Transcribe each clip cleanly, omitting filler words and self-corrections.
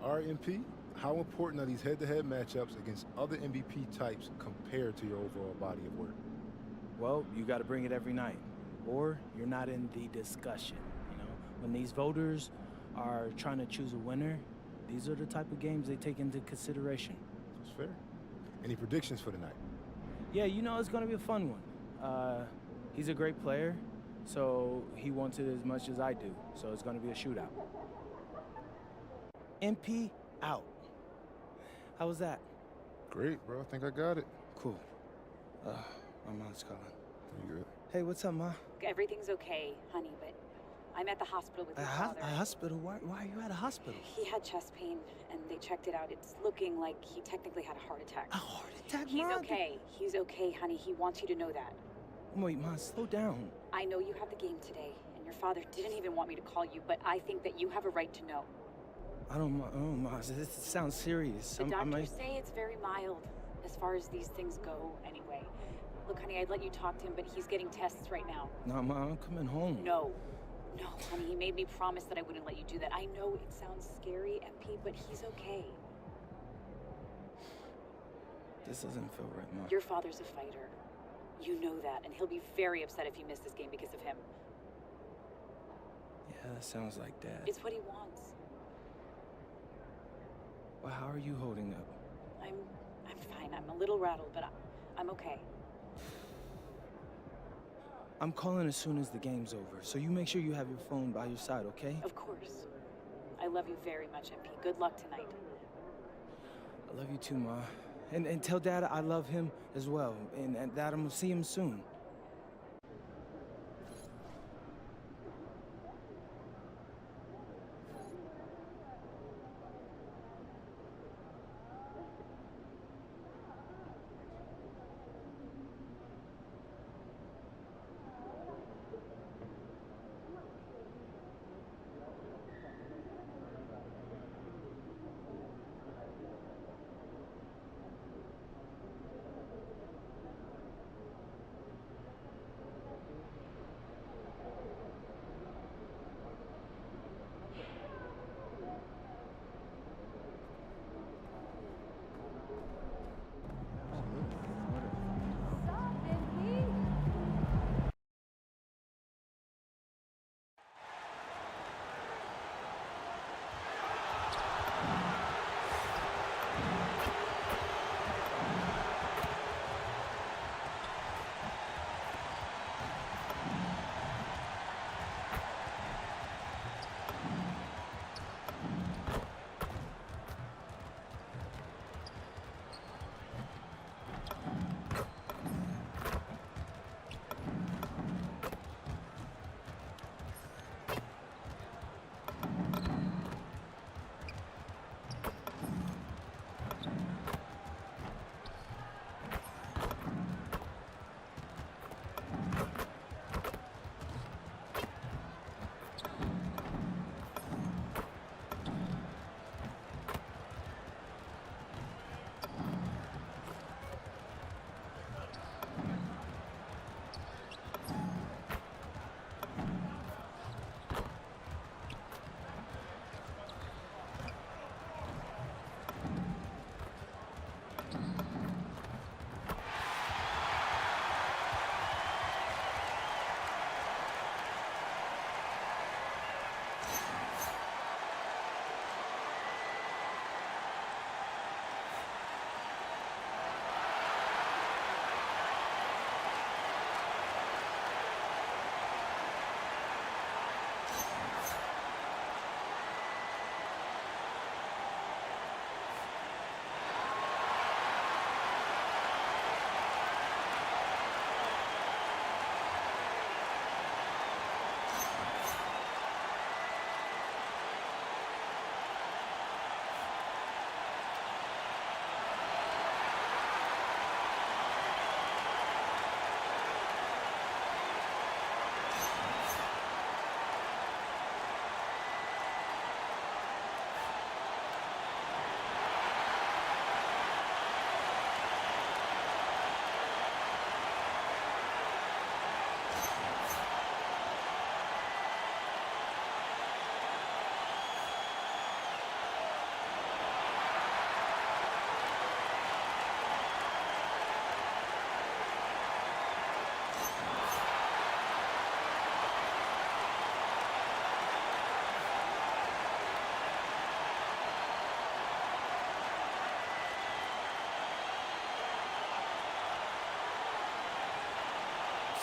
RMP, how important are these head-to-head matchups against other MVP types compared to your overall body of work? Well, you got to bring it every night, or you're not in the discussion. When these voters are trying to choose a winner, these are the type of games they take into consideration. That's fair. Any predictions for tonight? Yeah, it's going to be a fun one. He's a great player, so he wants it as much as I do. So it's going to be a shootout. MP out. How was that? Great, bro. I think I got it. Cool. My mom's calling. You good? Hey, what's up, Ma? Everything's okay, honey, but I'm at the hospital with your father. A hospital? Why are you at a hospital? He had chest pain, and they checked it out. It's looking like he technically had a heart attack. A heart attack, He's Ma? okay. He's okay, honey. He wants you to know that. Wait, Ma, slow down. I know you have the game today, and your father didn't even want me to call you, but I think that you have a right to know. I don't, Ma. This sounds serious. The doctors say it's very mild, as far as these things go, anyway. Look, honey, I'd let you talk to him, but he's getting tests right now. No, Ma, I'm coming home. No, honey, he made me promise that I wouldn't let you do that. I know it sounds scary, MP, but he's okay. This doesn't feel right, Ma. Your father's a fighter. You know that, and he'll be very upset if you miss this game because of him. Yeah, that sounds like Dad. It's what he wants. Well, how are you holding up? I'm fine. I'm a little rattled, but I'm okay. I'm calling as soon as the game's over, so you make sure you have your phone by your side, okay? Of course. I love you very much, MP. Good luck tonight. I love you too, Ma. And tell Dad I love him as well, and that I'm gonna see him soon.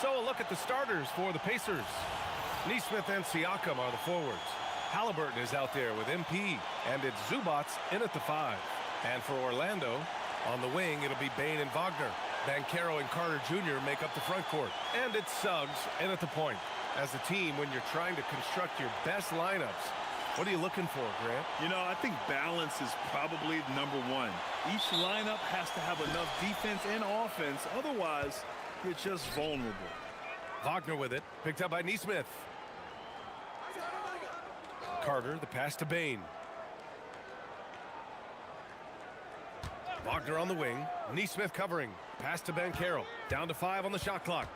So a look at the starters for the Pacers. Nesmith and Siakam are the forwards. Halliburton is out there with MP, and it's Zubac in at the 5. And for Orlando, on the wing, it'll be Bane and Wagner. Banchero and Carter Jr. make up the front court. And it's Suggs in at the point. As a team, when you're trying to construct your best lineups, what are you looking for, Grant? You know, I think balance is probably number one. Each lineup has to have enough defense and offense. Otherwise, you're just vulnerable. Wagner with it, picked up by Nesmith. Carter, the pass to Bane. Wagner on the wing. Nesmith covering. Pass to Banchero. Down to 5 on the shot clock.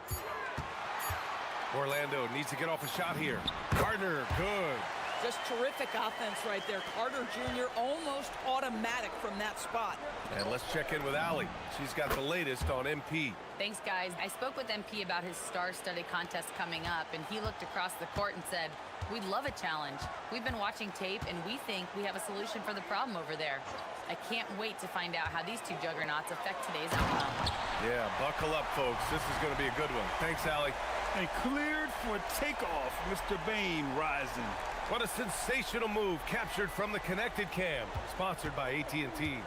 Orlando needs to get off a shot here. Gardner, good. Just terrific offense right there. Carter Jr. almost automatic from that spot. And let's check in with Allie. She's got the latest on MP. Thanks, guys. I spoke with MP about his star-studded contest coming up, and he looked across the court and said, "We'd love a challenge. We've been watching tape, and we think we have a solution for the problem over there." I can't wait to find out how these two juggernauts affect today's outcome. Yeah, buckle up, folks. This is going to be a good one. Thanks, Allie. And cleared for takeoff, Mr. Bane rising. What a sensational move captured from the Connected Cam, sponsored by AT&T.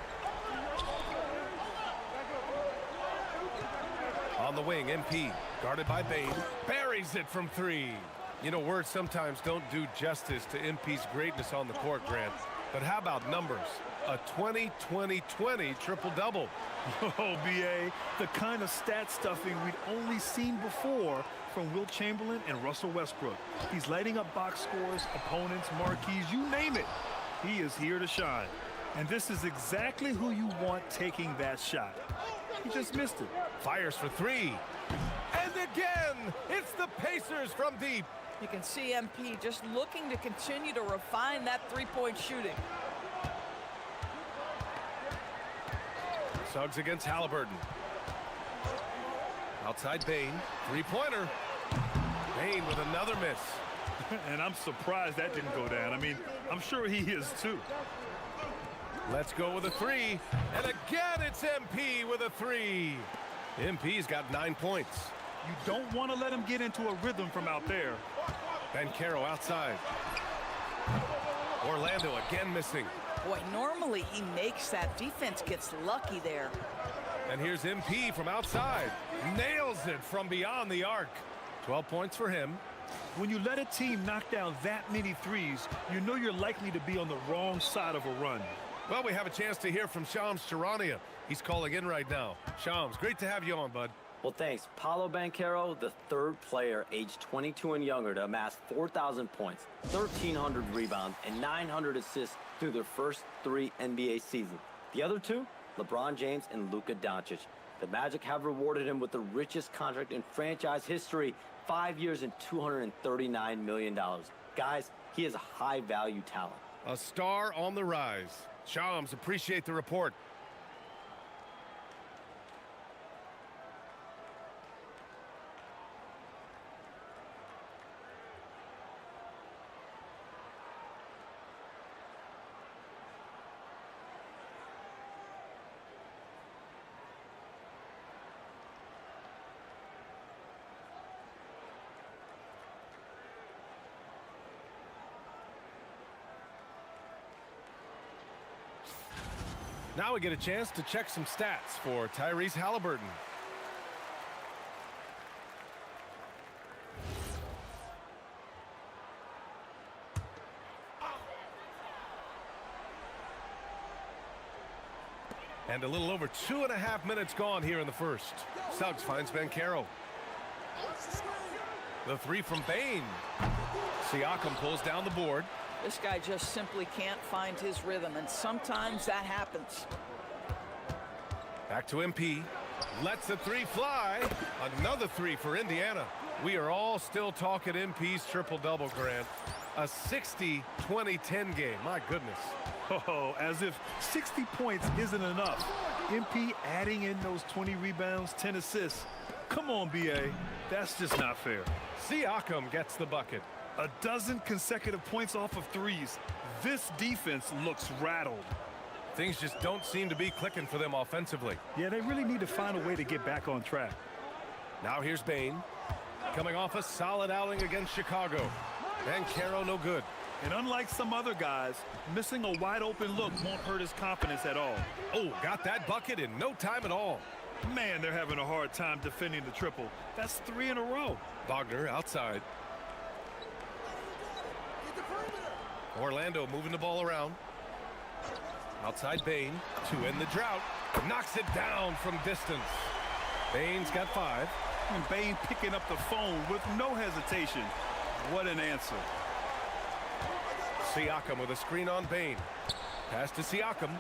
On the wing, MP, guarded by Bane, buries it from 3. You know, words sometimes don't do justice to MP's greatness on the court, Grant. But how about numbers? A 20-20-20 triple-double. Oh, B.A., the kind of stat stuffing we'd only seen before from Wilt Chamberlain and Russell Westbrook. He's lighting up box scores, opponents, marquees, you name it. He is here to shine. And this is exactly who you want taking that shot. He just missed it. Fires for 3. And again, it's the Pacers from deep. You can see MP just looking to continue to refine that three-point shooting. Suggs against Halliburton. Outside Bane, 3-pointer. Bane with another miss. And I'm surprised that didn't go down. I mean, I'm sure he is too. Let's go with a 3. And again, it's MP with a 3. MP's got 9 points. You don't want to let him get into a rhythm from out there. Banchero outside. Orlando again missing. Boy, normally he makes that. Defense gets lucky there. And here's MP from outside. Nails it from beyond the arc. 12 points for him. When you let a team knock down that many threes, you know you're likely to be on the wrong side of a run. Well, we have a chance to hear from Shams Charania. He's calling in right now. Shams, great to have you on, bud. Well, thanks. Paolo Banchero, the third player aged 22 and younger to amass 4,000 points, 1,300 rebounds, and 900 assists through their first 3 NBA seasons. The other 2, LeBron James and Luka Doncic. The Magic have rewarded him with the richest contract in franchise history, 5 years and $239 million. Guys, he is a high-value talent. A star on the rise. Shams, appreciate the report. Now we get a chance to check some stats for Tyrese Halliburton. And a little over 2.5 minutes gone here in the first. Suggs finds Banchero. The 3 from Bane. Siakam pulls down the board. This guy just simply can't find his rhythm, and sometimes that happens. Back to MP. Lets the 3 fly. Another 3 for Indiana. We are all still talking MP's triple-double, Grant. A 60-20-10 game. My goodness. Oh, as if 60 points isn't enough. MP adding in those 20 rebounds, 10 assists. Come on, B.A. That's just not fair. Siakam gets the bucket. A dozen consecutive points off of threes. This defense looks rattled. Things just don't seem to be clicking for them offensively. Yeah, they really need to find a way to get back on track. Now here's Bain. Coming off a solid outing against Chicago. Banchero no good. And unlike some other guys, missing a wide open look won't hurt his confidence at all. Oh, got that bucket in no time at all. Man, they're having a hard time defending the triple. That's 3 in a row. Wagner outside. Orlando moving the ball around. Outside Bain to end the drought. Knocks it down from distance. Bain's got 5. And Bain picking up the phone with no hesitation. What an answer. Siakam with a screen on Bain. Pass to Siakam.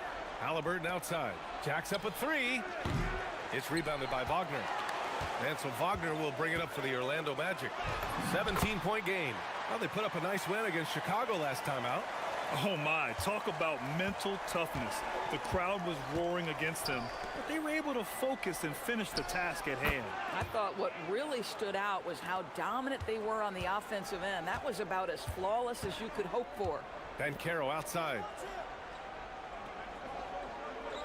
Halliburton outside. Jacks up a 3. It's rebounded by Wagner. And so Wagner will bring it up for the Orlando Magic. 17-point game. Well, they put up a nice win against Chicago last time out. Oh my, talk about mental toughness. The crowd was roaring against them, but they were able to focus and finish the task at hand. I thought what really stood out was how dominant they were on the offensive end. That was about as flawless as you could hope for. Banchero outside.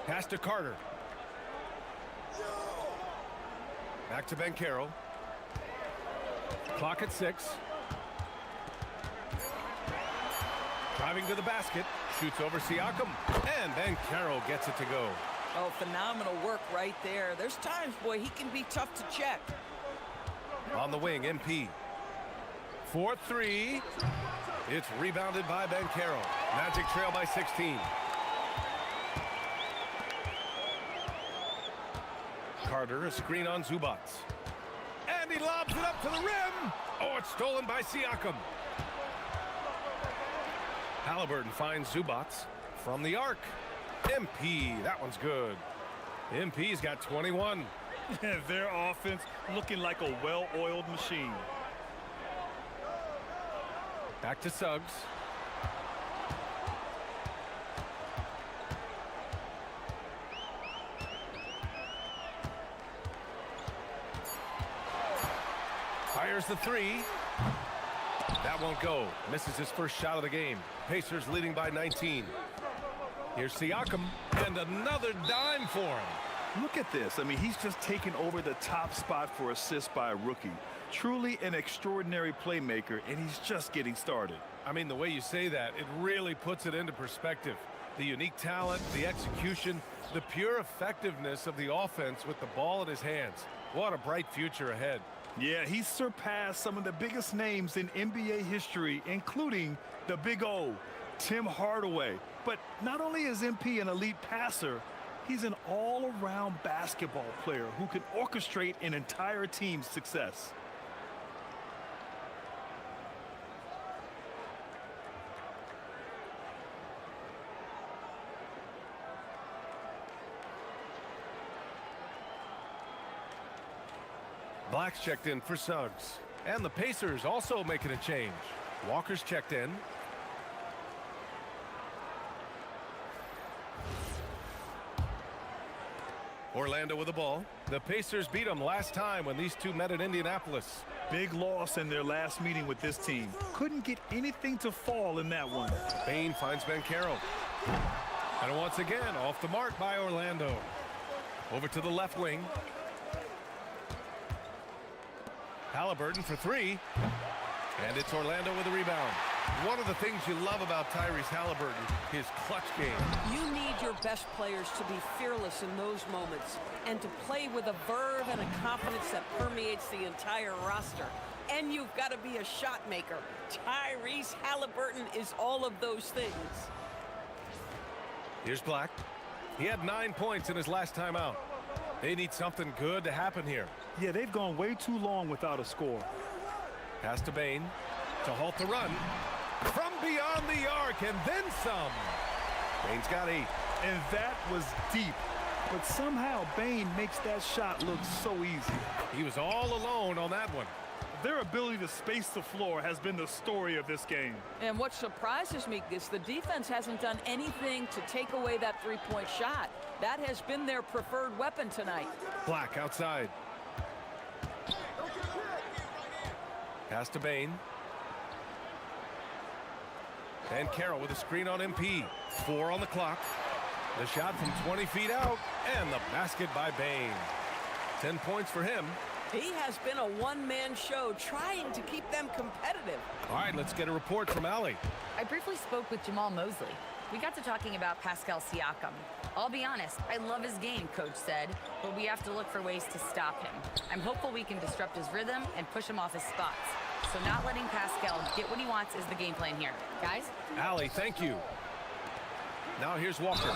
Pass to Carter. Back to Banchero. Clock at 6. Driving to the basket. Shoots over Siakam. And Banchero gets it to go. Oh, phenomenal work right there. There's times, boy, he can be tough to check. On the wing, MP. 4-3. It's rebounded by Banchero. Magic trail by 16. Carter, a screen on Zubats. And he lobs it up to the rim. Oh, it's stolen by Siakam. Halliburton finds Zubats from the arc. MP, that one's good. MP's got 21. Their offense looking like a well-oiled machine. Back to Suggs. Fires the 3. That won't go. Misses his first shot of the game. Pacers leading by 19. Here's Siakam, and another dime for him. Look at this. I mean, he's just taken over the top spot for assists by a rookie. Truly an extraordinary playmaker, and he's just getting started. I mean, the way you say that, it really puts it into perspective. The unique talent, the execution, the pure effectiveness of the offense with the ball in his hands. What a bright future ahead. Yeah, he's surpassed some of the biggest names in NBA history, including the Big O, Tim Hardaway. But not only is MP an elite passer, he's an all-around basketball player who can orchestrate an entire team's success. Black's checked in for Suggs. And the Pacers also making a change. Walker's checked in. Orlando with the ball. The Pacers beat them last time when these two met in Indianapolis. Big loss in their last meeting with this team. Couldn't get anything to fall in that one. Bain finds Banchero. And once again, off the mark by Orlando. Over to the left wing. Halliburton for 3. And it's Orlando with a rebound. One of the things you love about Tyrese Halliburton, his clutch game. You need your best players to be fearless in those moments and to play with a verve and a confidence that permeates the entire roster. And you've got to be a shot maker. Tyrese Halliburton is all of those things. Here's Black. He had 9 points in his last time out. They need something good to happen here. Yeah, they've gone way too long without a score. Pass to Bain to halt the run. From beyond the arc and then some. Bain's got 8. And that was deep. But somehow Bain makes that shot look so easy. He was all alone on that one. Their ability to space the floor has been the story of this game. And what surprises me is the defense hasn't done anything to take away that three-point shot. That has been their preferred weapon tonight. Black outside. Pass to Bain. And Carroll with a screen on MP. 4 on the clock. The shot from 20 feet out. And the basket by Bain. 10 points for him. He has been a one-man show trying to keep them competitive. All right, let's get a report from Allie. I briefly spoke with Jamal Mosley. We got to talking about Pascal Siakam. I'll be honest, I love his game, Coach said, but we have to look for ways to stop him. I'm hopeful we can disrupt his rhythm and push him off his spots. So not letting Pascal get what he wants is the game plan here. Guys? Allie, thank you. Now here's Walker.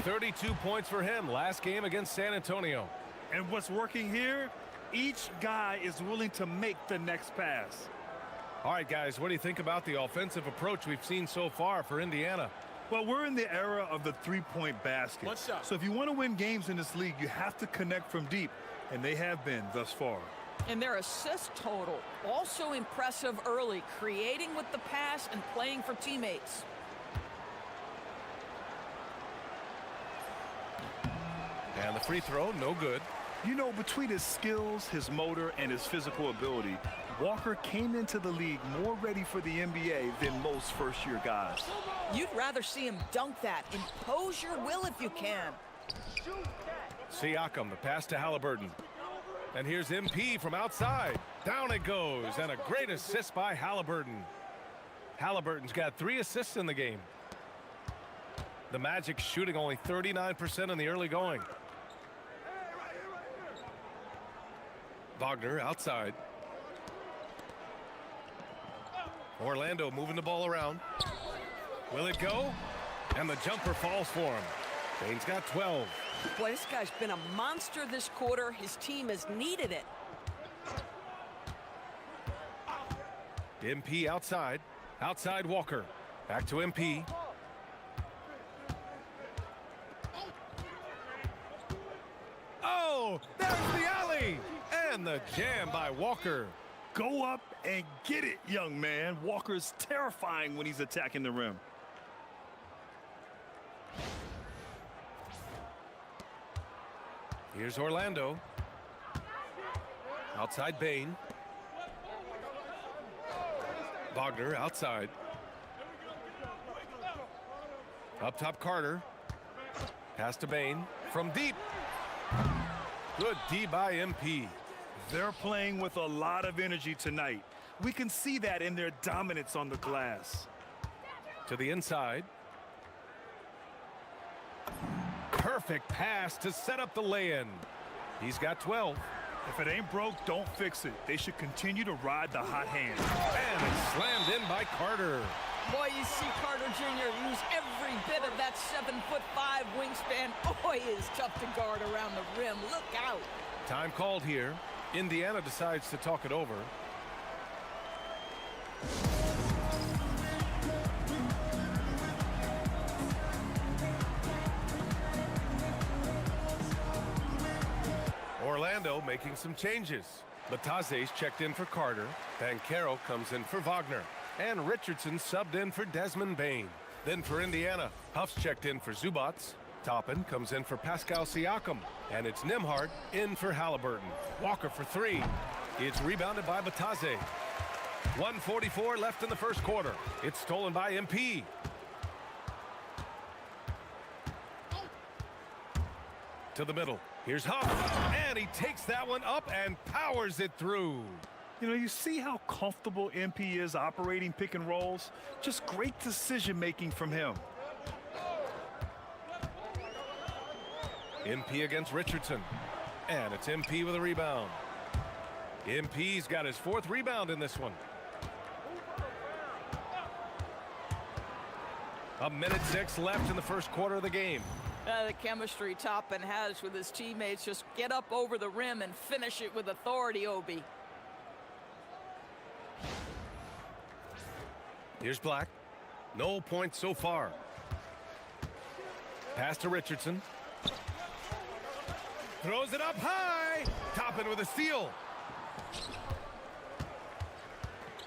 32 points for him last game against San Antonio. And what's working here? Each guy is willing to make the next pass. All right, guys, what do you think about the offensive approach we've seen so far for Indiana? Well, we're in the era of the three-point basket. So if you want to win games in this league, you have to connect from deep, and they have been thus far. And their assist total, also impressive early, creating with the pass and playing for teammates. And the free throw, no good. You know, between his skills, his motor, and his physical ability, Walker came into the league more ready for the NBA than most first-year guys. You'd rather see him dunk that. Impose your will if you can. Siakam, the pass to Halliburton. And here's MP from outside. Down it goes, and a great assist by Halliburton. Halliburton's got 3 assists in the game. The Magic shooting only 39% in the early going. Wagner outside. Orlando moving the ball around. Will it go? And the jumper falls for him. Bane's got 12. Boy, this guy's been a monster this quarter. His team has needed it. MP outside. Outside Walker. Back to MP. Oh, there's the alley. And the jam by Walker. Go up and get it, young man. Walker's terrifying when he's attacking the rim. Here's Orlando. Outside Bane. Wagner outside. Up top Carter. Pass to Bane from deep. Good D by MP. They're playing with a lot of energy tonight. We can see that in their dominance on the glass. To the inside. Perfect pass to set up the lay-in. He's got 12. If it ain't broke, don't fix it. They should continue to ride the hot hand. And it's slammed in by Carter. Boy, you see Carter Jr. use every bit of that 7'5" wingspan. Boy, is tough to guard around the rim. Look out. Time called here. Indiana decides to talk it over. Orlando making some changes. Bataze's checked in for Carter. Banchero comes in for Wagner. And Richardson subbed in for Desmond Bane. Then for Indiana, Huff's checked in for Zubats. Toppin comes in for Pascal Siakam. And it's Nembhard in for Halliburton. Walker for 3. It's rebounded by Bataze. 1:44 left in the first quarter. It's stolen by MP. To the middle. Here's Huff. And he takes that one up and powers it through. You know, you see how comfortable MP is operating pick and rolls? Just great decision-making from him. MP against Richardson. And it's MP with a rebound. MP's got his 4th rebound in this one. A minute 6 left in the first quarter of the game. The chemistry Toppin has with his teammates. Just get up over the rim and finish it with authority, Obi. Here's Black. No points so far. Pass to Richardson. Throws it up high. Toppin with a steal.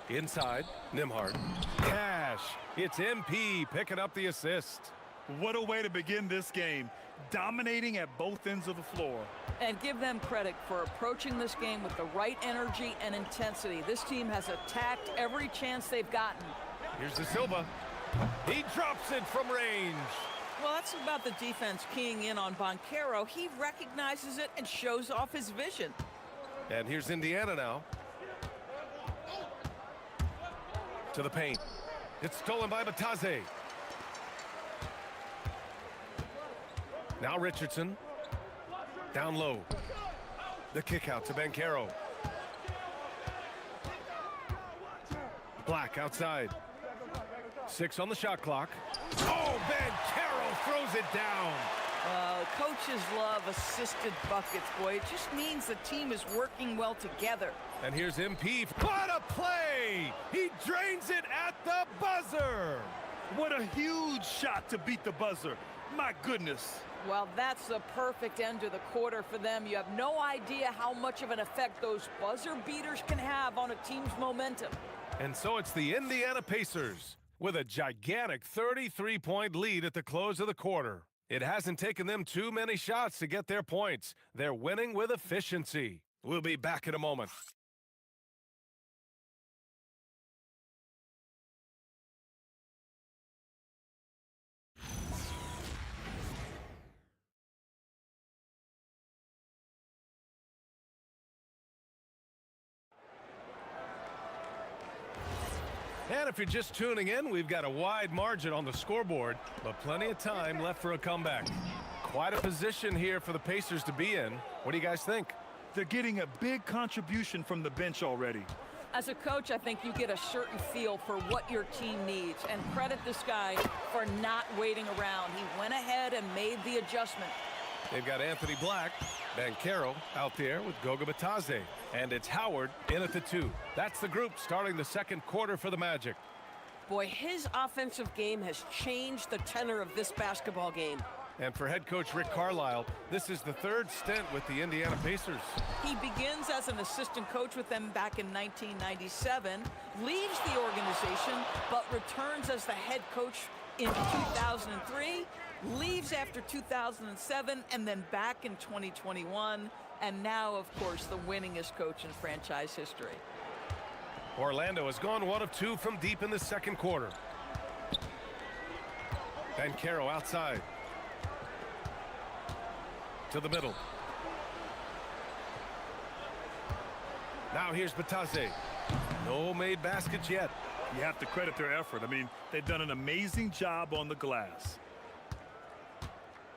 Inside, Nembhard. Cash. It's MP picking up the assist. What a way to begin this game. Dominating at both ends of the floor. And give them credit for approaching this game with the right energy and intensity. This team has attacked every chance they've gotten. Here's De Silva. He drops it from range. Well, that's about the defense keying in on Banchero. He recognizes it and shows off his vision. And here's Indiana now. To the paint. It's stolen by Batadze. Now Richardson. Down low. The kick out to Banchero. Black outside. 6 on the shot clock. Oh, Banchero throws it down. Coaches love assisted buckets, boy. It just means the team is working well together. And here's MP. What a play! He drains it at the buzzer. What a huge shot to beat the buzzer. My goodness. Well, that's the perfect end to the quarter for them. You have no idea how much of an effect those buzzer beaters can have on a team's momentum. And so it's the Indiana Pacers with a gigantic 33-point lead at the close of the quarter. It hasn't taken them too many shots to get their points. They're winning with efficiency. We'll be back in a moment. And if you're just tuning in, we've got a wide margin on the scoreboard, but plenty of time left for a comeback. Quite a position here for the Pacers to be in. What do you guys think? They're getting a big contribution from the bench already. As a coach, I think you get a certain feel for what your team needs, and credit this guy for not waiting around. He went ahead and made the adjustment. They've got Anthony Black, Banchero out there with Goga Batadze, and it's Howard in at the 2. That's the group starting the second quarter for the Magic. Boy, his offensive game has changed the tenor of this basketball game. And for head coach Rick Carlisle, this is the 3rd stint with the Indiana Pacers. He begins as an assistant coach with them back in 1997, leaves the organization, but returns as the head coach in 2003, leaves after 2007, and then back in 2021, and now, of course, the winningest coach in franchise history. Orlando has gone 1 of 2 from deep in the second quarter. Banchero outside. To the middle. Now here's Batadze. No made baskets yet. You have to credit their effort. I mean, they've done an amazing job on the glass.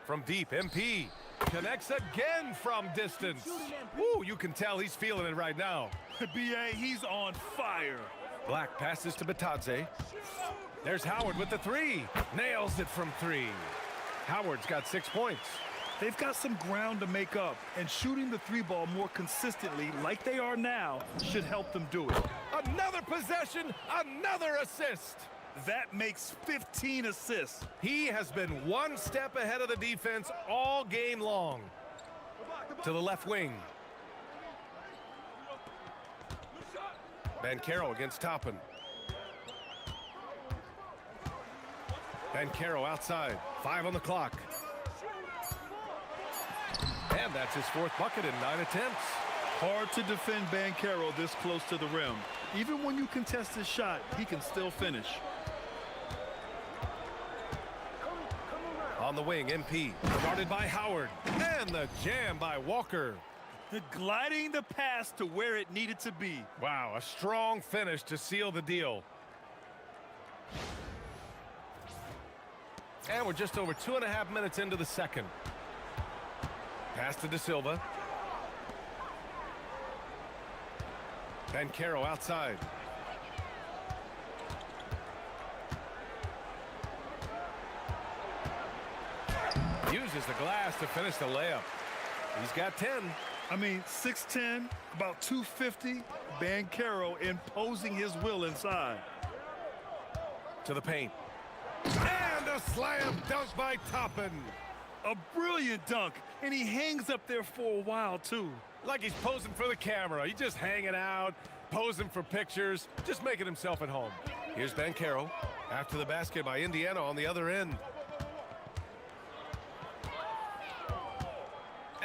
From deep, MP connects again from distance. Woo, you can tell he's feeling it right now. B.A., he's on fire. Black passes to Batadze. There's Howard with the 3. Nails it from 3. Howard's got 6 points. They've got some ground to make up, and shooting the 3-ball more consistently like they are now should help them do it. Another possession, another assist. That makes 15 assists. He has been 1 step ahead of the defense all game long. To the left wing. Banchero against Toppin. Banchero outside. 5 on the clock. And that's his 4th bucket in 9 attempts. Hard to defend Banchero this close to the rim. Even when you contest his shot, he can still finish. On the wing, MP. Guarded by Howard. And the jam by Walker. Gliding the pass to where it needed to be. Wow, a strong finish to seal the deal. And we're just over 2.5 minutes into the second. Pass to De Silva. Banchero outside. Uses the glass to finish the layup. He's got 10. I mean, 6'10", about 250. Banchero imposing his will inside. To the paint. And a slam dunk by Toppin. A brilliant dunk, and he hangs up there for a while, too. Like he's posing for the camera. He's just hanging out, posing for pictures, just making himself at home. Here's Banchero after the basket by Indiana on the other end.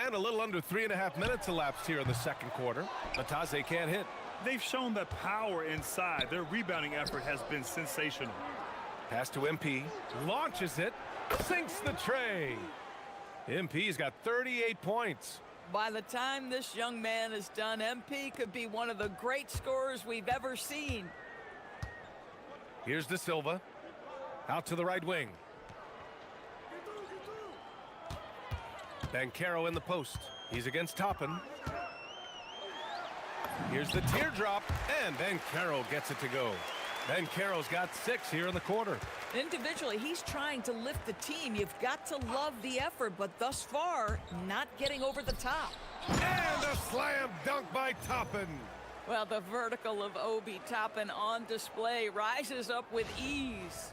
And a little under 3.5 minutes elapsed here in the second quarter. Batadze can't hit. They've shown the power inside. Their rebounding effort has been sensational. Pass to MP. Launches it. Sinks the tray. MP's got 38 points. By the time this young man is done, MP could be one of the great scorers we've ever seen. Here's De Silva. Out to the right wing. Banchero in the post. He's against Toppin. Here's the teardrop, and Banchero gets it to go. Banchero's got 6 here in the quarter. Individually, he's trying to lift the team. You've got to love the effort, but thus far, not getting over the top. And a slam dunk by Toppin. Well, the vertical of Obi Toppin on display rises up with ease.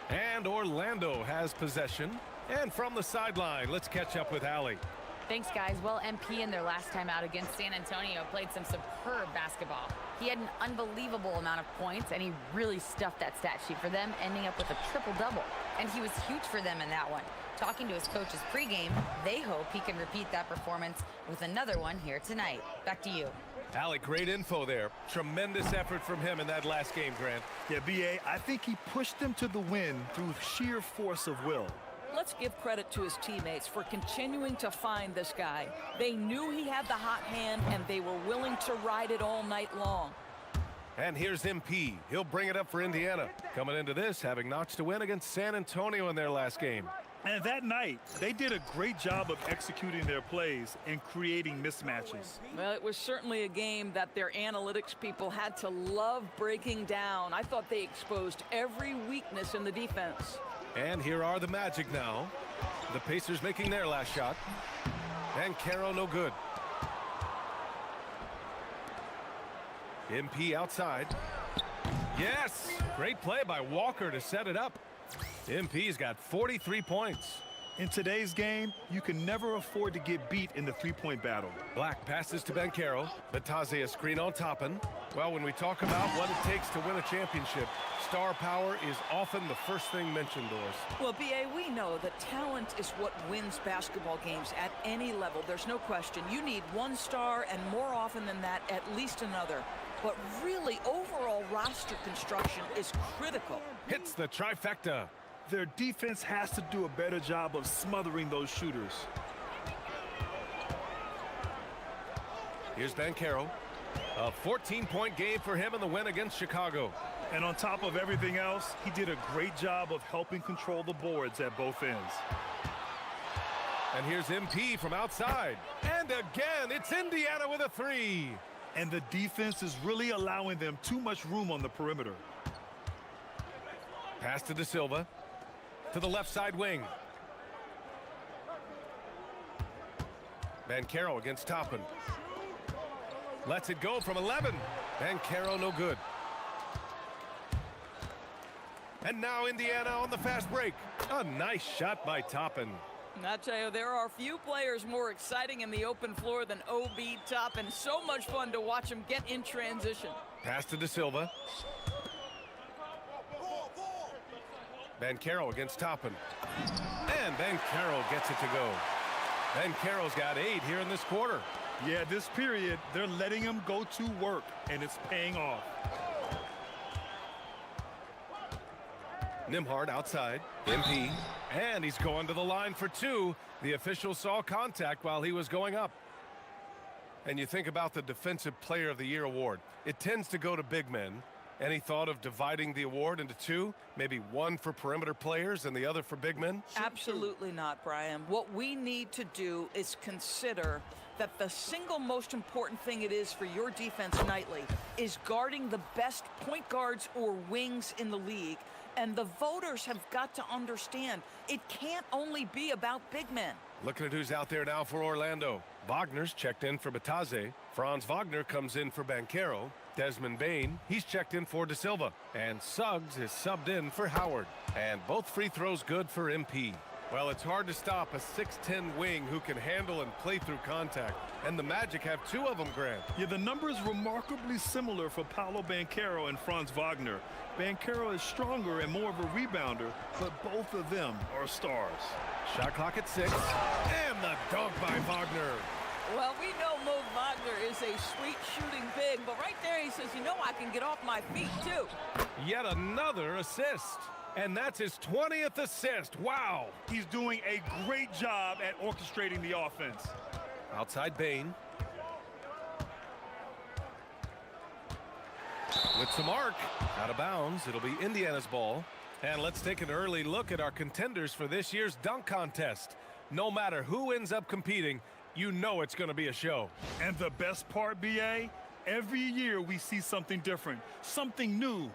And Orlando has possession. And from the sideline, let's catch up with Allie. Thanks, guys. Well, MP in their last time out against San Antonio played some superb basketball. He had an unbelievable amount of points, and he really stuffed that stat sheet for them, ending up with a triple-double. And he was huge for them in that one. Talking to his coaches pregame, they hope he can repeat that performance with another one here tonight. Back to you. Allie, great info there. Tremendous effort from him in that last game, Grant. Yeah, B.A., I think he pushed them to the win through sheer force of will. Let's give credit to his teammates for continuing to find this guy. They knew he had the hot hand, and they were willing to ride it all night long. And here's MP. He'll bring it up for Indiana. Coming into this, having notched a win against San Antonio in their last game. And that night, they did a great job of executing their plays and creating mismatches. Well, it was certainly a game that their analytics people had to love breaking down. I thought they exposed every weakness in the defense. And here are the Magic now. The Pacers making their last shot. And Banchero no good. MP outside. Yes! Great play by Walker to set it up. MP's got 43 points. In today's game, you can never afford to get beat in the three-point battle. Black passes to Banchero. Batase a screen on Toppin. Well, when we talk about what it takes to win a championship, star power is often the first thing mentioned, Doris. Well, B.A., we know that talent is what wins basketball games at any level. There's no question. You need one star, and more often than that, at least another. But really, overall roster construction is critical. Hits the trifecta. Their defense has to do a better job of smothering those shooters. Here's Banchero. A 14-point game for him in the win against Chicago. And on top of everything else, he did a great job of helping control the boards at both ends. And here's MP from outside. And again, it's Indiana with a 3. And the defense is really allowing them too much room on the perimeter. Pass to De Silva. To the left side wing. Banchero against Toppin. Lets it go from 11. Banchero no good. And now Indiana on the fast break. A nice shot by Toppin. I tell you, there are few players more exciting in the open floor than Obi Toppin. So much fun to watch him get in transition. Pass to De Silva. Banchero against Toppin. And Banchero gets it to go. Banchero's got 8 here in this quarter. Yeah, this period, they're letting him go to work, and it's paying off. Nembhard outside. MP. And he's going to the line for 2. The official saw contact while he was going up. And you think about the Defensive Player of the Year award. It tends to go to big men. Any thought of dividing the award into 2? Maybe one for perimeter players and the other for big men? Absolutely not, Brian. What we need to do is consider that the single most important thing it is for your defense nightly is guarding the best point guards or wings in the league. And the voters have got to understand it can't only be about big men. Looking at who's out there now for Orlando. Wagner's checked in for Batase. Franz Wagner comes in for Banchero. Desmond Bane, he's checked in for De Silva. And Suggs is subbed in for Howard. And both free throws good for MP. Well, it's hard to stop a 6'10 wing who can handle and play through contact. And the Magic have 2 of them, Grant. Yeah, the numbers remarkably similar for Paolo Banchero and Franz Wagner. Banchero is stronger and more of a rebounder, but both of them are stars. Shot clock at 6. And the dunk by Wagner. Well, we know Mo Wagner is a sweet shooting big, but right there he says, you know, I can get off my feet too. Yet another assist. And that's his 20th assist. Wow. He's doing a great job at orchestrating the offense. Outside Bane. With some arc. Out of bounds. It'll be Indiana's ball. And let's take an early look at our contenders for this year's dunk contest. No matter who ends up competing, you know it's going to be a show. And the best part, BA, every year we see something different, something new.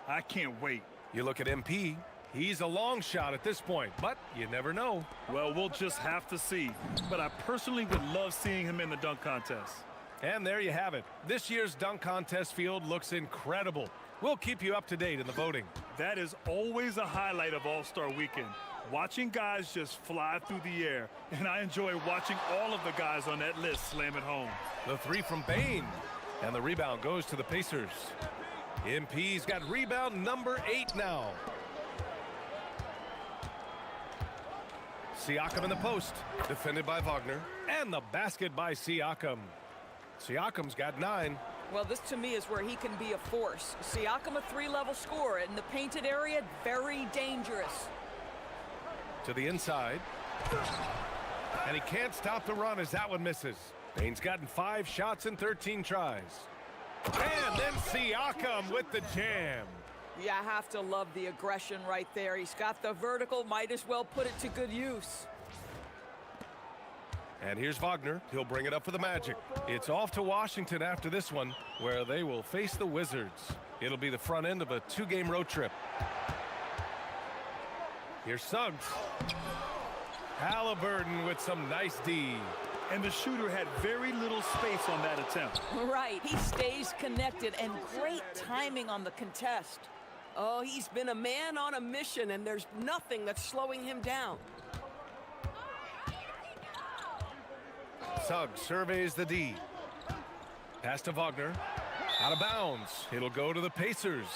I can't wait. You look at MP, he's a long shot at this point, but you never know. Well, we'll just have to see. But I personally would love seeing him in the dunk contest. And there you have it. This year's dunk contest field looks incredible. We'll keep you up to date in the voting. That is always a highlight of All-Star Weekend. Watching guys just fly through the air. And I enjoy watching all of the guys on that list slam it home. The three from Bane. And the rebound goes to the Pacers. MP's got rebound number 8 now. Siakam in the post. Defended by Wagner. And the basket by Siakam. Siakam's got 9. Well, this to me is where he can be a force. Siakam, a 3-level scorer in the painted area, very dangerous. To the inside. And he can't stop the run as that one misses. Bane's gotten 5 shots in 13 tries. And then Siakam with the jam. Yeah, I have to love the aggression right there. He's got the vertical, might as well put it to good use. And here's Wagner. He'll bring it up for the Magic. It's off to Washington after this one, where they will face the Wizards. It'll be the front end of a 2-game road trip. Here's Suggs. Halliburton with some nice D. And the shooter had very little space on that attempt. Right, he stays connected and great timing on the contest. Oh, he's been a man on a mission and there's nothing that's slowing him down. Suggs surveys the D. Pass to Wagner. Out of bounds. It'll go to the Pacers.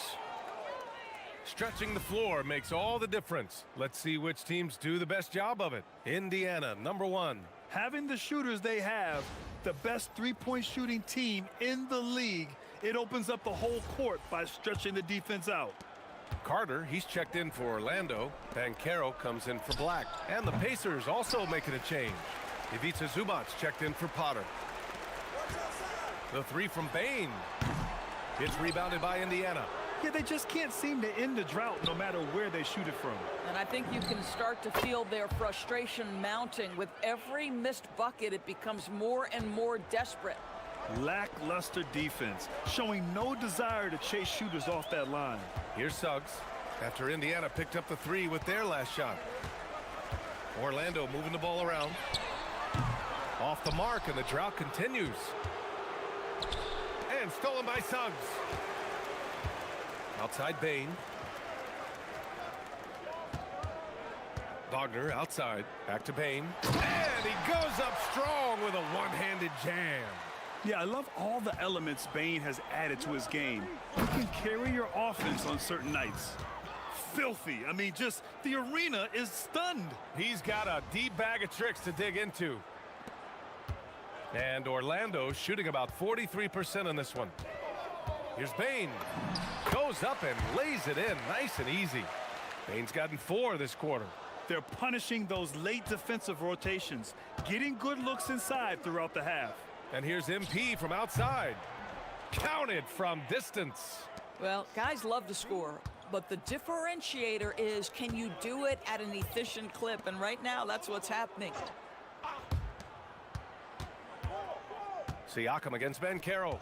Stretching the floor makes all the difference. Let's see which teams do the best job of it. Indiana, number 1. Having the shooters they have, the best three-point shooting team in the league, it opens up the whole court by stretching the defense out. Carter, he's checked in for Orlando. Banchero comes in for Black. And the Pacers also making a change. Ivica Zubac checked in for Potter. The 3 from Bane. It's rebounded by Indiana. Yeah, they just can't seem to end the drought no matter where they shoot it from. And I think you can start to feel their frustration mounting. With every missed bucket, it becomes more and more desperate. Lackluster defense, showing no desire to chase shooters off that line. Here's Suggs after Indiana picked up the 3 with their last shot. Orlando moving the ball around. Off the mark, and the drought continues. And stolen by Suggs. Outside Bane. Wagner outside. Back to Bane. And he goes up strong with a one-handed jam. Yeah, I love all the elements Bane has added to his game. You can carry your offense on certain nights. Filthy. I mean, just the arena is stunned. He's got a deep bag of tricks to dig into. And Orlando shooting about 43% on this one. Here's Bane. Goes up and lays it in nice and easy. Bane's gotten 4 this quarter. They're punishing those late defensive rotations, getting good looks inside throughout the half. And here's MP from outside. Counted from distance. Well, guys love to score, but the differentiator is, can you do it at an efficient clip? And right now, that's what's happening. Siakam against Banchero.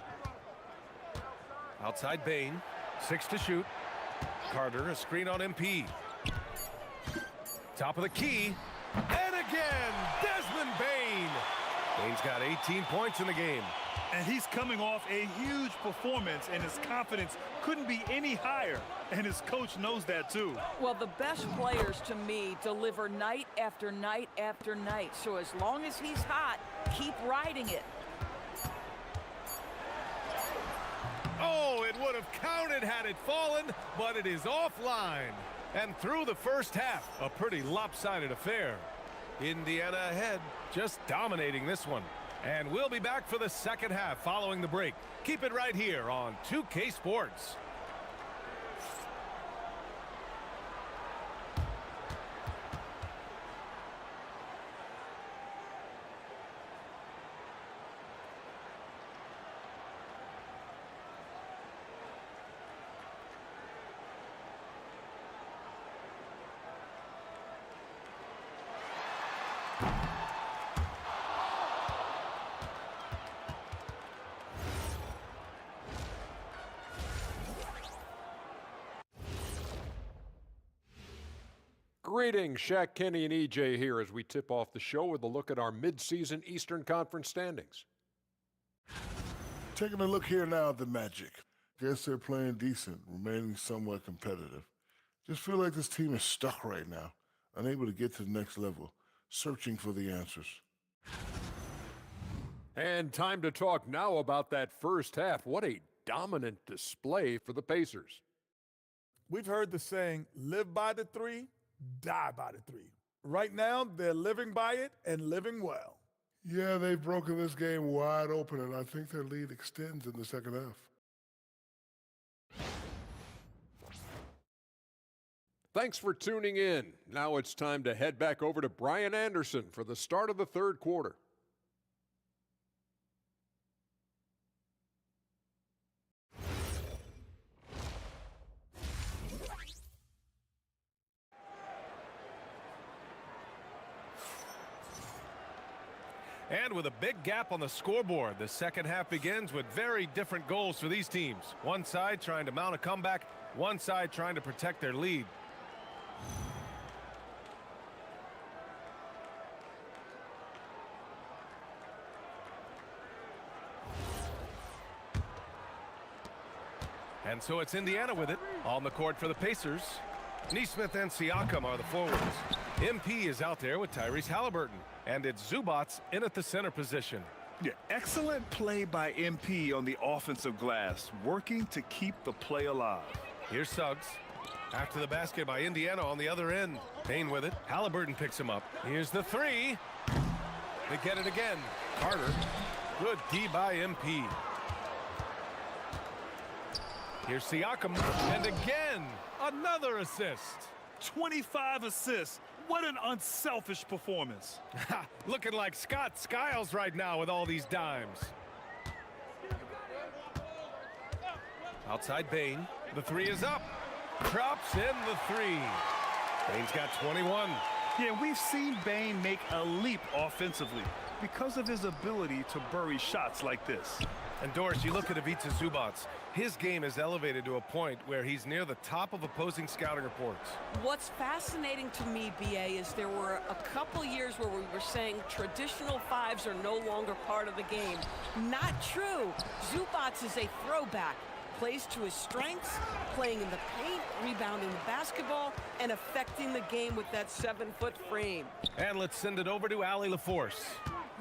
Outside Bane. 6 to shoot. Carter, a screen on MP. Top of the key. And again, Desmond Bane. Bane's got 18 points in the game. And he's coming off a huge performance, and his confidence couldn't be any higher. And his coach knows that, too. Well, the best players, to me, deliver night after night after night. So as long as he's hot, keep riding it. Oh, it would have counted had it fallen, but it is offline. And through the first half, a pretty lopsided affair. Indiana ahead, just dominating this one. And we'll be back for the second half following the break. Keep it right here on 2K Sports. Greetings, Shaq, Kenny, and EJ here as we tip off the show with a look at our midseason Eastern Conference standings. Taking a look here now at the Magic. Guess they're playing decent, remaining somewhat competitive. Just feel like this team is stuck right now, unable to get to the next level, searching for the answers. And time to talk now about that first half. What a dominant display for the Pacers. We've heard the saying, live by the three, die by the three. Right now, they're living by it and living well. Yeah, they've broken this game wide open, and I think their lead extends in the second half. Thanks for tuning in. Now it's time to head back over to Brian Anderson for the start of the third quarter. And with a big gap on the scoreboard, the second half begins with very different goals for these teams. One side trying to mount a comeback, one side trying to protect their lead. And so it's Indiana with it. On the court for the Pacers. Neesmith and Siakam are the forwards. MP is out there with Tyrese Halliburton. And it's Zubats in at the center position. Yeah, excellent play by MP on the offensive glass, working to keep the play alive. Here's Suggs. After the basket by Indiana on the other end. Payne with it. Halliburton picks him up. Here's the three. They get it again. Carter. Good D by MP. Here's Siakam. And again, another assist. 25 assists. What an unselfish performance. Looking like Scott Skiles right now with all these dimes. Outside Bane. The three is up. Drops in the three. Bane's got 21. Yeah, we've seen Bane make a leap offensively because of his ability to bury shots like this. And Doris, you look at Ivica Zubats. His game is elevated to a point where he's near the top of opposing scouting reports. What's fascinating to me, BA, is there were a couple years where we were saying traditional fives are no longer part of the game. Not true. Zubats is a throwback. Plays to his strengths, playing in the paint, rebounding the basketball, and affecting the game with that 7-foot frame. And let's send it over to Allie LaForce.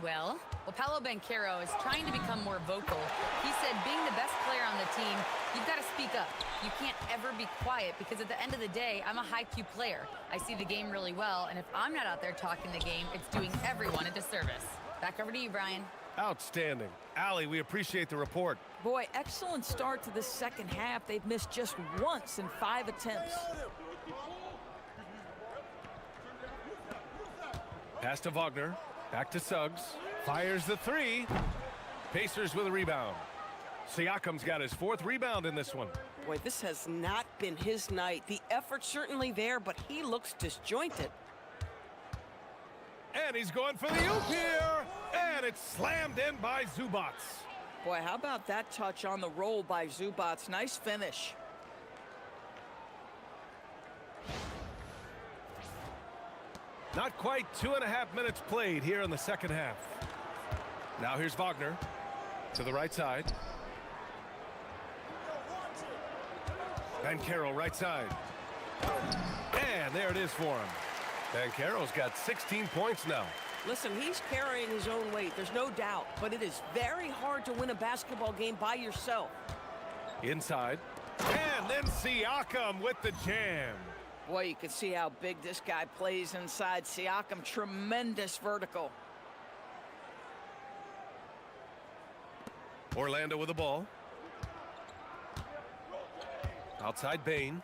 Well, Paolo Banchero is trying to become more vocal. He said being the best player on the team, you've got to speak up. You can't ever be quiet because at the end of the day, I'm a high-Q player. I see the game really well, and if I'm not out there talking the game, it's doing everyone a disservice. Back over to you, Brian. Outstanding. Allie, we appreciate the report. Boy, excellent start to the second half. They've missed just once in 5 attempts. Pass to Wagner. Back to Suggs. Fires the three. Pacers with a rebound. Siakam's got his 4th rebound in this one. Boy, this has not been his night. The effort's certainly there, but he looks disjointed. And he's going for the oop here. And it's slammed in by Zubats. Boy, how about that touch on the roll by Zubats? Nice finish. Not quite 2.5 minutes played here in the second half. Now here's Wagner to the right side. Banchero right side. And there it is for him. Banchero's got 16 points now. Listen, he's carrying his own weight, there's no doubt, but it is very hard to win a basketball game by yourself. Inside. And then Siakam with the jam. Boy, you can see how big this guy plays inside. Siakam, tremendous vertical. Orlando with the ball. Outside Bane.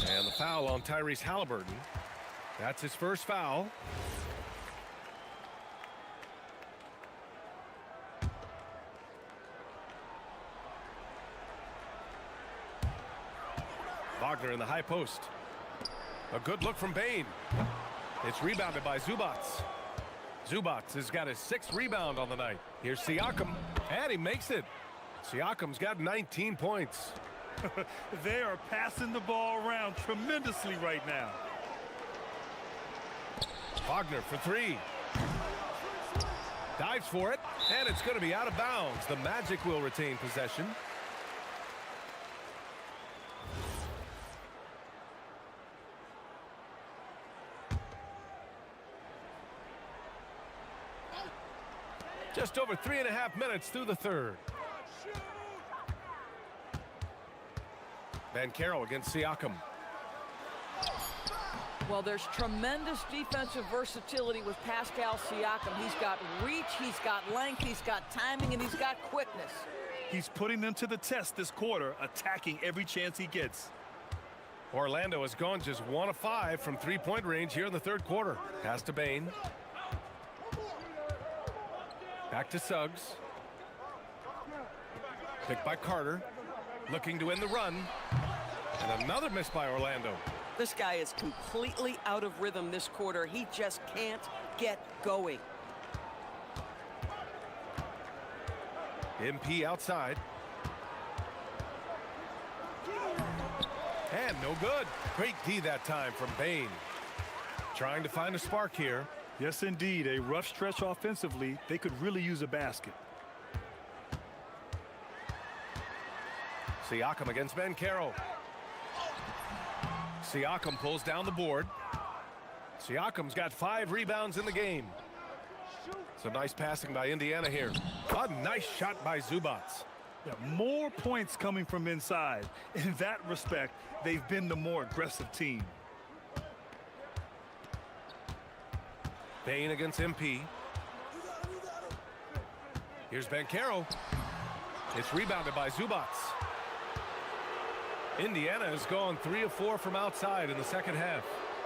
And the foul on Tyrese Halliburton. That's his first foul. Wagner in the high post. A good look from Bane. It's rebounded by Zubats. Zubats has got his 6th rebound on the night. Here's Siakam, and he makes it. Siakam's got 19 points. They are passing the ball around tremendously right now. Wagner for three. Dives for it, and it's going to be out of bounds. The Magic will retain possession. Just over 3.5 minutes through the third. Banchero against Siakam. Well, there's tremendous defensive versatility with Pascal Siakam. He's got reach, he's got length, he's got timing, and he's got quickness. He's putting them to the test this quarter, attacking every chance he gets. Orlando has gone just 1 of 5 from three-point range here in the third quarter. Pass to Bane. Back to Suggs. Picked by Carter. Looking to win the run. And another miss by Orlando. This guy is completely out of rhythm this quarter. He just can't get going. MP outside. And no good. Great D that time from Bane. Trying to find a spark here. Yes, indeed. A rough stretch offensively. They could really use a basket. Siakam against Banchero. Siakam pulls down the board. Siakam's got 5 rebounds in the game. Some nice passing by Indiana here. A nice shot by Zubats. Yeah, more points coming from inside. In that respect, they've been the more aggressive team. Bane against MP. Here's Banchero. It's rebounded by Zubats. Indiana has gone 3 of 4 from outside in the second half.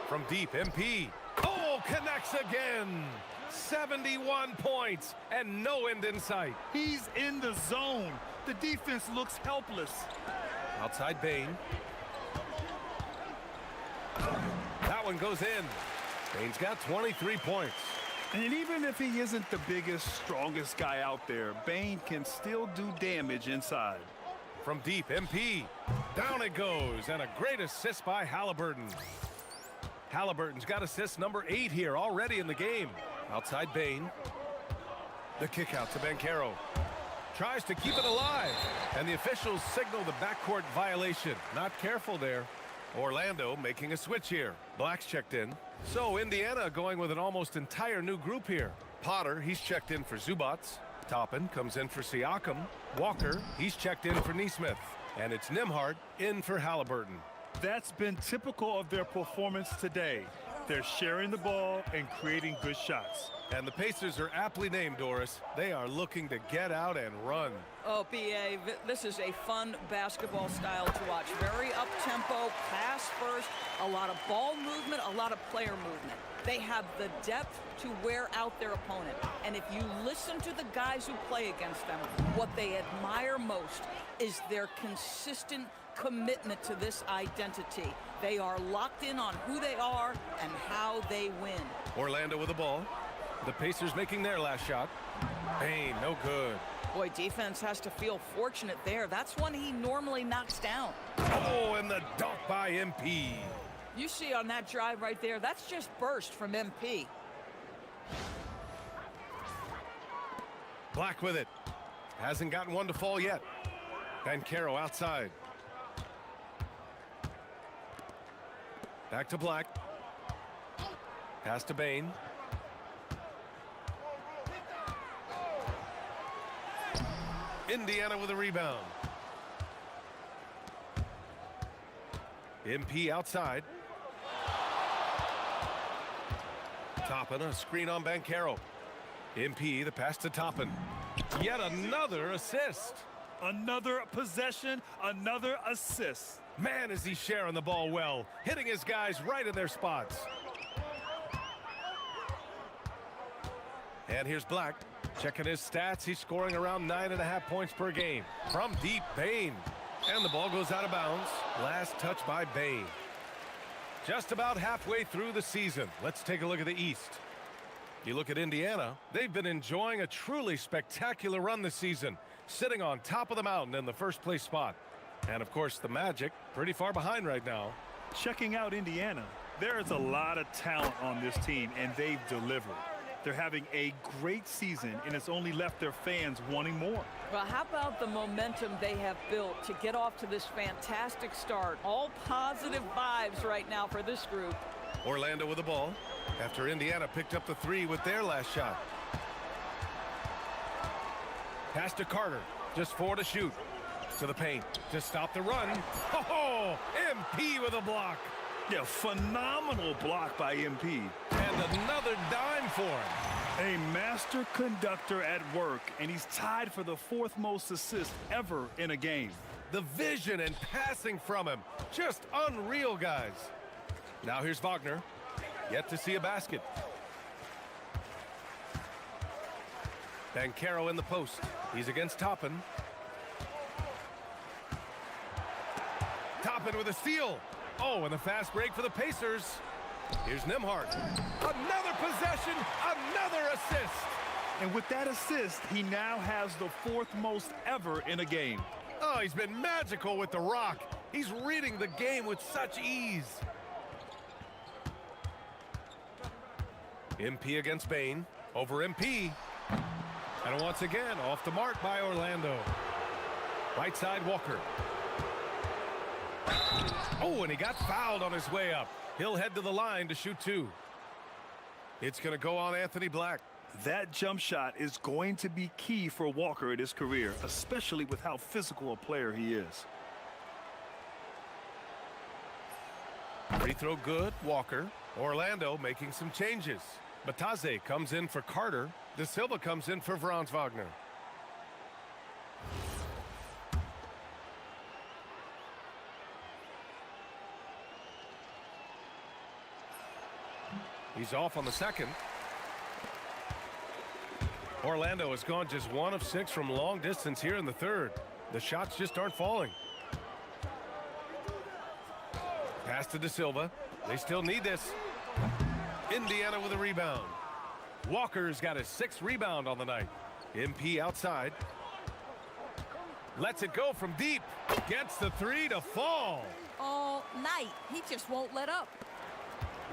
From deep, MP. Oh, connects again. 71 points and no end in sight. He's in the zone. The defense looks helpless. Outside Bane. That one goes in. Bane's got 23 points. And even if he isn't the biggest, strongest guy out there, Bane can still do damage inside. From deep, MP. Down it goes, and a great assist by Halliburton. Halliburton's got assist number 8 here already in the game. Outside Bane. The kick out to Banchero. Tries to keep it alive, and the officials signal the backcourt violation. Not careful there. Orlando making a switch here. Black's checked in. So Indiana going with an almost entire new group here. Potter, he's checked in for Zubats. Toppin comes in for Siakam. Walker, he's checked in for Nesmith. And it's Nembhard in for Halliburton. That's been typical of their performance today. They're sharing the ball and creating good shots. And the Pacers are aptly named, Doris. They are looking to get out and run. Oh, BA, this is a fun basketball style to watch. Very up-tempo, pass first, a lot of ball movement, a lot of player movement. They have the depth to wear out their opponent. And if you listen to the guys who play against them, what they admire most is their consistent commitment to this identity. They are locked in on who they are and how they win. Orlando with the ball. The Pacers making their last shot. Bane, no good. Boy, defense has to feel fortunate there. That's one he normally knocks down. Oh, and the dunk by MP. You see on that drive right there, that's just burst from MP. Black with it. Hasn't gotten one to fall yet. Banchero outside. Back to Black. Pass to Bane. Indiana with a rebound. MP outside. Toppin, a screen on Banchero. MP, the pass to Toppin. Yet another assist. Another possession, another assist. Man, is he sharing the ball well, hitting his guys right in their spots. And here's Black. Checking his stats, he's scoring around 9.5 points per game. From deep, Bane. And the ball goes out of bounds. Last touch by Bane. Just about halfway through the season. Let's take a look at the East. You look at Indiana, they've been enjoying a truly spectacular run this season, sitting on top of the mountain in the first place spot. And, of course, the Magic pretty far behind right now. Checking out Indiana, there is a lot of talent on this team, and they've delivered. They're having a great season, and it's only left their fans wanting more. Well, how about the momentum they have built to get off to this fantastic start? All positive vibes right now for this group. Orlando with the ball after Indiana picked up the 3 with their last shot. Pass to Carter. Just 4 to shoot. To the paint to stop the run. Oh, MP with a block. Yeah, phenomenal block by MP. And another dime for him. A master conductor at work, and he's tied for the 4th most assists ever in a game. The vision and passing from him. Just unreal, guys. Now here's Wagner. Yet to see a basket. Banchero in the post. He's against Toppin. Toppin with a steal. Oh, and a fast break for the Pacers. Here's Nembhard. Another possession, another assist. And with that assist, he now has the 4th most ever in a game. Oh, he's been magical with the rock. He's reading the game with such ease. MP against Bane. Over MP. And once again, off the mark by Orlando. Right side, Walker. Oh, and he got fouled on his way up. He'll head to the line to shoot 2. It's going to go on Anthony Black. That jump shot is going to be key for Walker in his career, especially with how physical a player he is. Free throw good, Walker. Orlando making some changes. Bataze comes in for Carter. De Silva comes in for Franz Wagner. He's off on the second. Orlando has gone just 1 of 6 from long distance here in the 3rd. The shots just aren't falling. Pass to De Silva. They still need this. Indiana with a rebound. Walker's got his 6th rebound on the night. MP outside. Lets it go from deep. Gets the 3 to fall. All night. He just won't let up.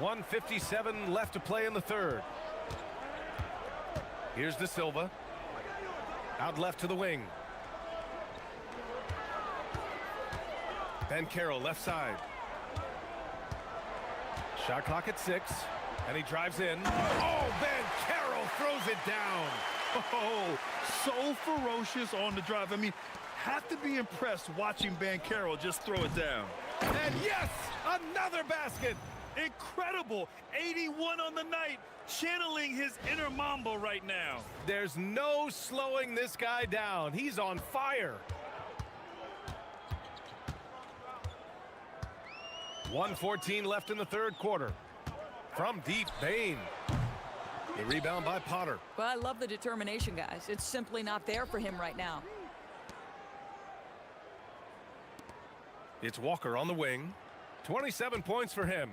1:57 left to play in the 3rd. Here's De Silva. Out left to the wing. Banchero left side. Shot clock at 6. And he drives in. Oh, Banchero throws it down. Oh, so ferocious on the drive. I mean, have to be impressed watching Banchero just throw it down. And yes, another basket. Incredible. 81 on the night, channeling his inner Mamba right now. There's no slowing this guy down. He's on fire. 1:14 left in the 3rd quarter. From deep, Bane. The rebound by Potter. Well, I love the determination, guys. It's simply not there for him right now. It's Walker on the wing. 27 points for him.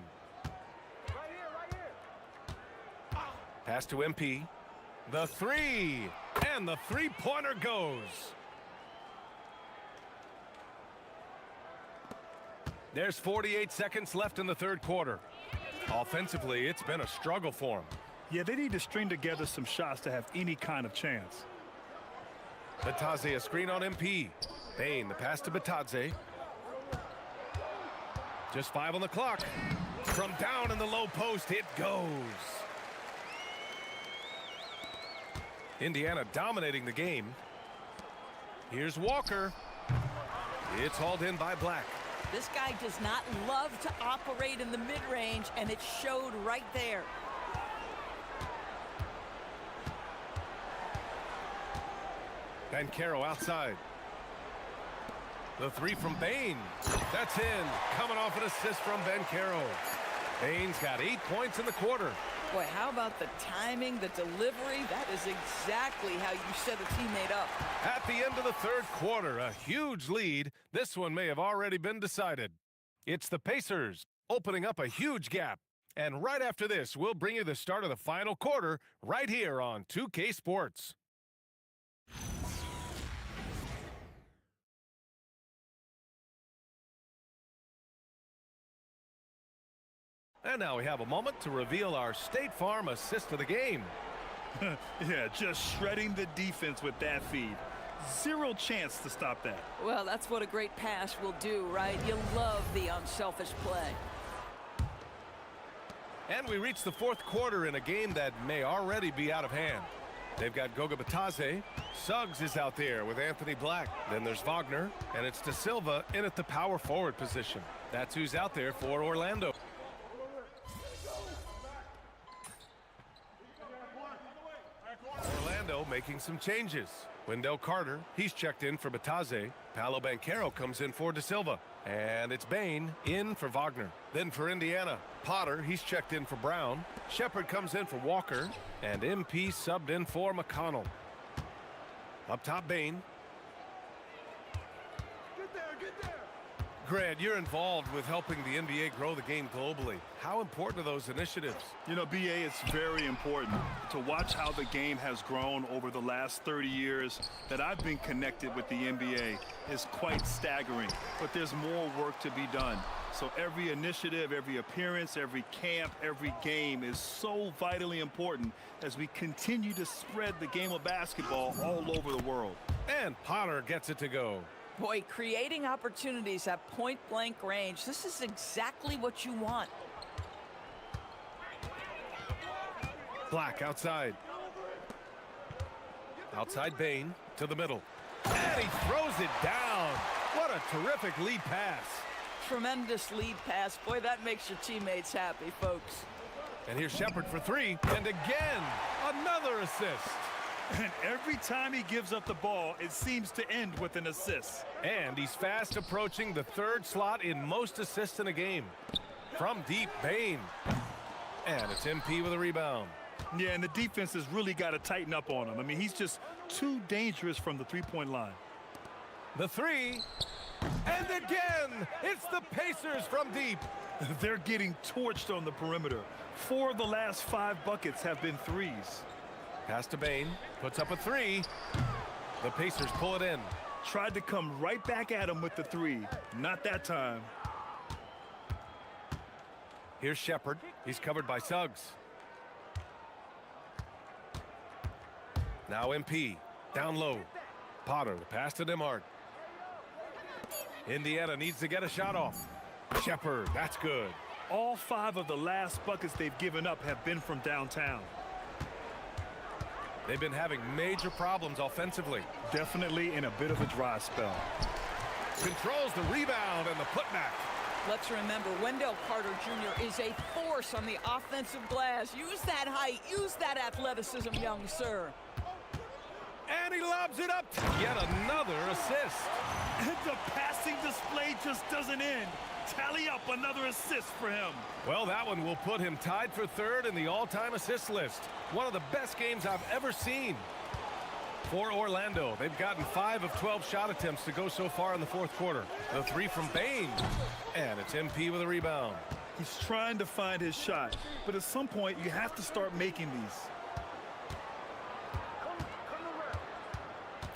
Pass to MP. The 3. And the 3-pointer goes. There's 48 seconds left in the 3rd quarter. Offensively, it's been a struggle for him. Yeah, they need to string together some shots to have any kind of chance. Bataze, a screen on MP. Bane, the pass to Bataze. Just 5 on the clock. From down in the low post, it goes. Indiana dominating the game. Here's Walker. It's hauled in by Black. This guy does not love to operate in the mid-range, and it showed right there. Banchero outside. The 3 from Bane. That's in. Coming off an assist from Banchero. Bane's got 8 points in the quarter. Boy, how about the timing, the delivery? That is exactly how you set a teammate up. At the end of the 3rd quarter, a huge lead. This one may have already been decided. It's the Pacers opening up a huge gap. And right after this, we'll bring you the start of the final quarter right here on 2K Sports. And now we have a moment to reveal our State Farm assist of the game. Yeah, just shredding the defense with that feed. Zero chance to stop that. Well, that's what a great pass will do, right? You love the unselfish play. And we reach the fourth quarter in a game that may already be out of hand. They've got Goga Batadze. Suggs is out there with Anthony Black. Then there's Wagner, and it's De Silva in at the power forward position. That's who's out there for Orlando. Orlando making some changes. Wendell Carter, he's checked in for Batadze. Paolo Banchero comes in for De Silva. And it's Bain in for Wagner. Then for Indiana, Potter, he's checked in for Brown. Shepard comes in for Walker. And MP subbed in for McConnell. Up top, Bain. Grant, you're involved with helping the NBA grow the game globally. How important are those initiatives? You know, BA, it's very important to watch how the game has grown over the last 30 years that I've been connected with the NBA is quite staggering, but there's more work to be done. So every initiative, every appearance, every camp, every game is so vitally important as we continue to spread the game of basketball all over the world. And Potter gets it to go. Boy, creating opportunities at point-blank range, this is exactly what you want. Black outside. Outside Bain to the middle. And he throws it down. What a terrific lead pass. Tremendous lead pass. Boy, that makes your teammates happy, folks. And here's Shepard for three. And again, another assist. And every time he gives up the ball, it seems to end with an assist. And he's fast approaching the third slot in most assists in a game. From deep, Bain. And it's MP with a rebound. Yeah, and the defense has really got to tighten up on him. I mean, he's just too dangerous from the three-point line. The three. And again, it's the Pacers from deep. They're getting torched on the perimeter. 4 of the last 5 buckets have been threes. Pass to Bain, puts up a three. The Pacers pull it in. Tried to come right back at him with the three. Not that time. Here's Shepard. He's covered by Suggs. Now MP, down low. Potter, the pass to Demart. Indiana needs to get a shot off. Shepard, that's good. All 5 of the last buckets they've given up have been from downtown. They've been having major problems offensively. Definitely in a bit of a dry spell. Controls the rebound and the putback. Let's remember, Wendell Carter Jr. is a force on the offensive glass. Use that height, use that athleticism, young sir. And he lobs it up. Yet another assist. And the passing display just doesn't end. Tally up another assist for him. Well, that one will put him tied for third in the all-time assist list. One of the best games I've ever seen. For Orlando, they've gotten 5 of 12 shot attempts to go so far in the fourth quarter. The three from Bain. And it's MP with a rebound. He's trying to find his shot, but at some point you have to start making these.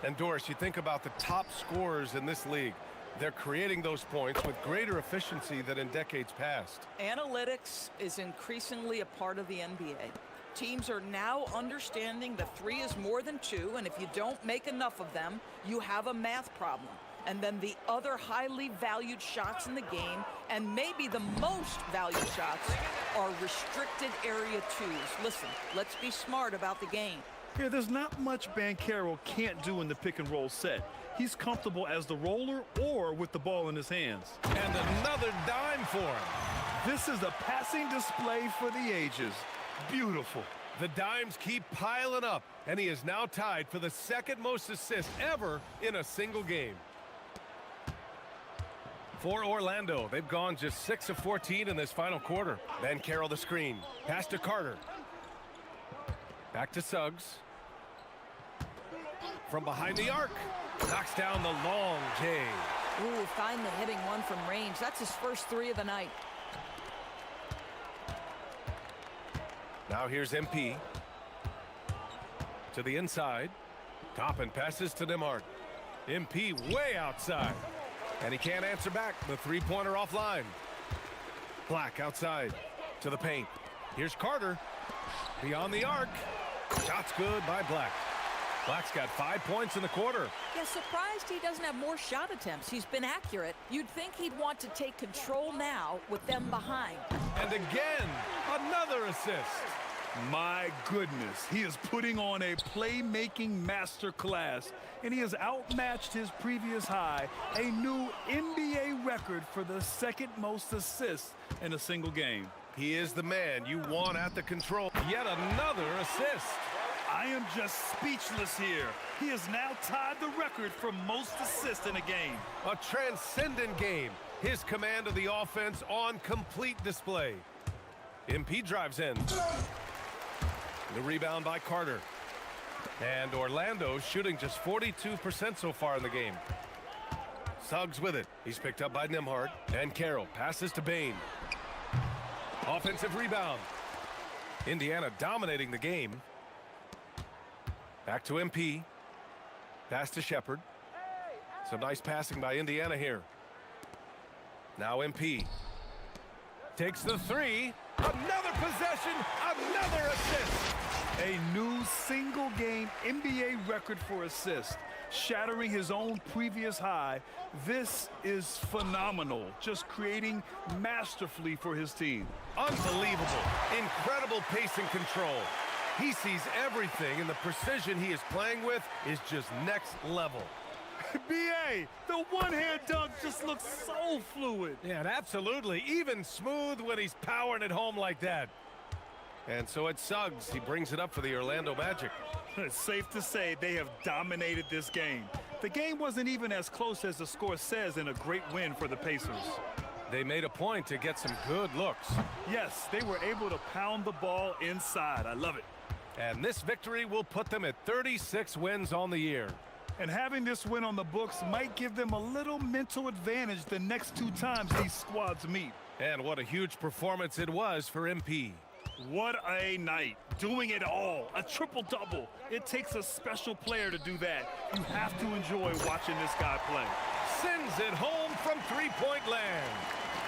And Doris, you think about the top scorers in this league. They're creating those points with greater efficiency than in decades past. Analytics is increasingly a part of the NBA. Teams are now understanding the 3 is more than 2, and if you don't make enough of them, you have a math problem. And then the other highly valued shots in the game, and maybe the most valued shots, are restricted area 2s. Listen, let's be smart about the game. Yeah, there's not much Banchero can't do in the pick and roll set. He's comfortable as the roller or with the ball in his hands. And another dime for him. This is a passing display for the ages. Beautiful. The dimes keep piling up, and he is now tied for the second most assists ever in a single game. For Orlando, they've gone just 6 of 14 in this final quarter. Banchero the screen. Pass to Carter. Back to Suggs. From behind the arc. Knocks down the long J. Ooh, finally hitting one from range. That's his first 3 of the night. Now here's MP. To the inside. Toppin passes to Demart. MP way outside. And he can't answer back. The three-pointer offline. Black outside. To the paint. Here's Carter. Beyond the arc. Shot's good by Black. Black's got 5 points in the quarter. Yeah, surprised he doesn't have more shot attempts. He's been accurate. You'd think he'd want to take control now with them behind. And again, another assist. My goodness, he is putting on a playmaking masterclass, and he has outmatched his previous high, a new NBA record for the second most assists in a single game. He is the man you want at the control. Yet another assist. I am just speechless here. He has now tied the record for most assists in a game. A transcendent game. His command of the offense on complete display. MP drives in. The rebound by Carter. And Orlando shooting just 42% so far in the game. Suggs with it. He's picked up by Nembhard. And Carroll passes to Bane. Offensive rebound. Indiana dominating the game. Back to MP. Pass to Shepard. Some nice passing by Indiana here. Now MP. Takes the three. Another possession. Another assist. A new single-game NBA record for assists, shattering his own previous high. This is phenomenal, just creating masterfully for his team. Unbelievable. Incredible pace and control. He sees everything, and the precision he is playing with is just next level. B.A., the one-hand dunk just looks so fluid. Yeah, and absolutely. Even smooth when he's powering it home like that. And so it's Suggs. He brings it up for the Orlando Magic. It's safe to say they have dominated this game. The game wasn't even as close as the score says in a great win for the Pacers. They made a point to get some good looks. Yes, they were able to pound the ball inside. I love it. And this victory will put them at 36 wins on the year. And having this win on the books might give them a little mental advantage the next 2 times these squads meet. And what a huge performance it was for MP. What a night. Doing it all. A triple-double. It takes a special player to do that. You have to enjoy watching this guy play. Sends it home from three-point land.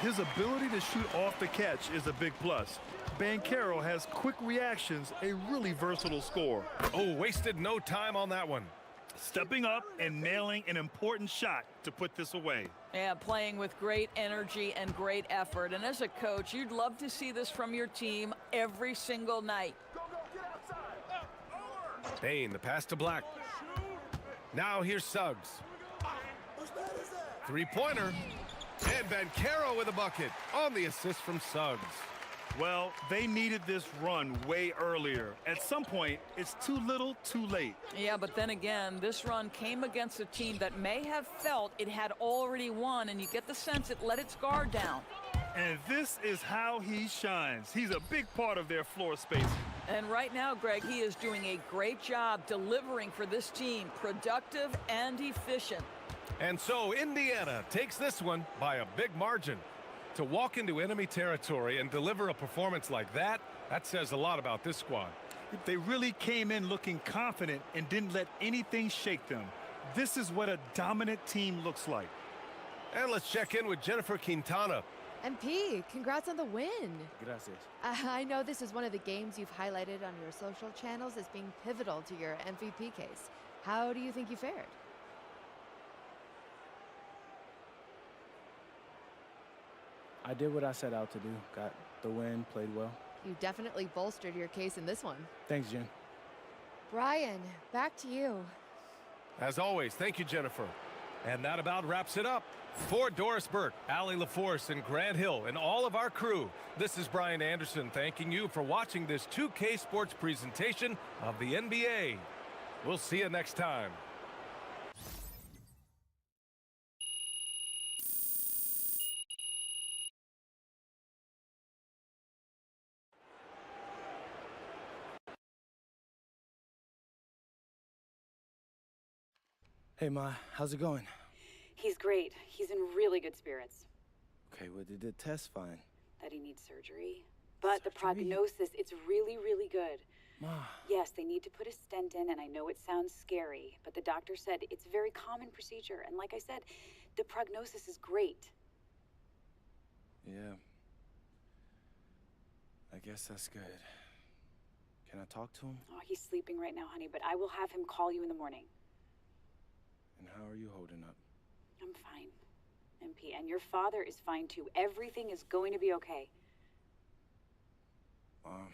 His ability to shoot off the catch is a big plus. Banchero has quick reactions, a really versatile scorer. Oh, wasted no time on that one. Stepping up and nailing an important shot to put this away. Yeah, playing with great energy and great effort. And as a coach, you'd love to see this from your team every single night. Bane, the pass to Black. Now here's Suggs. Three-pointer. And Banchero with a bucket on the assist from Suggs. Well, they needed this run way earlier. At some point, it's too little, too late. Yeah, but then again, this run came against a team that may have felt it had already won, and you get the sense it let its guard down. And this is how he shines. He's a big part of their floor spacing. And right now, Greg, he is doing a great job delivering for this team, productive and efficient. And so Indiana takes this one by a big margin. To walk into enemy territory and deliver a performance like that, that says a lot about this squad. They really came in looking confident and didn't let anything shake them. This is what a dominant team looks like. And let's check in with Jennifer Quintana. MP, congrats on the win. Gracias. I know this is one of the games you've highlighted on your social channels as being pivotal to your MVP case. How do you think you fared? I did what I set out to do. Got the win, played well. You definitely bolstered your case in this one. Thanks, Jen. Brian, back to you. As always, thank you, Jennifer. And that about wraps it up. For Doris Burke, Allie LaForce, and Grant Hill, and all of our crew, this is Brian Anderson thanking you for watching this 2K Sports presentation of the NBA. We'll see you next time. Hey, Ma, how's it going? He's great. He's in really good spirits. Okay, well, did the test fine? That he needs surgery. But the prognosis, it's really, really good. Ma. Yes, they need to put a stent in, and I know it sounds scary, but the doctor said it's a very common procedure. And like I said, the prognosis is great. Yeah. I guess that's good. Can I talk to him? Oh, he's sleeping right now, honey, but I will have him call you in the morning. And how are you holding up? I'm fine, MP, and your father is fine too. Everything is going to be okay. I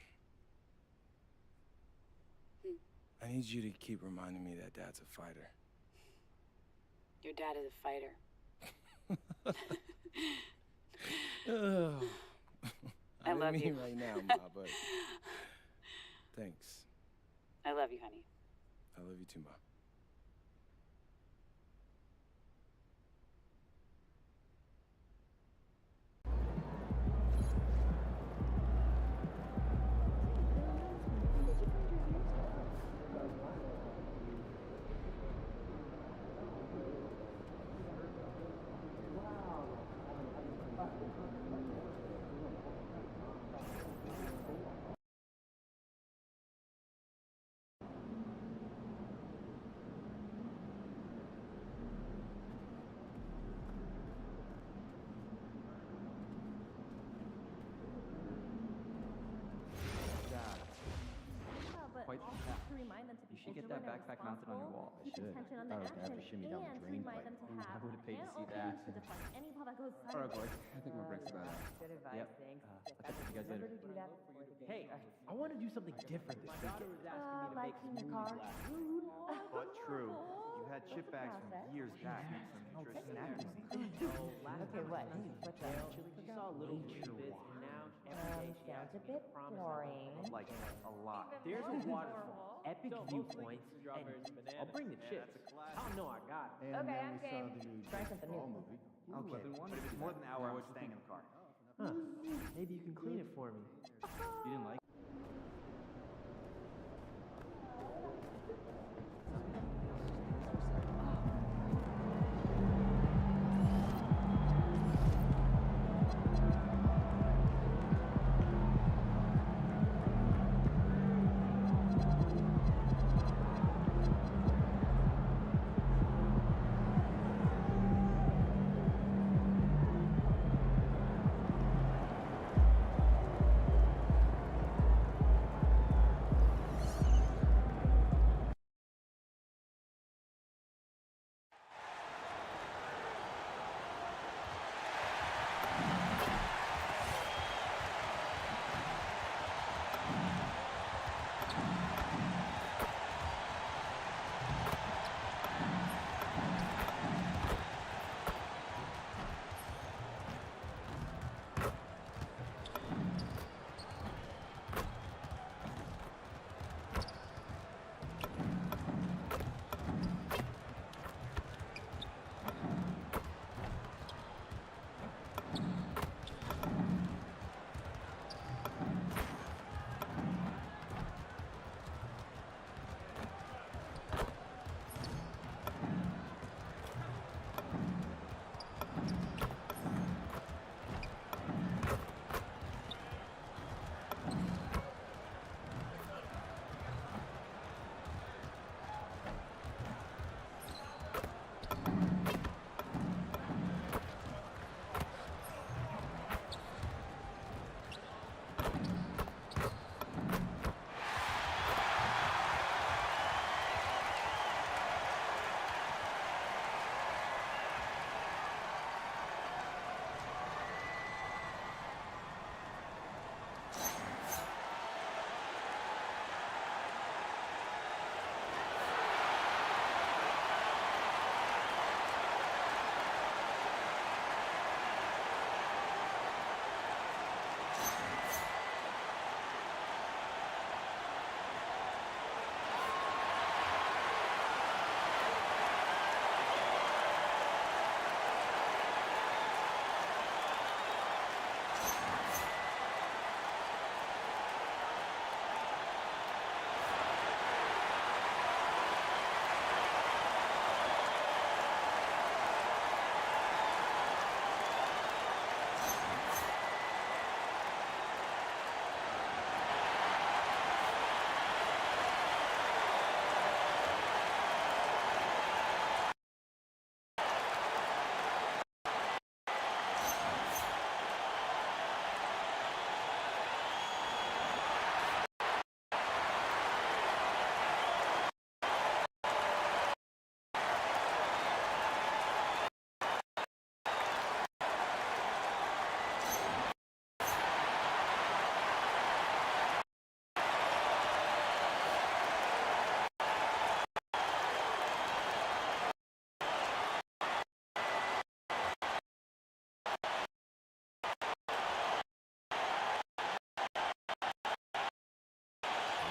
need you to keep reminding me that Dad's a fighter. Your dad is a fighter. I love didn't you. mean right now, Ma, but thanks. I love you, honey. I love you too, Ma. Quite the task. You should get that backpack mounted on your wall. I should. I thought I would have to shimmy down the drain pipe. I would have paid to see that. All right, boys. I think we're breaks about out. Yep. I'll catch you guys later. Hey, I want to do something different this weekend. Like clean the car. But true. You had chip bags from years back. Some nutritious Okay, what? What's that? You saw a little bit and now every day she Sounds asks a me bit to promise boring. like a lot. There's a waterfall, epic viewpoints, and I'll bring the chips. Oh no, I got it. Okay, I'm game. Try something new. Okay, but if it's more than an hour, I'm staying in the car. Huh. Maybe you can clean it for me. You didn't like it?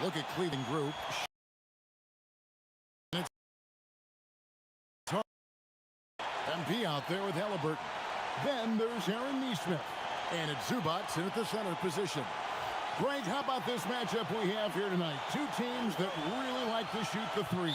Look at Cleveland group. MP out there with Halliburton. Then there's Aaron Neesmith. And it's Zubac in at the center position. Greg, how about this matchup we have here tonight? Two teams that really like to shoot the three.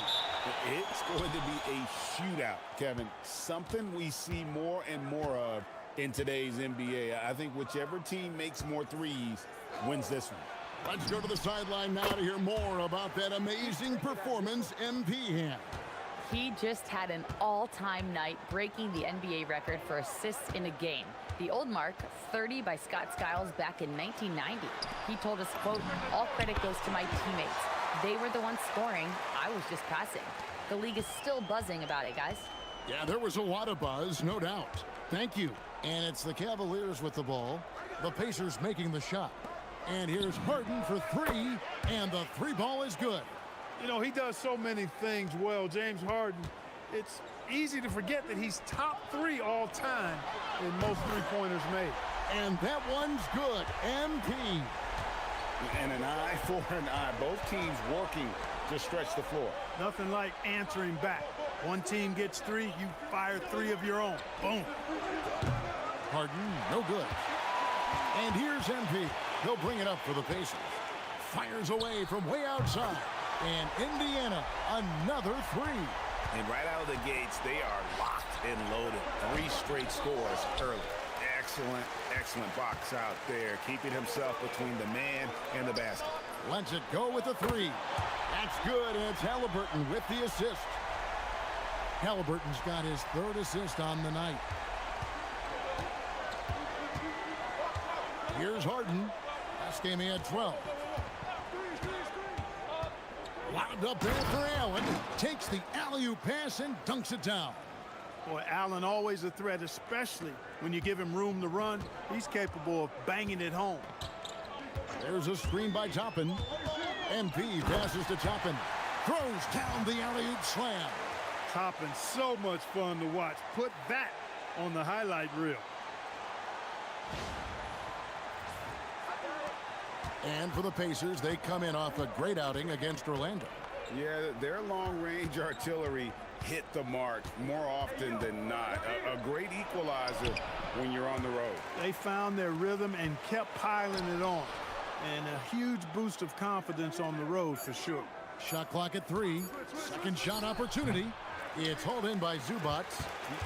It's going to be a shootout, Kevin. Something we see more and more of in today's NBA. I think whichever team makes more threes wins this one. Let's go to the sideline now to hear more about that amazing performance MP had. He just had an all-time night, breaking the NBA record for assists in a game. The old mark, 30 by Scott Skiles back in 1990. He told us, quote, "All credit goes to my teammates. They were the ones scoring. I was just passing." The league is still buzzing about it, guys. Yeah, there was a lot of buzz, no doubt. Thank you. And it's the Cavaliers with the ball. The Pacers making the shot. And here's Harden for three, and the three ball is good. You know, he does so many things well, James Harden. It's easy to forget that he's top 3 all time in most three-pointers made. And that one's good. MP. And an eye for an eye. Both teams working to stretch the floor. Nothing like answering back. One team gets 3, you fire 3 of your own. Boom. Harden, no good. And here's MP. He'll bring it up for the Pacers. Fires away from way outside. And Indiana, another 3. And right out of the gates, they are locked and loaded. 3 straight scores early. Excellent, excellent box out there, keeping himself between the man and the basket. Lets it go with the 3. That's good, and it's Halliburton with the assist. Halliburton's got his 3rd assist on the night. Here's Harden. Last game he had 12. Wound up there for Allen. Takes the alley-oop pass and dunks it down. Boy, Allen always a threat, especially when you give him room to run. He's capable of banging it home. There's a screen by Toppin. MP passes to Toppin. Throws down the alley-oop slam. Toppin, so much fun to watch. Put that on the highlight reel. And for the Pacers, they come in off a great outing against Orlando. Yeah, their long-range artillery hit the mark more often than not. A great equalizer when you're on the road. They found their rhythm and kept piling it on. And a huge boost of confidence on the road for sure. Shot clock at 3. Second shot opportunity. It's hauled in by Zubac.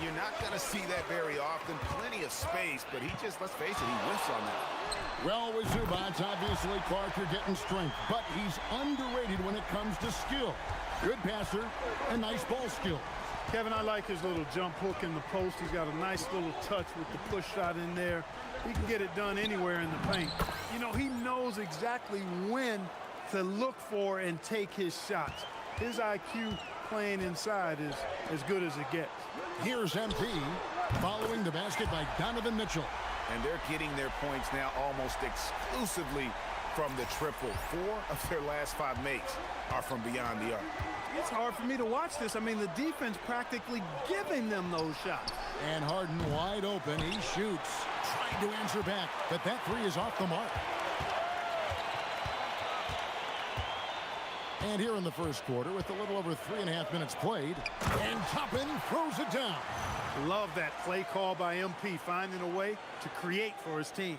You're not going to see that very often. Plenty of space, but he just, let's face it, he whiffs on that. Well, with Zubac, obviously, Clark, you're getting strength, but he's underrated when it comes to skill. Good passer and nice ball skill. Kevin, I like his little jump hook in the post. He's got a nice little touch with the push shot in there. He can get it done anywhere in the paint. You know, he knows exactly when to look for and take his shots. His IQ playing inside is as good as it gets. Here's MP following the basket by Donovan Mitchell. And they're getting their points now almost exclusively from the triple. 4 of their last 5 makes are from beyond the arc. It's hard for me to watch this. I mean, the defense practically giving them those shots. And Harden wide open. He shoots. Trying to answer back, but that 3 is off the mark. And here in the first quarter, with a little over 3.5 minutes played, and Toppin throws it down. Love that play call by MP, finding a way to create for his team.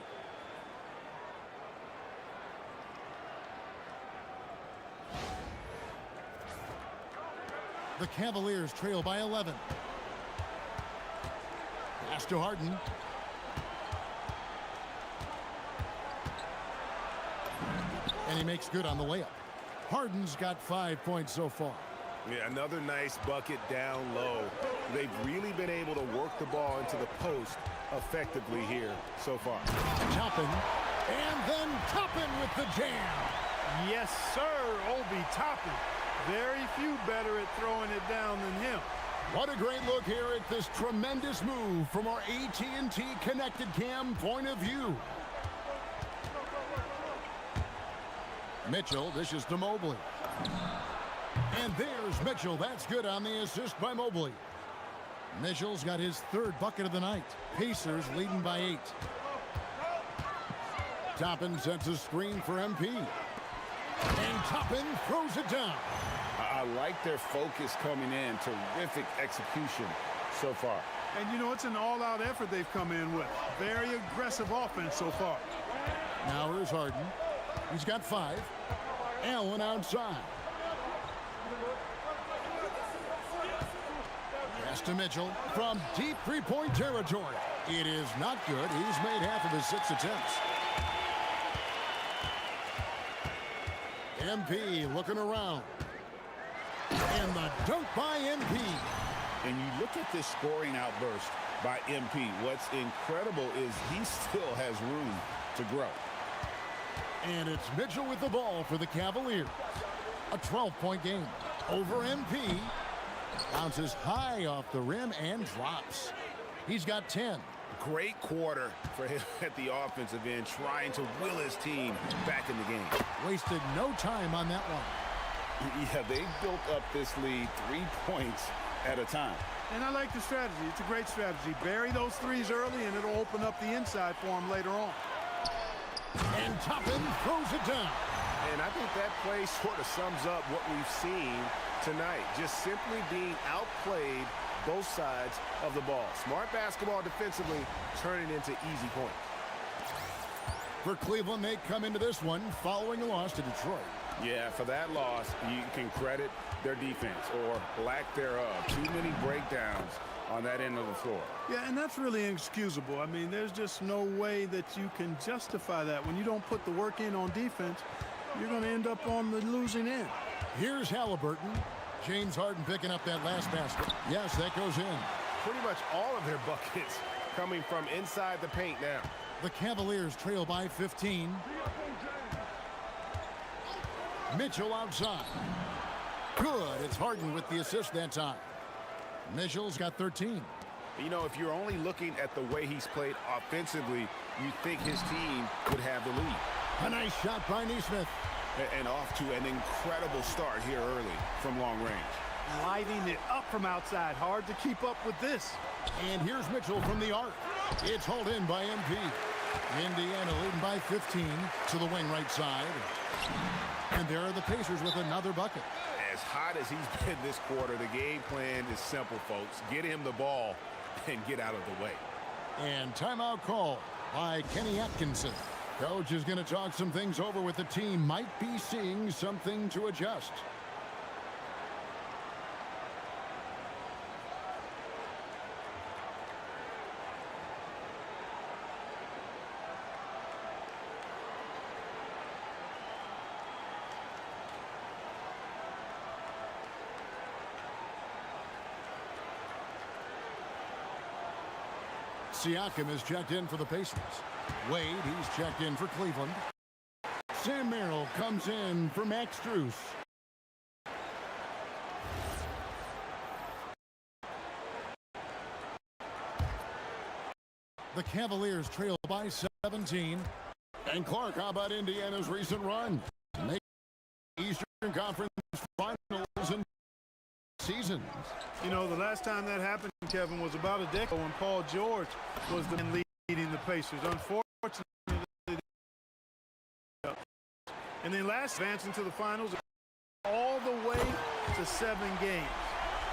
The Cavaliers trail by 11. Pass to Harden. And he makes good on the layup. Harden's got 5 points so far. Yeah, another nice bucket down low. They've really been able to work the ball into the post effectively here so far. Toppin, and then Toppin with the jam. Yes, sir, Obi Toppin. Very few better at throwing it down than him. What a great look here at this tremendous move from our AT&T Connected Cam point of view. Mitchell dishes to Mobley. And there's Mitchell. That's good on the assist by Mobley. Mitchell's got his 3rd bucket of the night. Pacers leading by 8. Toppin sets a screen for MP. And Toppin throws it down. I like their focus coming in. Terrific execution so far. And, you know, it's an all-out effort they've come in with. Very aggressive offense so far. Now here's Harden. He's got 5. Allen outside. Pass to Mitchell from deep three-point territory. It is not good. He's made half of his 6 attempts. MP looking around. And the dunk by MP. And you look at this scoring outburst by MP. What's incredible is he still has room to grow. And it's Mitchell with the ball for the Cavaliers. A 12-point game over MP. Bounces high off the rim and drops. He's got 10. Great quarter for him at the offensive end, trying to will his team back in the game. Wasted no time on that one. Yeah, they built up this lead 3 points at a time. And I like the strategy. It's a great strategy. Bury those threes early, and it'll open up the inside for him later on. And Toppin throws it down. And I think that play sort of sums up what we've seen tonight. Just simply being outplayed both sides of the ball. Smart basketball defensively, turning into easy points. For Cleveland, they come into this one following a loss to Detroit. Yeah, for that loss, you can credit their defense or lack thereof. Too many breakdowns on that end of the floor. Yeah, and that's really inexcusable. I mean, there's just no way that you can justify that. When you don't put the work in on defense, you're going to end up on the losing end. Here's Halliburton. James Harden picking up that last basket. Yes, that goes in. Pretty much all of their buckets coming from inside the paint now. The Cavaliers trail by 15. Mitchell outside. Good. It's Harden with the assist that time. Mitchell's got 13. You know, if you're only looking at the way he's played offensively, you think his team would have the lead. A nice shot by Nesmith. And off to an incredible start here early from long range. Lighting it up from outside. Hard to keep up with this. And here's Mitchell from the arc. It's hauled in by MP. Indiana leading by 15 to the wing right side. And there are the Pacers with another bucket. As hot as he's been this quarter, the game plan is simple, folks. Get him the ball and get out of the way. And timeout call by Kenny Atkinson. Coach is going to talk some things over with the team. Might be seeing something to adjust. Siakam is checked in for the Pacers. Wade, he's checked in for Cleveland. Sam Merrill comes in for Max Strus. The Cavaliers trail by 17. And Clark, how about Indiana's recent run? Make Eastern Conference Finals in seasons. You know, the last time that happened, Kevin, was about a decade when Paul George was the man leading the Pacers. Unfortunately, and then last advancing to the finals all the way to 7 games.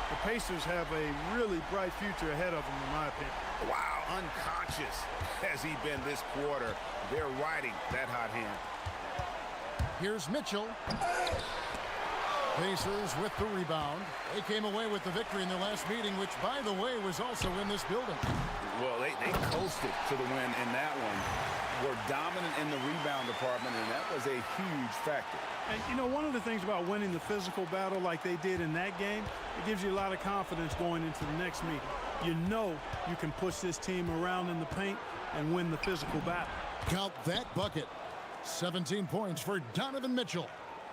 The Pacers have a really bright future ahead of them, in my opinion. Wow, unconscious has he been this quarter. They're riding that hot hand. Here's Mitchell. Pacers with the rebound. They came away with the victory in their last meeting, which, by the way, was also in this building. Well, they coasted to the win in that one. Were dominant in the rebound department, and that was a huge factor. And, you know, one of the things about winning the physical battle like they did in that game, it gives you a lot of confidence going into the next meeting. You know you can push this team around in the paint and win the physical battle. Count that bucket. 17 points for Donovan Mitchell.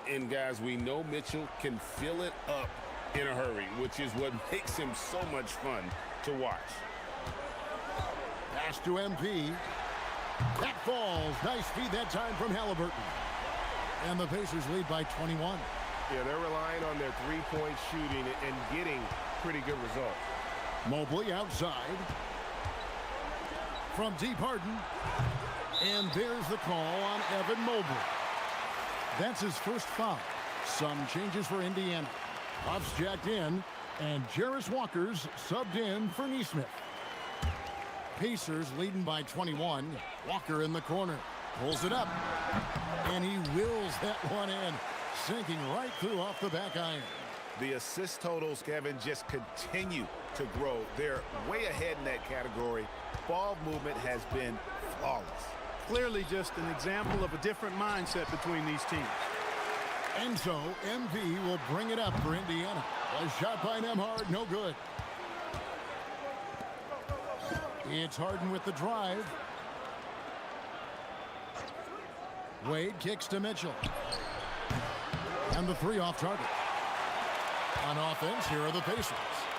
And, guys, we know Mitchell can fill it up in a hurry, which is what makes him so much fun to watch. Pass to MP. That falls. Nice feed that time from Halliburton. And the Pacers lead by 21. Yeah, they're relying on their three-point shooting and getting pretty good results. Mobley outside. From deep, Harden. And there's the call on Evan Mobley. That's his first foul. Some changes for Indiana. Puffs jacked in, and Jarris Walker's subbed in for Neesmith. Pacers leading by 21. Walker in the corner. Pulls it up. And he wills that one in. Sinking right through off the back iron. The assist totals, Kevin, just continue to grow. They're way ahead in that category. Ball movement has been flawless. Clearly just an example of a different mindset between these teams. And so MV will bring it up for Indiana. A shot by Nembhard, no good. It's Harden with the drive. Wade kicks to Mitchell. And the three off target. On offense, here are the Pacers.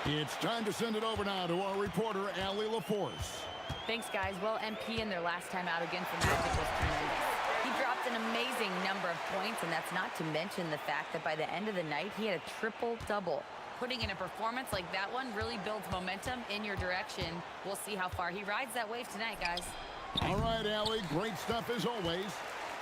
It's time to send it over now to our reporter, Allie LaForce. Thanks, guys. Well, MP in their last time out against the Magic was tremendous. He dropped an amazing number of points, and that's not to mention the fact that by the end of the night, he had a triple-double. Putting in a performance like that one really builds momentum in your direction. We'll see how far he rides that wave tonight, guys. All right, Allie, great stuff as always.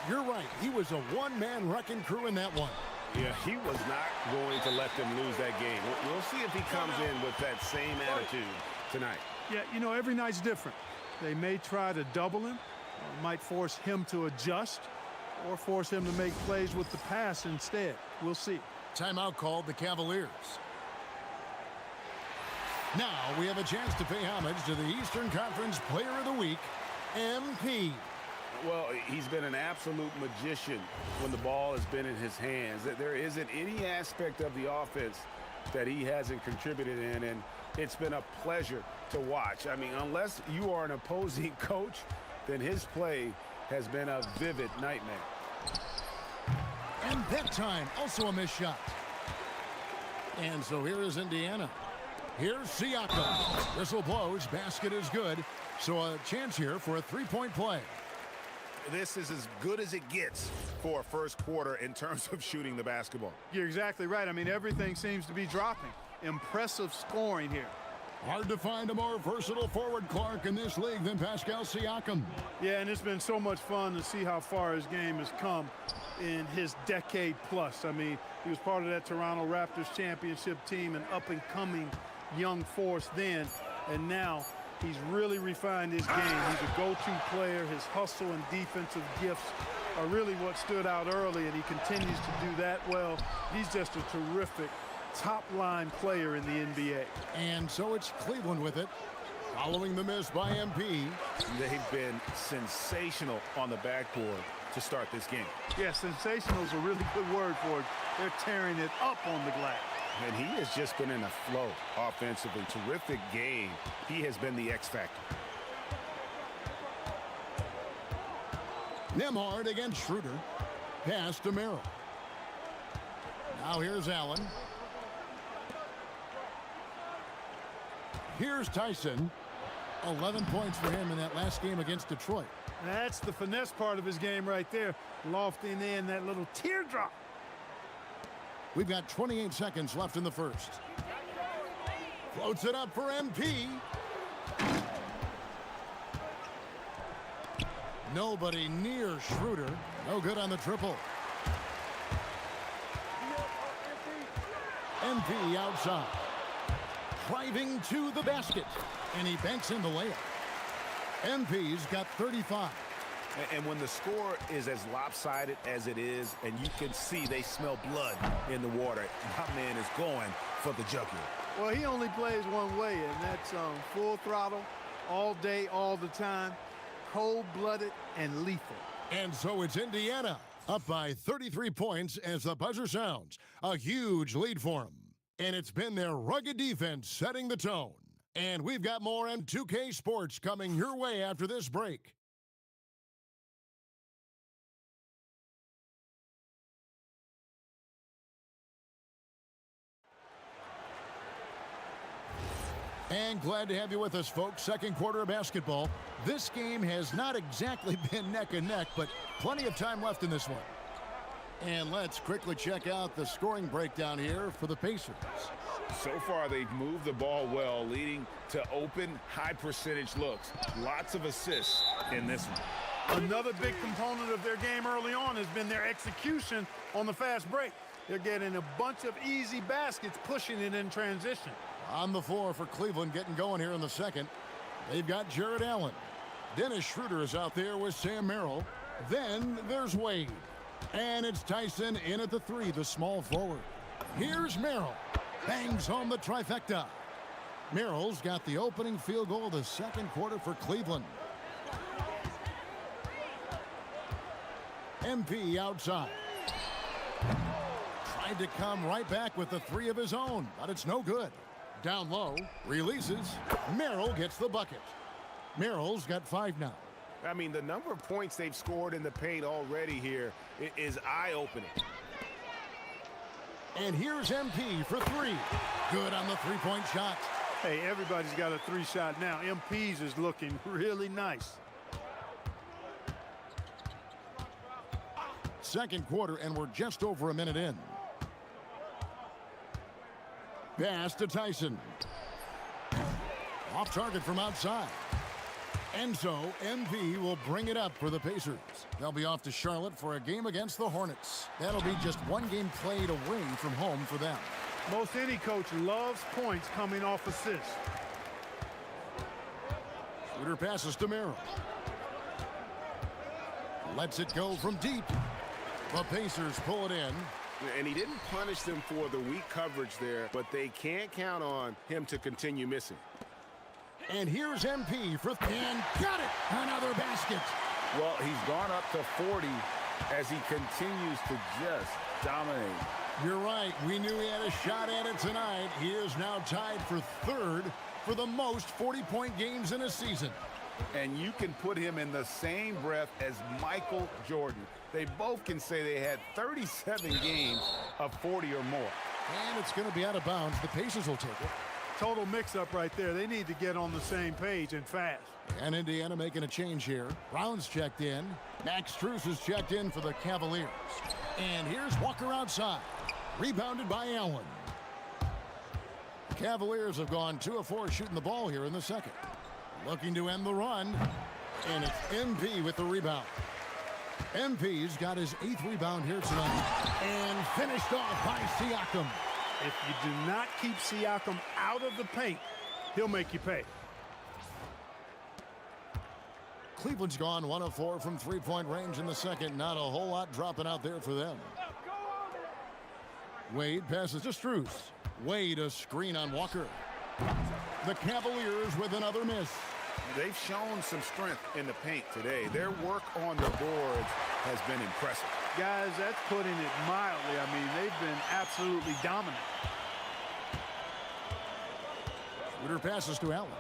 You're right. He was a one-man wrecking crew in that one. Yeah, he was not going to let them lose that game. We'll see if he comes in with that same attitude tonight. Yeah, you know, every night's different. They may try to double him, or might force him to adjust, or force him to make plays with the pass instead. We'll see. Timeout called the Cavaliers. Now we have a chance to pay homage to the Eastern Conference Player of the Week, MP. Well, he's been an absolute magician when the ball has been in his hands. There isn't any aspect of the offense that he hasn't contributed in, and it's been a pleasure to watch. I mean, unless you are an opposing coach, then his play has been a vivid nightmare. And that time, also a missed shot. And so here is Indiana. Here's Siakam. Whistle blows, basket is good. So a chance here for a three-point play. This is as good as it gets for a first quarter in terms of shooting the basketball. You're exactly right. I mean, everything seems to be dropping. Impressive scoring here. Hard to find a more versatile forward, Clark, in this league than Pascal Siakam. Yeah, and it's been so much fun to see how far his game has come in his decade plus. I mean, he was part of that Toronto Raptors championship team, an up-and-coming young force then, and now he's really refined his game. He's a go-to player. His hustle and defensive gifts are really what stood out early, and he continues to do that well. He's just a terrific top-line player in the NBA. And so it's Cleveland with it, following the miss by MP. They've been sensational on the backboard to start this game. Yeah, sensational is a really good word for it. They're tearing it up on the glass. And he has just been in a flow offensively. Terrific game. He has been the X factor. Nembhard against Schroeder. Pass to Merrill. Now here's Allen. Here's Tyson. 11 points for him in that last game against Detroit. That's the finesse part of his game right there. Lofting in that little teardrop. We've got 28 seconds left in the first. Floats it up for MP. Nobody near Schroeder. No good on the triple. MP outside. Driving to the basket. And he banks in the layup. MP's got 35. And when the score is as lopsided as it is, and you can see they smell blood in the water, my man is going for the jugular. Well, he only plays one way, and that's full throttle, all day, all the time, cold-blooded and lethal. And so it's Indiana, up by 33 points as the buzzer sounds. A huge lead for them. And it's been their rugged defense setting the tone. And we've got more M2K Sports coming your way after this break. And glad to have you with us, folks. Second quarter of basketball. This game has not exactly been neck and neck, but plenty of time left in this one. And let's quickly check out the scoring breakdown here for the Pacers. So far, they've moved the ball well, leading to open, high-percentage looks. Lots of assists in this one. Another big component of their game early on has been their execution on the fast break. They're getting a bunch of easy baskets, pushing it in transition. On the floor for Cleveland, getting going here in the second. They've got Jared Allen. Dennis Schroeder is out there with Sam Merrill. Then there's Wade. And it's Tyson in at the 3, the small forward. Here's Merrill. Bangs home the trifecta. Merrill's got the opening field goal of the second quarter for Cleveland. MP outside. Tried to come right back with the 3 of his own, but it's no good. Down low, releases. Merrill gets the bucket. Merrill's got 5 now. I mean, the number of points they've scored in the paint already here is eye-opening. And here's MP for 3. Good on the 3-point shot. Hey, everybody's got a 3-shot now. MP's is looking really nice. Second quarter, and we're just over a minute in. Pass to Tyson. Off target from outside. And so MP will bring it up for the Pacers. They'll be off to Charlotte for a game against the Hornets. That'll be just one game played away from home for them. Most any coach loves points coming off assists. Schroeder passes to Merrill. Lets it go from deep. The Pacers pull it in. And he didn't punish them for the weak coverage there, but they can't count on him to continue missing. And here's MP for and got it. Another basket. Well, he's gone up to 40 as he continues to just dominate. You're right. We knew he had a shot at it tonight. He is now tied for 3rd for the most 40-point games in a season. And you can put him in the same breath as Michael Jordan. They both can say they had 37 games of 40 or more. And it's going to be out of bounds. The Pacers will take it. Total mix-up right there. They need to get on the same page and fast. And Indiana making a change here. Brown's checked in. Max Strus is checked in for the Cavaliers. And here's Walker outside. Rebounded by Allen. The Cavaliers have gone 2 of 4 shooting the ball here in the second. Looking to end the run. And it's MP with the rebound. MP's got his 8th rebound here tonight. And finished off by Siakam. If you do not keep Siakam out of the paint, he'll make you pay. Cleveland's gone 1 of 4 from 3-point range in the second. Not a whole lot dropping out there for them. Wade passes to Strus. Wade a screen on Walker. The Cavaliers with another miss. They've shown some strength in the paint today. Their work on the boards has been impressive. Guys, that's putting it mildly. I mean, they've been absolutely dominant. Schroeder passes to Allen.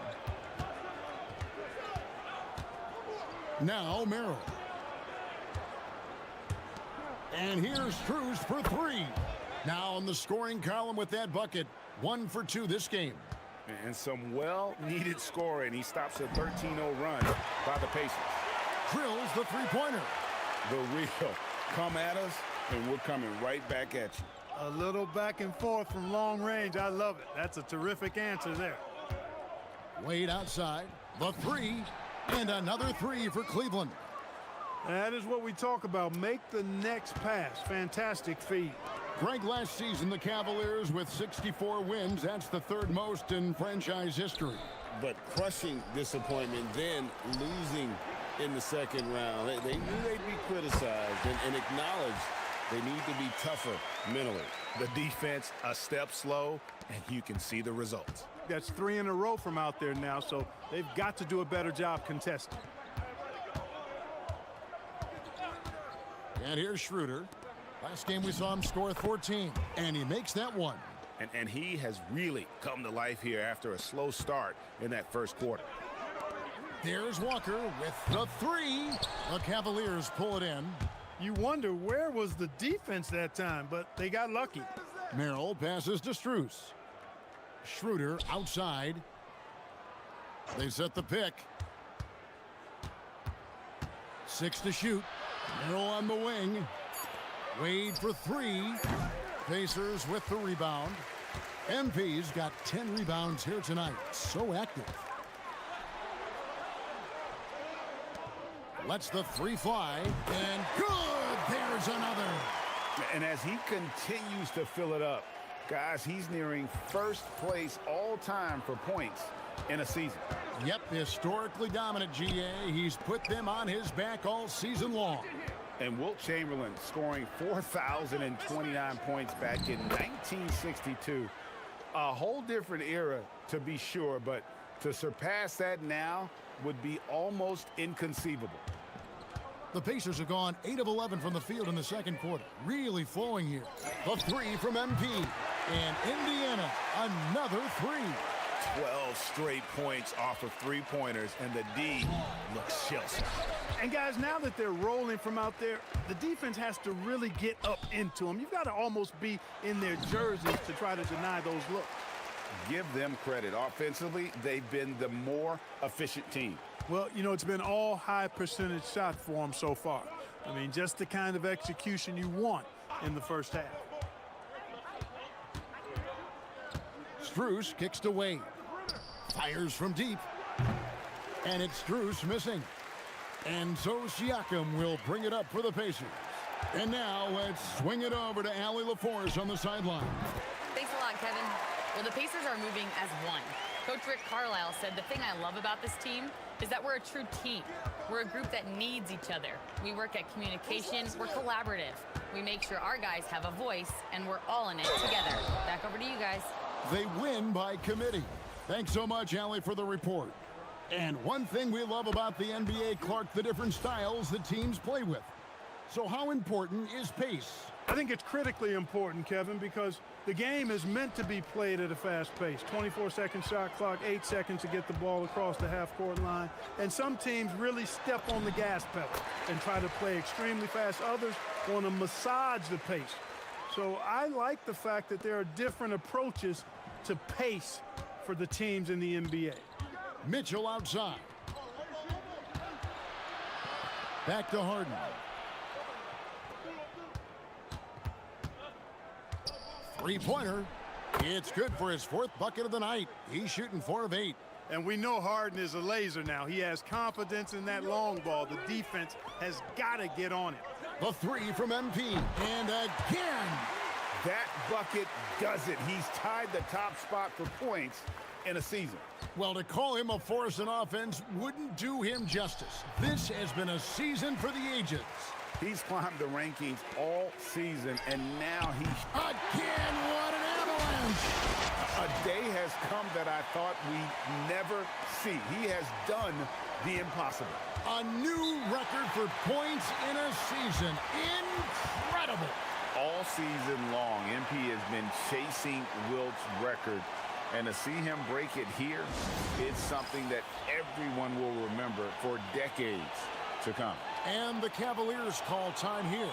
Now Merrill. And here's Strus for 3. Now on the scoring column with that bucket. 1 for 2 this game. And some well-needed scoring. He stops a 13-0 run by the Pacers. Drills the 3-pointer. The real. Come at us, and we're coming right back at you. A little back and forth from long range. I love it. That's a terrific answer there. Wade outside. The 3. And another 3 for Cleveland. That is what we talk about. Make the next pass. Fantastic feed. Greg, last season, the Cavaliers with 64 wins. That's the 3rd most in franchise history. But crushing disappointment, then losing in the second round. They knew they'd be criticized and acknowledged they need to be tougher mentally. The defense a step slow, and you can see the results. That's 3 in a row from out there now, so they've got to do a better job contesting. And here's Schroeder. Last game we saw him score 14, and he makes that one. And he has really come to life here after a slow start in that first quarter. There's Walker with the 3. The Cavaliers pull it in. You wonder where was the defense that time, but they got lucky. Merrill passes to Strus. Schroeder outside. They set the pick. 6 to shoot. Merrill on the wing. Wade for 3. Pacers with the rebound. MP's got 10 rebounds here tonight. So active. Lets the three fly, and good! There's another. And as he continues to fill it up, guys, he's nearing first place all time for points in a season. Yep, historically dominant, GA. He's put them on his back all season long. And Wilt Chamberlain scoring 4,029 points back in 1962. A whole different era, to be sure, but to surpass that now would be almost inconceivable. The Pacers have gone 8 of 11 from the field in the second quarter. Really flowing here. The three from MP. And Indiana, another three. 12 straight points off of three-pointers, and the D looks shell-shocked. And guys, now that they're rolling from out there, the defense has to really get up into them. You've got to almost be in their jerseys to try to deny those looks. Give them credit. Offensively, they've been the more efficient team. Well, you know, it's been all high percentage shots for them so far. I mean, just the kind of execution you want in the first half. Strus kicks to Wade. Fires from deep. And it's Strus missing. And so Siakam will bring it up for the Pacers. And now let's swing it over to Allie LaForce on the sideline. Thanks a lot, Kevin. Well, the Pacers are moving as one. Coach Rick Carlisle said the thing I love about this team is that we're a true team. We're a group that needs each other. We work at communication. We're collaborative. We make sure our guys have a voice, and we're all in it together. Back over to you guys. They win by committee. Thanks so much, Allie, for the report. And one thing we love about the NBA, Clark, the different styles that teams play with. So how important is pace? I think it's critically important, Kevin, because the game is meant to be played at a fast pace. 24-second shot clock, 8 seconds to get the ball across the half-court line. And some teams really step on the gas pedal and try to play extremely fast. Others want to massage the pace. So I like the fact that there are different approaches to pace for the teams in the NBA. Mitchell outside. Back to Harden. Three-pointer. It's good for his fourth bucket of the night. He's shooting 4 of 8. And we know Harden is a laser now. He has confidence in that long ball. The defense has got to get on it. The three from MP. And again. That bucket does it. He's tied the top spot for points in a season. Well, to call him a force in offense wouldn't do him justice. This has been a season for the ages. He's climbed the rankings all season, and now he's... Again, what an avalanche! A day has come that I thought we'd never see. He has done the impossible. A new record for points in a season. Incredible! All season long, MP has been chasing Wilt's record. And to see him break it here, it's something that everyone will remember for decades to come. And the Cavaliers call time here.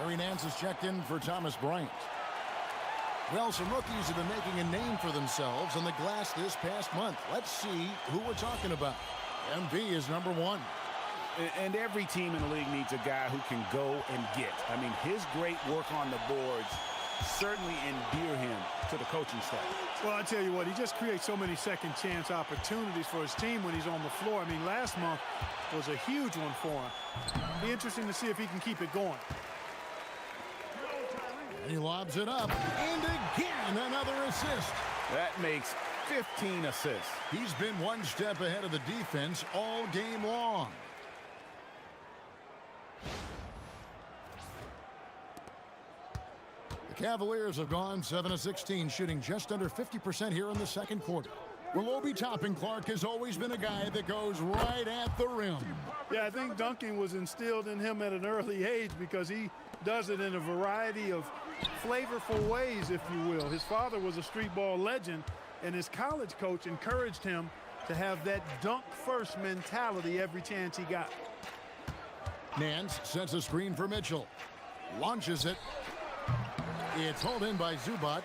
Larry Nance is checked in for Thomas Bryant. Well, some rookies have been making a name for themselves on the glass this past month. Let's see who we're talking about. MP is number 1. And every team in the league needs a guy who can go and get. I mean, his great work on the boards certainly endear him to the coaching staff. Well, I tell you what, he just creates so many second chance opportunities for his team when he's on the floor. I mean, last month was a huge one for him. Be interesting to see if he can keep it going. And he lobs it up. And again, another assist. That makes 15 assists. He's been one step ahead of the defense all game long. The Cavaliers have gone 7 of 16, shooting just under 50% here in the second quarter. Well, Obi Toppin, Clark, has always been a guy that goes right at the rim. Yeah, I think dunking was instilled in him at an early age because he does it in a variety of flavorful ways, if you will. His father was a street ball legend, and his college coach encouraged him to have that dunk-first mentality every chance he got. Nance sets a screen for Mitchell. Launches it. It's hauled in by Zubac.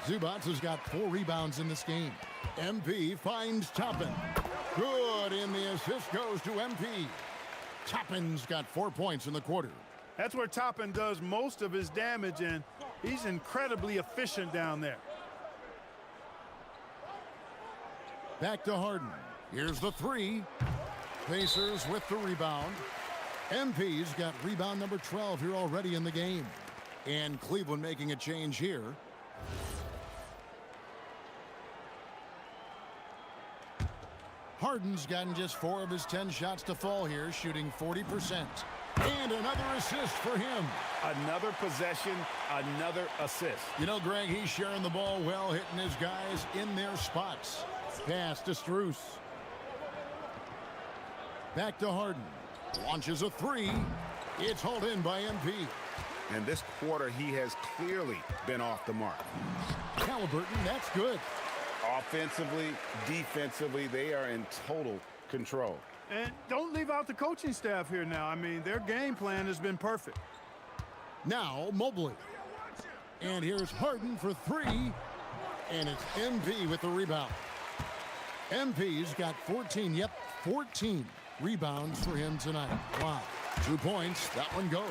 Zubac has got 4 rebounds in this game. MP finds Toppin. Good, and the assist goes to MP. Toppin's got 4 points in the quarter. That's where Toppin does most of his damage, and he's incredibly efficient down there. Back to Harden. Here's the three. Pacers with the rebound. MP's got rebound number 12 here already in the game. And Cleveland making a change here. Harden's gotten just 4 of his 10 shots to fall here, shooting 40%. And another assist for him. Another possession, another assist. You know, Greg, he's sharing the ball well, hitting his guys in their spots. Pass to Strus. Back to Harden. Launches a three. It's hauled in by MP. And this quarter, he has clearly been off the mark. Halliburton, that's good. Offensively, defensively, they are in total control. And don't leave out the coaching staff here now. I mean, their game plan has been perfect. Now, Mobley. And here's Harden for three. And it's MP with the rebound. MP's got 14, 14 rebounds for him tonight. Wow. 2 points, that one goes.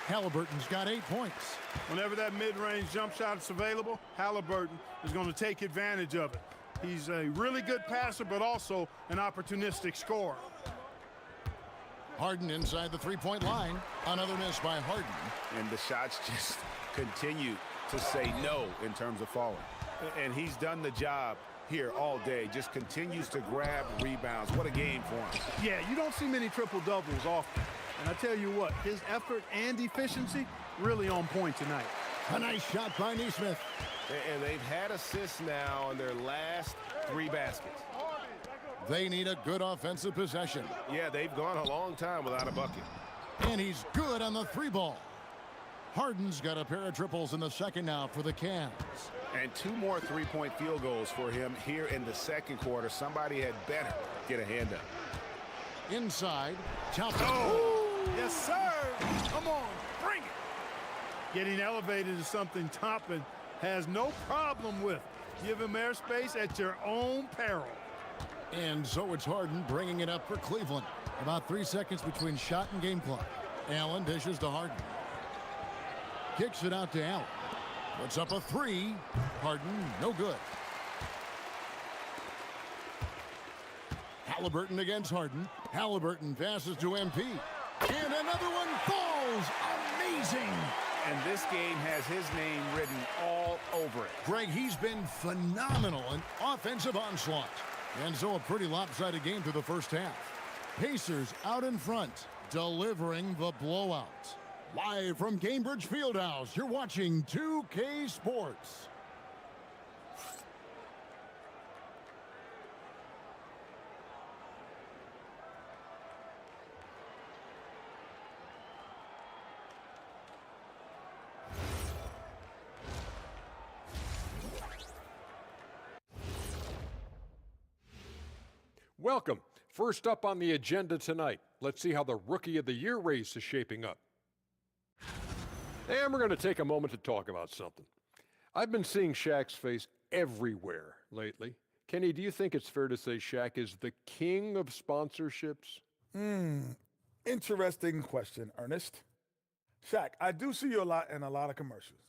Halliburton's got 8 points. Whenever that mid-range jump shot is available, Halliburton is going to take advantage of it. He's a really good passer, but also an opportunistic scorer. Harden inside the three-point line. Another miss by Harden. And the shots just continue to say no in terms of falling. And he's done the job here all day. Just continues to grab rebounds. What a game for him. Yeah, you don't see many triple-doubles often. And I tell you what, his effort and efficiency really on point tonight. A nice shot by Nesmith. And they've had assists now in their last 3 baskets. They need a good offensive possession. Yeah, they've gone a long time without a bucket. And he's good on the 3-ball. Harden's got a pair of triples in the second now for the Cavs. And 2 more 3-point field goals for him here in the second quarter. Somebody had better get a hand up. Inside, Toppin. Oh, yes, sir. Come on, bring it. Getting elevated is something Toppin has no problem with. Give him airspace at your own peril. And so it's Harden bringing it up for Cleveland. About 3 seconds between shot and game clock. Allen dishes to Harden. Kicks it out to Allen. Puts up a 3. Harden, no good. Halliburton against Harden. Halliburton passes to MP. And another one falls. Amazing. And this game has his name written all over it. Greg, he's been phenomenal in offensive onslaught. And so a pretty lopsided game through the first half. Pacers out in front, delivering the blowout. Live from Cambridge Fieldhouse, you're watching 2K Sports. Welcome. First up on the agenda tonight, let's see how the Rookie of the Year race is shaping up. And we're going to take a moment to talk about something. I've been seeing Shaq's face everywhere lately. Kenny, do you think it's fair to say Shaq is the king of sponsorships? Interesting question, Ernest. Shaq, I do see you a lot in a lot of commercials,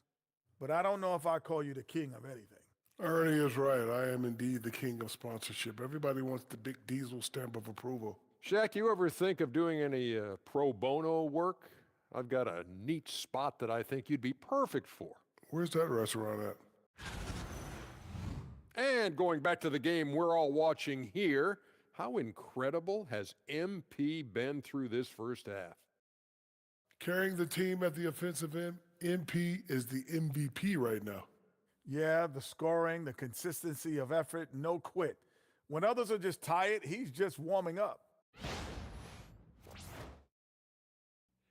but I don't know if I call you the king of anything. Ernie is right. I am indeed the king of sponsorship. Everybody wants the big Diesel stamp of approval. Shaq, you ever think of doing any pro bono work? I've got a neat spot that I think you'd be perfect for. Where's that restaurant at? And going back to the game we're all watching here, how incredible has MP been through this first half? Carrying the team at the offensive end, MP is the MVP right now. Yeah, the scoring, the consistency of effort, no quit. When others are just tired, he's just warming up.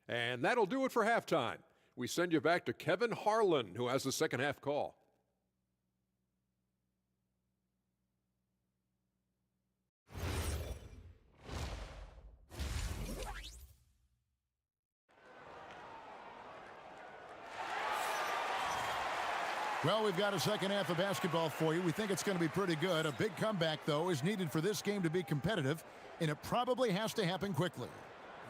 And that'll do it for halftime. We send you back to Kevin Harlan, who has the second half call. Well, we've got a second half of basketball for you. We think it's going to be pretty good. A big comeback, though, is needed for this game to be competitive, and it probably has to happen quickly.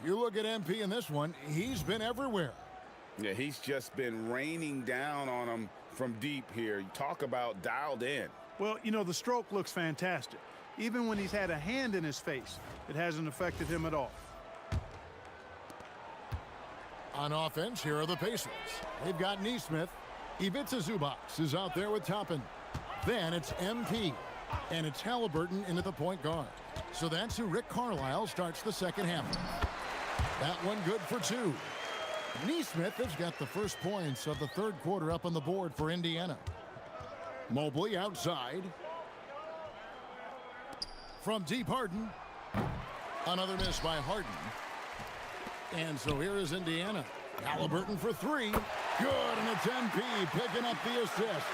You look at MP in this one, he's been everywhere. Yeah, he's just been raining down on them from deep here. You talk about dialed in. Well, you know, the stroke looks fantastic. Even when he's had a hand in his face, it hasn't affected him at all. On offense, here are the Pacers. They've got Neesmith. Ivica Zubac is out there with Toppin. Then it's MP. And it's Halliburton into the point guard. So that's who Rick Carlisle starts the second half. That one good for 2. Neesmith has got the first points of the third quarter up on the board for Indiana. Mobley outside. From deep, Harden. Another miss by Harden. And so here is Indiana. Halliburton for 3. Good, and it's MP picking up the assist.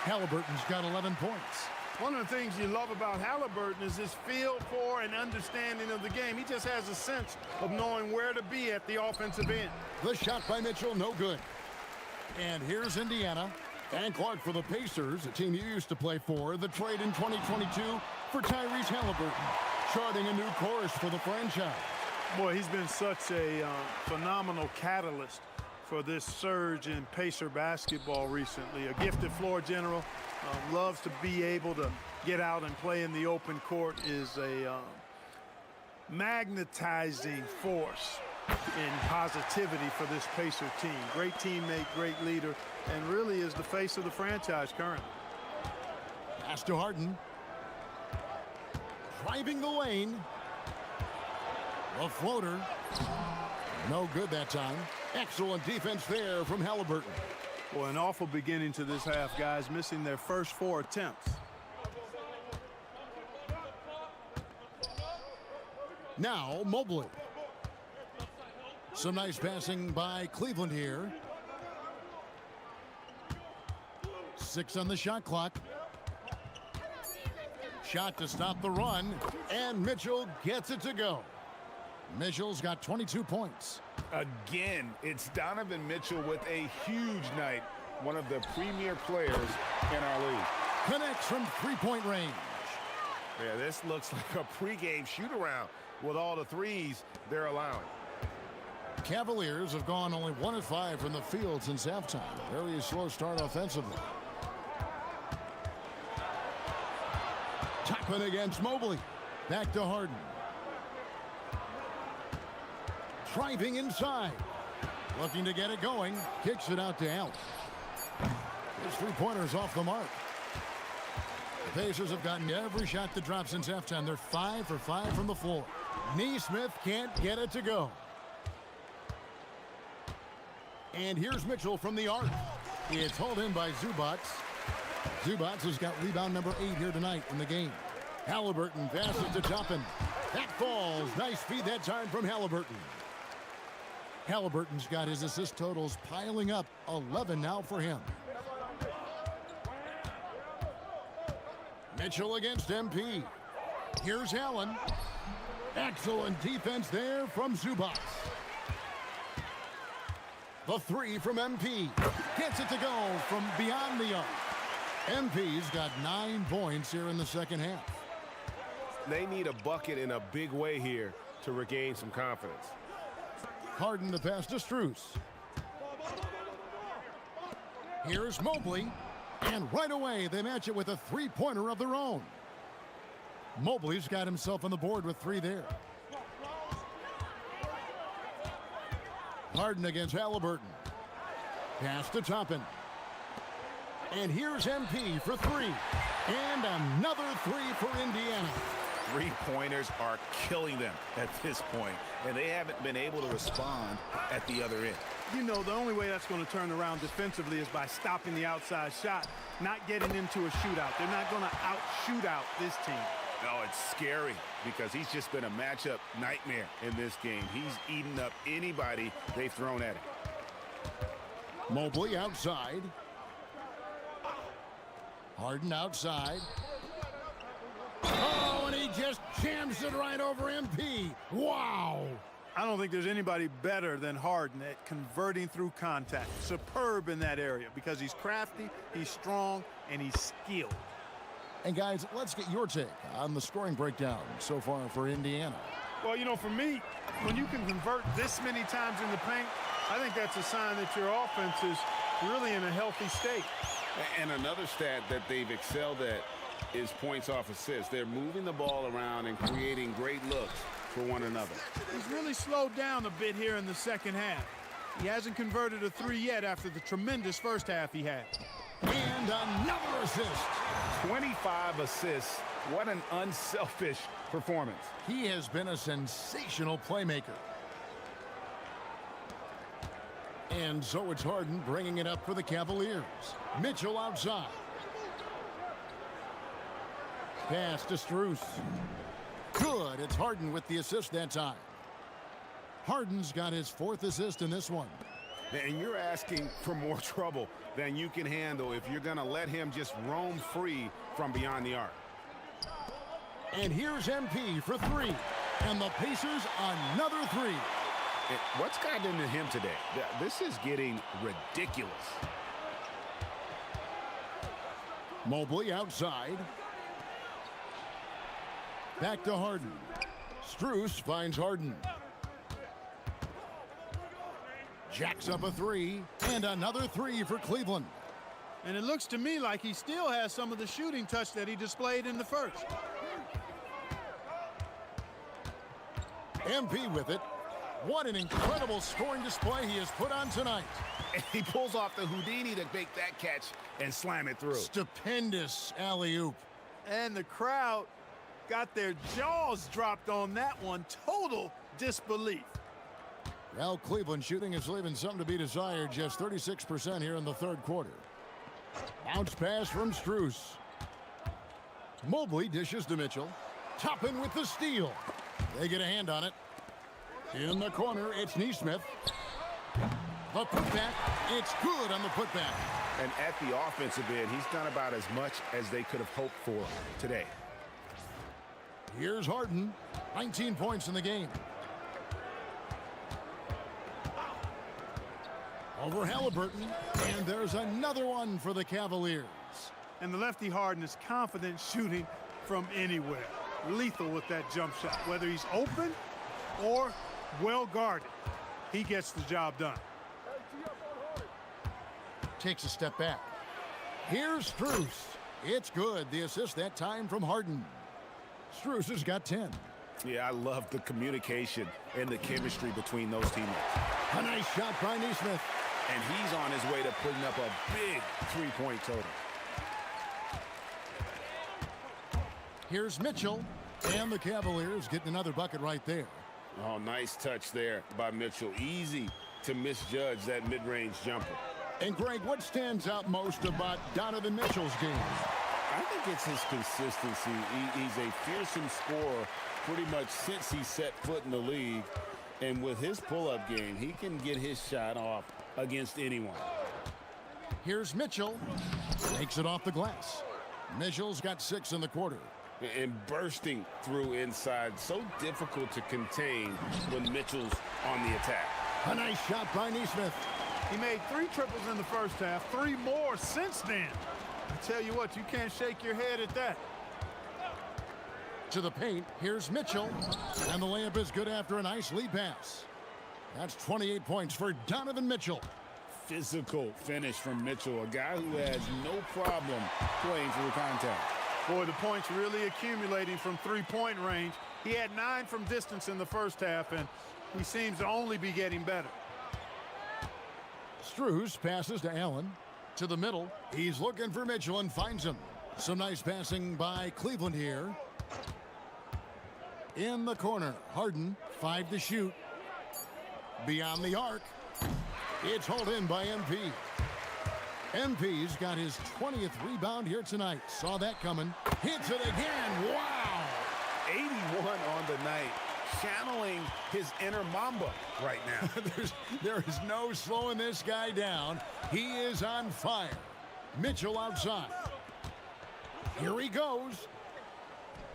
Halliburton's got 11 points. One of the things you love about Halliburton is his feel for and understanding of the game. He just has a sense of knowing where to be at the offensive end. The shot by Mitchell, no good. And here's Indiana. Dan Clark for the Pacers, a team you used to play for. The trade in 2022 for Tyrese Halliburton, charting a new course for the franchise. Boy, he's been such a phenomenal catalyst for this surge in Pacer basketball recently. A gifted floor general, loves to be able to get out and play in the open court, is a magnetizing force in positivity for this Pacer team. Great teammate, great leader, and really is the face of the franchise currently. Pass to Harden. Driving the lane. A floater. No good that time. Excellent defense there from Halliburton. Boy, an awful beginning to this half, guys, missing their first 4 attempts. Now Mobley. Some nice passing by Cleveland here. 6 on the shot clock. Shot to stop the run, and Mitchell gets it to go. Mitchell's got 22 points. Again, it's Donovan Mitchell with a huge night. One of the premier players in our league. Connects from three-point range. Yeah, this looks like a pregame shoot-around with all the threes they're allowing. Cavaliers have gone only 1 of 5 from the field since halftime. Very slow start offensively. Toppin against Mobley. Back to Harden. Driving inside. Looking to get it going. Kicks it out to Allen. His three-pointer's off the mark. The Pacers have gotten every shot to drop since halftime. They're 5 for 5 from the floor. Neesmith can't get it to go. And here's Mitchell from the arc. It's hauled in by Zubac. Zubac has got rebound number 8 here tonight in the game. Halliburton passes to Toppin. That falls. Nice feed that time from Halliburton. Halliburton's got his assist totals piling up. 11 now for him. Mitchell against MP. Here's Allen. Excellent defense there from Zubac. The 3 from MP. Gets it to go from beyond the arc. MP's got 9 points here in the second half. They need a bucket in a big way here to regain some confidence. Harden the pass to Strus. Here's Mobley. And right away, they match it with a three-pointer of their own. Mobley's got himself on the board with 3 there. Harden against Halliburton. Pass to Toppin. And here's MP for 3. And another 3 for Indiana. Three-pointers are killing them at this point, and they haven't been able to respond at the other end. You know, the only way that's going to turn around defensively is by stopping the outside shot, not getting into a shootout. They're not going to out-shoot out this team. No, it's scary because he's just been a matchup nightmare in this game. He's eaten up anybody they've thrown at him. Mobley outside. Harden outside. Oh, and he just jams it right over MP. Wow. I don't think there's anybody better than Harden at converting through contact. Superb in that area because he's crafty, he's strong, and he's skilled. And guys, let's get your take on the scoring breakdown so far for Indiana. Well, you know, for me, when you can convert this many times in the paint, I think that's a sign that your offense is really in a healthy state. And another stat that they've excelled at is points off assists. They're moving the ball around and creating great looks for one another. He's really slowed down a bit here in the second half. He hasn't converted a 3 yet after the tremendous first half he had. And another assist. 25 assists. What an unselfish performance. He has been a sensational playmaker. And so it's Harden bringing it up for the Cavaliers. Mitchell outside. Pass to Strus. Good. It's Harden with the assist that time. Harden's got his 4th assist in this one. And you're asking for more trouble than you can handle if you're going to let him just roam free from beyond the arc. And here's MP for 3. And the Pacers another 3. And what's gotten into him today? This is getting ridiculous. Mobley outside. Back to Harden. Strus finds Harden. Jacks up a 3. And another 3 for Cleveland. And it looks to me like he still has some of the shooting touch that he displayed in the first. MP with it. What an incredible scoring display he has put on tonight. And he pulls off the Houdini to make that catch and slam it through. Stupendous alley-oop. And the crowd got their jaws dropped on that one. Total disbelief. Well, Cleveland shooting is leaving something to be desired. Just 36% here in the third quarter. Bounce pass from Strus. Mobley dishes to Mitchell. Toppin with the steal. They get a hand on it. In the corner, it's Nesmith. The putback, it's good on the putback. And at the offensive end, he's done about as much as they could have hoped for today. Here's Harden, 19 points in the game. Over Halliburton, and there's another one for the Cavaliers. And the lefty Harden is confident shooting from anywhere. Lethal with that jump shot, whether he's open or well guarded. He gets the job done. Takes a step back. Here's Strus. It's good. The assist that time from Harden. Strus has got 10. Yeah, I love the communication and the chemistry between those teammates. A nice shot by Nesmith. And he's on his way to putting up a big three-point total. Here's Mitchell. And the Cavaliers getting another bucket right there. Oh, nice touch there by Mitchell. Easy to misjudge that mid-range jumper. And Greg, what stands out most about Donovan Mitchell's game? I think it's his consistency. He's a fearsome scorer pretty much since he set foot in the league. And with his pull-up game, he can get his shot off against anyone. Here's Mitchell. Takes it off the glass. Mitchell's got 6 in the quarter. And bursting through inside. So difficult to contain when Mitchell's on the attack. A nice shot by Nesmith. He made 3 triples in the first half, 3 more since then. I tell you what, you can't shake your head at that. To the paint, here's Mitchell. And the layup is good after a nice lead pass. That's 28 points for Donovan Mitchell. Physical finish from Mitchell, a guy who has no problem playing through contact. Boy, the points really accumulating from three-point range. He had 9 from distance in the first half, and he seems to only be getting better. Strus passes to Allen. To the middle, he's looking for Mitchell and finds him. Some nice passing by Cleveland here. In the corner, Harden, 5 to shoot. Beyond the arc. It's hauled in by MP. MP's got his 20th rebound here tonight. Saw that coming. Hits it again. Wow. 81 on the night. Channeling his inner Mamba right now. There is no slowing this guy down. He is on fire. Mitchell outside. Here he goes.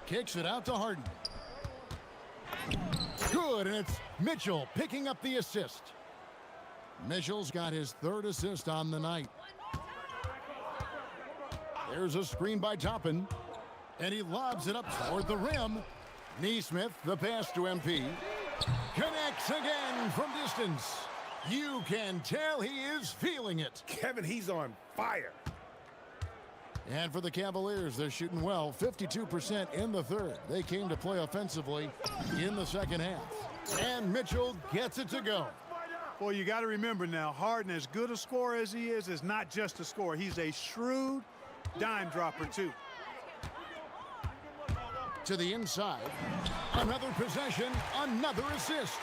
Kicks it out to Harden. Good, and it's Mitchell picking up the assist. Mitchell's got his 3rd assist on the night. There's a screen by Toppin, and he lobs it up toward the rim. Nesmith, the pass to MP. Connects again from distance. You can tell he is feeling it. Kevin, he's on fire. And for the Cavaliers, they're shooting well, 52% in the third. They came to play offensively in the second half. And Mitchell gets it to go. Well, you got to remember now, Harden, as good a scorer as he is not just a scorer. He's a shrewd dime dropper, too. To the inside. Another possession, another assist.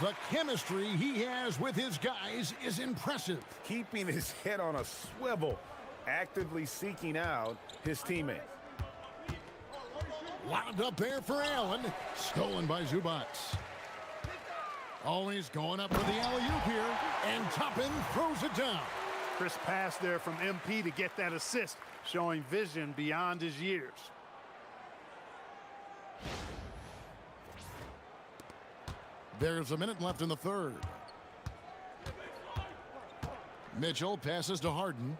The chemistry he has with his guys is impressive. Keeping his head on a swivel, actively seeking out his teammates. Lobbed up there for Allen. Stolen by Zubac. Always going up for the alley-oop here. And Toppin throws it down. Crisp pass there from MP to get that assist, showing vision beyond his years. There's a minute left in the third. Mitchell passes to Harden.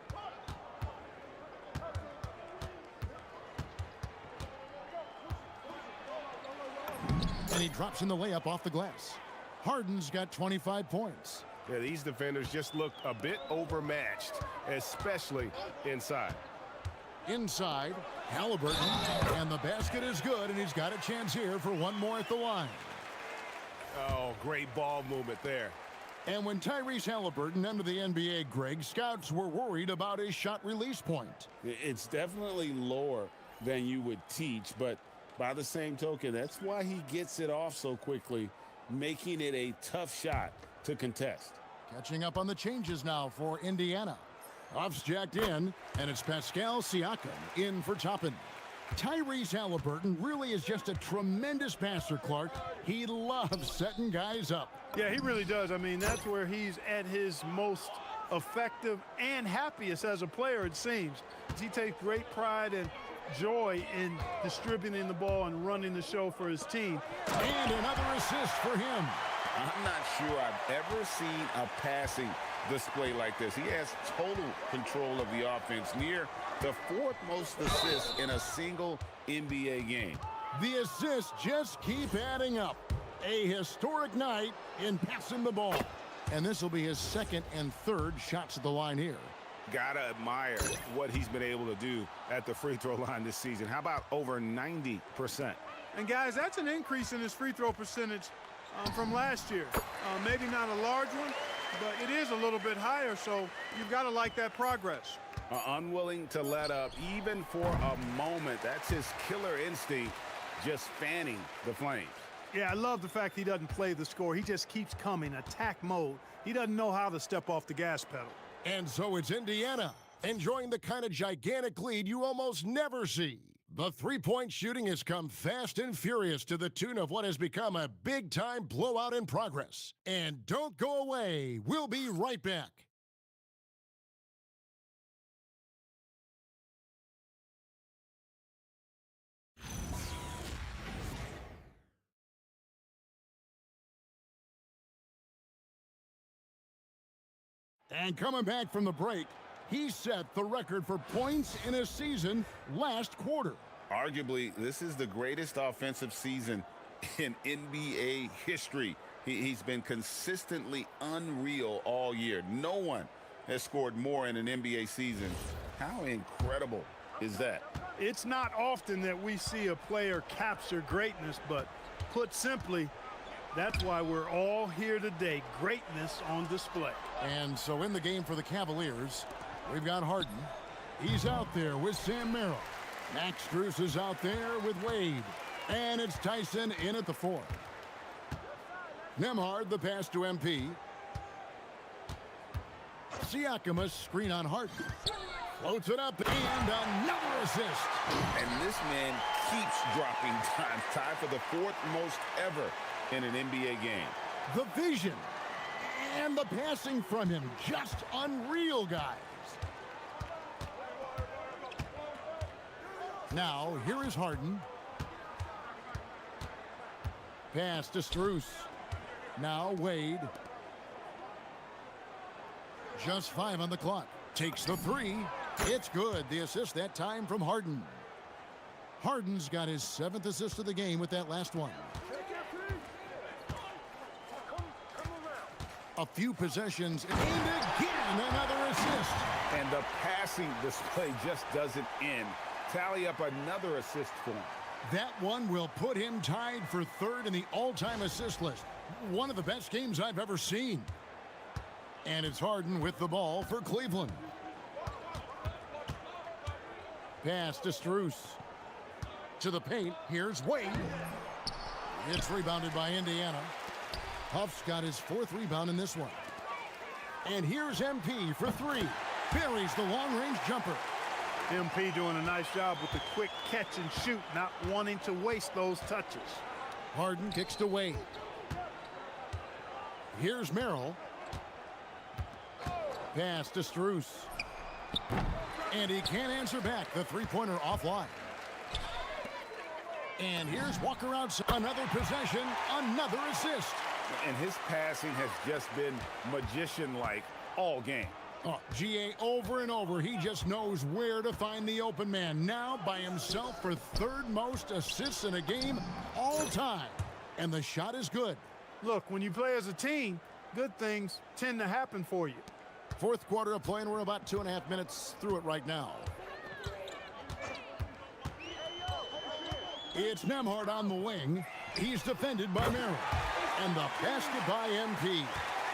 And he drops in the layup off the glass. Harden's got 25 points. Yeah, these defenders just look a bit overmatched, especially inside. Inside, Halliburton, and the basket is good, and he's got a chance here for one more at the line. Oh, great ball movement there. And when Tyrese Halliburton entered the NBA, Greg, scouts were worried about his shot release point. It's definitely lower than you would teach, but by the same token, that's why he gets it off so quickly, making it a tough shot to contest. Catching up on the changes now for Indiana. Off's jacked in, and it's Pascal Siakam in for Toppin. Tyrese Halliburton really is just a tremendous passer, Clark. He loves setting guys up. Yeah, he really does. I mean, that's where he's at his most effective and happiest as a player, it seems. He takes great pride and joy in distributing the ball and running the show for his team. And another assist for him. I'm not sure I've ever seen a passing display like this. He has total control of the offense, near the fourth most assists in a single NBA game. The assists just keep adding up. A historic night in passing the ball. And this will be his second and third shots at the line here. Gotta admire what he's been able to do at the free throw line this season. How about over 90%? And guys, that's an increase in his free throw percentage from last year. Maybe not a large one, but it is a little bit higher, so you've got to like that progress. Unwilling to let up even for a moment. That's his killer instinct, just fanning the flames. Yeah, I love the fact he doesn't play the score. He just keeps coming, attack mode. He doesn't know how to step off the gas pedal. And so it's Indiana, enjoying the kind of gigantic lead you almost never see. The three-point shooting has come fast and furious to the tune of what has become a big-time blowout in progress. And don't go away. We'll be right back. And coming back from the break, he set the record for points in a season last quarter. Arguably, this is the greatest offensive season in NBA history. He's been consistently unreal all year. No one has scored more in an NBA season. How incredible is that? It's not often that we see a player capture greatness, but put simply, that's why we're all here today. Greatness on display. And so in the game for the Cavaliers, we've got Harden. He's out there with Sam Merrill. Max Strus is out there with Wade. And it's Tyson in at the 4. Nembhard, the pass to MP. Siakam, a screen on Harden. Floats it up, and another assist. And this man keeps dropping time. Tied for the 4th most ever in an NBA game. The vision and the passing from him, just unreal, guys. Now, here is Harden. Pass to Strus. Now Wade. Just 5 on the clock. Takes the 3. It's good. The assist that time from Harden. Harden's got his 7th assist of the game with that last one. A few possessions, and again another assist. And the passing display just doesn't end. Tally up another assist for him. That one will put him tied for third in the all-time assist list. One of the best games I've ever seen. And it's Harden with the ball for Cleveland. Pass to Strus. To the paint, here's Wade. It's rebounded by Indiana. Huff's got his 4th rebound in this one. And here's MP for 3. Buries the long-range jumper. MP doing a nice job with the quick catch and shoot, not wanting to waste those touches. Harden kicks to Wade. Here's Merrill. Pass to Strus. And he can't answer back. The three-pointer offline. And here's Walker outside. Another possession, another assist. And his passing has just been magician-like all game. Oh, GA over and over. He just knows where to find the open man. Now by himself for 3rd most assists in a game all time. And the shot is good. Look, when you play as a team, good things tend to happen for you. 4th quarter of play, and we're about 2.5 minutes through it right now. It's Nembhard on the wing. He's defended by Merrill. And the basket by MP.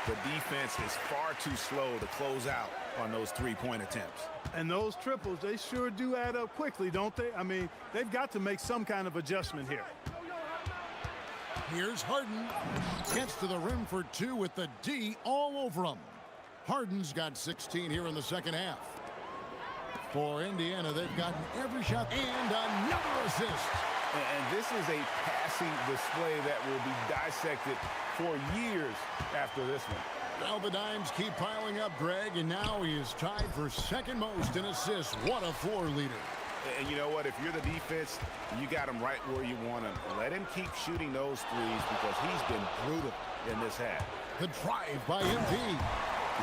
The defense is far too slow to close out on those three-point attempts. And those triples, they sure do add up quickly, don't they? I mean, they've got to make some kind of adjustment here. Here's Harden. Gets to the rim for 2 with the D all over him. Harden's got 16 here in the second half. For Indiana, they've gotten every shot and another assist. And this is a passing display that will be dissected for years after this one. Well, the dimes keep piling up, Greg, and now he is tied for 2nd most in assists. What a floor leader. And you know what? If you're the defense, you got him right where you want him. Let him keep shooting those threes because he's been brutal in this half. The drive by MP.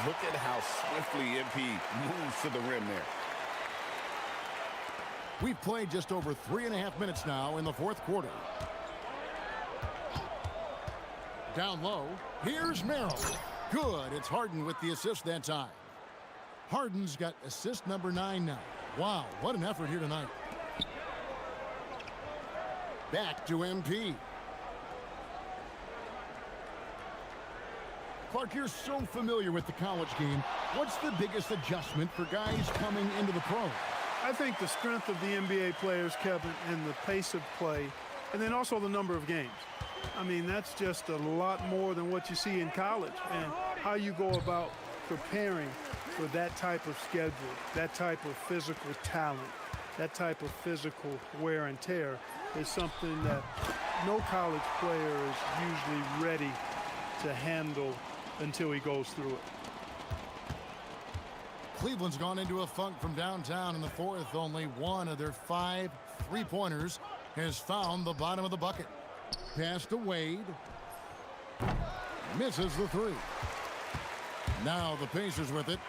Look at how swiftly MP moves to the rim there. We've played just over 3.5 minutes now in the 4th quarter. Down low, here's Merrill. Good, it's Harden with the assist that time. Harden's got assist number 9 now. Wow, what an effort here tonight. Back to MP. Clark, you're so familiar with the college game. What's the biggest adjustment for guys coming into the pros? I think the strength of the NBA players, Kevin, and the pace of play, and then also the number of games. I mean, that's just a lot more than what you see in college, and how you go about preparing for that type of schedule, that type of physical talent, that type of physical wear and tear is something that no college player is usually ready to handle until he goes through it. Cleveland's gone into a funk from downtown in the 4th. Only one of their 5 three-pointers has found the bottom of the bucket. Pass to Wade. Misses the 3. Now the Pacers with it.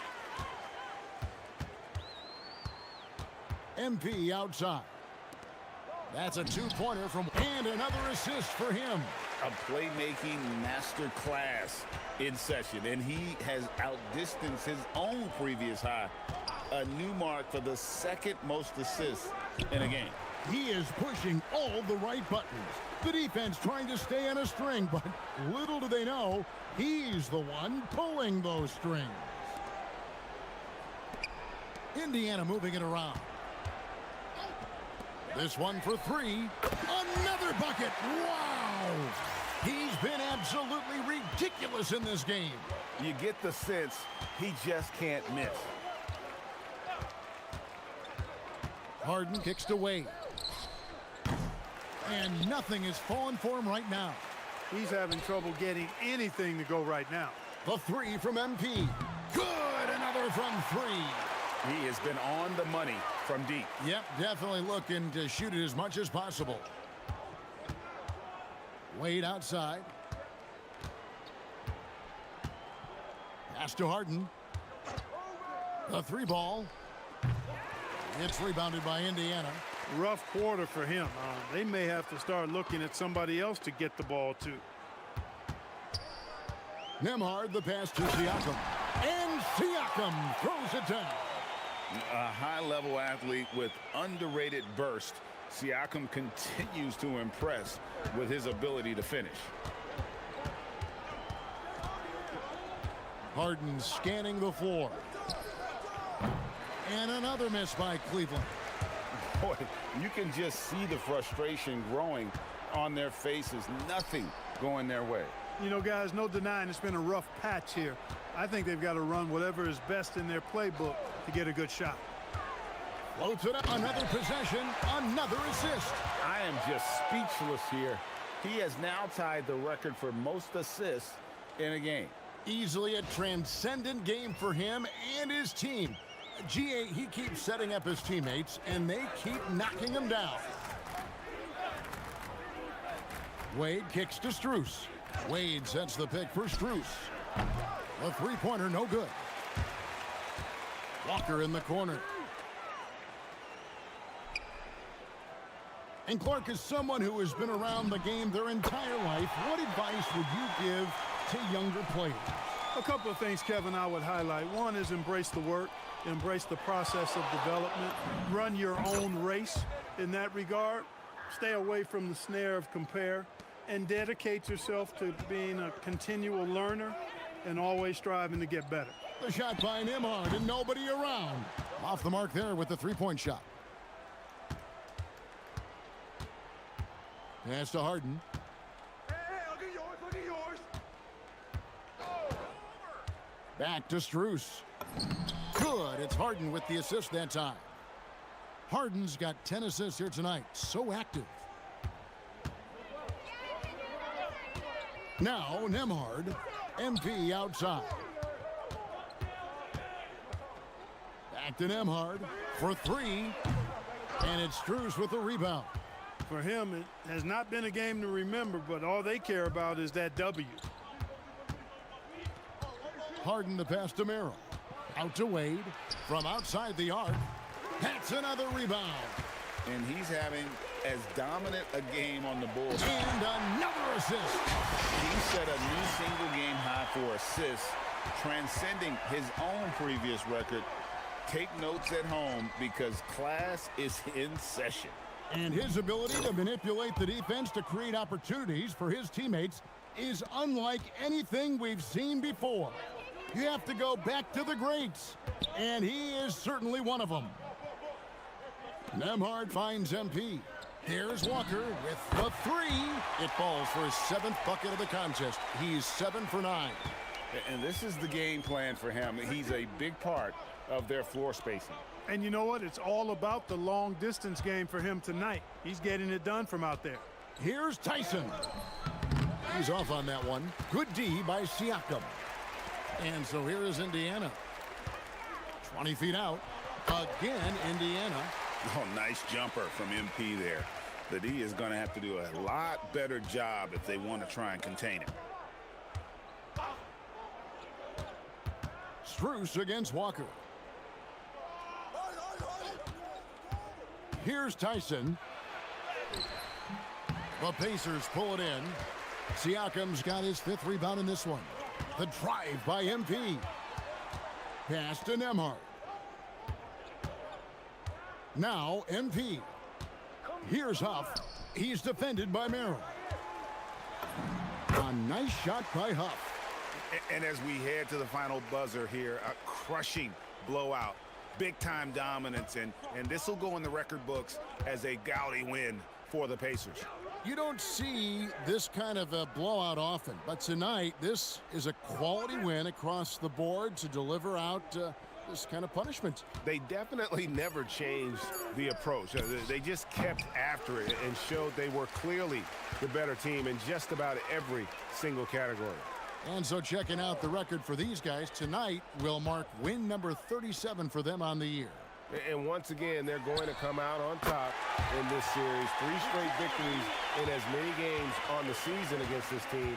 MP outside. That's a 2-pointer from, and another assist for him. A playmaking masterclass in session, and he has outdistanced his own previous high. A new mark for the 2nd most assists in a game. He is pushing all the right buttons. The defense trying to stay on a string, but little do they know, he's the one pulling those strings. Indiana moving it around. This one for 3. Another bucket. Wow! He's been absolutely ridiculous in this game. You get the sense he just can't miss. Harden kicks to Wade. And nothing is falling for him right now. He's having trouble getting anything to go right now. The 3 from MP. Good! Another from 3. He has been on the money from deep. Yep, definitely looking to shoot it as much as possible. Wade outside. Pass to Harden. The 3 ball. It's rebounded by Indiana. Rough quarter for him. They may have to start looking at somebody else to get the ball to. Nembhard, the pass to Siakam. And Siakam throws it down. A high-level athlete with underrated burst. Siakam continues to impress with his ability to finish. Harden scanning the floor. And another miss by Cleveland. Boy, you can just see the frustration growing on their faces. Nothing going their way. You know, guys, no denying it's been a rough patch here. I think they've got to run whatever is best in their playbook to get a good shot. Floats it up. Another possession, another assist. I am just speechless here. He has now tied the record for most assists in a game. Easily a transcendent game for him and his team. GA, he keeps setting up his teammates, and they keep knocking him down. Wade kicks to Strus. Wade sets the pick for Strus. A three-pointer, no good. Walker in the corner. And Clark, is someone who has been around the game their entire life. What advice would you give to younger players? A couple of things, Kevin, I would highlight. One is embrace the work, embrace the process of development, run your own race in that regard, stay away from the snare of compare, and dedicate yourself to being a continual learner and always striving to get better. The shot by Nembhard and nobody around. Off the mark there with the three-point shot. Pass to Harden. Hey, look at yours, look at yours. Back to Strus. Good. It's Harden with the assist that time. Harden's got 10 assists here tonight. So active. Now Nembhard. MP outside. Back to Nembhard for three. And it's Strus with the rebound. For him, it has not been a game to remember, but all they care about is that W. Harden the pass to Merrill. Out to Wade. From outside the arc. That's another rebound. And he's having as dominant a game on the board. And another assist. He set a new single-game high for assists, transcending his own previous record. Take notes at home because class is in session. And his ability to manipulate the defense to create opportunities for his teammates is unlike anything we've seen before. You have to go back to the greats, and he is certainly one of them. Nembhard finds MP. Here's Walker with the three. It falls for his 7th bucket of the contest. He's 7 for 9. And this is the game plan for him. He's a big part of their floor spacing. And you know what? It's all about the long distance game for him tonight. He's getting it done from out there. Here's Tyson. He's off on that one. Good D by Siakam. And so here is Indiana. 20 feet out. Again, Indiana. Oh, nice jumper from MP there. The D is going to have to do a lot better job if they want to try and contain it. Strus against Walker. Here's Tyson. The Pacers pull it in. Siakam's got his 5th rebound in this one. The drive by MP. Pass to Nembhard. Now MP. Here's Huff. He's defended by Merrill. A nice shot by Huff. And as we head to the final buzzer here, a crushing blowout. Big-time dominance, and this will go in the record books as a gaudy win for the Pacers. You don't see this kind of a blowout often, but tonight this is a quality win across the board to deliver out this kind of punishment. They definitely never changed the approach. They just kept after it and showed they were clearly the better team in just about every single category. And so checking out the record for these guys tonight will mark win number 37 for them on the year. And once again, they're going to come out on top in this series. 3 straight victories in as many games on the season against this team.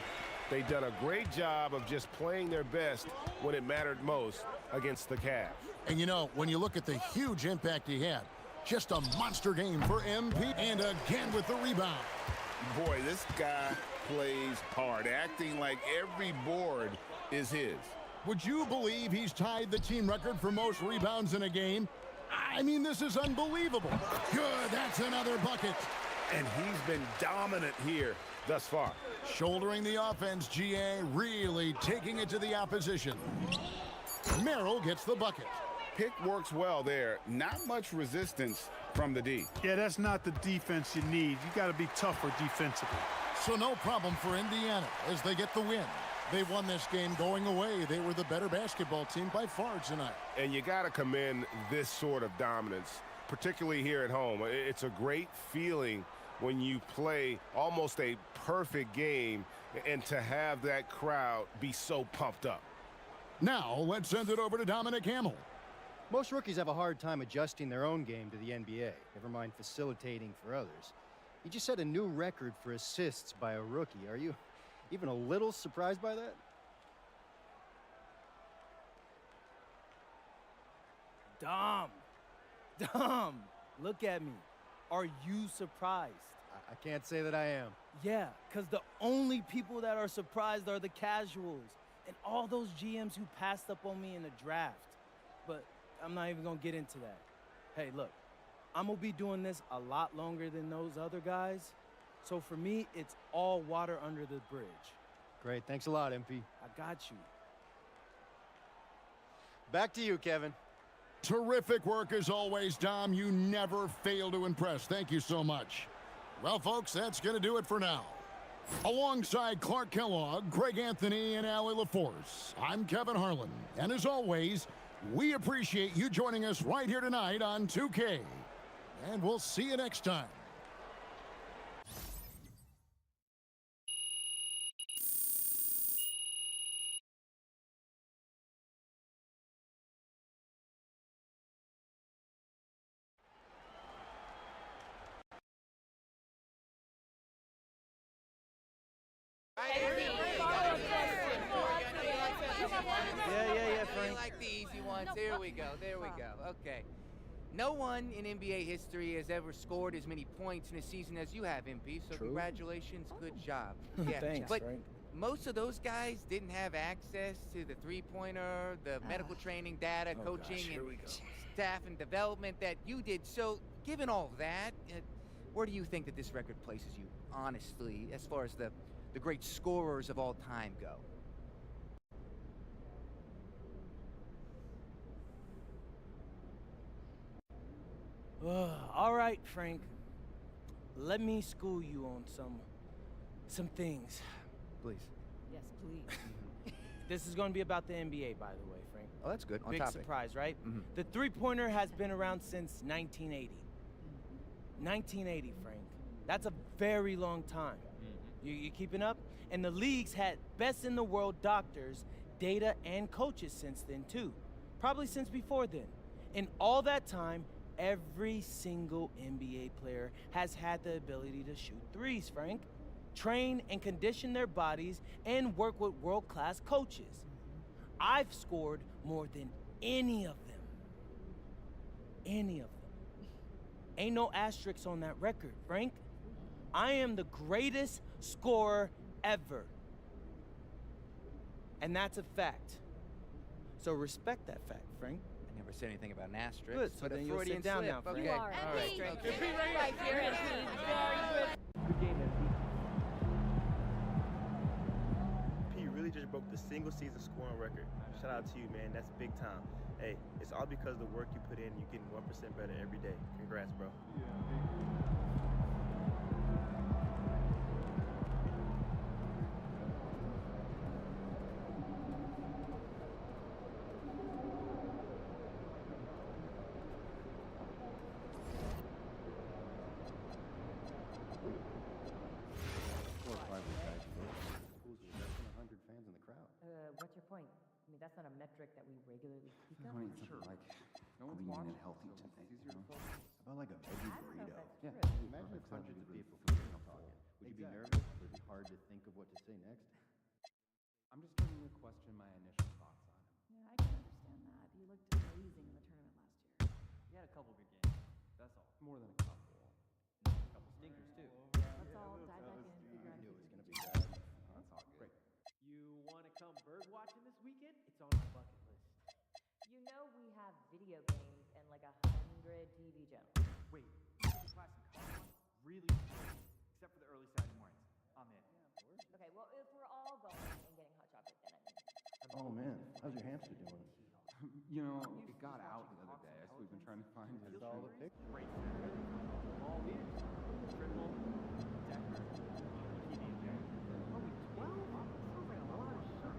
They've done a great job of just playing their best when it mattered most against the Cavs. And you know, when you look at the huge impact he had, just a monster game for MP, and again with the rebound. Boy, this guy plays hard, acting like every board is his. Would you believe he's tied the team record for most rebounds in a game? I mean, this is unbelievable. Good, that's another bucket. And he's been dominant here thus far. Shouldering the offense, GA really taking it to the opposition. Merrill gets the bucket. Pick works well there. Not much resistance from the D. Yeah, that's not the defense you need. You got to be tougher defensively. So no problem for Indiana as they get the win. They won this game going away. They were the better basketball team by far tonight. And you got to commend this sort of dominance, particularly here at home. It's a great feeling when you play almost a perfect game and to have that crowd be so pumped up. Now let's send it over to Dominic Hamill. Most rookies have a hard time adjusting their own game to the NBA, never mind facilitating for others. You just set a new record for assists by a rookie. Are you even a little surprised by that? Dom, look at me. Are you surprised? I can't say that I am. Yeah, because the only people that are surprised are the casuals and all those GMs who passed up on me in the draft. But I'm not even going to get into that. Hey, look, I'm going to be doing this a lot longer than those other guys. So for me, it's all water under the bridge. Great, thanks a lot, MP. I got you. Back to you, Kevin. Terrific work as always, Dom. You never fail to impress. Thank you so much. Well, folks, that's going to do it for now. Alongside Clark Kellogg, Greg Anthony, and Allie LaForce, I'm Kevin Harlan. And as always, we appreciate you joining us right here tonight on 2K. And we'll see you next time. Yeah, Frank. I like the easy ones. There we go. Okay. No one in NBA history has ever scored as many points in a season as you have, MP. So True. Congratulations. Good job. Yeah. Thanks, but Frank. most of those guys didn't have access to the three-pointer, the medical training data, coaching, here and we go. staff and development that you did. So given all that, where do you think that this record places you, honestly, as far as the great scorers of all time go? All right, Frank. Let me school you on some things. Please. Yes, please. This is going to be about the NBA, by the way, Frank. Oh, that's good. On Big topic. surprise, right? Mhm. The three-pointer has been around since 1980. 1980, Frank. That's a very long time. You keeping up? And the league's had best in the world doctors, data, and coaches since then, too. Probably since before then. In all that time, every single NBA player has had the ability to shoot threes, Frank. Train and condition their bodies and work with world-class coaches. I've scored more than any of them. Any of them. Ain't no asterisks on that record, Frank. I am the greatest scorer ever. And that's a fact. So respect that fact, Frank. I never said anything about an asterisk. Good, so but a then you'll sit Freudian down slip. now, Frank. Okay. You All are. right. MP. Okay. MP right here, MP. Very good. Good game, MP. You really just broke the single season scoring record. Shout out to you, man. That's big time. Hey, it's all because of the work you put in. You're getting 1% better every day. Congrats, bro. What's your point? I mean, that's not a metric that we regularly speak of. I mean, something like clean and healthy tonight, you know? About like a veggie I don't know if burrito. that's Yeah, true. Imagine if Sounds hundreds of really people food could I'm talking. talking. Would you be Exactly. nervous? Would it be hard to think of what to say next? I'm just starting to question my initial thoughts on him. Yeah, I can understand that. You looked amazing in the tournament last year. He had a couple good games. That's all. More than a couple. A couple stinkers too. Let's all dive back in and figure out I knew if it was we going to can be do bad. That's all good. Great. You want to come bird watching video games and like 100 TV channels. Wait, you took a class in college? Really? Except for the early Saturday mornings. I'm in. Okay, well, if we're all going and getting hot chocolate, then I mean. Oh man, how's your hamster doing? You know, it got out the other day, so we've been trying to find it. All the pictures. Great. All ears. Triple, Decker, TV again. Only 12? Sounds like a lot of shit.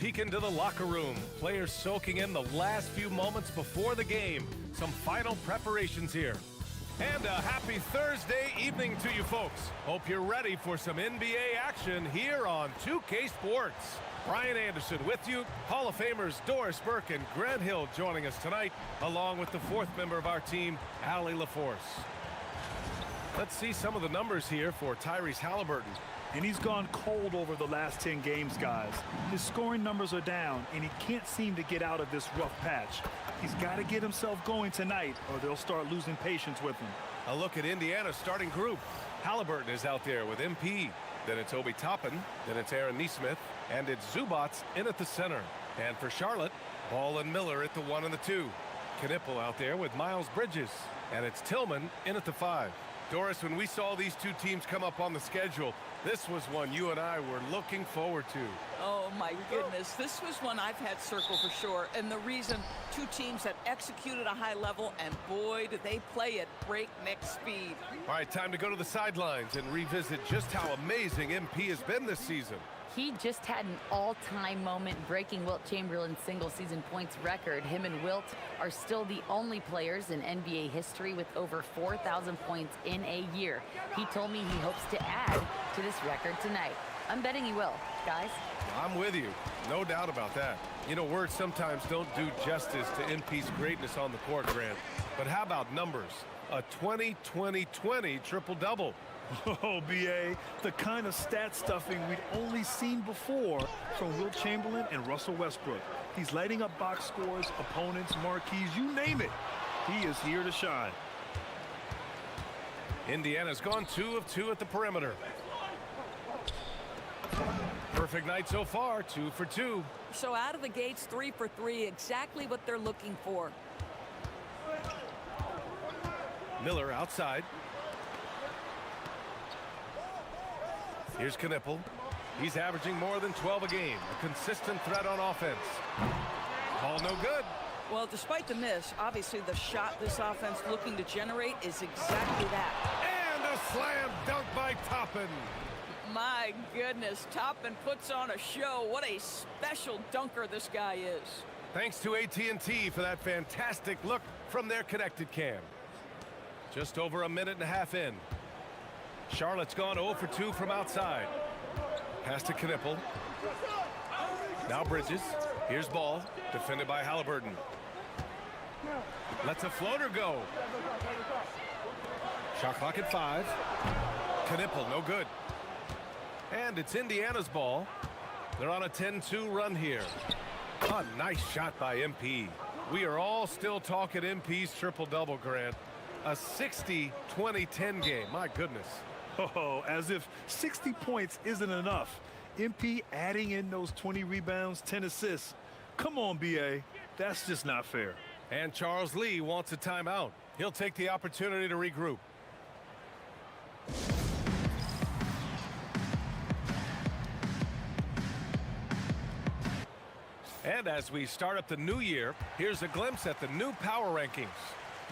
peek into the locker room. Players soaking in the last few moments before the game. Some final preparations here. And a happy Thursday evening to you folks. Hope you're ready for some NBA action here on 2K Sports. Brian Anderson with you. Hall of Famers Doris Burke and Grant Hill joining us tonight, along with the fourth member of our team, Allie LaForce. Let's see some of the numbers here for Tyrese Halliburton. And he's gone cold over the last 10 games, guys. His scoring numbers are down, and he can't seem to get out of this rough patch. He's got to get himself going tonight, or they'll start losing patience with him. A look at Indiana's starting group. Halliburton is out there with MP. Then it's Obi Toppin. Then it's Aaron Nesmith. And it's Zubats in at the center. And for Charlotte, Ball and Miller at the 1 and the 2. Knipple out there with Miles Bridges. And it's Tillman in at the 5. Doris, when we saw these two teams come up on the schedule, this was one you and I were looking forward to. Oh, my goodness. This was one I've had circled for sure. And the reason, two teams that executed a high level, and boy, did they play at breakneck speed. All right, time to go to the sidelines and revisit just how amazing MP has been this season. He just had an all-time moment breaking Wilt Chamberlain's single-season points record. Him and Wilt are still the only players in NBA history with over 4,000 points in a year. He told me he hopes to add to this record tonight. I'm betting he will, guys. I'm with you. No doubt about that. You know, words sometimes don't do justice to MP's greatness on the court, Grant. But how about numbers? A 20-20-20 triple-double. Oh, B.A., the kind of stat stuffing we'd only seen before from Wilt Chamberlain and Russell Westbrook. He's lighting up box scores, opponents, marquees, you name it. He is here to shine. Indiana's gone 2 of 2 at the perimeter. Perfect night so far, 2 for 2. So out of the gates, 3 for 3, exactly what they're looking for. Miller outside. Here's Knipple. He's averaging more than 12 a game. A consistent threat on offense. Ball no good. Well, despite the miss, obviously the shot this offense looking to generate is exactly that. And a slam dunk by Toppin. My goodness, Toppin puts on a show. What a special dunker this guy is. Thanks to AT&T for that fantastic look from their connected cam. Just over a minute and a half in. Charlotte's gone 0 for 2 from outside. Pass to Knipple. Now Bridges. Here's Ball, defended by Halliburton. Lets a floater go. Shot clock at 5. Knipple, no good. And it's Indiana's ball. They're on a 10-2 run here. A nice shot by MP. We are all still talking MP's triple-double, Grant. A 60-20-10 game. My goodness. Oh, as if 60 points isn't enough. MP adding in those 20 rebounds, 10 assists. Come on, B.A. That's just not fair. And Charles Lee wants a timeout. He'll take the opportunity to regroup. And as we start up the new year, here's a glimpse at the new power rankings.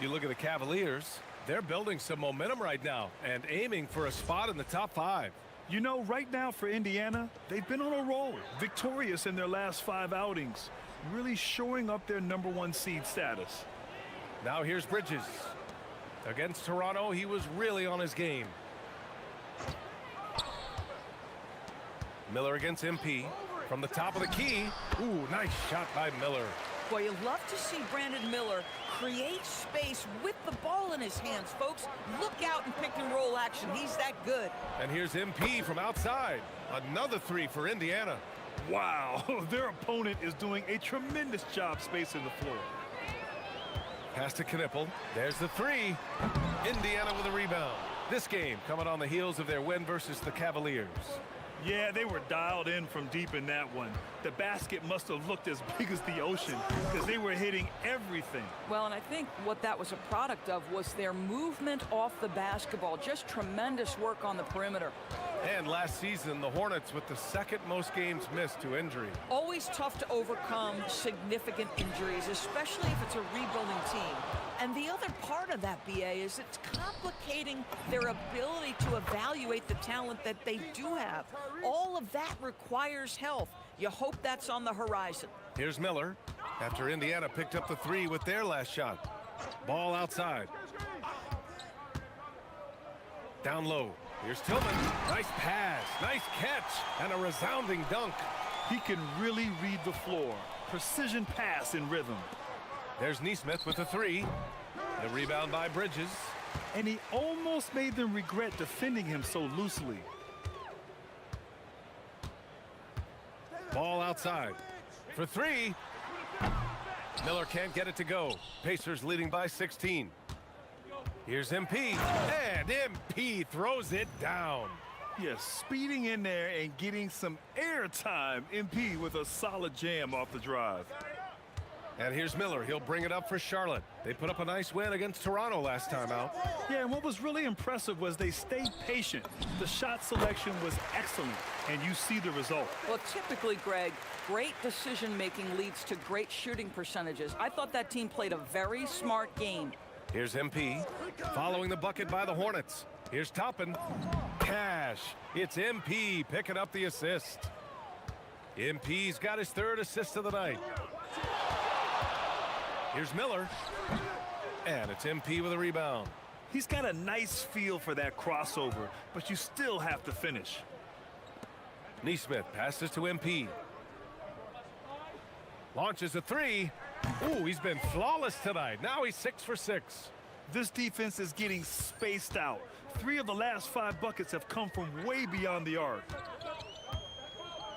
You look at the Cavaliers, they're building some momentum right now and aiming for a spot in the top 5. You know, right now for Indiana, they've been on a roll, victorious in their last 5 outings, really shoring up their #1 seed status. Now here's Bridges. Against Toronto, he was really on his game. Miller against MP. From the top of the key. Ooh, nice shot by Miller. Boy, you love to see Brandon Miller create space with the ball in his hands, folks. Look out in pick-and-roll action. He's that good. And here's MP from outside. Another 3 for Indiana. Wow, their opponent is doing a tremendous job spacing the floor. Pass to Knipple. There's the 3. Indiana with a rebound. This game coming on the heels of their win versus the Cavaliers. Yeah, they were dialed in from deep in that one. The basket must have looked as big as the ocean because they were hitting everything. Well, and I think what that was a product of was their movement off the basketball. Just tremendous work on the perimeter. And last season, the Hornets with the 2nd most games missed to injury. Always tough to overcome significant injuries, especially if it's a rebuilding team. And the other part of that, BA, is it's complicating their ability to evaluate the talent that they do have. All of that requires health. You hope that's on the horizon. Here's Miller after Indiana picked up the 3 with their last shot. Ball outside. Down low. Here's Tillman. Nice pass, nice catch, and a resounding dunk. He can really read the floor. Precision pass in rhythm. There's Neesmith with the 3. The rebound by Bridges. And he almost made them regret defending him so loosely. Ball outside for 3. Miller can't get it to go. Pacers leading by 16. Here's MP, and MP throws it down. Yes, speeding in there and getting some air time. MP with a solid jam off the drive. And here's Miller. He'll bring it up for Charlotte. They put up a nice win against Toronto last time out. Yeah, and what was really impressive was they stayed patient. The shot selection was excellent, and you see the result. Well, typically, Greg, great decision-making leads to great shooting percentages. I thought that team played a very smart game. Here's MP, following the bucket by the Hornets. Here's Toppin. Cash. It's MP picking up the assist. MP's got his 3rd assist of the night. Here's Miller. And it's MP with a rebound. He's got a nice feel for that crossover, but you still have to finish. Neesmith passes to MP. Launches a 3. Ooh, he's been flawless tonight. Now he's 6 for 6. This defense is getting spaced out. 3 of the last 5 buckets have come from way beyond the arc.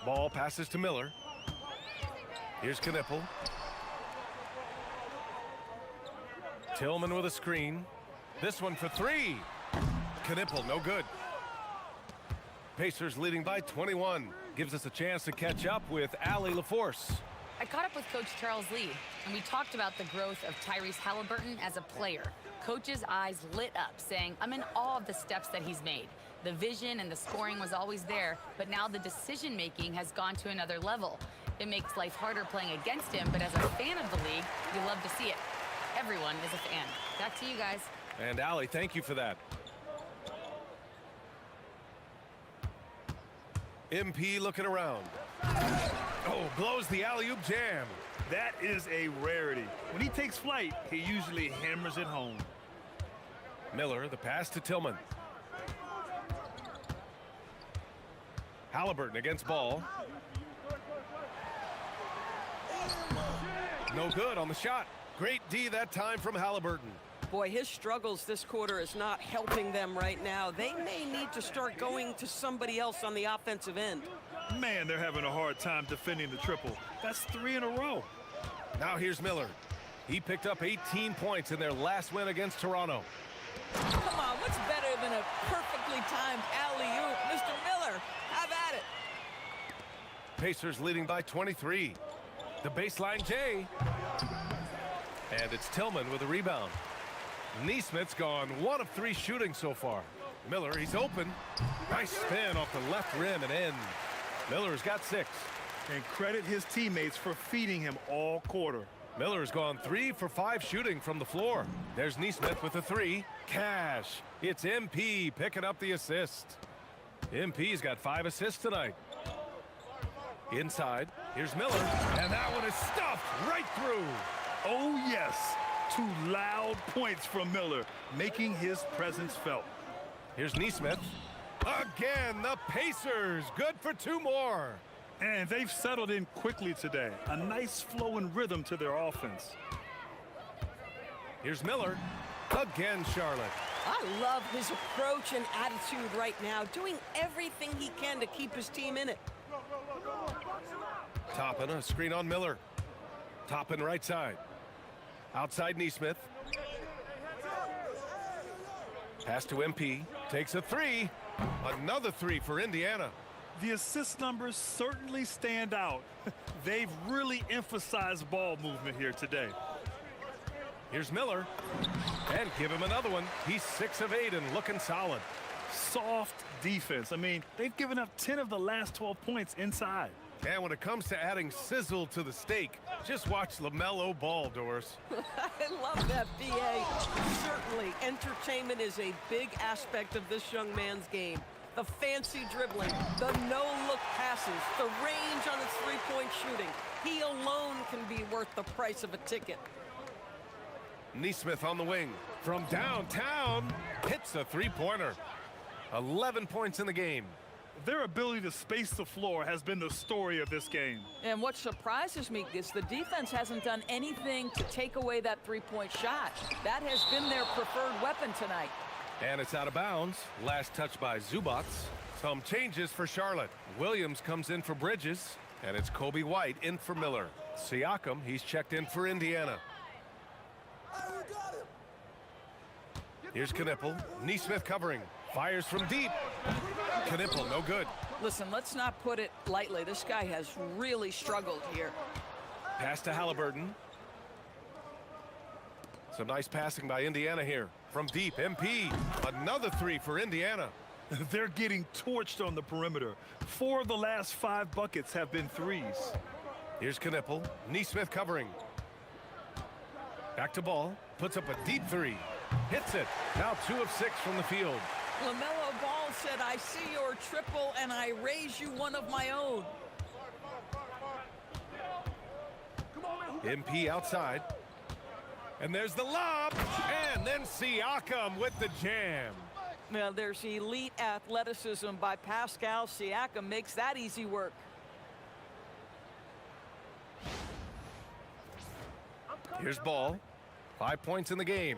Ball passes to Miller. Here's Knipple. Tillman with a screen. This one for 3. Knipple, no good. Pacers leading by 21. Gives us a chance to catch up with Allie LaForce. I caught up with Coach Charles Lee, and we talked about the growth of Tyrese Halliburton as a player. Coach's eyes lit up, saying, I'm in awe of the steps that he's made. The vision and the scoring was always there, but now the decision-making has gone to another level. It makes life harder playing against him, but as a fan of the league, you love to see it. Everyone is a fan. Back to you guys. And Allie, thank you for that. MP looking around. Oh, blows the alley-oop jam. That is a rarity. When he takes flight, he usually hammers it home. Miller, the pass to Tillman. Halliburton against Ball. No good on the shot. Great D that time from Halliburton. Boy, his struggles this quarter is not helping them right now. They may need to start going to somebody else on the offensive end. Man, they're having a hard time defending the triple. That's 3 in a row. Now here's Miller. He picked up 18 points in their last win against Toronto. Come on, what's better than a perfectly timed alley-oop? Mr. Miller, have at it. Pacers leading by 23. The baseline J. And it's Tillman with a rebound. Neesmith's gone 1 of 3 shooting so far. Miller, he's open. Nice spin off the left rim and in. Miller's got 6. And credit his teammates for feeding him all quarter. Miller's gone 3 for 5 shooting from the floor. There's Neesmith with a 3. Cash. It's MP picking up the assist. MP's got 5 assists tonight. Inside, here's Miller, and that one is stuffed right through. Oh, yes. 2 loud points from Miller, making his presence felt. Here's Neesmith. Again, the Pacers, good for 2 more. And they've settled in quickly today. A nice flow and rhythm to their offense. Here's Miller. Again, Charlotte. I love his approach and attitude right now, doing everything he can to keep his team in it. Toppin, a screen on Miller. Toppin right side. Outside Neesmith. Pass to MP. Takes a 3. Another 3 for Indiana. The assist numbers certainly stand out. They've really emphasized ball movement here today. Here's Miller. And give him another one. He's 6 of 8 and looking solid. Soft defense. I mean, they've given up 10 of the last 12 points inside. And when it comes to adding sizzle to the steak, just watch LaMelo Ball, Doris. I love that, B.A. Certainly, entertainment is a big aspect of this young man's game. the fancy dribbling, the no-look passes, the range on his three-point shooting. He alone can be worth the price of a ticket. Neesmith on the wing. From downtown, hits a three-pointer. 11 points in the game. Their ability to space the floor has been the story of this game. And what surprises me is the defense hasn't done anything to take away that three-point shot. That has been their preferred weapon tonight. And it's out of bounds. Last touch by Zubac. Some changes for Charlotte. Williams comes in for Bridges, and it's Kobe White in for Miller. Siakam, he's checked in for Indiana. Here's Knipple. Neesmith covering. Fires from deep. Knipple, no good. Listen, let's not put it lightly. This guy has really struggled here. Pass to Halliburton. Some nice passing by Indiana here. From deep, MP. Another three for Indiana. They're getting torched on the perimeter. 4 of the last 5 buckets have been threes. Here's Knipple. Neesmith covering. Back to Ball. Puts up a deep three. Hits it. Now 2 of 6 from the field. LaMelo Ball said, I see your triple and I raise you one of my own. MP outside. And there's the lob. And then Siakam with the jam. Now there's elite athleticism by Pascal Siakam. Makes that easy work. Here's Ball. 5 points in the game.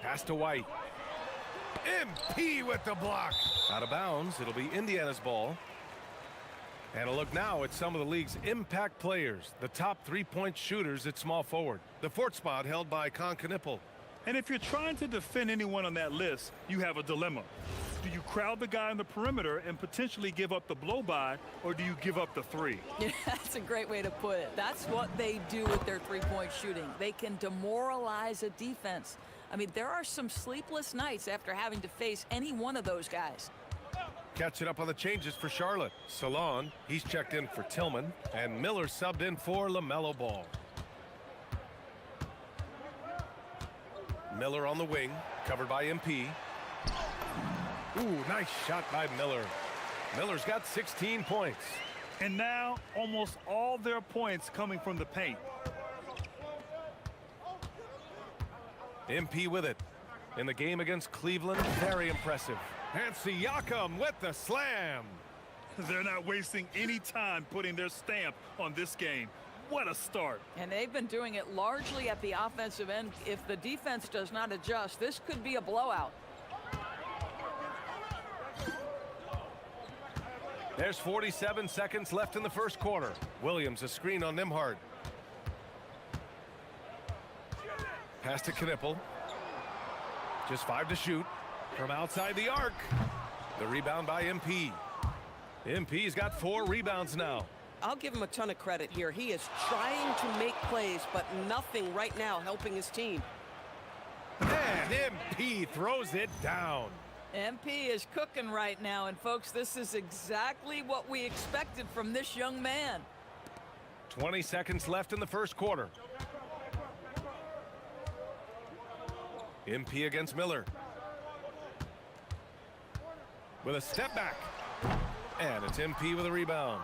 Pass to White. MP with the block. Out of bounds. It'll be Indiana's ball. And a look now at some of the league's impact players, the top three-point shooters at small forward. The fourth spot held by Con Knipple. And if you're trying to defend anyone on that list, you have a dilemma. Do you crowd the guy on the perimeter and potentially give up the blow-by, or do you give up the three? Yeah, that's a great way to put it. That's what they do with their three-point shooting. They can demoralize a defense. I mean, there are some sleepless nights after having to face any one of those guys. Catching up on the changes for Charlotte. Salon, he's checked in for Tillman, and Miller subbed in for LaMelo Ball. Miller on the wing, covered by MP. Ooh, nice shot by Miller. Miller's got 16 points. And now, almost all their points coming from the paint. MP with it. In the game against Cleveland, very impressive. And Siakam with the slam. They're not wasting any time putting their stamp on this game. What a start. And they've been doing it largely at the offensive end. If the defense does not adjust, this could be a blowout. There's 47 seconds left in the first quarter. Williams a screen on Nembhard. Pass to Knipple. Just 5 to shoot. From outside the arc. The rebound by MP. MP's got 4 rebounds now. I'll give him a ton of credit here. He is trying to make plays, but nothing right now helping his team. And MP throws it down. MP is cooking right now, and folks, this is exactly what we expected from this young man. 20 seconds left in the first quarter. MP against Miller. With a step back. And it's MP with a rebound.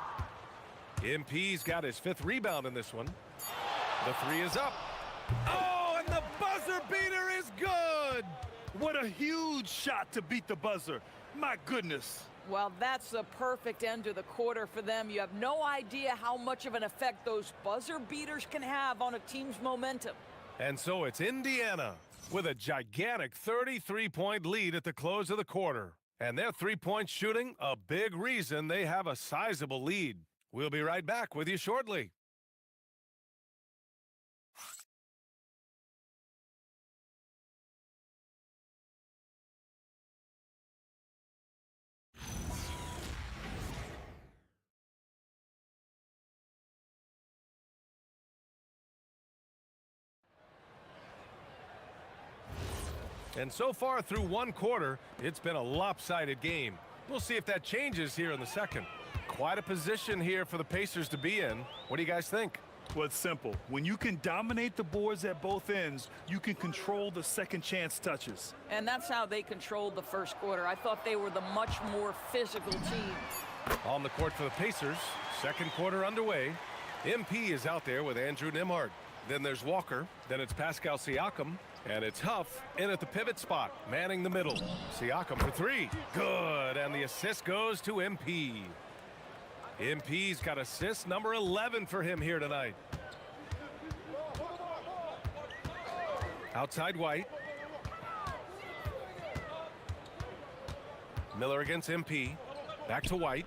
MP's got his 5th rebound in this one. The 3 is up. Oh, and the buzzer beater is good. What a huge shot to beat the buzzer. My goodness. Well, that's the perfect end to the quarter for them. You have no idea how much of an effect those buzzer beaters can have on a team's momentum. And so it's Indiana with a gigantic 33-point lead at the close of the quarter. And their three-point shooting, a big reason they have a sizable lead. We'll be right back with you shortly. And so far through one quarter, it's been a lopsided game. We'll see if that changes here in the second. Quite a position here for the Pacers to be in. What do you guys think? Well, it's simple. When you can dominate the boards at both ends, you can control the second chance touches. And that's how they controlled the first quarter. I thought they were the much more physical team. On the court for the Pacers, second quarter underway. MP is out there with Andrew Nembhard. Then there's Walker. Then it's Pascal Siakam. And it's Huff in at the pivot spot, manning the middle. Siakam for three. Good. And the assist goes to MP. MP's got assist number 11 for him here tonight. Outside White. Miller against MP. Back to White.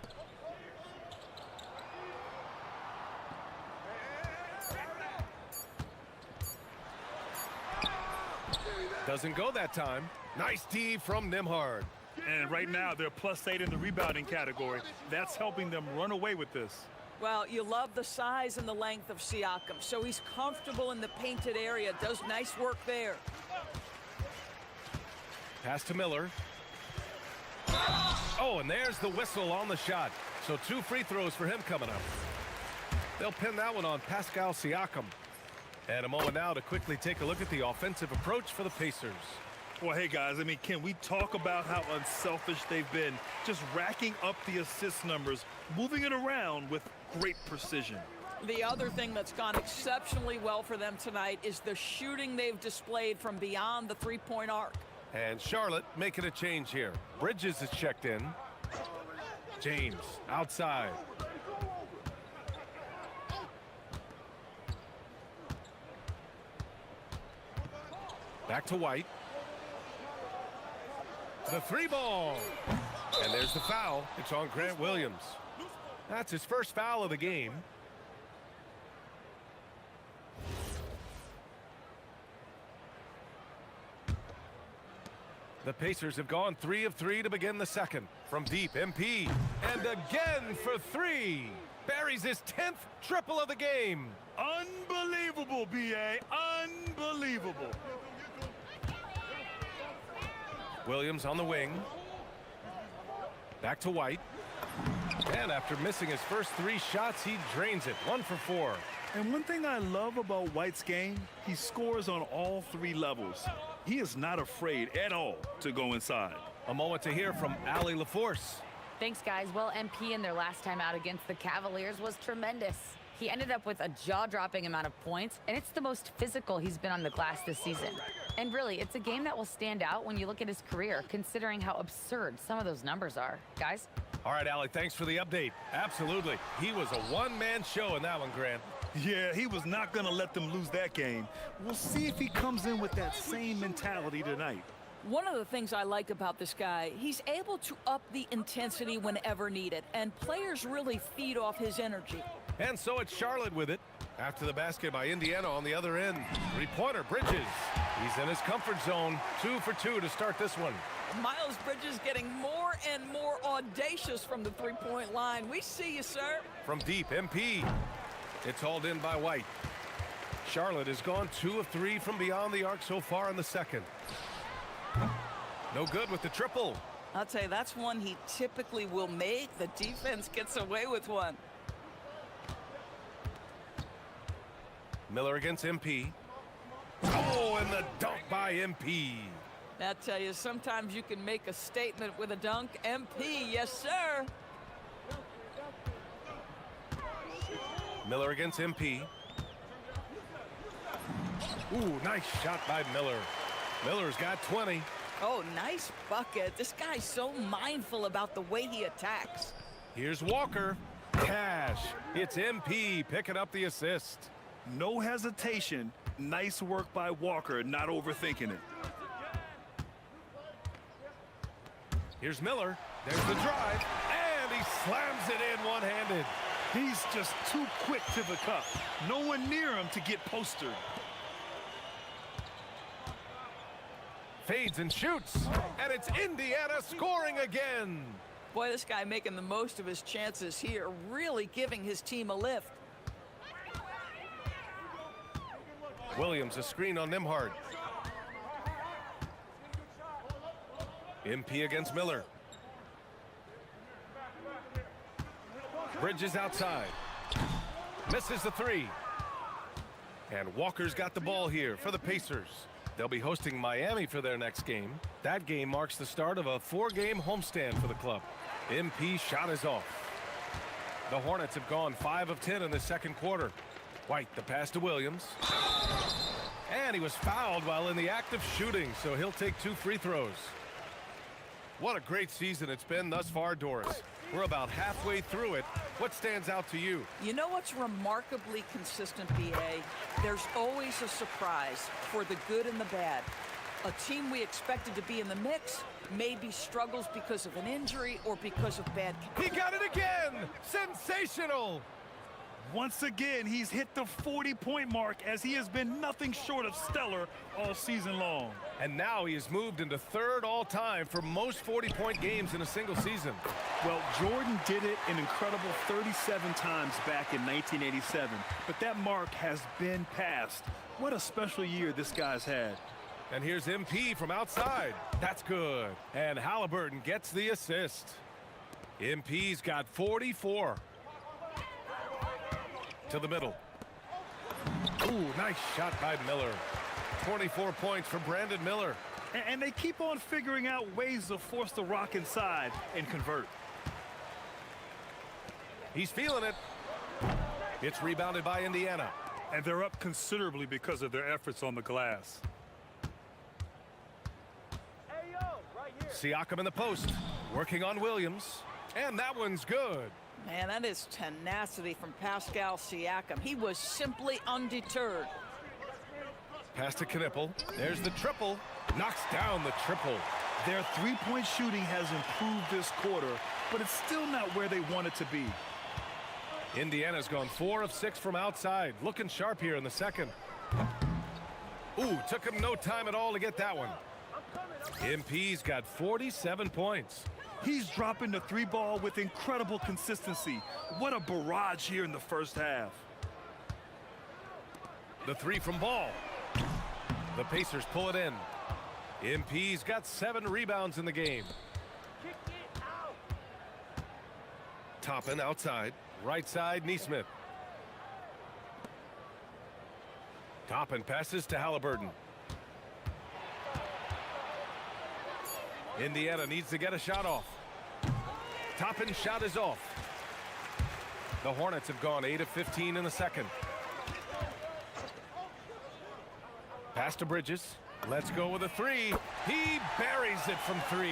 Doesn't go that time. Nice D from Nembhard. And right now, they're +8 in the rebounding category. That's helping them run away with this. Well, you love the size and the length of Siakam, so he's comfortable in the painted area, does nice work there. Pass to Miller. Oh, and there's the whistle on the shot. So 2 free throws for him coming up. They'll pin that one on Pascal Siakam. And a moment now to quickly take a look at the offensive approach for the Pacers. Well, hey, guys, I mean, can we talk about how unselfish they've been? Just racking up the assist numbers, moving it around with great precision. The other thing that's gone exceptionally well for them tonight is the shooting they've displayed from beyond the three-point arc. And Charlotte making a change here. Bridges is checked in. James outside. Back to White. The 3-ball. And there's the foul. It's on Grant Williams. That's his first foul of the game. The Pacers have gone 3 of 3 to begin the second. From deep, MP. And again for 3. Buries his 10th triple of the game. Unbelievable, B.A. Unbelievable. Williams on the wing. Back to White. And after missing his first 3 shots, he drains it. 1 for 4. And one thing I love about White's game, he scores on all 3 levels. He is not afraid at all to go inside. A moment to hear from Allie LaForce. Thanks, guys. Well, MP in their last time out against the Cavaliers was tremendous. He ended up with a jaw-dropping amount of points, and it's the most physical he's been on the glass this season. And really, it's a game that will stand out when you look at his career, considering how absurd some of those numbers are. Guys? All right, Allie, thanks for the update. Absolutely. He was a one-man show in that one, Grant. Yeah, he was not going to let them lose that game. We'll see if he comes in with that same mentality tonight. One of the things I like about this guy, he's able to up the intensity whenever needed, and players really feed off his energy. And so it's Charlotte with it. After the basket by Indiana on the other end. 3-pointer, Bridges. He's in his comfort zone. 2 for 2 to start this one. Miles Bridges getting more and more audacious from the three-point line. We see you, sir. From deep, MP. It's hauled in by White. Charlotte has gone 2 of 3 from beyond the arc so far in the second. No good with the triple. I'll tell you, that's one he typically will make. The defense gets away with one. Miller against MP. Oh, and the dunk by MP. I tell you, sometimes you can make a statement with a dunk. MP, yes, sir. Miller against MP. Ooh, nice shot by Miller. Miller's got 20. Oh, nice bucket. This guy's so mindful about the way he attacks. Here's Walker. Cash. It's MP picking up the assist. No hesitation. Nice work by Walker, not overthinking it. Here's Miller. There's the drive. And he slams it in one-handed. He's just too quick to the cup. No one near him to get postered. Fades and shoots. And it's Indiana scoring again. Boy, this guy making the most of his chances here, really giving his team a lift. Williams, a screen on Nembhard. MP against Miller. Bridges outside. Misses the 3. And Walker's got the ball here for the Pacers. They'll be hosting Miami for their next game. That game marks the start of a 4-game homestand for the club. MP shot is off. The Hornets have gone 5 of 10 in the second quarter. White, the pass to Williams. And he was fouled while in the act of shooting, so he'll take 2 free throws. What a great season it's been thus far, Doris. We're about halfway through it. What stands out to you? You know what's remarkably consistent, BA? There's always a surprise for the good and the bad. A team we expected to be in the mix maybe struggles because of an injury or because of bad... He got it again! Sensational! Once again, he's hit the 40-point mark as he has been nothing short of stellar all season long. And now he has moved into 3rd all-time for most 40-point games in a single season. Well, Jordan did it an incredible 37 times back in 1987, but that mark has been passed. What a special year this guy's had. And here's MP from outside. That's good. And Halliburton gets the assist. MP's got 44. To the middle. Ooh, nice shot by Miller. 24 points for Brandon Miller. And they keep on figuring out ways to force the rock inside and convert. He's feeling it. It's rebounded by Indiana. And they're up considerably because of their efforts on the glass. Siakam in the post, working on Williams. And that one's good. Man, that is tenacity from Pascal Siakam. He was simply undeterred. Pass to Knipple. There's the triple. Knocks down the triple. Their three-point shooting has improved this quarter, but it's still not where they want it to be. Indiana's gone 4 of 6 from outside. Looking sharp here in the second. Ooh, took him no time at all to get that one. MP's got 47 points. He's dropping the 3-ball with incredible consistency. What a barrage here in the first half. The 3 from Ball. The Pacers pull it in. MP's got 7 rebounds in the game. Toppin outside. Right side, Neesmith. Toppin passes to Halliburton. Indiana needs to get a shot off. Toppin's shot is off. The Hornets have gone 8 of 15 in the second. Pass to Bridges. Let's go with a 3. He buries it from 3.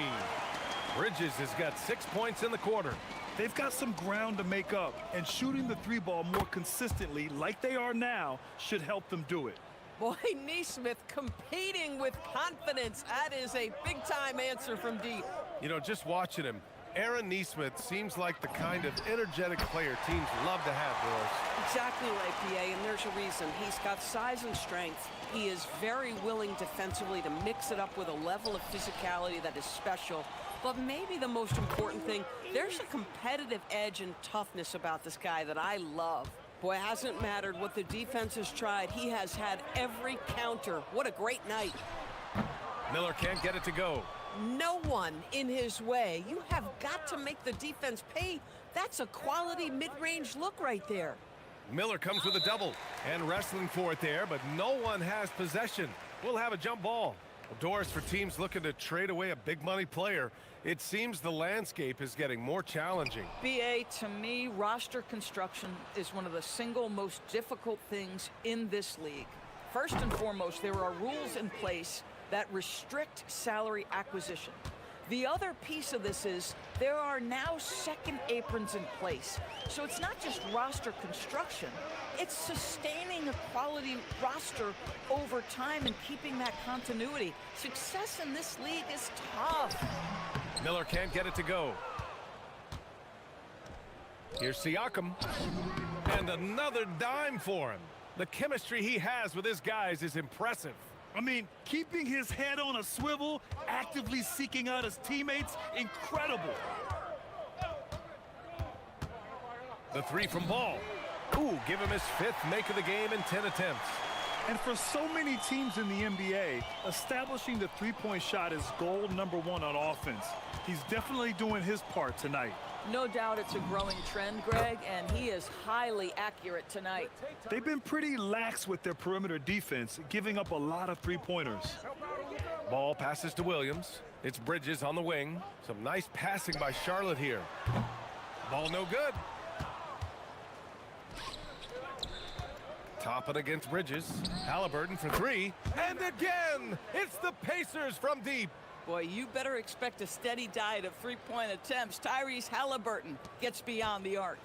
Bridges has got 6 points in the quarter. They've got some ground to make up, and shooting the 3-ball more consistently like they are now should help them do it. Boy, Neesmith competing with confidence. That is a big-time answer from deep. You know, just watching him, Aaron Neesmith seems like the kind of energetic player teams love to have, Doris. Exactly right, PA, and there's a reason. He's got size and strength. He is very willing defensively to mix it up with a level of physicality that is special. But maybe the most important thing, there's a competitive edge and toughness about this guy that I love. Boy, it hasn't mattered what the defense has tried. He has had every counter. What a great night. Miller can't get it to go. No one in his way. You have got to make the defense pay. That's a quality mid-range look right there. Miller comes with a double and wrestling for it there, but no one has possession. We'll have a jump ball. Well, Doris, for teams looking to trade away a big money player, it seems the landscape is getting more challenging. BA, to me, roster construction is one of the single most difficult things in this league. First and foremost, there are rules in place that restrict salary acquisition. The other piece of this is there are now second aprons in place. So it's not just roster construction, it's sustaining a quality roster over time and keeping that continuity. Success in this league is tough. Miller can't get it to go. Here's Siakam. And another dime for him. The chemistry he has with his guys is impressive. I mean, keeping his head on a swivel, actively seeking out his teammates, incredible. The 3 from Ball. Ooh, give him his 5th make of the game in 10 attempts. And for so many teams in the NBA, establishing the three-point shot is goal number one on offense. He's definitely doing his part tonight. No doubt it's a growing trend, Greg, and he is highly accurate tonight. They've been pretty lax with their perimeter defense, giving up a lot of three-pointers. Ball passes to Williams. It's Bridges on the wing. Some nice passing by Charlotte here. Ball no good. Toppin against Bridges. Halliburton for three. And again, it's the Pacers from deep. Boy, you better expect a steady diet of three-point attempts. Tyrese Halliburton gets beyond the arc.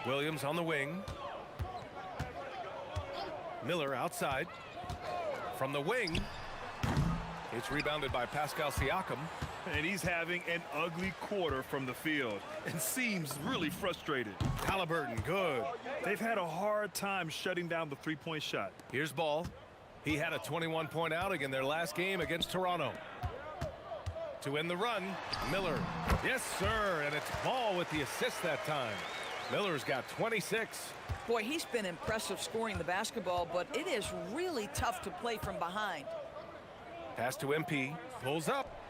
Williams on the wing. Miller outside. From the wing. It's rebounded by Pascal Siakam. And he's having an ugly quarter from the field and seems really frustrated. Halliburton, good. They've had a hard time shutting down the three-point shot. Here's Ball. He had a 21-point outing in their last game against Toronto. To end the run, Miller. Yes, sir, and it's Ball with the assist that time. Miller's got 26. Boy, he's been impressive scoring the basketball, but it is really tough to play from behind. Pass to MP. Pulls up.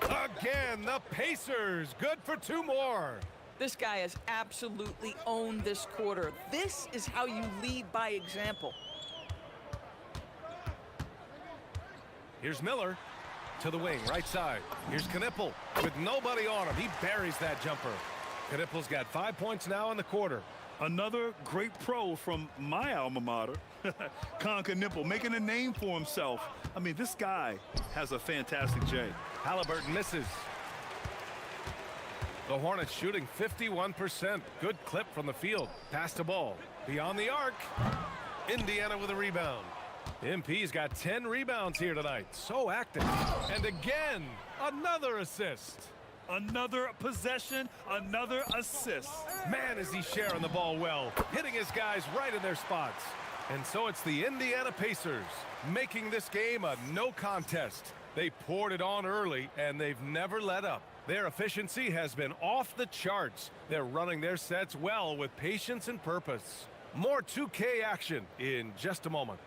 Again, the Pacers. Good for two more. This guy has absolutely owned this quarter. This is how you lead by example. Here's Miller to the wing, right side. Here's Knippel with nobody on him. He buries that jumper. Knippel's got 5 points now in the quarter. Another great pro from my alma mater, Con Knippel, making a name for himself. I mean, this guy has a fantastic J. Halliburton misses. The Hornets shooting 51%. Good clip from the field. Pass to Ball. Beyond the arc. Indiana with a rebound. MP's got 10 rebounds here tonight. So active. And again, another assist. Another possession, another assist. Man, is he sharing the ball well. Hitting his guys right in their spots. And so it's the Indiana Pacers making this game a no contest. They poured it on early, and they've never let up. Their efficiency has been off the charts. They're running their sets well with patience and purpose. More 2K action in just a moment.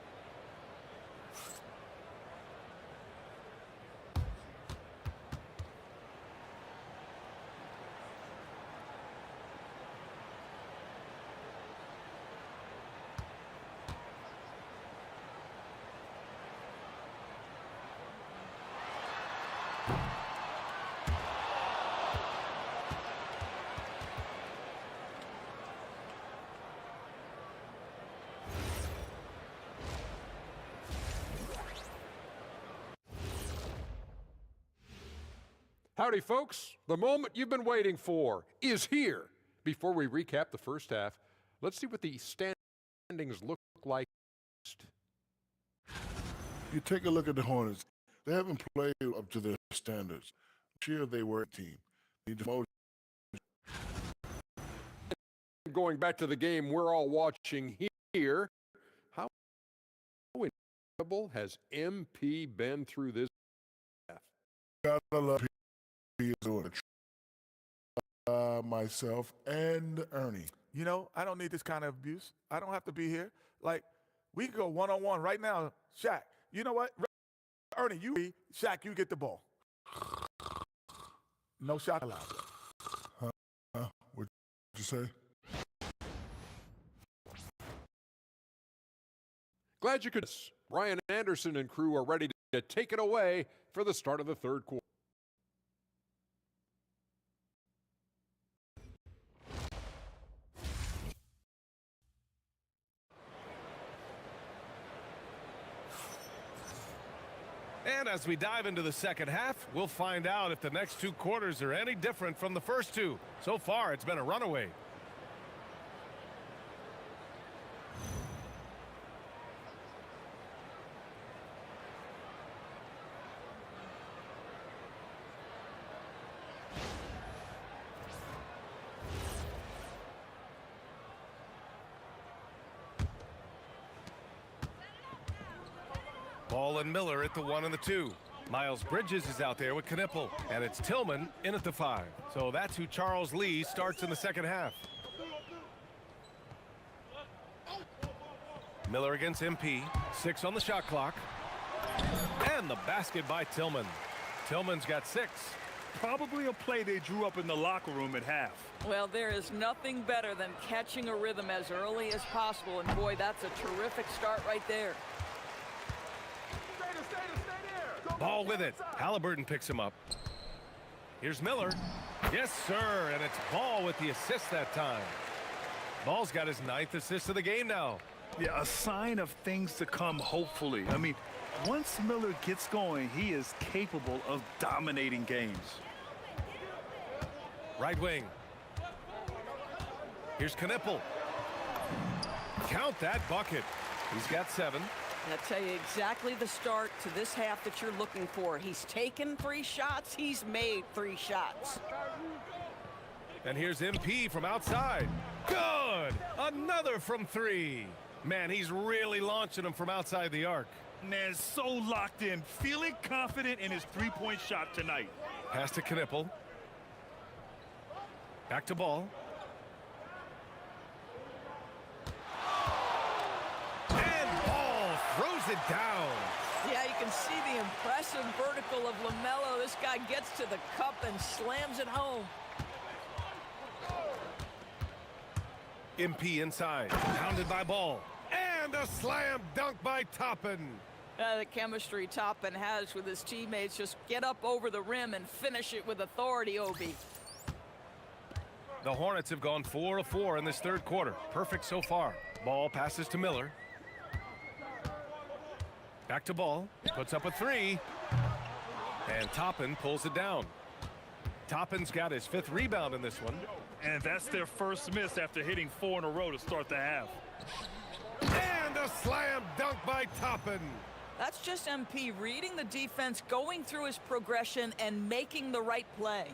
Howdy, folks. The moment you've been waiting for is here. Before we recap the first half, let's see what the standings look like. You take a look at the Hornets. They haven't played up to their standards. This year they were a team. Going back to the game we're all watching here, how incredible has MP been through this half? Gotta love myself and Ernie. You know, I don't need this kind of abuse. I don't have to be here. Like, we can go one-on-one right now. Shaq, you know what? Ernie, Shaq, you get the ball. No shot allowed. What'd you say? Glad you could. Ryan Anderson and crew are ready to take it away for the start of the third quarter. And as we dive into the second half, we'll find out if the next two quarters are any different from the first two. So far, it's been a runaway. Ball and Miller at the 1 and the 2. Miles Bridges is out there with Knippel, and it's Tillman in at the 5. So that's who Charles Lee starts in the second half. Miller against MP. 6 on the shot clock. And the basket by Tillman. Tillman's got 6. Probably a play they drew up in the locker room at half. Well, there is nothing better than catching a rhythm as early as possible, and boy, that's a terrific start right there. Ball with it. Halliburton picks him up. Here's Miller. Yes, sir, and it's Ball with the assist that time. Ball's got his 9th assist of the game now. Yeah, a sign of things to come, hopefully. I mean, once Miller gets going, he is capable of dominating games. Right wing. Here's Knipple. Count that bucket. He's got 7. I'll tell you exactly the start to this half that you're looking for. He's taken 3 shots. He's made 3 shots. And here's MP from outside. Good! Another from 3. Man, he's really launching them from outside the arc. Man, so locked in, feeling confident in his 3-point shot tonight. Pass to Knipple. Back to Ball. And Ball throws it down. Yeah, you can see the impressive vertical of LaMelo. This guy gets to the cup and slams it home. MP inside. Pounded by Ball. And a slam dunk by Toppin. The chemistry Toppin has with his teammates. Just get up over the rim and finish it with authority, Obi. The Hornets have gone 4 of 4 in this 3rd quarter. Perfect so far. Ball passes to Miller. Back to Ball. Puts up a 3. And Toppin pulls it down. Toppin's got his 5th rebound in this one. And that's their first miss after hitting 4 in a row to start the half. And a slam dunk by Toppin. That's just MP reading the defense, going through his progression, and making the right play.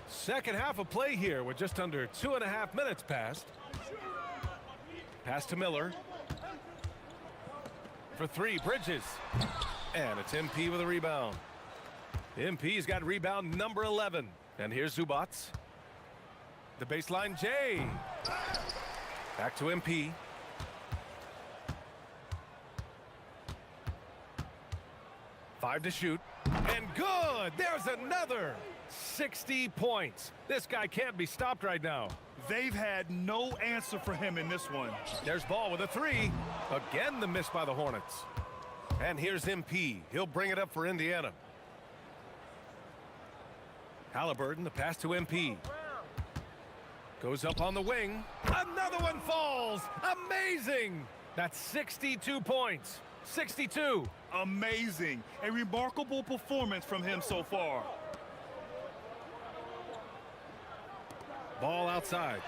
Second half of play here with just under 2.5 minutes passed. Pass to Miller. For 3, Bridges. And it's MP with a rebound. MP's got rebound number 11. And here's Zubats. The baseline J. Back to MP. Five to shoot. And good! There's another! 60 points. This guy can't be stopped right now. They've had no answer for him in this one. There's Ball with a 3. Again, the miss by the Hornets. And here's MP. He'll bring it up for Indiana. Halliburton, the pass to MP. Goes up on the wing. Another one falls. Amazing. That's 62 points. 62. Amazing. A remarkable performance from him so far. Ball outside.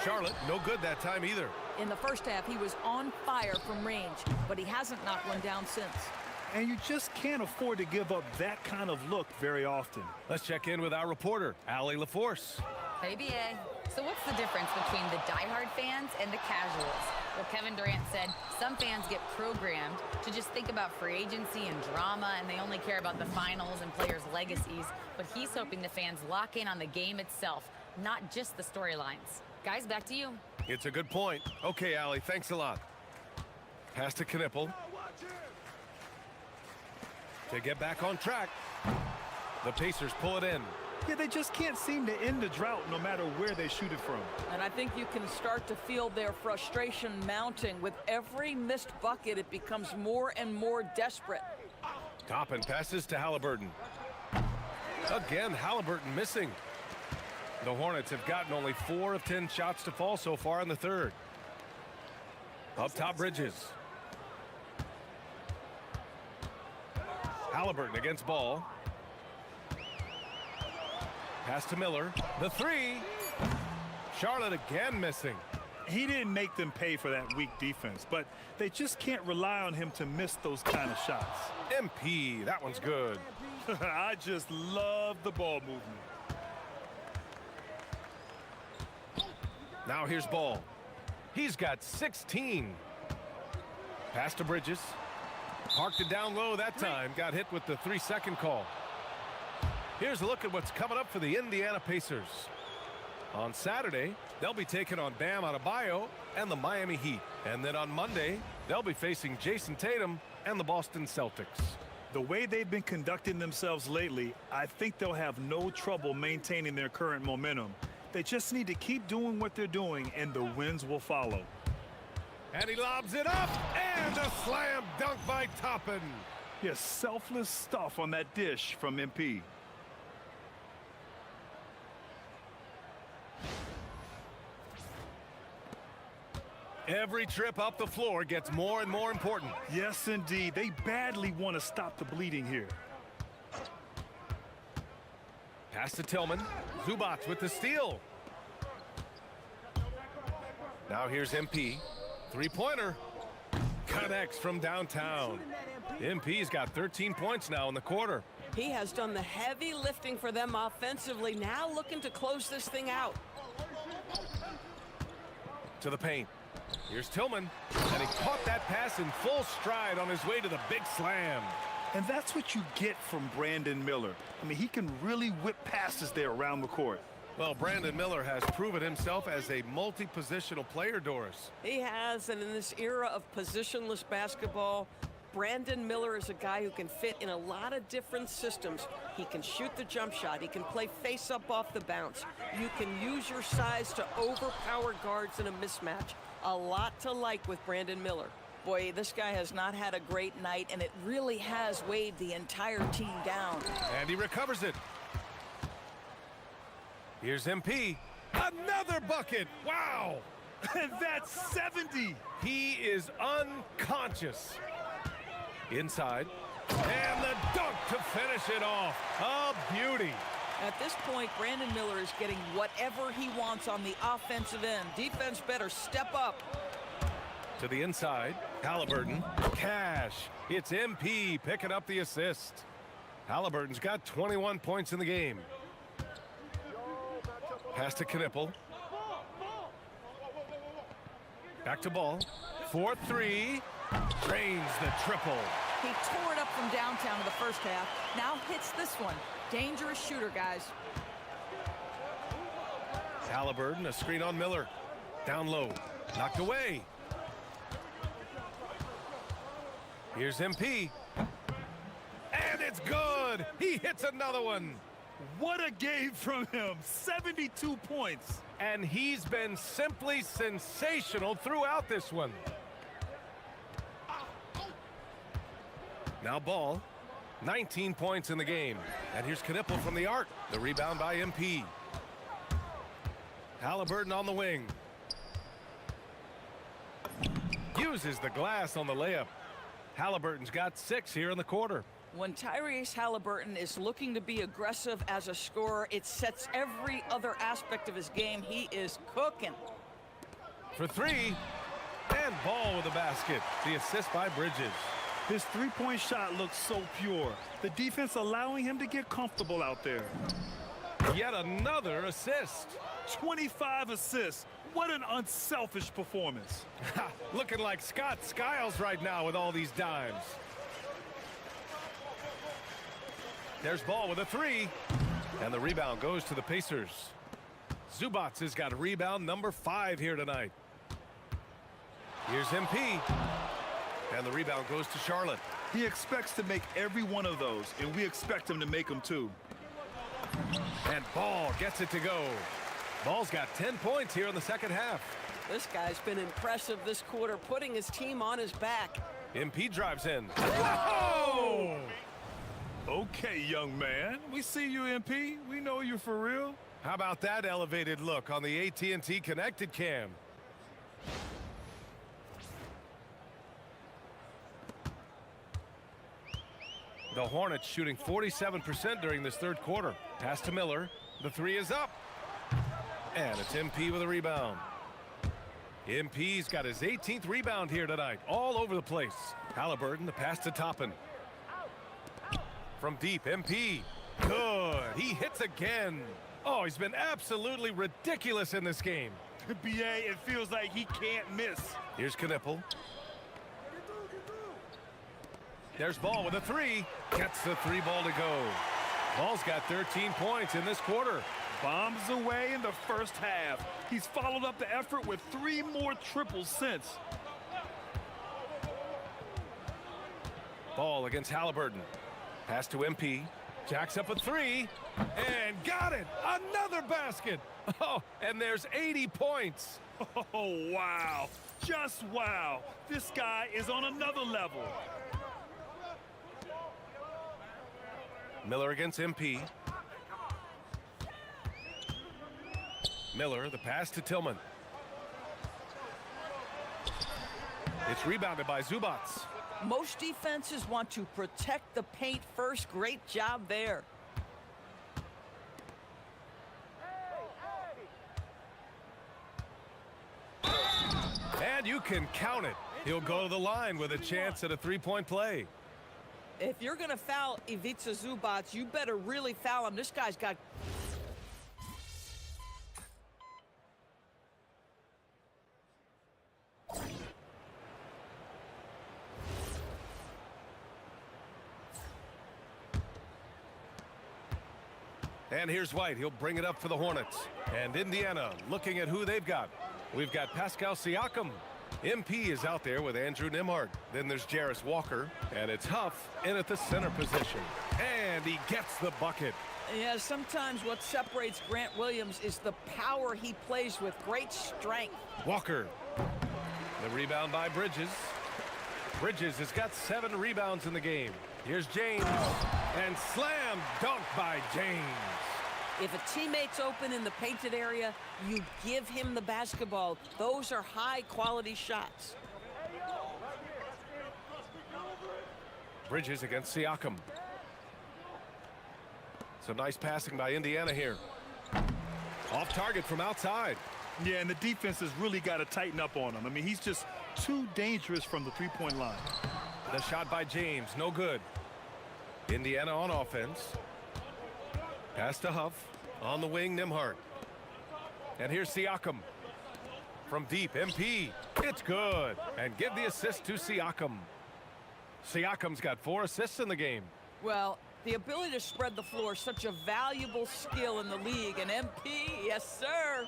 Charlotte, no good that time either. In the first half, he was on fire from range, but he hasn't knocked one down since. And you just can't afford to give up that kind of look very often. Let's check in with our reporter, Allie LaForce. Hey, BA. So what's the difference between the diehard fans and the casuals? Well, Kevin Durant said some fans get programmed to just think about free agency and drama, and they only care about the finals and players' legacies. But he's hoping the fans lock in on the game itself, not just the storylines. Guys, back to you. It's a good point. Okay, Allie, thanks a lot. Pass to Knipple. To get back on track. The Pacers pull it in. Yeah, they just can't seem to end the drought no matter where they shoot it from. And I think you can start to feel their frustration mounting. With every missed bucket, it becomes more and more desperate. Toppin passes to Halliburton. Again, Halliburton missing. The Hornets have gotten only 4 of 10 shots to fall so far in the 3rd. Up top, Bridges. Halliburton against Ball. Pass to Miller. The 3. Charlotte again missing. He didn't make them pay for that weak defense, but they just can't rely on him to miss those kind of shots. MP, that one's good. I just love the ball movement. Now here's Ball. He's got 16. Pass to Bridges. Parked it down low that time. Got hit with the 3-second call. Here's a look at what's coming up for the Indiana Pacers. On Saturday, they'll be taking on Bam Adebayo and the Miami Heat. And then on Monday, they'll be facing Jason Tatum and the Boston Celtics. The way they've been conducting themselves lately, I think they'll have no trouble maintaining their current momentum. They just need to keep doing what they're doing, and the wins will follow. And he lobs it up, and a slam dunk by Toppin. Yeah, selfless stuff on that dish from MP. Every trip up the floor gets more and more important. Yes, indeed. They badly want to stop the bleeding here. Pass to Tillman. Zubac with the steal. Now here's MP. Three-pointer. Connects from downtown. MP's got 13 points now in the quarter. He has done the heavy lifting for them offensively, now looking to close this thing out. To the paint. Here's Tillman, and he caught that pass in full stride on his way to the big slam. And that's what you get from Brandon Miller. I mean, he can really whip passes there around the court. Well, Brandon Miller has proven himself as a multi-positional player, Doris. He has, and in this era of positionless basketball, Brandon Miller is a guy who can fit in a lot of different systems. He can shoot the jump shot. He can play face-up off the bounce. You can use your size to overpower guards in a mismatch. A lot to like with Brandon Miller. Boy, this guy has not had a great night, and it really has weighed the entire team down. And he recovers it. Here's MP. Another bucket. Wow. And that's 70. He is unconscious. Inside. And the dunk to finish it off. A beauty. At this point, Brandon Miller is getting whatever he wants on the offensive end. Defense better step up. To the inside. Halliburton. Cash. It's MP picking up the assist. Halliburton's got 21 points in the game. Pass to Knipple. Back to Ball. 4-3. Drains the triple. He tore it up from downtown in the first half. Now hits this one. Dangerous shooter, guys. Halliburton, a screen on Miller. Down low. Knocked away. Here's MP. And it's good. He hits another one. What a game from him. 72 points. And he's been simply sensational throughout this one. Now Ball. 19 points in the game. And here's Knipple from the arc. The rebound by MP. Halliburton on the wing. Uses the glass on the layup. Halliburton's got 6 here in the quarter. When Tyrese Halliburton is looking to be aggressive as a scorer, it sets every other aspect of his game. He is cooking. For 3. And Ball with the basket. The assist by Bridges. His three-point shot looks so pure. The defense allowing him to get comfortable out there. Yet another assist. 25 assists. What an unselfish performance. Looking like Scott Skiles right now with all these dimes. There's Ball with a 3. And the rebound goes to the Pacers. Zubac has got rebound number 5 here tonight. Here's MP. And the rebound goes to Charlotte. He expects to make every one of those, and we expect him to make them too. And Ball gets it to go. Ball's got 10 points here in the second half. This guy's been impressive this quarter, putting his team on his back. MP drives in. Whoa! Okay, young man. We see you, MP. We know you for real. How about that elevated look on the AT&T Connected Cam? The Hornets shooting 47% during this third quarter. Pass to Miller. The 3 is up. And it's MP with a rebound. MP's got his 18th rebound here tonight. All over the place. Halliburton, the pass to Toppin. From deep, MP. Good. He hits again. Oh, he's been absolutely ridiculous in this game. BA, it feels like he can't miss. Here's Knipple. There's Ball with a 3. Gets the 3 ball to go. Ball's got 13 points in this quarter. bombs away in the first half. He's followed up the effort with 3 more triples since. Ball against Halliburton. Pass to MP. Jacks up a 3. And got it. Another basket. Oh, and there's 80 points. Oh, wow. Just wow. This guy is on another level. Miller against MP. Miller, the pass to Tillman. It's rebounded by Zubats. Most defenses want to protect the paint first. Great job there. And you can count it. He'll go to the line with a chance at a three-point play. If you're going to foul Ivica Zubats, you better really foul him. This guy's got... And here's White. He'll bring it up for the Hornets. And Indiana looking at who they've got. We've got Pascal Siakam. MP is out there with Andrew Nembhard. Then there's Jarris Walker. And it's Huff in at the center position. And he gets the bucket. Yeah, sometimes what separates Grant Williams is the power he plays with. Great strength. Walker. The rebound by Bridges. Bridges has got 7 rebounds in the game. Here's James. And slam dunk by James. If a teammate's open in the painted area, you give him the basketball. Those are high-quality shots. Bridges against Siakam. Some nice passing by Indiana here. Off target from outside. Yeah, and the defense has really got to tighten up on him. I mean, he's just too dangerous from the three-point line. The shot by James, no good. Indiana on offense. Pass to Huff. On the wing, Nembhard. And here's Siakam. From deep, MP. It's good. And give the assist to Siakam. Siakam's got 4 assists in the game. Well, the ability to spread the floor is such a valuable skill in the league. And MP, yes, sir.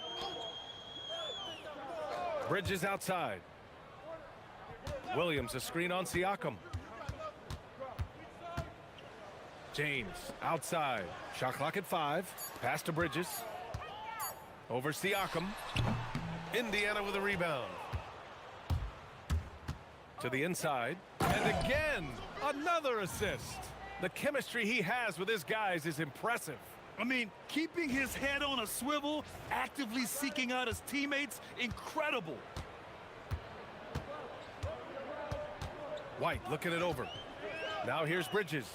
Bridges outside. Williams, a screen on Siakam. James outside. Shot clock at 5. Pass to Bridges. Over Siakam. Indiana with a rebound. To the inside. And again, another assist. The chemistry he has with his guys is impressive. I mean, keeping his head on a swivel, actively seeking out his teammates, incredible. White looking it over. Now here's Bridges.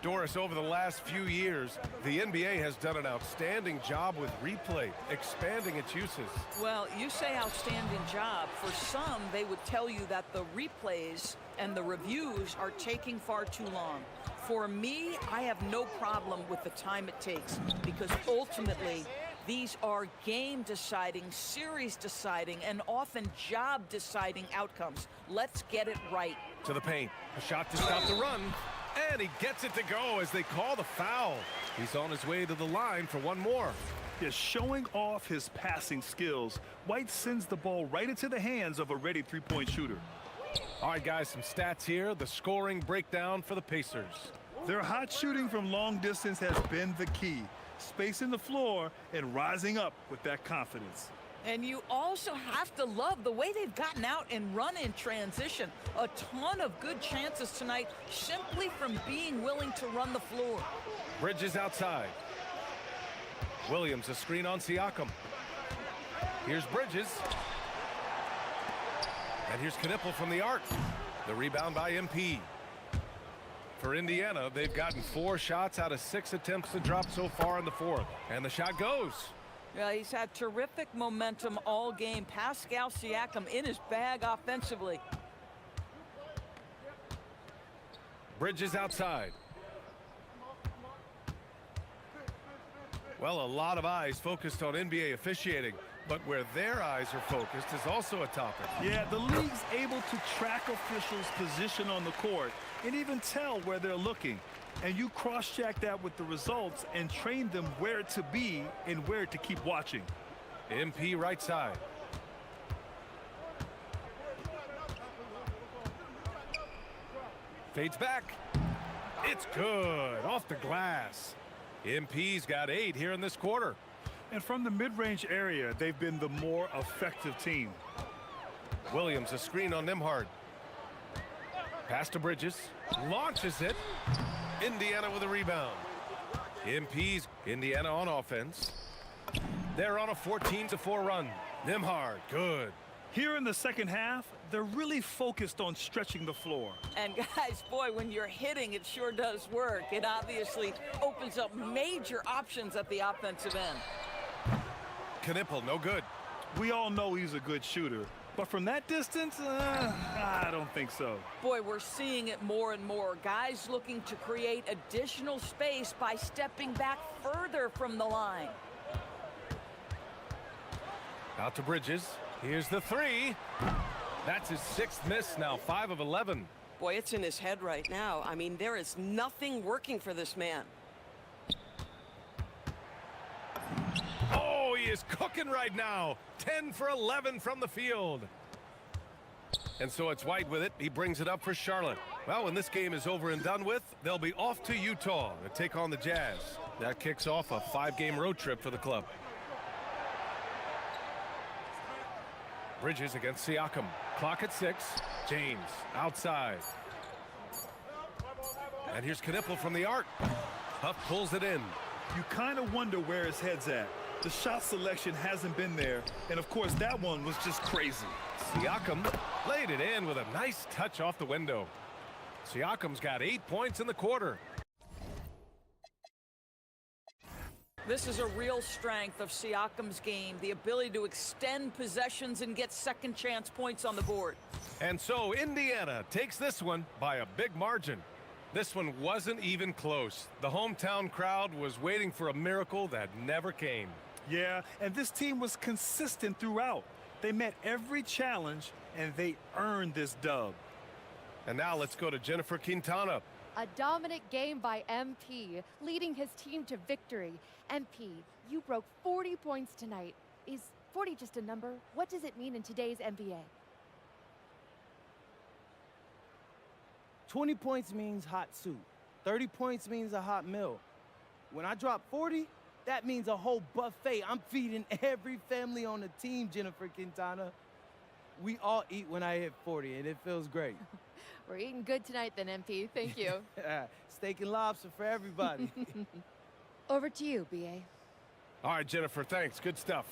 Doris, over the last few years, the NBA has done an outstanding job with replay, expanding its uses. Well, you say outstanding job. For some, they would tell you that the replays and the reviews are taking far too long. For me, I have no problem with the time it takes, because ultimately, these are game-deciding, series-deciding, and often job-deciding outcomes. Let's get it right. To the paint. A shot to stop the run. And he gets it to go as they call the foul. He's on his way to the line for one more. Just showing off his passing skills, White sends the ball right into the hands of a ready three-point shooter. All right, guys, some stats here. The scoring breakdown for the Pacers. Their hot shooting from long distance has been the key. Spacing the floor and rising up with that confidence. And you also have to love the way they've gotten out and run in transition. A ton of good chances tonight simply from being willing to run the floor. Bridges outside. Williams, a screen on Siakam. Here's Bridges. And here's Knipple from the arc. The rebound by MP. For Indiana, they've gotten 4 shots out of 6 attempts to drop so far in the fourth. And the shot goes. Yeah, he's had terrific momentum all game. Pascal Siakam in his bag offensively. Bridges outside. Well, a lot of eyes focused on NBA officiating. But where their eyes are focused is also a topic. Yeah, the league's able to track officials' position on the court and even tell where they're looking. And you cross-check that with the results and train them where to be and where to keep watching. MP right side. Fades back. It's good. Off the glass. MP's got 8 here in this quarter. And from the mid-range area, they've been the more effective team. Williams, a screen on Nembhard. Pass to Bridges. Launches it. Indiana with a rebound. MP's Indiana on offense. They're on a 14-4 run. Nembhard, good. Here in the second half, they're really focused on stretching the floor. And guys, boy, when you're hitting, it sure does work. It obviously opens up major options at the offensive end. Knipple, no good. We all know he's a good shooter, but from that distance, I don't think so. Boy, we're seeing it more and more. Guys looking to create additional space by stepping back further from the line. Out to Bridges. Here's the 3. That's his 6th miss now, 5 of 11. Boy, it's in his head right now. I mean, there is nothing working for this man. Oh, he is cooking right now. 10 for 11 from the field. And so it's White with it. He brings it up for Charlotte. Well, when this game is over and done with, they'll be off to Utah to take on the Jazz. That kicks off a 5-game road trip for the club. Bridges against Siakam. Clock at 6. James outside. And here's Knipple from the arc. Huff pulls it in. You kind of wonder where his head's at. The shot selection hasn't been there, and of course that one was just crazy. Siakam laid it in with a nice touch off the window. Siakam's got 8 points in the quarter. This is a real strength of Siakam's game, the ability to extend possessions and get second chance points on the board. And so Indiana takes this one by a big margin. This one wasn't even close. The hometown crowd was waiting for a miracle that never came. Yeah, and this team was consistent throughout. They met every challenge, and they earned this dub. And now let's go to Jennifer Quintana. A dominant game by MP, leading his team to victory. MP, you broke 40 points tonight. Is 40 just a number? What does it mean in today's NBA? 20 points means hot soup. 30 points means a hot meal. When I drop 40, that means a whole buffet. I'm feeding every family on the team, Jennifer Quintana. We all eat when I hit 40, and it feels great. We're eating good tonight then, MP. Thank you. Steak and lobster for everybody. Over to you, BA. All right, Jennifer, thanks. Good stuff.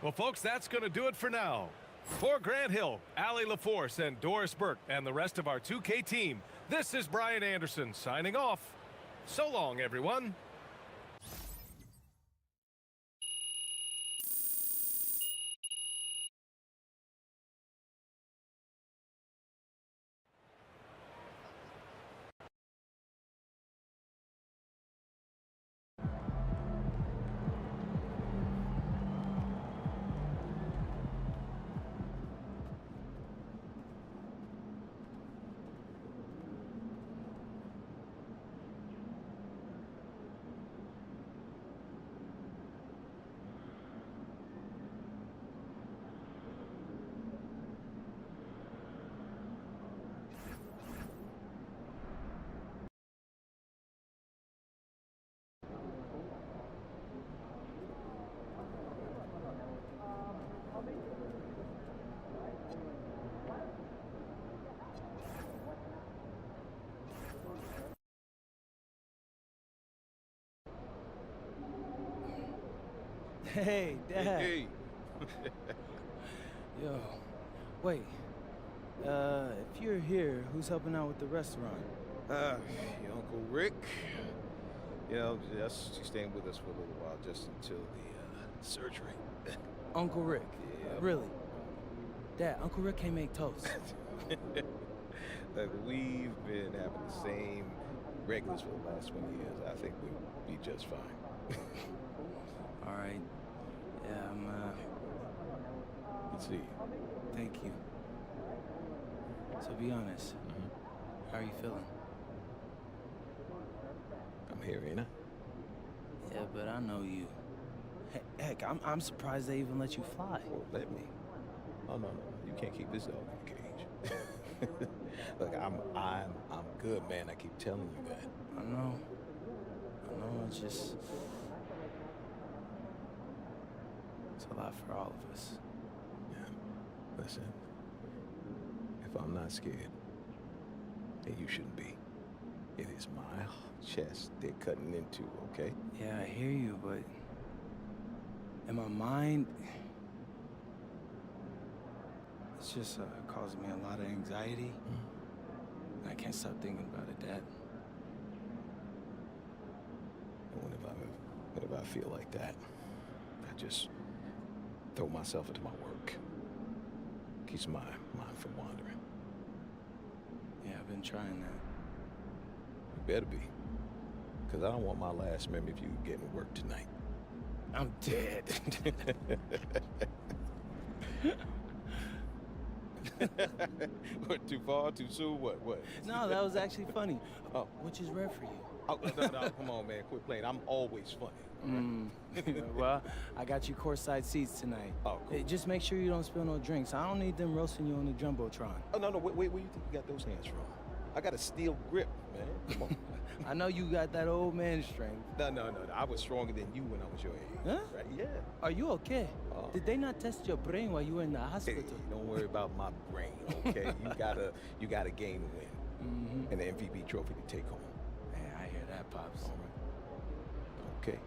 Well, folks, that's going to do it for now. For Grant Hill, Allie LaForce, and Doris Burke, and the rest of our 2K team, this is Brian Anderson signing off. So long, everyone. Hey, Dad. Hey. Yo, wait. If you're here, who's helping out with the restaurant? Your Uncle Rick. You know, just staying with us for a little while, just until the surgery. Uncle Rick? Yeah. Really? Dad, Uncle Rick can't make toast. Look, we've been having the same regulars for the last 20 years. I think we'll be just fine. All right. Yeah, Good to see you. Thank you. So be honest. How are you feeling? I'm here, ain't I? Yeah, but I know you. Heck, I'm surprised they even let you fly. Well, let me. Oh, no. You can't keep this dog in the cage. Look, I'm good, man. I keep telling you that. I know, it's just... It's a lot for all of us. Yeah. Listen, if I'm not scared, then you shouldn't be. It is my chest they're cutting into, okay? Yeah, I hear you, but... in my mind... it's just causing me a lot of anxiety. I can't stop thinking about it, Dad. And whenever I feel like that, I just throw myself into my work. Keeps my mind from wandering. Yeah, I've been trying that. You better be. Because I don't want my last memory of you getting work tonight. I'm dead. What, too far, too soon? What? No, that was actually funny. Oh, which is rare for you? Oh, no, come on, man. Quit playing. I'm always funny. Well, I got you courtside seats tonight. Oh, cool. Hey, just make sure you don't spill no drinks. I don't need them roasting you on the Jumbotron. Oh, no, wait, where you think you got those hands from? I got a steel grip, man. Come on. I know you got that old man strength. No. I was stronger than you when I was your age. Huh? Right? Yeah. Are you okay? Did they not test your brain while you were in the hospital? Hey, don't worry about my brain, okay? you got a game to win. And the MVP trophy to take home. Man, I hear that, Pops. All right. Okay.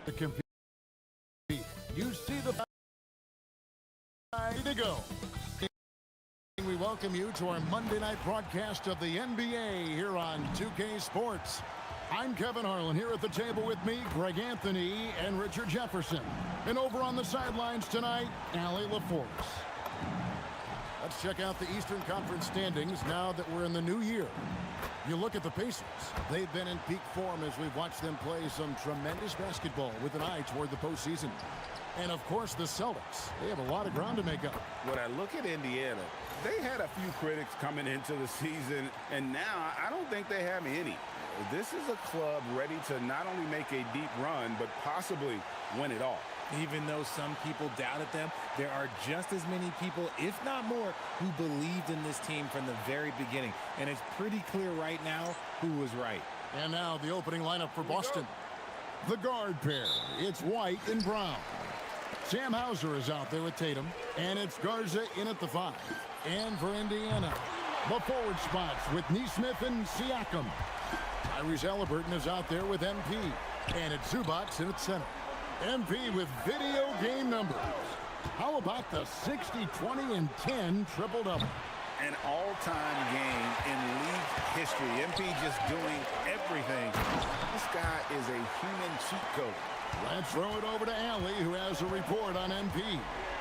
To compete. You see the ready to go. We welcome you to our Monday night broadcast of the NBA here on 2K Sports. I'm Kevin Harlan. Here at the table with me, Greg Anthony and Richard Jefferson. And over on the sidelines tonight, Allie LaForce. Let's check out the Eastern Conference standings now that we're in the new year. You look at the Pacers. They've been in peak form as we've watched them play some tremendous basketball with an eye toward the postseason. And, of course, the Celtics. They have a lot of ground to make up. When I look at Indiana, they had a few critics coming into the season, and now I don't think they have any. This is a club ready to not only make a deep run, but possibly win it all. Even though some people doubted them, there are just as many people, if not more, who believed in this team from the very beginning. And it's pretty clear right now who was right. And now the opening lineup for Boston. The guard pair, it's White and Brown. Sam Hauser is out there with Tatum, and it's Garza in at the 5. And for Indiana, the forward spots with Neesmith and Siakam. Tyrese Halliburton is out there with MP, and it's Zubac in at center. MP with video game numbers. How about the 60, 20, and 10 triple-double? An all-time game in league history. MP just doing everything. This guy is a human cheat code. Let's throw it over to Allie, who has a report on MP.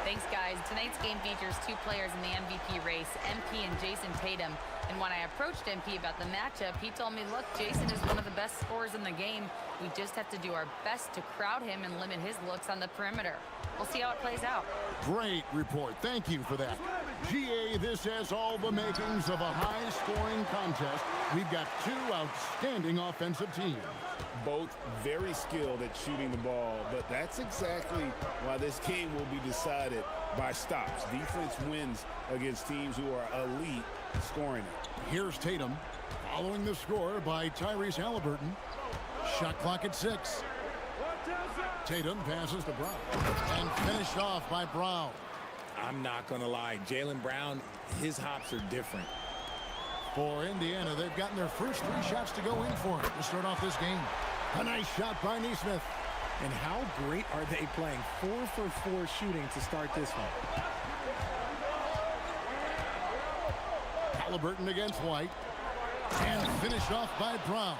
Thanks, guys. Tonight's game features 2 players in the MVP race, MP and Jason Tatum. And when I approached MP about the matchup, he told me, look, Jason is one of the best scorers in the game. We just have to do our best to crowd him and limit his looks on the perimeter. We'll see how it plays out. Great report. Thank you for that. GA, this has all the makings of a high-scoring contest. We've got 2 outstanding offensive teams. Both very skilled at shooting the ball, but that's exactly why this game will be decided by stops. Defense wins against teams who are elite scoring it. Here's Tatum, following the score by Tyrese Halliburton. Shot clock at 6. Tatum passes to Brown and finished off by Brown. I'm not going to lie. Jaylen Brown, his hops are different. For Indiana, they've gotten their first 3 shots to go in for it to start off this game. A nice shot by Neesmith. And how great are they playing? 4 for 4 shooting to start this one. Halliburton against White. And finished off by Brown.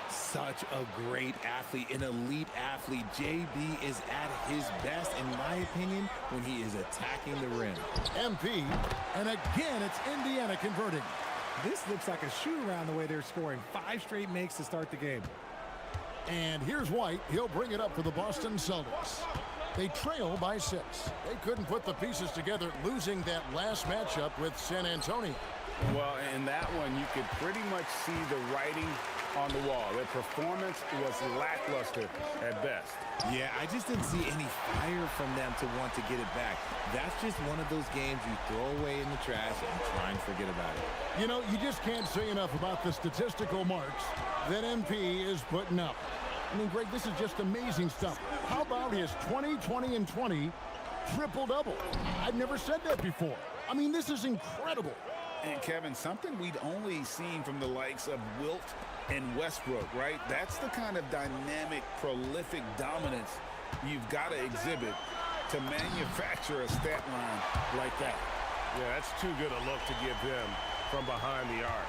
Such a great athlete, an elite athlete. JB is at his best, in my opinion, when he is attacking the rim. MP, and again, it's Indiana converting. This looks like a shoot-around the way they're scoring. 5 straight makes to start the game. And here's White. He'll bring it up for the Boston Celtics. They trail by 6. They couldn't put the pieces together, losing that last matchup with San Antonio. Well, in that one, you could pretty much see the writing on the wall. Their performance was lackluster at best. Yeah, I just didn't see any fire from them to want to get it back. That's just one of those games you throw away in the trash and try and forget about it. You know, you just can't say enough about the statistical marks that MP is putting up. I mean, Greg, this is just amazing stuff. How about his 20, 20, and 20 triple-double? I've never said that before. I mean, this is incredible. And, Kevin, something we'd only seen from the likes of Wilt and Westbrook, right? That's the kind of dynamic, prolific dominance you've got to exhibit to manufacture a stat line like that. Yeah, that's too good a look to give him from behind the arc.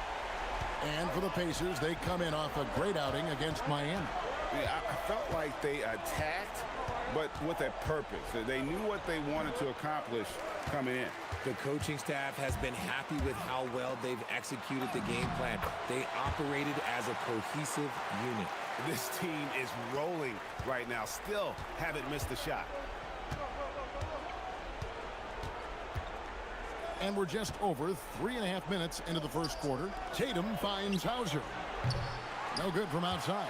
And for the Pacers, they come in off a great outing against Miami. Yeah, I felt like they attacked, but with a purpose. They knew what they wanted to accomplish coming in. The coaching staff has been happy with how well they've executed the game plan. They operated as a cohesive unit. This team is rolling right now. Still haven't missed a shot. And we're just over 3.5 minutes into the first quarter. Tatum finds Hauser. No good from outside.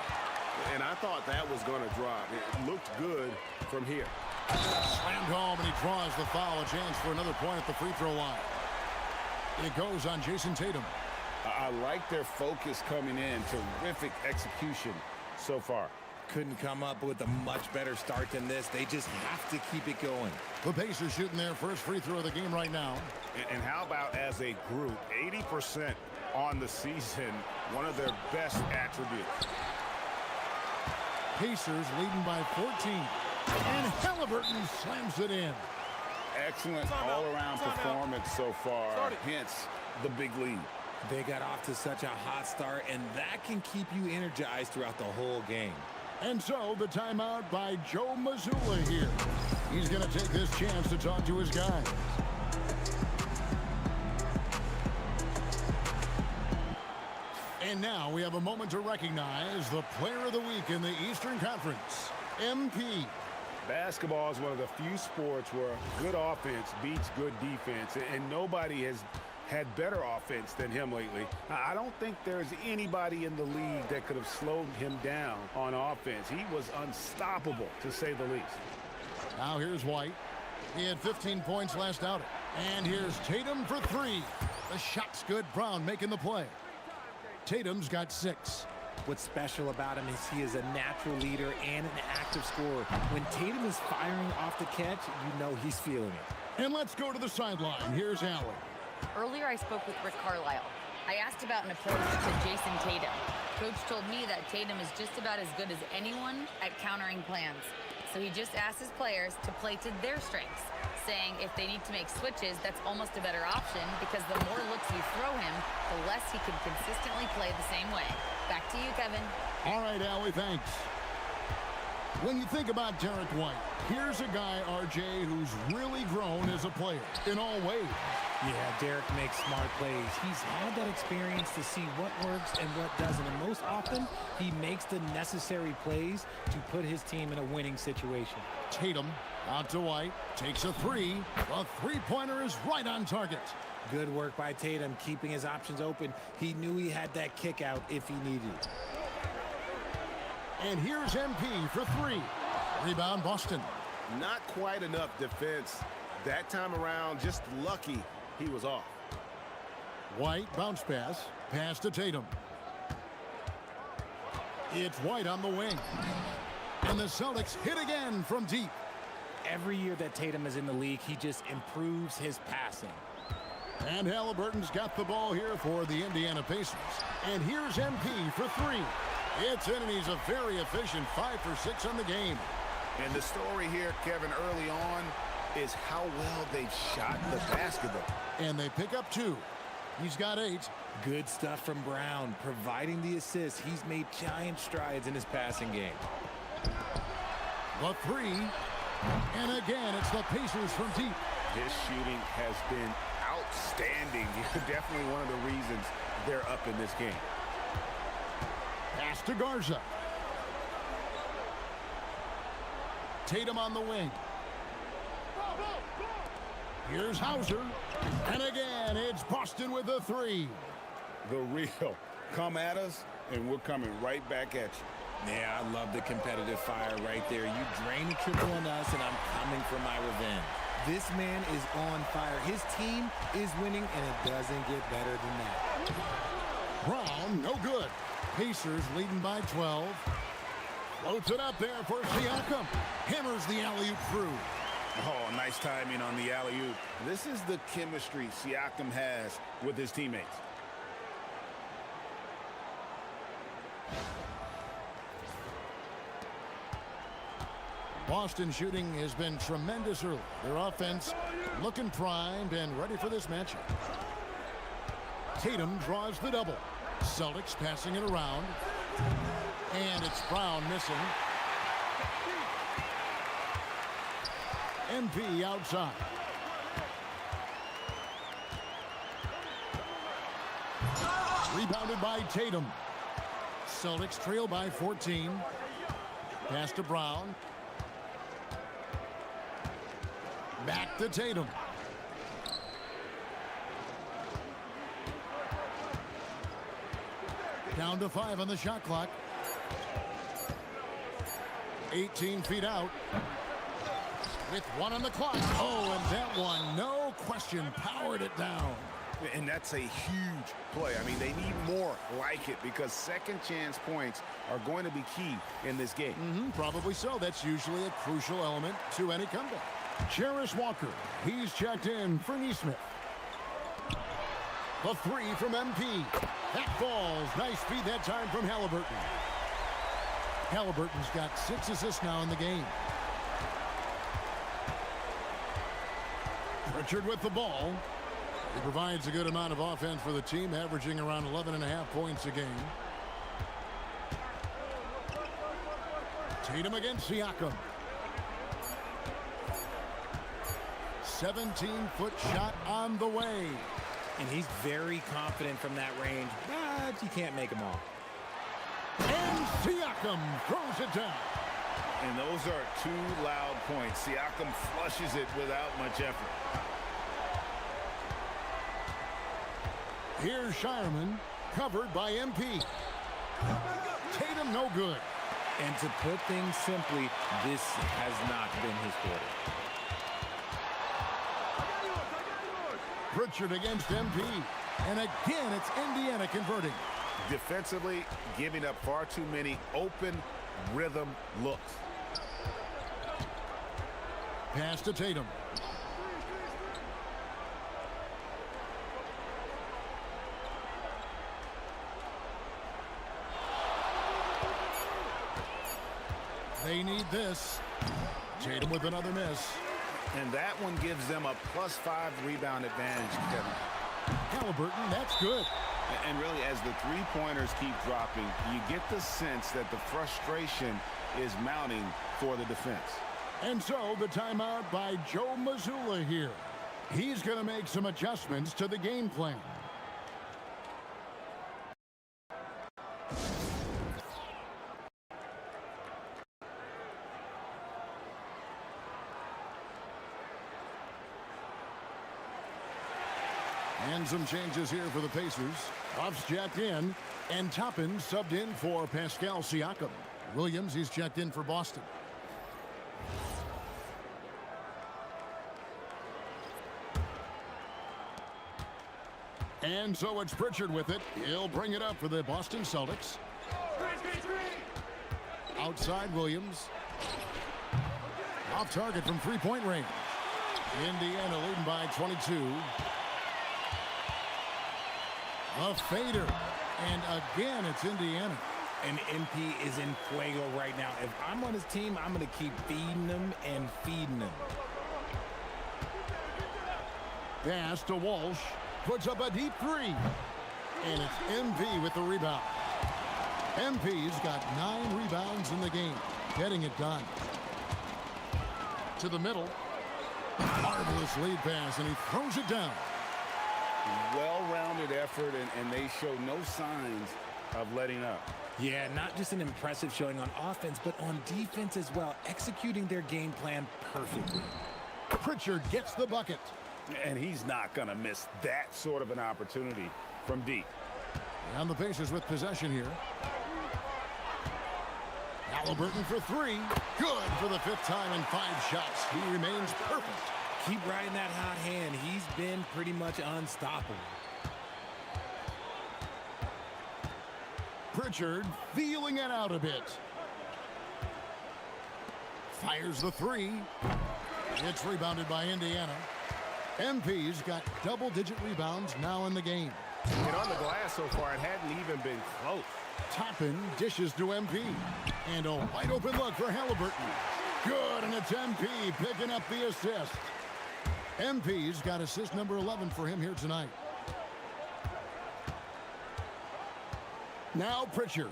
And I thought that was going to drop. It looked good from here. Slammed home, and he draws the foul. A chance for another point at the free throw line. It goes on Jason Tatum. I like their focus coming in. Terrific execution so far. Couldn't come up with a much better start than this. They just have to keep it going. The Pacers shooting their first free throw of the game right now. And how about as a group, 80% on the season, one of their best attributes. Pacers leading by 14. And Halliburton slams it in. Excellent all-around performance so far, hence the big lead. They got off to such a hot start, and that can keep you energized throughout the whole game. And so the timeout by Joe Mazzulla here. He's going to take this chance to talk to his guys. And now we have a moment to recognize the player of the week in the Eastern Conference, MP. Basketball is one of the few sports where good offense beats good defense, and nobody has had better offense than him lately. I don't think there's anybody in the league that could have slowed him down on offense. He was unstoppable, to say the least. Now here's White. He had 15 points last outing. And here's Tatum for 3. The shot's good. Brown making the play. Tatum's got 6. What's special about him is he is a natural leader and an active scorer. When Tatum is firing off the catch, you know he's feeling it. And let's go to the sideline. Here's Allie. Earlier, I spoke with Rick Carlisle. I asked about an approach to Jason Tatum. Coach told me that Tatum is just about as good as anyone at countering plans. So he just asked his players to play to their strengths, saying if they need to make switches, that's almost a better option because the more looks we throw him, the less he can consistently play the same way. Back to you, Kevin. All right, Allie, thanks. When you think about Derek White, here's a guy, RJ, who's really grown as a player in all ways. Yeah, Derek makes smart plays. He's had that experience to see what works and what doesn't. And most often, he makes the necessary plays to put his team in a winning situation. Tatum out to White, takes a three. The three-pointer is right on target. Good work by Tatum, keeping his options open. He knew he had that kick out if he needed it. And here's MP for three. Rebound, Boston. Not quite enough defense. That time around, just lucky he was off. White bounce pass to Tatum. It's White on the wing. And the Celtics hit again from deep. Every year that Tatum is in the league, he just improves his passing. And Halliburton's got the ball here for the Indiana Pacers. And here's MP for three. It's in, and he's a very efficient 5 for 6 on the game. And the story here, Kevin, early on is how well they've shot the basketball. And they pick up 2. He's got 8. Good stuff from Brown, providing the assist. He's made giant strides in his passing game. The 3. And again, it's the Pacers from deep. His shooting has been outstanding. Definitely one of the reasons they're up in this game. Pass to Garza. Tatum on the wing. Here's Hauser. And again, it's Boston with the 3. The real. Come at us, and we're coming right back at you. Yeah, I love the competitive fire right there. You drain the triple on us, and I'm coming for my revenge. This man is on fire. His team is winning, and it doesn't get better than that. Brown, no good. Pacers leading by 12. Floats it up there for Siakam. Hammers the alley-oop through. Oh, nice timing on the alley-oop. This is the chemistry Siakam has with his teammates. Boston shooting has been tremendous early. Their offense looking primed and ready for this matchup. Tatum draws the double. Celtics passing it around. And it's Brown missing. MP outside. Rebounded by Tatum. Celtics trail by 14. Pass to Brown. Back to Tatum. Down to 5 on the shot clock. 18 feet out. With 1 on the clock. Oh, and that one, no question, powered it down. And that's a huge play. I mean, they need more like it because second chance points are going to be key in this game. Probably so. That's usually a crucial element to any comeback. Jarris Walker, he's checked in for Neesmith. The 3 from MP. That falls. Nice feed that time from Halliburton. Halliburton's got 6 assists now in the game. Pritchard with the ball. He provides a good amount of offense for the team, averaging around 11.5 points a game. Tatum against Siakam. 17-foot shot on the way. And he's very confident from that range, but you can't make them all. And Siakam throws it down. And those are 2 loud points. Siakam flushes it without much effort. Here's Shireman, covered by MP. Tatum no good. And to put things simply, this has not been his quarter. Pritchard against MP. And again, it's Indiana converting. Defensively, giving up far too many open rhythm looks. Pass to Tatum. They need this. Tatum with another miss. And that one gives them a +5 rebound advantage, Kevin. Halliburton, that's good. And really, as the three-pointers keep dropping, you get the sense that the frustration is mounting for the defense. And so the timeout by Joe Mazzulla here. He's going to make some adjustments to the game plan. And some changes here for the Pacers. Ruff's checked in, and Toppin subbed in for Pascal Siakam. Williams, he's checked in for Boston. And so it's Pritchard with it. He'll bring it up for the Boston Celtics. Outside Williams. Off target from three-point range. Indiana leading by 22. A fader. And again, it's Indiana. And MP is in fuego right now. If I'm on his team, I'm going to keep feeding him and feeding him. Pass to Walsh. Puts up a deep three. And it's MP with the rebound. MP's got 9 rebounds in the game. Getting it done. To the middle. Marvelous lead pass, and he throws it down. Well-rounded effort, and they show no signs of letting up. Yeah, not just an impressive showing on offense, but on defense as well, executing their game plan perfectly. Pritchard gets the bucket. And he's not going to miss that sort of an opportunity from deep. And the Pacers with possession here. Halliburton for 3. Good for the 5th time in 5 shots. He remains perfect. Keep riding that hot hand. He's been pretty much unstoppable. Pritchard feeling it out a bit. Fires the 3. It's rebounded by Indiana. MP's got double-digit rebounds now in the game. And on the glass so far, it hadn't even been close. Toppin dishes to MP. And a wide open look for Halliburton. Good, and it's MP picking up the assist. MP's got assist number 11 for him here tonight. Now Pritchard.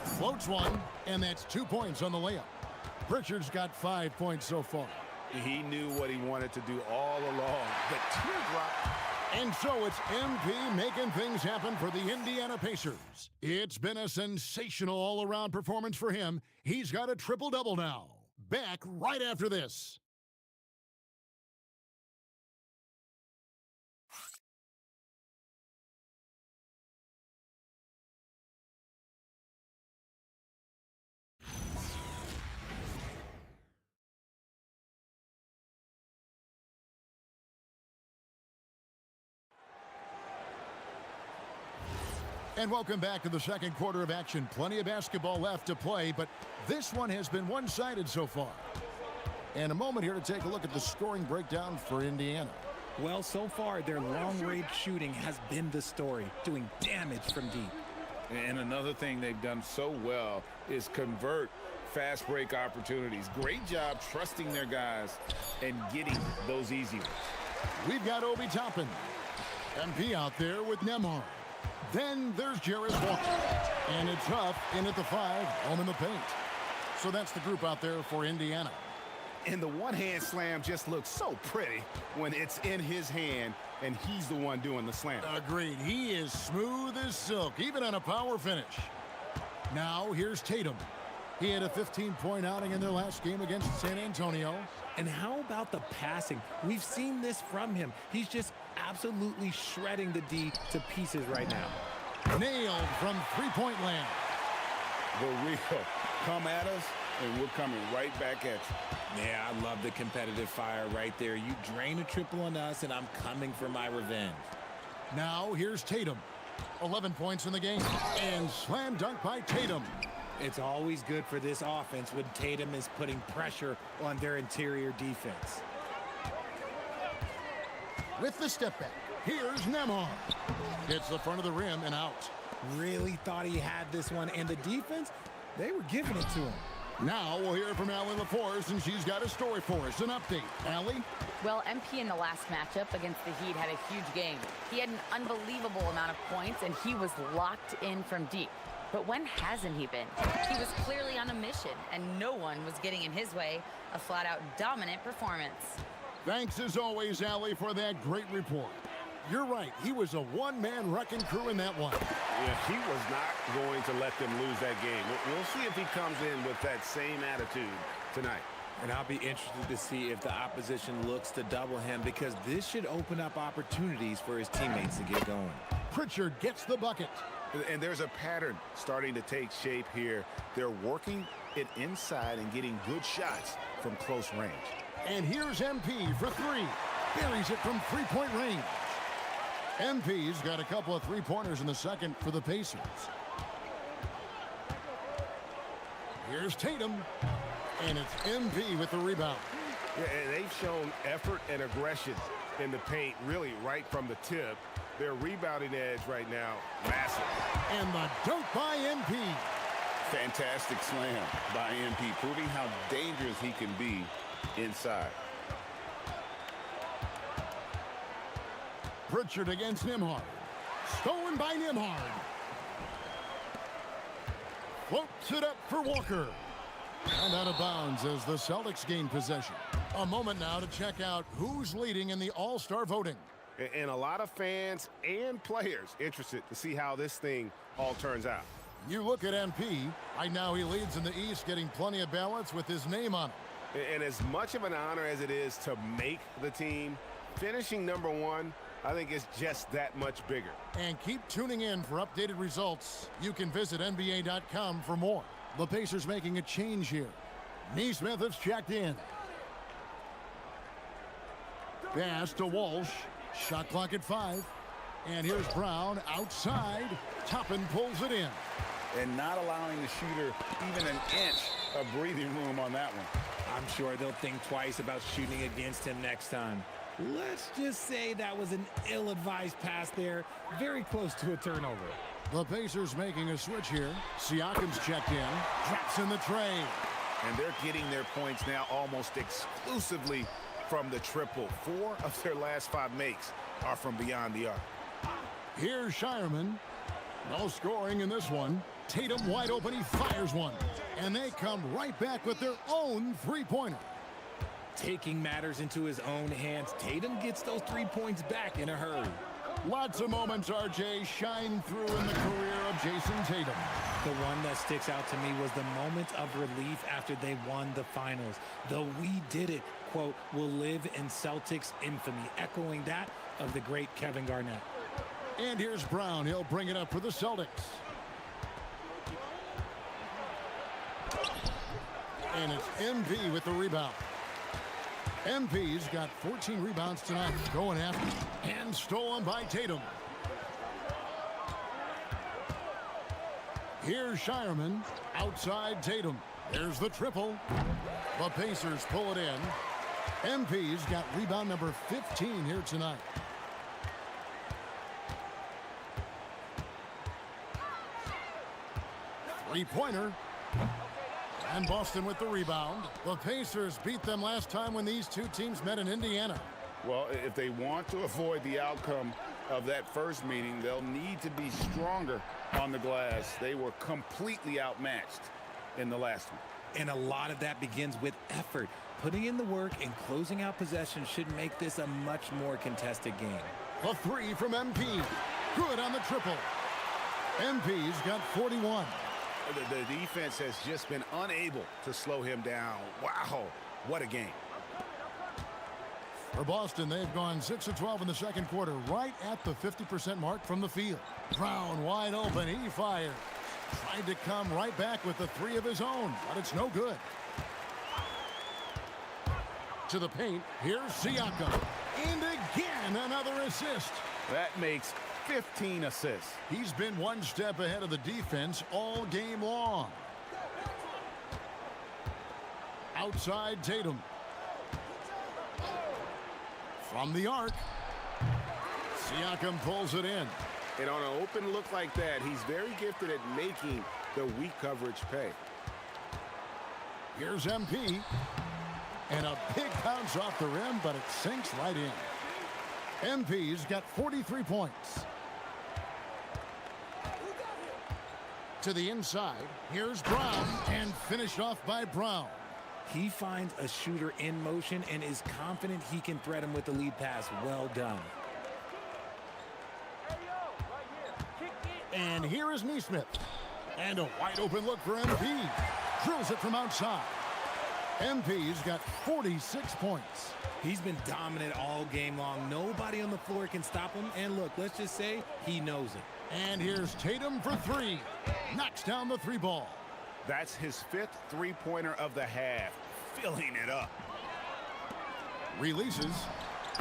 Floats one, and that's 2 points on the layup. Pritchard's got 5 points so far. He knew what he wanted to do all along. The teardrop. And so it's MP making things happen for the Indiana Pacers. It's been a sensational all-around performance for him. He's got a triple-double now. Back right after this. And welcome back to the second quarter of action. Plenty of basketball left to play, but this one has been one-sided so far. And a moment here to take a look at the scoring breakdown for Indiana. Well, so far, their long-range shooting has been the story, doing damage from deep. And another thing they've done so well is convert fast break opportunities. Great job trusting their guys and getting those easy ones. We've got Obi Toppin. MP out there with Nembhard. Then there's Jarace Walker. And it's Huff in at the 5, home in the paint. So that's the group out there for Indiana. And the one-hand slam just looks so pretty when it's in his hand and he's the one doing the slam. Agreed. He is smooth as silk, even on a power finish. Now here's Tatum. He had a 15-point outing in their last game against San Antonio. And how about the passing? We've seen this from him. He's just absolutely shredding the D to pieces right now. Nailed from three-point land. The real come at us and we're coming right back at you. Yeah, I love the competitive fire right there. You drain a triple on us, and I'm coming for my revenge. Now here's Tatum. 11 points in the game. And slam dunk by Tatum. It's always good for this offense when Tatum is putting pressure on their interior defense. With the step back, here's Nembhard. Hits the front of the rim and out. Really thought he had this one, and the defense, they were giving it to him. Now we'll hear from Allie LaForce, and she's got a story for us. An update. Allie? Well, MP in the last matchup against the Heat had a huge game. He had an unbelievable amount of points, and he was locked in from deep. But when hasn't he been? He was clearly on a mission, and no one was getting in his way. A flat-out dominant performance. Thanks as always, Allie, for that great report. You're right. He was a one-man wrecking crew in that one. Yeah, he was not going to let them lose that game. We'll see if he comes in with that same attitude tonight. And I'll be interested to see if the opposition looks to double him, because this should open up opportunities for his teammates to get going. Pritchard gets the bucket. And there's a pattern starting to take shape here. They're working it inside and getting good shots from close range. And here's MP for three. Buries it from three-point range. MP's got a couple of three-pointers in the second for the Pacers. Here's Tatum. And it's MP with the rebound. Yeah, and they've shown effort and aggression in the paint, really right from the tip. Their rebounding edge right now, massive. And the dunk by MP. Fantastic slam by MP, proving how dangerous he can be inside. Pritchard against Nembhard. Stolen by Nembhard. Floats it up for Walker. And out of bounds as the Celtics gain possession. A moment now to check out who's leading in the All-Star voting. And a lot of fans and players interested to see how this thing all turns out. You look at MP. Right now he leads in the East, getting plenty of ballots with his name on it. And as much of an honor as it is to make the team, finishing number one, I think it's just that much bigger. And keep tuning in for updated results. You can visit NBA.com for more. The Pacers making a change here. Neesmith has checked in. Pass to Walsh. Shot clock at 5. And here's Brown outside. Toppin pulls it in. And not allowing the shooter even an inch of breathing room on that one. I'm sure they'll think twice about shooting against him next time. Let's just say that was an ill-advised pass there. Very close to a turnover. The Pacers making a switch here. Siakam's checked in. Drops in the tray. And they're getting their points now almost exclusively from the triple. 4 of their last 5 makes are from beyond the arc. Here's Shireman. No scoring in this one. Tatum wide open. He fires one. And they come right back with their own three-pointer. Taking matters into his own hands, Tatum gets those 3 points back in a hurry. Lots of moments, RJ, shine through in the career of Jason Tatum. The one that sticks out to me was the moment of relief after they won the finals. The "we did it" quote will live in Celtics infamy, echoing that of the great Kevin Garnett. And here's Brown. He'll bring it up for the Celtics. And it's MP with the rebound. MP's got 14 rebounds tonight. Going after. And stolen by Tatum. Here's Shireman. Outside Tatum. There's the triple. The Pacers pull it in. MP's got rebound number 15 here tonight. Three-pointer. And Boston with the rebound. The Pacers beat them last time when these two teams met in Indiana. Well, if they want to avoid the outcome of that first meeting, they'll need to be stronger on the glass. They were completely outmatched in the last one. And a lot of that begins with effort. Putting in the work and closing out possession should make this a much more contested game. A three from MP. Good on the triple. MP's got 41. The defense has just been unable to slow him down. Wow, what a game. For Boston, they've gone 6 of 12 in the second quarter, right at the 50% mark from the field. Brown wide open, he fires. Tried to come right back with the three of his own, but it's no good. To the paint, here's Siakam. And again, another assist. That makes 15 assists. He's been one step ahead of the defense all game long. Outside Tatum. From the arc. Siakam pulls it in. And on an open look like that, he's very gifted at making the weak coverage pay. Here's MP. And a big bounce off the rim, but it sinks right in. MP's got 43 points. To the inside, here's Brown, and finished off by Brown. He finds a shooter in motion and is confident he can thread him with the lead pass. Well done. And here is Neesmith. And a wide open look for MP. Drills it from outside. MP's got 46 points. He's been dominant all game long. Nobody on the floor can stop him. And look, let's just say he knows it. And here's Tatum for three. Knocks down the three ball. That's his 5th three-pointer of the half. Filling it up. Releases.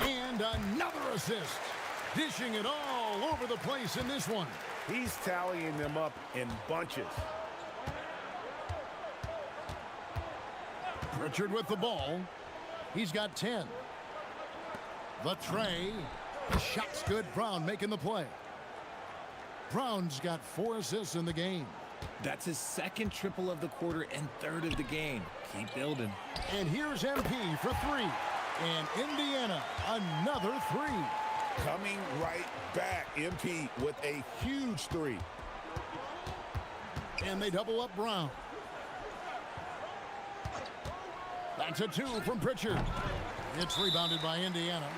And another assist. Dishing it all over the place in this one. He's tallying them up in bunches. Pritchard with the ball. He's got 10. The tray. Shot's good. Brown making the play. Brown's got 4 assists in the game. That's his 2nd triple of the quarter and 3rd of the game. Keep building. And here's MP for 3. And Indiana, another 3. Coming right back. MP with a huge 3. And they double up Brown. That's a 2 from Pritchard. It's rebounded by Indiana.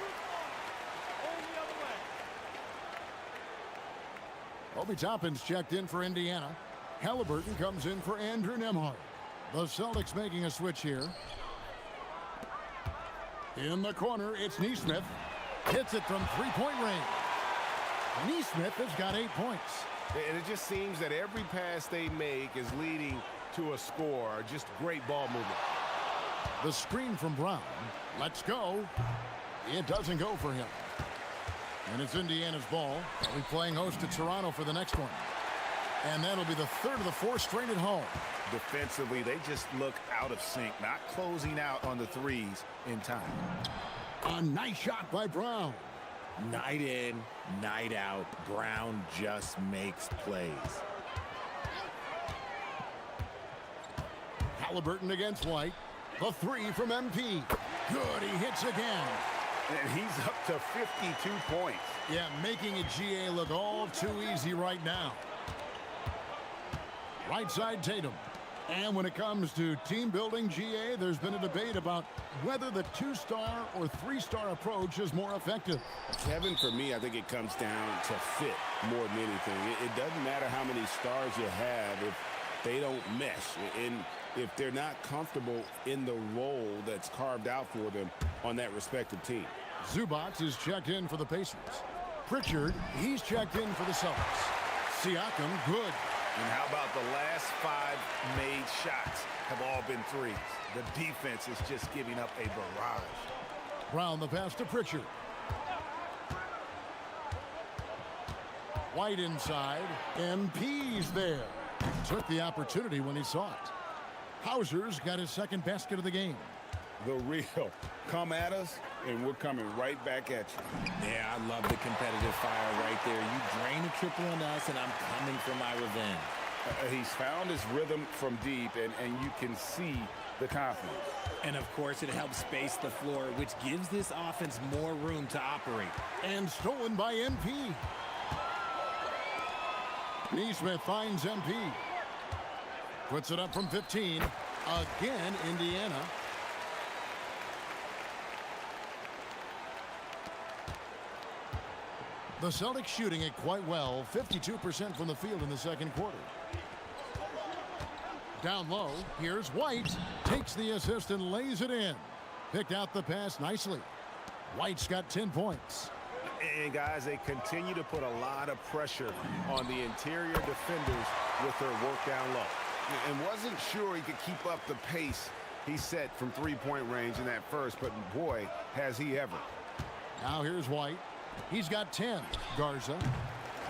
Obi Toppin's checked in for Indiana. Halliburton comes in for Andrew Nembhard. The Celtics making a switch here. In the corner, it's Neesmith. Hits it from three-point range. Neesmith has got 8 points. And it just seems that every pass they make is leading to a score. Just great ball movement. The screen from Brown. Let's go. It doesn't go for him. And it's Indiana's ball. They'll be playing host to Toronto for the next one. And that'll be the 3rd of the 4 straight at home. Defensively, they just look out of sync, not closing out on the threes in time. A nice shot by Brown. Night in, night out, Brown just makes plays. Halliburton against White. The 3 from MP. Good, he hits again. And he's up to 52 points. Yeah, making a GA look all too easy right now. Right side Tatum. And when it comes to team building GA, there's been a debate about whether the 2-star or 3-star approach is more effective. Kevin, for me, I think it comes down to fit more than anything. It doesn't matter how many stars you have if they don't mesh. And if they're not comfortable in the role that's carved out for them on that respective team. Zubac is checked in for the Pacers. Pritchard, he's checked in for the Celtics. Siakam, good. And how about the last 5 made shots have all been threes? The defense is just giving up a barrage. Brown the pass to Pritchard. White inside. MP's there. Took the opportunity when he saw it. Hauser's got his 2nd basket of the game. The real. Come at us, and we're coming right back at you. Yeah, I love the competitive fire right there. You drain a triple on us, and I'm coming for my revenge. He's found his rhythm from deep, and you can see the confidence. And, of course, it helps space the floor, which gives this offense more room to operate. And stolen by MP. Neesmith finds MP. Puts it up from 15. Again, Indiana. The Celtics shooting it quite well. 52% from the field in the 2nd quarter. Down low, here's White. Takes the assist and lays it in. Picked out the pass nicely. White's got 10 points. And guys, they continue to put a lot of pressure on the interior defenders with their work down low. And wasn't sure he could keep up the pace he set from three-point range in that first, but boy, has he ever. Now here's White. He's got 10. Garza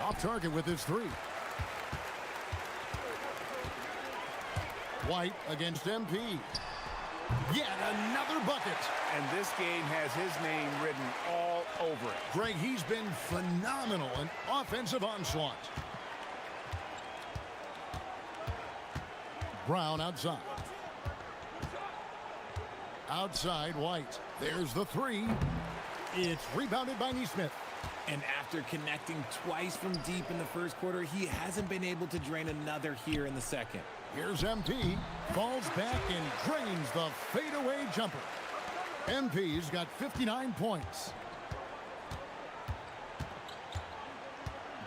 off target with his 3. White against MP. Yet another bucket. And this game has his name written all over it. Greg, he's been phenomenal in offensive onslaught. Brown outside. Outside, White. There's the 3. It's rebounded by Neesmith. And after connecting twice from deep in the first quarter, he hasn't been able to drain another here in the second. Here's MP. Falls back and drains the fadeaway jumper. MP's got 59 points.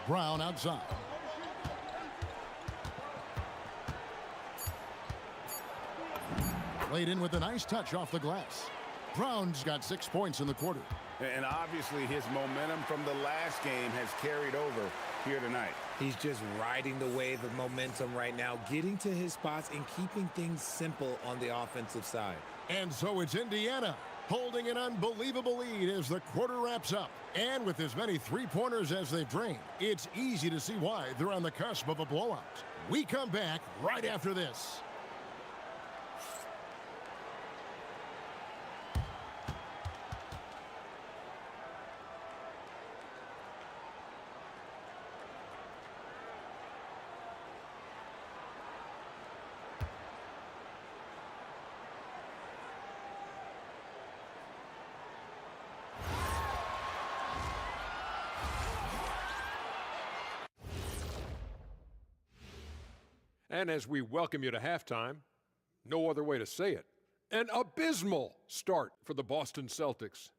Brown outside. Laid in with a nice touch off the glass. Brown's got 6 points in the quarter. And obviously his momentum from the last game has carried over here tonight. He's just riding the wave of momentum right now, getting to his spots and keeping things simple on the offensive side. And so it's Indiana holding an unbelievable lead as the quarter wraps up. And with as many three-pointers as they've drained, it's easy to see why they're on the cusp of a blowout. We come back right after this. And as we welcome you to halftime, no other way to say it, an abysmal start for the Boston Celtics.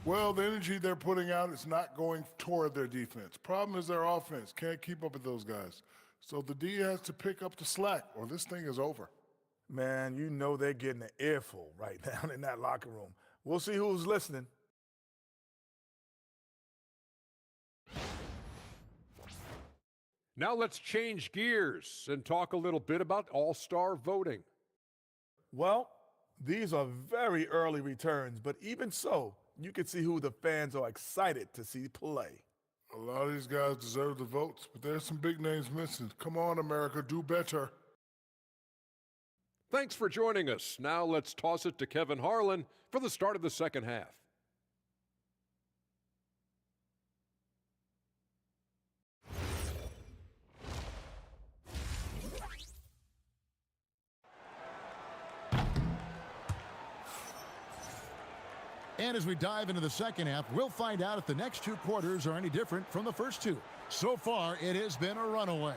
Well, the energy they're putting out is not going toward their defense. Problem is their offense can't keep up with those guys. So the D has to pick up the slack or this thing is over. Man, you know they're getting an earful right now in that locker room. We'll see who's listening. Now let's change gears and talk a little bit about all-star voting. Well, these are very early returns, but even so, you can see who the fans are excited to see play. A lot of these guys deserve the votes, but there's some big names missing. Come on, America, do better. Thanks for joining us. Now let's toss it to Kevin Harlan for the start of the second half. And as we dive into the second half, we'll find out if the next 2 quarters are any different from the first 2. So far, it has been a runaway.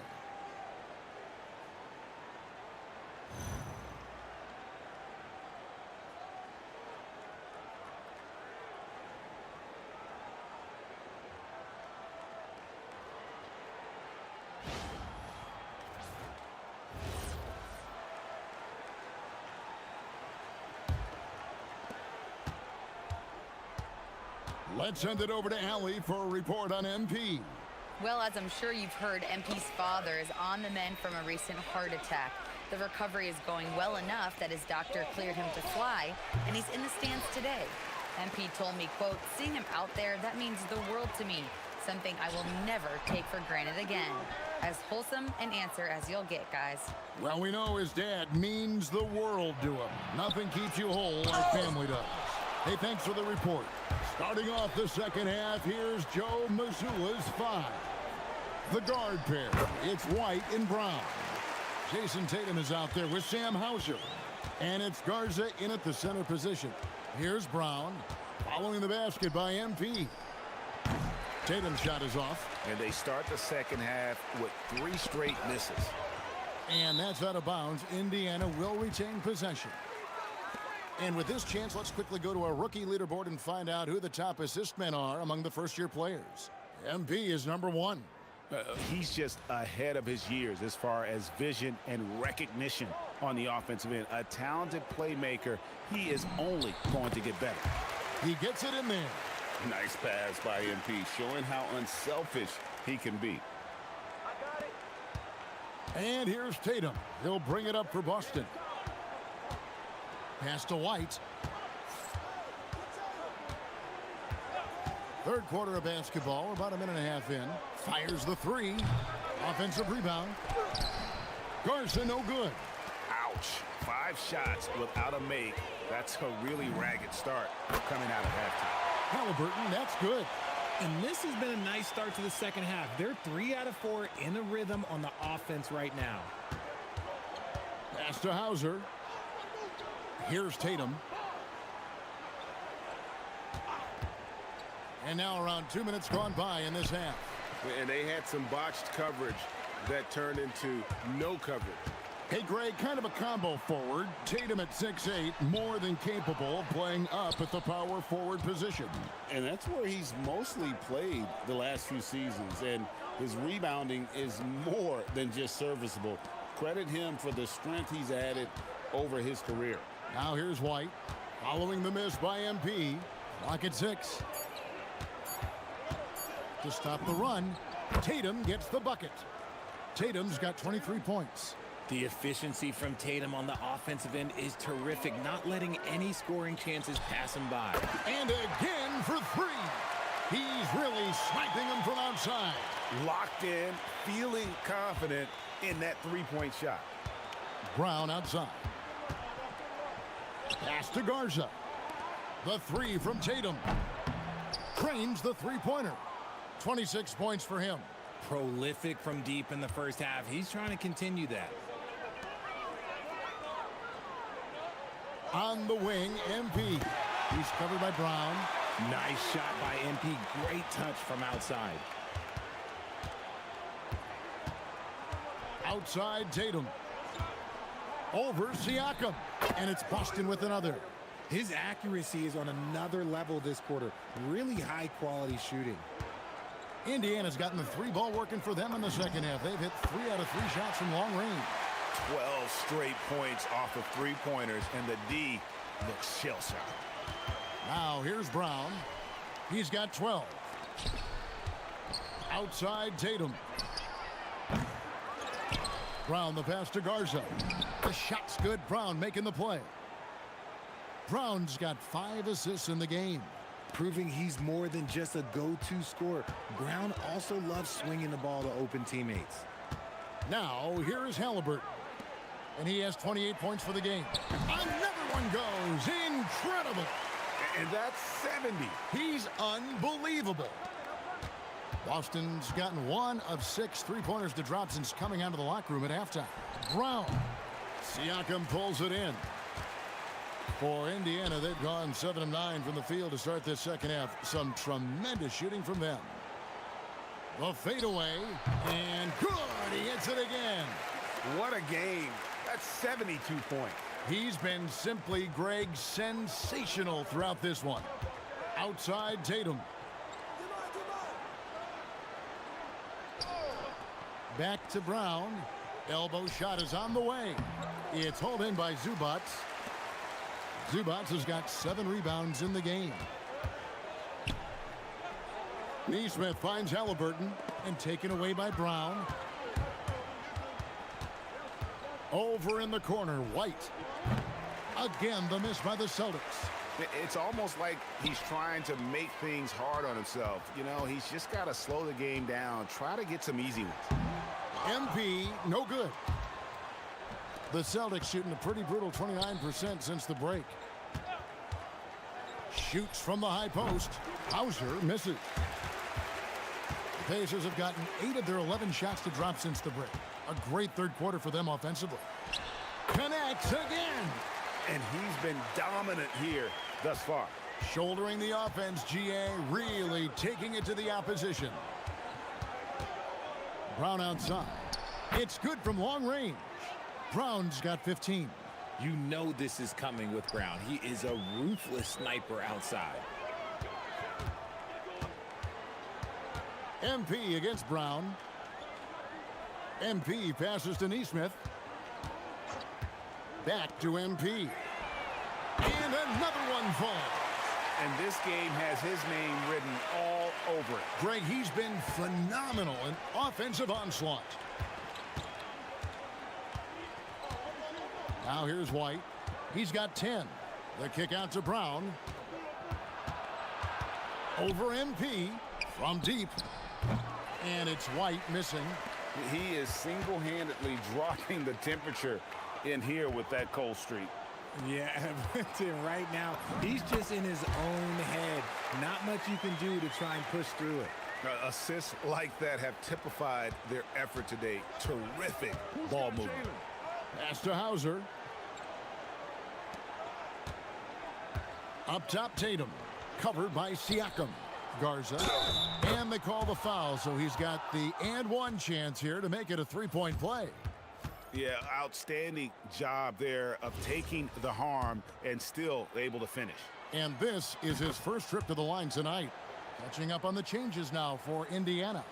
Let's send it over to Allie for a report on MP. Well, as I'm sure you've heard, MP's father is on the mend from a recent heart attack. The recovery is going well enough that his doctor cleared him to fly, and he's in the stands today. MP told me, quote, "Seeing him out there, that means the world to me. Something I will never take for granted again." As wholesome an answer as you'll get, guys. Well, we know his dad means the world to him. Nothing keeps you whole like family does. Hey, thanks for the report. Starting off the second half, here's Joe Mazzulla's 5. The guard pair, it's White and Brown. Jason Tatum is out there with Sam Hauser. And it's Garza in at the center position. Here's Brown, following the basket by MP. Tatum's shot is off. And they start the second half with 3 straight misses. And that's out of bounds. Indiana will retain possession. And with this chance, let's quickly go to our rookie leaderboard and find out who the top assist men are among the first-year players. MP is number 1. He's just ahead of his years as far as vision and recognition on the offensive end. A talented playmaker. He is only going to get better. He gets it in there. Nice pass by MP, showing how unselfish he can be. And here's Tatum. He'll bring it up for Boston. Pass to White. Third quarter of basketball. We're about a minute and a half in. Fires the three. Offensive rebound. Garza, no good. Ouch. 5 shots without a make. That's a really ragged start coming out of halftime. Halliburton, that's good. And this has been a nice start to the second half. They're 3 out of 4 in a rhythm on the offense right now. Pass to Hauser. Here's Tatum. And now around 2 minutes gone by in this half. And they had some botched coverage that turned into no coverage. Hey, Greg, kind of a combo forward. Tatum at 6'8", more than capable of playing up at the power forward position. And that's where he's mostly played the last few seasons. And his rebounding is more than just serviceable. Credit him for the strength he's added over his career. Now here's White. Following the miss by MP. Clock at 6. To stop the run, Tatum gets the bucket. Tatum's got 23 points. The efficiency from Tatum on the offensive end is terrific, not letting any scoring chances pass him by. And again for 3. He's really sniping them from outside. Locked in, feeling confident in that three-point shot. Brown outside. Pass to Garza. The 3 from Tatum. Cranes the three-pointer. 26 points for him. Prolific from deep in the first half. He's trying to continue that. On the wing, MP. He's covered by Brown. Nice shot by MP. Great touch from outside. Outside Tatum. Over Siakam. And it's Boston with another. His accuracy is on another level this quarter. Really high quality shooting. Indiana's gotten the 3-ball working for them in the second half. They've hit 3 out of 3 shots from long range. 12 straight points off of three-pointers, and the D looks shell-shocked. Now here's Brown. He's got 12. Outside Tatum. Brown the pass to Garza. The shot's good. Brown making the play. Brown's got 5 assists in the game. Proving he's more than just a go-to scorer. Brown also loves swinging the ball to open teammates. Now, here is Halliburton. And he has 28 points for the game. Another one goes. Incredible. And that's 70. He's unbelievable. Boston's gotten 1 of 6 3-pointers to drop since coming out of the locker room at halftime. Brown. Siakam pulls it in. For Indiana, they've gone 7 of 9 from the field to start this second half. Some tremendous shooting from them. The fadeaway, and good. He hits it again. What a game. That's 72 points. He's been simply, Greg, sensational throughout this one. Outside Tatum. Back to Brown. Elbow shot is on the way. It's hauled in by Zubac. Zubac has got 7 rebounds in the game. Neesmith finds Halliburton and taken away by Brown. Over in the corner, White. Again, the miss by the Celtics. It's almost like he's trying to make things hard on himself. You know, he's just got to slow the game down, try to get some easy ones. MP, no good. The Celtics shooting a pretty brutal 29% since the break. Shoots from the high post. Hauser misses. The Pacers have gotten 8 of their 11 shots to drop since the break. A great third quarter for them offensively. Connects again. And he's been dominant here thus far. Shouldering the offense, GA really taking it to the opposition. Brown outside. It's good from long range. Brown's got 15. You know this is coming with Brown. He is a ruthless sniper outside. MP against Brown. MP passes to Neesmith. Back to MP. And another one falls. and this game has his name written all over it. Greg, he's been phenomenal in offensive onslaught. Now here's White. He's got 10. The kick out to Brown. Over MP from deep. And it's White missing. He is single-handedly dropping the temperature in here with that cold streak. Yeah, Tim, right now, he's just in his own head. Not much you can do to try and push through it. Assists like that have typified their effort today. Terrific ball movement. Pass to Hauser. Up top, Tatum. Covered by Siakam. Garza. And they call the foul, so he's got the and one chance here to make it a three-point play. Yeah, outstanding job there of taking the harm and still able to finish. And this is his first trip to the line tonight. Catching up on the changes now for Indiana.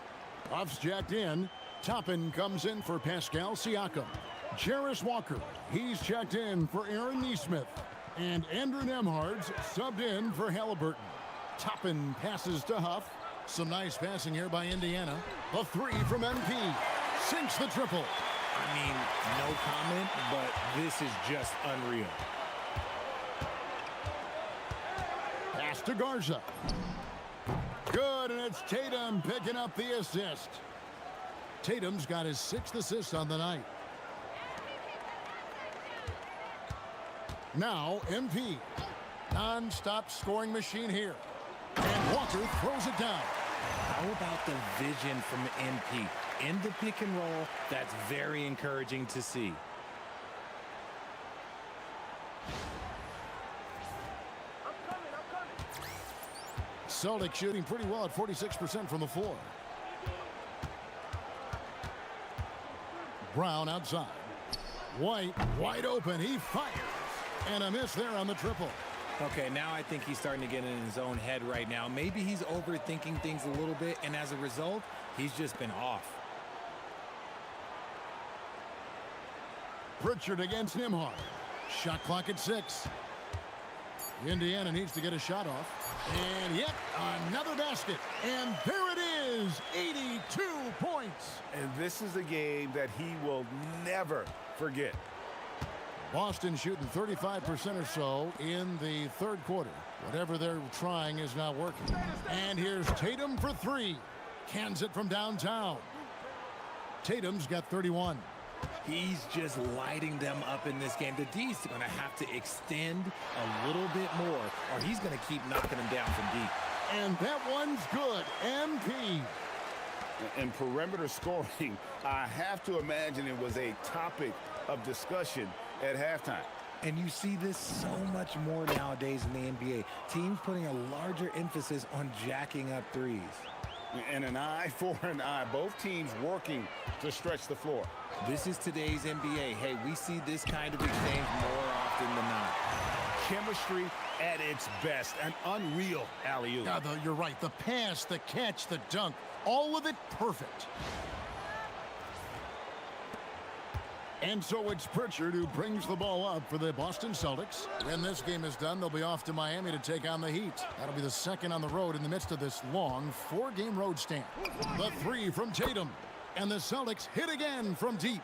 Puffs jacked in. Toppin comes in for Pascal Siakam. Jarris Walker, he's checked in for Aaron Nesmith. And Andrew Nembhard's subbed in for Halliburton. Toppin passes to Huff. Some nice passing here by Indiana. A three from MP. Sinks the triple. I mean, no comment, but this is just unreal. Pass to Garza. Good, and it's Tatum picking up the assist. Tatum's got his 6th assist on the night. Now, MP. Non-stop scoring machine here. And Walker throws it down. How about the vision from MP? In the pick and roll, that's very encouraging to see. Celtics shooting pretty well at 46% from the floor. Brown outside. White wide open. He fires. And a miss there on the triple. Okay, now I think he's starting to get in his own head right now. Maybe he's overthinking things a little bit, and as a result, he's just been off. Pritchard against Nembhard. Shot clock at 6. Indiana needs to get a shot off. And yet another basket. And there it is, 82 points. And this is a game that he will never forget. Boston shooting 35% or so in the third quarter. Whatever they're trying is not working. And here's Tatum for 3. Cans it from downtown. Tatum's got 31. He's just lighting them up in this game. The D's going to have to extend a little bit more, or he's going to keep knocking them down from deep. And that one's good. MP. In perimeter scoring, I have to imagine it was a topic of discussion at halftime. And you see this so much more nowadays in the NBA. Teams putting a larger emphasis on jacking up threes. And an eye for an eye. Both teams working to stretch the floor. This is today's NBA. Hey, we see this kind of exchange more often than not. Chemistry at its best. An unreal alley-oop. Yeah, you're right. The pass, the catch, the dunk, all of it perfect. And so it's Pritchard who brings the ball up for the Boston Celtics. When this game is done, they'll be off to Miami to take on the Heat. That'll be the second on the road in the midst of this long 4-game road stand. The 3 from Tatum. And the Celtics hit again from deep.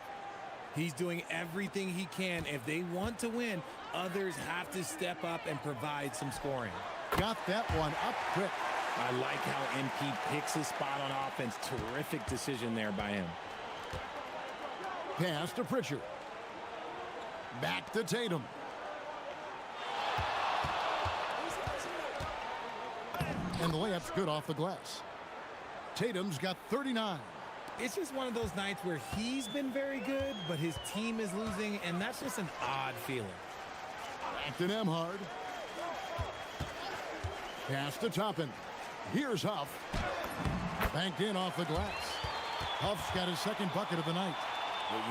He's doing everything he can. If they want to win, others have to step up and provide some scoring. Got that one up quick. I like how MP picks his spot on offense. Terrific decision there by him. Pass to Pritchard. Back to Tatum. And the layup's good off the glass. Tatum's got 39. It's just one of those nights where he's been very good, but his team is losing, and that's just an odd feeling. Back to Nembhard. Pass to Toppin. Here's Huff. Banked in off the glass. Huff's got his second bucket of the night.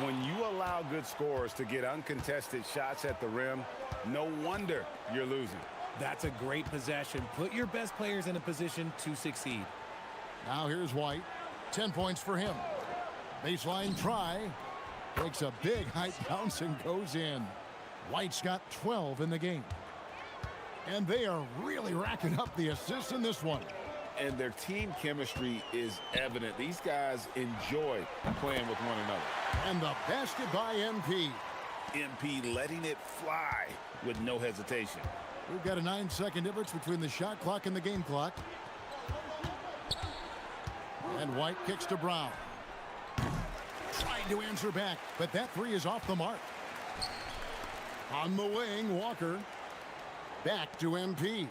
When you allow good scorers to get uncontested shots at the rim, no wonder you're losing. That's a great possession. Put your best players in a position to succeed. Now here's White. 10 points for him. Baseline try. Takes a big height bounce and goes in. White's got 12 in the game. And they are really racking up the assists in this one. And their team chemistry is evident. These guys enjoy playing with one another. And the basket by MP. MP letting it fly with no hesitation. We've got a 9-second difference between the shot clock and the game clock. And White kicks to Brown. Trying to answer back, but that three is off the mark. On the wing, Walker. Back to MP.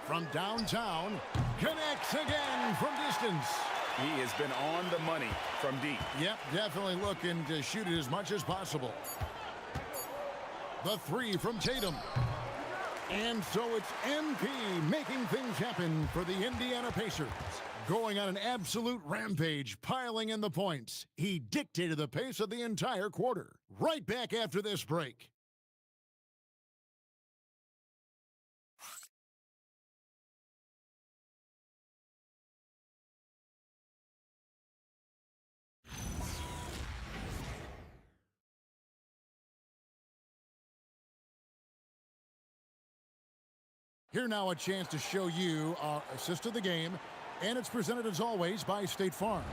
From downtown, connects again from distance. He has been on the money from deep. Yep, definitely looking to shoot it as much as possible. The three from Tatum. And so it's MP making things happen for the Indiana Pacers. Going on an absolute rampage, piling in the points. He dictated the pace of the entire quarter. Right back after this break. Here now a chance to show you our assist of the game, and it's presented as always by State Farm.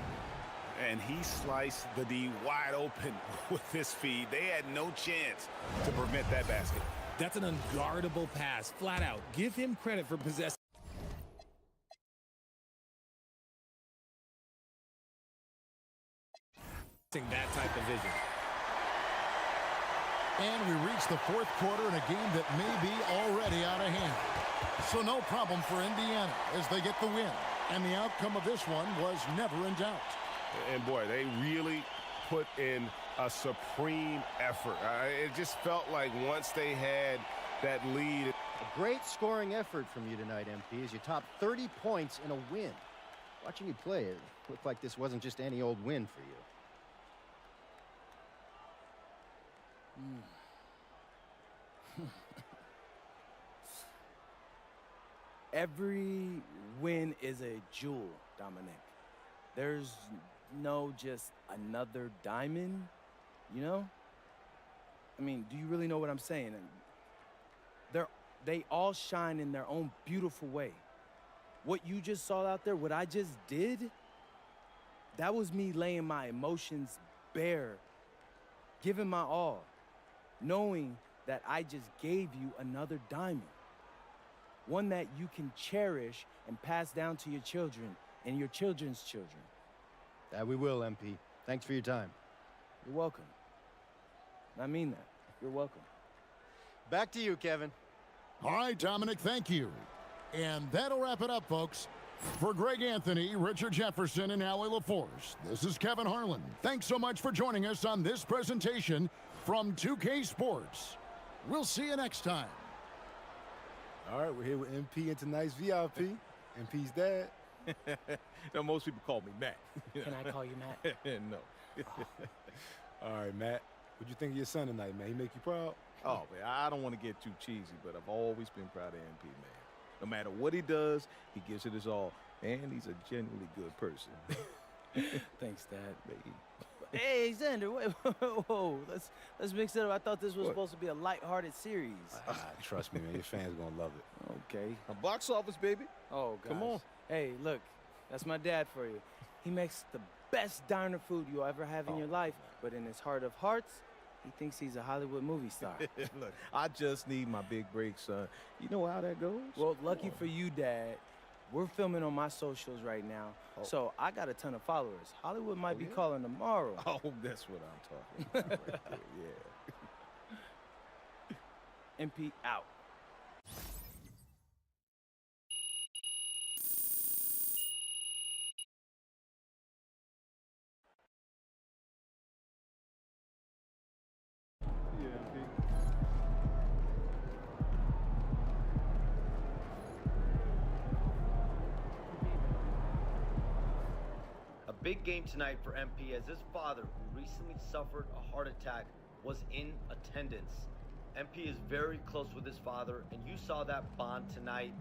And he sliced the D wide open with his feed. They had no chance to prevent that basket. That's an unguardable pass, flat out. Give him credit for possessing that type of vision. And we reach the fourth quarter in a game that may be already out of hand. So no problem for Indiana as they get the win. And the outcome of this one was never in doubt. And boy, they really put in a supreme effort. It just felt like once they had that lead. A great scoring effort from you tonight, MP, as you topped 30 points in a win. Watching you play, it looked like this wasn't just any old win for you. Every win is a jewel, Dominic. There's no just another diamond, you know? I mean, do you really know what I'm saying? They all shine in their own beautiful way. What you just saw out there, what I just did, that was me laying my emotions bare, giving my all, knowing that I just gave you another diamond. One that you can cherish and pass down to your children and your children's children. That we will, MP. Thanks for your time. You're welcome. I mean that. You're welcome. Back to you, Kevin. All right, Dominic, thank you. And that'll wrap it up, folks. For Greg Anthony, Richard Jefferson, and Allie LaForce, this is Kevin Harlan. Thanks so much for joining us on this presentation from 2K Sports. We'll see you next time. All right, we're here with MP and tonight's VIP. MP's dad. Now, most people call me Matt. Can I call you Matt? No. All right, Matt. What'd you think of your son tonight, man? He make you proud? Oh, man, I don't want to get too cheesy, but I've always been proud of MP, man. No matter what he does, he gives it his all, and he's a genuinely good person. Thanks, Dad. Hey, Xander, wait, whoa, let's mix it up. I thought this was supposed to be a lighthearted series. Trust me, man. Your fans gonna love it. Okay. A box office, baby. Oh, gosh. Come on. Hey, look, that's my dad for you. He makes the best diner food you'll ever have in your life, but in his heart of hearts, he thinks he's a Hollywood movie star. Look, I just need my big break, son. You know how that goes? Well, lucky for you, Dad, we're filming on my socials right now, so I got a ton of followers. Hollywood might be calling tomorrow. Oh, that's what I'm talking about right there, yeah. MP out. Big game tonight for MP as his father, who recently suffered a heart attack, was in attendance. MP is very close with his father, and you saw that bond tonight.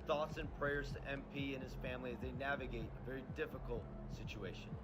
Thoughts and prayers to MP and his family as they navigate a very difficult situation.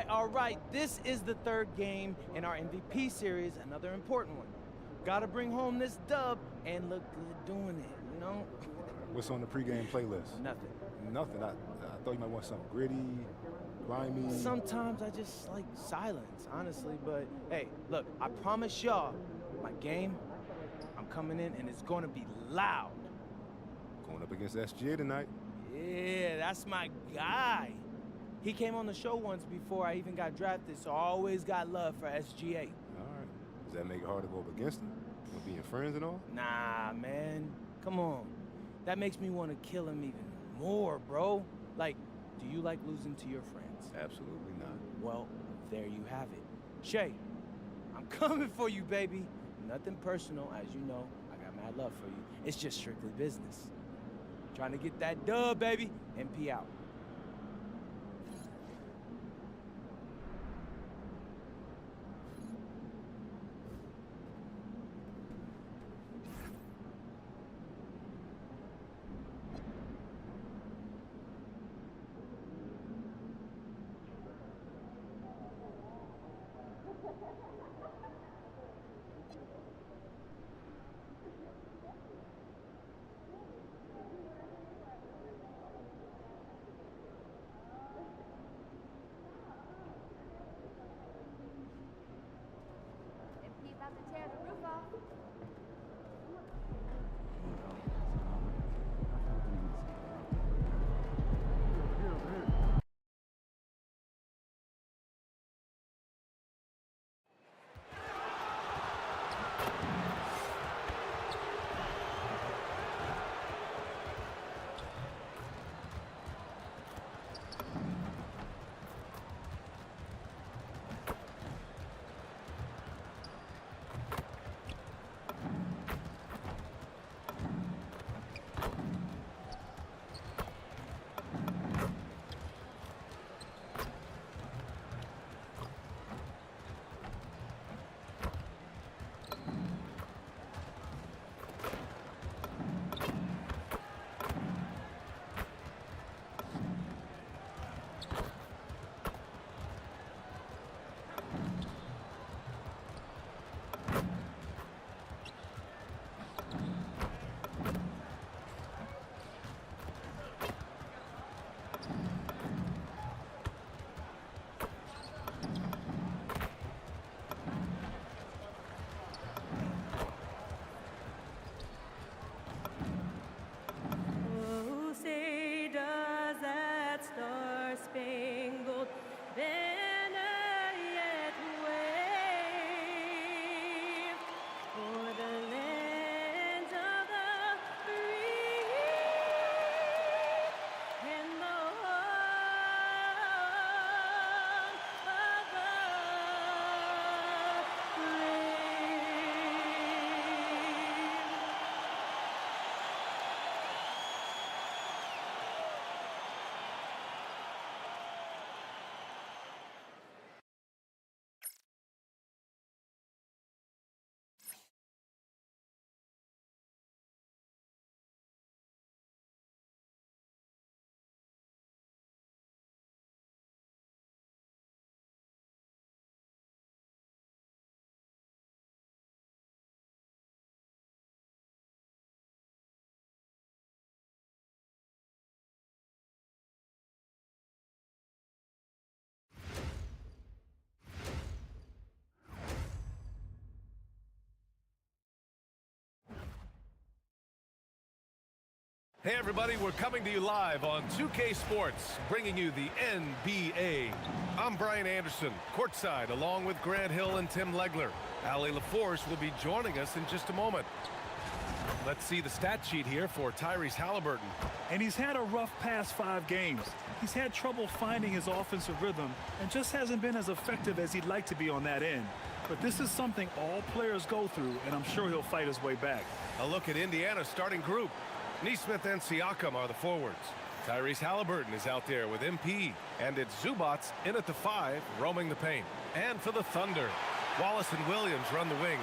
All right. This is the third game in our MVP series, another important one. Gotta bring home this dub and look good doing it, you know? What's on the pregame playlist? Nothing. Nothing. I thought you might want something gritty, grimy. Sometimes I just like silence, honestly, but hey, look, I promise y'all, my game, I'm coming in and it's gonna be loud. Going up against SGA tonight. Yeah, that's my guy. He came on the show once before I even got drafted, so I always got love for SGA. All right. Does that make it hard to go up against him? With being friends and all? Nah, man. Come on. That makes me want to kill him even more, bro. Like, do you like losing to your friends? Absolutely not. Well, there you have it. Shay, I'm coming for you, baby. Nothing personal, as you know. I got mad love for you. It's just strictly business. Trying to get that dub, baby. MP out. Hey everybody, we're coming to you live on 2K Sports, bringing you the NBA. I'm Brian Anderson, courtside, along with Grant Hill and Tim Legler. Allie LaForce will be joining us in just a moment. Let's see the stat sheet here for Tyrese Halliburton. And he's had a rough past 5 games. He's had trouble finding his offensive rhythm and just hasn't been as effective as he'd like to be on that end. But this is something all players go through, and I'm sure he'll fight his way back. A look at Indiana's starting group. Nesmith and Siakam are the forwards. Tyrese Halliburton is out there with MP. And it's Zubats in at the 5, roaming the paint. And for the Thunder, Wallace and Williams run the wings.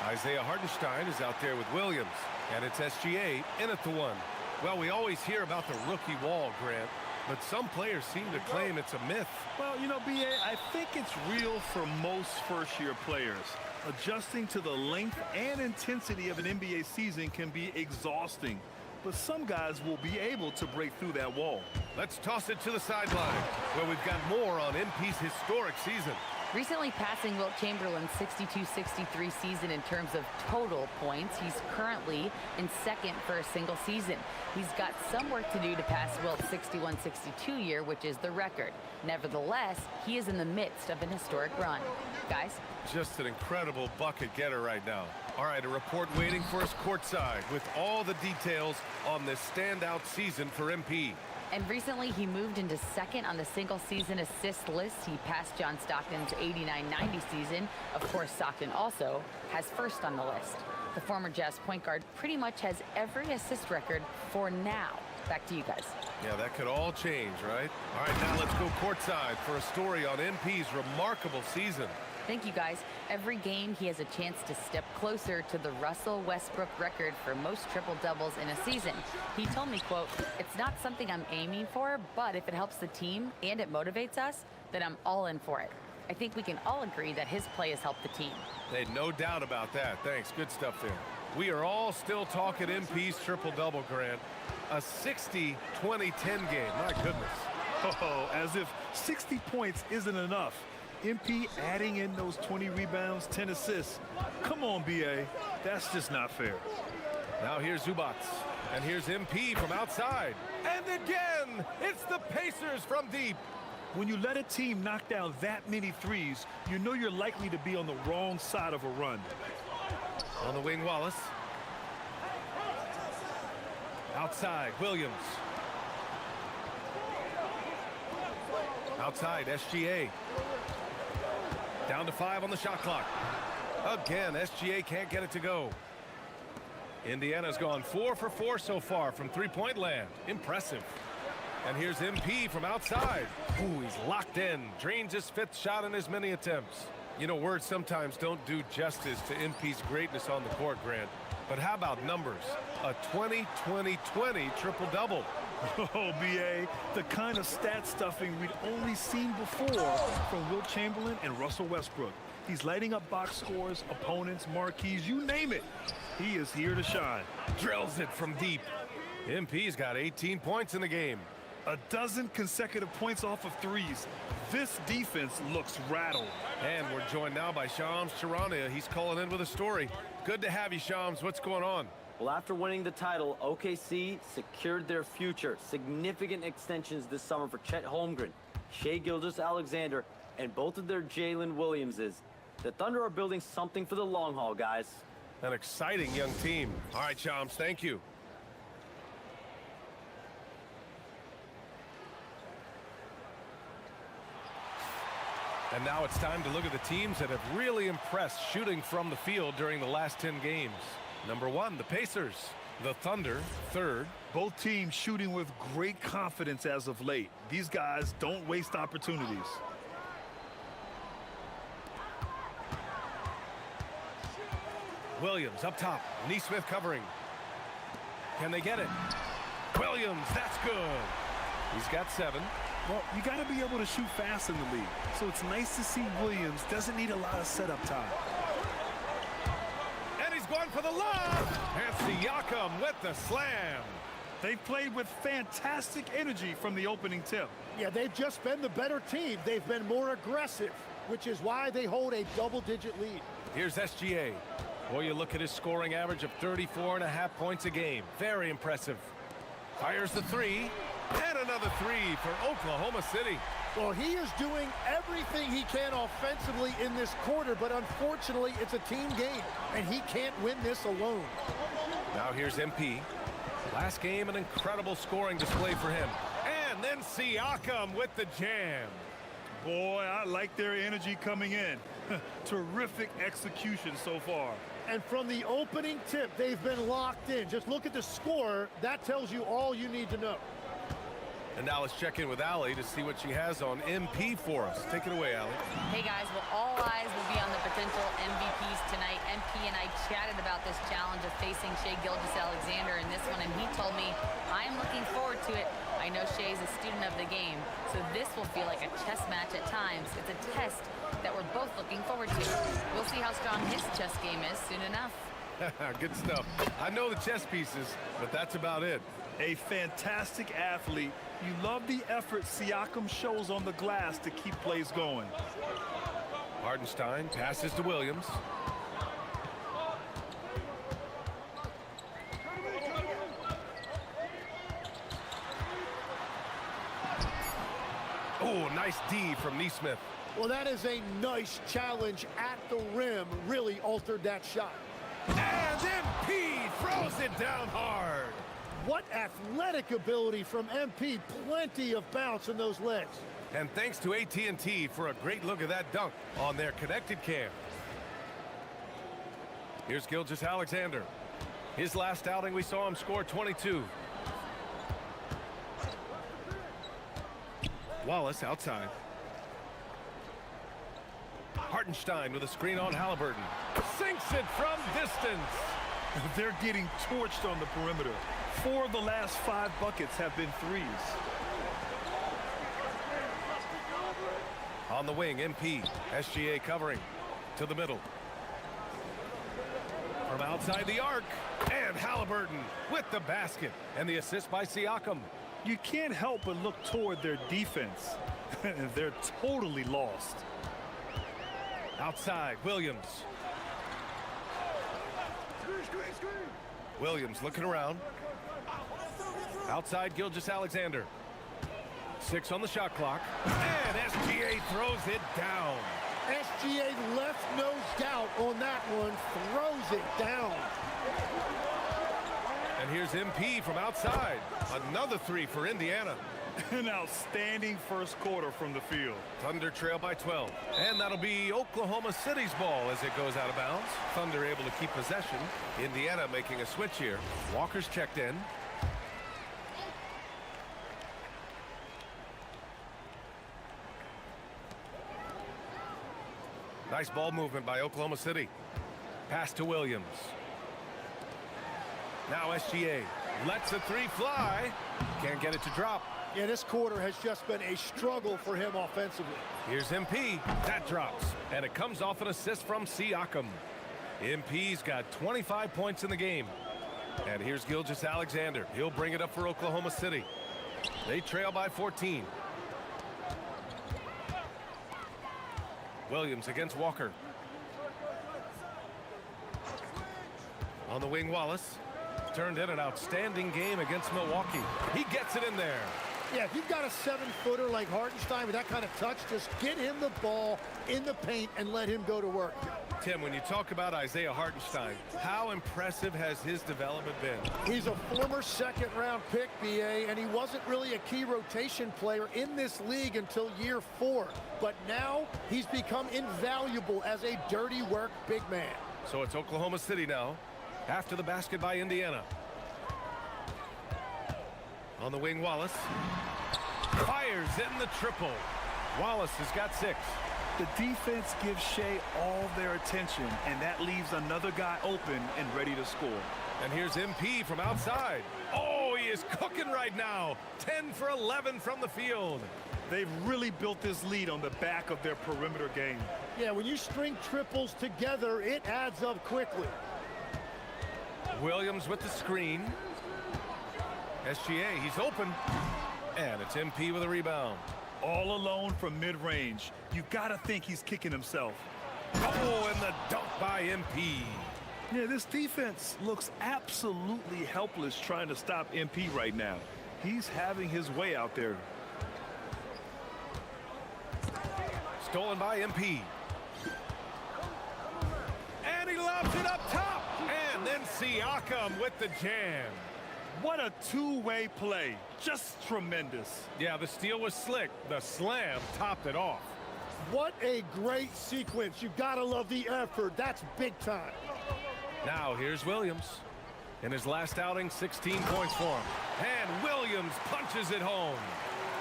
Isaiah Hartenstein is out there with Williams. And it's SGA in at the 1. Well, we always hear about the rookie wall, Grant. But some players seem to claim it's a myth. Well, you know, B.A., I think it's real for most first-year players. Adjusting to the length and intensity of an NBA season can be exhausting. But some guys will be able to break through that wall. Let's toss it to the sideline, where we've got more on MP's historic season. Recently passing Wilt Chamberlain's 62-63 season in terms of total points. He's currently in second for a single season. He's got some work to do to pass Wilt's 61-62 year, which is the record. Nevertheless, he is in the midst of an historic run. Guys? Just an incredible bucket getter right now. All right, a report waiting for us courtside with all the details on this standout season for MP. And recently, he moved into second on the single-season assist list. He passed John Stockton's 89-90 season. Of course, Stockton also has first on the list. The former Jazz point guard pretty much has every assist record for now. Back to you guys. Yeah, that could all change, right? All right, now let's go courtside for a story on MP's remarkable season. Thank you, guys. Every game, he has a chance to step closer to the Russell Westbrook record for most triple-doubles in a season. He told me, quote, "It's not something I'm aiming for, but if it helps the team and it motivates us, then I'm all in for it." I think we can all agree that his play has helped the team. Hey, no doubt about that. Thanks. Good stuff there. We are all still talking MP's triple-double, Grant. A 60-20-10 game. My goodness. Oh, as if 60 points isn't enough. MP adding in those 20 rebounds, 10 assists. Come on, B.A. That's just not fair. Now here's Zubats. And here's MP from outside. And again, it's the Pacers from deep. When you let a team knock down that many threes, you know you're likely to be on the wrong side of a run. On the wing, Wallace. Outside, Williams. Outside, SGA. Down to 5 on the shot clock. Again, SGA can't get it to go. Indiana's gone 4 for 4 so far from three-point land. Impressive. And here's MP from outside. Ooh, he's locked in. Drains his 5th shot in as many attempts. You know, words sometimes don't do justice to MP's greatness on the court, Grant. But how about numbers? A 20-20-20 triple-double. Oh, B.A., the kind of stat stuffing we'd only seen before from Wilt Chamberlain and Russell Westbrook. He's lighting up box scores, opponents, marquees, you name it. He is here to shine. Drills it from deep. MP's got 18 points in the game. A dozen consecutive points off of threes. This defense looks rattled. And we're joined now by Shams Charania. He's calling in with a story. Good to have you, Shams. What's going on? Well, after winning the title, OKC secured their future. Significant extensions this summer for Chet Holmgren, Shai Gilgeous-Alexander, and both of their Jalen Williamses. The Thunder are building something for the long haul, guys. An exciting young team. All right, Shams, thank you. And now it's time to look at the teams that have really impressed shooting from the field during the last 10 games. Number 1, the Pacers. The Thunder, 3rd. Both teams shooting with great confidence as of late. These guys don't waste opportunities. Williams up top. Nesmith covering. Can they get it? Williams, that's good. He's got 7. Well, you got to be able to shoot fast in the league. So it's nice to see Williams doesn't need a lot of setup time. And he's going for the lob. And Siakam with the slam. They've played with fantastic energy from the opening tip. Yeah, they've just been the better team. They've been more aggressive, which is why they hold a double-digit lead. Here's SGA. Boy, you look at his scoring average of 34.5 points a game. Very impressive. Fires the three. And another three for Oklahoma City. Well, he is doing everything he can offensively in this quarter, but unfortunately, it's a team game, and he can't win this alone. Now here's MP. Last game, an incredible scoring display for him. And then Siakam with the jam. Boy, I like their energy coming in. Terrific execution so far. And from the opening tip, they've been locked in. Just look at the score. That tells you all you need to know. And now let's check in with Allie to see what she has on MP for us. Take it away, Allie. Hey guys, well, all eyes will be on the potential MVPs tonight. MP and I chatted about this challenge of facing Shai Gilgeous-Alexander in this one, and he told me, I'm looking forward to it. I know Shai's a student of the game, so this will feel like a chess match at times. It's a test that we're both looking forward to. We'll see how strong his chess game is soon enough. Good stuff. I know the chess pieces, but that's about it. A fantastic athlete. You love the effort Siakam shows on the glass to keep plays going. Hartenstein passes to Williams. Oh, nice D from Neesmith. Well, that is a nice challenge at the rim. Really altered that shot. And MP throws it down hard. What athletic ability from MP. Plenty of bounce in those legs. And thanks to AT&T for a great look at that dunk on their connected cam. Here's Gilgeous-Alexander. His last outing, we saw him score 22. Wallace outside. Hartenstein with a screen on Halliburton. Sinks it from distance. They're getting torched on the perimeter. 4 of the last 5 buckets have been threes. On the wing, MP. SGA covering to the middle. From outside the arc. And Halliburton with the basket. And the assist by Siakam. You can't help but look toward their defense. They're totally lost. Outside, Williams. Williams looking around. Outside, Gilgeous-Alexander. 6 on the shot clock. And SGA throws it down. SGA left no doubt on that one. Throws it down. And here's MP from outside. Another 3 for Indiana. An outstanding first quarter from the field. Thunder trail by 12. And that'll be Oklahoma City's ball as it goes out of bounds. Thunder able to keep possession. Indiana making a switch here. Walker's checked in. Nice ball movement by Oklahoma City. Pass to Williams. Now SGA lets a 3 fly. Can't get it to drop. Yeah, this quarter has just been a struggle for him offensively. Here's MP. That drops. And it comes off an assist from Siakam. MP's got 25 points in the game. And here's Gilgeous-Alexander. He'll bring it up for Oklahoma City. They trail by 14. Williams against Walker. On the wing, Wallace. Turned in an outstanding game against Milwaukee. He gets it in there. Yeah, if you've got a 7-footer like Hartenstein with that kind of touch, just get him the ball in the paint and let him go to work. Tim, when you talk about Isaiah Hartenstein, how impressive has his development been? He's a former second-round pick, BA, and he wasn't really a key rotation player in this league until year 4. But now he's become invaluable as a dirty work big man. So it's Oklahoma City now, after the basket by Indiana. On the wing, Wallace. Fires in the triple. Wallace has got 6. The defense gives Shai all their attention, and that leaves another guy open and ready to score. And here's MP from outside. Oh, he is cooking right now. 10 for 11 from the field. They've really built this lead on the back of their perimeter game. Yeah, when you string triples together, it adds up quickly. Williams with the screen. SGA, he's open. And it's MP with a rebound. All alone from mid-range. You gotta think he's kicking himself. Oh, and the dunk by MP. Yeah, this defense looks absolutely helpless trying to stop MP right now. He's having his way out there. Stolen by MP. And he lobs it up top. And then Siakam with the jam. What a two-way play. Just tremendous. Yeah, the steal was slick. The slam topped it off. What a great sequence. You gotta love the effort. That's big time. Now here's Williams. In his last outing, 16 points for him. And Williams punches it home.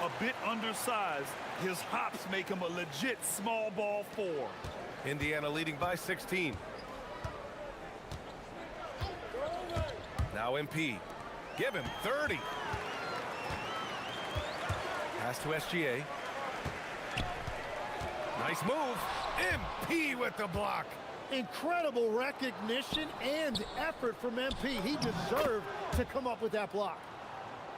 A bit undersized. His hops make him a legit small ball 4. Indiana leading by 16. Now MP. Give him 30. Pass to SGA. Nice move. MP with the block. Incredible recognition and effort from MP. He deserved to come up with that block.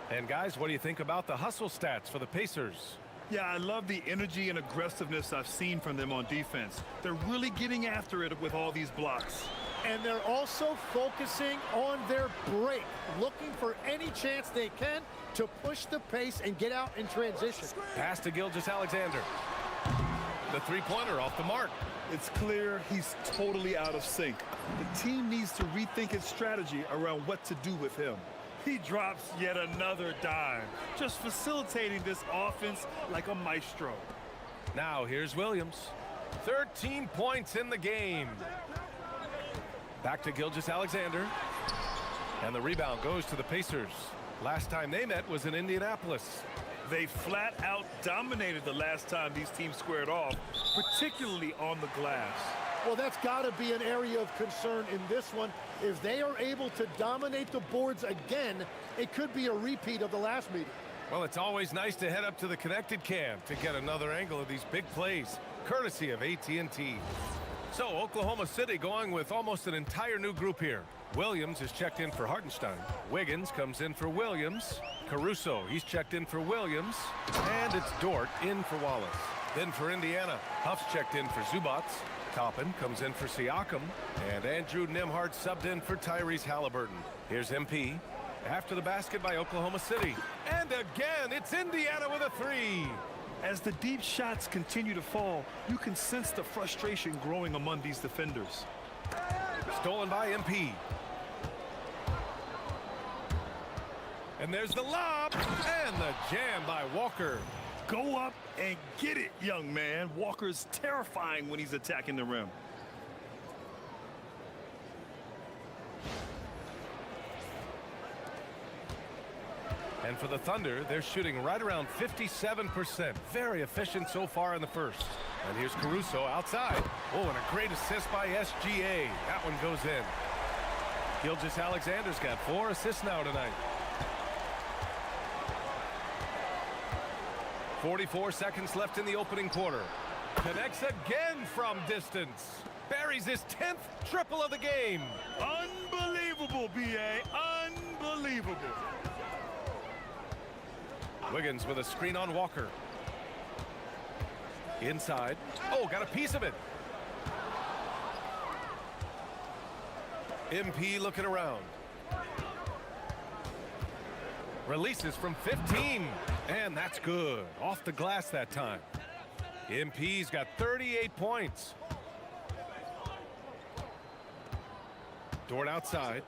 And guys, what do you think about the hustle stats for the Pacers? Yeah, I love the energy and aggressiveness I've seen from them on defense. They're really getting after it with all these blocks. And they're also focusing on their break, looking for any chance they can to push the pace and get out in transition. Pass to Gilgeous-Alexander. The three-pointer off the mark. It's clear he's totally out of sync. The team needs to rethink its strategy around what to do with him. He drops yet another dime, just facilitating this offense like a maestro. Now here's Williams. 13 points in the game. Back to Gilgeous-Alexander. And the rebound goes to the Pacers. Last time they met was in Indianapolis. They flat out dominated the last time these teams squared off, particularly on the glass. Well, that's got to be an area of concern in this one. If they are able to dominate the boards again, it could be a repeat of the last meeting. Well, it's always nice to head up to the connected cam to get another angle of these big plays, courtesy of AT&T. So, Oklahoma City going with almost an entire new group here. Williams is checked in for Hartenstein. Wiggins comes in for Williams. Caruso, he's checked in for Williams. And it's Dort in for Wallace. Then for Indiana, Huff's checked in for Zubac. Toppin comes in for Siakam. And Andrew Nembhard subbed in for Tyrese Halliburton. Here's MP. After the basket by Oklahoma City. And again, it's Indiana with a three. As the deep shots continue to fall, you can sense the frustration growing among these defenders. Stolen by MP. And there's the lob and the jam by Walker. Go up and get it, young man. Walker's terrifying when he's attacking the rim. And for the Thunder, they're shooting right around 57%. Very efficient so far in the first. And here's Caruso outside. Oh, and a great assist by SGA. That one goes in. Gilgeous-Alexander's got 4 assists now tonight. 44 seconds left in the opening quarter. Connects again from distance. Buries his 10th triple of the game. Unbelievable, B.A. Unbelievable. Wiggins with a screen on Walker. Inside. Oh, got a piece of it. MP looking around. Releases from 15. And that's good. Off the glass that time. MP's got 38 points. Dort outside.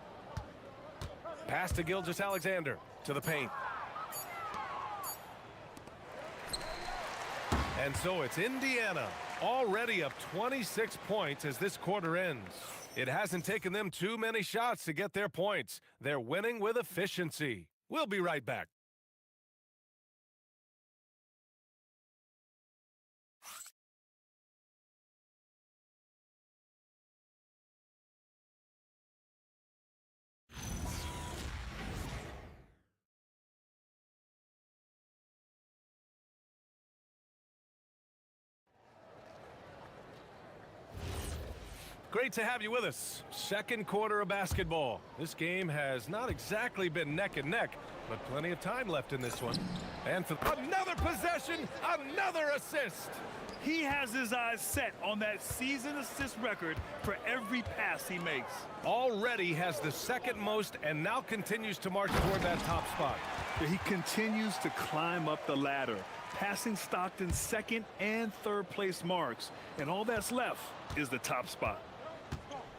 Pass to Gilgeous-Alexander. To the paint. And so it's Indiana, already up 26 points as this quarter ends. It hasn't taken them too many shots to get their points. They're winning with efficiency. We'll be right back. Great to have you with us. Second quarter of basketball. This game has not exactly been neck and neck, but plenty of time left in this one. And for another possession, another assist. He has his eyes set on that season assist record for every pass he makes. Already has the second most and now continues to march toward that top spot. He continues to climb up the ladder, passing Stockton's second and third place marks. And all that's left is the top spot.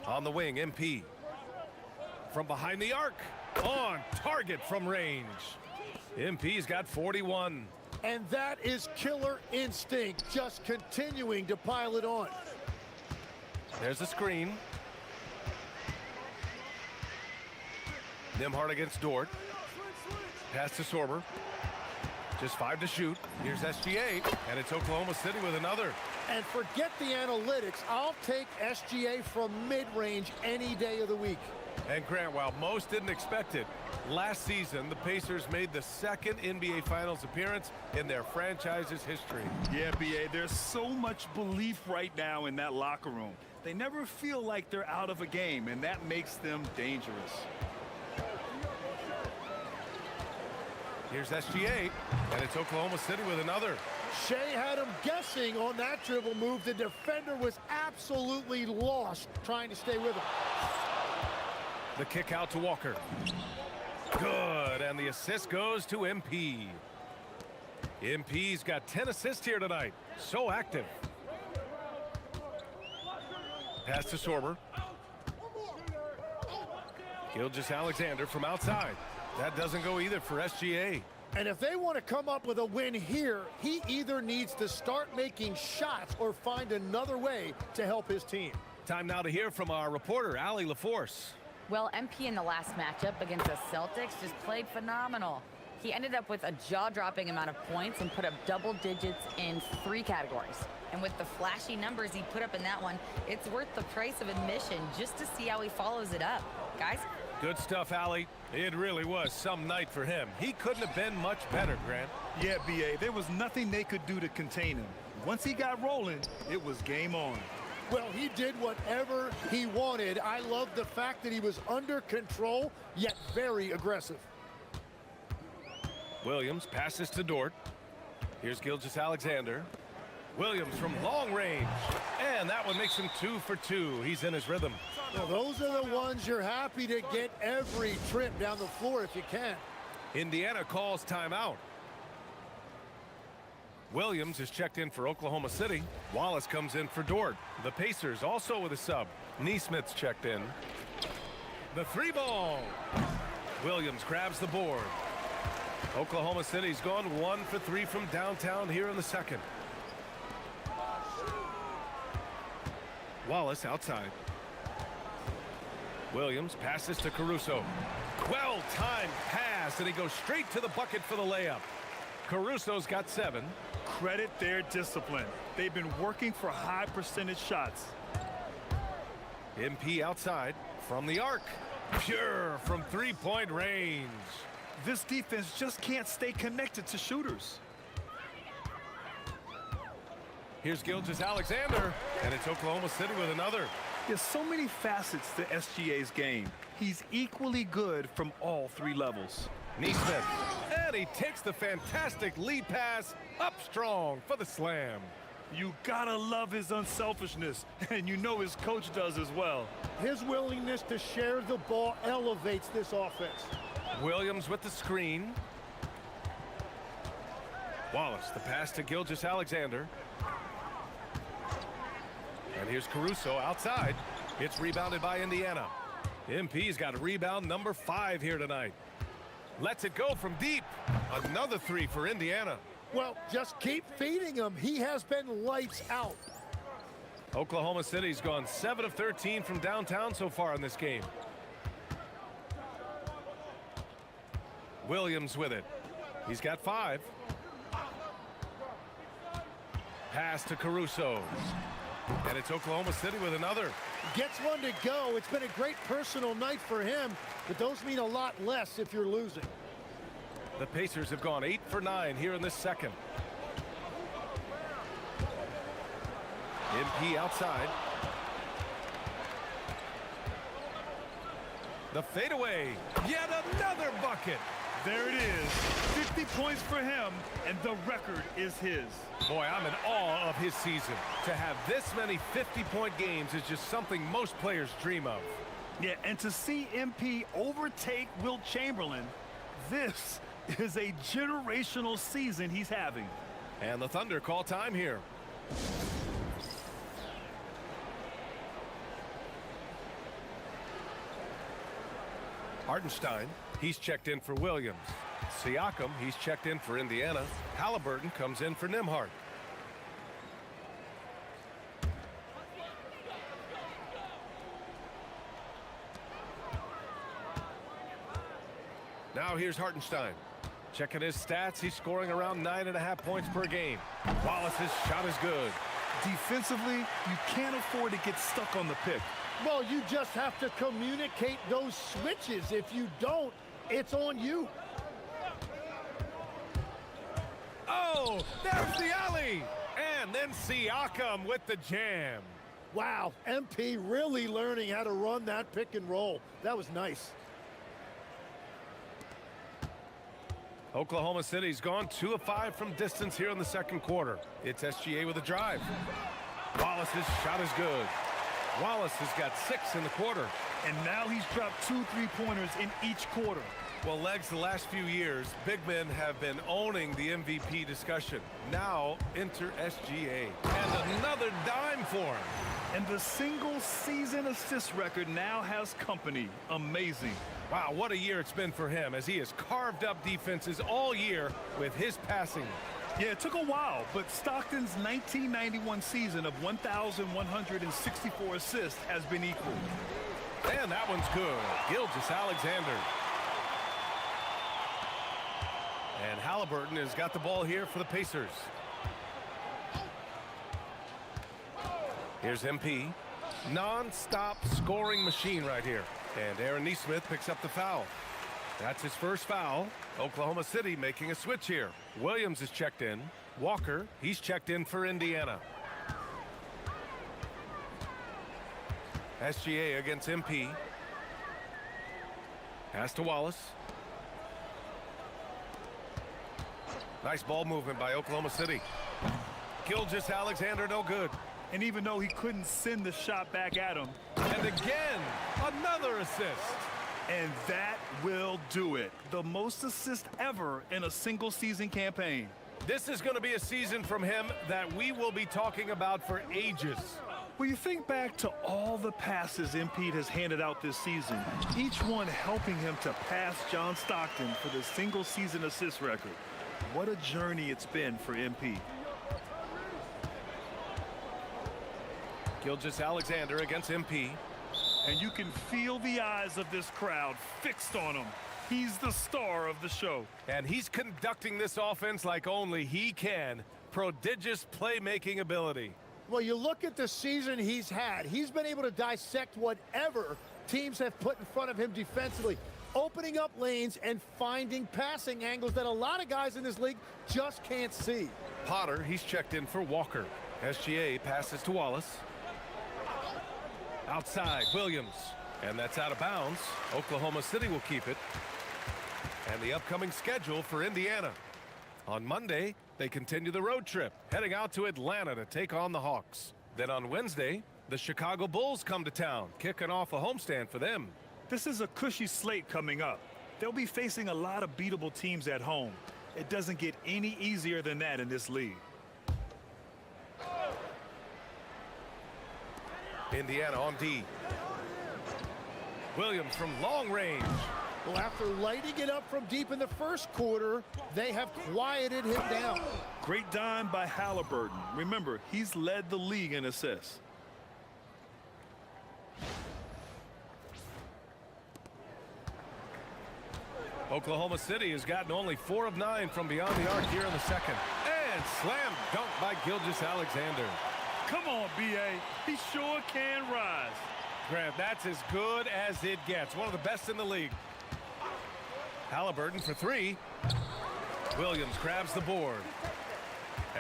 On the wing, MP. From behind the arc. On target from range. MP's got 41. And that is killer instinct, just continuing to pile it on. There's the screen. Nembhard against Dort. Pass to Sorber. Just 5 to shoot. Here's SGA, and it's Oklahoma City with another. And forget the analytics. I'll take SGA from mid-range any day of the week. And Grant, while most didn't expect it, last season the Pacers made the second NBA Finals appearance in their franchise's history. Yeah, B.A., there's so much belief right now in that locker room. They never feel like they're out of a game, and that makes them dangerous. Here's SGA, and it's Oklahoma City with another. Shea had him guessing on that dribble move. The defender was absolutely lost trying to stay with him. The kick out to Walker. Good, and the assist goes to MP. MP's got 10 assists here tonight. So active. Pass to Sorber. Gilgeous-Alexander from outside. That doesn't go either for SGA. And if they want to come up with a win here, he either needs to start making shots or find another way to help his team. Time now to hear from our reporter, Allie LaForce. Well, MP in the last matchup against the Celtics just played phenomenal. He ended up with a jaw-dropping amount of points and put up double digits in 3 categories. And with the flashy numbers he put up in that one, it's worth the price of admission just to see how he follows it up. Guys? Good stuff, Allie. It really was some night for him. He couldn't have been much better, Grant. Yeah, B.A., there was nothing they could do to contain him. Once he got rolling, it was game on. Well, he did whatever he wanted. I love the fact that he was under control, yet very aggressive. Williams passes to Dort. Here's Gilgeous-Alexander. Williams from long range. And that one makes him 2 for 2. He's in his rhythm. Well, those are the ones you're happy to get every trip down the floor if you can. Indiana calls timeout. Williams is checked in for Oklahoma City. Wallace comes in for Dort. The Pacers also with a sub. Neesmith's checked in. The 3-ball. Williams grabs the board. Oklahoma City's gone 1 for 3 from downtown here in the second. Wallace outside. Williams passes to Caruso. Well-timed pass, and he goes straight to the bucket for the layup. Caruso's got 7. Credit their discipline. They've been working for high percentage shots. MP outside from the arc. Pure from 3-point range. This defense just can't stay connected to shooters. Here's Gilgeous-Alexander, and it's Oklahoma City with another. There's so many facets to SGA's game. He's equally good from all 3 levels. Neesmith, and he takes the fantastic lead pass up strong for the slam. You gotta love his unselfishness, and you know his coach does as well. His willingness to share the ball elevates this offense. Williams with the screen. Wallace, the pass to Gilgeous-Alexander. And here's Caruso outside. It's rebounded by Indiana. MP's got rebound number 5 here tonight. Lets it go from deep. Another 3 for Indiana. Well, just keep feeding him. He has been lights out. Oklahoma City's gone 7 of 13 from downtown so far in this game. Williams with it. He's got 5. Pass to Caruso. And it's Oklahoma City with another. Gets one to go. It's been a great personal night for him, but those mean a lot less if you're losing. The Pacers have gone 8 for 9 here in this second. MP outside. The fadeaway. Yet another bucket. There it is. 50 points for him, and the record is his. Boy, I'm in awe of his season. To have this many 50-point games is just something most players dream of. Yeah, and to see MP overtake Wilt Chamberlain, this is a generational season he's having. And the Thunder call time here. Hartenstein, he's checked in for Williams. Siakam, he's checked in for Indiana. Halliburton comes in for Nembhard. Now here's Hartenstein. Checking his stats, he's scoring around 9.5 points per game. Wallace's shot is good. Defensively, you can't afford to get stuck on the pick. Well, you just have to communicate those switches. If you don't, it's on you. Oh, there's the alley. And then Siakam with the jam. Wow, MP really learning how to run that pick and roll. That was nice. Oklahoma City's gone 2 of 5 from distance here in the second quarter. It's SGA with a drive. Wallace's shot is good. Wallace has got 6 in the quarter. And now he's dropped 2 3-pointers in each quarter. Well, Legs, the last few years, big men have been owning the MVP discussion. Now, enter SGA. And another dime for him. And the single-season assist record now has company. Amazing. Wow, what a year it's been for him as he has carved up defenses all year with his passing. Yeah, it took a while, but Stockton's 1991 season of 1,164 assists has been equal. And that one's good. Gilgeous-Alexander. And Halliburton has got the ball here for the Pacers. Here's MP. Non-stop scoring machine right here. And Aaron Nesmith picks up the foul. That's his first foul. Oklahoma City making a switch here. Williams is checked in. Walker, he's checked in for Indiana. SGA against MP. Pass to Wallace. Nice ball movement by Oklahoma City. Gilgeous-Alexander, no good. And even though he couldn't send the shot back at him. And again, another assist. And that will do it. The most assists ever in a single season campaign. This is going to be a season from him that we will be talking about for ages. Well, you think back to all the passes MP has handed out this season, each one helping him to pass John Stockton for the single season assist record. What a journey it's been for MP. Gilgeous-Alexander against MP. And you can feel the eyes of this crowd fixed on him. He's the star of the show. And he's conducting this offense like only he can. Prodigious playmaking ability. Well, you look at the season he's had. He's been able to dissect whatever teams have put in front of him defensively, opening up lanes and finding passing angles that a lot of guys in this league just can't see. Potter, he's checked in for Walker. SGA passes to Wallace. Outside, Williams. And that's out of bounds. Oklahoma City will keep it. And the upcoming schedule for Indiana. On Monday, they continue the road trip, heading out to Atlanta to take on the Hawks. Then on Wednesday, the Chicago Bulls come to town, kicking off a homestand for them. This is a cushy slate coming up. They'll be facing a lot of beatable teams at home. It doesn't get any easier than that in this league. Indiana on D. Williams from long range. Well, after lighting it up from deep in the first quarter, they have quieted him down. Great dime by Halliburton. Remember, he's led the league in assists. Oklahoma City has gotten only 4 of 9 from beyond the arc here in the second. And slam dunk by Gilgeous-Alexander. Come on, B.A. He sure can rise. Grant, that's as good as it gets. One of the best in the league. Halliburton for 3. Williams grabs the board.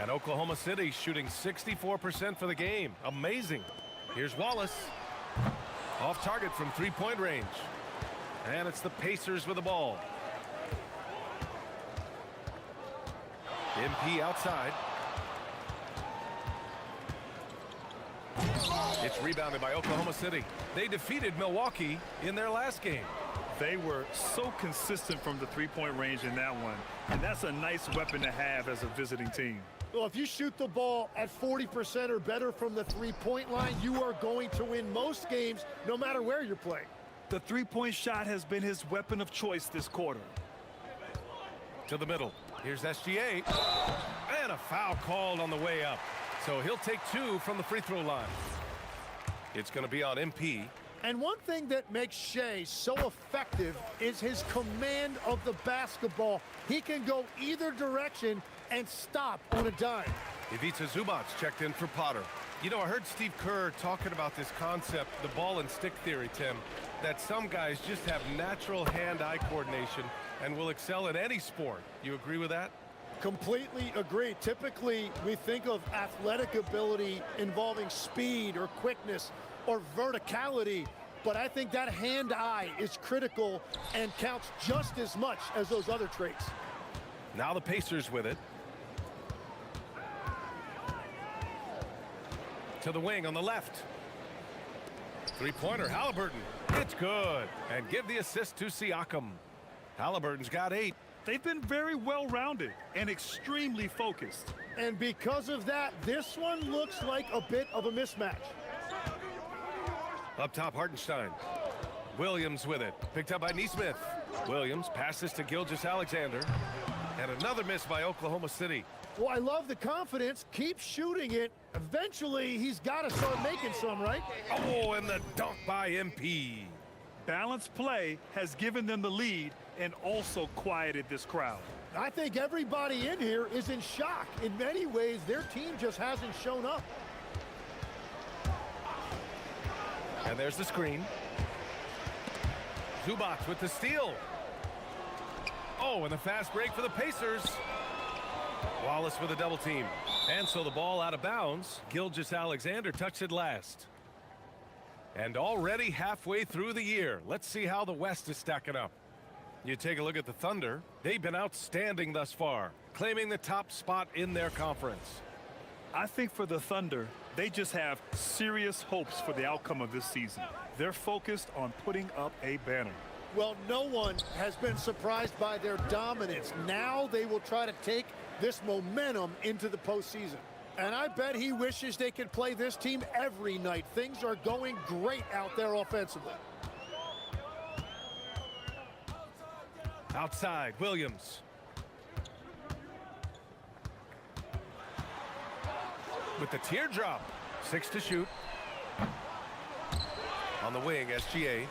And Oklahoma City shooting 64% for the game. Amazing. Here's Wallace. Off target from 3-point range. And it's the Pacers with the ball. MP outside. It's rebounded by Oklahoma City. They defeated Milwaukee in their last game. They were so consistent from the three-point range in that one, and that's a nice weapon to have as a visiting team. Well, if you shoot the ball at 40% or better from the three-point line, you are going to win most games, no matter where you're playing. The three-point shot has been his weapon of choice this quarter. To the middle. Here's SGA. And a foul called on the way up. So he'll take 2 from the free throw line. It's going to be on MP. And one thing that makes Shea so effective is his command of the basketball. He can go either direction and stop on a dime. Ivica Zubac checked in for Potter. You know, I heard Steve Kerr talking about this concept, the ball and stick theory, Tim, that some guys just have natural hand-eye coordination and will excel in any sport. You agree with that? Completely agree. Typically, we think of athletic ability involving speed or quickness or verticality, but I think that hand-eye is critical and counts just as much as those other traits. Now the Pacers with it. To the wing on the left. Three-pointer, Halliburton. It's good. And give the assist to Siakam. Halliburton's got 8. They've been very well-rounded and extremely focused. And because of that, this one looks like a bit of a mismatch. Up top, Hartenstein. Williams with it. Picked up by Neesmith. Williams passes to Gilgeous-Alexander. And another miss by Oklahoma City. Well, I love the confidence. Keep shooting it. Eventually, he's got to start making some, right? Oh, and the dunk by MP. Balanced play has given them the lead and also quieted this crowd. I think everybody in here is in shock. In many ways, their team just hasn't shown up. And there's the screen. Zubac with the steal. Oh, and the fast break for the Pacers. Wallace with a double team. And so the ball out of bounds. Gilgeous-Alexander touched it last. And already halfway through the year, let's see how the West is stacking up. You take a look at the Thunder. They've been outstanding thus far, claiming the top spot in their conference. I think for the Thunder, they just have serious hopes for the outcome of this season. They're focused on putting up a banner. Well, no one has been surprised by their dominance. Now they will try to take this momentum into the postseason. And I bet he wishes they could play this team every night. Things are going great out there offensively. Outside, Williams. With the teardrop. 6 to shoot. On the wing, SGA.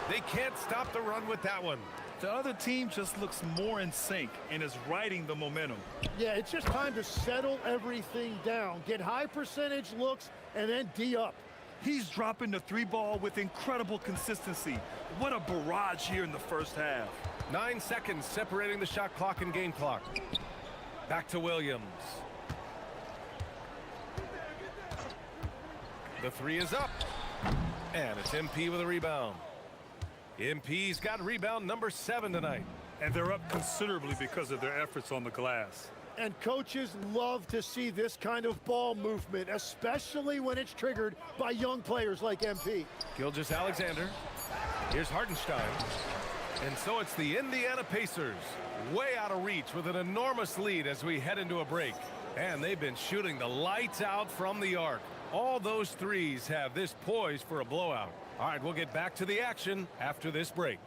They can't stop the run with that one. The other team just looks more in sync and is riding the momentum. Yeah, it's just time to settle everything down. Get high percentage looks and then D up. He's dropping the 3-ball with incredible consistency. What a barrage here in the first half. 9 seconds separating the shot clock and game clock. Back to Williams. The 3 is up. And it's MP with a rebound. MP's got rebound number 7 tonight. And they're up considerably because of their efforts on the glass. And coaches love to see this kind of ball movement, especially when it's triggered by young players like MP. Gilgeous-Alexander. Here's Hartenstein. And so it's the Indiana Pacers, way out of reach with an enormous lead as we head into a break. And they've been shooting the lights out from the arc. All those threes have this poised for a blowout. All right, we'll get back to the action after this break.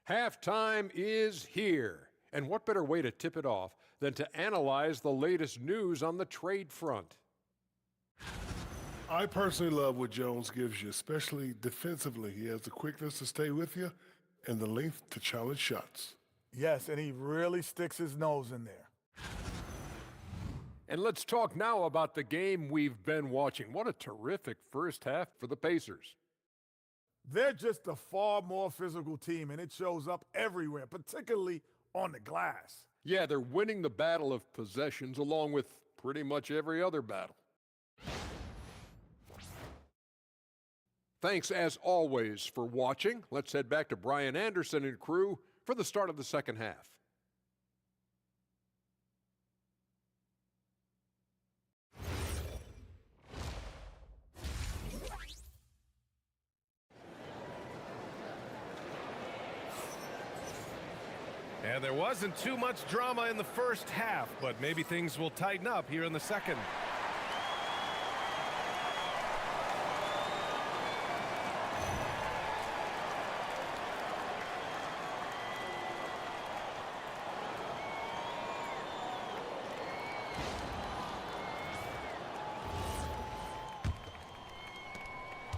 Halftime is here. And what better way to tip it off than to analyze the latest news on the trade front? I personally love what Jones gives you, especially defensively. He has the quickness to stay with you and the length to challenge shots. Yes, and he really sticks his nose in there. And let's talk now about the game we've been watching. What a terrific first half for the Pacers. They're just a far more physical team, and it shows up everywhere, particularly on the glass. Yeah, they're winning the battle of possessions along with pretty much every other battle. Thanks, as always, for watching. Let's head back to Brian Anderson and crew for the start of the second half. And there wasn't too much drama in the first half, but maybe things will tighten up here in the second.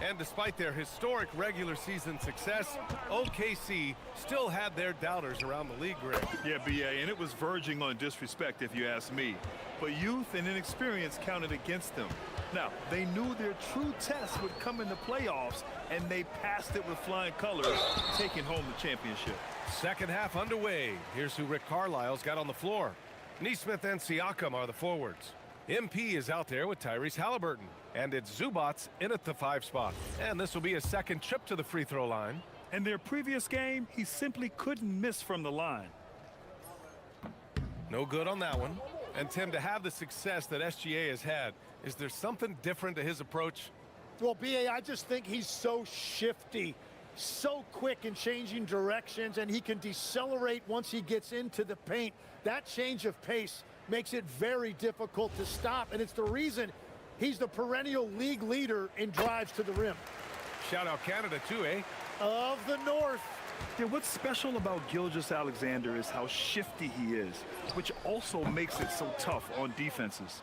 And despite their historic regular season success, OKC still had their doubters around the league, Greg. Yeah, BA, and it was verging on disrespect if you ask me. But youth and inexperience counted against them. Now, they knew their true test would come in the playoffs, and they passed it with flying colors, taking home the championship. Second half underway. Here's who Rick Carlisle's got on the floor. Nesmith and Siakam are the forwards. MP is out there with Tyrese Halliburton. And it's Zubac in at the 5 spot. And this will be his second trip to the free throw line. In their previous game, he simply couldn't miss from the line. No good on that one. And Tim, to have the success that SGA has had, is there something different to his approach? Well, BA, I just think he's so shifty, so quick in changing directions, and he can decelerate once he gets into the paint. That change of pace makes it very difficult to stop, and it's the reason he's the perennial league leader in drives to the rim. Shout out Canada too, eh? Of the North. Yeah, what's special about Gilgeous-Alexander is how shifty he is, which also makes it so tough on defenses.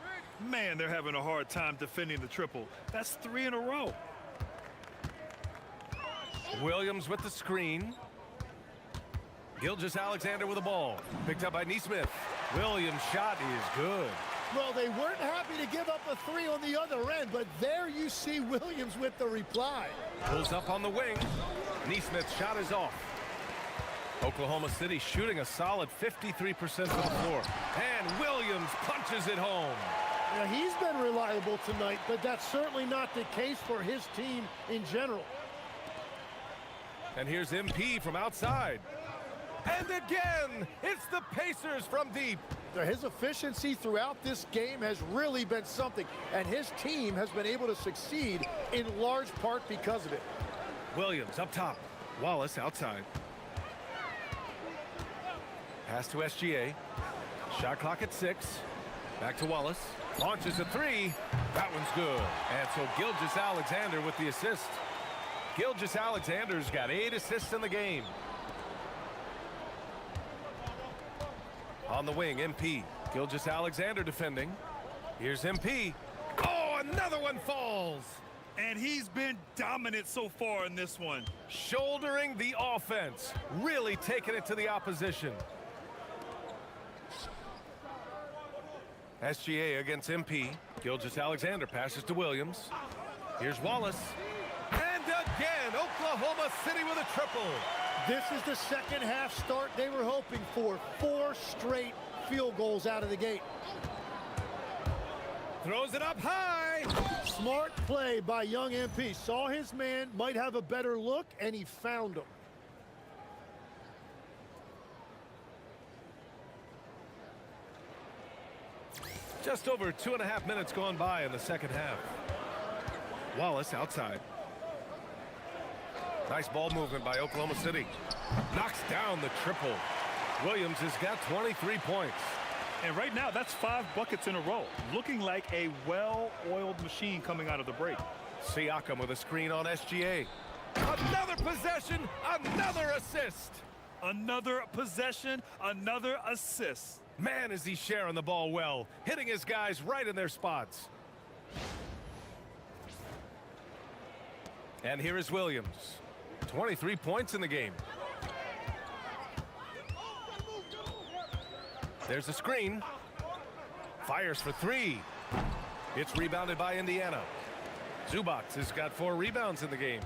Man, they're having a hard time defending the triple. That's 3 in a row. Williams with the screen. Gilgeous-Alexander with the ball. Picked up by Nesmith. Williams' shot is good. Well, they weren't happy to give up a 3 on the other end, but there you see Williams with the reply. Pulls up on the wing. Nesmith's shot is off. Oklahoma City shooting a solid 53% from the floor. And Williams punches it home. Now, he's been reliable tonight, but that's certainly not the case for his team in general. And here's MP from outside. And again, it's the Pacers from deep. His efficiency throughout this game has really been something, and his team has been able to succeed in large part because of it. Williams up top. Wallace outside. Pass to SGA. Shot clock at 6. Back to Wallace. Launches a 3. That one's good. And so Gilgeous-Alexander with the assist. Gilgeous-Alexander's got 8 assists in the game. On the wing, MP. Gilgeous-Alexander defending. Here's MP. Oh, another one falls. And he's been dominant so far in this one. Shouldering the offense. Really taking it to the opposition. SGA against MP. Gilgeous-Alexander passes to Williams. Here's Wallace. And again, Oklahoma City with a triple. This is the second half start they were hoping for. 4 straight field goals out of the gate. Throws it up high. Smart play by young MP. Saw his man, might have a better look, and he found him. Just over 2.5 minutes gone by in the second half. Wallace outside. Nice ball movement by Oklahoma City. Knocks down the triple. Williams has got 23 points. And right now, that's 5 buckets in a row. Looking like a well-oiled machine coming out of the break. Siakam with a screen on SGA. Another possession, another assist. Another possession, another assist. Man, is he sharing the ball well. Hitting his guys right in their spots. And here is Williams. 23 points in the game. There's a screen. Fires for 3. It's rebounded by Indiana. Zubac has got 4 rebounds in the game.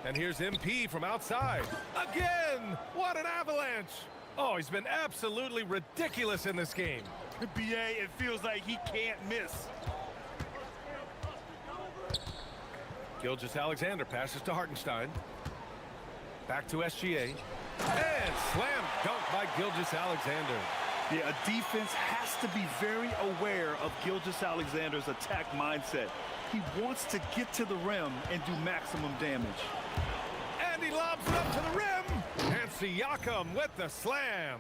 And here's MP from outside. Again! What an avalanche! Oh, he's been absolutely ridiculous in this game. BA, it feels like he can't miss. Gilgeous-Alexander passes to Hartenstein. Back to SGA. And slam dunk by Gilgeous-Alexander. Yeah, a defense has to be very aware of Gilgeous-Alexander's attack mindset. He wants to get to the rim and do maximum damage. And he lobs it up to the rim. And Siakam with the slam.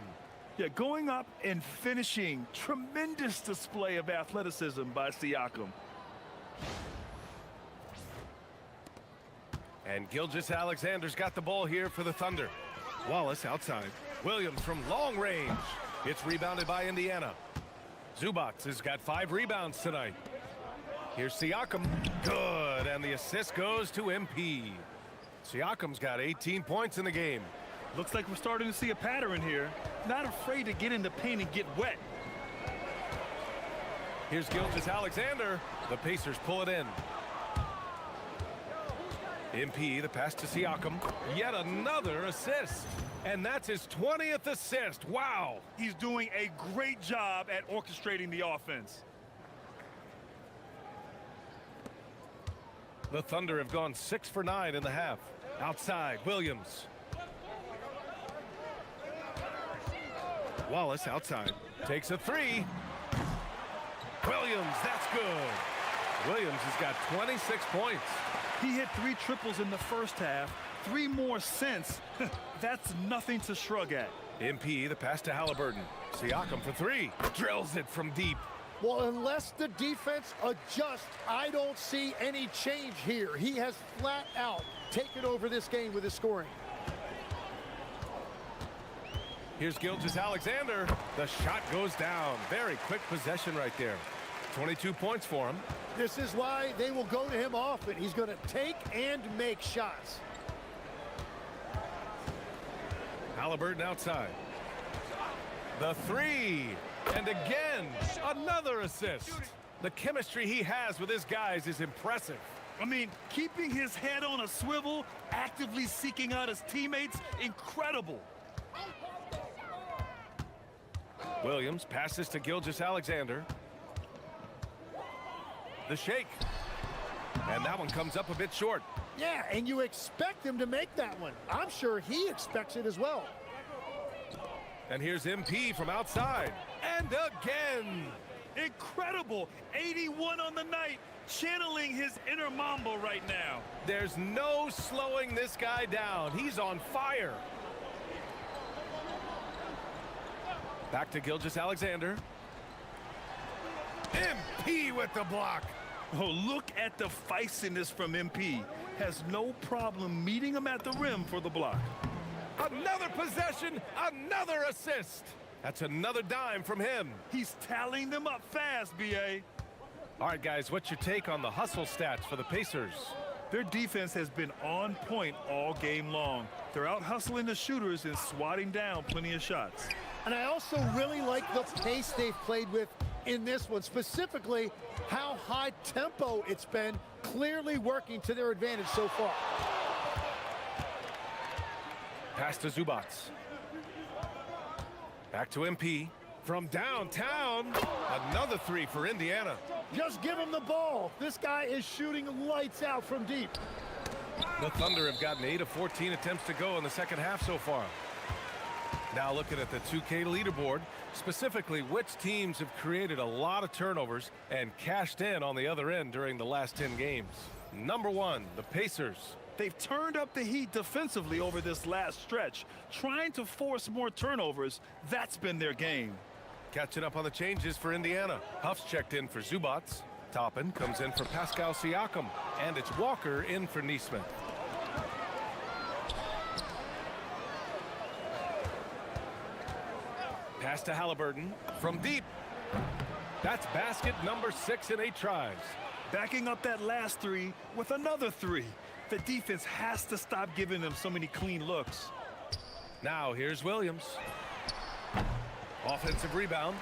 Yeah, going up and finishing. Tremendous display of athleticism by Siakam. And Gilgeous-Alexander's got the ball here for the Thunder. Wallace outside. Williams from long range. It's rebounded by Indiana. Zubac has got 5 rebounds tonight. Here's Siakam. Good. And the assist goes to MP. Siakam's got 18 points in the game. Looks like we're starting to see a pattern here. Not afraid to get in the paint and get wet. Here's Gilgeous-Alexander. The Pacers pull it in. MP, the pass to Siakam. Yet another assist. And that's his 20th assist. Wow. He's doing a great job at orchestrating the offense. The Thunder have gone 6 for 9 in the half. Outside, Williams. Wallace outside. Takes a 3. Williams, that's good. Williams has got 26 points. He hit 3 triples in the first half. 3 more since. That's nothing to shrug at. MP, the pass to Halliburton. Siakam for 3. Drills it from deep. Well, unless the defense adjusts, I don't see any change here. He has flat out taken over this game with his scoring. Here's Gilgeous-Alexander. The shot goes down. Very quick possession right there. 22 points for him. This is why they will go to him often. He's going to take and make shots. Halliburton outside. The 3. And again, another assist. The chemistry he has with his guys is impressive. I mean, keeping his head on a swivel, actively seeking out his teammates, incredible. Williams passes to Gilgeous-Alexander. The shake. And that one comes up a bit short. Yeah, and you expect him to make that one. I'm sure he expects it as well. And here's MP from outside. And again. Incredible. 81 on the night. Channeling his inner Mamba right now. There's no slowing this guy down. He's on fire. Back to Gilgeous-Alexander. MP with the block. Oh, look at the feistiness from MP. Has no problem meeting him at the rim for the block. Another possession, another assist. That's another dime from him. He's tallying them up fast, B.A. All right, guys, what's your take on the hustle stats for the Pacers? Their defense has been on point all game long. They're out hustling the shooters and swatting down plenty of shots. And I also really like the pace they've played with in this one, specifically how high tempo it's been, clearly working to their advantage so far. Pass to Zubac. Back to MP. From downtown, another 3 for Indiana. Just give him the ball. This guy is shooting lights out from deep. The Thunder have gotten 8 of 14 attempts to go in the second half so far. Now looking at the 2K leaderboard, specifically which teams have created a lot of turnovers and cashed in on the other end during the last 10 games. Number 1, the Pacers. They've turned up the heat defensively over this last stretch, trying to force more turnovers. That's been their game. Catching up on the changes for Indiana. Huff's checked in for Zubac. Toppin comes in for Pascal Siakam. And it's Walker in for Neesmith. Pass to Halliburton from deep. That's basket number 6 in 8 tries. Backing up that last 3 with another 3. The defense has to stop giving them so many clean looks. Now here's Williams. Offensive rebound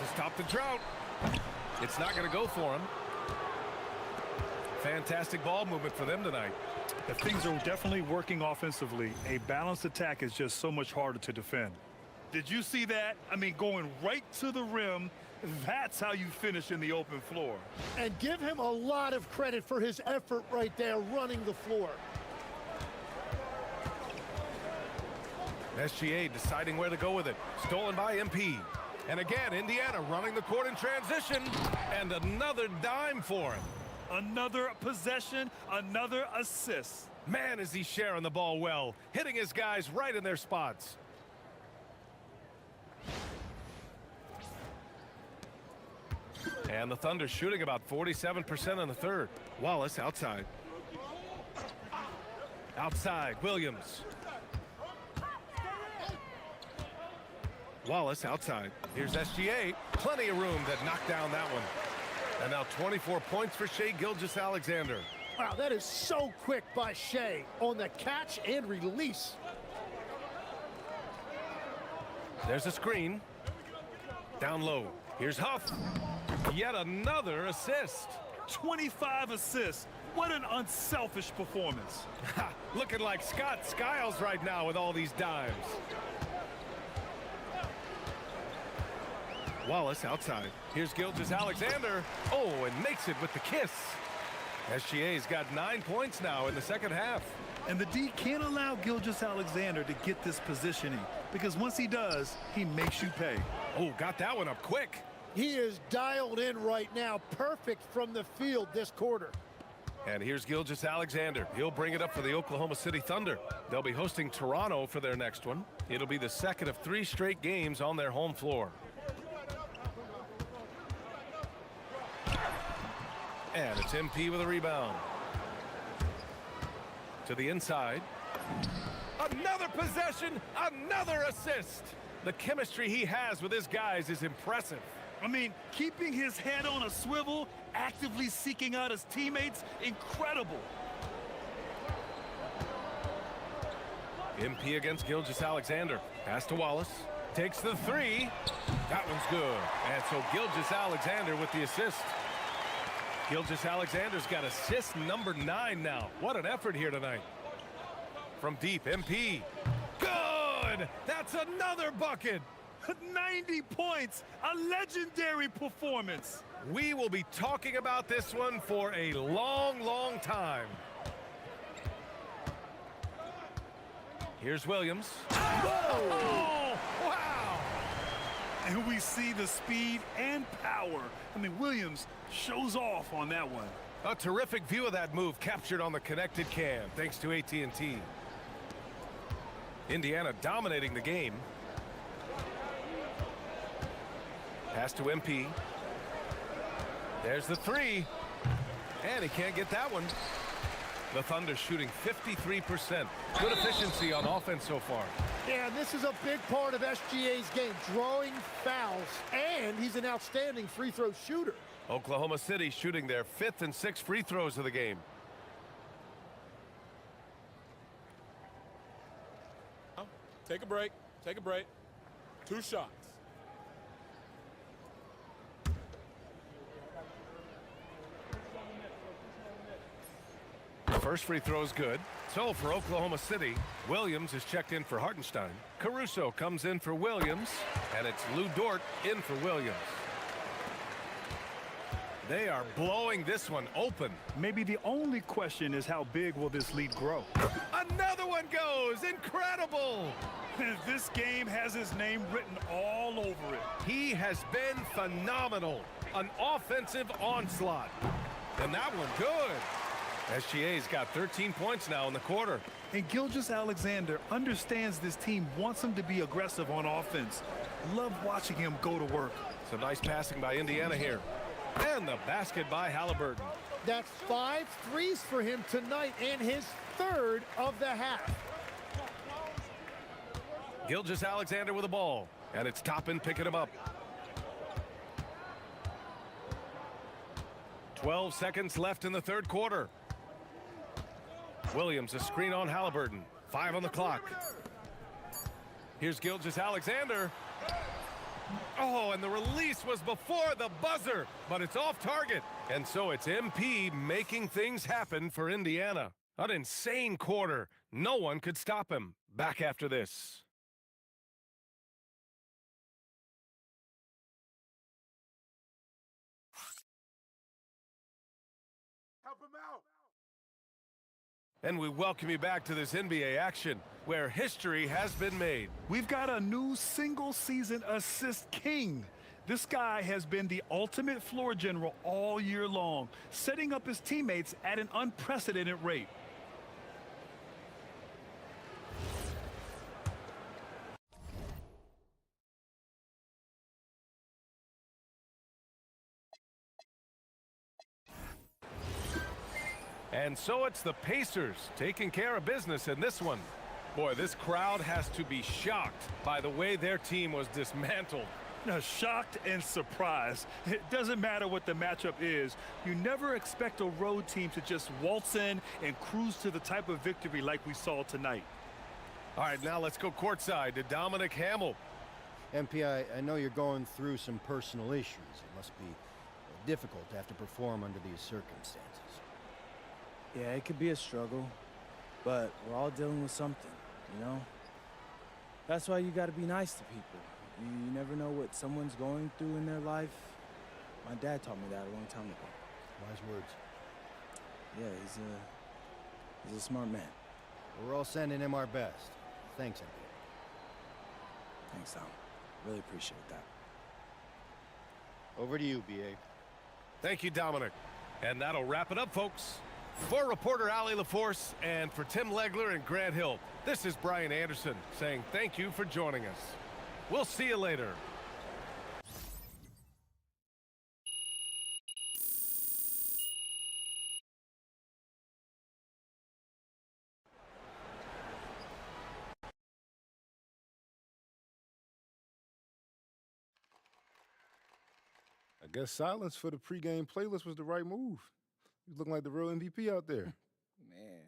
to stop the drought. It's not going to go for him. fantastic ball movement for them tonight. If things are definitely working offensively, a balanced attack is just so much harder to defend. Did you see that? I mean, going right to the rim, that's how you finish in the open floor. And give him a lot of credit for his effort right there running the floor. SGA deciding where to go with it. Stolen by MP. And again, Indiana running the court in transition. And another dime for him. Another possession, another assist. Man, is he sharing the ball well. Hitting his guys right in their spots. And the Thunder shooting about 47% in the third. Wallace outside. Outside, Williams. Wallace outside. Here's SGA. Plenty of room that knocked down that one. And now 24 points for Shai Gilgeous-Alexander. Wow, that is so quick by Shai on the catch and release. There's a screen. Down low. Here's Huff. Yet another assist. 25 assists. What an unselfish performance. Looking like Scott Skiles right now with all these dimes. Wallace outside. Here's Gilgeous-Alexander. Oh, and makes it with the kiss. SGA's got 9 points now in the second half. And the D can't allow Gilgeous-Alexander to get this positioning, because once he does, he makes you pay. Oh, got that one up quick. He is dialed in right now. Perfect from the field this quarter. And here's Gilgeous-Alexander. He'll bring it up for the Oklahoma City Thunder. They'll be hosting Toronto for their next one. It'll be the second of 3 straight games on their home floor. And it's MP with a rebound. To the inside. Another possession, another assist. The chemistry he has with his guys is impressive. I mean, keeping his head on a swivel, actively seeking out his teammates, incredible. MP against Gilgeous-Alexander. Pass to Wallace. Takes the 3. That one's good. And so Gilgeous-Alexander with the assist. Gilgeous-Alexander's got assist number 9 now. What an effort here tonight. From deep, MP. Good! That's another bucket! 90 points, a legendary performance. We will be talking about this one for a long, long time. Here's Williams. Oh, wow! And we see the speed and power. I mean, Williams shows off on that one. A terrific view of that move captured on the connected cam, thanks to AT&T. Indiana dominating the game. Pass to MP. There's the 3. And he can't get that one. The Thunder shooting 53%. Good efficiency on offense so far. Yeah, this is a big part of SGA's game, drawing fouls, and he's an outstanding free throw shooter. Oklahoma City shooting their 5th and 6th free throws of the game. Take a break. Take a break. 2 shots. The first free throw is good. So for Oklahoma City, Williams is checked in for Hartenstein. Caruso comes in for Williams, and it's Lou Dort in for Williams. They are blowing this one open. Maybe the only question is how big will this lead grow? Another one goes! Incredible! This game has his name written all over it. He has been phenomenal. An offensive onslaught. And that one good. SGA's got 13 points now in the quarter. And Gilgeous-Alexander understands this team wants him to be aggressive on offense. Love watching him go to work. Some nice passing by Indiana here. And the basket by Halliburton. That's 5 threes for him tonight and his 3rd of the half. Gilgeous-Alexander with the ball. And it's Toppin picking him up. 12 seconds left in the 3rd quarter. Williams, a screen on Halliburton. 5 on the clock. Here's Gilgeous-Alexander. Oh, and the release was before the buzzer, but it's off target. And so it's MP making things happen for Indiana. An insane quarter. No one could stop him. Back after this. Help him out. And we welcome you back to this NBA action, where history has been made. We've got a new single-season assist king. This guy has been the ultimate floor general all year long, setting up his teammates at an unprecedented rate. And so it's the Pacers taking care of business in this one. Boy, this crowd has to be shocked by the way their team was dismantled. Now, shocked and surprised. It doesn't matter what the matchup is. You never expect a road team to just waltz in and cruise to the type of victory like we saw tonight. All right, now let's go courtside to Dominic Hamill. MP, I know you're going through some personal issues. It must be difficult to have to perform under these circumstances. Yeah, it could be a struggle, but we're all dealing with something, you know? That's why you got to be nice to people. You never know what someone's going through in their life. My dad taught me that a long time ago. Wise words. Yeah, he's a smart man. We're all sending him our best. Thanks, MP. Thanks, Tom. Really appreciate that. Over to you, BA. Thank you, Dominic. And that'll wrap it up, folks. For reporter Ali LaForce and for Tim Legler and Grant Hill, this is Brian Anderson saying thank you for joining us. We'll see you later. I guess silence for the pregame playlist was the right move. He's looking like the real MVP out there. Man.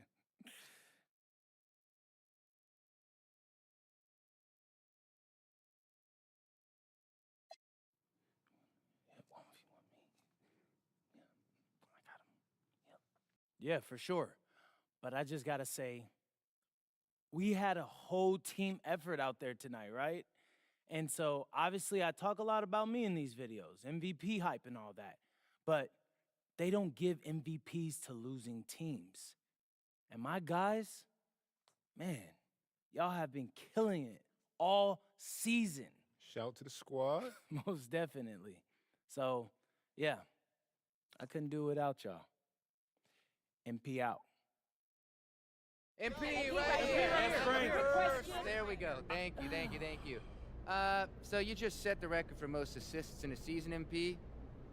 Yeah, for sure. But I just got to say, we had a whole team effort out there tonight, right? And so, obviously, I talk a lot about me in these videos, MVP hype and all that. But they don't give MVPs to losing teams. And my guys, man, y'all have been killing it all season. Shout to the squad. Most definitely. So, yeah, I couldn't do it without y'all. MP out. MP right here. There we go. Thank you. So you just set the record for most assists in a season, MP.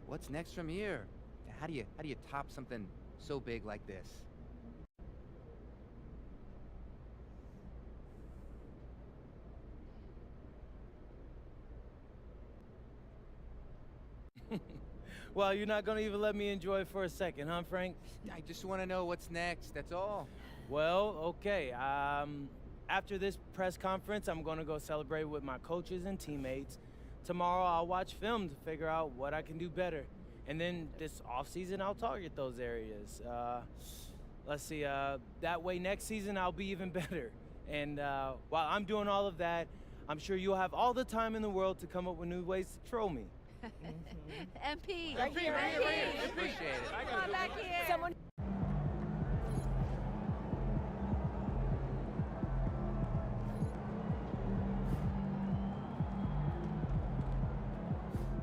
What's next from here? How do you top something so big like this? Well, you're not going to even let me enjoy it for a second, huh, Frank? I just want to know what's next, that's all. Well, okay. After this press conference, I'm going to go celebrate with my coaches and teammates. Tomorrow, I'll watch film to figure out what I can do better. And then this offseason, I'll target those areas. Let's see, that way next season, I'll be even better. And while I'm doing all of that, I'm sure you'll have all the time in the world to come up with new ways to troll me. MP. Right here. Appreciate it. Come on back here. Someone.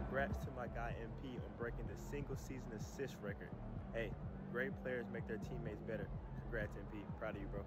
Congrats to my guy MP on breaking the single-season assist record. Hey, great players make their teammates better. Congrats, MP. Proud of you, bro.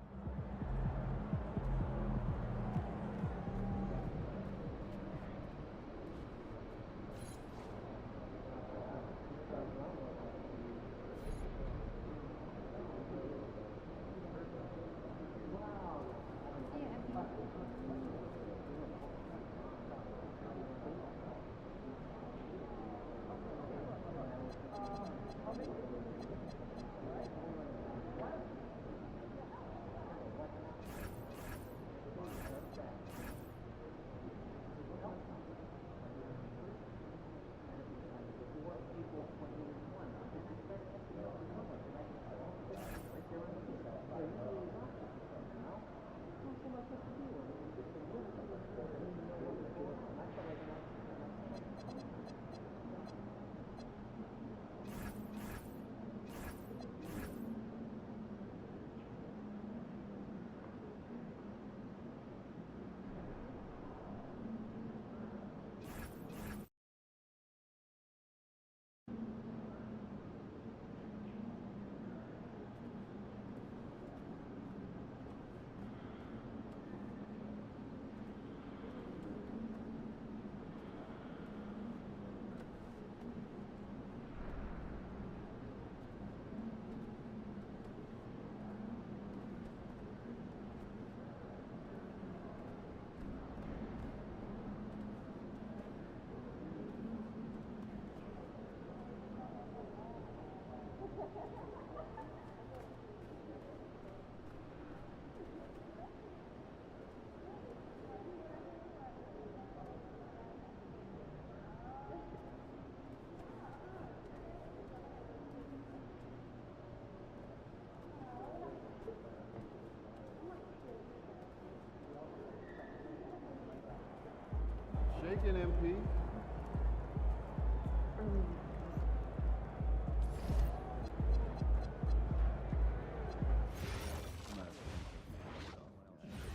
thinking, MP? I'm not a pancake man, so,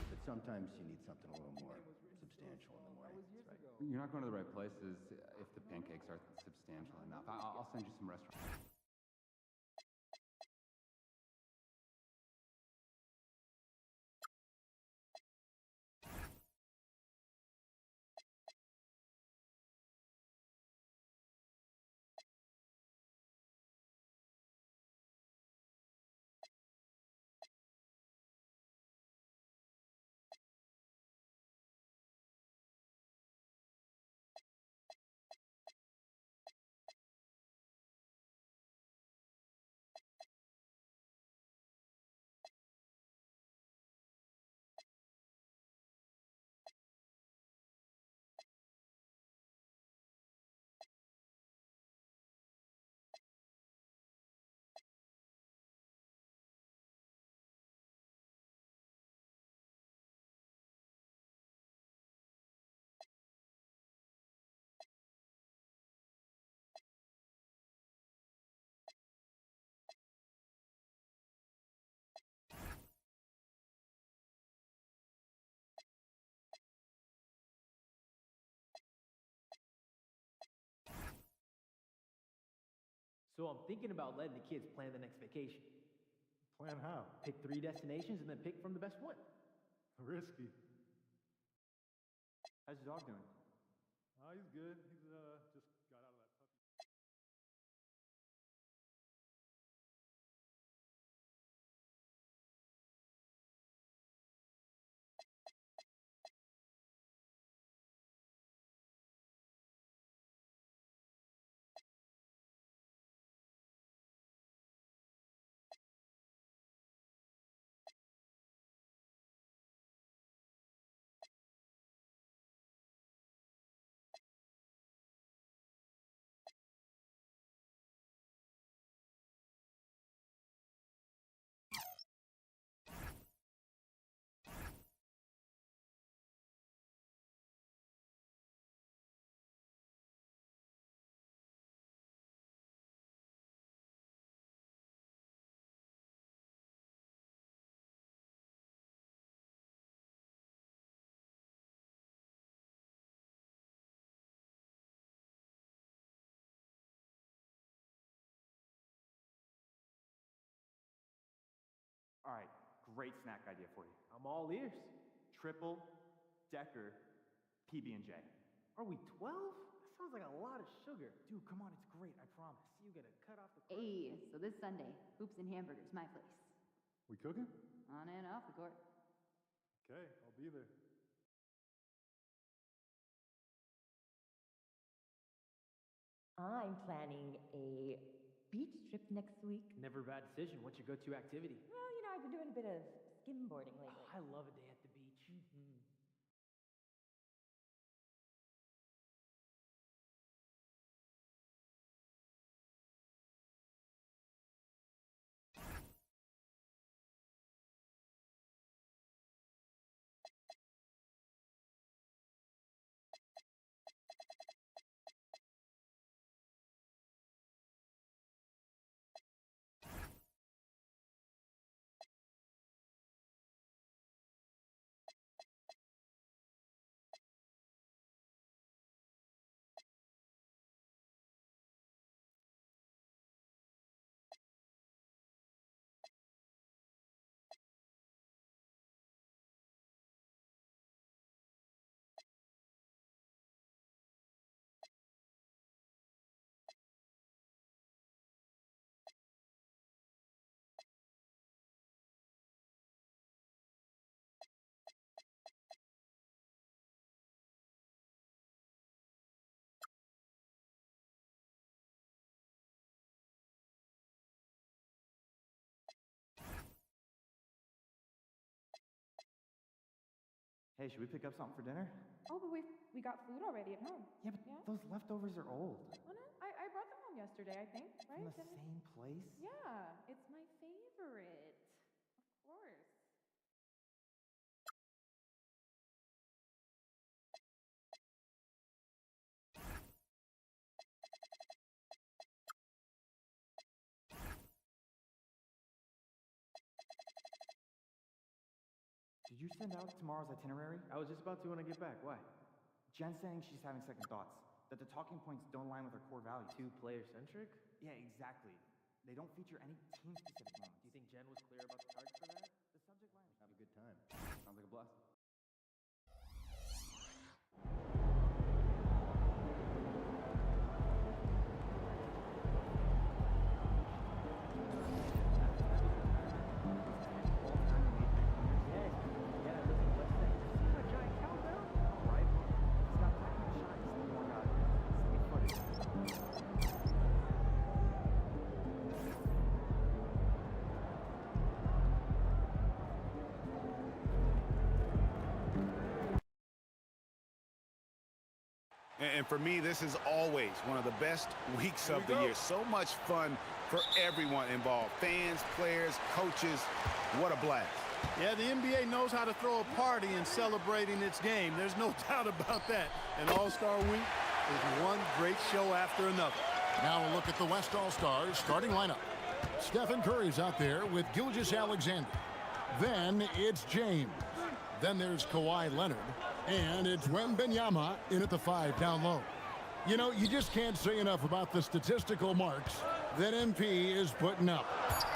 but sometimes you need something a little more substantial in the morning. That's right. You're not going to the right places if the pancakes aren't substantial enough. I'll send you some restaurants. So I'm thinking about letting the kids plan the next vacation. Plan how? Pick 3 destinations and then pick from the best one. Risky. How's your dog doing? He's good. He's just got out of that puppy. All right, great snack idea for you. I'm all ears. Triple decker PB&J. Are we 12? That sounds like a lot of sugar. Dude, come on, it's great, I promise. You gotta cut off the crust. Hey, so this Sunday, hoops and hamburgers, my place. We cooking? On and off the court. Okay, I'll be there. I'm planning a beach trip next week. Never a bad decision. What's your go-to activity? Well, I've been doing a bit of skimboarding lately. I love a day at the beach. Hey, should we pick up something for dinner? Oh, but we got food already at home. Yeah, but those leftovers are old. Oh, no? I brought them home yesterday, I think, right? From the same place? Yeah, it's my favorite. Of course. Did you send out tomorrow's itinerary? I was just about to when I get back. Why? Jen's saying she's having second thoughts. That the talking points don't align with her core values. Too player-centric? Yeah, exactly. They don't feature any team-specific moments. Do you think Jen was clear about the target for that? The subject line. Have a good time. Sounds like a blast. And for me, this is always one of the best weeks of the year. So much fun for everyone involved. Fans, players, coaches. What a blast. Yeah, the NBA knows how to throw a party in celebrating its game. There's no doubt about that. And All-Star Week is one great show after another. Now a look at the West All-Stars starting lineup. Stephen Curry's out there with Gilgeous-Alexander. Then it's James. Then there's Kawhi Leonard. And it's Wembanyama in at the 5 down low. You know, you just can't say enough about the statistical marks that MP is putting up.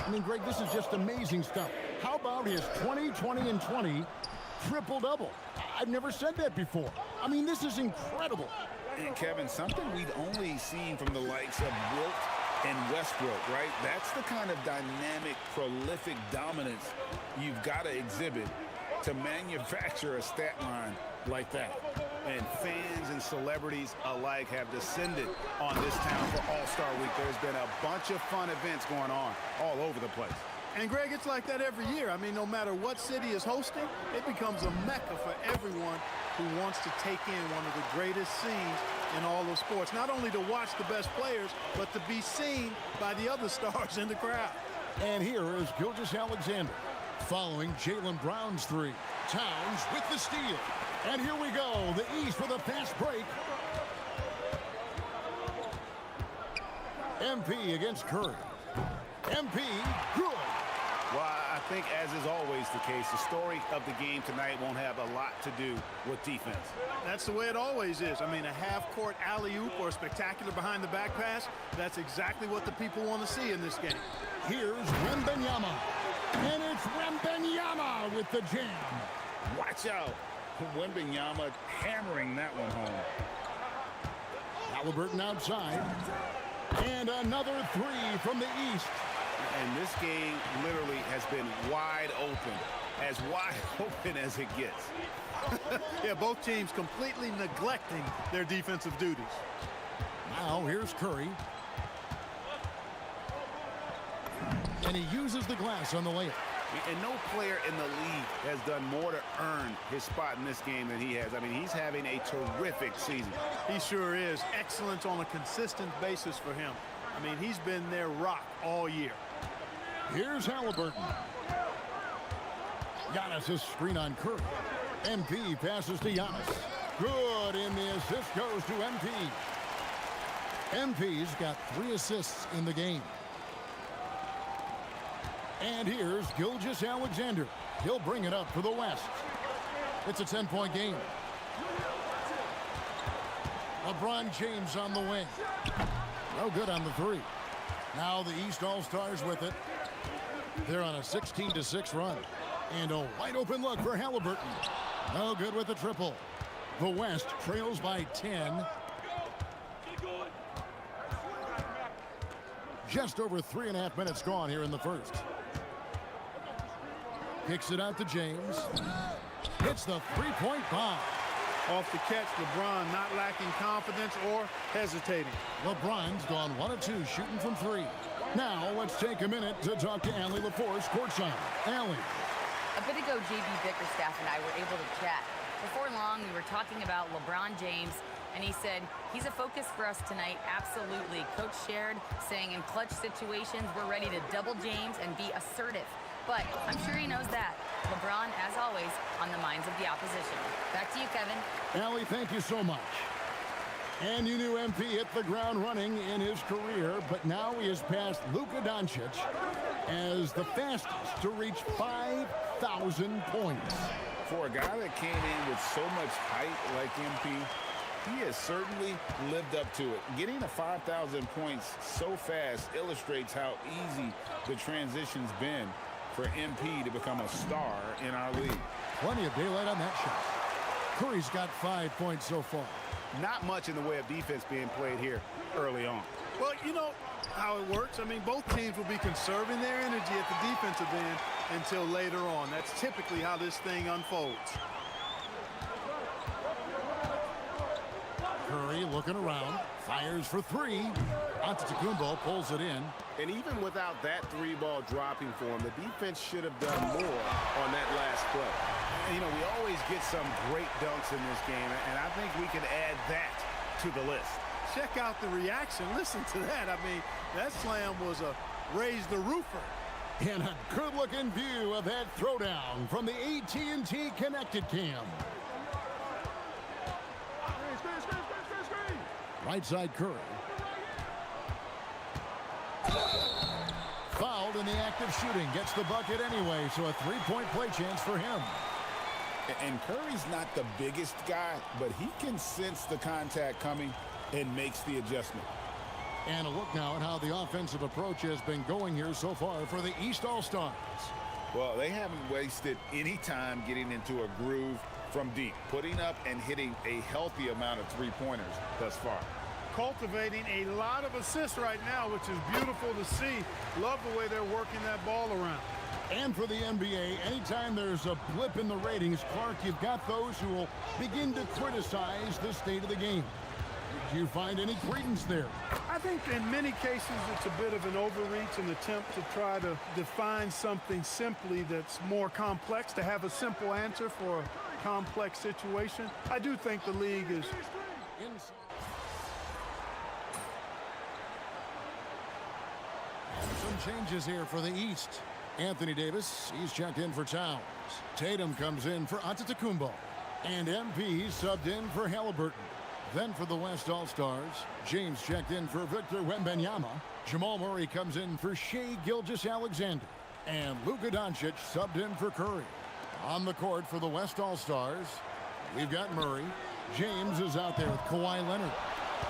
I mean, Greg, this is just amazing stuff. How about his 20, 20, and 20 triple-double? I've never said that before. I mean, this is incredible. And Kevin, something we've only seen from the likes of Wilt and Westbrook, right? That's the kind of dynamic, prolific dominance you've got to exhibit to manufacture a stat line like that. And fans and celebrities alike have descended on this town for All-Star Week. There's been a bunch of fun events going on all over the place. And Greg, it's like that every year. I mean, no matter what city is hosting, it becomes a mecca for everyone who wants to take in one of the greatest scenes in all of sports. Not only to watch the best players, but to be seen by the other stars in the crowd. And here is Gilgeous-Alexander following Jaylen Brown's 3. Towns with the steal. And here we go, the East with a fast break. MP against Curry. MP, good. Well, I think, as is always the case, the story of the game tonight won't have a lot to do with defense. That's the way it always is. I mean, a half-court alley-oop or a spectacular behind-the-back pass, that's exactly what the people want to see in this game. Here's Wembanyama. And it's Wembanyama with the jam. Watch out. Wembanyama hammering that one home. Haliburton outside. And another 3 from the East. And this game literally has been wide open. As wide open as it gets. Yeah, both teams completely neglecting their defensive duties. Now here's Curry. And he uses the glass on the layup. And no player in the league has done more to earn his spot in this game than he has. I mean, he's having a terrific season. He sure is. Excellence on a consistent basis for him. I mean, he's been their rock all year. Here's Haliburton. Giannis' screen on Curry. MP passes to Giannis. Good, and the assist goes to MP. MP's got 3 assists in the game. And here's Gilgeous-Alexander. He'll bring it up for the West. It's a 10-point game. LeBron James on the wing. No good on the 3. Now the East All-Stars with it. They're on a 16-6 run. And a wide open look for Haliburton. No good with the triple. The West trails by 10. Just over 3.5 minutes gone here in the first. Kicks it out to James. Hits the 3-point bomb. Off the catch, LeBron not lacking confidence or hesitating. LeBron's gone 1 of 2 shooting from 3. Now let's take a minute to talk to Allie LaForce courtside. Allie. A bit ago, JB Bickerstaff and I were able to chat. Before long, we were talking about LeBron James, and he said, he's a focus for us tonight, absolutely. Coach shared, saying in clutch situations, we're ready to double James and be assertive. But I'm sure he knows that. LeBron, as always, on the minds of the opposition. Back to you, Kevin. Allie, thank you so much. And you knew MP hit the ground running in his career, but now he has passed Luka Doncic as the fastest to reach 5,000 points. For a guy that came in with so much hype like MP, he has certainly lived up to it. Getting to 5,000 points so fast illustrates how easy the transition's been for MP to become a star in our league. Plenty of daylight on that shot. Curry's got 5 points so far. Not much in the way of defense being played here early on. Well, you know how it works. I mean, both teams will be conserving their energy at the defensive end until later on. That's typically how this thing unfolds. Curry looking around, fires for three. Antetokounmpo pulls it in. And even without that three-ball dropping for him, the defense should have done more on that last play. And, you know, we always get some great dunks in this game, and I think we can add that to the list. Check out the reaction. Listen to that. I mean, that slam was a raise the roofer. And a good-looking view of that throwdown from the AT&T Connected Cam. Right side Curry. Fouled in the act of shooting. Gets the bucket anyway, so a three-point play chance for him. And Curry's not the biggest guy, but he can sense the contact coming and makes the adjustment. And a look now at how the offensive approach has been going here so far for the East All-Stars. Well, they haven't wasted any time getting into a groove from deep, putting up and hitting a healthy amount of three-pointers thus far. Cultivating a lot of assists right now, which is beautiful to see. Love the way they're working that ball around. And for the NBA, anytime there's a blip in the ratings, Clark, you've got those who will begin to criticize the state of the game. Do you find any credence there? I think in many cases it's a bit of an overreach, an attempt to try to define something simply that's more complex, to have a simple answer for a complex situation. I do think the league is... Some changes here for the East. Anthony Davis, he's checked in for Towns. Tatum comes in for Antetokounmpo. And MP subbed in for Halliburton. Then for the West All-Stars, James checked in for Victor Wembanyama. Jamal Murray comes in for Shai Gilgeous-Alexander. And Luka Doncic subbed in for Curry. On the court for the West All-Stars, we've got Murray. James is out there with Kawhi Leonard.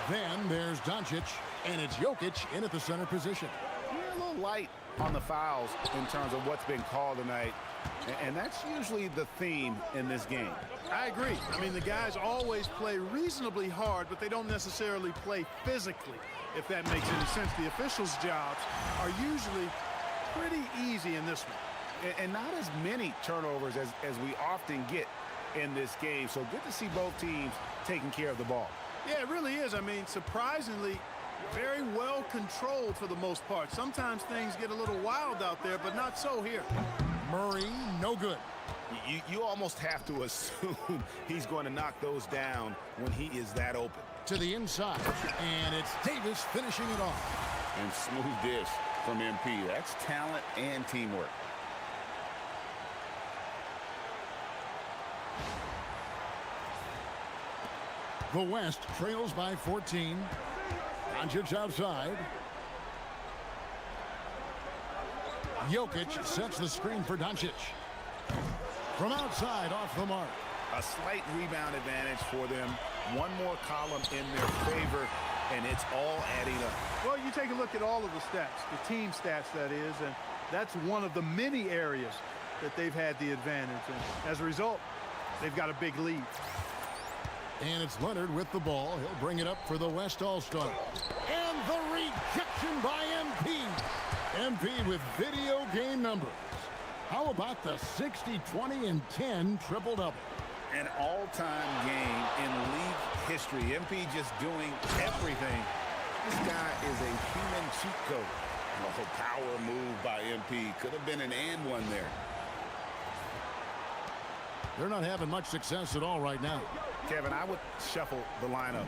Then there's Doncic, and it's Jokic in at the center position. You're a little light on the fouls in terms of what's been called tonight, and that's usually the theme in this game. I agree. I mean, the guys always play reasonably hard, but they don't necessarily play physically, if that makes any sense. The officials' jobs are usually pretty easy in this one. And not as many turnovers as we often get in this game. So good to see both teams taking care of the ball. Yeah, it really is. I mean, surprisingly, very well controlled for the most part. Sometimes things get a little wild out there, but not so here. Murray, no good. You almost have to assume he's going to knock those down when he is that open. To the inside, and it's Davis finishing it off. And smooth dish from MP. That's talent and teamwork. The West trails by 14. Doncic outside. Jokic sets the screen for Doncic. From outside, off the mark. A slight rebound advantage for them. One more column in their favor, and it's all adding up. Well, you take a look at all of the stats, the team stats, that is, and that's one of the many areas that they've had the advantage. And as a result, they've got a big lead. And it's Leonard with the ball. He'll bring it up for the West All-Stars. And the rejection by MP. MP with video game numbers. How about the 60, 20, and 10 triple-double? An all-time game in league history. MP just doing everything. This guy is a human cheat code. Oh, power move by MP. Could have been an and one there. They're not having much success at all right now. Kevin, I would shuffle the lineup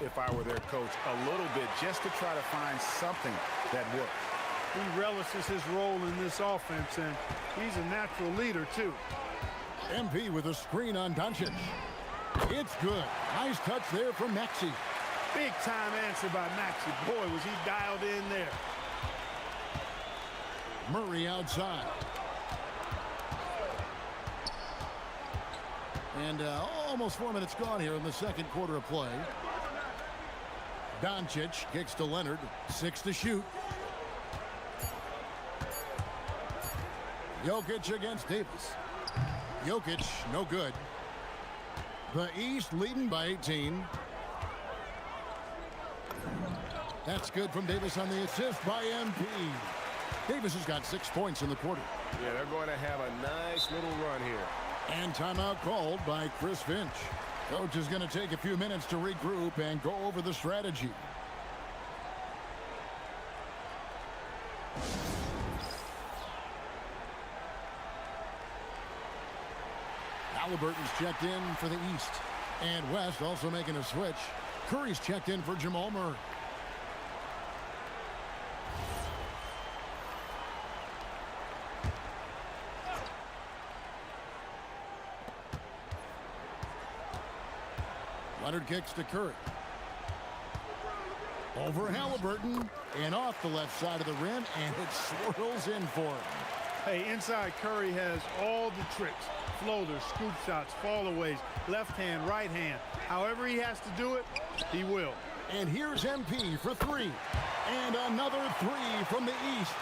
if I were their coach a little bit just to try to find something that works. He relishes his role in this offense, and he's a natural leader, too. MP with a screen on Doncic. It's good. Nice touch there from Maxey. Big-time answer by Maxey. Boy, was he dialed in there. Murray outside. And almost 4 minutes gone here in the second quarter of play. Doncic kicks to Leonard. 6 to shoot. Jokic against Davis. Jokic, no good. The East leading by 18. That's good from Davis on the assist by MP. Davis has got 6 points in the quarter. Yeah, they're going to have a nice little run here. And timeout called by Chris Finch. Coach is going to take a few minutes to regroup and go over the strategy. Halliburton's checked in for the East. And West also making a switch. Curry's checked in for Jamal Murray. Leonard kicks to Curry. Over Halliburton and off the left side of the rim, and it swirls in for him. Hey, inside Curry has all the tricks. Floaters, scoop shots, fallaways, left hand, right hand. However he has to do it, he will. And here's MP for 3. And another 3 from the East.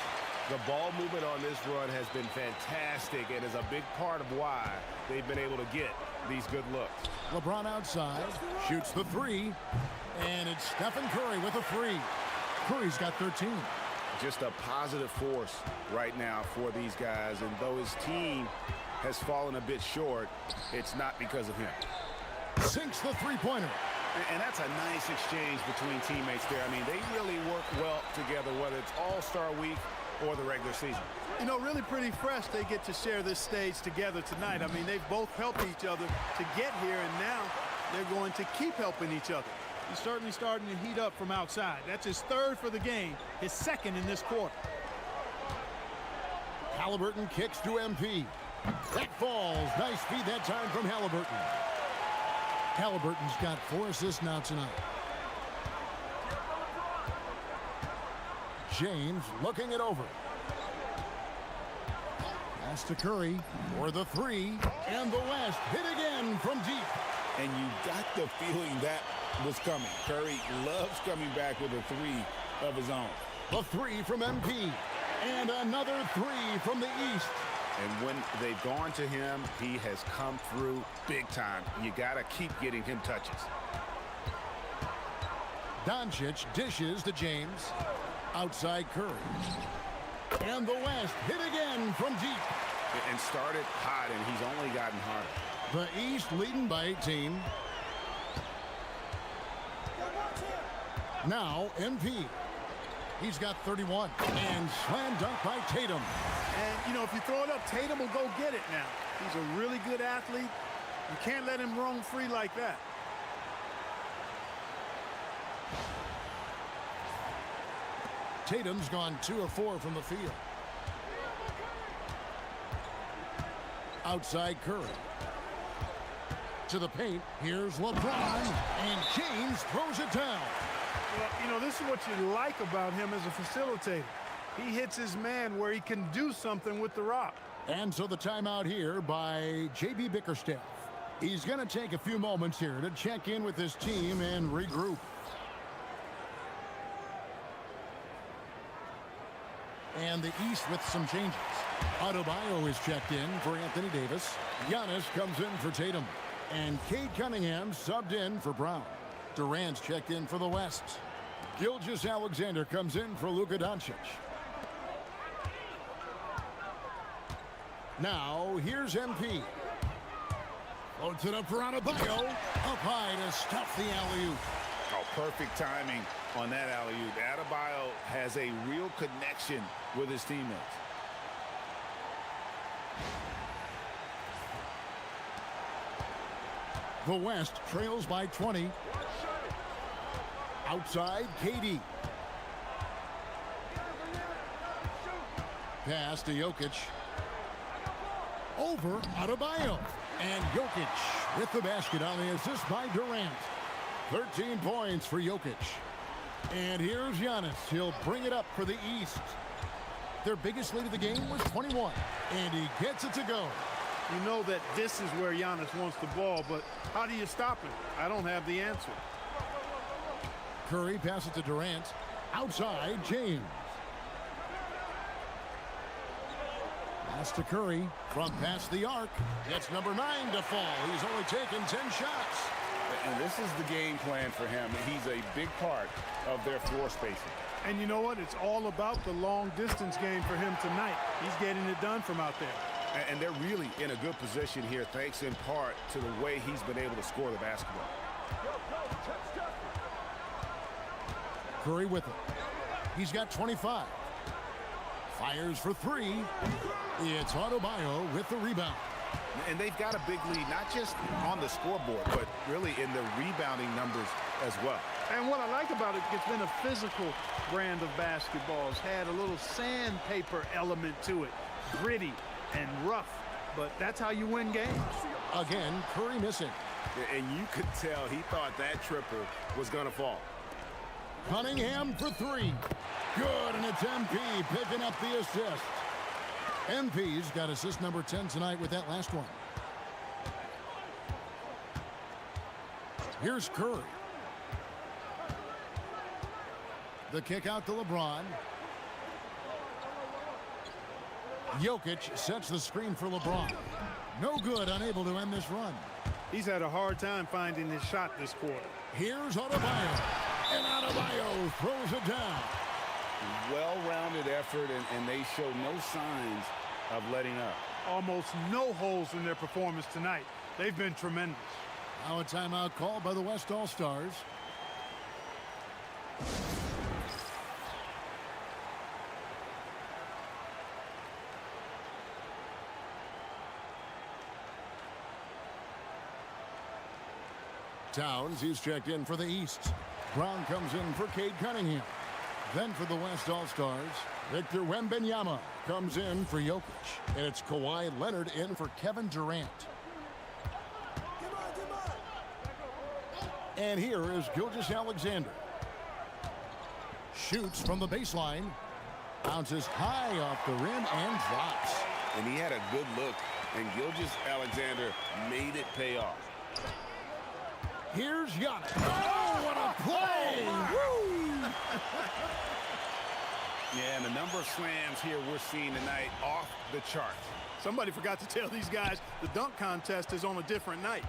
The ball movement on this run has been fantastic and is a big part of why they've been able to get these good looks. LeBron outside, shoots the 3, and it's Stephen Curry with a 3. Curry's got 13. Just a positive force right now for these guys, and though his team has fallen a bit short, it's not because of him. Sinks the three-pointer. And that's a nice exchange between teammates there. I mean, they really work well together, whether it's All-Star Week or the regular season. You know, really pretty fresh they get to share this stage together tonight. I mean, they've both helped each other to get here, and now they're going to keep helping each other. He's certainly starting to heat up from outside. That's his 3rd for the game, his 2nd in this quarter. Halliburton kicks to MP. That falls. Nice feed that time from Halliburton. Halliburton's got 4 assists now tonight. James looking it over. Pass to Curry for the 3. And the West hit again from deep. And you got the feeling that was coming. Curry loves coming back with a 3 of his own. The 3 from MP. And another 3 from the East. And when they've gone to him, he has come through big time. You got to keep getting him touches. Doncic dishes to James. Outside Curry. And the West hit again from deep. And started hot, and he's only gotten harder. The East leading by 18. Now MP. He's got 31. And slam dunk by Tatum. And, you know, if you throw it up, Tatum will go get it now. He's a really good athlete. You can't let him roam free like that. Tatum's gone 2 of 4 from the field. Outside Curry. To the paint. Here's LeBron. And James throws it down. Well, you know, this is what you like about him as a facilitator. He hits his man where he can do something with the rock. And so the timeout here by J.B. Bickerstaff. He's going to take a few moments here to check in with his team and regroup. And the East with some changes. Adebayo is checked in for Anthony Davis. Giannis comes in for Tatum. And Cade Cunningham subbed in for Brown. Durant's checked in for the West. Gilgeous-Alexander comes in for Luka Doncic. Now, here's MP. Floats it up for Adebayo. Up high to stuff the alley-oop. Oh, perfect timing on that alley-oop. Adebayo has a real connection with his teammates. The West trails by 20. Outside, KD. Pass to Jokic. Over Adebayo. And Jokic with the basket on the assist by Durant. 13 points for Jokic. And here's Giannis. He'll bring it up for the East. Their biggest lead of the game was 21. And he gets it to go. You know that this is where Giannis wants the ball, but how do you stop him? I don't have the answer. Curry passes to Durant. Outside, James. Pass to Curry from past the arc. Gets number 9 to fall. He's only taken 10 shots. And this is the game plan for him. He's a big part of their floor spacing. And you know what? It's all about the long distance game for him tonight. He's getting it done from out there. And they're really in a good position here, thanks in part to the way he's been able to score the basketball. Curry with it. He's got 25. Fires for 3. It's Adebayo with the rebound. And they've got a big lead, not just on the scoreboard, but really in the rebounding numbers as well. And what I like about it, it's been a physical brand of basketball. It's had a little sandpaper element to it. Gritty and rough, but that's how you win games. Again, Curry missing. And you could tell he thought that triple was going to fall. Cunningham for 3. Good, and it's MP picking up the assist. MP's got assist number 10 tonight with that last one. Here's Curry. The kick out to LeBron. Jokic sets the screen for LeBron. No good, unable to end this run. He's had a hard time finding his shot this quarter. Here's Adebayo. And Adebayo throws it down. Well-rounded effort, and they show no signs of letting up. Almost no holes in their performance tonight. They've been tremendous. Now a timeout called by the West All-Stars. Towns, he's checked in for the East. Brown comes in for Cade Cunningham. Then for the West All-Stars, Victor Wembanyama comes in for Jokic. And it's Kawhi Leonard in for Kevin Durant. And here is Gilgeous-Alexander. Shoots from the baseline. Bounces high off the rim and drops. And he had a good look, and Gilgeous-Alexander made it pay off. Here's Giannis. Oh, what a play! Woo! Yeah, and the number of slams here we're seeing tonight off the charts. Somebody forgot to tell these guys the dunk contest is on a different night.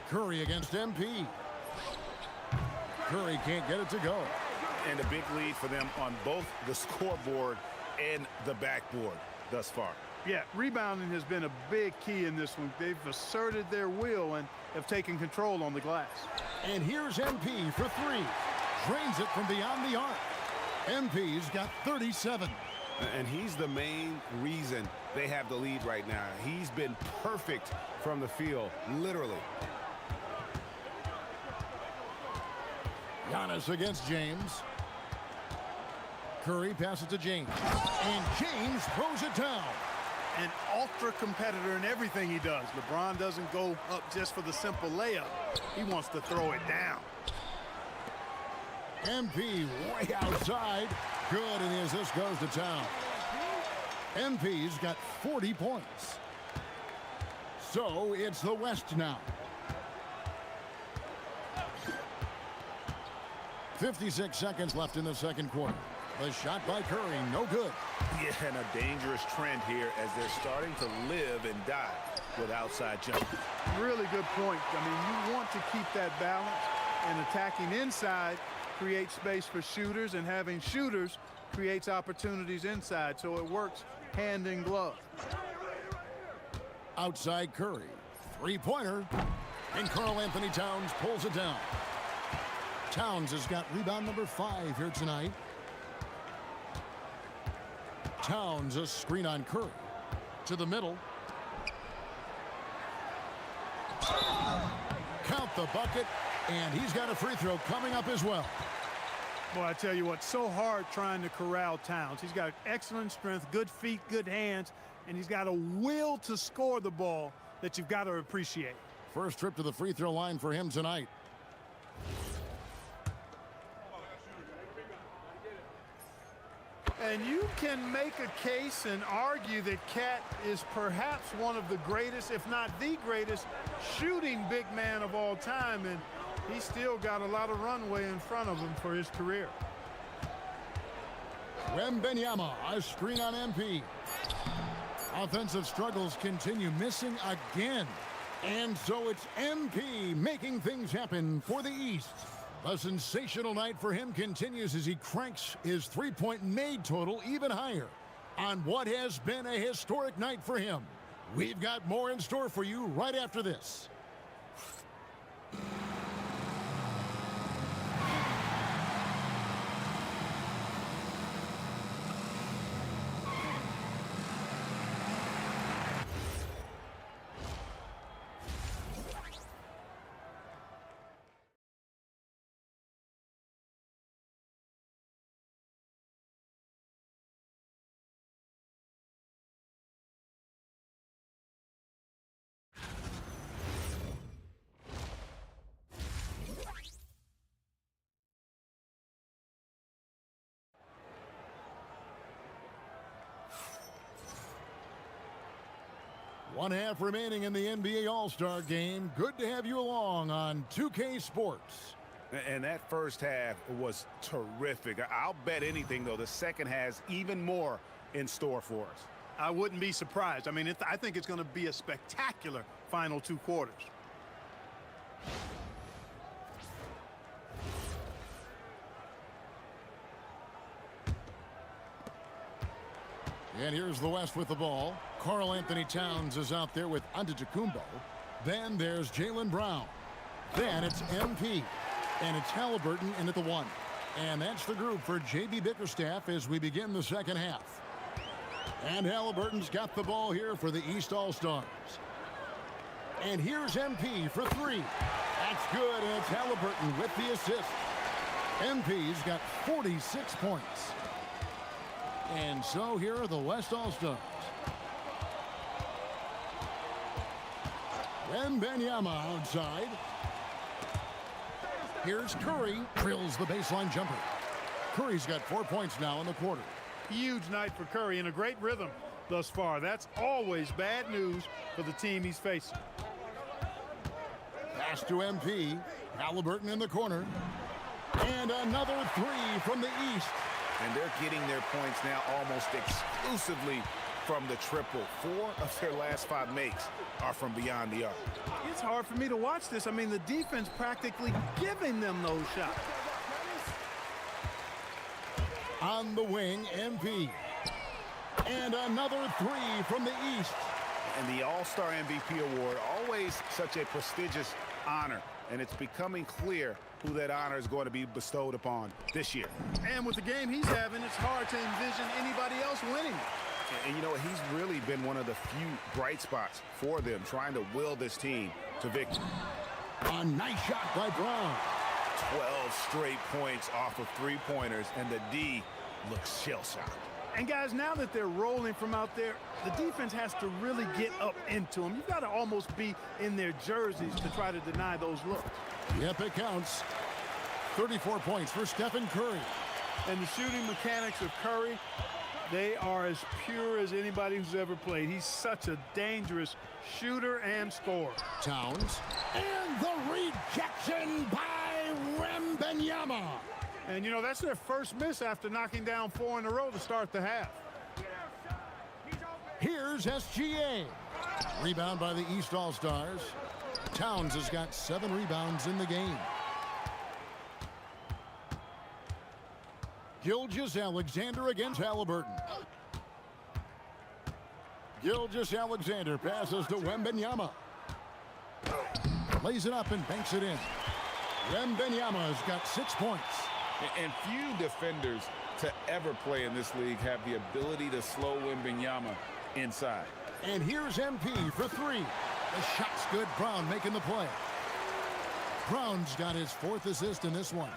Curry against MP. Curry can't get it to go. And a big lead for them on both the scoreboard and the backboard thus far. Yeah, rebounding has been a big key in this one. They've asserted their will and have taken control on the glass. And here's MP for 3. Drains it from beyond the arc. MP's got 37. And he's the main reason they have the lead right now. He's been perfect from the field, literally. Giannis against James. Curry passes to James. And James throws it down. An ultra competitor in everything he does. LeBron doesn't go up just for the simple layup. He wants to throw it down. MP way outside. Good, and as this goes to town. MP's got 40 points. So it's the West now. 56 seconds left in the second quarter. The shot by Curry, no good. Yeah, and a dangerous trend here as they're starting to live and die with outside jump. Really good point. I mean, you want to keep that balance, and attacking inside creates space for shooters, and having shooters creates opportunities inside, so it works hand in glove. Outside Curry, three-pointer, and Karl-Anthony Towns pulls it down. Towns has got rebound number 5 here tonight. Towns a screen on Curry. To the middle. Count the bucket, and he's got a free throw coming up as well. Boy, I tell you what, so hard trying to corral Towns. He's got excellent strength, good feet, good hands, and he's got a will to score the ball that you've got to appreciate. First trip to the free throw line for him tonight. And you can make a case and argue that Cat is perhaps one of the greatest, if not the greatest, shooting big man of all time, and he's still got a lot of runway in front of him for his career. Wembanyama, a screen on MP. Offensive struggles continue, missing again. And so it's MP making things happen for the East. A sensational night for him continues as he cranks his three-point made total even higher on what has been a historic night for him. We've got more in store for you right after this. One half remaining in the NBA All-Star game. Good to have you along on 2K Sports. And that first half was terrific. I'll bet anything, though, the second has even more in store for us. I wouldn't be surprised. I mean, I think it's going to be a spectacular final 2 quarters. And here's the West with the ball. Karl Anthony Towns is out there with Antetokounmpo. Then there's Jaylen Brown. Then it's MP. And it's Halliburton in at the 1. And that's the group for J.B. Bickerstaff as we begin the second half. And Halliburton's got the ball here for the East All-Stars. And here's MP for 3. That's good, and it's Halliburton with the assist. MP's got 46 points. And so here are the West All-Stars. Wembanyama outside. Here's Curry. Drills the baseline jumper. Curry's got 4 points now in the quarter. Huge night for Curry and a great rhythm thus far. That's always bad news for the team he's facing. Pass to MP. Halliburton in the corner. And another 3 from the East. And they're getting their points now almost exclusively from the triple. 4 of their last 5 makes are from beyond the arc. It's hard for me to watch this. I mean, the defense practically giving them those shots. On the wing, MP. And another 3 from the East. And the All-Star MVP award, always such a prestigious honor. And it's becoming clear who that honor is going to be bestowed upon this year. And with the game he's having, it's hard to envision anybody else winning. And you know, he's really been one of the few bright spots for them, trying to will this team to victory. A nice shot by Brown. 12 straight points off of 3-pointers, and the D looks shell-shocked. And guys, now that they're rolling from out there, the defense has to really get up into them. You've got to almost be in their jerseys to try to deny those looks. Yep, it counts. 34 points for Stephen Curry. And the shooting mechanics of Curry, they are as pure as anybody who's ever played. He's such a dangerous shooter and scorer. Towns. And the rejection by Wembanyama. And, you know, that's their first miss after knocking down 4 in a row to start the half. Here's SGA. Rebound by the East All-Stars. Towns has got 7 rebounds in the game. Gilgeous-Alexander against Halliburton. Gilgeous-Alexander passes to Wembanyama. Lays it up and banks it in. Wembanyama's got 6 points. And few defenders to ever play in this league have the ability to slow Wembanyama inside. And here's MP for 3. The shot's good. Brown making the play. Brown's got his 4th assist in this one.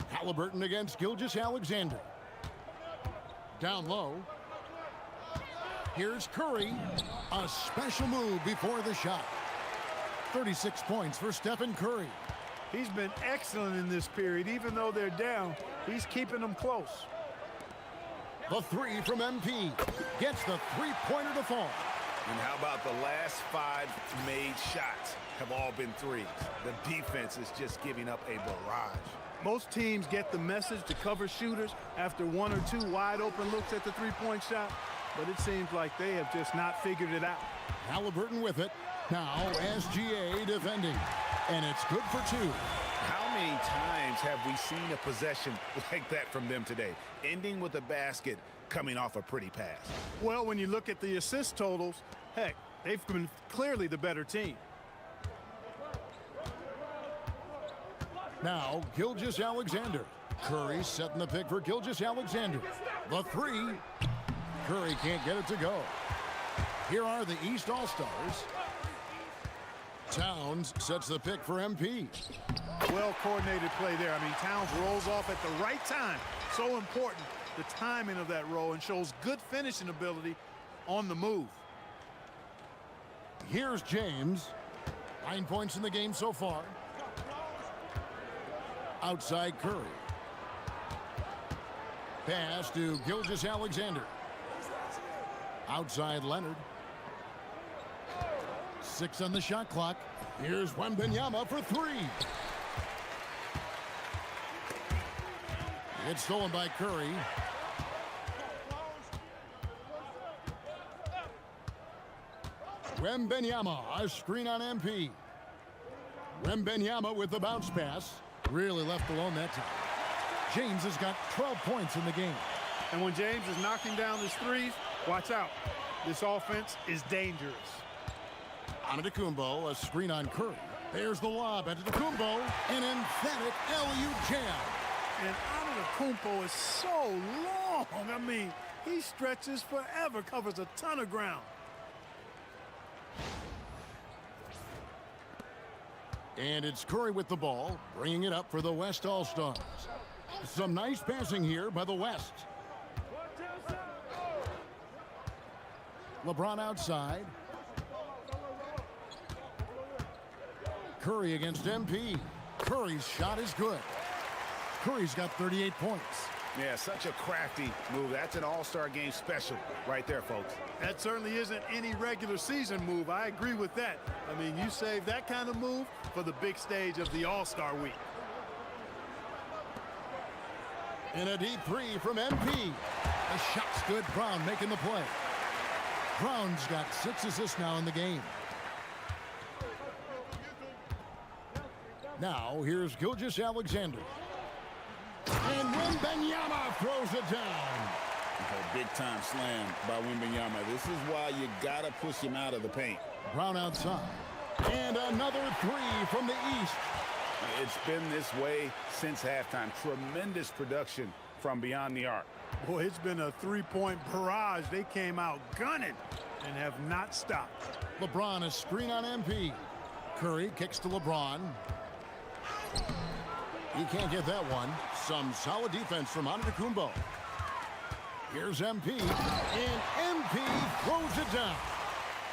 Halliburton against Gilgeous-Alexander. Down low. Here's Curry. A special move before the shot. 36 points for Stephen Curry. He's been excellent in this period. Even though they're down, he's keeping them close. The three from MP gets the three-pointer to fall. And how about the last 5 made shots have all been threes? The defense is just giving up a barrage. Most teams get the message to cover shooters after 1 or 2 wide-open looks at the three-point shot, but it seems like they have just not figured it out. Halliburton with it. Now SGA defending, and it's good for 2. How many times have we seen a possession like that from them today, ending with a basket coming off a pretty pass? Well, when you look at the assist totals, heck, they've been clearly the better team. Now, Gilgeous-Alexander. Curry setting the pick for Gilgeous-Alexander. The three. Curry can't get it to go. Here are the East All-Stars. Towns sets the pick for MP. Well-coordinated play there. I mean, Towns rolls off at the right time. So important, the timing of that roll, and shows good finishing ability on the move. Here's James. 9 points in the game so far. Outside Curry. Pass to Gilgeous-Alexander. Outside Leonard. 6 on the shot clock. Here's Wembanyama for 3. It's stolen by Curry. Wembanyama, a screen on MP. Wembanyama with the bounce pass. Really left alone that time. James has got 12 points in the game. And when James is knocking down his threes, watch out. This offense is dangerous. Antetokounmpo, a screen on Curry. There's the lob. Antetokounmpo, an emphatic LU jam. And Antetokounmpo is so long. I mean, he stretches forever, covers a ton of ground. And it's Curry with the ball, bringing it up for the West All-Stars. Some nice passing here by the West. LeBron outside. Curry against MP. Curry's shot is good. Curry's got 38 points. Yeah, such a crafty move. That's an all-star game special right there, folks. That certainly isn't any regular season move. I agree with that. I mean, you save that kind of move for the big stage of the All-Star week. And a deep three from MP. The shot's good. Brown making the play. Brown's got 6 assists now in the game. Now, here's Gilgeous-Alexander. And Wembanyama throws it down. A big-time slam by Wembanyama. This is why you got to push him out of the paint. Brown outside. And another three from the East. It's been this way since halftime. Tremendous production from beyond the arc. Boy, it's been a three-point barrage. They came out gunning and have not stopped. LeBron, a screen on MP. Curry kicks to LeBron. He can't get that one. Some solid defense from Antetokounmpo. Here's MP, and MP throws it down.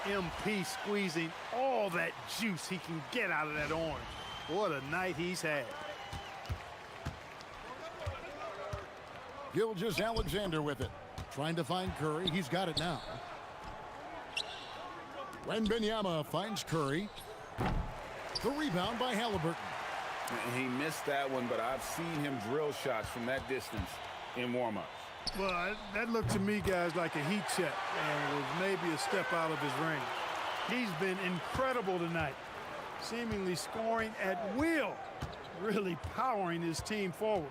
MP squeezing all that juice he can get out of that orange. What a night he's had. Gilgeous-Alexander with it. Trying to find Curry. He's got it now. Wembanyama finds Curry. The rebound by Halliburton. He missed that one, but I've seen him drill shots from that distance in warm-ups. Well, that looked to me, guys, like a heat check, and it was maybe a step out of his range. He's been incredible tonight, seemingly scoring at will, really powering his team forward.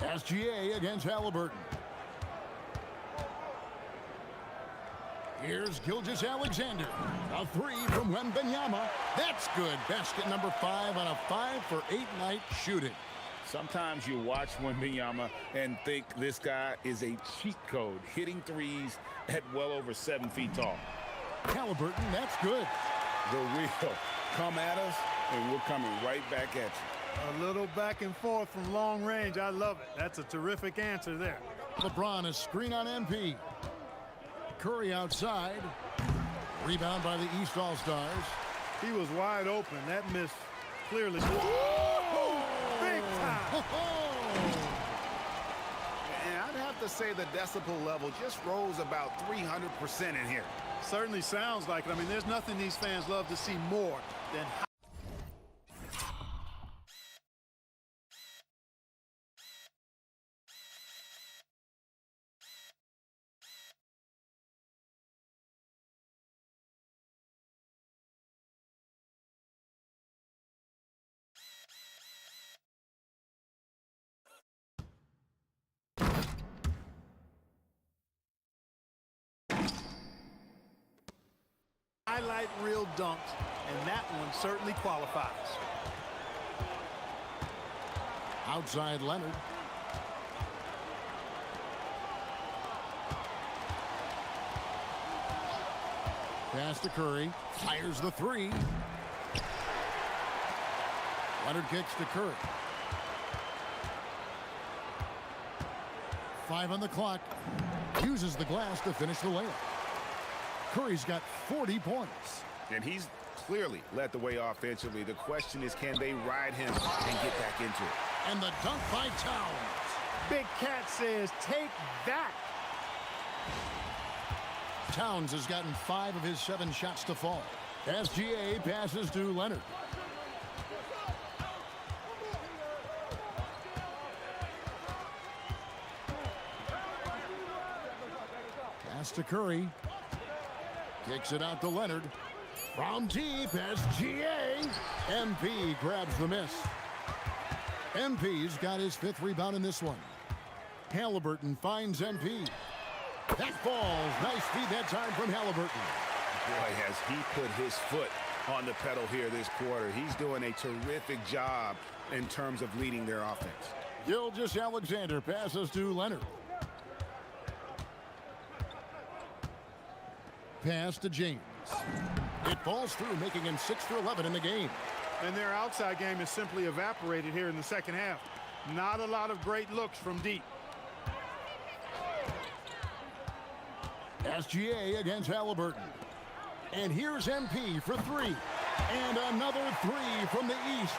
SGA against Halliburton. Here's Gilgeous-Alexander. A three from Wembanyama. That's good. Basket number 5 on a 5-for-8 night shooting. Sometimes you watch Wembanyama and think this guy is a cheat code, hitting threes at well over 7 feet tall. Halliburton, that's good. The real. Come at us, and we're coming right back at you. A little back and forth from long range. I love it. That's a terrific answer there. LeBron, a screen on MP. Curry outside. Rebound by the East All-Stars. He was wide open. That miss clearly. Whoa! Big time! And I'd have to say the decibel level just rose about 300% in here. Certainly sounds like it. I mean, there's nothing these fans love to see more than highlight reel dunks, and that one certainly qualifies. Outside Leonard. Pass to Curry. Fires the three. Leonard kicks to Curry. 5 on the clock. Uses the glass to finish the layup. Curry's got 40 points. And he's clearly led the way offensively. The question is, can they ride him and get back into it? And the dunk by Towns. Big Cat says, take that. Towns has gotten 5 of his 7 shots to fall. SGA passes to Leonard. Pass to Curry. Kicks it out to Leonard. From deep, SGA. MP grabs the miss. MP's got his 5th rebound in this one. Halliburton finds MP. That falls. Nice feed that time from Halliburton. Boy, has he put his foot on the pedal here this quarter. He's doing a terrific job in terms of leading their offense. Gilgeous-Alexander passes to Leonard. Pass to James. It falls through, making him 6 for 11 in the game. And their outside game has simply evaporated here in the second half. Not a lot of great looks from deep. SGA against Halliburton. And here's MP for 3. And another 3 from the East.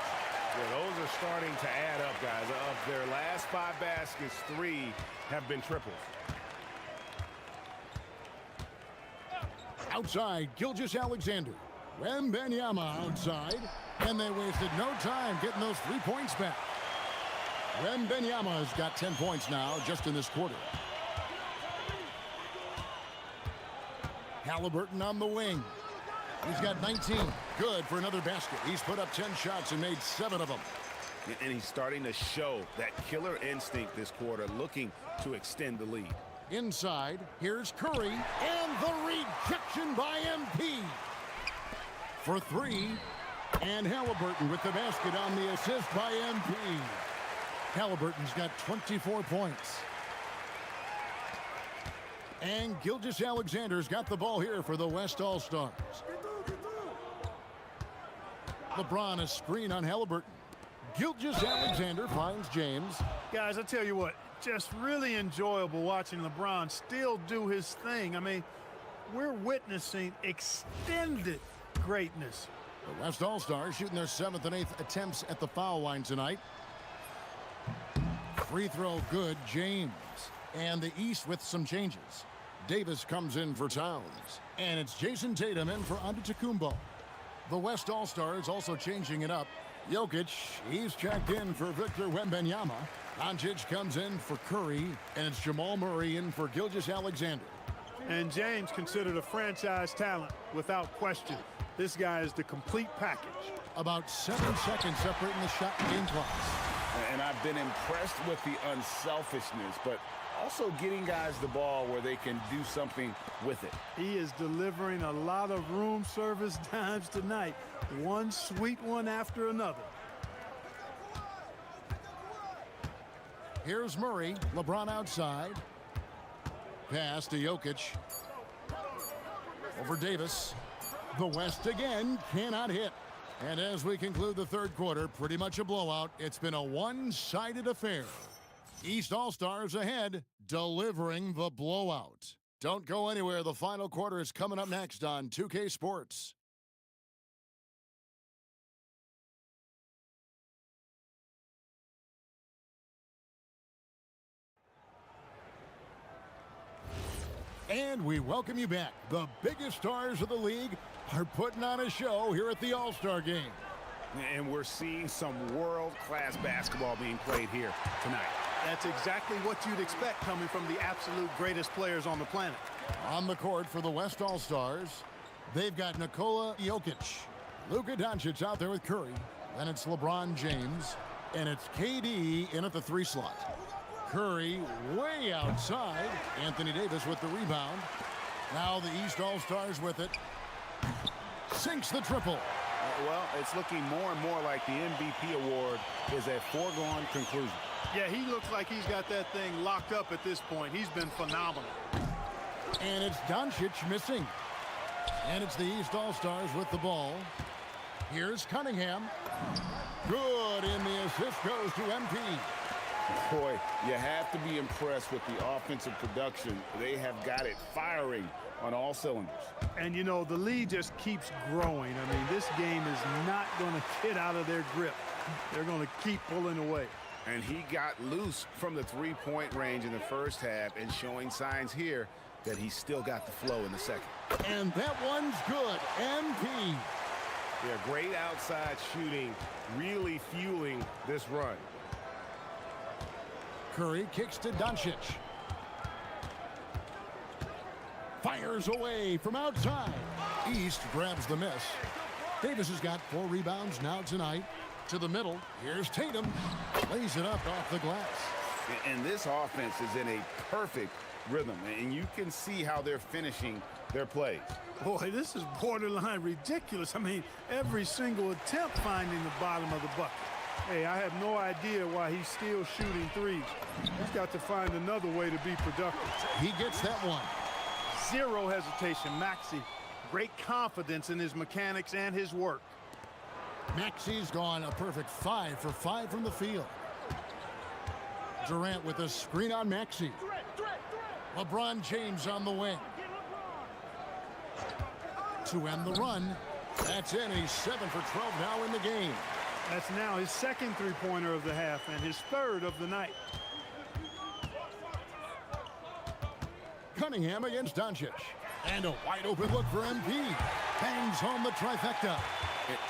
Yeah, those are starting to add up, guys. Of their last 5 baskets, 3 have been triples. Outside, Gilgeous-Alexander. Wembanyama outside. And they wasted no time getting those 3 points back. Wembanyama has got 10 points now just in this quarter. Halliburton on the wing. He's got 19. Good for another basket. He's put up 10 shots and made 7 of them. And he's starting to show that killer instinct this quarter, looking to extend the lead. Inside, here's Curry, and the rejection by MP. For 3, and Halliburton with the basket on the assist by MP. Halliburton's got 24 points. And Gilgeous-Alexander's got the ball here for the West All-Stars. LeBron a screen on Halliburton. Gilgeous-Alexander finds James. Guys, I tell you what, just really enjoyable watching LeBron still do his thing. I mean, we're witnessing extended greatness. The West All-Stars shooting their 7th and 8th attempts at the foul line tonight. Free throw good, James. And the East with some changes. Davis comes in for Towns. And it's Jason Tatum in for Antetokounmpo. The West All-Stars also changing it up. Jokic, he's checked in for Victor Wembanyama. Doncic comes in for Curry. And it's Jamal Murray in for Gilgeous-Alexander. And James considered a franchise talent without question. This guy is the complete package. About 7 seconds separating the shot and game clocks. And I've been impressed with the unselfishness, but also getting guys the ball where they can do something with it. He is delivering a lot of room service dimes tonight. One sweet one after another. Here's Murray. LeBron outside. Pass to Jokic. Over Davis. The West again cannot hit. And as we conclude the 3rd quarter, pretty much a blowout. It's been a one-sided affair. East All-Stars ahead, delivering the blowout. Don't go anywhere. The final quarter is coming up next on 2K Sports. And we welcome you back. The biggest stars of the league are putting on a show here at the All-Star Game. And we're seeing some world-class basketball being played here tonight. That's exactly what you'd expect coming from the absolute greatest players on the planet. On the court for the West All-Stars, they've got Nikola Jokic, Luka Doncic out there with Curry, then it's LeBron James, and it's KD in at the 3 slot. Curry way outside. Anthony Davis with the rebound. Now the East All-Stars with it. Sinks the triple. Well, it's looking more and more like the MVP award is a foregone conclusion. Yeah, he looks like he's got that thing locked up at this point. He's been phenomenal. And it's Doncic missing. And it's the East All-Stars with the ball. Here's Cunningham. Good, and the assist goes to MP. Boy, you have to be impressed with the offensive production. They have got it firing on all cylinders. And, you know, the lead just keeps growing. I mean, this game is not going to get out of their grip. They're going to keep pulling away. And he got loose from the 3-point range in the first half and showing signs here that he's still got the flow in the second. And that one's good. MP. Yeah, great outside shooting, really fueling this run. Curry kicks to Doncic. Fires away from outside. East grabs the miss. Davis has got 4 rebounds now tonight. To the middle. Here's Tatum. Lays it up off the glass. And this offense is in a perfect rhythm. And you can see how they're finishing their plays. Boy, this is borderline ridiculous. I mean, every single attempt finding the bottom of the bucket. Hey, I have no idea why he's still shooting threes. He's got to find another way to be productive. He gets that one. Zero hesitation. Maxey, great confidence in his mechanics and his work. Maxey's gone a perfect 5 for 5 from the field. Durant with a screen on Maxey. LeBron James on the wing. To end the run. That's in. He's 7 for 12 now in the game. That's now his second three-pointer of the half and his third of the night. Cunningham against Doncic. And a wide open look for MP. Bangs home the trifecta.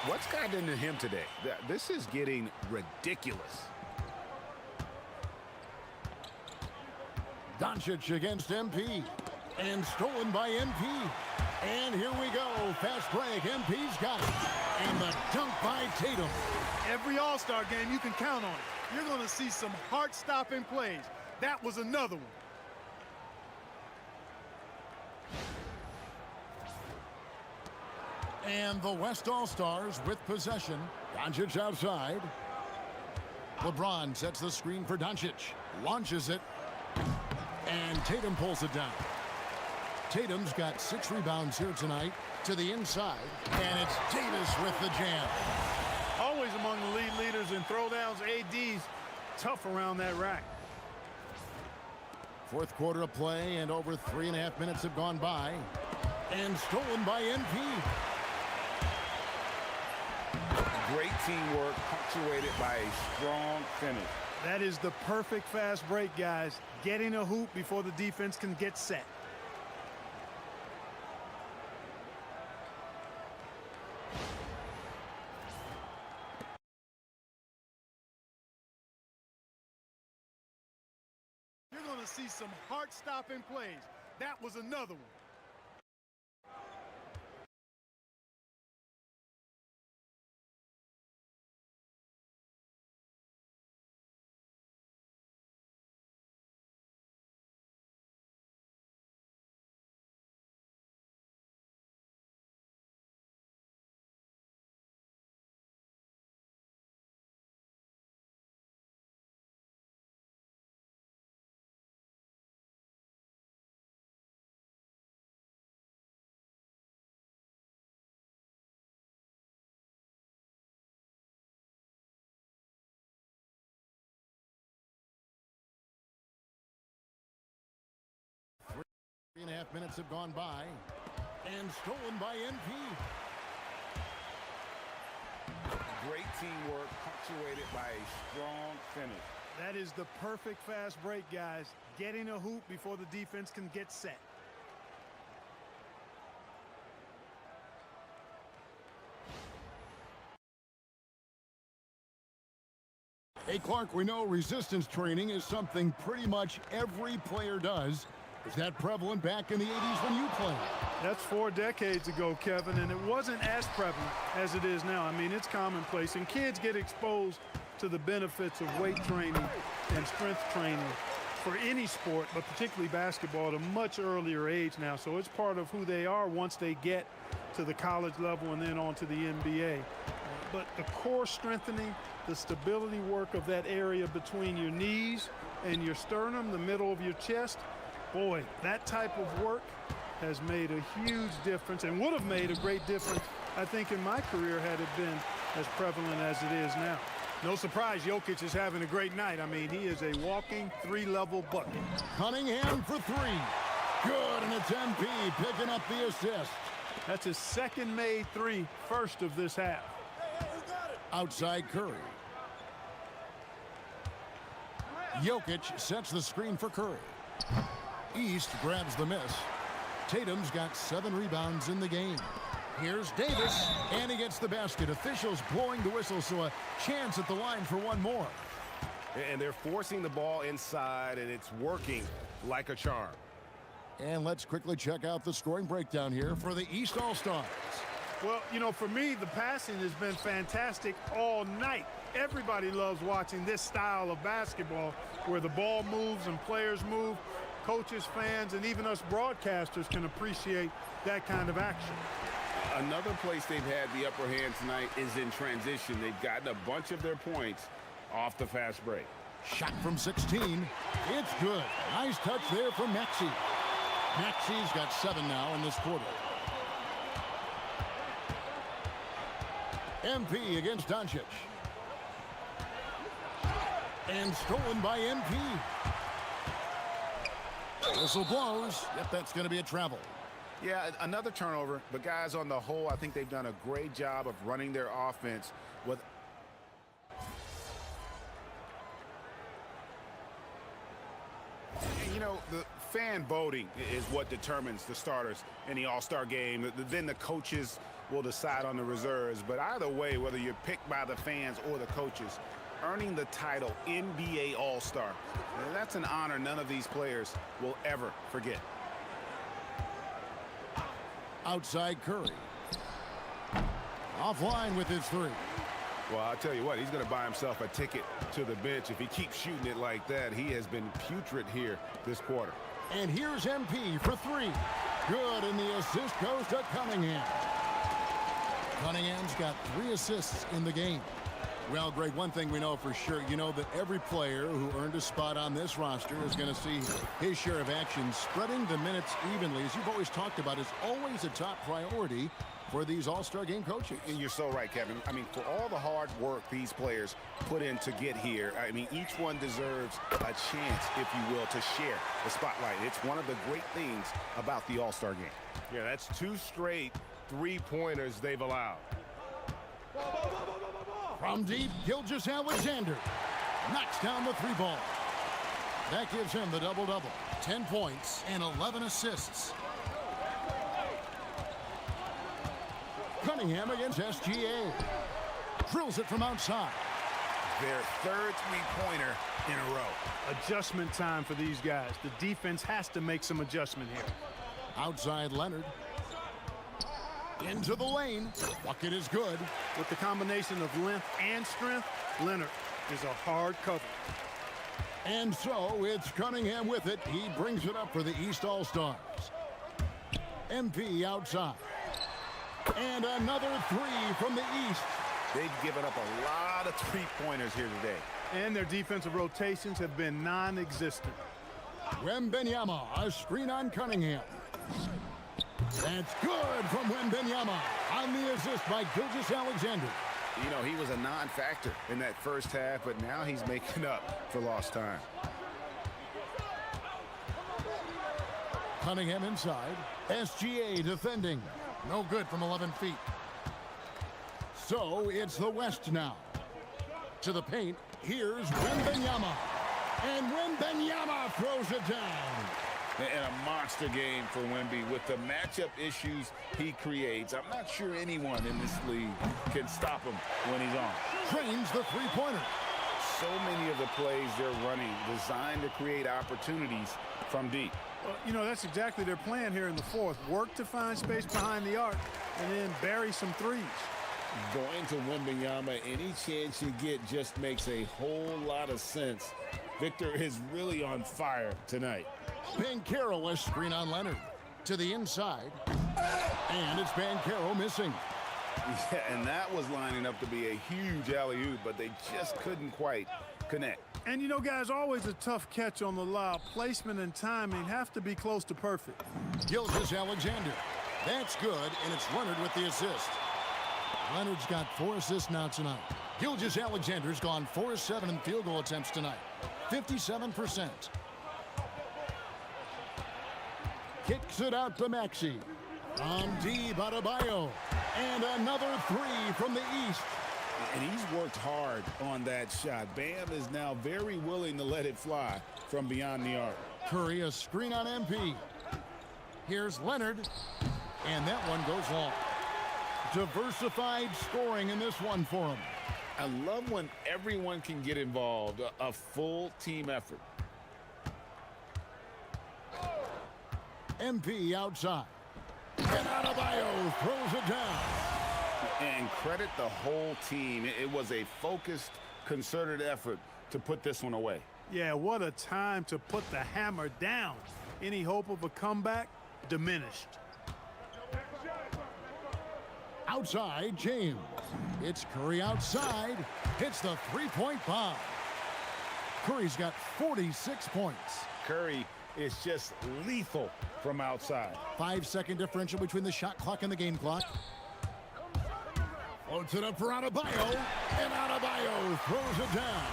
What's gotten into him today? This is getting ridiculous. Doncic against MP. And stolen by MP. And here we go. Fast break. MP's got it. And the dunk by Tatum. Every All-Star game, you can count on it. You're going to see some heart-stopping plays. That was another one. And the West All-Stars with possession. Doncic outside. LeBron sets the screen for Doncic. Launches it. And Tatum pulls it down. Tatum's got 6 rebounds here tonight. To the inside. And it's Davis with the jam. Always among the lead leaders in throwdowns. AD's tough around that rack. Fourth quarter of play, and over 3.5 minutes have gone by. And stolen by NP. Great teamwork, punctuated by a strong finish. That is the perfect fast break, guys. Getting a hoop before the defense can get set. You're going to see some heart-stopping plays. That was another one. Three and a half minutes have gone by. And stolen by NP. Great teamwork, punctuated by a strong finish. That is the perfect fast break, guys. Getting a hoop before the defense can get set. Hey, Clark, we know resistance training is something pretty much every player does. Is that prevalent back in the 80s when you played? That's 4 decades ago, Kevin, and it wasn't as prevalent as it is now. I mean, it's commonplace, and kids get exposed to the benefits of weight training and strength training for any sport, but particularly basketball, at a much earlier age now. So it's part of who they are once they get to the college level and then on to the NBA. But the core strengthening, the stability work of that area between your knees and your sternum, the middle of your chest, boy, that type of work has made a huge difference and would have made a great difference, I think, in my career had it been as prevalent as it is now. No surprise, Jokic is having a great night. I mean, he is a walking 3-level bucket. Cunningham for 3. Good, and it's MP picking up the assist. That's his second made 3, first of this half. Outside Curry. Jokic sets the screen for Curry. East grabs the miss. Tatum's got 7 rebounds in the game. Here's Davis, and he gets the basket. Officials blowing the whistle, so a chance at the line for one more. And they're forcing the ball inside, and it's working like a charm. And let's quickly check out the scoring breakdown here for the East All-Stars. Well, you know, for me, the passing has been fantastic all night. Everybody loves watching this style of basketball where the ball moves and players move. Coaches, fans, and even us broadcasters can appreciate that kind of action. Another place they've had the upper hand tonight is in transition. They've gotten a bunch of their points off the fast break. Shot from 16. It's good. Nice touch there from Maxey. Maxey's got 7 now in this quarter. MP against Doncic. And stolen by MP. Whistle blows. Yep, that's going to be a travel. Yeah, another turnover, but guys, on the whole, I think they've done a great job of running their offense with. And, you know, the fan voting is what determines the starters in the All-Star game. Then the coaches will decide on the reserves. But either way, whether you're picked by the fans or the coaches, earning the title NBA All-Star, that's an honor none of these players will ever forget. Outside Curry. Offline with his 3. Well, I'll tell you what, he's going to buy himself a ticket to the bench. If he keeps shooting it like that, he has been putrid here this quarter. And here's MP for 3. Good, and the assist goes to Cunningham. Cunningham's got 3 assists in the game. Well, Greg, one thing we know for sure, you know that every player who earned a spot on this roster is going to see his share of action. Spreading the minutes evenly, as you've always talked about, is always a top priority for these All-Star game coaches. And you're so right, Kevin. I mean, for all the hard work these players put in to get here, I mean, each one deserves a chance, if you will, to share the spotlight. It's one of the great things about the All-Star game. Yeah, that's 2 straight 3-pointers they've allowed. From deep, Gilgeous-Alexander knocks down the 3 ball. That gives him the double-double. 10 points and 11 assists. Cunningham against SGA. Drills it from outside. Their 3rd 3-pointer in a row. Adjustment time for these guys. The defense has to make some adjustment here. Outside Leonard. Into the lane. Bucket is good. With the combination of length and strength, Leonard is a hard cover. And so it's Cunningham with it. He brings it up for the East All-Stars. MP outside. And another 3 from the East. They've given up a lot of 3-pointers here today. And their defensive rotations have been non-existent. Wembanyama, a screen on Cunningham. That's good from Wembanyama on the assist by Gilgeous-Alexander. You know, he was a non-factor in that first half, but now he's making up for lost time. Cunningham inside. SGA defending. No good from 11 feet. So it's the West now. To the paint, here's Wembanyama. And Wembanyama throws it down. And a monster game for Wemby with the matchup issues he creates. I'm not sure anyone in this league can stop him when he's on. Trains the 3-pointer. so many of the plays they're running designed to create opportunities from deep. Well, you know, that's exactly their plan here in the fourth. Work to find space behind the arc and then bury some threes. Going to Wembanyama any chance you get just makes a whole lot of sense. Victor is really on fire tonight. Banchero, a screen on Leonard. To the inside. And it's Banchero missing. Yeah, and that was lining up to be a huge alley-oop, but they just couldn't quite connect. And you know, guys, always a tough catch on the lob. Placement and timing have to be close to perfect. Gilgeous-Alexander. That's good, and it's Leonard with the assist. Leonard's got 4 assists now tonight. Gilgeous-Alexander's gone 4 of 7 in field goal attempts tonight. 57%. Kicks it out to Maxey. On deep, Adebayo. And another 3 from the east. And he's worked hard on that shot. Bam is now very willing to let it fly from beyond the arc. Curry, a screen on MP. Here's Leonard. And that one goes long. Diversified scoring in this one for him. I love when everyone can get involved, a full team effort. MP outside. And Adebayo throws it down. And credit the whole team. It was a focused, concerted effort to put this one away. Yeah, what a time to put the hammer down. Any hope of a comeback? Diminished. Outside, James. It's Curry outside. Hits the three-point bomb. Curry's got 46 points. Curry is just lethal from outside. 5-second differential between the shot clock and the game clock. Floats it up for Adebayo, and Adebayo throws it down.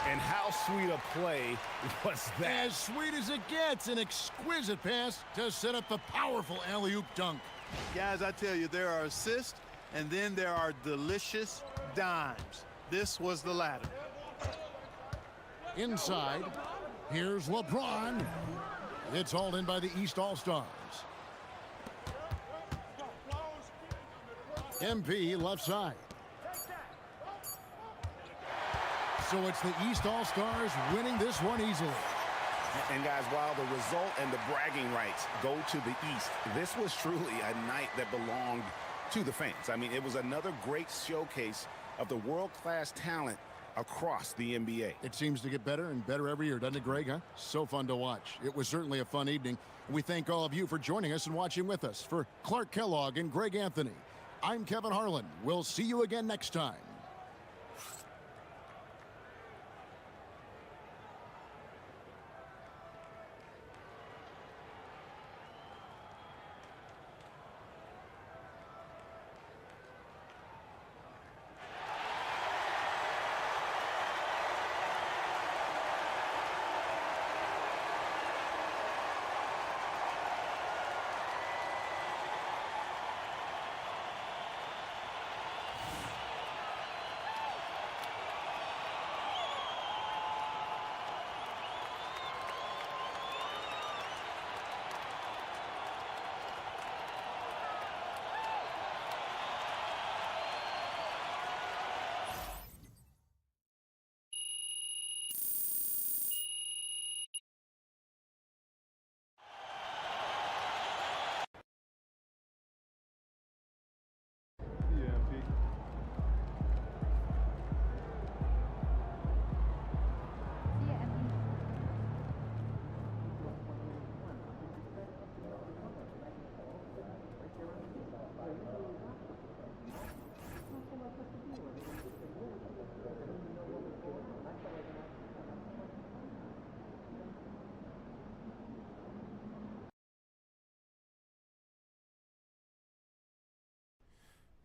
And how sweet a play was that? As sweet as it gets, an exquisite pass to set up the powerful alley-oop dunk. Guys, I tell you, there are assists, and then there are delicious dimes. This was the latter. Inside, here's LeBron. It's hauled in by the East All-Stars. MP left side. So it's the East All-Stars winning this one easily. And guys, while the result and the bragging rights go to the East, this was truly a night that belonged to the fans. I mean, it was another great showcase of the world-class talent across the NBA. It seems to get better and better every year, doesn't it, Greg? Huh? So fun to watch. It was certainly a fun evening. We thank all of you for joining us and watching with us. For Clark Kellogg and Greg Anthony, I'm Kevin Harlan. We'll see you again next time.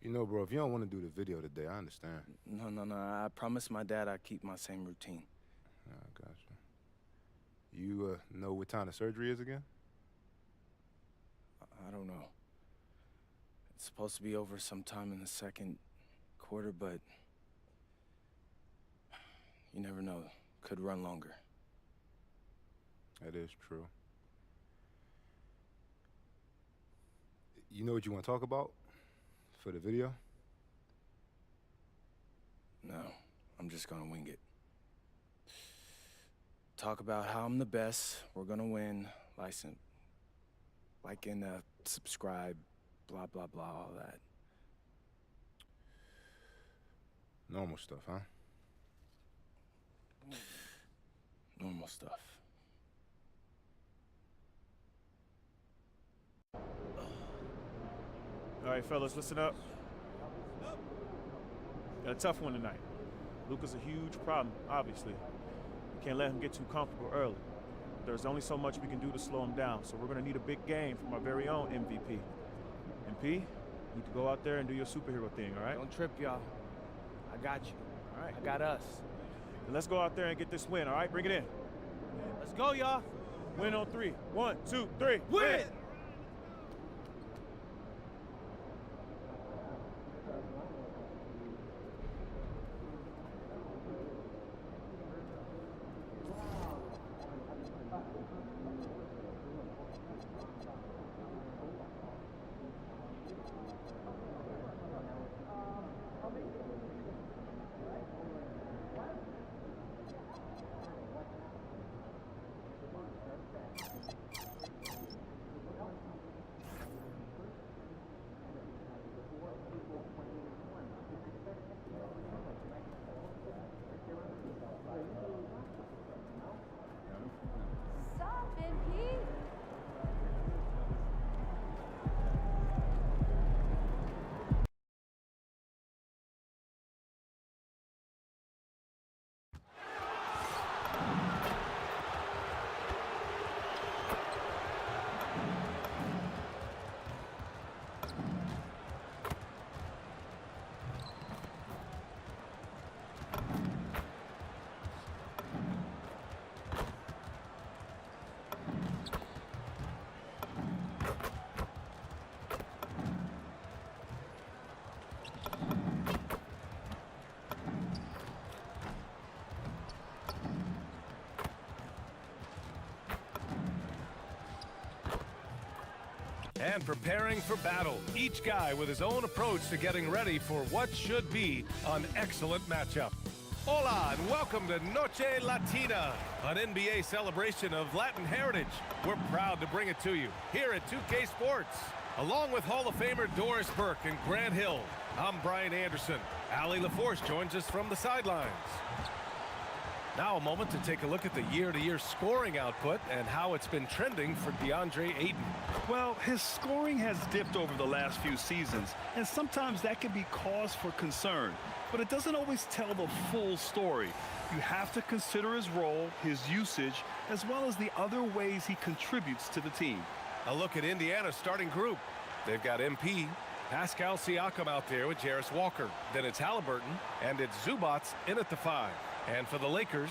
You know, bro, if you don't want to do the video today, I understand. No. I promised my dad I'd keep my same routine. I got you. You know what time the surgery is again? I don't know. It's supposed to be over sometime in the second quarter, but you never know. Could run longer. That is true. You know what you want to talk about for the video? No, I'm just gonna wing it. talk about how I'm the best, we're gonna win, like in subscribe, blah, blah, blah, all that. Normal stuff, huh? Normal stuff. All right, fellas, listen up. Got a tough one tonight. Luka's a huge problem, obviously. We can't let him get too comfortable early. There's only so much we can do to slow him down, so we're going to need a big game from our very own MVP. MP, you need to go out there and do your superhero thing, all right? Don't trip, y'all. I got you. All right. I got us. Then let's go out there and get this win, all right? Bring it in. Let's go, y'all. Win on 3. 1, 2, 3. Win! Stop, MP! And preparing for battle, each guy with his own approach to getting ready for what should be an excellent matchup. Hola and welcome to Noche Latina, an NBA celebration of Latin heritage. We're proud to bring it to you here at 2K Sports. Along with Hall of Famer Doris Burke and Grant Hill, I'm Brian Anderson. Allie LaForce joins us from the sidelines. Now a moment to take a look at the year-to-year scoring output and how it's been trending for DeAndre Ayton. Well, his scoring has dipped over the last few seasons, and sometimes that can be cause for concern. But it doesn't always tell the full story. You have to consider his role, his usage, as well as the other ways he contributes to the team. A look at Indiana's starting group. They've got MP, Pascal Siakam out there with Jarris Walker. Then it's Halliburton, and it's Zubats in at the 5. And for the Lakers,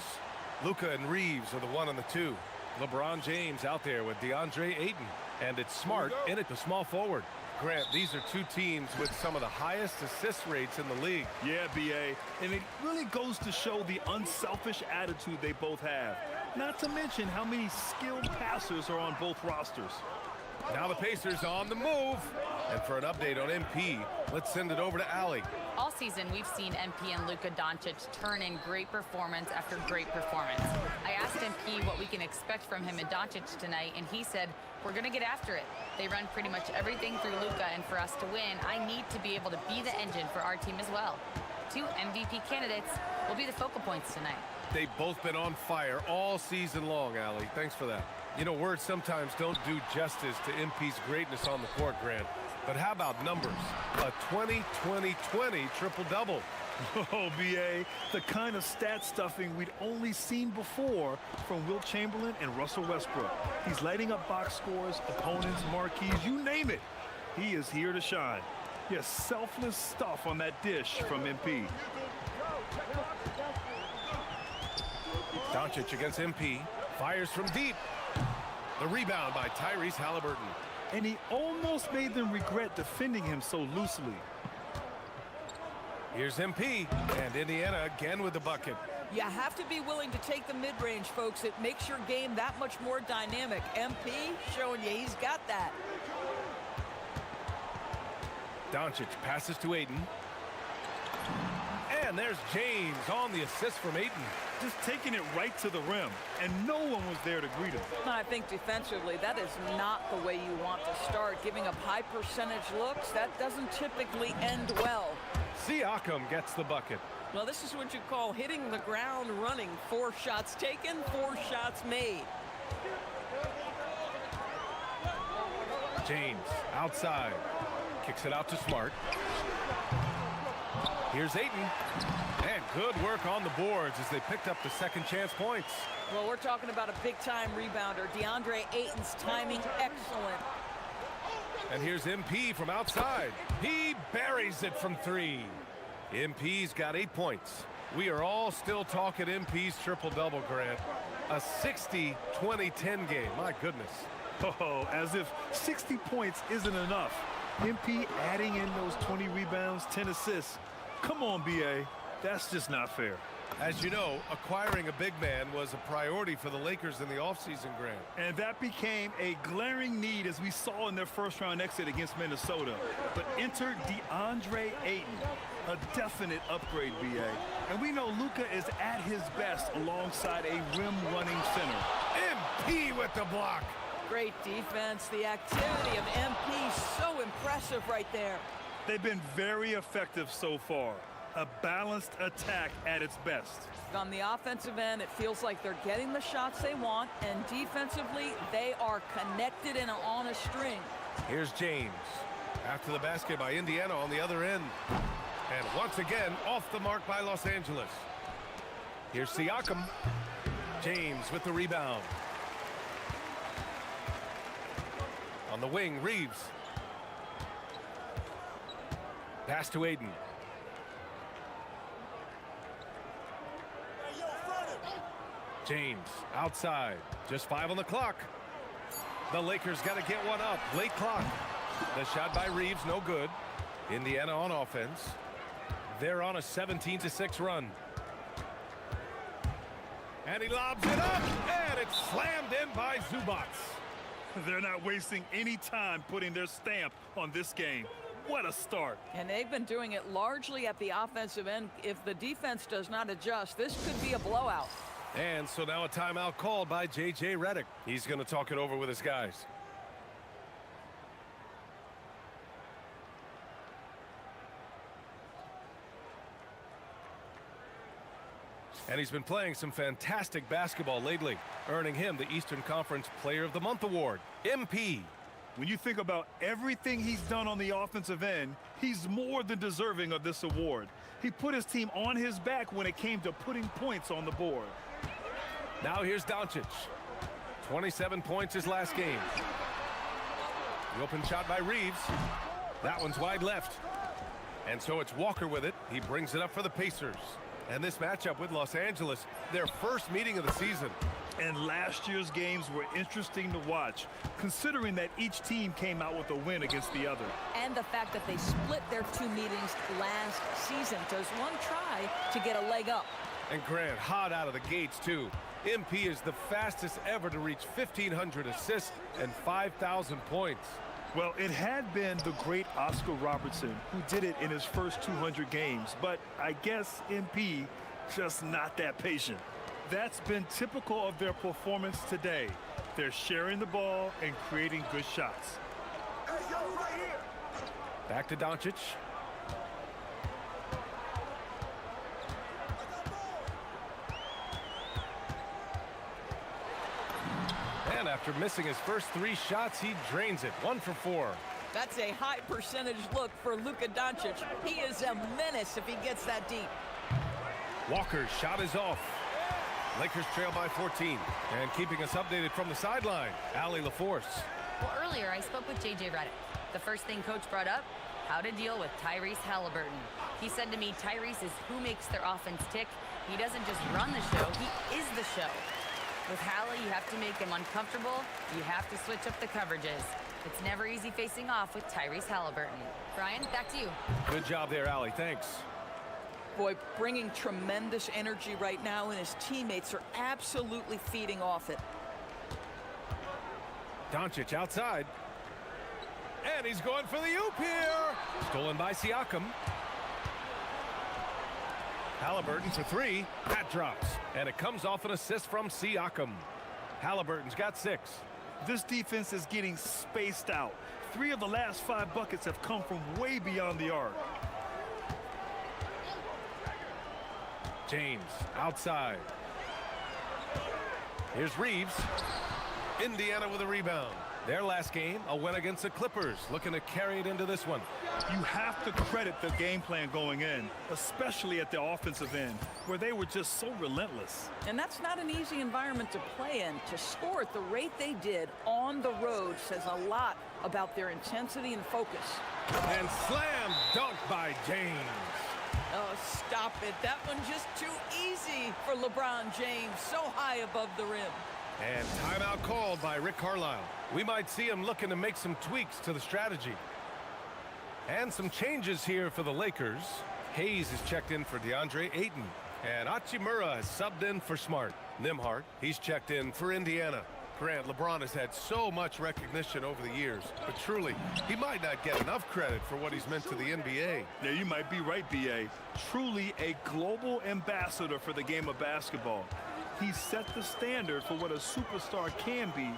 Luka and Reeves are the 1 and the 2. LeBron James out there with DeAndre Ayton. And it's Smart in at the small forward. Grant, these are two teams with some of the highest assist rates in the league. Yeah, B.A., and it really goes to show the unselfish attitude they both have. Not to mention how many skilled passers are on both rosters. Now the Pacers on the move. And for an update on MP, let's send it over to Allie. All season, we've seen MP and Luka Doncic turn in great performance after great performance. I asked MP what we can expect from him and Doncic tonight, and he said, we're going to get after it. They run pretty much everything through Luka, and for us to win, I need to be able to be the engine for our team as well. 2 MVP candidates will be the focal points tonight. They've both been on fire all season long, Allie. Thanks for that. You know, words sometimes don't do justice to MP's greatness on the court, Grant. But how about numbers? A 20-20-20 triple-double. Oh, B.A., the kind of stat stuffing we'd only seen before from Wilt Chamberlain and Russell Westbrook. He's lighting up box scores, opponents, marquees, you name it. He is here to shine. Yes, selfless stuff on that dish from MP. Doncic against MP. Fires from deep. The rebound by Tyrese Halliburton. And he almost made them regret defending him so loosely. Here's MP, and Indiana again with the bucket. You have to be willing to take the mid-range, folks. It makes your game that much more dynamic. MP showing you he's got that. Doncic passes to Ayton. And there's James on the assist from Ayton. Just taking it right to the rim, and no one was there to greet him. I think defensively, that is not the way you want to start. Giving up high percentage looks, that doesn't typically end well. Siakam gets the bucket. Well, this is what you call hitting the ground running. 4 shots taken, 4 shots made. James outside. Kicks it out to Smart. Here's Ayton. And good work on the boards as they picked up the second chance points. Well, we're talking about a big-time rebounder. DeAndre Ayton's timing excellent. And here's MP from outside. He buries it from 3. MP's got 8 points. We are all still talking MP's triple-double, Grant. A 60-20-10 game. My goodness. Oh, as if 60 points isn't enough. MP adding in those 20 rebounds, 10 assists. Come on, BA. That's just not fair. As you know, acquiring a big man was a priority for the Lakers in the offseason, Grant. And that became a glaring need as we saw in their first-round exit against Minnesota. But enter DeAndre Ayton, a definite upgrade, BA. And we know Luka is at his best alongside a rim-running center. MP with the block. Great defense. The activity of MP, so impressive right there. They've been very effective so far. A balanced attack at its best. On the offensive end, it feels like they're getting the shots they want, and defensively, they are connected and on a string. Here's James. After the basket by Indiana on the other end. And once again, off the mark by Los Angeles. Here's Siakam. James with the rebound. On the wing, Reeves. Pass to Ayton. James outside. Just 5 on the clock. The Lakers got to get one up. Late clock. The shot by Reeves, no good. Indiana on offense. They're on a 17-6 run. And he lobs it up, and it's slammed in by Zubac. They're not wasting any time putting their stamp on this game. What a start. And they've been doing it largely at the offensive end. If the defense does not adjust, this could be a blowout. And so now a timeout called by J.J. Redick. He's going to talk it over with his guys. And he's been playing some fantastic basketball lately, earning him the Eastern Conference Player of the Month award. MP. When you think about everything he's done on the offensive end, he's more than deserving of this award. He put his team on his back when it came to putting points on the board. Now here's Doncic. 27 points his last game. The open shot by Reeves. That one's wide left. And so it's Walker with it. He brings it up for the Pacers. And this matchup with Los Angeles, their first meeting of the season. And last year's games were interesting to watch, considering that each team came out with a win against the other. And the fact that they split their 2 meetings last season. Does one try to get a leg up? And Grant, hot out of the gates, too. MP is the fastest ever to reach 1,500 assists and 5,000 points. Well, it had been the great Oscar Robertson who did it in his first 200 games, but I guess MP just not that patient. That's been typical of their performance today. They're sharing the ball and creating good shots. Hey, yo, right here. Back to Doncic. And after missing his first 3 shots, he drains it. 1 for 4. That's a high percentage look for Luka Doncic. He is a menace if he gets that deep. Walker's shot is off. Lakers trail by 14. And keeping us updated from the sideline, Allie LaForce. Well, earlier I spoke with J.J. Redick. The first thing Coach brought up, how to deal with Tyrese Halliburton. He said to me, Tyrese is who makes their offense tick. He doesn't just run the show, he is the show. With Hallie, you have to make him uncomfortable. You have to switch up the coverages. It's never easy facing off with Tyrese Halliburton. Brian, back to you. Good job there, Allie. Thanks. Boy, bringing tremendous energy right now, and his teammates are absolutely feeding off it. Doncic outside. And he's going for the oop here. Stolen by Siakam. Halliburton for three. That drops. And it comes off an assist from Siakam. Halliburton's got 6. This defense is getting spaced out. 3 of the last 5 buckets have come from way beyond the arc. James outside. Here's Reeves. Indiana with a rebound. Their last game, a win against the Clippers, looking to carry it into this one. You have to credit the game plan going in, especially at the offensive end, where they were just so relentless. And that's not an easy environment to play in. To score at the rate they did on the road says a lot about their intensity and focus. And slam dunk by James. Oh, stop it. That one's just too easy for LeBron James, so high above the rim. And timeout called by Rick Carlisle. We might see him looking to make some tweaks to the strategy. And some changes here for the Lakers. Hayes is checked in for DeAndre Ayton. And Hachimura has subbed in for Smart. Nembhard, he's checked in for Indiana. Grant, LeBron has had so much recognition over the years, but truly, he might not get enough credit for what he's meant to the NBA. Yeah, you might be right, B.A. Truly a global ambassador for the game of basketball. He set the standard for what a superstar can be,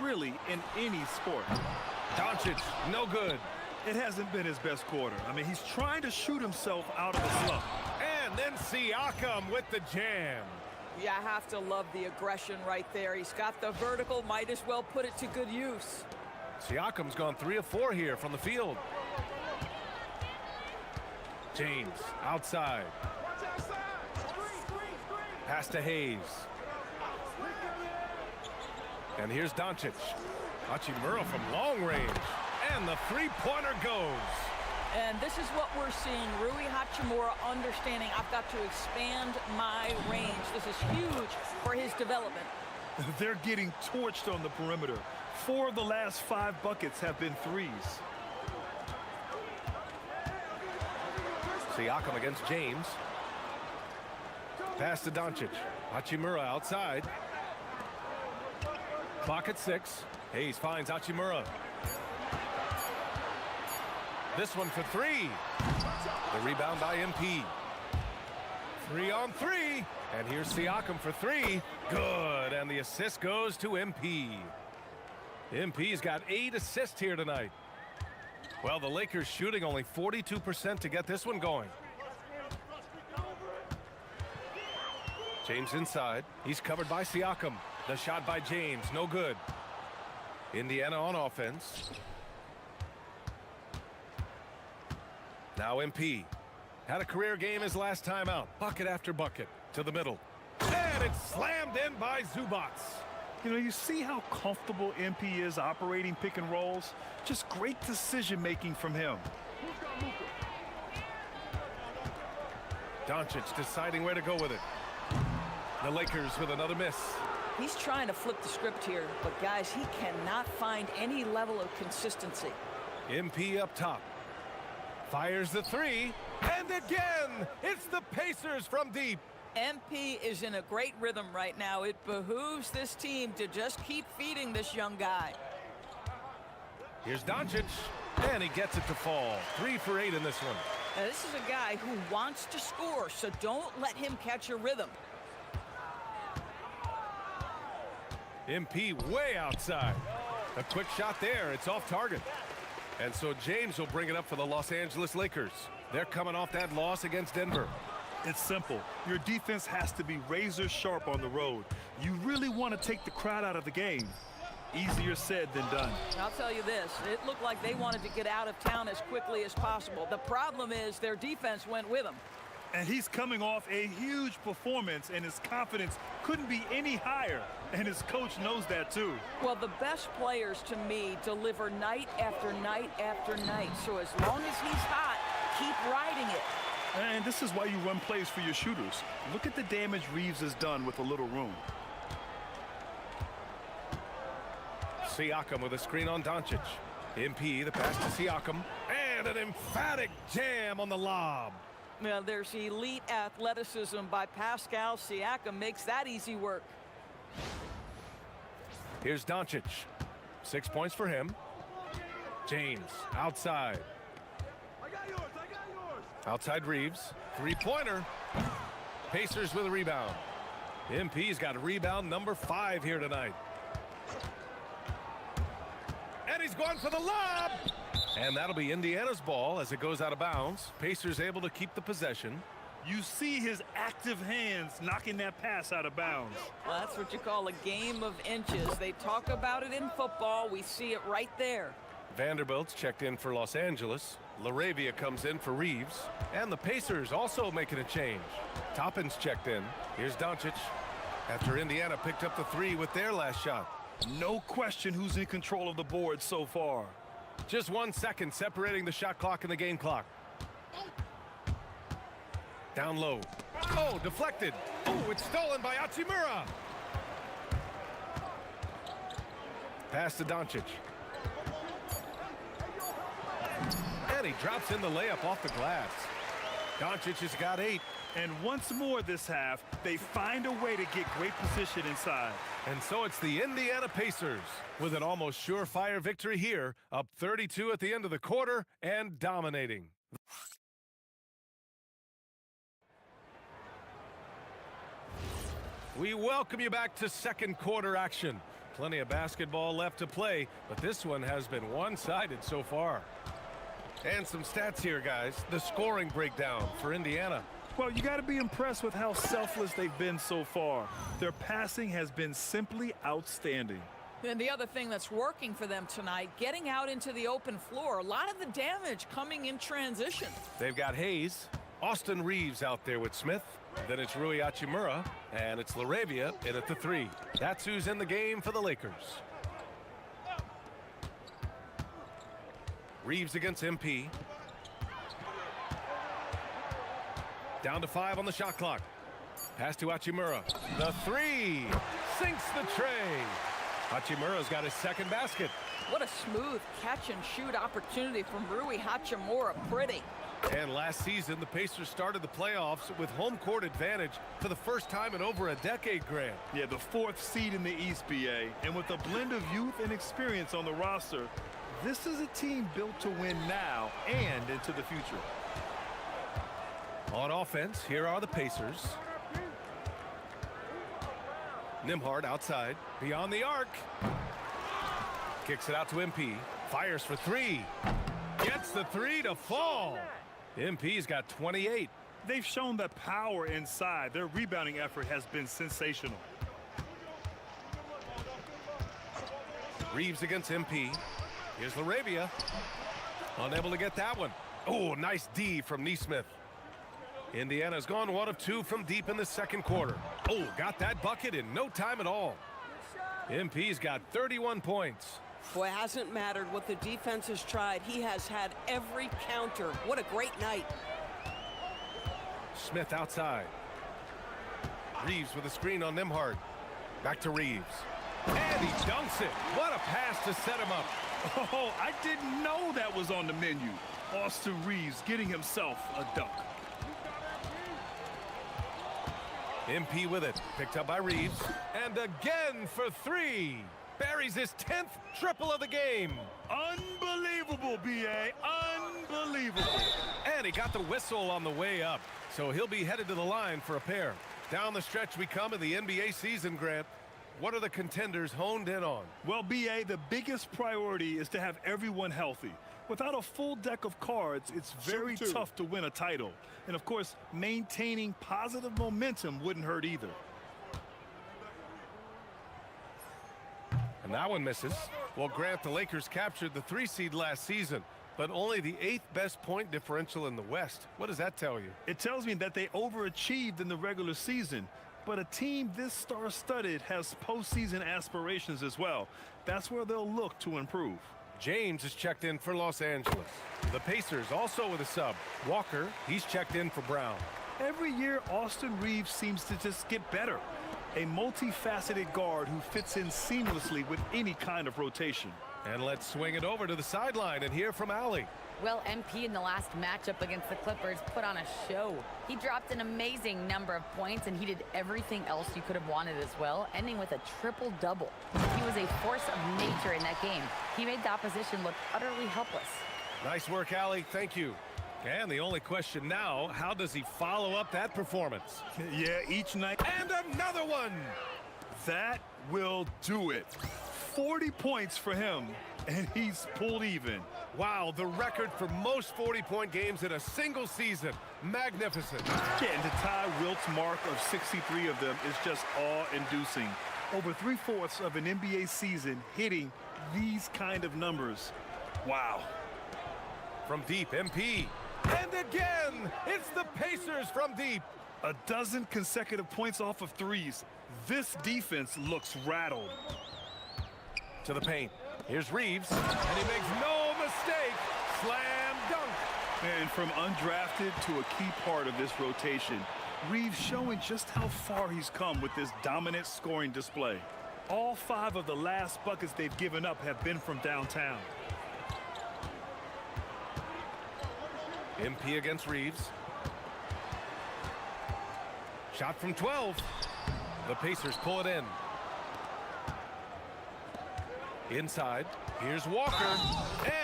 really, in any sport. Doncic, no good. It hasn't been his best quarter. I mean, he's trying to shoot himself out of a slump. And then Siakam with the jam. You have to love the aggression right there. He's got the vertical, might as well put it to good use. Siakam's gone 3 of 4 here from the field. James outside. Pass to Hayes. And here's Doncic. Hachimura from long range. And the three-pointer goes. And this is what we're seeing. Rui Hachimura understanding I've got to expand my range. This is huge for his development. They're getting torched on the perimeter. 4 of the last 5 buckets have been threes. Siakam against James. Pass to Doncic. Hachimura outside. Clock at 6. Hayes finds Hachimura. This one for 3. The rebound by MP. 3 on 3. And here's Siakam for 3. Good. And the assist goes to MP. MP's got 8 assists here tonight. Well, the Lakers shooting only 42% to get this one going. James inside. He's covered by Siakam. The shot by James, no good. Indiana on offense. Now MP. Had a career game his last time out. Bucket after bucket to the middle. And it's slammed in by Zubats. You know, you see how comfortable MP is operating pick and rolls? Just great decision-making from him. Doncic deciding where to go with it. The Lakers with another miss. He's trying to flip the script here, but guys, he cannot find any level of consistency. MP up top. Fires the 3. And again, it's the Pacers from deep. MP is in a great rhythm right now. It behooves this team to just keep feeding this young guy. Here's Doncic, and he gets it to fall. 3 for 8 in this one. Now, this is a guy who wants to score, so don't let him catch a rhythm. MP way outside. A quick shot there. It's off target. And so James will bring it up for the Los Angeles Lakers. They're coming off that loss against Denver. It's simple. Your defense has to be razor sharp on the road. You really want to take the crowd out of the game. Easier said than done. I'll tell you this, it looked like they wanted to get out of town as quickly as possible. The problem is their defense went with them. And he's coming off a huge performance, and his confidence couldn't be any higher. And his coach knows that, too. Well, the best players, to me, deliver night after night after night. So as long as he's hot, keep riding it. And this is why you run plays for your shooters. Look at the damage Reeves has done with a little room. Siakam with a screen on Doncic. MP, the pass to Siakam. And an emphatic jam on the lob. Well, there's elite athleticism by Pascal Siakam. Makes that easy work. Here's Doncic. 6 points for him. James outside. Outside Reeves. Three-pointer. Pacers with a rebound. MP's got rebound number 5 here tonight. And he's going for the lob. And that'll be Indiana's ball as it goes out of bounds. Pacers able to keep the possession. You see his active hands knocking that pass out of bounds. Well, that's what you call a game of inches. They talk about it in football. We see it right there. Vanderbilt's checked in for Los Angeles. LaRavia comes in for Reeves. And the Pacers also making a change. Toppin's checked in. Here's Doncic. After Indiana picked up the 3 with their last shot. No question who's in control of the board so far. Just 1 second separating the shot clock and the game clock. Down low. Oh, deflected. Oh, it's stolen by Hachimura. Pass to Doncic. And he drops in the layup off the glass. Doncic has got 8. And once more this half, they find a way to get great position inside. And so it's the Indiana Pacers with an almost surefire victory here, up 32 at the end of the quarter and dominating. We welcome you back to second quarter action. Plenty of basketball left to play, but this one has been one-sided so far. And some stats here, guys. The scoring breakdown for Indiana. Well, you got to be impressed with how selfless they've been so far. Their passing has been simply outstanding. And the other thing that's working for them tonight, getting out into the open floor. A lot of the damage coming in transition. They've got Hayes, Austin Reeves out there with Smith. Then it's Rui Hachimura, and it's LaRavia in at the 3. That's who's in the game for the Lakers. Reeves against MP. Down to 5 on the shot clock. Pass to Hachimura. The 3 sinks the tray. Hachimura's got his second basket. What a smooth catch and shoot opportunity from Rui Hachimura. Pretty. And last season, the Pacers started the playoffs with home court advantage for the first time in over a decade, Grant. Yeah, the 4th seed in the East, BA. And with a blend of youth and experience on the roster, this is a team built to win now and into the future. On offense, here are the Pacers. Nembhard outside, beyond the arc. Kicks it out to MP. Fires for 3. Gets the 3 to fall. MP's got 28. They've shown that power inside. Their rebounding effort has been sensational. Reeves against MP. Here's LaRavia. Unable to get that one. Oh, nice D from Nesmith. Indiana's gone 1 of 2 from deep in the second quarter. Oh, got that bucket in no time at all. MP's got 31 points. Boy, it hasn't mattered what the defense has tried. He has had every counter. What a great night. Smith outside. Reeves with a screen on Nembhard. Back to Reeves. And he dunks it. What a pass to set him up. Oh, I didn't know that was on the menu. Austin Reeves getting himself a dunk. MP with it. Picked up by Reeves. And again for 3. Buries his 10th triple of the game. Unbelievable, B.A. Unbelievable. And he got the whistle on the way up. So he'll be headed to the line for a pair. Down the stretch we come in the NBA season, Grant. What are the contenders honed in on? Well, B.A., the biggest priority is to have everyone healthy. Without a full deck of cards, it's very tough to win a title. And, of course, maintaining positive momentum wouldn't hurt either. And that one misses. Well, Grant, the Lakers captured the 3 seed last season, but only the 8th best point differential in the West. What does that tell you? It tells me that they overachieved in the regular season. But a team this star-studded has postseason aspirations as well. That's where they'll look to improve. James is checked in for Los Angeles. The Pacers also with a sub. Walker, he's checked in for Brown. Every year, Austin Reeves seems to just get better. A multifaceted guard who fits in seamlessly with any kind of rotation. And let's swing it over to the sideline and hear from Allie. Well, MP in the last matchup against the Clippers put on a show. He dropped an amazing number of points, and he did everything else you could have wanted as well, ending with a triple-double. He was a force of nature in that game. He made the opposition look utterly helpless. Nice work, Allie. Thank you. And the only question now, how does he follow up that performance? Yeah, each night. And another one! That will do it. 40 points for him, and he's pulled even. Wow, the record for most 40-point games in a single season. Magnificent. Yeah, and to tie Wilt's mark of 63 of them is just awe-inducing. Over 3/4 of an NBA season hitting these kind of numbers. Wow. From deep, MP. And again, it's the Pacers from deep. A dozen consecutive points off of threes. This defense looks rattled. To the paint. Here's Reeves, and he makes no mistake. Slam dunk. And from undrafted to a key part of this rotation, Reeves showing just how far he's come with this dominant scoring display. All 5 of the last buckets they've given up have been from downtown. MP against Reeves. Shot from 12. The Pacers pull it in. Inside, here's Walker,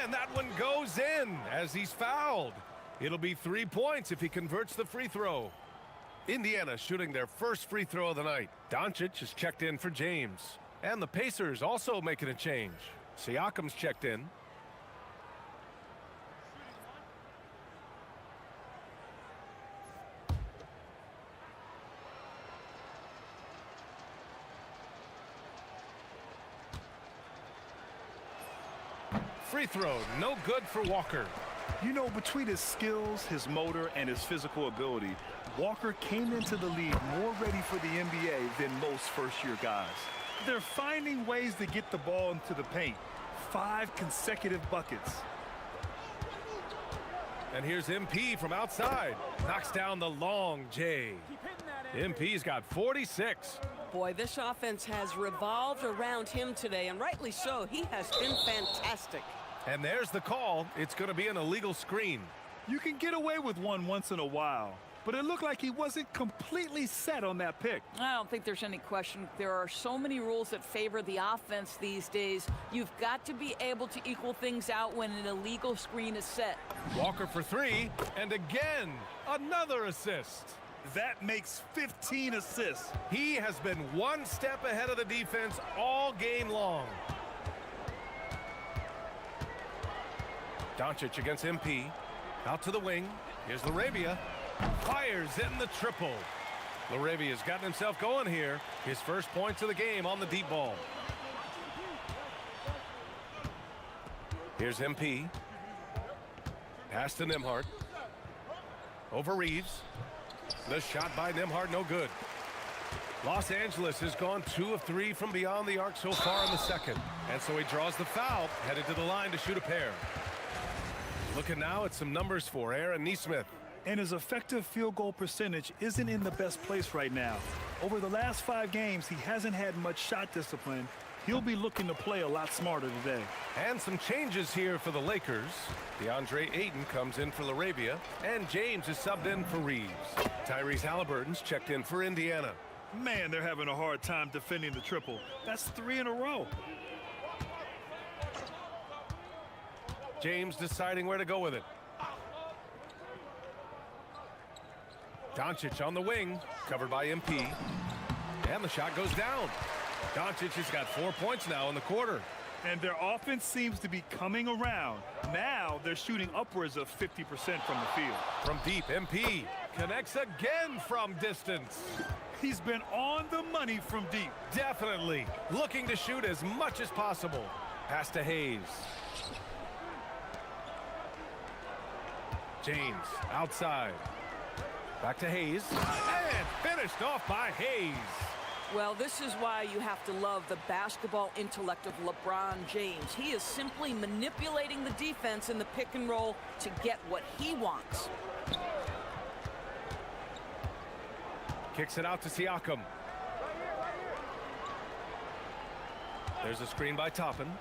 and that one goes in as he's fouled. It'll be 3 points if he converts the free throw. Indiana shooting their first free throw of the night. Doncic is checked in for James. And the Pacers also making a change. Siakam's checked in. Free throw, no good for Walker. You know, between his skills, his motor, and his physical ability, Walker came into the league more ready for the NBA than most first-year guys. They're finding ways to get the ball into the paint. 5 consecutive buckets. And here's MP from outside. Knocks down the long J. MP's got 46. Boy, this offense has revolved around him today, and rightly so. He has been fantastic. And there's the call. It's going to be an illegal screen. You can get away with one once in a while, but it looked like he wasn't completely set on that pick. I don't think there's any question. There are so many rules that favor the offense these days. You've got to be able to equal things out when an illegal screen is set. Walker for 3, and again, another assist. That makes 15 assists. He has been one step ahead of the defense all game long. Doncic against MP. Out to the wing. Here's Laravia. Fires in the triple. Laravia's gotten himself going here. His first points of the game on the deep ball. Here's MP. Pass to Nembhard. Over Reeves. The shot by Nembhard, no good. Los Angeles has gone 2 of 3 from beyond the arc so far in the second. And so he draws the foul, headed to the line to shoot a pair. Looking now at some numbers for Aaron Nesmith. And his effective field goal percentage isn't in the best place right now. Over the last 5 games, he hasn't had much shot discipline. He'll be looking to play a lot smarter today. And some changes here for the Lakers. DeAndre Ayton comes in for Laravia, and James is subbed in for Reeves. Tyrese Halliburton's checked in for Indiana. Man, they're having a hard time defending the triple. That's 3 in a row. James deciding where to go with it. Doncic on the wing, covered by MP. And the shot goes down. Doncic has got 4 points now in the quarter. And their offense seems to be coming around. Now they're shooting upwards of 50% from the field. From deep, MP connects again from distance. He's been on the money from deep. Definitely looking to shoot as much as possible. Pass to Hayes. James outside. Back to Hayes. And finished off by Hayes. Well, this is why you have to love the basketball intellect of LeBron James. He is simply manipulating the defense in the pick and roll to get what he wants. Kicks it out to Siakam. There's a screen by Toppin.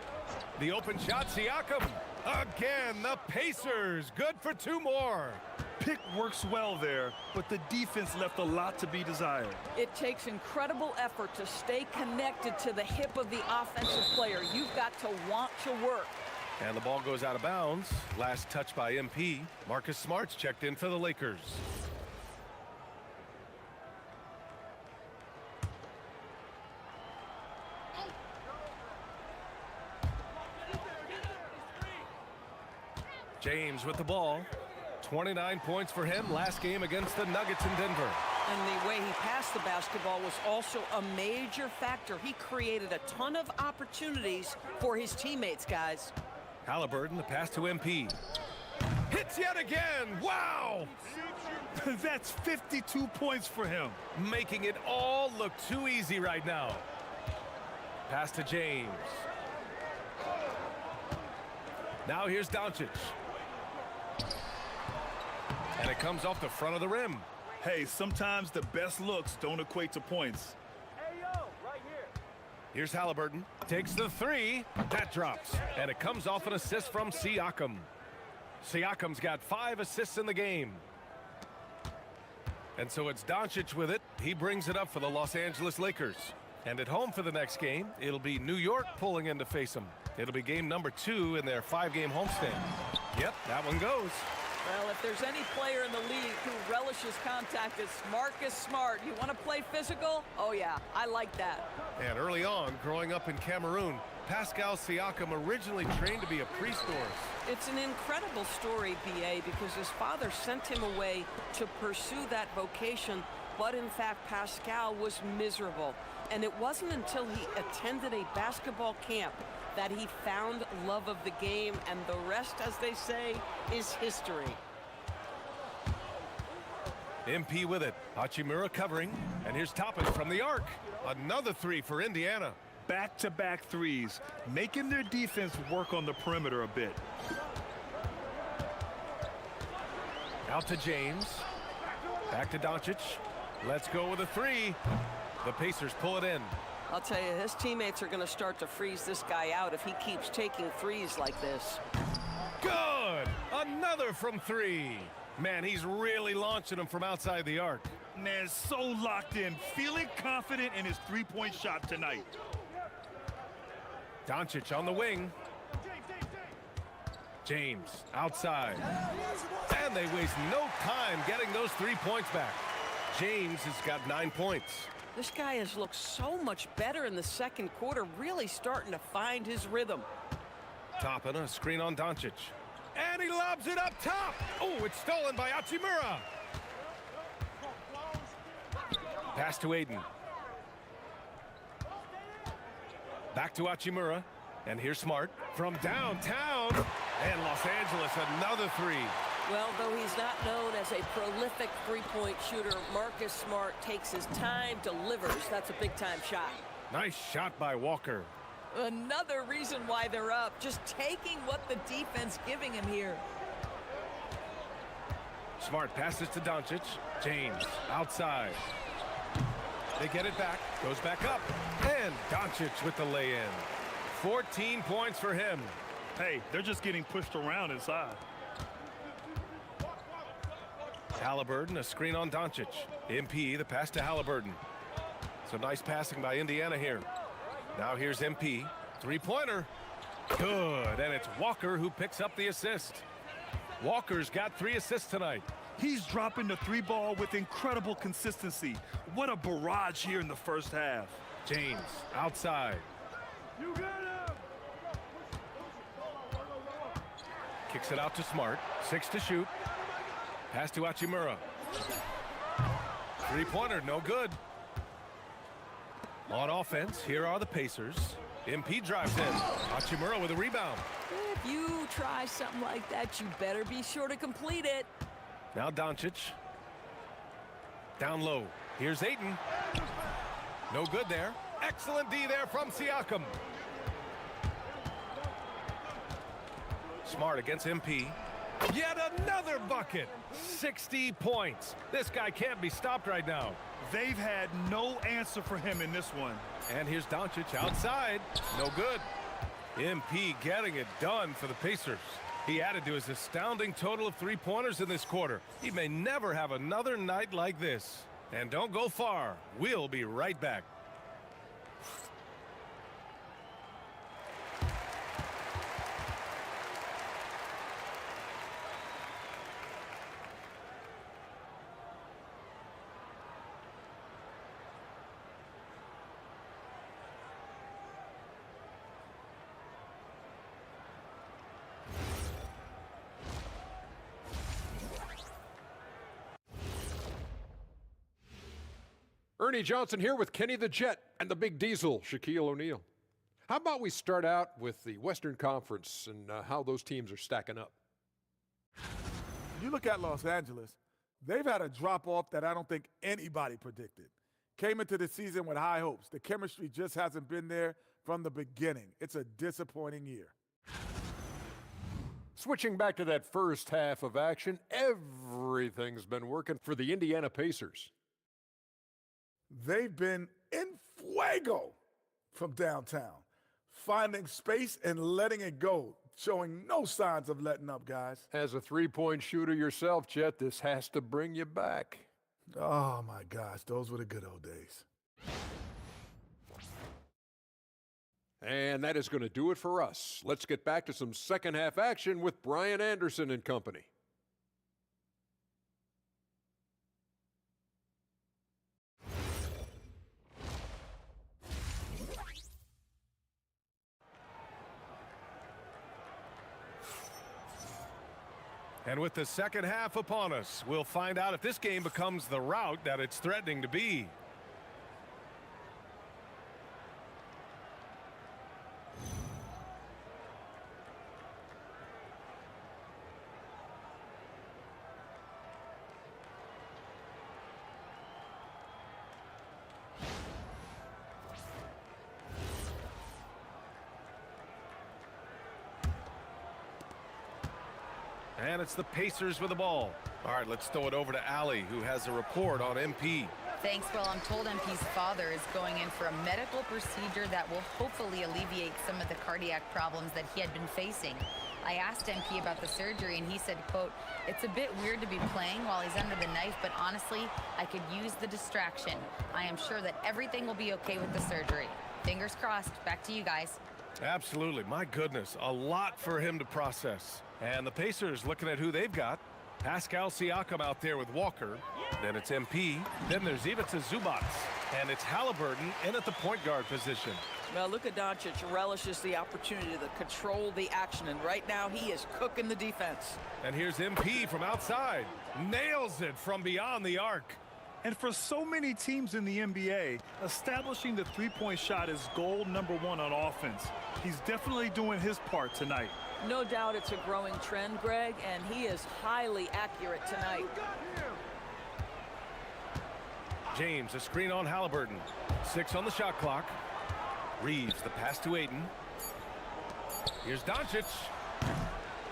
The open shot, Siakam. Again, the Pacers. Good for 2 more. Pick works well there, but the defense left a lot to be desired. It takes incredible effort to stay connected to the hip of the offensive player. You've got to want to work. And the ball goes out of bounds. Last touch by MP. Marcus Smart's checked in for the Lakers. James with the ball. 29 points for him last game against the Nuggets in Denver. And the way he passed the basketball was also a major factor. He created a ton of opportunities for his teammates, guys. Halliburton, the pass to MP. Hits yet again. Wow! That's 52 points for him. Making it all look too easy right now. Pass to James. Now here's Doncic. And it comes off the front of the rim. Hey, sometimes the best looks don't equate to points. Hey, yo, right here. Here's Halliburton. Takes the three. That drops. And it comes off an assist from Siakam. Siakam's got 5 assists in the game. And so it's Doncic with it. He brings it up for the Los Angeles Lakers. And at home for the next game, it'll be New York pulling in to face them. It'll be game number 2 in their 5-game homestand. Yep, that one goes. Well, if there's any player in the league who relishes contact, it's Marcus Smart. You want to play physical? Oh, yeah, I like that. And early on, growing up in Cameroon, Pascal Siakam originally trained to be a priest horse. It's an incredible story, B.A., because his father sent him away to pursue that vocation, but in fact, Pascal was miserable. And it wasn't until he attended a basketball camp that he found love of the game, and the rest, as they say, is history. MP with it. Hachimura covering, and here's Toppin from the arc. Another 3 for Indiana. Back-to-back threes, making their defense work on the perimeter a bit. Out to James. Back to Doncic. Let's go with a 3. The Pacers pull it in. I'll tell you, his teammates are going to start to freeze this guy out if he keeps taking threes like this. Good! Another from 3. Man, he's really launching them from outside the arc. Man, so locked in, feeling confident in his three-point shot tonight. Doncic on the wing. James outside. And they waste no time getting those 3 points back. James has got 9 points. This guy has looked so much better in the second quarter, really starting to find his rhythm. Toppin, a screen on Doncic. And he lobs it up top. Oh, it's stolen by Hachimura. Pass to Aiden. Back to Hachimura. And here's Smart from downtown. And Los Angeles, another 3. Well, though he's not known as a prolific three-point shooter, Marcus Smart takes his time, delivers. That's a big-time shot. Nice shot by Walker. Another reason why they're up, just taking what the defense giving him here. Smart passes to Doncic. James outside. They get it back. Goes back up. And Doncic with the lay-in. 14 points for him. Hey, they're just getting pushed around inside. Halliburton, a screen on Doncic. MP, the pass to Halliburton. So nice passing by Indiana here. Now here's MP. 3-pointer. Good. And it's Walker who picks up the assist. Walker's got 3 assists tonight. He's dropping the 3-ball with incredible consistency. What a barrage here in the first half. James outside. You got him! Kicks it out to Smart. 6 to shoot. Pass to Hachimura. 3-pointer, no good. On offense, here are the Pacers. MP drives in. Hachimura with a rebound. If you try something like that, you better be sure to complete it. Now Doncic. Down low. Here's Ayton. No good there. Excellent D there from Siakam. Smart against MP. Yet another bucket. 60 points. This guy can't be stopped right now. They've had no answer for him in this one. And here's Doncic outside. No good. MP getting it done for the Pacers. He added to his astounding total of 3-pointers in this quarter. He may never have another night like this. And don't go far. We'll be right back. Ernie Johnson here with Kenny the Jet and the Big Diesel, Shaquille O'Neal. How about we start out with the Western Conference and how those teams are stacking up? You look at Los Angeles, they've had a drop-off that I don't think anybody predicted. Came into the season with high hopes. The chemistry just hasn't been there from the beginning. It's a disappointing year. Switching back to that first half of action, everything's been working for the Indiana Pacers. They've been in fuego from downtown, finding space and letting it go, showing no signs of letting up, guys. As a three-point shooter yourself, Chet, this has to bring you back. Oh, my gosh, those were the good old days. And that is going to do it for us. Let's get back to some second half action with Brian Anderson and company. And with the second half upon us, we'll find out if this game becomes the rout that it's threatening to be. And it's the Pacers with the ball. All right, let's throw it over to Allie, who has a report on MP. Thanks, Will. I'm told MP's father is going in for a medical procedure that will hopefully alleviate some of the cardiac problems that he had been facing. I asked MP about the surgery, and he said, quote, "It's a bit weird to be playing while he's under the knife, but honestly, I could use the distraction. I am sure that everything will be okay with the surgery. Fingers crossed." Back to you guys. Absolutely. My goodness, a lot for him to process. And the Pacers looking at who they've got. Pascal Siakam out there with Walker. Then it's MP. Then there's Ivica Zubac. And it's Halliburton in at the point guard position. Well, Luka Doncic relishes the opportunity to control the action, and right now he is cooking the defense. And here's MP from outside. Nails it from beyond the arc. And for so many teams in the NBA, establishing the three-point shot is goal number one on offense. He's definitely doing his part tonight. No doubt it's a growing trend, Greg, and he is highly accurate tonight. James, a screen on Halliburton. 6 on the shot clock. Reeves, the pass to Ayton. Here's Doncic.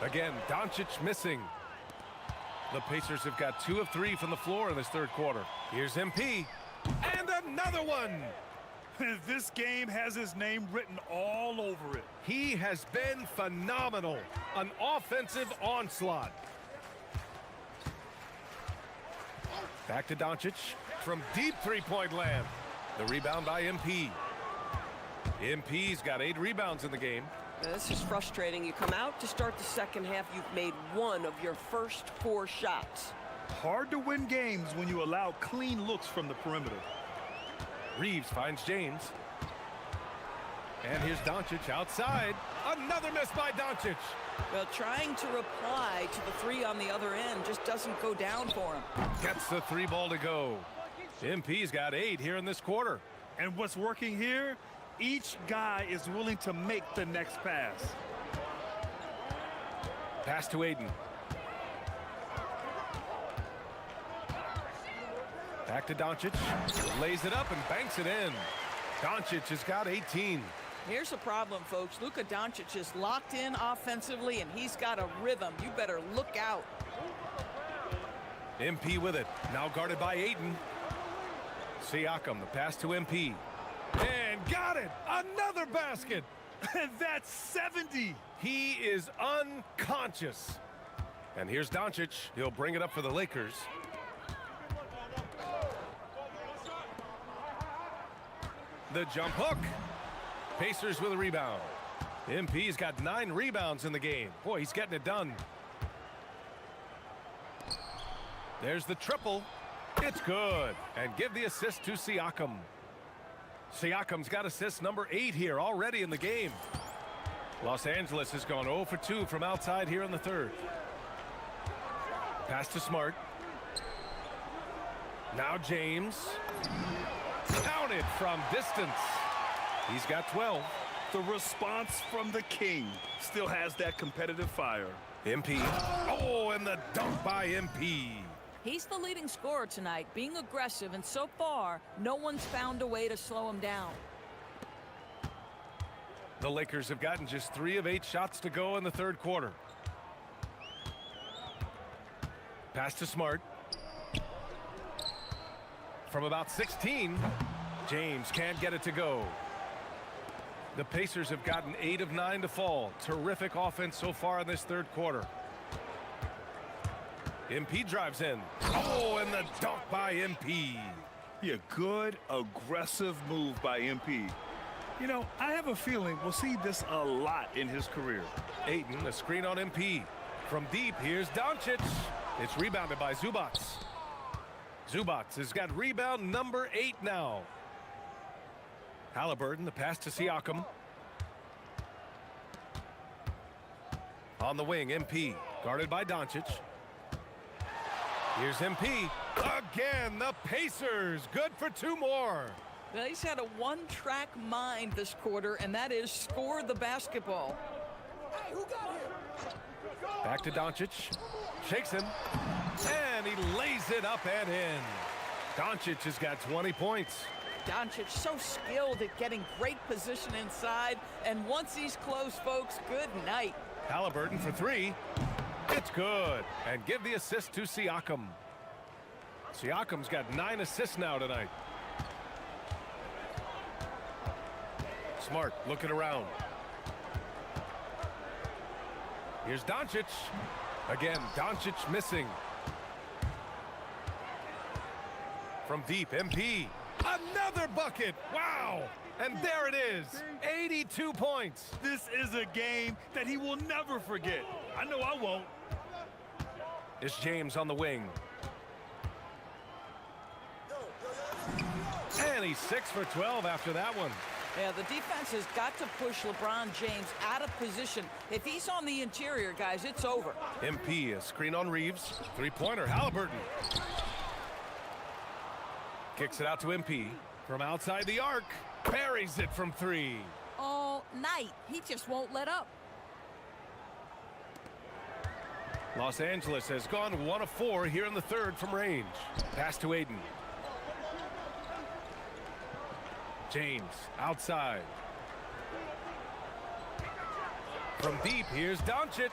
Again, Doncic missing. The Pacers have got 2 of 3 from the floor in this third quarter. Here's MP. And another one. This game has his name written all over it. He has been phenomenal. An offensive onslaught. Back to Doncic from deep three-point land. The rebound by MP. MP's got 8 rebounds in the game. Now, this is frustrating. You come out to start the second half, you've made 1 of your first 4 shots. Hard to win games when you allow clean looks from the perimeter. Reeves finds James. And here's Doncic outside. Another miss by Doncic. Well, trying to reply to the 3 on the other end just doesn't go down for him. Gets the 3 ball to go. MP's got 8 here in this quarter. And what's working here? Each guy is willing to make the next pass. Pass to Ayton. Back to Doncic. Lays it up and banks it in. Doncic has got 18. Here's the problem, folks. Luka Doncic is locked in offensively, and he's got a rhythm. You better look out. MP with it. Now guarded by Ayton. Siakam, the pass to MP. And got it! Another basket! And that's 70! He is unconscious. And here's Doncic. He'll bring it up for the Lakers. The jump hook. Pacers with a rebound. MP's got 9 rebounds in the game. Boy, he's getting it done. There's the triple. It's good. And give the assist to Siakam. Siakam's got assist number 8 here already in the game. Los Angeles has gone 0 for 2 from outside here in the third. Pass to Smart. Now James. Counted from distance. He's got 12. The response from the king still has that competitive fire. MP. Oh, and the dunk by MP. He's the leading scorer tonight, being aggressive, and so far, no one's found a way to slow him down. The Lakers have gotten just 3 of 8 shots to go in the third quarter. Pass to Smart. From about 16, James can't get it to go. The Pacers have gotten 8 of 9 to fall. Terrific offense so far in this third quarter. MP drives in. Oh, and the dunk by MP. Yeah, good, aggressive move by MP. You know, I have a feeling we'll see this a lot in his career. Ayton, a screen on MP. From deep, here's Doncic. It's rebounded by Zubac. Zubac has got rebound number 8 now. Halliburton, the pass to Siakam. On the wing, MP, guarded by Doncic. Here's MP. Again, the Pacers, good for 2 more. Well, he's had a one-track mind this quarter, and that is score the basketball. Hey, who got him? Back to Doncic. Shakes him. And he lays it up and in. Doncic has got 20 points. Doncic so skilled at getting great position inside, and once he's close, folks, good night. Halliburton for 3. It's good. And give the assist to Siakam. Siakam's got 9 assists now tonight. Smart looking around. Here's Doncic. Again, Doncic missing. From deep, MP. Another bucket. Wow. And there it is. 82 points. This is a game that he will never forget. I know I won't. It's James on the wing. And he's 6 for 12 after that one. Yeah, the defense has got to push LeBron James out of position. If he's on the interior, guys, it's over. MP, a screen on Reeves. 3-pointer, Halliburton. Kicks it out to MP. From outside the arc, parries it from 3. All night. He just won't let up. Los Angeles has gone 1 of 4 here in the third from range. Pass to Ayton. James outside. From deep, here's Doncic.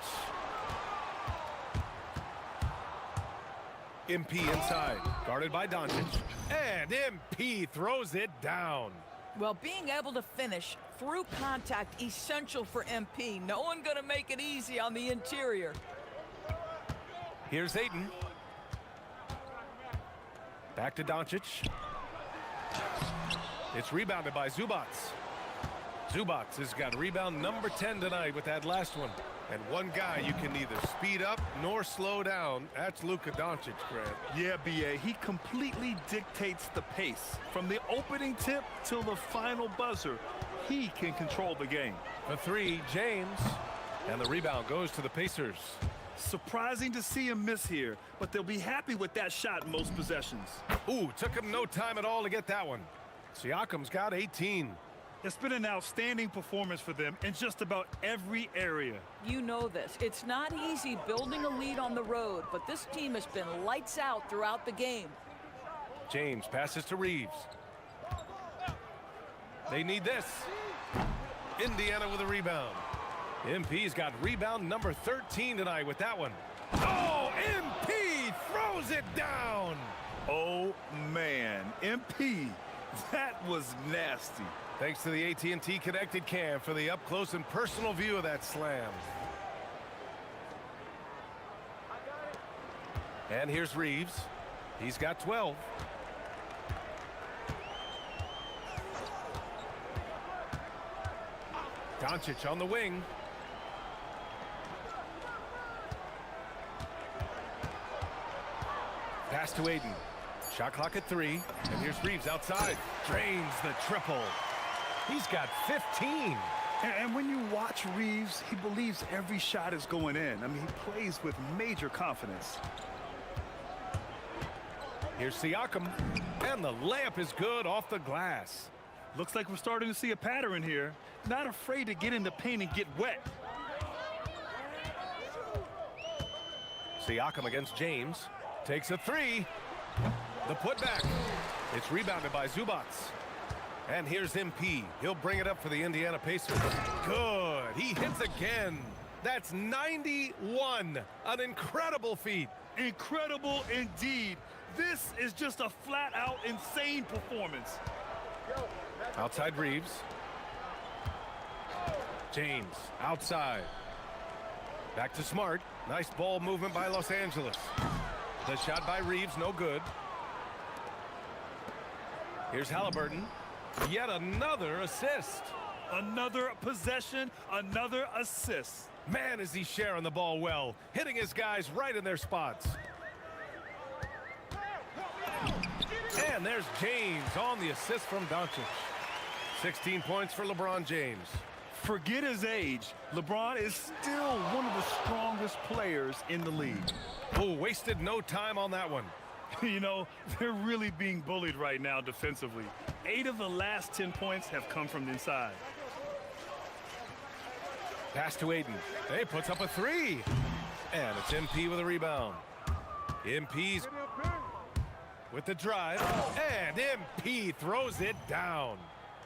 MP inside, guarded by Doncic. And MP throws it down. Well, being able to finish through contact, essential for MP. No one going to make it easy on the interior. Here's Ayton. Back to Doncic. It's rebounded by Zubac. Zubac has got rebound number 10 tonight with that last one. And one guy you can neither speed up nor slow down. That's Luka Doncic, Grant. Yeah, B.A., he completely dictates the pace. From the opening tip till the final buzzer, he can control the game. For 3, James. And the rebound goes to the Pacers. Surprising to see him miss here, but they'll be happy with that shot most possessions. Ooh, took him no time at all to get that one. Siakam's got 18. It's been an outstanding performance for them in just about every area. You know this. It's not easy building a lead on the road, but this team has been lights out throughout the game. James passes to Reeves. They need this. Indiana with a rebound. MP's got rebound number 13 tonight with that one. Oh, MP throws it down. Oh, man. MP, that was nasty. Thanks to the AT&T Connected Cam for the up-close and personal view of that slam. And here's Reeves. He's got 12. Doncic on the wing. Pass to Ayton. Shot clock at 3. And here's Reeves outside. Drains the triple. He's got 15. And when you watch Reeves, he believes every shot is going in. I mean, he plays with major confidence. Here's Siakam, and the layup is good off the glass. Looks like we're starting to see a pattern here. Not afraid to get in the paint and get wet. Siakam against James. Takes a three. The putback. It's rebounded by Zubats. And here's MP. He'll bring it up for the Indiana Pacers. Good. He hits again. That's 91. An incredible feat. Incredible indeed. This is just a flat-out insane performance. Outside Reeves. James outside. Back to Smart. Nice ball movement by Los Angeles. The shot by Reeves, no good. Here's Halliburton. Yet another assist. Another possession, another assist. Man, is he sharing the ball well. Hitting his guys right in their spots. And there's James on the assist from Doncic. 16 points for LeBron James. Forget his age. LeBron is still one of the strongest players in the league. Oh, wasted no time on that one. You know, they're really being bullied right now defensively. 8 of the last 10 points have come from inside. Pass to Aiden. He puts up a three. And it's MP with a rebound. MP's with the drive. And MP throws it down.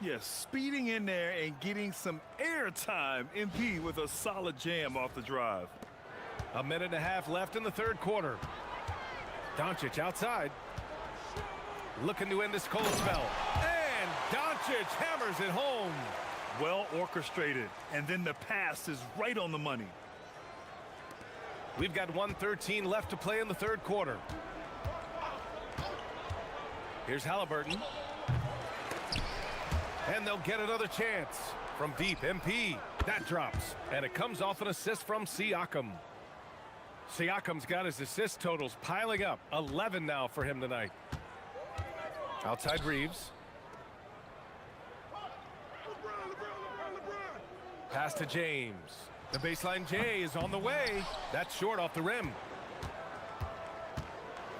Yes, speeding in there and getting some air time. MP with a solid jam off the drive. A minute and a half left in the third quarter. Doncic outside. Looking to end this cold spell. And Doncic hammers it home. Well orchestrated. And then the pass is right on the money. We've got 1:13 left to play in the third quarter. Here's Halliburton. And they'll get another chance from deep. MP. That drops. And it comes off an assist from Siakam. Siakam's got his assist totals piling up. 11 now for him tonight. Outside Reeves. Pass to James. The baseline J is on the way. That's short off the rim.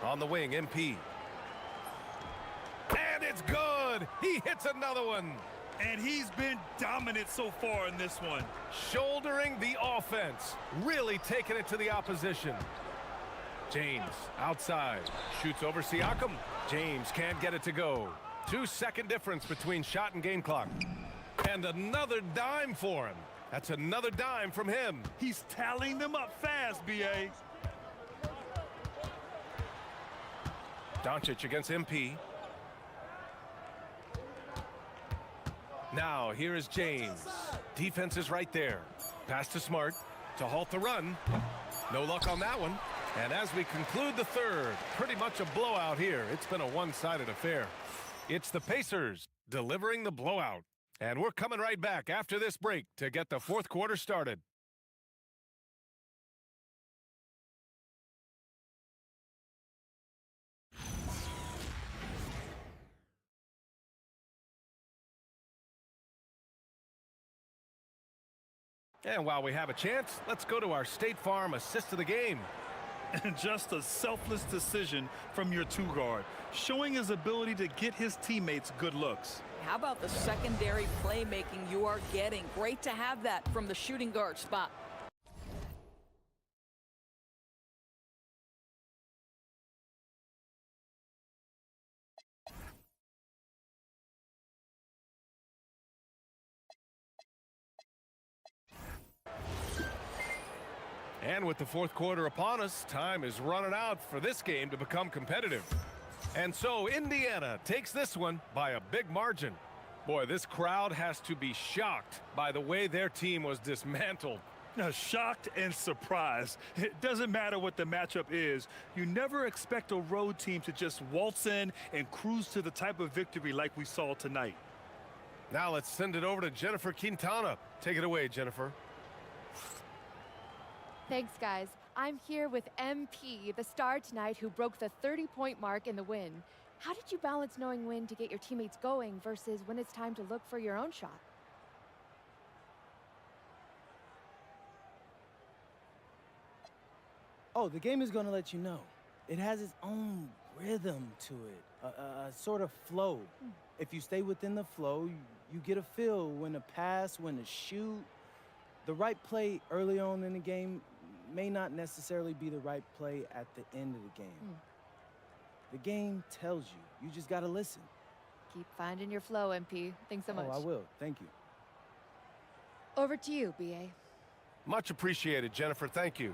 On the wing, MP. And it's good. He hits another one. And he's been dominant so far in this one. Shouldering the offense. Really taking it to the opposition. James outside. Shoots over Siakam. James can't get it to go. 2-second difference between shot and game clock. And another dime for him. That's another dime from him. He's tallying them up fast, B.A. Doncic against MP. Now, here is James. Defense is right there. Pass to Smart to halt the run. No luck on that one. And as we conclude the third, pretty much a blowout here. It's been a one-sided affair. It's the Pacers delivering the blowout. And we're coming right back after this break to get the fourth quarter started. And while we have a chance, let's go to our State Farm assist of the game. And just a selfless decision from your two-guard, showing his ability to get his teammates good looks. How about the secondary playmaking you are getting? Great to have that from the shooting guard spot. And with the fourth quarter upon us, time is running out for this game to become competitive. And so Indiana takes this one by a big margin. Boy, this crowd has to be shocked by the way their team was dismantled. Shocked and surprised. It doesn't matter what the matchup is. You never expect a road team to just waltz in and cruise to the type of victory like we saw tonight. Now let's send it over to Jennifer Quintana. Take it away, Jennifer. Thanks, guys. I'm here with MP, the star tonight who broke the 30-point mark in the win. How did you balance knowing when to get your teammates going versus when it's time to look for your own shot? Oh, the game is going to let you know. It has its own rhythm to it, a sort of flow. If you stay within the flow, you get a feel when to pass, when to shoot. The right play early on in the game may not necessarily be the right play at the end of the game. The game tells you. You just got to listen. Keep finding your flow, MP. Thanks so much. Oh, I will. Thank you. Over to you, BA. Much appreciated, Jennifer. Thank you.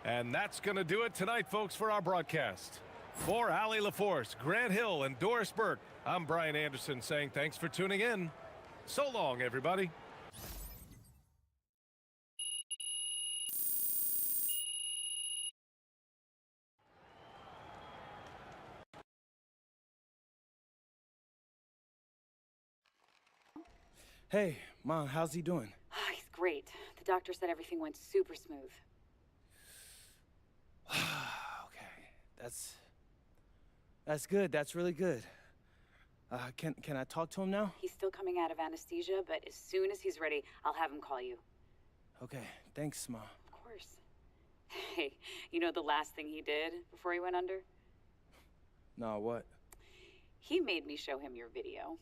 And that's going to do it tonight, folks, for our broadcast. For Allie LaForce, Grant Hill, and Doris Burke, I'm Brian Anderson saying thanks for tuning in. So long, everybody. Hey, Mom, how's he doing? He's great. The doctor said everything went super smooth. Okay, that's good. That's really good. Can I talk to him now? He's still coming out of anesthesia, but as soon as he's ready, I'll have him call you. Okay, thanks, Ma. Of course. Hey, you know the last thing he did before he went under? No, what? He made me show him your video.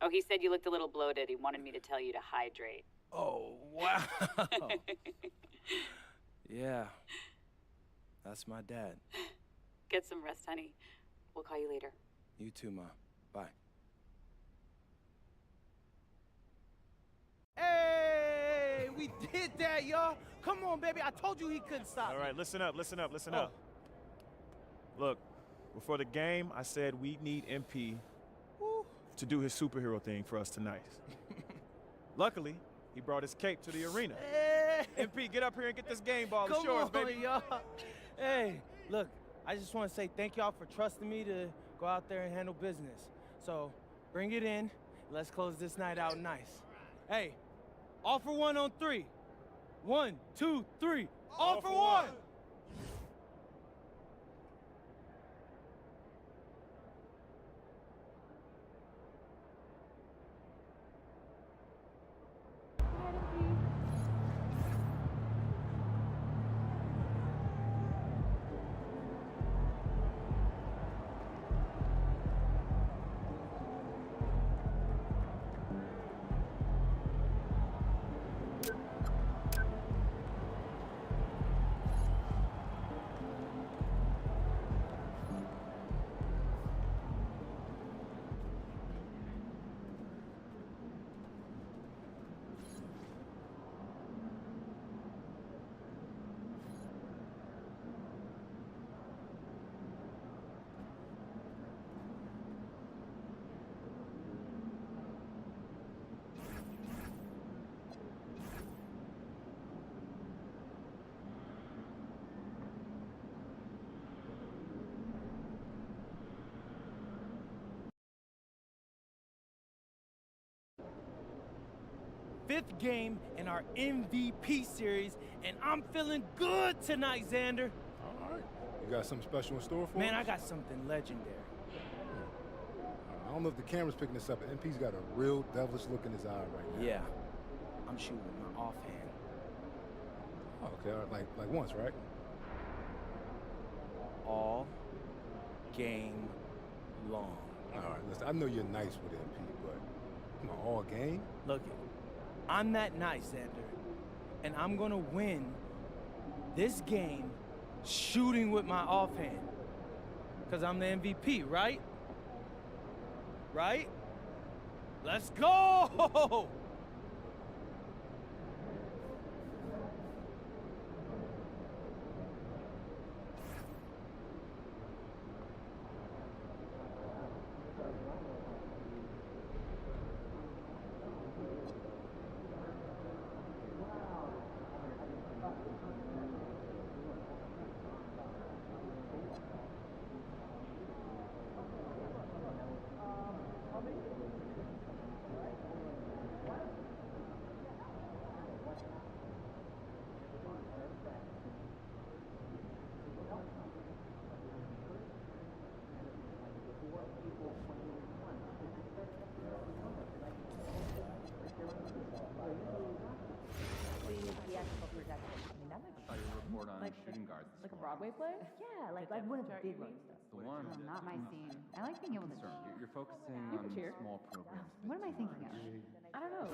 Oh, he said you looked a little bloated. He wanted me to tell you to hydrate. Oh, wow. Yeah. That's my dad. Get some rest, honey. We'll call you later. You too, Ma. Bye. Hey, we did that, y'all. Come on, baby. I told you he couldn't stop. All right, listen up. Look, before the game, I said we need MP to do his superhero thing for us tonight. Luckily, he brought his cape to the arena. Hey. MP, get up here and get this game ball. Come It's yours, on, baby. y'all. Hey, look, I just want to say thank y'all for trusting me to go out there and handle business. So bring it in. Let's close this night out nice. Hey, all for one on three. 1, 2, 3. All for one. Fifth game in our MVP series, and I'm feeling good tonight, Xander. All right. You got something special in store for us? Man, I got something legendary. I don't know if the camera's picking this up, but MP's got a real devilish look in his eye right now. Yeah, I'm shooting with my offhand. Oh, okay, all right. Like once, right? All game long. All right, listen, I know you're nice with MP, but come on, all game? Look, I'm that nice, Xander, and I'm gonna win this game shooting with my offhand, because I'm the MVP, right? Right? Let's go! Broadway play? Yeah, like one of the big ones. The one. Not my scene. I like being able to cheer. You're focusing You on can cheer. small programs. What am I thinking of? I don't know.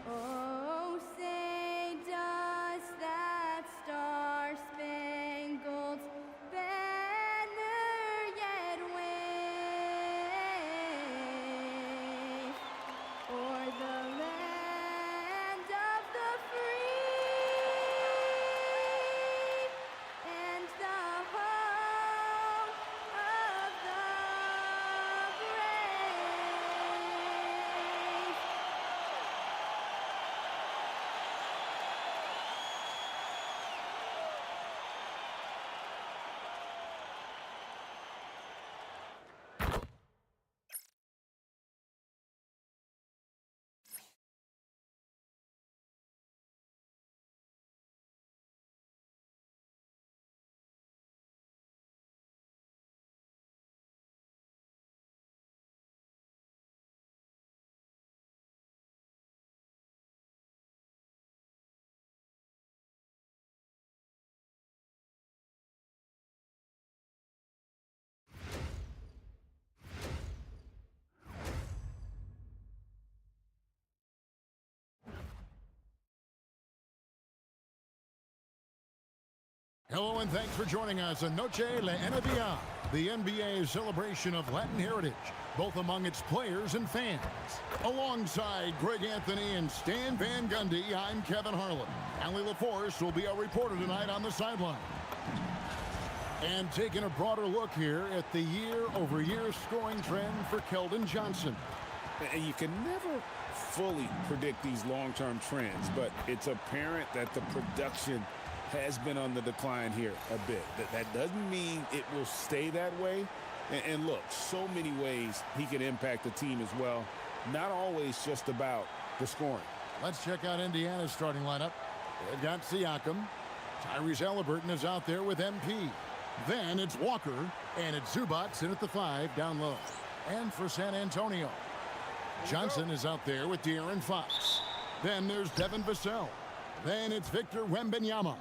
Oh, say does that star-spangled banner yet wave o'er the land of the free and the home of the brave? Hello and thanks for joining us on Noche La NBA, the NBA's celebration of Latin heritage, both among its players and fans. Alongside Greg Anthony and Stan Van Gundy, I'm Kevin Harlan. Allie LaForce will be our reporter tonight on the sideline. And taking a broader look here at the year-over-year scoring trend for Keldon Johnson. And you can never fully predict these long-term trends, but it's apparent that the production has been on the decline here a bit. That doesn't mean it will stay that way. And look, so many ways he can impact the team as well. Not always just about the scoring. Let's check out Indiana's starting lineup. They've got Siakam. Tyrese Halliburton is out there with MP. Then it's Walker, and it's Zubac in at the 5 down low. And for San Antonio, Johnson is out there with De'Aaron Fox. Then there's Devin Vassell. Then it's Victor Wembanyama.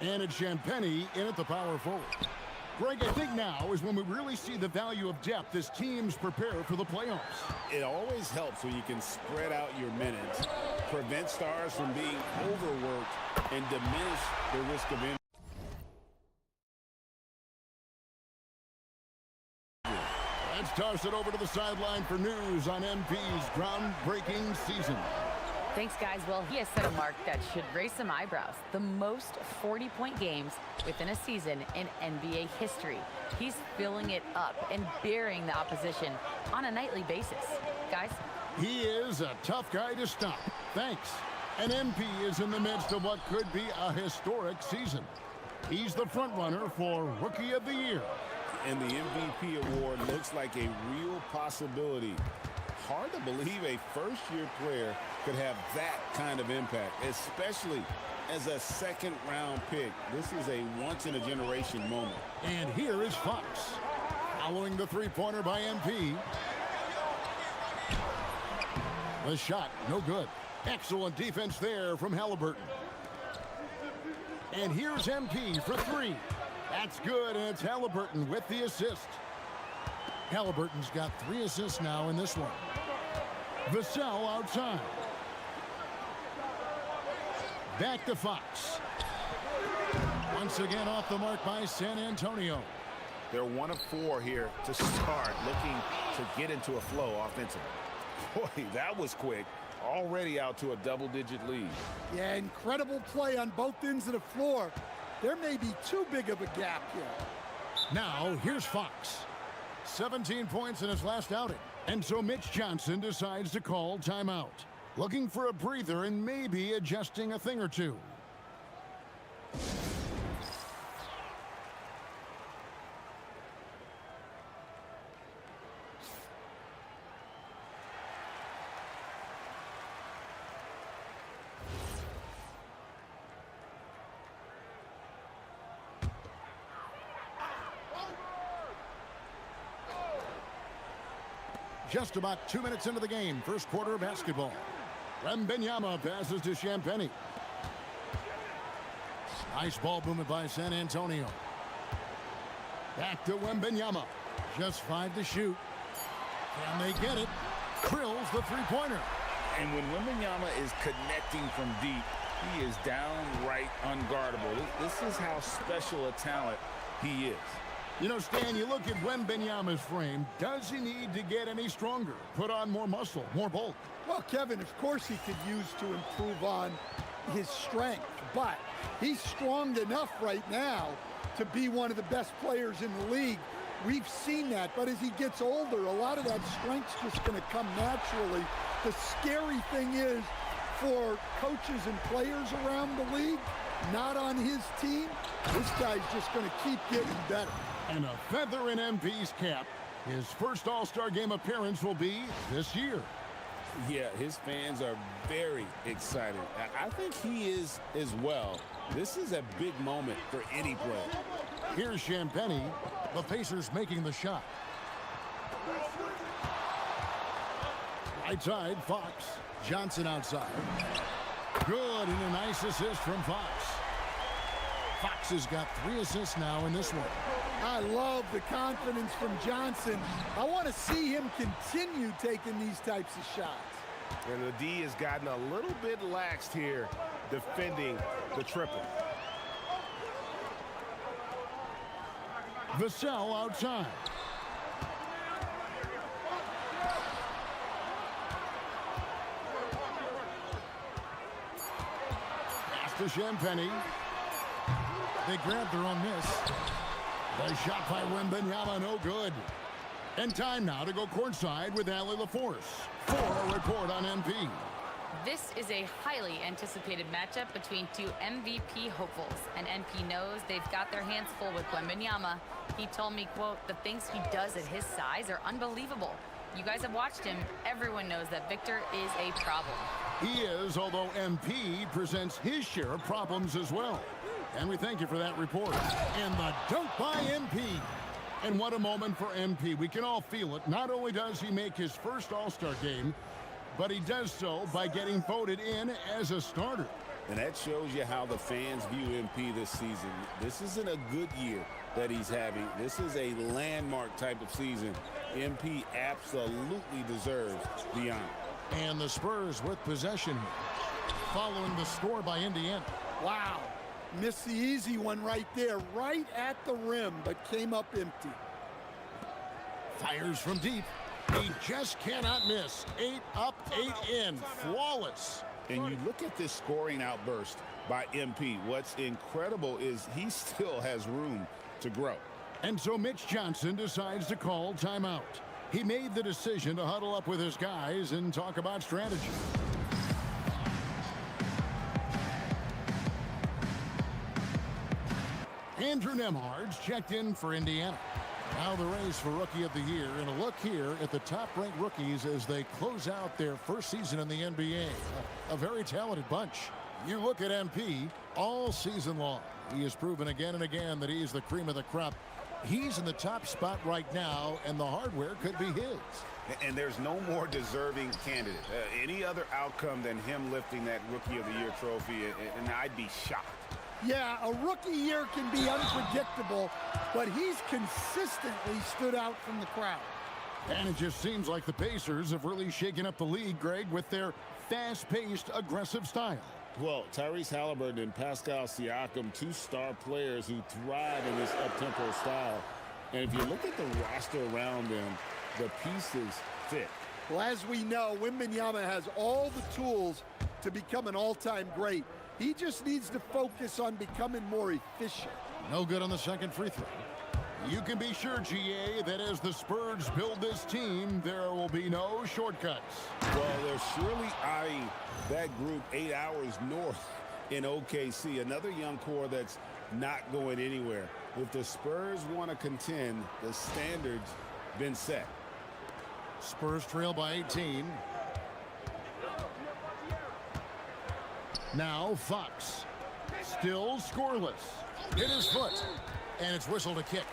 And it's Champagnie in at the power forward. Greg, I think now is when we really see the value of depth as teams prepare for the playoffs. It always helps when you can spread out your minutes, prevent stars from being overworked, and diminish the risk of injury. Let's toss it over to the sideline for news on MP's groundbreaking season. Thanks, guys. Well, he has set a mark that should raise some eyebrows. The most 40-point games within a season in NBA history. He's filling it up and burying the opposition on a nightly basis. Guys? He is a tough guy to stop. Thanks. And MP is in the midst of what could be a historic season. He's the front runner for Rookie of the Year. And the MVP award looks like a real possibility. Hard to believe a first-year player could have that kind of impact, especially as a second-round pick. This is a once-in-a-generation moment. And here is Fox. Following the three-pointer by MP. The shot, no good. Excellent defense there from Halliburton. And here's MP for 3. That's good, and it's Halliburton with the assist. Halliburton's got 3 assists now in this one. Vassell outside. Back to Fox. Once again off the mark by San Antonio. They're 1 of 4 here to start, looking to get into a flow offensively. Boy, that was quick. Already out to a double-digit lead. Yeah, incredible play on both ends of the floor. There may be too big of a gap here. Now, here's Fox. 17 points in his last outing. And so Mitch Johnson decides to call timeout. Looking for a breather and maybe adjusting a thing or two. Just about 2 minutes into the game, first quarter basketball. Wembanyama passes to Champagnie. Nice ball movement by San Antonio. Back to Wembanyama. Just 5 to shoot. Can they get it? Krills the three-pointer. And when Wembanyama is connecting from deep, he is downright unguardable. This is how special a talent he is. You know, Stan, you look at Wembanyama's frame. Does he need to get any stronger? Put on more muscle, more bulk? Well, Kevin, of course he could use to improve on his strength, but he's strong enough right now to be one of the best players in the league. We've seen that, but as he gets older, a lot of that strength's just going to come naturally. The scary thing is, for coaches and players around the league, not on his team, this guy's just going to keep getting better. And a feather in MP's cap. His first All-Star game appearance will be this year. Yeah, his fans are very excited. I think he is as well. This is a big moment for any player. Here's Champagnie. The Pacers making the shot. Right side, Fox. Johnson outside. Good, and a nice assist from Fox. Fox has got 3 assists now in this one. I love the confidence from Johnson. I want to see him continue taking these types of shots. And the D has gotten a little bit laxed here defending the triple. Vassell outside. Pass to Champagnie. They grab their own miss. The shot by Wembanyama, no good. And time now to go courtside with Allie LaForce for a report on MP. This is a highly anticipated matchup between 2 MVP hopefuls, and MP knows they've got their hands full with Wembanyama. He told me, quote, "The things he does at his size are unbelievable. You guys have watched him. Everyone knows that Victor is a problem." He is, although MP presents his share of problems as well. And we thank you for that report. And the dunk by MP. And what a moment for MP. We can all feel it. Not only does he make his first All-Star game, but he does so by getting voted in as a starter. And that shows you how the fans view MP this season. This isn't a good year that he's having. This is a landmark type of season. MP absolutely deserves the honor. And the Spurs with possession following the score by Indiana. Wow. Missed the easy one right there, right at the rim, but came up empty. Fires from deep. He just cannot miss. 8 up, 8 in. Flawless. And you look at this scoring outburst by MP. What's incredible is he still has room to grow. And so Mitch Johnson decides to call timeout. He made the decision to huddle up with his guys and talk about strategy. Andrew Nembhard's checked in for Indiana. Now the race for Rookie of the Year, and a look here at the top-ranked rookies as they close out their first season in the NBA. A very talented bunch. You look at MP all season long. He has proven again and again that he's the cream of the crop. He's in the top spot right now, and the hardware could be his. And there's no more deserving candidate. Any other outcome than him lifting that Rookie of the Year trophy, and I'd be shocked. Yeah, a rookie year can be unpredictable, but he's consistently stood out from the crowd. And it just seems like the Pacers have really shaken up the league, Greg, with their fast-paced, aggressive style. Well, Tyrese Halliburton and Pascal Siakam, two star players who thrive in this up-tempo style. And if you look at the roster around them, the pieces fit. Well, as we know, Wembanyama has all the tools to become an all-time great. He just needs to focus on becoming more efficient. No good on the second free throw. You can be sure, GA, that as the Spurs build this team, there will be no shortcuts. Well, they're surely eyeing that group 8 hours north in OKC. Another young core that's not going anywhere. If the Spurs want to contend, the standard's been set. Spurs trail by 18. Now Fox. Still scoreless. Hit his foot. And it's whistled a kick.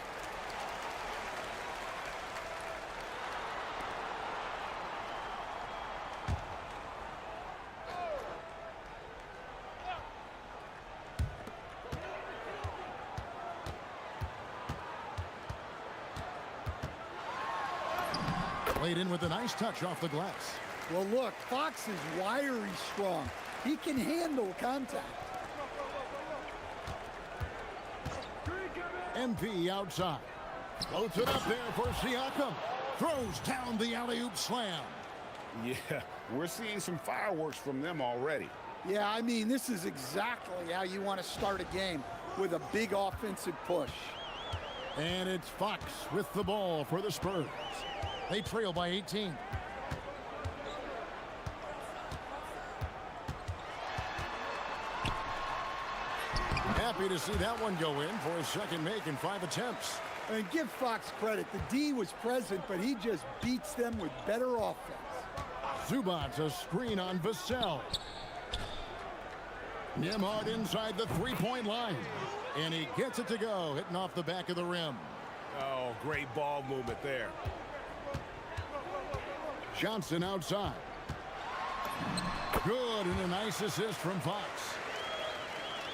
Played in with a nice touch off the glass. Well, look, Fox is wiry strong. He can handle contact. MP outside. Floats it up there for Siakam. Throws down the alley-oop slam. Yeah, we're seeing some fireworks from them already. Yeah, I mean, this is exactly how you want to start a game, with a big offensive push. And it's Fox with the ball for the Spurs. They trail by 18. Happy to see that one go in for his second make in 5 attempts. And give Fox credit. The D was present, but he just beats them with better offense. Zubac a screen on Vassell. Nembhard inside the three-point line. And he gets it to go, hitting off the back of the rim. Oh, great ball movement there. Johnson outside. Good, and a nice assist from Fox.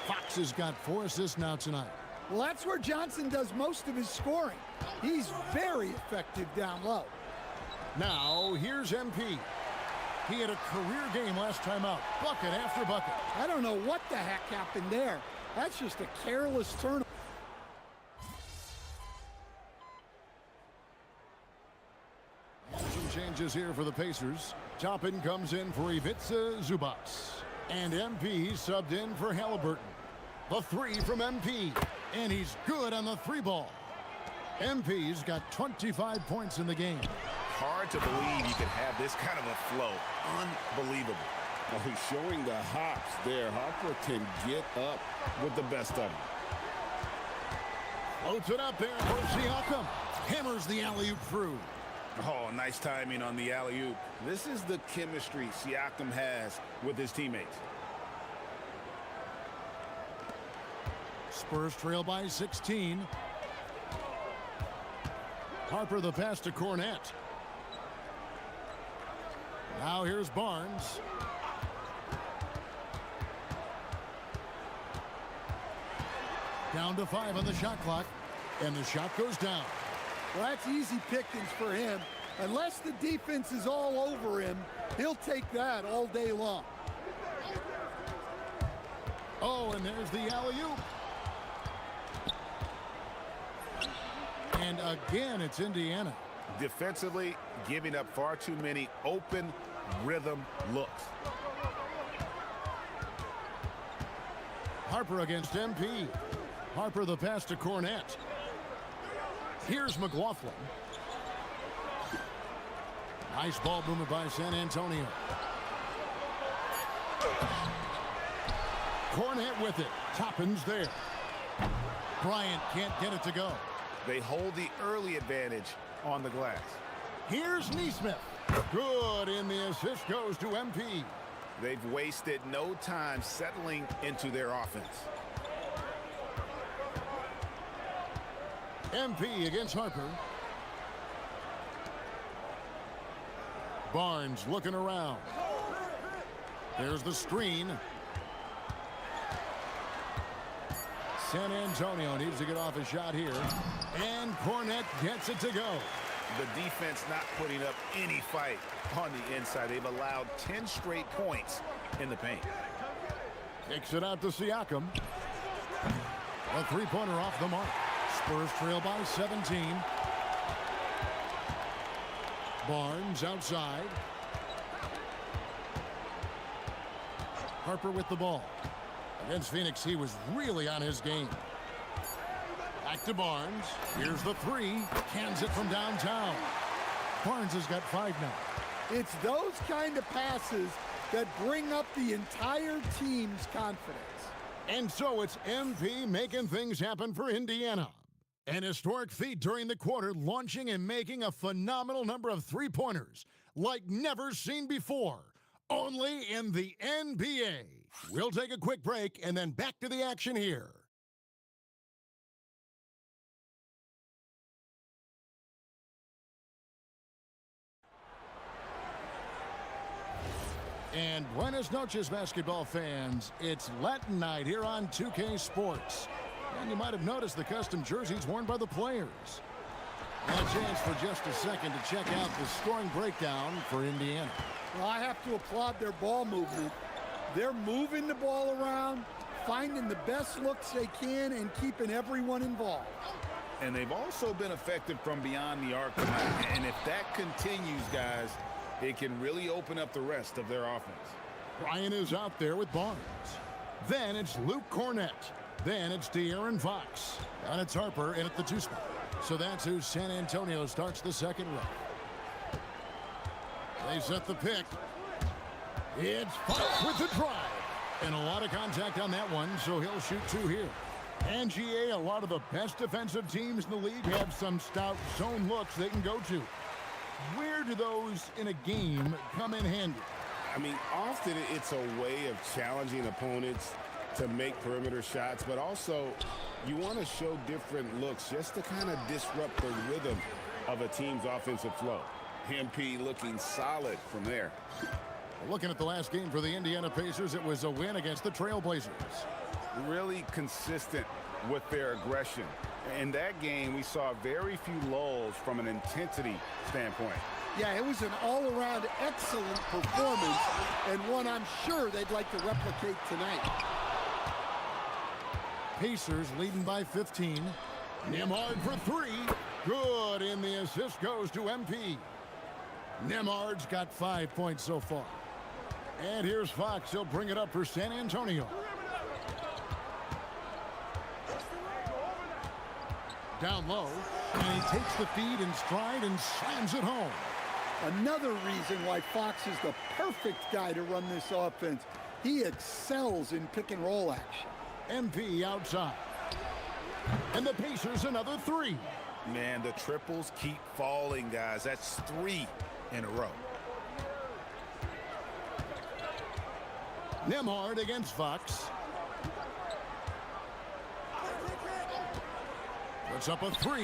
Fox has got 4 assists now tonight. Well, that's where Johnson does most of his scoring. He's very effective down low. Now, here's MP. He had a career game last time out. Bucket after bucket. I don't know what the heck happened there. That's just a careless turn. Some changes here for the Pacers. Toppin comes in for Ivica Zubac. And MP subbed in for Halliburton. The three from MP. And he's good on the 3 ball. MP's got 25 points in the game. Hard to believe you could have this kind of a flow. Unbelievable. Well, he's showing the hops there. Harper can get up with the best of them. Floats it up there for Siakam. Hammers the alley-oop through. Oh, nice timing on the alley-oop. This is the chemistry Siakam has with his teammates. Spurs trail by 16. Harper the pass to Cornette. Now here's Barnes. Down to 5 on the shot clock. And the shot goes down. Well, that's easy pickings for him. Unless the defense is all over him, he'll take that all day long. Oh, and there's the alley-oop. And again, it's Indiana. Defensively, giving up far too many open rhythm looks. Harper against MP. Harper the pass to Cornette. Here's McLaughlin. Nice ball movement by San Antonio. Cornette with it. Toppin's there. Bryant can't get it to go. They hold the early advantage on the glass. Here's Nesmith. Good, and the assist goes to MP. They've wasted no time settling into their offense. MP against Harper. Barnes looking around. There's the screen. San Antonio needs to get off a shot here. And Cornette gets it to go. The defense not putting up any fight on the inside. They've allowed 10 straight points in the paint. Kicks it out to Siakam. A three-pointer off the mark. Spurs trail by 17. Barnes outside. Harper with the ball. Against Phoenix, he was really on his game. Back to Barnes. Here's the three. Cans it from downtown. Barnes has got 5 now. It's those kind of passes that bring up the entire team's confidence. And so it's MP making things happen for Indiana. An historic feat during the quarter, launching and making a phenomenal number of three-pointers like never seen before. Only in the NBA. We'll take a quick break and then back to the action here. And buenas noches, basketball fans. It's Latin night here on 2K Sports. And you might have noticed the custom jerseys worn by the players. A chance for just a second to check out the scoring breakdown for Indiana. Well, I have to applaud their ball movement. They're moving the ball around, finding the best looks they can, and keeping everyone involved. And they've also been effective from beyond the arc. And if that continues, guys, it can really open up the rest of their offense. Ryan is out there with Barnes. Then it's Luke Cornett. Then it's De'Aaron Fox. And it's Harper in at the 2 spot. So that's who San Antonio starts the second row. They set the pick. It's Fox with the drive. And a lot of contact on that one, so he'll shoot 2 here. And GA, a lot of the best defensive teams in the league have some stout zone looks they can go to. Where do those in a game come in handy? I mean, often it's a way of challenging opponents to make perimeter shots, but also you want to show different looks just to kind of disrupt the rhythm of a team's offensive flow. MP looking solid from there. Looking at the last game for the Indiana Pacers, it was a win against the Trailblazers. Really consistent with their aggression. In that game, we saw very few lulls from an intensity standpoint. Yeah, it was an all-around excellent performance, and one I'm sure they'd like to replicate tonight. Pacers leading by 15. Nembhard for 3. Good, and the assist goes to MP. Nembhard's got 5 points so far. And here's Fox. He'll bring it up for San Antonio. Down low, and he takes the feed in stride and slams it home. Another reason why Fox is the perfect guy to run this offense. He excels in pick and roll action. MP outside. And the Pacers another 3. Man, the triples keep falling, guys. That's 3 in a row. Nembhard against Fox. Puts up a 3.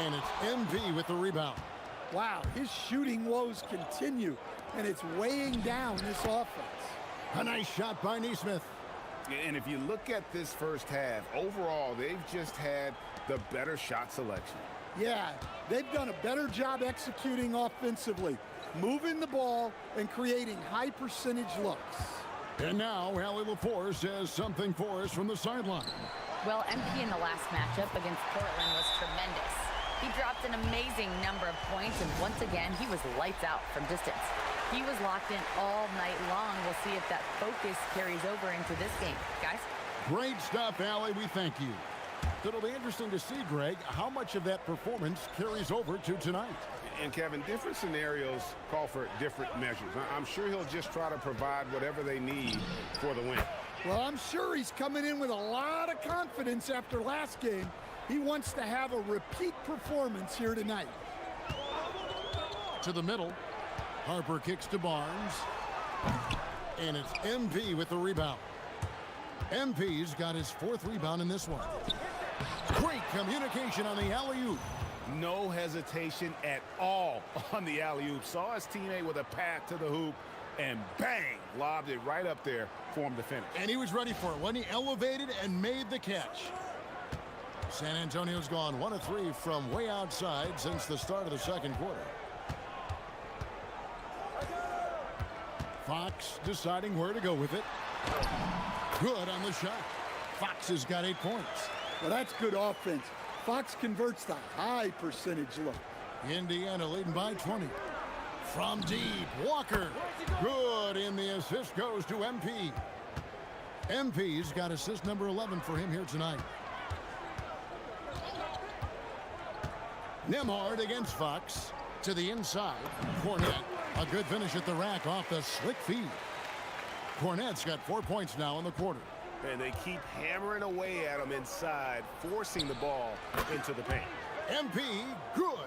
And it's MP with the rebound. Wow, his shooting woes continue, and it's weighing down this offense. A nice shot by Nesmith. And if you look at this first half, overall, they've just had the better shot selection. Yeah, they've done a better job executing offensively, moving the ball and creating high percentage looks. And now, Allie LaForce says something for us from the sideline. Well, MP in the last matchup against Portland was tremendous. He dropped an amazing number of points, and once again, he was lights out from distance. He was locked in all night long. We'll see if that focus carries over into this game. Guys? Great stuff, Allie. We thank you. It'll be interesting to see, Greg, how much of that performance carries over to tonight. And, Kevin, different scenarios call for different measures. I'm sure he'll just try to provide whatever they need for the win. Well, I'm sure he's coming in with a lot of confidence after last game. He wants to have a repeat performance here tonight. To the middle. Harper kicks to Barnes. And it's MP with the rebound. MP's got his 4th rebound in this one. Great communication on the alley-oop. No hesitation at all on the alley-oop. Saw his teammate with a path to the hoop, and bang, lobbed it right up there for him to finish. And he was ready for it when he elevated and made the catch. San Antonio's gone 1 of 3 from way outside since the start of the second quarter. Fox deciding where to go with it. Good on the shot. Fox has got 8 points. Well, that's good offense. Fox converts the high percentage look. Indiana leading by 20. From deep, Walker. Good, and the assist goes to MP. MP's got assist number 11 for him here tonight. Nembhard against Fox. To the inside. Kornet, a good finish at the rack off the slick feed. Kornet's got 4 points now in the quarter. And they keep hammering away at him inside, forcing the ball into the paint. MP, good.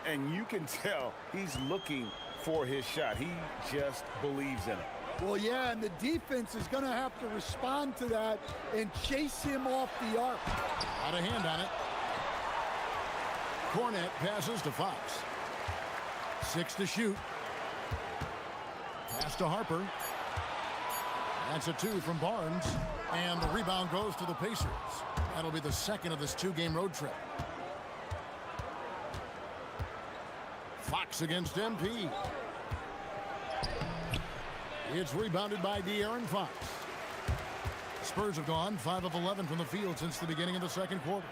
And you can tell he's looking for his shot. He just believes in it. Well, yeah, and the defense is going to have to respond to that and chase him off the arc. Out of hand on it. Kornet passes to Fox. 6 to shoot. Pass to Harper. That's a 2 from Barnes. And the rebound goes to the Pacers. That'll be the second of this 2-game road trip. Fox against MP. It's rebounded by De'Aaron Fox. Spurs have gone 5 of 11 from the field since the beginning of the second quarter.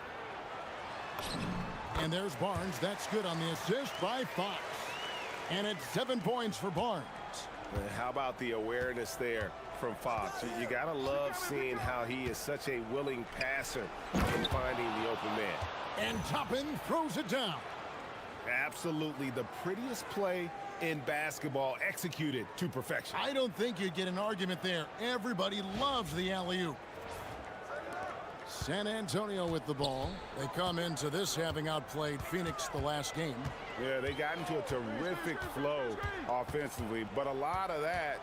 And there's Barnes. That's good on the assist by Fox. And it's 7 points for Barnes. How about the awareness there from Fox? You gotta love seeing how he is such a willing passer in finding the open man. And Toppin throws it down. Absolutely the prettiest play in basketball, executed to perfection. I don't think you'd get an argument there. Everybody loves the alley-oop. San Antonio with the ball. They come into this having outplayed Phoenix the last game. Yeah, they got into a terrific flow offensively, but a lot of that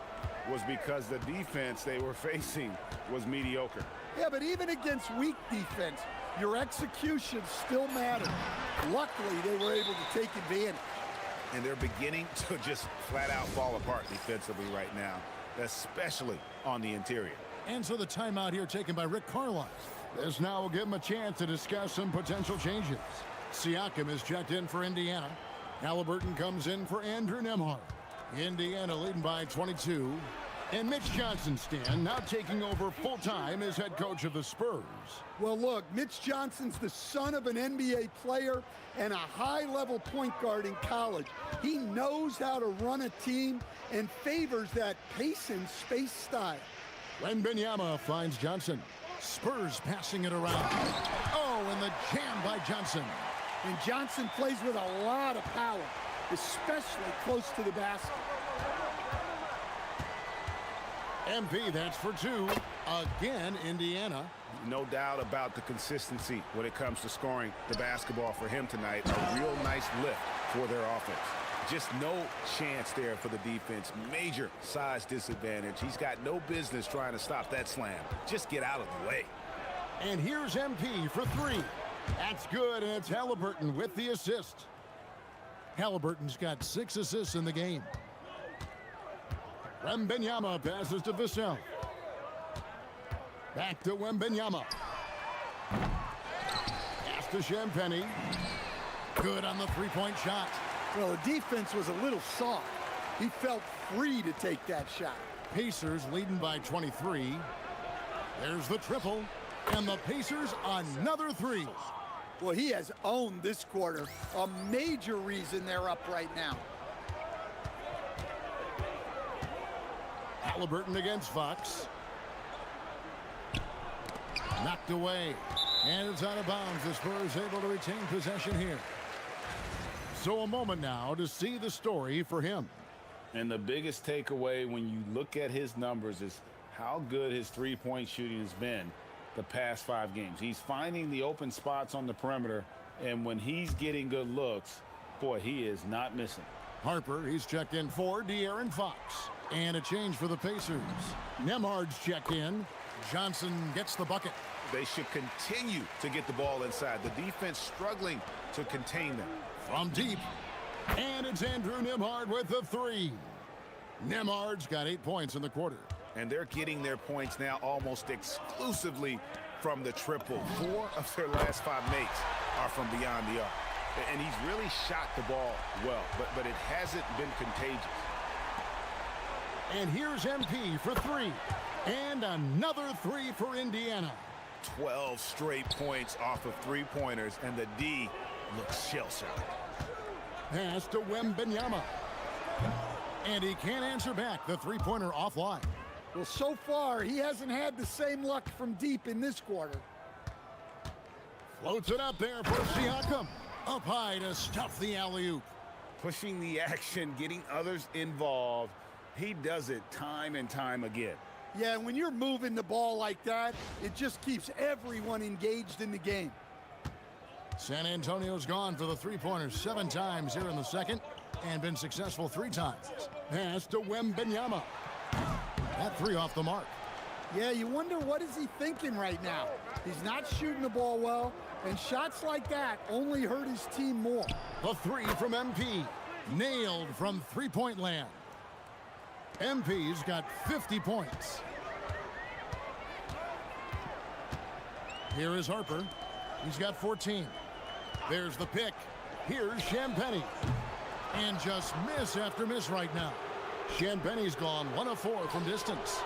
was because the defense they were facing was mediocre. Yeah, but even against weak defense, your execution still matters. Luckily, they were able to take advantage. And they're beginning to just flat out fall apart defensively right now, especially on the interior. And so the timeout here taken by Rick Carlisle. This now will give him a chance to discuss some potential changes. Siakam is checked in for Indiana. Halliburton comes in for Andrew Nembhard. Indiana leading by 22. And Mitch Johnson, Stan, now taking over full-time as head coach of the Spurs. Well, look, Mitch Johnson's the son of an NBA player and a high-level point guard in college. He knows how to run a team and favors that pace and space style. Wembanyama finds Johnson. Spurs passing it around. Oh, and the jam by Johnson. And Johnson plays with a lot of power, especially close to the basket. MP, that's for 2. Again, Indiana. No doubt about the consistency when it comes to scoring the basketball for him tonight. A real nice lift for their offense. Just no chance there for the defense. Major size disadvantage. He's got no business trying to stop that slam. Just get out of the way. And here's MP for 3. That's good, and it's Halliburton with the assist. Halliburton's got 6 assists in the game. Wembanyama passes to Vassell. Back to Wembanyama. Pass to Champagnie. Good on the 3-point shot. Well, the defense was a little soft. He felt free to take that shot. Pacers leading by 23. There's the triple. And the Pacers another 3. Well, he has owned this quarter. A major reason they're up right now. Halliburton against Fox. Knocked away. And it's out of bounds. The Spurs able to retain possession here. So a moment now to see the story for him. And the biggest takeaway when you look at his numbers is how good his 3-point shooting has been the past 5 games. He's finding the open spots on the perimeter, and when he's getting good looks, boy, he is not missing. Harper, he's checked in for De'Aaron Fox. And a change for the Pacers. Nembhard's checked in. Johnson gets the bucket. They should continue to get the ball inside. The defense struggling to contain them. From deep. And it's Andrew Nembhard with the 3. Nembhard's got 8 points in the quarter. And they're getting their points now almost exclusively from the triple. 4 of their last 5 makes are from beyond the arc. And he's really shot the ball well, but it hasn't been contagious. And here's MP for 3. And another three for Indiana. 12 straight points off of three-pointers, and the D looks shell-shocked. Pass to Wembanyama. And he can't answer back. The three-pointer offline. Well, so far, he hasn't had the same luck from deep in this quarter. Floats it up there for Siakam. Up high to stuff the alley-oop. Pushing the action, getting others involved. He does it time and time again. Yeah, when you're moving the ball like that, it just keeps everyone engaged in the game. San Antonio's gone for the three-pointers 7 times here in the second and been successful 3 times. Pass to Wembanyama. That three off the mark. Yeah, you wonder what is he thinking right now. He's not shooting the ball well, and shots like that only hurt his team more. The three from MP. Nailed from three-point land. MP's got 50 points. Here is Harper. He's got 14. There's the pick. Here's Champagnie. And just miss after miss right now. Champagnie's gone 1 of 4 from distance.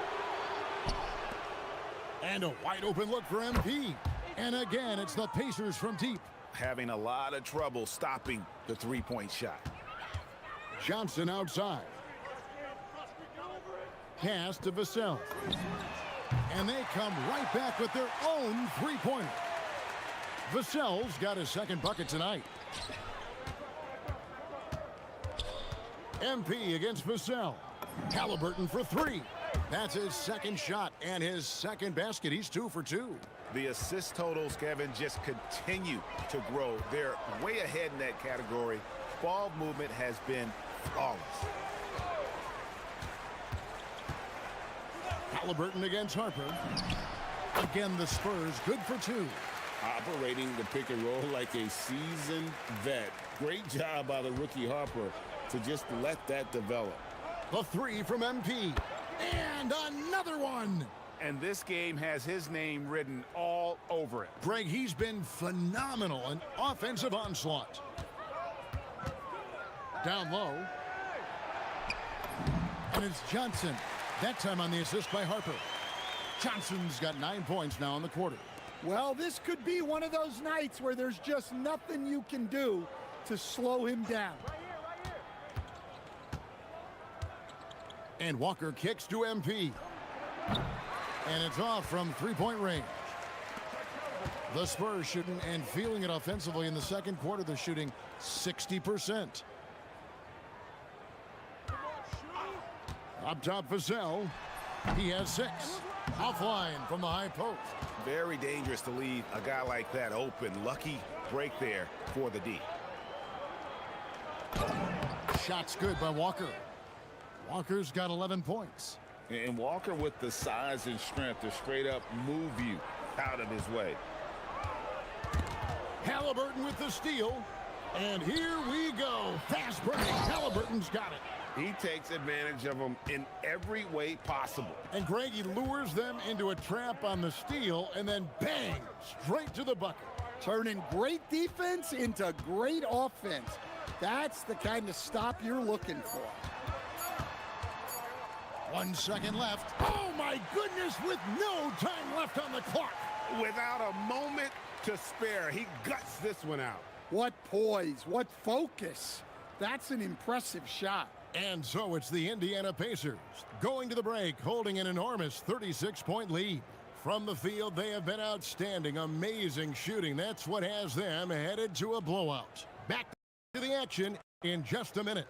And a wide open look for MP. And again, it's the Pacers from deep. Having a lot of trouble stopping the three-point shot. Johnson outside. Pass to Vassell. And they come right back with their own three-pointer. Vassell's got his second bucket tonight. MP against Vassell. Halliburton for 3. That's his second shot and his second basket. He's 2 for 2. The assist totals, Kevin, just continue to grow. They're way ahead in that category. Ball movement has been flawless. Halliburton against Harper. Again, the Spurs good for 2. Operating the pick and roll like a seasoned vet. Great job by the rookie Harper to just let that develop. The three from MP. And another one. And this game has his name written all over it. Greg, he's been phenomenal in offensive onslaught. Down low. And it's Johnson. That time on the assist by Harper. Johnson's got 9 points now in the quarter. Well, this could be one of those nights where there's just nothing you can do to slow him down. And Walker kicks to MP. And it's off from three-point range. The Spurs shooting and feeling it offensively in the second quarter. They're shooting 60%. Up top, Vassell. He has 6. Offline from the high post. Very dangerous to leave a guy like that open. Lucky break there for the D. Shot's good by Walker. Walker's got 11 points. And Walker with the size and strength to straight up move you out of his way. Halliburton with the steal. And here we go. Fast break. Halliburton's got it. He takes advantage of them in every way possible. And Greg, he lures them into a trap on the steal and then bang, straight to the bucket. Turning great defense into great offense. That's the kind of stop you're looking for. 1 second left. Oh my goodness, with no time left on the clock. Without a moment to spare, he guts this one out. What poise, what focus. That's an impressive shot. And so it's the Indiana Pacers going to the break, holding an enormous 36-point lead. From the field, they have been outstanding, amazing shooting. That's what has them headed to a blowout. Back to the action in just a minute.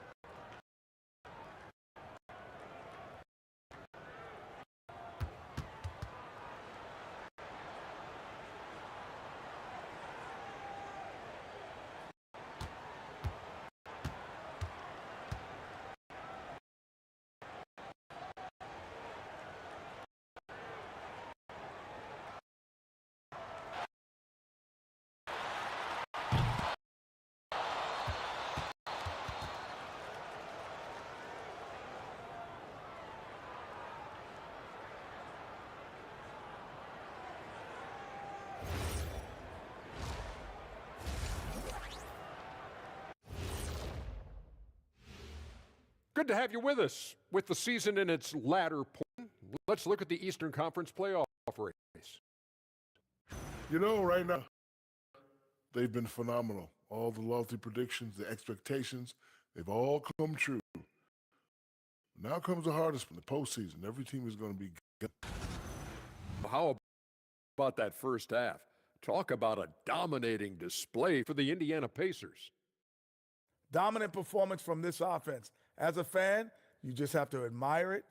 Good to have you with us. With the season in its latter point, let's let's look at the Eastern Conference playoff race. You know, right now, they've been phenomenal. All the lofty predictions, the expectations, they've all come true. Now comes the hardest in the postseason. Every team is going to be good. How about that first half? Talk about a dominating display for the Indiana Pacers. Dominant performance from this offense. As a fan, you just have to admire it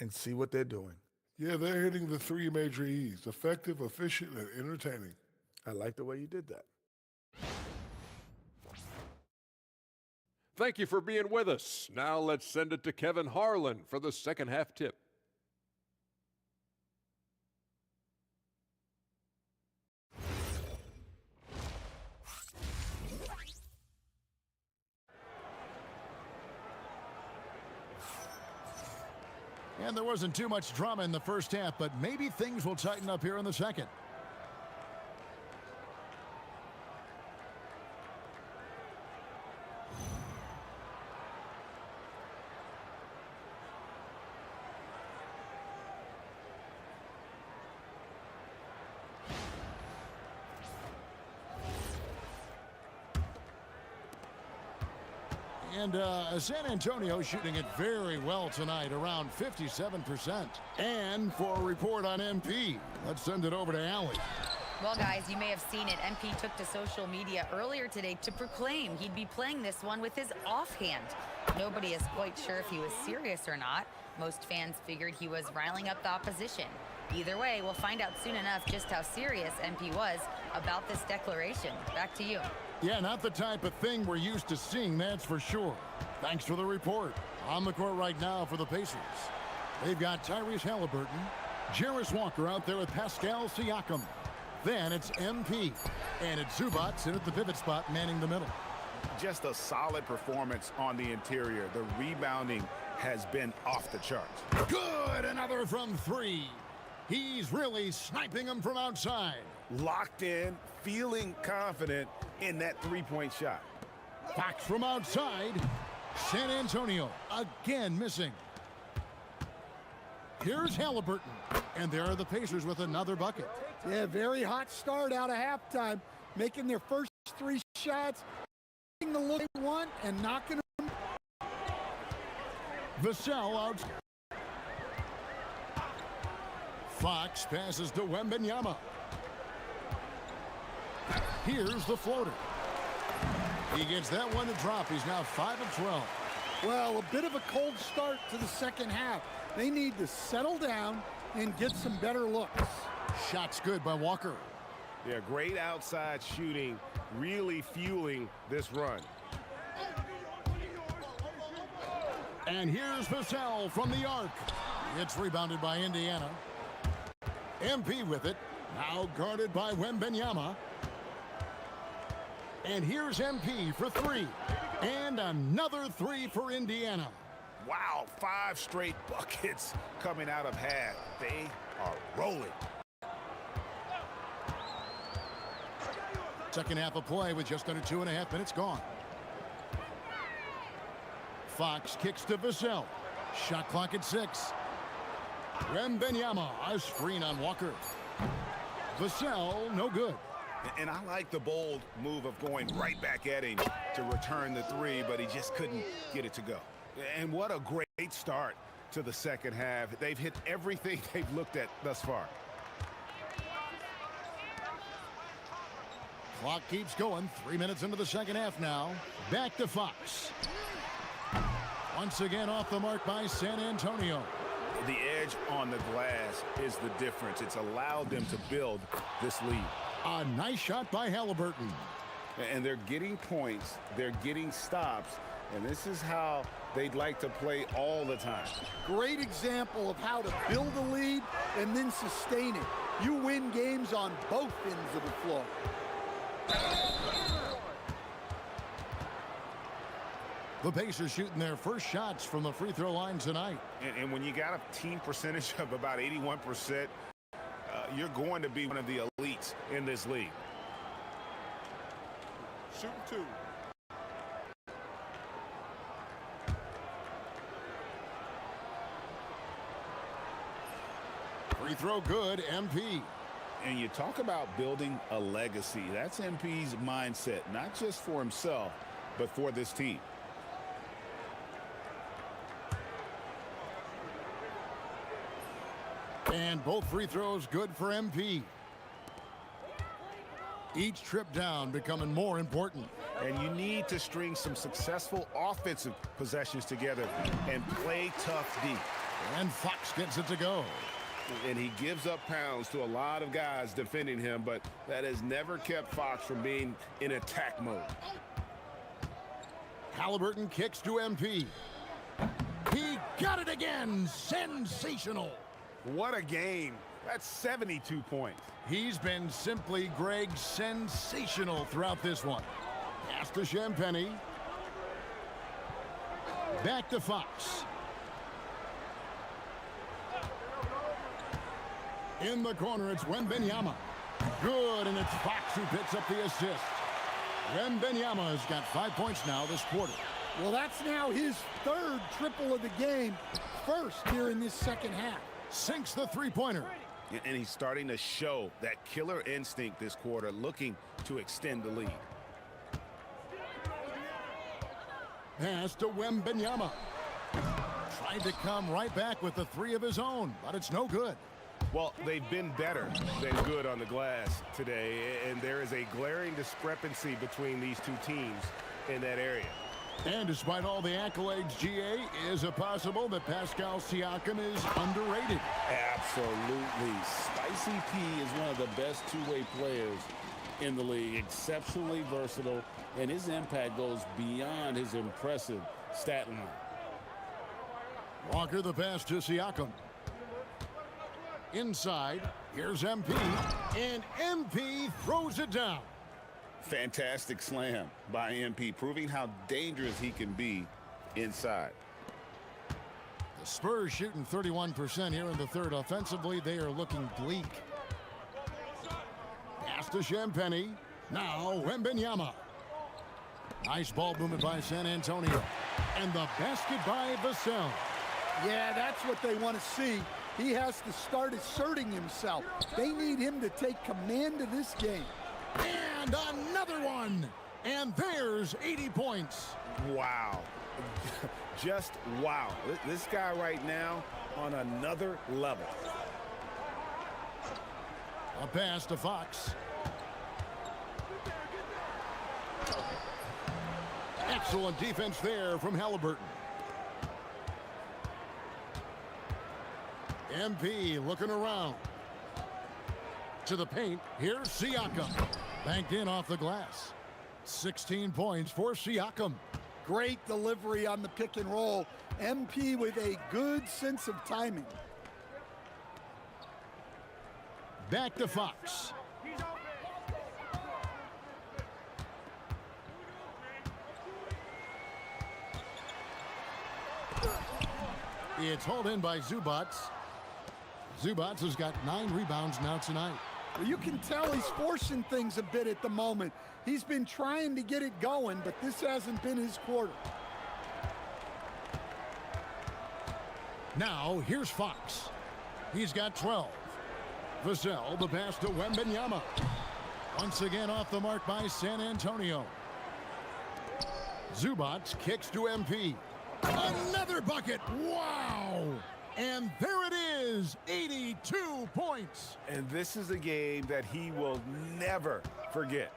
and see what they're doing. Yeah, they're hitting the three major E's: effective, efficient, and entertaining. I like the way you did that. Thank you for being with us. Now let's send it to Kevin Harlan for the second half tip. And there wasn't too much drama in the first half, but maybe things will tighten up here in the second. And San Antonio shooting it very well tonight, around 57%. And for a report on MP, let's send it over to Allie. Well, guys, you may have seen it. MP took to social media earlier today to proclaim he'd be playing this one with his offhand. Nobody is quite sure if he was serious or not. Most fans figured he was riling up the opposition. Either way, we'll find out soon enough just how serious MP was about this declaration. Back to you. Yeah, not the type of thing we're used to seeing, that's for sure. Thanks for the report. On the court right now for the Pacers. They've got Tyrese Halliburton, Jarris Walker out there with Pascal Siakam. Then it's MP, and it's Zubac in at the pivot spot, manning the middle. Just a solid performance on the interior. The rebounding has been off the charts. Good, another from three. He's really sniping them from outside. Locked in, feeling confident in that three-point shot. Fox from outside. San Antonio again missing. Here's Halliburton. And there are the Pacers with another bucket. Yeah, very hot start out of halftime. Making their first three shots. Getting the look they want and knocking them. Vassell out. Fox passes to Wembanyama. Here's the floater. He gets that one to drop. He's now 5 of 12. Well, a bit of a cold start to the second half. They need to settle down and get some better looks. Shots good by Walker. Yeah, great outside shooting, really fueling this run. And here's Vassell from the arc. It's rebounded by Indiana. MP with it. Now guarded by Wembanyama. And here's MP for three. And another three for Indiana. Wow, 5 straight buckets coming out of half. They are rolling. Second half of play with just under 2.5 minutes gone. Fox kicks to Vassell. Shot clock at 6. Wembanyama, a screen on Walker. Vassell, no good. And I like the bold move of going right back at him to return the three, but he just couldn't get it to go. And what a great start to the second half. They've hit everything they've looked at thus far. Clock keeps going. 3 minutes into the second half now. Back to Fox. Once again off the mark by San Antonio. The edge on the glass is the difference. It's allowed them to build this lead. A nice shot by Halliburton. And they're getting points. They're getting stops. And this is how they'd like to play all the time. Great example of how to build a lead and then sustain it. You win games on both ends of the floor. The Pacers shooting their first shots from the free throw line tonight. And when you got a team percentage of about 81%, you're going to be one of the elites in this league. Shooting 2. Free throw good, MP. And you talk about building a legacy. That's MP's mindset, not just for himself, but for this team. And both free throws good for MP. Each trip down becoming more important. And you need to string some successful offensive possessions together and play tough deep. And Fox gets it to go. And he gives up pounds to a lot of guys defending him, but that has never kept Fox from being in attack mode. Halliburton kicks to MP. He got it again. Sensational. What a game. That's 72 points. He's been simply, Greg, sensational throughout this one. Pass to Champagnie. Back to Fox. In the corner, it's Wembanyama. Good, and it's Fox who picks up the assist. Wembanyama has got 5 points now this quarter. Well, that's now his third triple of the game, first here in this second half. Sinks the three-pointer. And he's starting to show that killer instinct this quarter, looking to extend the lead. Pass to Wembanyama. Tried to come right back with the three of his own, but it's no good. Well, they've been better than good on the glass today, and there is a glaring discrepancy between these two teams in that area. And despite all the accolades, GA, is it possible that Pascal Siakam is underrated? Absolutely. Spicy P is one of the best two-way players in the league. Exceptionally versatile, and his impact goes beyond his impressive stat line. Walker the pass to Siakam. Inside, here's MP, and MP throws it down. Fantastic slam by MP, proving how dangerous he can be inside. The Spurs shooting 31% here in the third. Offensively, they are looking bleak. Pass to Champagnie. Now Wembanyama. Nice ball movement by San Antonio. And the basket by Vassell. Yeah, that's what they want to see. He has to start asserting himself. They need him to take command of this game. And another one. And there's 80 points. Wow. Just wow. This guy right now on another level. A pass to Fox. Excellent defense there from Halliburton. MP looking around. To the paint. Here's Siakam. Banked in off the glass. 16 points for Siakam. Great delivery on the pick and roll. MP with a good sense of timing. Back to Fox. It's hauled in by Zubats. Zubats has got 9 rebounds now tonight. Well, you can tell he's forcing things a bit at the moment. He's been trying to get it going, but this hasn't been his quarter. Now, here's Fox. He's got 12. Vassell, the pass to Wembanyama. Once again off the mark by San Antonio. Zubats kicks to MP. Another bucket. Wow. And there it is, 82 points. And this is a game that he will never forget.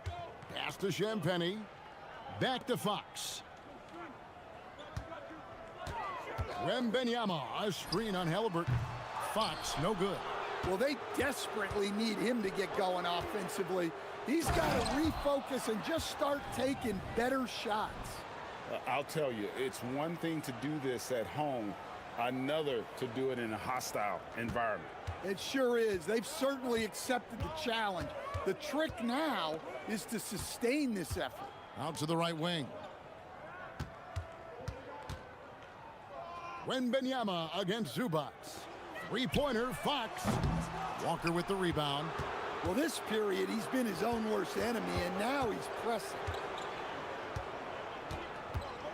Pass to Champagnie. Back to Fox. Wembanyama, a screen on Halliburton. Fox, no good. Well, they desperately need him to get going offensively. He's got to refocus and just start taking better shots. I'll tell you, it's one thing to do this at home, another to do it in a hostile environment. It sure is. They've certainly accepted the challenge. The trick now is to sustain this effort. Out to the right wing. Wembanyama against Zubats. Three-pointer, Fox. Walker with the rebound. Well, this period, he's been his own worst enemy, and now he's pressing.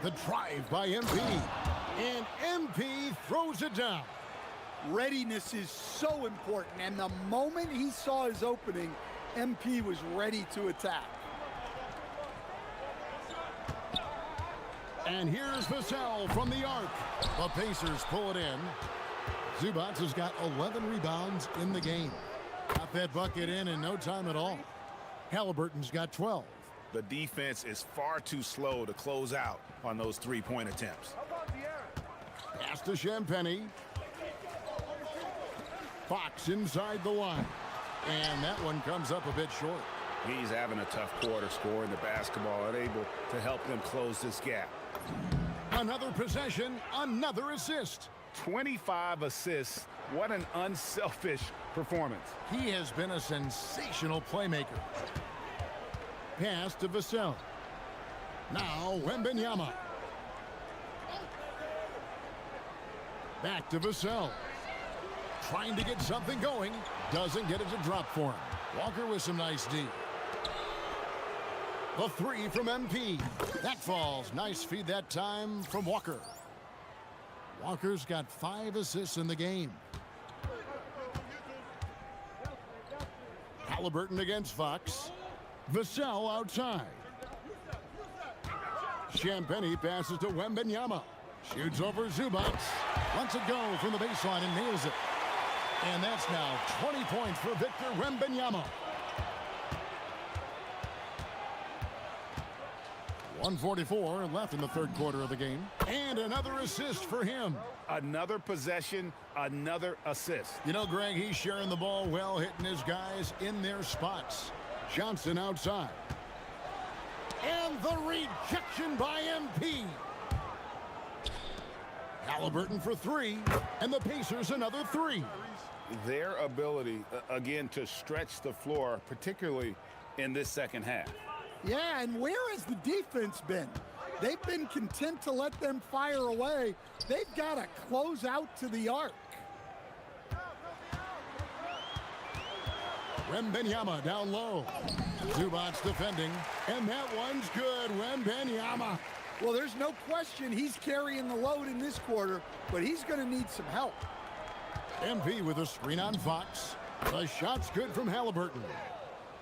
The drive by MP. And MP throws it down. Readiness is so important, and the moment he saw his opening, MP was ready to attack. And here's Vassell from the arc. The Pacers pull it in. Zubac has got 11 rebounds in the game. Got that bucket in no time at all. Halliburton's got 12. The defense is far too slow to close out on those three-point attempts. Pass to Champagnie. Fox inside the line. And that one comes up a bit short. He's having a tough quarter scoring the basketball, unable to help them close this gap. Another possession, another assist. 25 assists. What an unselfish performance. He has been a sensational playmaker. Pass to Vassell. Now Wembanyama. Back to Vassell. Trying to get something going. Doesn't get it to drop for him. Walker with some nice D. The three from MP. That falls. Nice feed that time from Walker. Walker's got 5 assists in the game. Halliburton against Fox. Vassell outside. Champagnie passes to Wembanyama. Shoots over Zubac. Lets it go from the baseline and nails it. And that's now 20 points for Victor Wembanyama. 1:44 left in the third quarter of the game. And another assist for him. Another possession, another assist. You know, Greg, he's sharing the ball well, hitting his guys in their spots. Johnson outside. And the rejection by MP. Halliburton for 3, and the Pacers another 3. Their ability, again, to stretch the floor, particularly in this second half. Yeah, and where has the defense been? They've been content to let them fire away. They've got to close out to the arc. Wembanyama down low. Zubac defending, and that one's good. Wembanyama. Well, there's no question he's carrying the load in this quarter, but he's going to need some help. MP with a screen on Fox. The shot's good from Halliburton.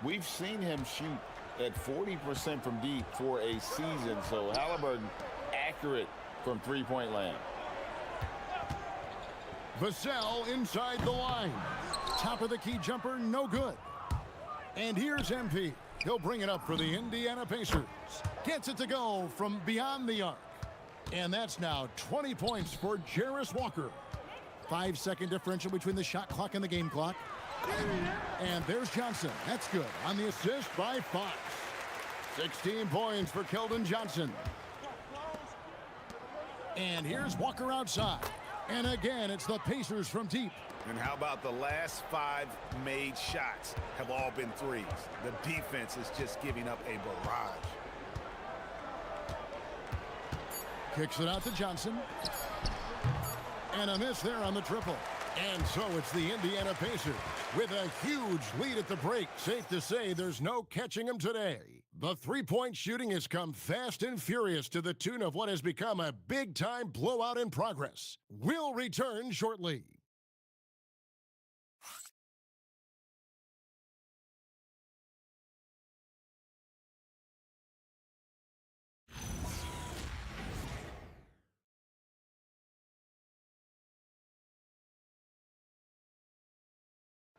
We've seen him shoot at 40% from deep for a season, so Halliburton accurate from three-point land. Vassell inside the line. Top of the key jumper, no good. And here's MP. He'll bring it up for the Indiana Pacers. Gets it to go from beyond the arc. And that's now 20 points for Jarace Walker. 5-second differential between the shot clock and the game clock. And there's Johnson. That's good. On the assist by Fox. 16 points for Keldon Johnson. And here's Walker outside. And again, it's the Pacers from deep. And how about the last 5 made shots have all been threes? The defense is just giving up a barrage. Kicks it out to Johnson. And a miss there on the triple. And so it's the Indiana Pacers with a huge lead at the break. Safe to say there's no catching them today. The three-point shooting has come fast and furious to the tune of what has become a big-time blowout in progress. We'll return shortly.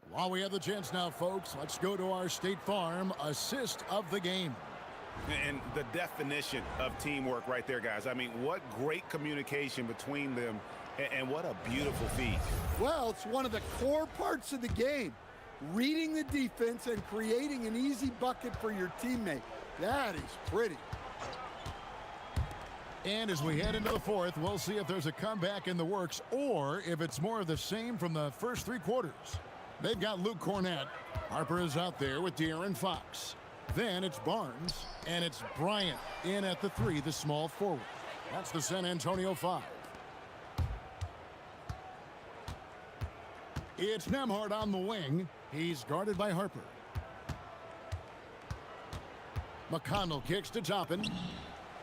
While we have the chance now, folks, let's go to our State Farm assist of the game. And the definition of teamwork right there, guys. I mean, what great communication between them, and what a beautiful feed. Well, it's one of the core parts of the game. Reading the defense and creating an easy bucket for your teammate. That is pretty. And as we head into the fourth, we'll see if there's a comeback in the works or if it's more of the same from the first 3 quarters. They've got Luke Cornett. Harper is out there with De'Aaron Fox. Then it's Barnes, and it's Bryant in at the 3, the small forward. That's the San Antonio 5. It's Nembhard on the wing. He's guarded by Harper. McConnell kicks to Toppin.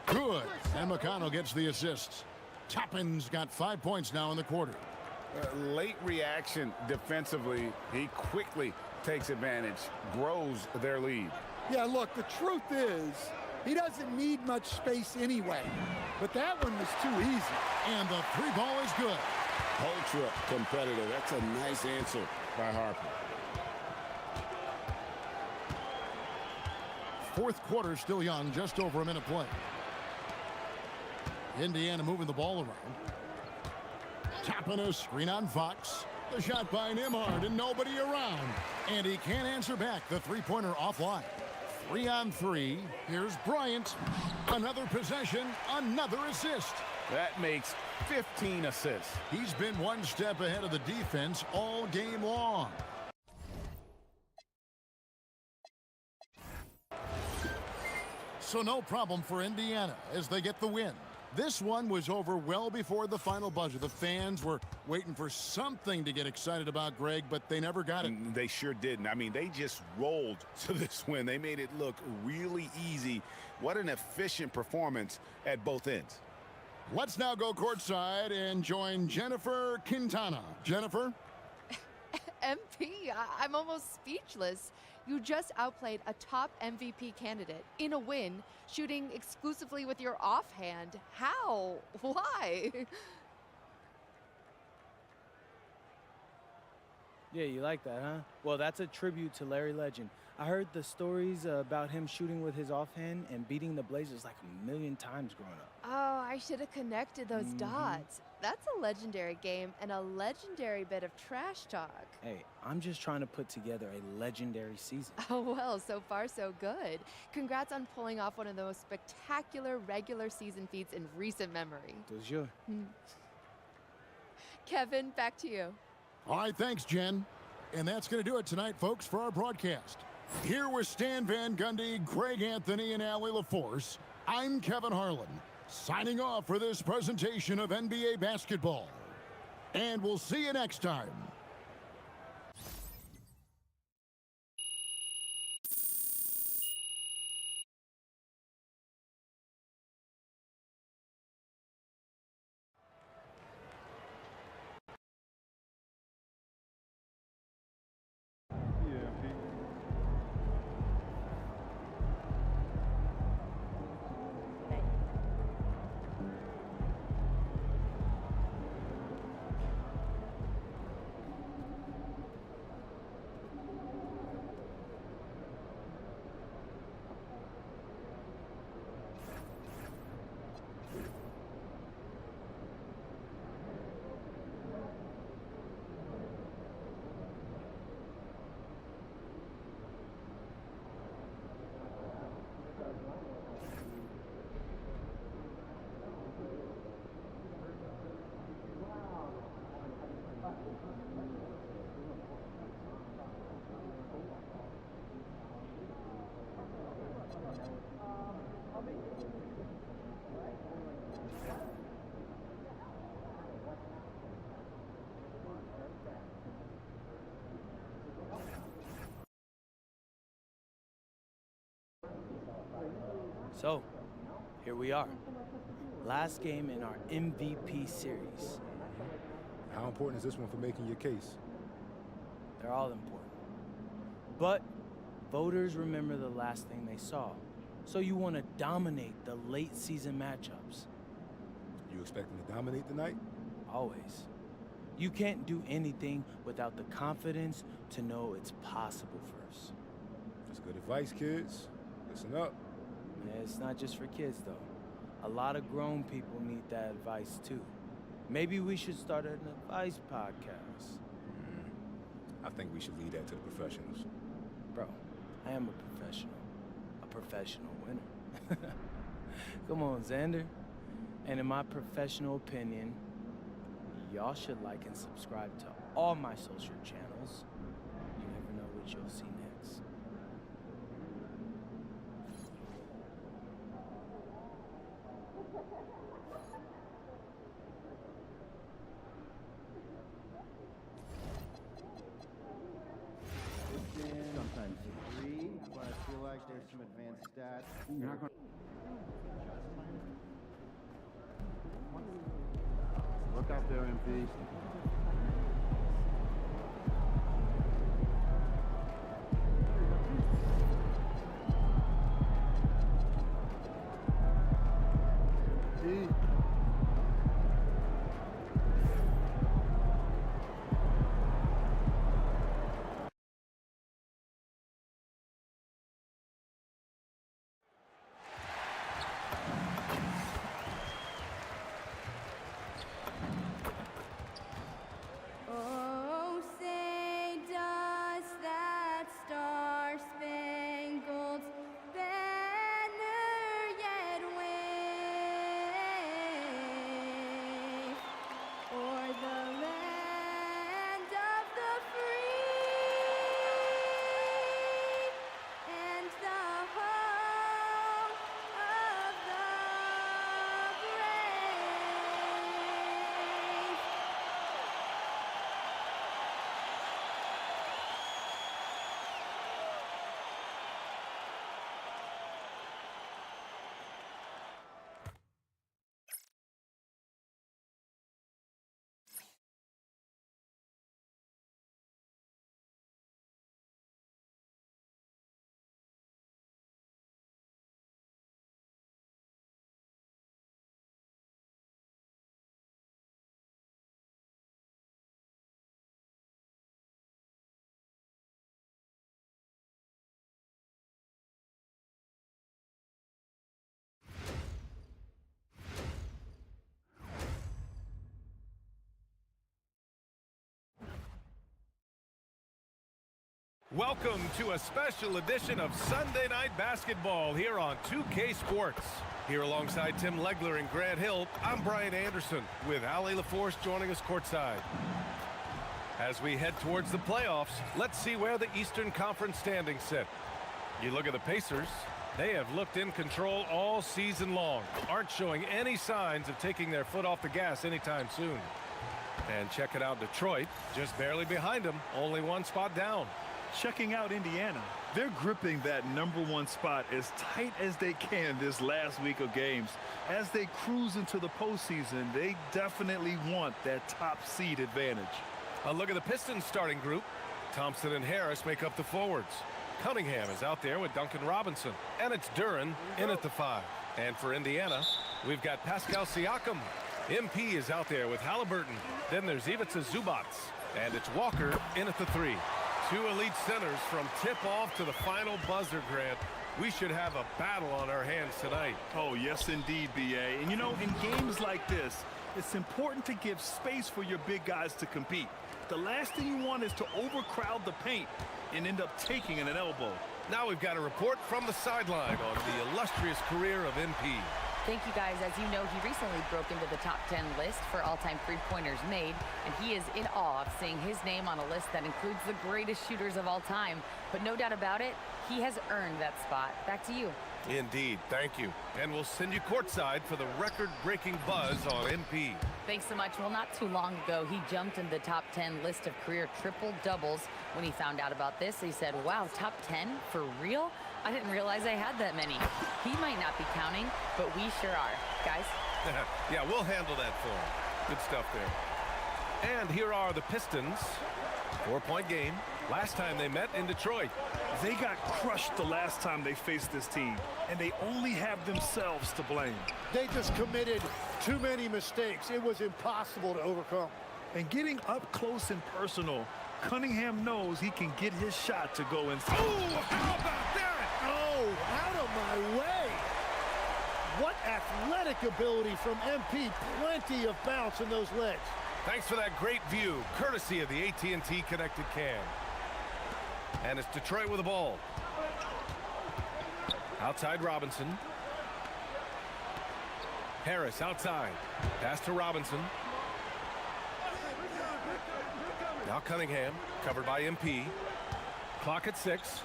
Good. And McConnell gets the assist. Toppin's got 5 points now in the quarter. Late reaction defensively. He quickly takes advantage, grows their lead. Yeah, look, the truth is, he doesn't need much space anyway. But that one was too easy. And the three ball is good. Ultra competitive. That's a nice answer by Harper. Fourth quarter still young, just over a minute play. Indiana moving the ball around. Tapping a screen on Fox. The shot by Nembhard and nobody around. And he can't answer back. The three-pointer offline. 3-on-3. Here's Bryant. Another possession, another assist. That makes 15 assists. He's been one step ahead of the defense all game long. So no problem for Indiana as they get the win. This one was over well before the final buzzer. The fans were waiting for something to get excited about, Greg, but they never got it. They sure didn't. I mean, they just rolled to this win. They made it look really easy. What an efficient performance at both ends. Let's now go courtside and join Jennifer Quintana. Jennifer? MP, I'm almost speechless. You just outplayed a top MVP candidate in a win, shooting exclusively with your offhand. How? Why? Yeah, you like that, huh? Well, that's a tribute to Larry Legend. I heard the stories about him shooting with his offhand and beating the Blazers like a million times growing up. Oh, I should have connected those dots. That's a legendary game and a legendary bit of trash talk. Hey, I'm just trying to put together a legendary season. Oh, well, so far so good. Congrats on pulling off one of the most spectacular regular season feats in recent memory. Toujours. Kevin, back to you. All right, thanks, Jen. And that's going to do it tonight, folks, for our broadcast. Here with Stan Van Gundy, Greg Anthony, and Allie LaForce, I'm Kevin Harlan, signing off for this presentation of NBA basketball. And we'll see you next time. So, here we are. Last game in our MVP series. How important is this one for making your case? They're all important. But voters remember the last thing they saw. So you want to dominate the late season matchups. You expect them to dominate tonight? Always. You can't do anything without the confidence to know it's possible first. That's good advice, kids. Listen up. It's not just for kids, though. A lot of grown people need that advice, too. Maybe we should start an advice podcast. I think we should leave that to the professionals. Bro, I am a professional winner. Come on, Xander. And in my professional opinion, y'all should like and subscribe to all my social channels. You never know what you'll see next. Sometimes 3, but I feel like there's some advanced stats. You're not going to look out there, MP. Welcome to a special edition of Sunday Night Basketball here on 2K Sports. Here alongside Tim Legler and Grant Hill, I'm Brian Anderson with Ali LaForce joining us courtside. As we head towards the playoffs, let's see where the Eastern Conference standings sit. You look at the Pacers, they have looked in control all season long, aren't showing any signs of taking their foot off the gas anytime soon. And check it out, Detroit, just barely behind them, only one spot down. Checking out Indiana, they're gripping that #1 spot as tight as they can this last week of games. As they cruise into the postseason, they definitely want that top seed advantage. A look at the Pistons starting group. Thompson and Harris make up the forwards. Cunningham is out there with Duncan Robinson, and it's Duren in at the 5. And for Indiana, we've got Pascal Siakam. MP is out there with Halliburton. Then there's Ivica Zubac, and it's Walker in at the 3. Two elite centers from tip-off to the final buzzer, Grant. We should have a battle on our hands tonight. Oh, yes, indeed, B.A. And, you know, in games like this, it's important to give space for your big guys to compete. The last thing you want is to overcrowd the paint and end up taking an elbow. Now we've got a report from the sideline on the illustrious career of MP. Thank you, guys. As you know, he recently broke into the top 10 list for all-time three-pointers made, and he is in awe of seeing his name on a list that includes the greatest shooters of all time. But no doubt about it, he has earned that spot. Back to you. Indeed, thank you. And we'll send you courtside for the record-breaking buzz on MP. Thanks so much. Well, not too long ago, he jumped into the top 10 list of career triple-doubles. When he found out about this, he said, wow, top 10? For real? I didn't realize I had that many. He might not be counting, but we sure are. Guys? Yeah, we'll handle that for him. Good stuff there. And here are the Pistons. 4-point game. Last time they met in Detroit. They got crushed the last time they faced this team, and they only have themselves to blame. They just committed too many mistakes. It was impossible to overcome. And getting up close and personal, Cunningham knows he can get his shot to go inside. Oh, how about that? Oh, out of my way. What athletic ability from MP. Plenty of bounce in those legs. Thanks for that great view, courtesy of the AT&T connected cam. And it's Detroit with the ball. Outside Robinson. Harris outside. Pass to Robinson. Now Cunningham, covered by MP. Clock at 6.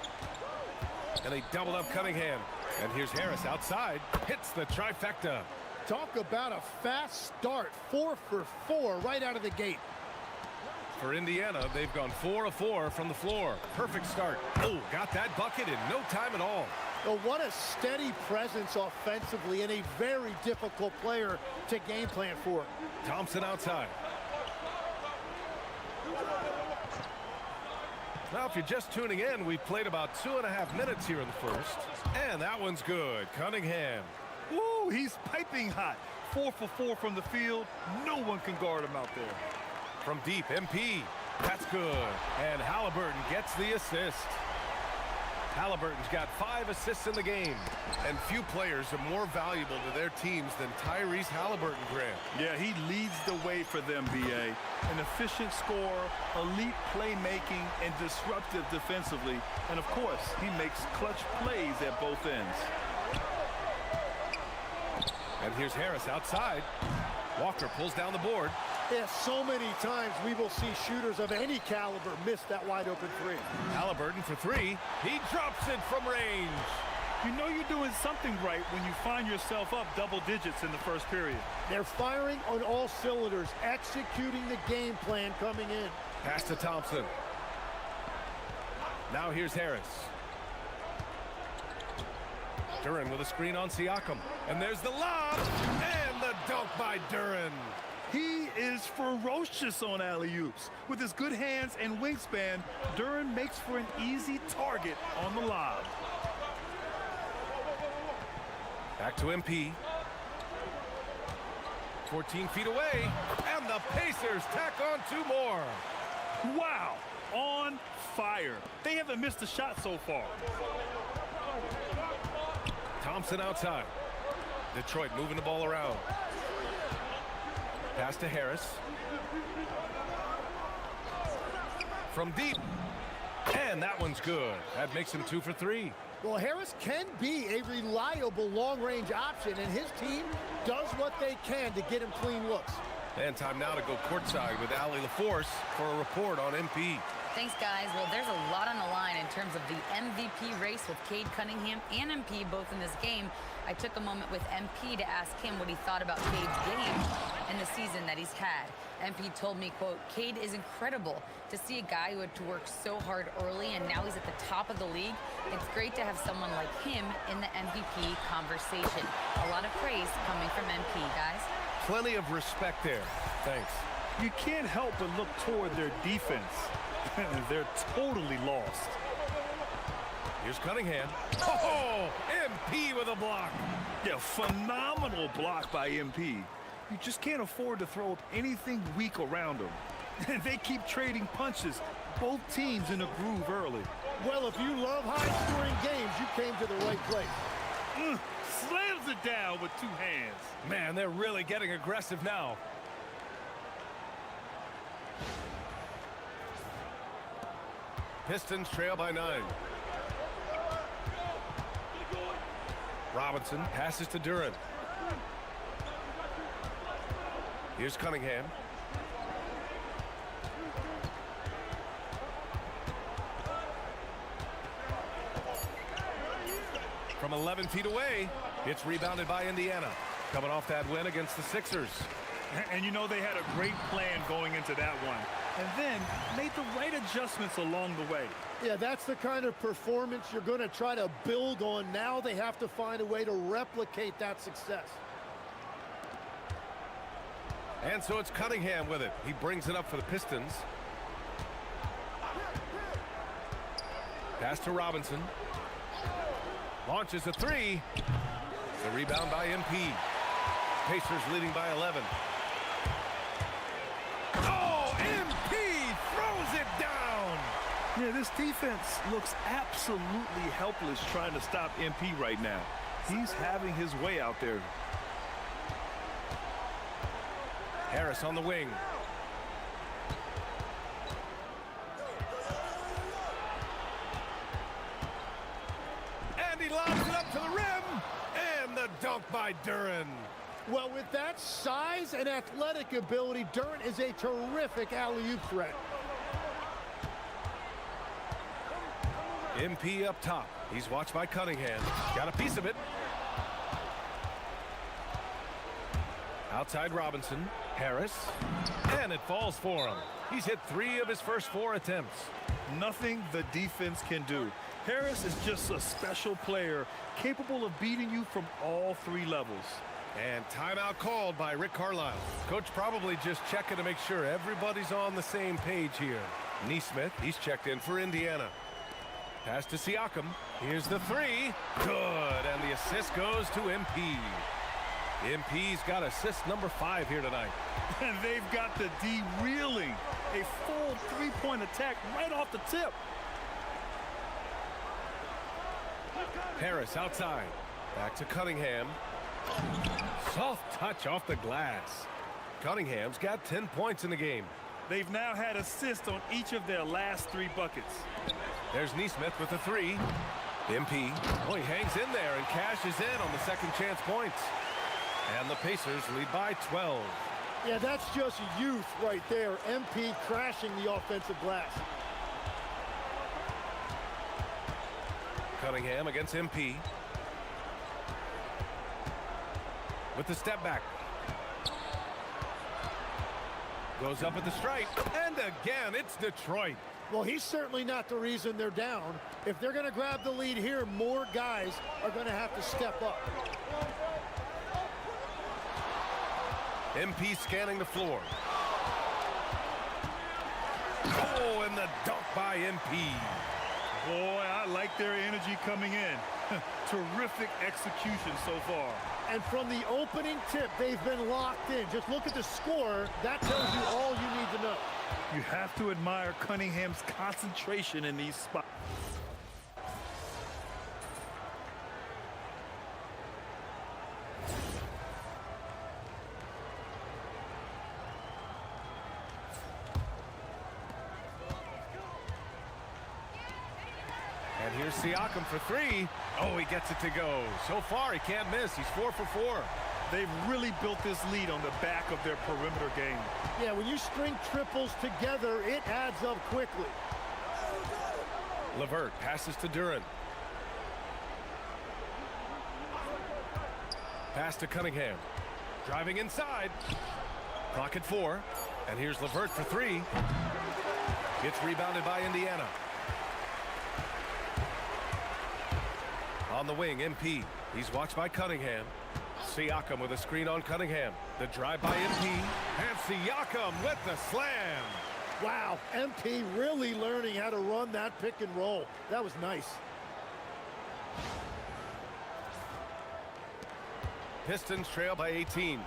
And they doubled up Cunningham. And here's Harris outside. Hits the trifecta. Talk about a fast start. 4 for 4 right out of the gate. For Indiana, they've gone 4 of 4 from the floor. Perfect start. Oh, got that bucket in no time at all. Oh, what a steady presence offensively and a very difficult player to game plan for. Thompson outside. Now, if you're just tuning in, we've played about 2.5 minutes here in the first. And that one's good. Cunningham. Woo, he's piping hot. 4 for 4 from the field. No one can guard him out there. From deep, MP. That's good. And Halliburton gets the assist. Halliburton's got 5 assists in the game. And few players are more valuable to their teams than Tyrese Halliburton, Grant. Yeah, he leads the way for them, B.A. An efficient scorer, elite playmaking, and disruptive defensively. And, of course, he makes clutch plays at both ends. And here's Harris outside. Walker pulls down the board. Yeah, so many times we will see shooters of any caliber miss that wide open 3. Halliburton for 3. He drops it from range. You know you're doing something right when you find yourself up double digits in the first period. They're firing on all cylinders, executing the game plan coming in. Pass to Thompson. Now here's Harris. Duren with a screen on Siakam. And there's the lob and the dunk by Duren. He is ferocious on alley-oops. With his good hands and wingspan, Duren makes for an easy target on the lob. Back to MP. 14 feet away, and the Pacers tack on 2 more. Wow, on fire. They haven't missed a shot so far. Thompson outside. Detroit moving the ball around. Pass to Harris. From deep. And that one's good. That makes him 2 for 3. Well, Harris can be a reliable long-range option, and his team does what they can to get him clean looks. And time now to go courtside with Allie LaForce for a report on MP. Thanks, guys. Well, there's a lot on the line in terms of the MVP race with Cade Cunningham and MP both in this game. I took a moment with MP to ask him what he thought about Cade's game and the season that he's had. MP told me, quote, "Cade is incredible. To see a guy who had to work so hard early and now he's at the top of the league, it's great to have someone like him in the MVP conversation." A lot of praise coming from MP, guys. Plenty of respect there. Thanks. You can't help but look toward their defense. They're totally lost. Here's Cunningham. Oh, MP with a block. Yeah, phenomenal block by MP. You just can't afford to throw up anything weak around them. They keep trading punches. Both teams in a groove early. Well, if you love high-scoring games, you came to the right place. Slams it down with 2 hands. Man, they're really getting aggressive now. Pistons trail by 9. Robinson passes to Duren. Here's Cunningham. From 11 feet away, it's rebounded by Indiana. Coming off that win against the Sixers. And you know they had a great plan going into that one. And then made the right adjustments along the way. Yeah, that's the kind of performance you're going to try to build on. Now they have to find a way to replicate that success. And so it's Cunningham with it. He brings it up for the Pistons. Pass to Robinson. Launches a 3. The rebound by MP. Pacers leading by 11. Oh, MP throws it down. Yeah, this defense looks absolutely helpless trying to stop MP right now. He's having his way out there. Harris on the wing. And he lobs it up to the rim. And the dunk by Duren. Well, with that size and athletic ability, Duren is a terrific alley-oop threat. MP up top. He's watched by Cunningham. Got a piece of it. Outside Robinson. Harris. And it falls for him. He's hit 3 of his first 4 attempts. Nothing the defense can do. Harris is just a special player, capable of beating you from all 3 levels. And timeout called by Rick Carlisle. Coach probably just checking to make sure everybody's on the same page here. Neesmith, he's checked in for Indiana. Pass to Siakam. Here's the 3. Good. And the assist goes to MP. MP's got assist number 5 here tonight. And they've got the D reeling. A full 3-point attack right off the tip. Harris outside. Back to Cunningham. Soft touch off the glass. Cunningham's got 10 points in the game. They've now had assists on each of their last 3 buckets. There's Neesmith with the 3. MP. Oh, he hangs in there and cashes in on the second chance points. And the Pacers lead by 12. Yeah, that's just youth right there. MP crashing the offensive glass. Cunningham against MP. With the step back. Goes up at the stripe. And again, it's Detroit. Well, he's certainly not the reason they're down. If they're going to grab the lead here, more guys are going to have to step up. MP scanning the floor. Oh, and the dunk by MP. Boy, I like their energy coming in. Terrific execution so far. And from the opening tip, they've been locked in. Just look at the score. That tells you all you need to know. You have to admire Cunningham's concentration in these spots. here's Siakam for three. Oh, he gets it to go. So far, he can't miss. He's 4 for 4. They've really built this lead on the back of their perimeter game. Yeah, when you string triples together, it adds up quickly. LeVert passes to Duren. Pass to Cunningham. Driving inside. Clock at 4. And here's LeVert for three. Gets rebounded by Indiana. On the wing, MP. He's watched by Cunningham. Siakam with a screen on Cunningham. The drive by MP. And Siakam with the slam. Wow, MP really learning how to run that pick and roll. That was nice. Pistons trail by 18.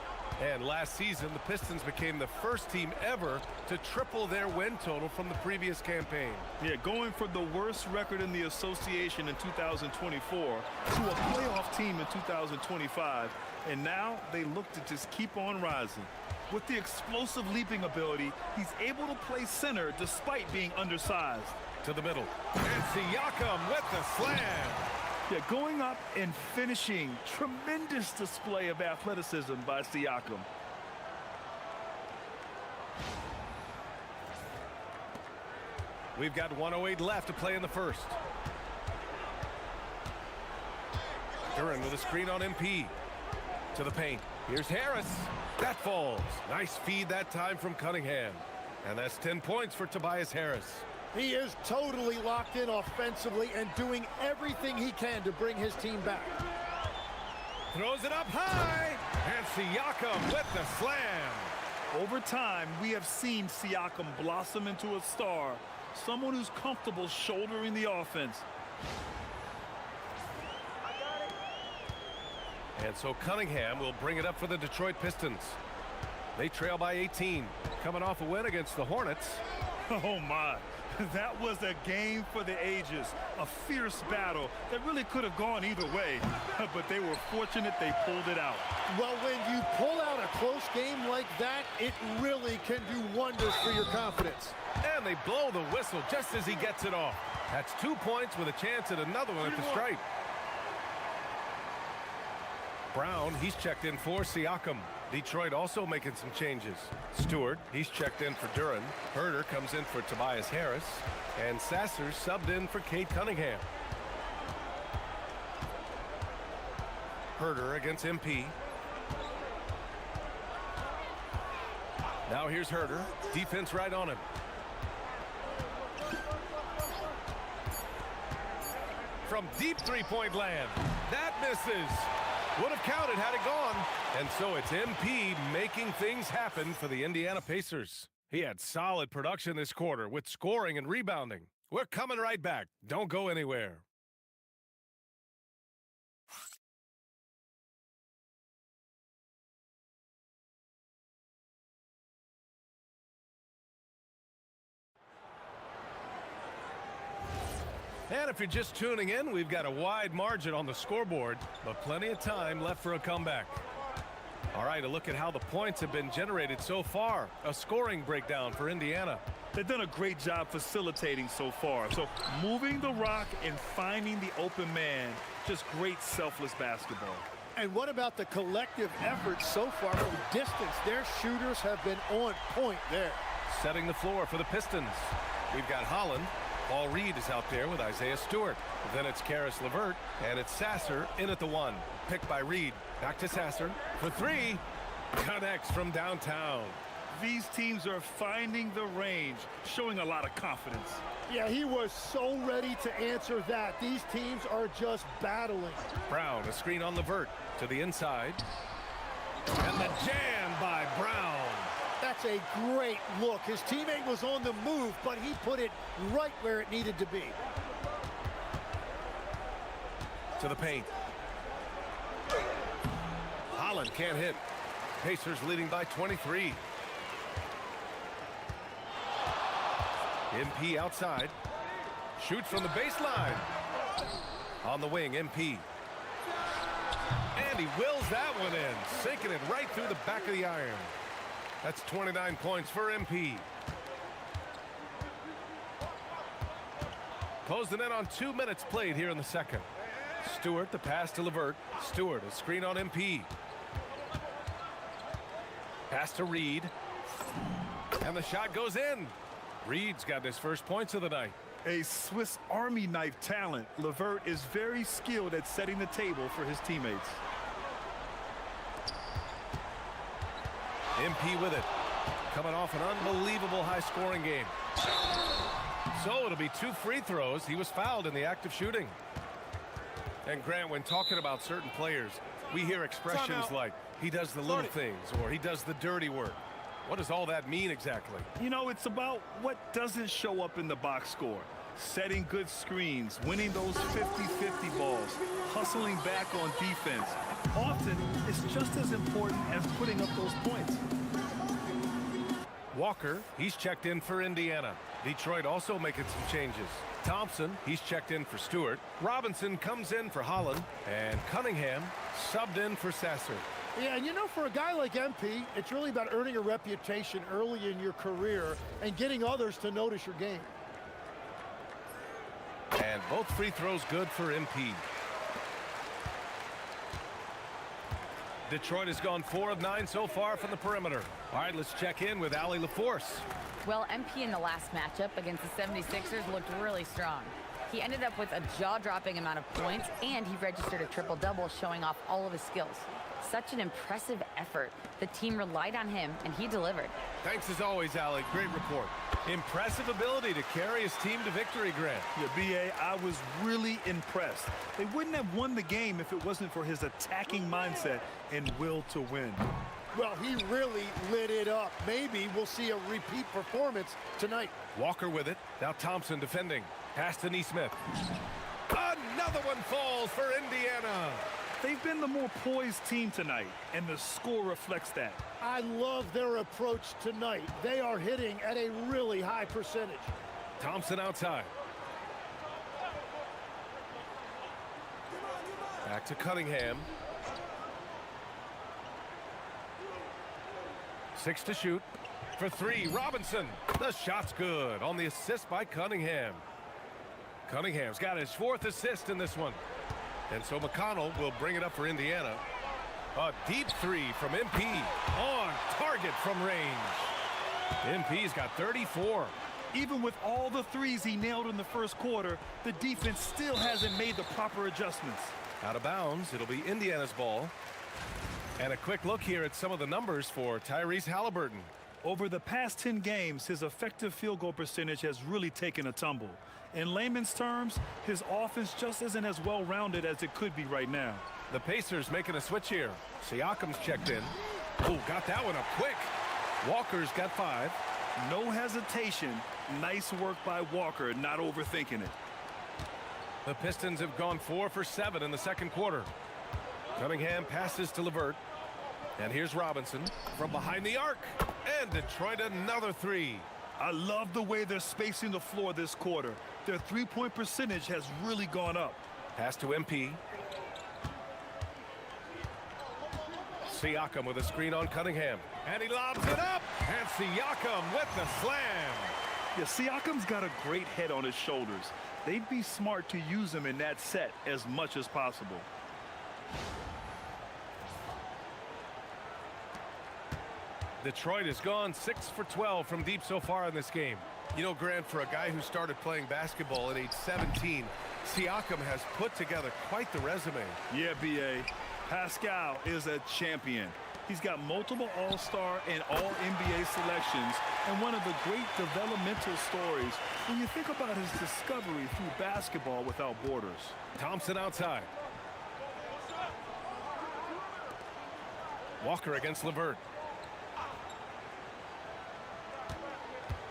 And last season, the Pistons became the first team ever to triple their win total from the previous campaign. Yeah, going from the worst record in the association in 2024 to a playoff team in 2025. And now they look to just keep on rising. With the explosive leaping ability, he's able to play center despite being undersized. To the middle. And Siakam with the slam. Yeah, going up and finishing. Tremendous display of athleticism by Siakam. We've got 1:08 left to play in the first. Duren with a screen on MP. To the paint. Here's Harris. That falls. Nice feed that time from Cunningham. And that's 10 points for Tobias Harris. He is totally locked in offensively and doing everything he can to bring his team back. Throws it up high. And Siakam with the slam. Over time, we have seen Siakam blossom into a star. Someone who's comfortable shouldering the offense. And so Cunningham will bring it up for the Detroit Pistons. They trail by 18. Coming off a win against the Hornets. Oh, my. That was a game for the ages. A fierce battle that really could have gone either way. But they were fortunate they pulled it out. Well, when you pull out a close game like that, it really can do wonders for your confidence. And they blow the whistle just as he gets it off. That's 2 points with a chance at another one at the stripe. Brown, he's checked in for Siakam. Detroit also making some changes. Stewart, he's checked in for Duren. Herder comes in for Tobias Harris. And Sasser subbed in for Cade Cunningham. Herder against MP. Now here's Herder. Defense right on him. From deep three-point land. That misses. Would have counted had it gone. And so it's MP making things happen for the Indiana Pacers. He had solid production this quarter with scoring and rebounding. We're coming right back. Don't go anywhere. And if you're just tuning in, we've got a wide margin on the scoreboard, but plenty of time left for a comeback. All right, a look at how the points have been generated so far. A scoring breakdown for Indiana. They've done a great job facilitating so far. So moving the rock and finding the open man, just great selfless basketball. And what about the collective effort so far from distance? Their shooters have been on point there. Setting the floor for the Pistons. We've got Holland. Paul Reed is out there with Isaiah Stewart. Then it's Karis LeVert, and it's Sasser in at the one. Picked by Reed. Back to Sasser for three. Connects from downtown. These teams are finding the range, showing a lot of confidence. Yeah, he was so ready to answer that. These teams are just battling. Brown, a screen on LeVert to the inside. And the jam by Brown. That's a great look. His teammate was on the move, but he put it right where it needed to be. To the paint. Holland can't hit. Pacers leading by 23. MP outside. Shoots from the baseline. On the wing, MP. And he wills that one in, sinking it right through the back of the iron. That's 29 points for MP. Closing in on 2 minutes played here in the second. Stewart, the pass to Levert. Stewart, a screen on MP. Pass to Reed. And the shot goes in. Reed's got his first points of the night. A Swiss Army knife talent, Levert is very skilled at setting the table for his teammates. MP with it. Coming off an unbelievable high-scoring game. So it'll be 2 free throws. He was fouled in the act of shooting. And Grant, when talking about certain players, we hear expressions like, he does the little things, or he does the dirty work. What does all that mean exactly? You know, it's about what doesn't show up in the box score. Setting good screens, winning those 50-50 balls, hustling back on defense. Often, it's just as important as putting up those points. Walker, he's checked in for Indiana. Detroit also making some changes. Thompson, he's checked in for Stewart. Robinson comes in for Holland. And Cunningham subbed in for Sasser. Yeah, and you know, for a guy like MP, it's really about earning a reputation early in your career and getting others to notice your game. And both free throws good for MP. Detroit has gone 4 of 9 so far from the perimeter. All right, let's check in with Allie LaForce. Well, MP in the last matchup against the 76ers looked really strong. He ended up with a jaw-dropping amount of points, and he registered a triple-double, showing off all of his skills. Such an impressive effort. The team relied on him, and he delivered. Thanks as always, Allie. Great report. Impressive ability to carry his team to victory, Grant. Yeah, B.A., I was really impressed. They wouldn't have won the game if it wasn't for his attacking mindset and will to win. Well, he really lit it up. Maybe we'll see a repeat performance tonight. Walker with it. Now Thompson defending. Pass to Neesmith. Another one falls for Indiana. They've been the more poised team tonight, and the score reflects that. I love their approach tonight. They are hitting at a really high percentage. Thompson outside. Back to Cunningham. 6 to shoot. For 3, Robinson. The shot's good on the assist by Cunningham. Cunningham's got his 4th assist in this one. And so McConnell will bring it up for Indiana. A deep 3 from MP. On target from range. MP's got 34. Even with all the threes he nailed in the first quarter, the defense still hasn't made the proper adjustments. Out of bounds, it'll be Indiana's ball. And a quick look here at some of the numbers for Tyrese Halliburton. Over the past 10 games, his effective field goal percentage has really taken a tumble. In layman's terms, his offense just isn't as well-rounded as it could be right now. The Pacers making a switch here. Siakam's checked in. Oh, got that one up quick. Walker's got 5. No hesitation. Nice work by Walker, not overthinking it. The Pistons have gone 4 for 7 in the second quarter. Cunningham passes to Levert. And here's Robinson from behind the arc. And Detroit another 3. I love the way they're spacing the floor this quarter. Their three-point percentage has really gone up. Pass to MP. Siakam with a screen on Cunningham. And he lobs it up. And Siakam with the slam. Yeah, Siakam's got a great head on his shoulders. They'd be smart to use him in that set as much as possible. Detroit has gone 6 for 12 from deep so far in this game. You know, Grant, for a guy who started playing basketball at age 17, Siakam has put together quite the resume. Yeah, B.A. Pascal is a champion. He's got multiple All-Star and All-NBA selections, and one of the great developmental stories when you think about his discovery through basketball without borders. Thompson outside. Walker against Levert.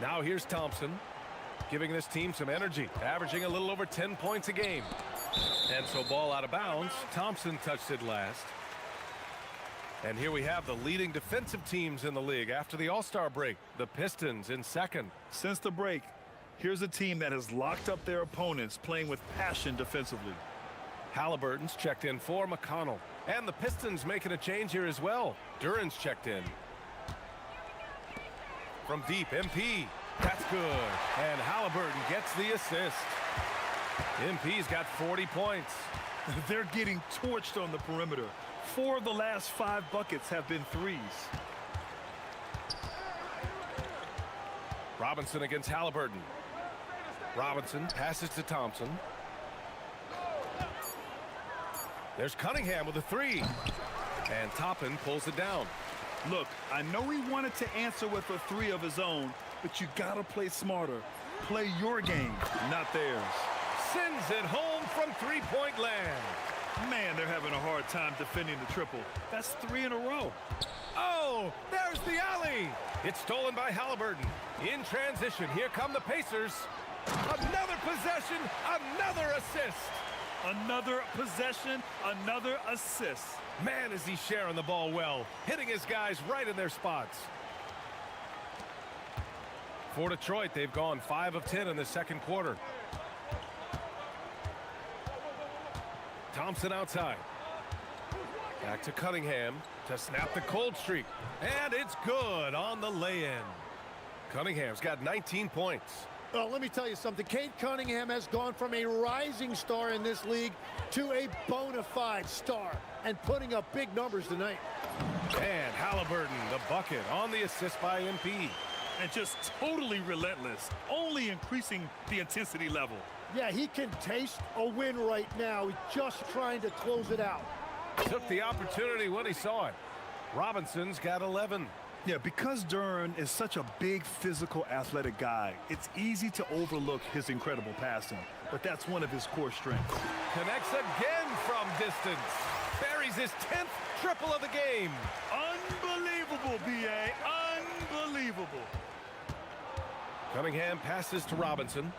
Now here's Thompson, giving this team some energy, averaging a little over 10 points a game. And so ball out of bounds. Thompson touched it last. And here we have the leading defensive teams in the league after the All-Star break. The Pistons in second. Since the break, here's a team that has locked up their opponents, playing with passion defensively. Halliburton's checked in for McConnell. And the Pistons making a change here as well. Duran's checked in. From deep, MP. That's good. And Halliburton gets the assist. MP's got 40 points. They're getting torched on the perimeter. 4 of the last 5 buckets have been threes. Robinson against Halliburton. Robinson passes to Thompson. There's Cunningham with a 3. And Toppin pulls it down. Look, I know he wanted to answer with a 3 of his own, but you gotta play smarter. Play your game, not theirs. Sends it home from three-point land. Man, they're having a hard time defending the triple. That's 3 in a row. Oh, there's the alley. It's stolen by Halliburton. In transition, here come the Pacers. Another possession, another assist. Another possession, another assist. Man, is he sharing the ball well, hitting his guys right in their spots. For Detroit, they've gone 5 of 10 in the second quarter. Thompson outside. Back to Cunningham to snap the cold streak. And it's good on the lay-in. Cunningham's got 19 points. Well, let me tell you something. Cade Cunningham has gone from a rising star in this league to a bona fide star and putting up big numbers tonight. And Halliburton, the bucket on the assist by MP. And just totally relentless, only increasing the intensity level. Yeah, he can taste a win right now. He's just trying to close it out. Took the opportunity when he saw it. Robinson's got 11. Yeah, because Duren is such a big, physical, athletic guy, it's easy to overlook his incredible passing, but that's one of his core strengths. Connects again from distance. Buries his 10th triple of the game. Unbelievable, B.A. Unbelievable. Cunningham passes to Robinson.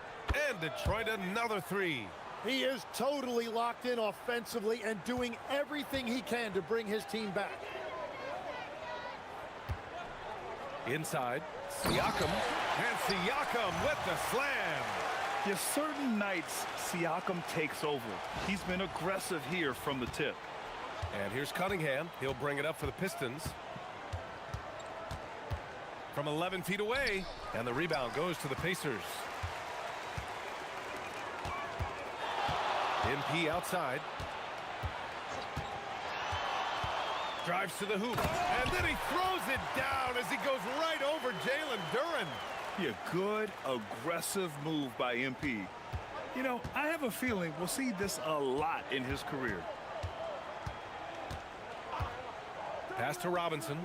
And Detroit another 3. He is totally locked in offensively and doing everything he can to bring his team back. Inside, Siakam. And Siakam with the slam. Yes, certain nights, Siakam takes over. He's been aggressive here from the tip. And here's Cunningham. He'll bring it up for the Pistons. From 11 feet away. And the rebound goes to the Pacers. MP outside. Drives to the hoop. And then he throws it down as he goes right over Jalen Duren. Yeah, good, aggressive move by MP. You know, I have a feeling we'll see this a lot in his career. Pass to Robinson.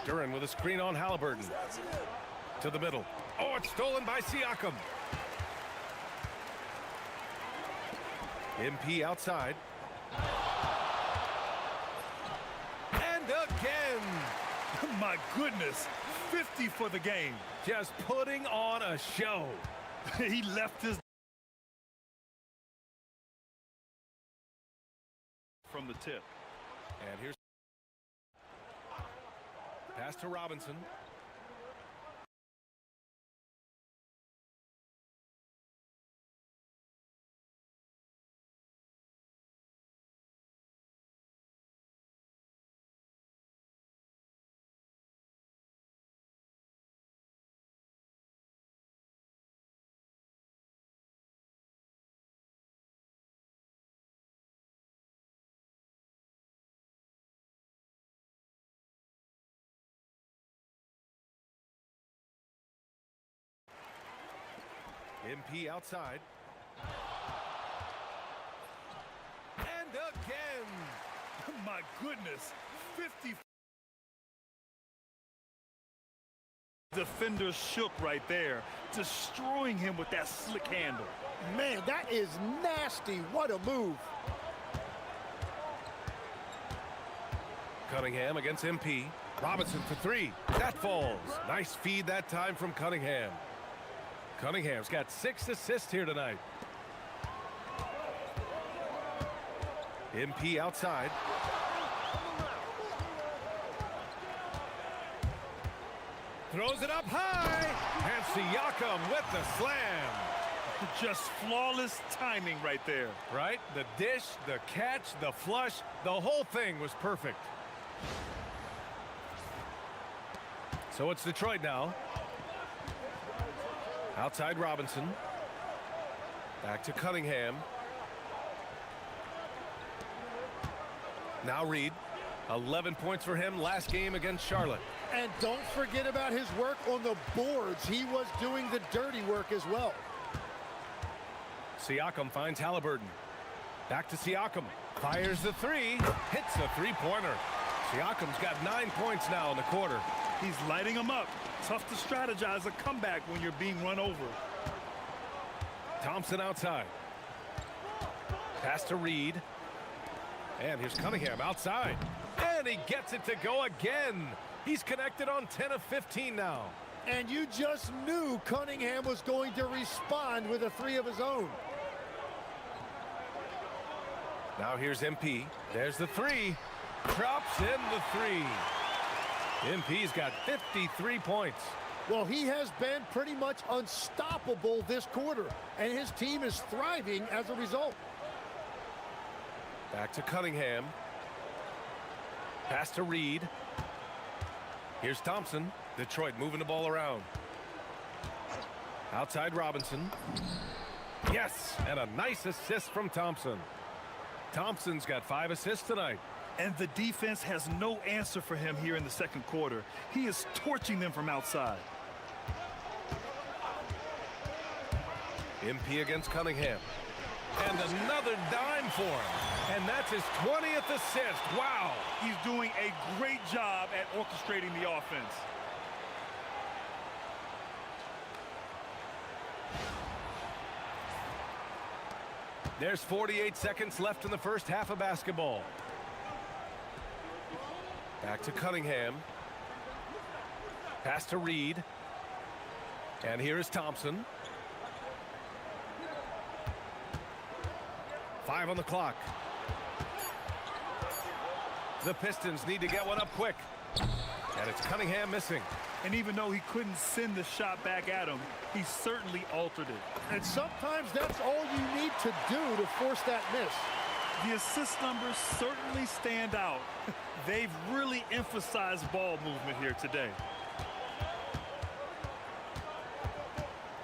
Duren with a screen on Halliburton. To the middle. Oh, it's stolen by Siakam. MP outside. And again. My goodness, 50 for the game. Just putting on a show. He left his from the tip. And here's pass to Robinson. MP outside. And again. My goodness, 50. Defender shook right there, destroying him with that slick handle. Man, that is nasty. What a move. Cunningham against MP. Robinson for 3. That falls. Nice feed that time from Cunningham. Cunningham's got 6 assists here tonight. MP outside. Throws it up high. And Siakam with the slam. Just flawless timing right there. Right? The dish, the catch, the flush, the whole thing was perfect. So it's Detroit now. Outside Robinson. Back to Cunningham. Now Reed. 11 points for him last game against Charlotte. And don't forget about his work on the boards. He was doing the dirty work as well. Siakam finds Halliburton. Back to Siakam. Fires the three. Hits a three-pointer. Siakam's got 9 points now in the quarter. He's lighting them up. Tough to strategize a comeback when you're being run over. Thompson outside. Pass to Reed. And here's Cunningham outside. And he gets it to go again. He's connected on 10 of 15 now. And you just knew Cunningham was going to respond with a three of his own. Now here's MP. There's the three. Drops in the three. MP's got 53 points. Well, he has been pretty much unstoppable this quarter, and his team is thriving as a result. Back to Cunningham. Pass to Reed. Here's Thompson. Detroit moving the ball around. Outside Robinson. Yes, and a nice assist from Thompson. Thompson's got 5 assists tonight. And the defense has no answer for him here in the second quarter. He is torching them from outside. MP against Cunningham. And another dime for him. And that's his 20th assist. Wow. He's doing a great job at orchestrating the offense. There's 48 seconds left in the first half of basketball. Back to Cunningham. Pass to Reed. And here is Thompson. 5 on the clock. The Pistons need to get one up quick. And it's Cunningham missing. And even though he couldn't send the shot back at him, he certainly altered it. And sometimes that's all you need to do to force that miss. The assist numbers certainly stand out. They've really emphasized ball movement here today.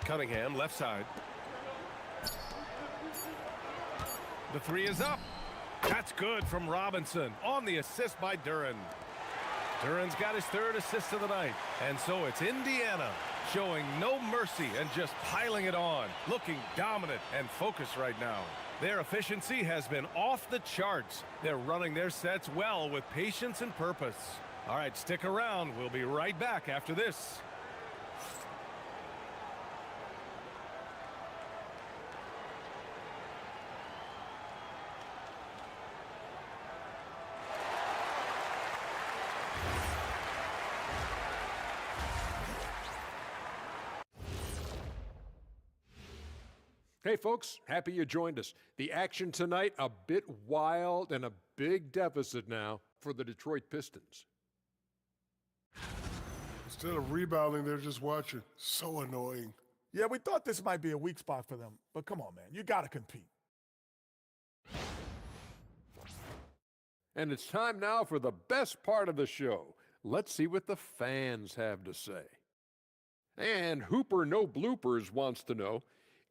Cunningham left side. The three is up. That's good from Robinson on the assist by Duren. Duren's got his 3rd assist of the night. And so it's Indiana showing no mercy and just piling it on. Looking dominant and focused right now. Their efficiency has been off the charts. They're running their sets well with patience and purpose. All right, stick around. We'll be right back after this. Hey, folks, happy you joined us. The action tonight, a bit wild and a big deficit now for the Detroit Pistons. Instead of rebounding, they're just watching. So annoying. Yeah, we thought this might be a weak spot for them. But come on, man. You got to compete. And it's time now for the best part of the show. Let's see what the fans have to say. And Hooper No Bloopers wants to know,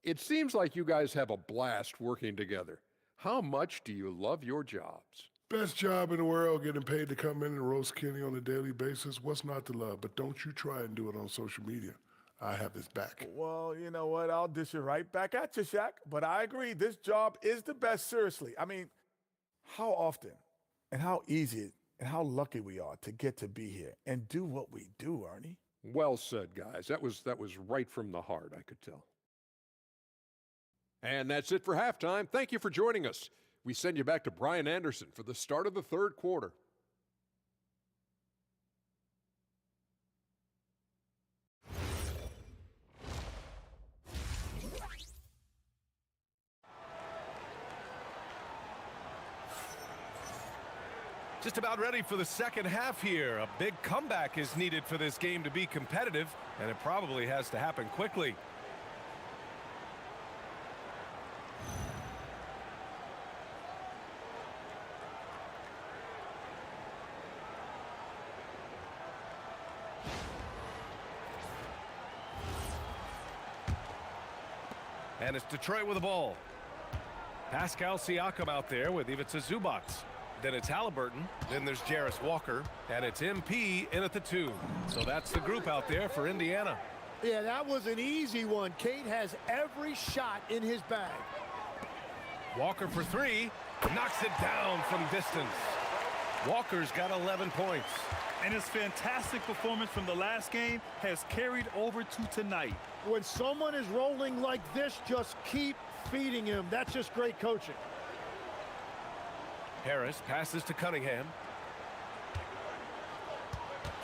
it seems like you guys have a blast working together. How much do you love your jobs? Best job in the world, getting paid to come in and roast Kenny on a daily basis. What's not to love? But don't you try and do it on social media. I have his back. Well, you know what? I'll dish it right back at you, Shaq. But I agree, this job is the best, seriously. I mean, how often and how easy and how lucky we are to get to be here and do what we do, Ernie. Well said, guys. That was right from the heart, I could tell. And that's it for halftime. Thank you for joining us. We send you back to Brian Anderson for the start of the third quarter. Just about ready for the second half here. A big comeback is needed for this game to be competitive, and it probably has to happen quickly. And it's Detroit with the ball. Pascal Siakam out there with Ivica Zubac. Then it's Halliburton. Then there's Jarris Walker. And it's MP in at the 2. So that's the group out there for Indiana. Yeah, that was an easy one. Cade has every shot in his bag. Walker for 3. Knocks it down from distance. Walker's got 11 points. And his fantastic performance from the last game has carried over to tonight. When someone is rolling like this, just keep feeding him. That's just great coaching. Harris passes to Cunningham.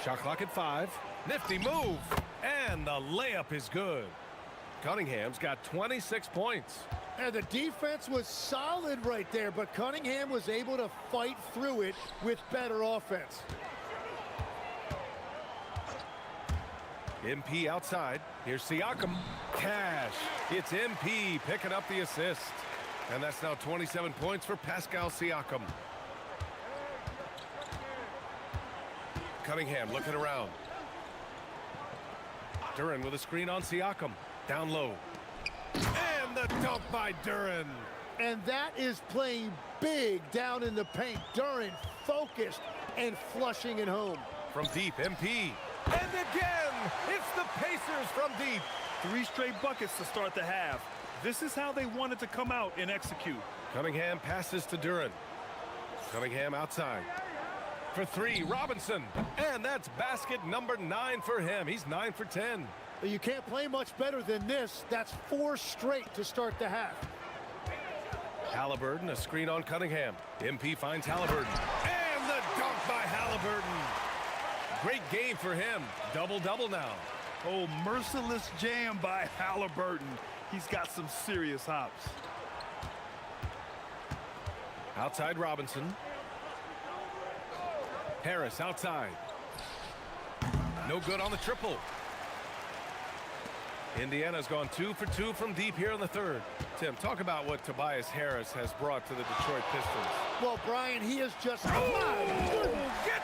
Shot clock at 5. Nifty move. And the layup is good. Cunningham's got 26 points. And the defense was solid right there, but Cunningham was able to fight through it with better offense. MP outside. Here's Siakam. Cash. It's MP picking up the assist. And that's now 27 points for Pascal Siakam. Cunningham looking around. Duren with a screen on Siakam. Down low. And the dunk by Duren. And that is playing big down in the paint. Duren focused and flushing it home. From deep, MP. And again, it's the Pacers from deep. 3 straight buckets to start the half. This is how they wanted to come out and execute. Cunningham passes to Duren. Cunningham outside. For 3, Robinson. And that's basket number 9 for him. He's 9 for 10. You can't play much better than this. That's 4 straight to start the half. Halliburton, a screen on Cunningham. MP finds Halliburton. And the dunk by Halliburton. Great game for him. Double-double now. Oh, merciless jam by Halliburton. He's got some serious hops. Outside Robinson. Harris outside. No good on the triple. Indiana's gone 2 for 2 from deep here in the third. Tim, talk about what Tobias Harris has brought to the Detroit Pistons. Well, Brian, he is just... Get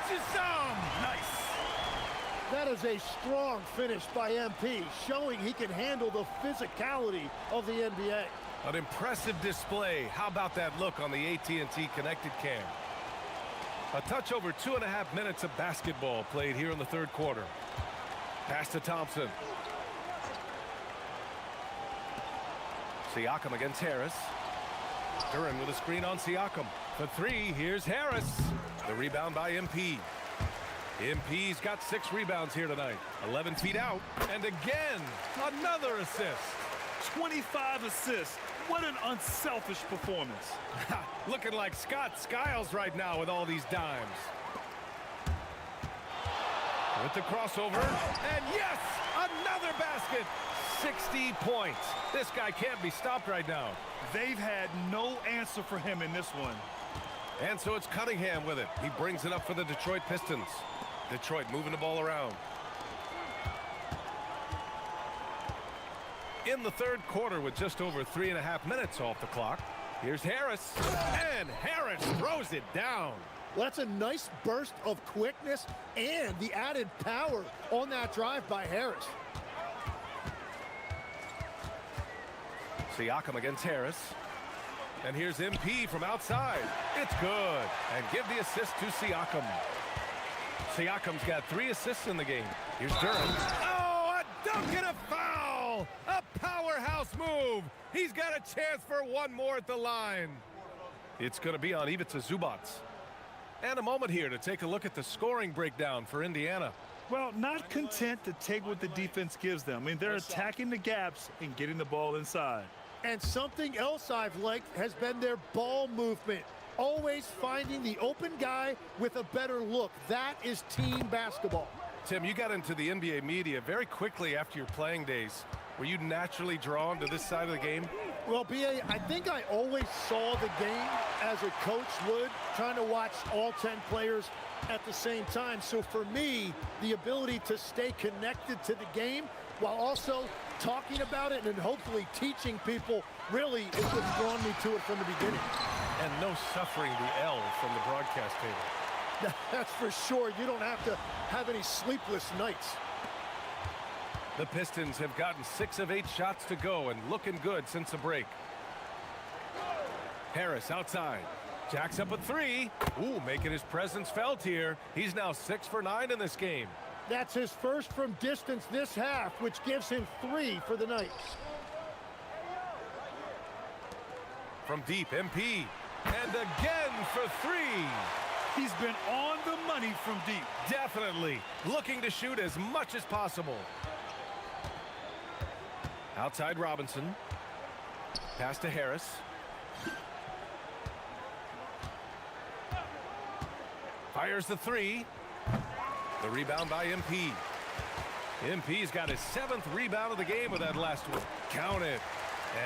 you some! Nice. That is a strong finish by MP, showing he can handle the physicality of the NBA. An impressive display. How about that look on the AT&T connected cam? A touch over 2.5 minutes of basketball played here in the third quarter. Pass to Thompson. Siakam against Harris. Duren with a screen on Siakam. For 3, here's Harris. The rebound by MP. MP's got 6 rebounds here tonight. 11 feet out. And again, another assist. 25 assists. What an unselfish performance. Looking like Scott Skiles right now with all these dimes. With the crossover. And yes, another basket. 60 points. This guy can't be stopped right now. They've had no answer for him in this one. And so it's Cunningham with it. He brings it up for the Detroit Pistons. Detroit moving the ball around. In the third quarter with just over 3.5 minutes off the clock. Here's Harris. And Harris throws it down. Well, that's a nice burst of quickness and the added power on that drive by Harris. Siakam against Harris. And here's MP from outside. It's good. And give the assist to Siakam. Siakam's got 3 assists in the game. Here's Duren. Oh, a dunk and a foul! A powerhouse move. He's got a chance for one more at the line. It's going to be on Ivica Zubac. And a moment here to take a look at the scoring breakdown for Indiana. Well, not content to take what the defense gives them. I mean, they're attacking the gaps and getting the ball inside. And something else I've liked has been their ball movement. Always finding the open guy with a better look. That is team basketball. Tim, you got into the NBA media very quickly after your playing days. Were you naturally drawn to this side of the game? Well, B.A., I think I always saw the game as a coach would, trying to watch all 10 players at the same time. So for me, the ability to stay connected to the game while also talking about it and hopefully teaching people really is what's drawn me to it from the beginning. And no suffering the L from the broadcast table. That's for sure. You don't have to have any sleepless nights. The Pistons have gotten 6 of 8 shots to go and looking good since the break. Harris outside. Jacks up a 3. Ooh, making his presence felt here. He's now 6 for 9 in this game. That's his first from distance this half, which gives him 3 for the night. From deep, MP. And again for 3. He's been on the money from deep. Definitely. Looking to shoot as much as possible. Outside Robinson. Pass to Harris. Fires the 3. The rebound by MP. MP's got his 7th rebound of the game with that last one. Count it.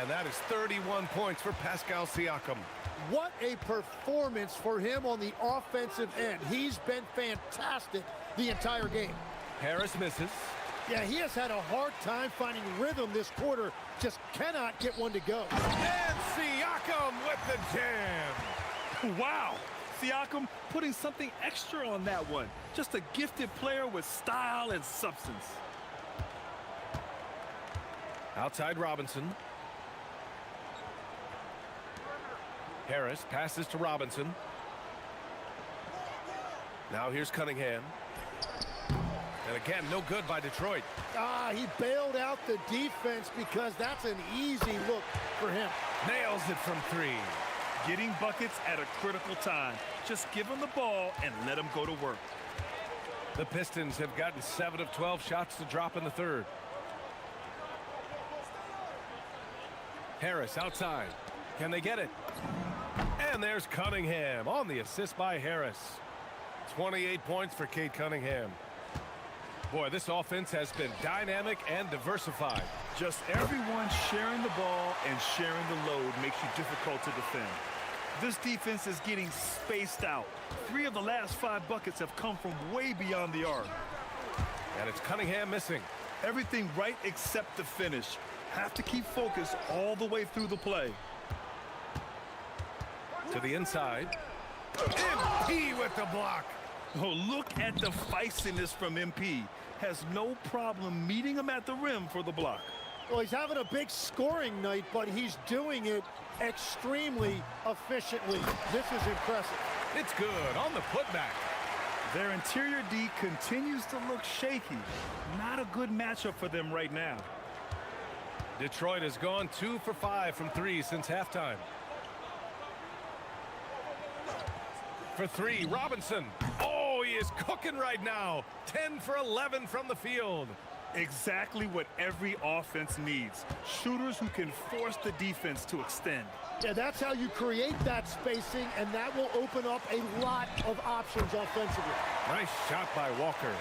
And that is 31 points for Pascal Siakam. What a performance for him on the offensive end. He's been fantastic the entire game. Harris misses. Yeah, he has had a hard time finding rhythm this quarter. Just cannot get one to go. And Siakam with the jam. Wow. Siakam putting something extra on that one. Just a gifted player with style and substance. Outside Robinson. Harris passes to Robinson. Now here's Cunningham. And again, no good by Detroit. He bailed out the defense because that's an easy look for him. Nails it from 3. Getting buckets at a critical time. Just give him the ball and let him go to work. The Pistons have gotten 7 of 12 shots to drop in the 3rd. Harris outside. Can they get it? And there's Cunningham on the assist by Harris. 28 points for Cade Cunningham. Boy, this offense has been dynamic and diversified. Just everyone sharing the ball and sharing the load makes you difficult to defend. This defense is getting spaced out. 3 of the last 5 buckets have come from way beyond the arc. And it's Cunningham missing. Everything right except the finish. Have to keep focused all the way through the play. To the inside. MP with the block. Oh, look at the feistiness from MP. Has no problem meeting him at the rim for the block. Well, he's having a big scoring night, but he's doing it extremely efficiently. This is impressive. It's good on the putback. Their interior D continues to look shaky. Not a good matchup for them right now. Detroit has gone 2 for 5 from 3 since halftime. For 3, Robinson. Oh, he is cooking right now. 10 for 11 from the field. Exactly what every offense needs. Shooters who can force the defense to extend. Yeah, that's how you create that spacing, and that will open up a lot of options offensively. Nice shot by Walker.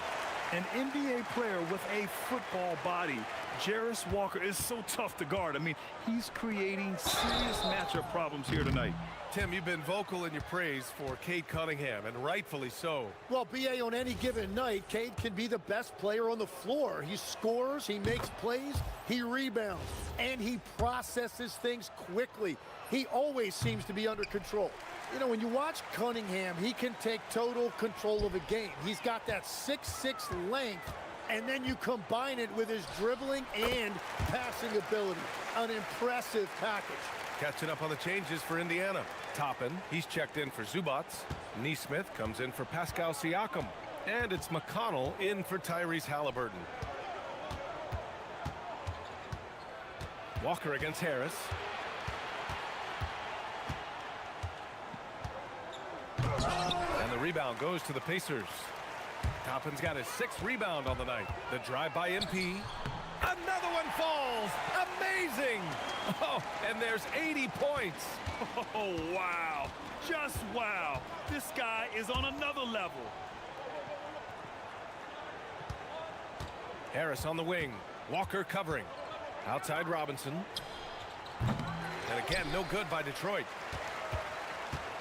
An NBA player with a football body. Jarris Walker is so tough to guard. I mean, he's creating serious matchup problems here tonight. Tim, you've been vocal in your praise for Cade Cunningham, and rightfully so. Well, BA, on any given night, Cade can be the best player on the floor. He scores, he makes plays, he rebounds, and he processes things quickly. He always seems to be under control. You know, when you watch Cunningham, he can take total control of a game. He's got that 6'6" length, and then you combine it with his dribbling and passing ability. An impressive package. Catching up on the changes for Indiana. Toppin, he's checked in for Zubac. Neesmith comes in for Pascal Siakam. And it's McConnell in for Tyrese Halliburton. Walker against Harris. And the rebound goes to the Pacers. Toppin's got his 6th rebound on the night. The drive by MP. Another one falls. Amazing. Oh, and there's 80 points. Oh, wow. Just wow. This guy is on another level. Harris on the wing. Walker covering. Outside Robinson. And again, no good by Detroit.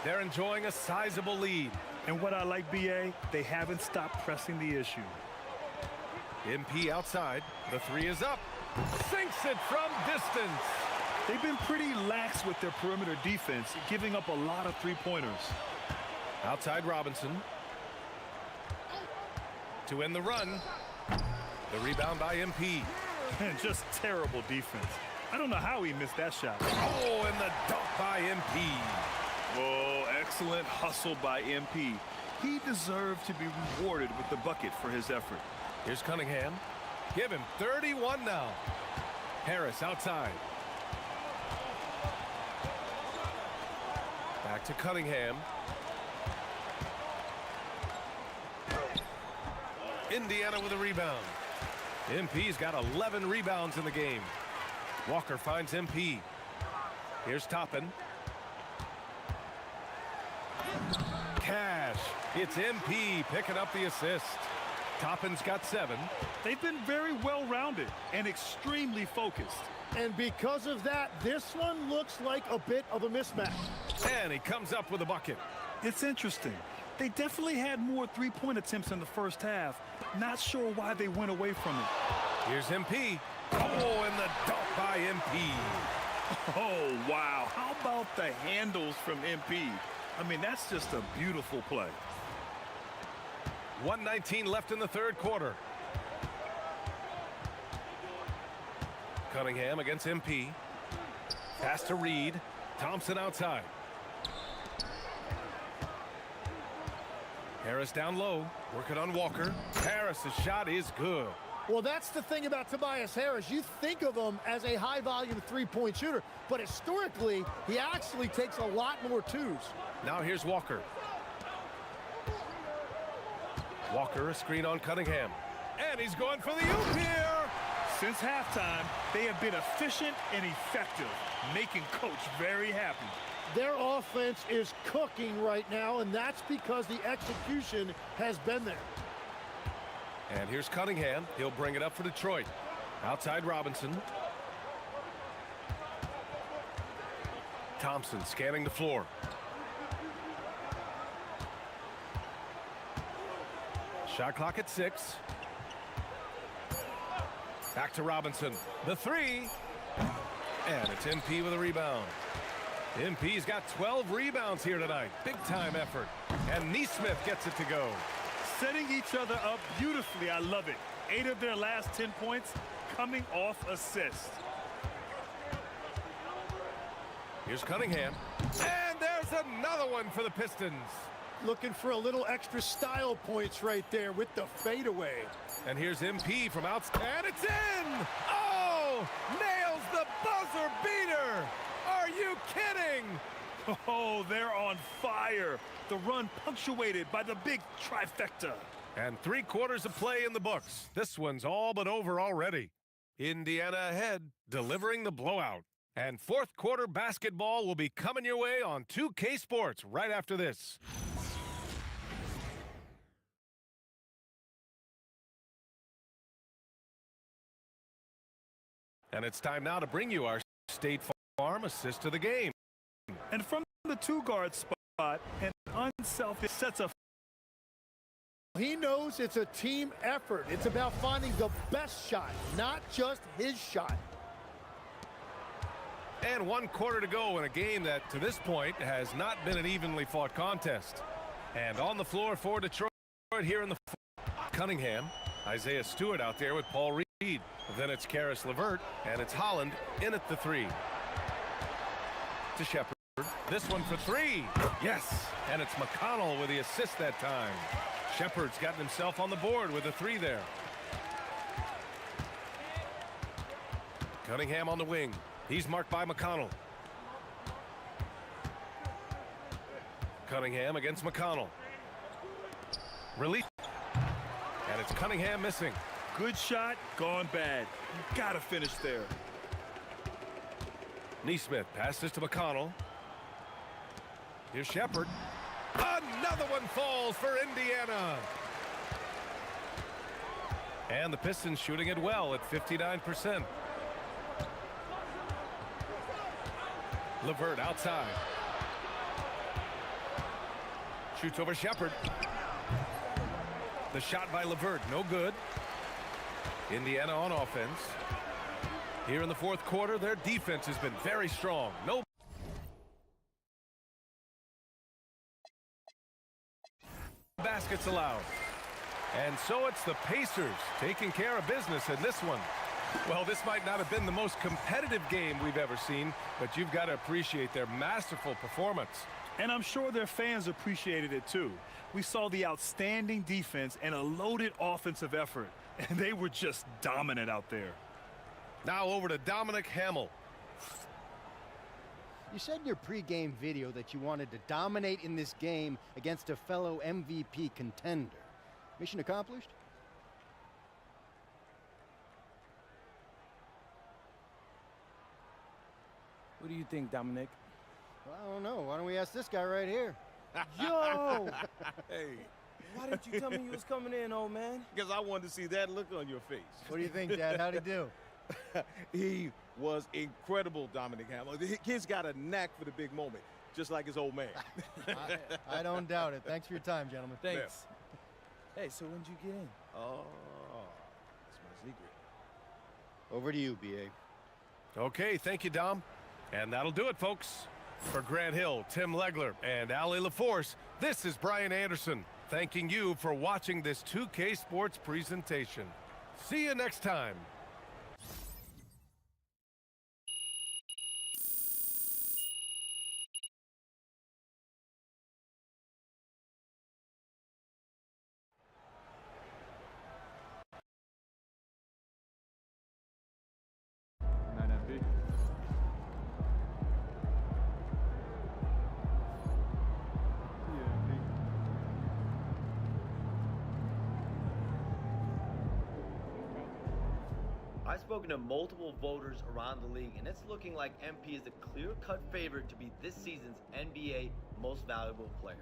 They're enjoying a sizable lead. And what I like, BA, they haven't stopped pressing the issue. MP outside. The 3 is up. Sinks it from distance. They've been pretty lax with their perimeter defense, giving up a lot of 3-pointers. Outside Robinson. To end the run. The rebound by MP. And just terrible defense. I don't know how he missed that shot. Oh, and the dunk by MP. Oh, excellent hustle by MP. He deserved to be rewarded with the bucket for his effort. Here's Cunningham. Give him 31 now. Harris outside. Back to Cunningham. Indiana with a rebound. MP's got 11 rebounds in the game. Walker finds MP. Here's Toppin. Cash. It's MP picking up the assist. Toppin's got 7. They've been very well-rounded and extremely focused. And because of that, this one looks like a bit of a mismatch. And he comes up with a bucket. It's interesting. They definitely had more three-point attempts in the first half. Not sure why they went away from it. Here's MP. Oh, and the dunk by MP. Oh, wow. How about the handles from MP? I mean, that's just a beautiful play. 1:19 left in the third quarter. Cunningham against MP. Pass to Reed. Thompson outside. Harris down low. Working on Walker. Harris's shot is good. Well, that's the thing about Tobias Harris. You think of him as a high-volume three-point shooter, but historically, he actually takes a lot more twos. Now here's Walker. Walker, a screen on Cunningham. And he's going for the oop here. Since halftime, they have been efficient and effective, making Coach very happy. Their offense is cooking right now, and that's because the execution has been there. And here's Cunningham. He'll bring it up for Detroit. Outside Robinson. Thompson scanning the floor. Shot clock at 6. Back to Robinson. The 3. And it's MP with a rebound. MP's got 12 rebounds here tonight. Big time effort. And Neesmith gets it to go. Setting each other up beautifully. I love it. 8 of their last 10 points coming off assists. Here's Cunningham. And there's another one for the Pistons. Looking for a little extra style points right there with the fadeaway. And here's MP from outside. And it's in! Oh! Nails the buzzer beater! Are you kidding? Oh, they're on fire. The run punctuated by the big trifecta. And 3 quarters of play in the books. This one's all but over already. Indiana ahead, delivering the blowout. And fourth quarter basketball will be coming your way on 2K Sports right after this. And it's time now to bring you our State Farm assist to the game. And from the 2-guard spot, an unselfish sets a. He knows it's a team effort. It's about finding the best shot, not just his shot. And 1 quarter to go in a game that, to this point, has not been an evenly fought contest. And on the floor for Detroit here in the Cunningham. Isaiah Stewart out there with Paul Reed. Then it's Karis LeVert, and it's Holland in at the 3. To Shepard. This one for 3. Yes, and it's McConnell with the assist that time. Shepard's gotten himself on the board with a 3 there. Cunningham on the wing. He's marked by McConnell. Cunningham against McConnell. Release. And it's Cunningham missing. Good shot, gone bad. You gotta finish there. Neesmith passes to McConnell. Here's Shepard. Another one falls for Indiana. And the Pistons shooting it well at 59%. LeVert outside. Shoots over Shepard. The shot by LeVert, no good. Indiana on offense. Here in the fourth quarter, their defense has been very strong. No baskets allowed. And so it's the Pacers taking care of business in this one. Well, this might not have been the most competitive game we've ever seen, but you've got to appreciate their masterful performance. And I'm sure their fans appreciated it too. We saw the outstanding defense and a loaded offensive effort, and they were just dominant out there. Now over to Dominic Hamill. You said in your pregame video that you wanted to dominate in this game against a fellow MVP contender. Mission accomplished? What do you think, Dominic? Well, I don't know. Why don't we ask this guy right here? Yo! Hey. Why didn't you tell me you was coming in, old man? Because I wanted to see that look on your face. What do you think, Dad? How'd he do? He was incredible, Dominic Hamill. The kid's got a knack for the big moment, just like his old man. I don't doubt it. Thanks for your time, gentlemen. Thanks. Hey, so when'd you get in? Oh, that's my secret. Over to you, B.A. Okay, thank you, Dom. And that'll do it, folks. For Grant Hill, Tim Legler, and Allie LaForce, this is Brian Anderson, thanking you for watching this 2K Sports presentation. See you next time. I've spoken to multiple voters around the league, and it's looking like MP is the clear-cut favorite to be this season's NBA Most Valuable Player.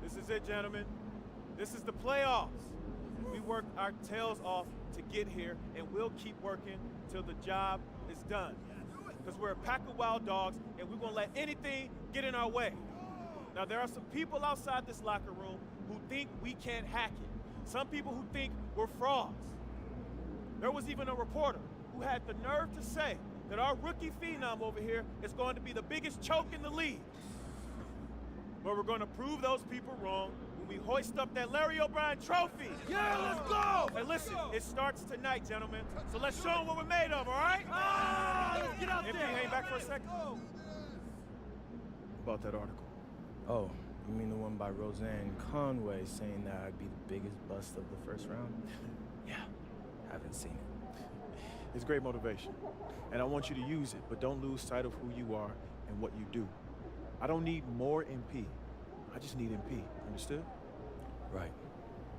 This is it, gentlemen. This is the playoffs. We worked our tails off to get here, and we'll keep working till the job is done. Because we're a pack of wild dogs, and we won't let anything get in our way. Now, there are some people outside this locker room who think we can't hack it. Some people who think we're frauds. There was even a reporter who had the nerve to say that our rookie phenom over here is going to be the biggest choke in the league. But we're going to prove those people wrong when we hoist up that Larry O'Brien trophy. Yeah, let's go! Hey, listen, it starts tonight, gentlemen. So let's show them what we're made of, all right? Let's get out MP, there. hang back for a second. About that article. Oh, you mean the one by Roseanne Conway saying that I'd be the biggest bust of the first round? Yeah, haven't seen it. It's great motivation, and I want you to use it, but don't lose sight of who you are and what you do. I don't need more MP. I just need MP. Understood? Right.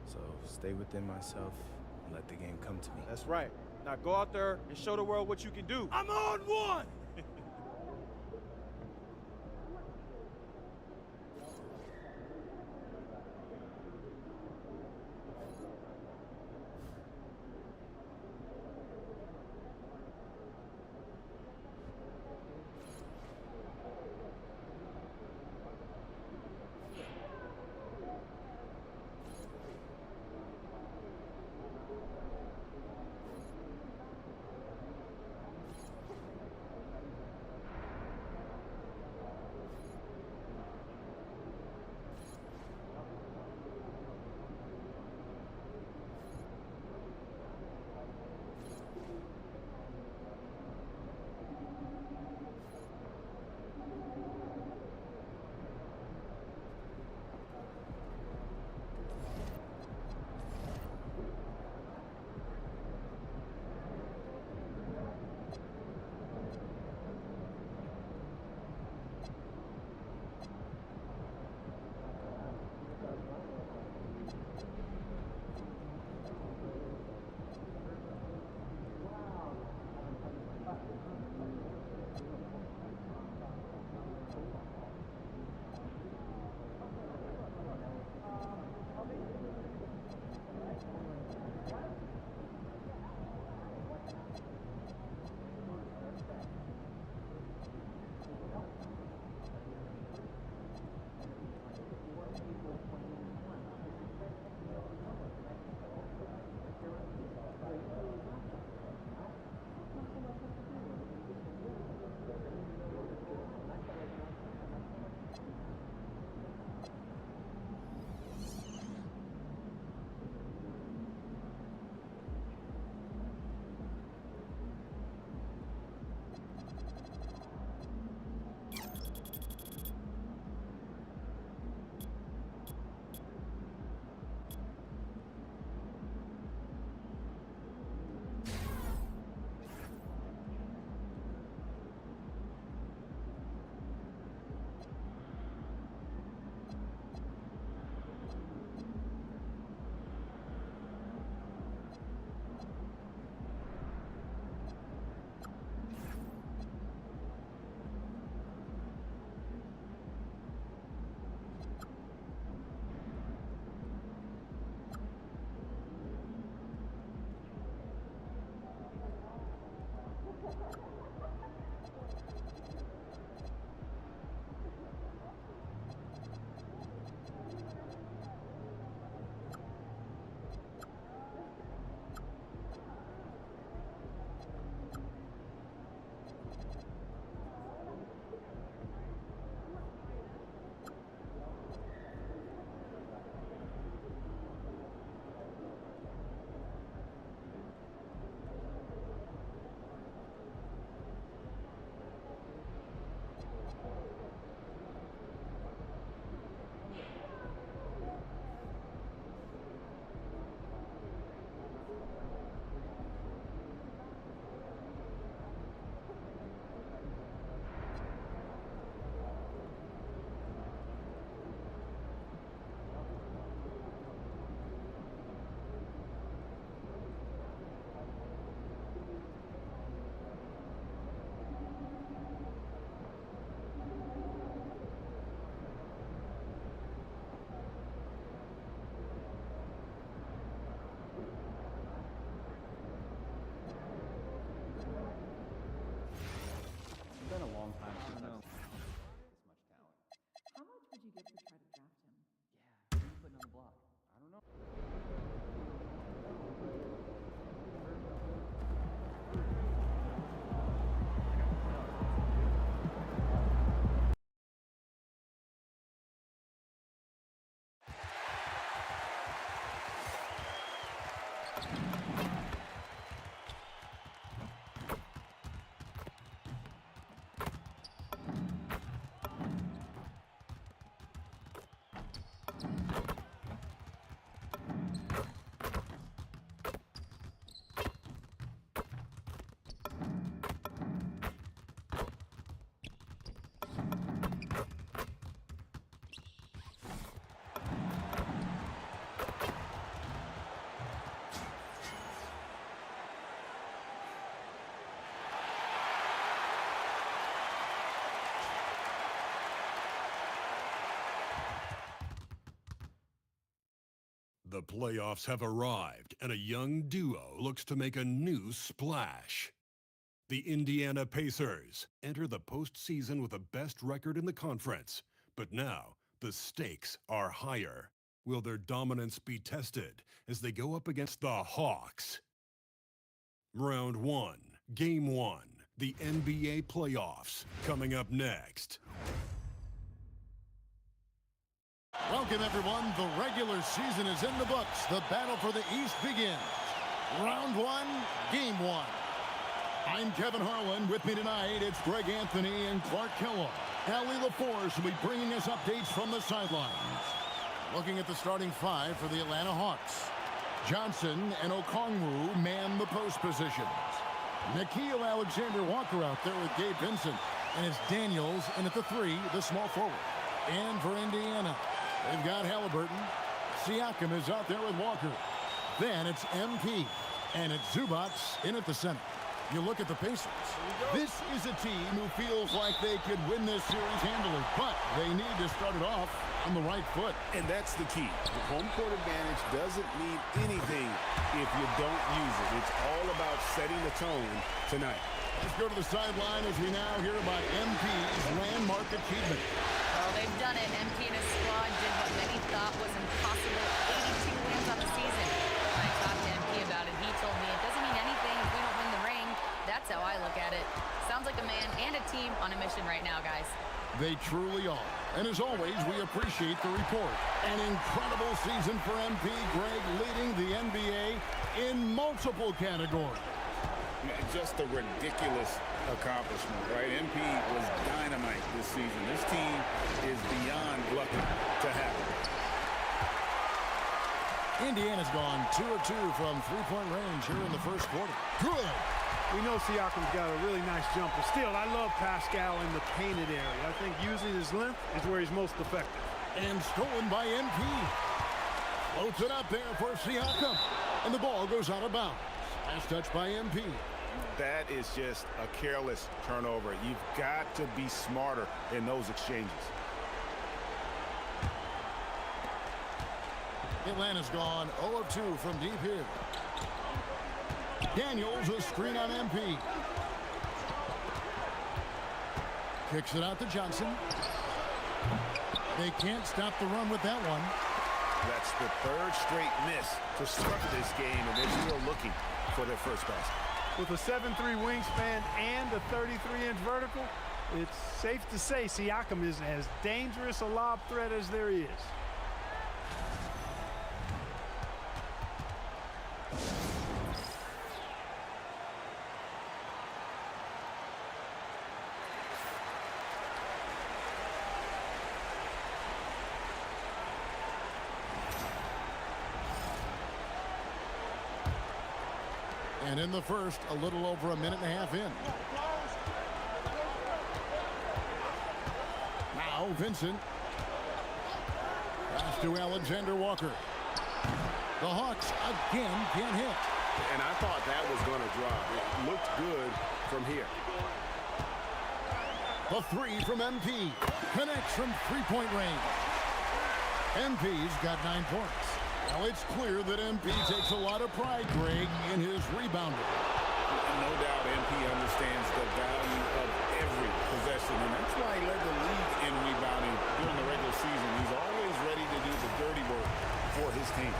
So stay within myself and let the game come to me. That's right. Now go out there and show the world what you can do. I'm on one! The playoffs have arrived, and a young duo looks to make a new splash. The Indiana Pacers enter the postseason with the best record in the conference, but now the stakes are higher. Will their dominance be tested as they go up against the Hawks? Round 1, Game 1, the NBA playoffs, coming up next. Welcome, everyone. The regular season is in the books. The battle for the East begins. Round 1, Game 1. I'm Kevin Harlan. With me tonight, it's Greg Anthony and Clark Kellogg. Allie LaForce will be bringing us updates from the sidelines. Looking at the starting five for the Atlanta Hawks. Johnson and Okongwu man the post positions. Nickeil Alexander-Walker out there with Gabe Vincent. And it's Daniels in at the 3, the small forward. And for Indiana, they've got Halliburton. Siakam is out there with Walker. Then it's MP. And it's Zubac in at the center. You look at the Pacers. This is a team who feels like they could win this series handily, but they need to start it off on the right foot. And that's the key. The home court advantage doesn't mean anything if you don't use it. It's all about setting the tone tonight. Let's go to the sideline as we now hear about MP's landmark achievement. Well, they've done it. MP and his squad did what many thought was impossible. 82 wins on the season. When I talked to MP about it, he told me it doesn't mean anything if we don't win the ring. That's how I look at it. Sounds like a man and a team on a mission right now, guys. They truly are. And as always, we appreciate the report. An incredible season for MP. Greg leading the NBA in multiple categories. Just a ridiculous accomplishment, right? MP was dynamite this season. This team is beyond lucky to have it. Indiana's gone 2 of 2 from three-point range here in the first quarter. Good. We know Siakam's got a really nice jumper. Still, I love Pascal in the painted area. I think using his length is where he's most effective. And stolen by MP. Floats it up there for Siakam. And the ball goes out of bounds. Last touch by MP. That is just a careless turnover. You've got to be smarter in those exchanges. Atlanta's gone 0 of 2 from deep here. Daniels, a screen on MP. Kicks it out to Johnson. They can't stop the run with that one. That's the third straight miss to start this game, and they're still looking for their first basket. With a 7'3" wingspan and a 33-inch vertical, it's safe to say Siakam is as dangerous a lob threat as there is. And in the first, a little over a minute and a half in. Now Vincent. Pass to Alexander Walker. The Hawks again can't hit. And I thought that was going to drop. It looked good from here. The 3 from MP. Connects from three-point range. MP's got 9 points. Now it's clear that MP takes a lot of pride, Greg, in his rebounding. No doubt MP understands the value of every possession, and that's why he led the league in rebounding during the regular season. He's always ready to do the dirty work for his team.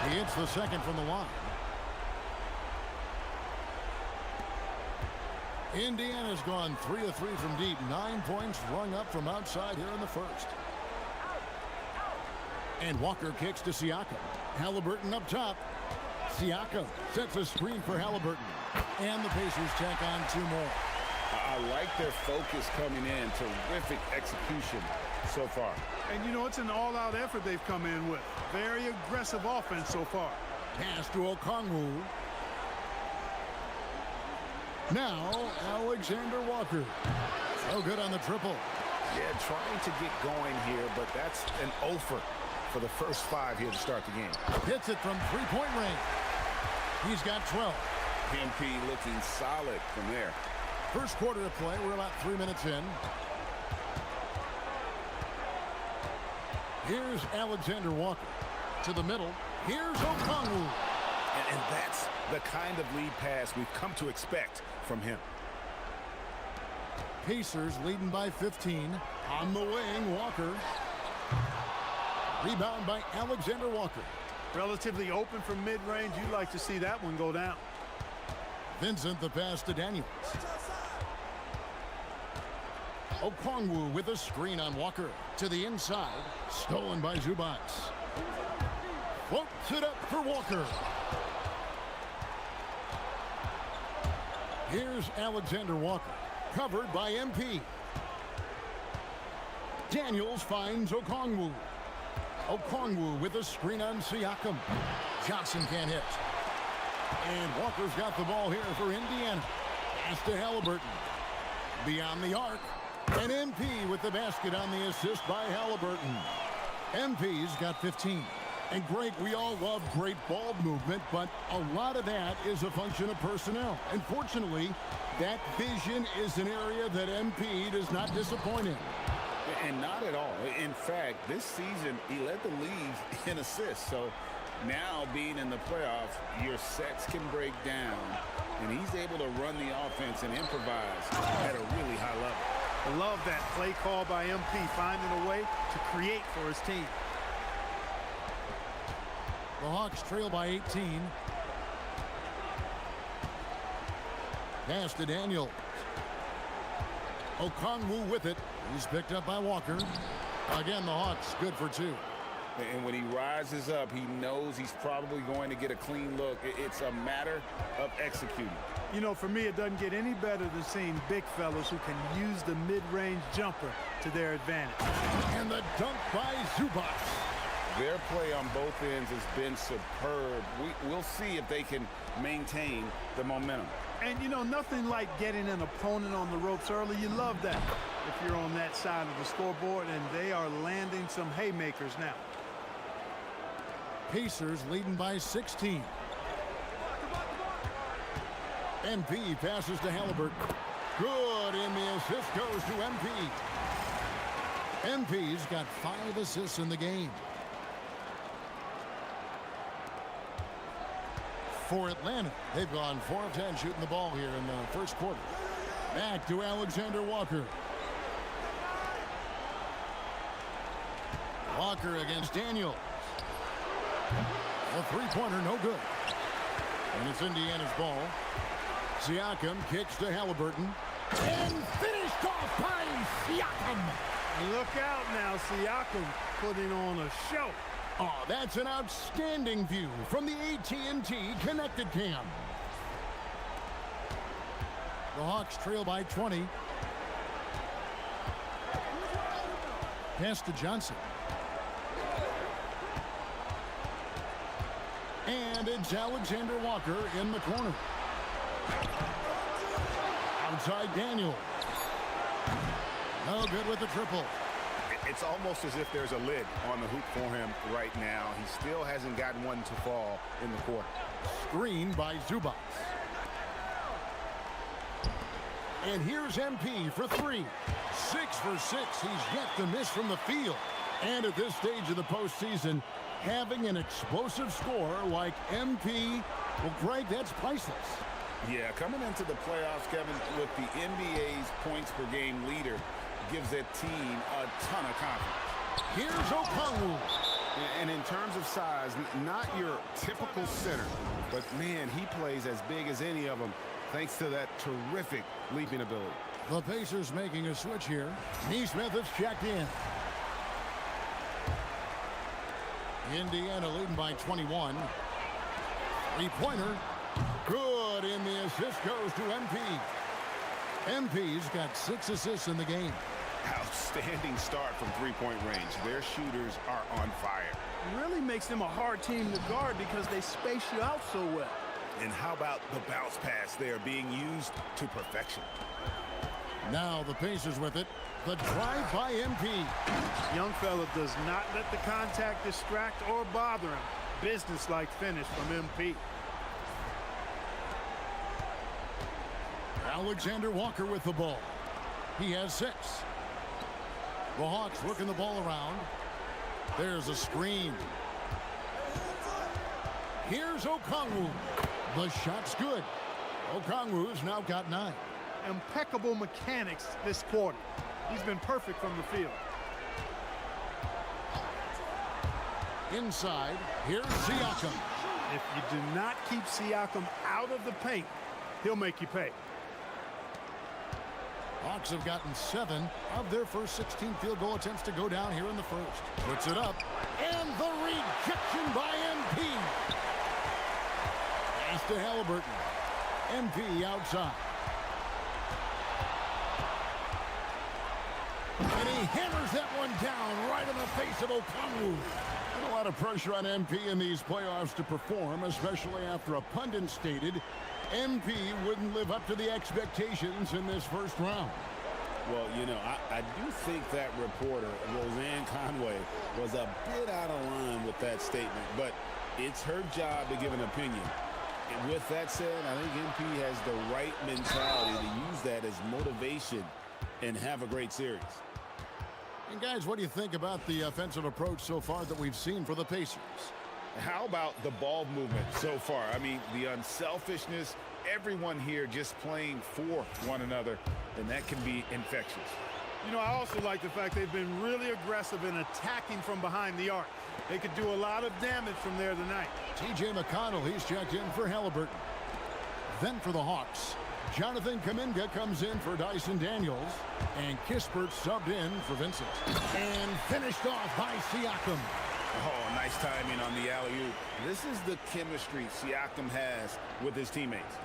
He hits the second from the line. Indiana's gone 3 of 3 from deep. 9 points rung up from outside here in the first. And Walker kicks to Siakam. Halliburton up top. Siakam sets a screen for Halliburton. And the Pacers tack on 2 more. I like their focus coming in. Terrific execution so far. And you know, it's an all-out effort they've come in with. Very aggressive offense so far. Pass to Okongwu. Now Alexander Walker. So good on the triple. Yeah, trying to get going here, but that's an offer for the first 5 here to start the game. Hits it from three-point range. He's got 12. MP looking solid from there. First quarter of play. We're about 3 minutes in. Here's Alexander Walker. To the middle. Here's Okongwu. And that's the kind of lead pass we've come to expect from him. Pacers leading by 15. On the wing, Walker. Rebound by Alexander Walker. Relatively open from mid-range. You'd like to see that one go down. Vincent the pass to Daniels. Okongwu with a screen on Walker. To the inside. Stolen by Zubac. Floats it up for Walker. Here's Alexander Walker. Covered by MP. Daniels finds Okongwu. Okongwu with a screen on Siakam. Johnson can't hit. And Walker's got the ball here for Indiana. Pass to Halliburton. Beyond the arc. And MP with the basket on the assist by Halliburton. MP's got 15. And great, we all love great ball movement, but a lot of that is a function of personnel. And fortunately, that vision is an area that MP does not disappoint in. And not at all. In fact, this season, he led the league in assists. So now being in the playoffs, your sets can break down, and he's able to run the offense and improvise at a really high level. I love that play call by MP, finding a way to create for his team. The Hawks trail by 18. Pass to Daniel. Okongwu with it. He's picked up by Walker. Again, the Hawks good for 2. And when he rises up, he knows he's probably going to get a clean look. It's a matter of executing. You know, for me, it doesn't get any better than seeing big fellas who can use the mid-range jumper to their advantage. And the dunk by Zubac. Their play on both ends has been superb. We'll see if they can maintain the momentum. And, you know, nothing like getting an opponent on the ropes early. You love that if you're on that side of the scoreboard, and they are landing some haymakers now. Pacers leading by 16. MP passes to Halliburton. Good, and the assist goes to MP. MP's got 5 assists in the game. For Atlanta, they've gone 4 of 10 shooting the ball here in the first quarter. Back to Alexander Walker. Walker against Daniels. A three-pointer, no good. And it's Indiana's ball. Siakam kicks to Halliburton. And finished off by Siakam. Look out now, Siakam putting on a show. Oh, that's an outstanding view from the AT&T Connected Cam. The Hawks trail by 20. Pass to Johnson. And it's Alexander Walker in the corner. Outside Daniel. No good with the triple. It's almost as if there's a lid on the hoop for him right now. He still hasn't gotten one to fall in the quarter. Screen by Zubac. And here's MP for 3. 6 for 6. He's yet to miss from the field. And at this stage of the postseason, having an explosive scorer like MP, well, Greg, that's priceless. Yeah, coming into the playoffs, Kevin, with the NBA's points per game leader, gives that team a ton of confidence. Here's Okongwu. And in terms of size, not your typical center, but man, he plays as big as any of them thanks to that terrific leaping ability. The Pacers making a switch here. Neesmith is checked in. Indiana leading by 21. Three-pointer. Good, and the assist goes to MP. MP's got 6 assists in the game. Outstanding start from three-point range. Their shooters are on fire. It really makes them a hard team to guard because they space you out so well. And how about the bounce pass there being used to perfection? Now the Pacers with it. The drive by MP. Young fella does not let the contact distract or bother him. Business-like finish from MP. Alexander Walker with the ball. He has 6. The Hawks working the ball around. There's a screen. Here's Okongwu. The shot's good. Okongwu's now got 9. Impeccable mechanics this quarter. He's been perfect from the field. Inside, here's Siakam. If you do not keep Siakam out of the paint, he'll make you pay. Hawks have gotten 7 of their first 16 field goal attempts to go down here in the first. Puts it up, and the rejection by MP. Pass to Halliburton. MP outside. And he hammers that one down right in the face of Okongwu. And a lot of pressure on MP in these playoffs to perform, especially after a pundit stated MP wouldn't live up to the expectations in this first round. Well, you know, I do think that reporter, Roseanne Conway, was a bit out of line with that statement, but it's her job to give an opinion. And with that said, I think MP has the right mentality to use that as motivation and have a great series. And guys, what do you think about the offensive approach so far that we've seen for the Pacers? How about the ball movement so far? I mean, the unselfishness, everyone here just playing for one another, and that can be infectious. You know, I also like the fact they've been really aggressive in attacking from behind the arc. They could do a lot of damage from there tonight. T.J. McConnell, he's checked in for Halliburton. Then for the Hawks, Jonathan Kuminga comes in for Dyson Daniels, and Kispert subbed in for Vincent. And finished off by Siakam. Oh, nice timing on the alley-oop. This is the chemistry Siakam has with his teammates.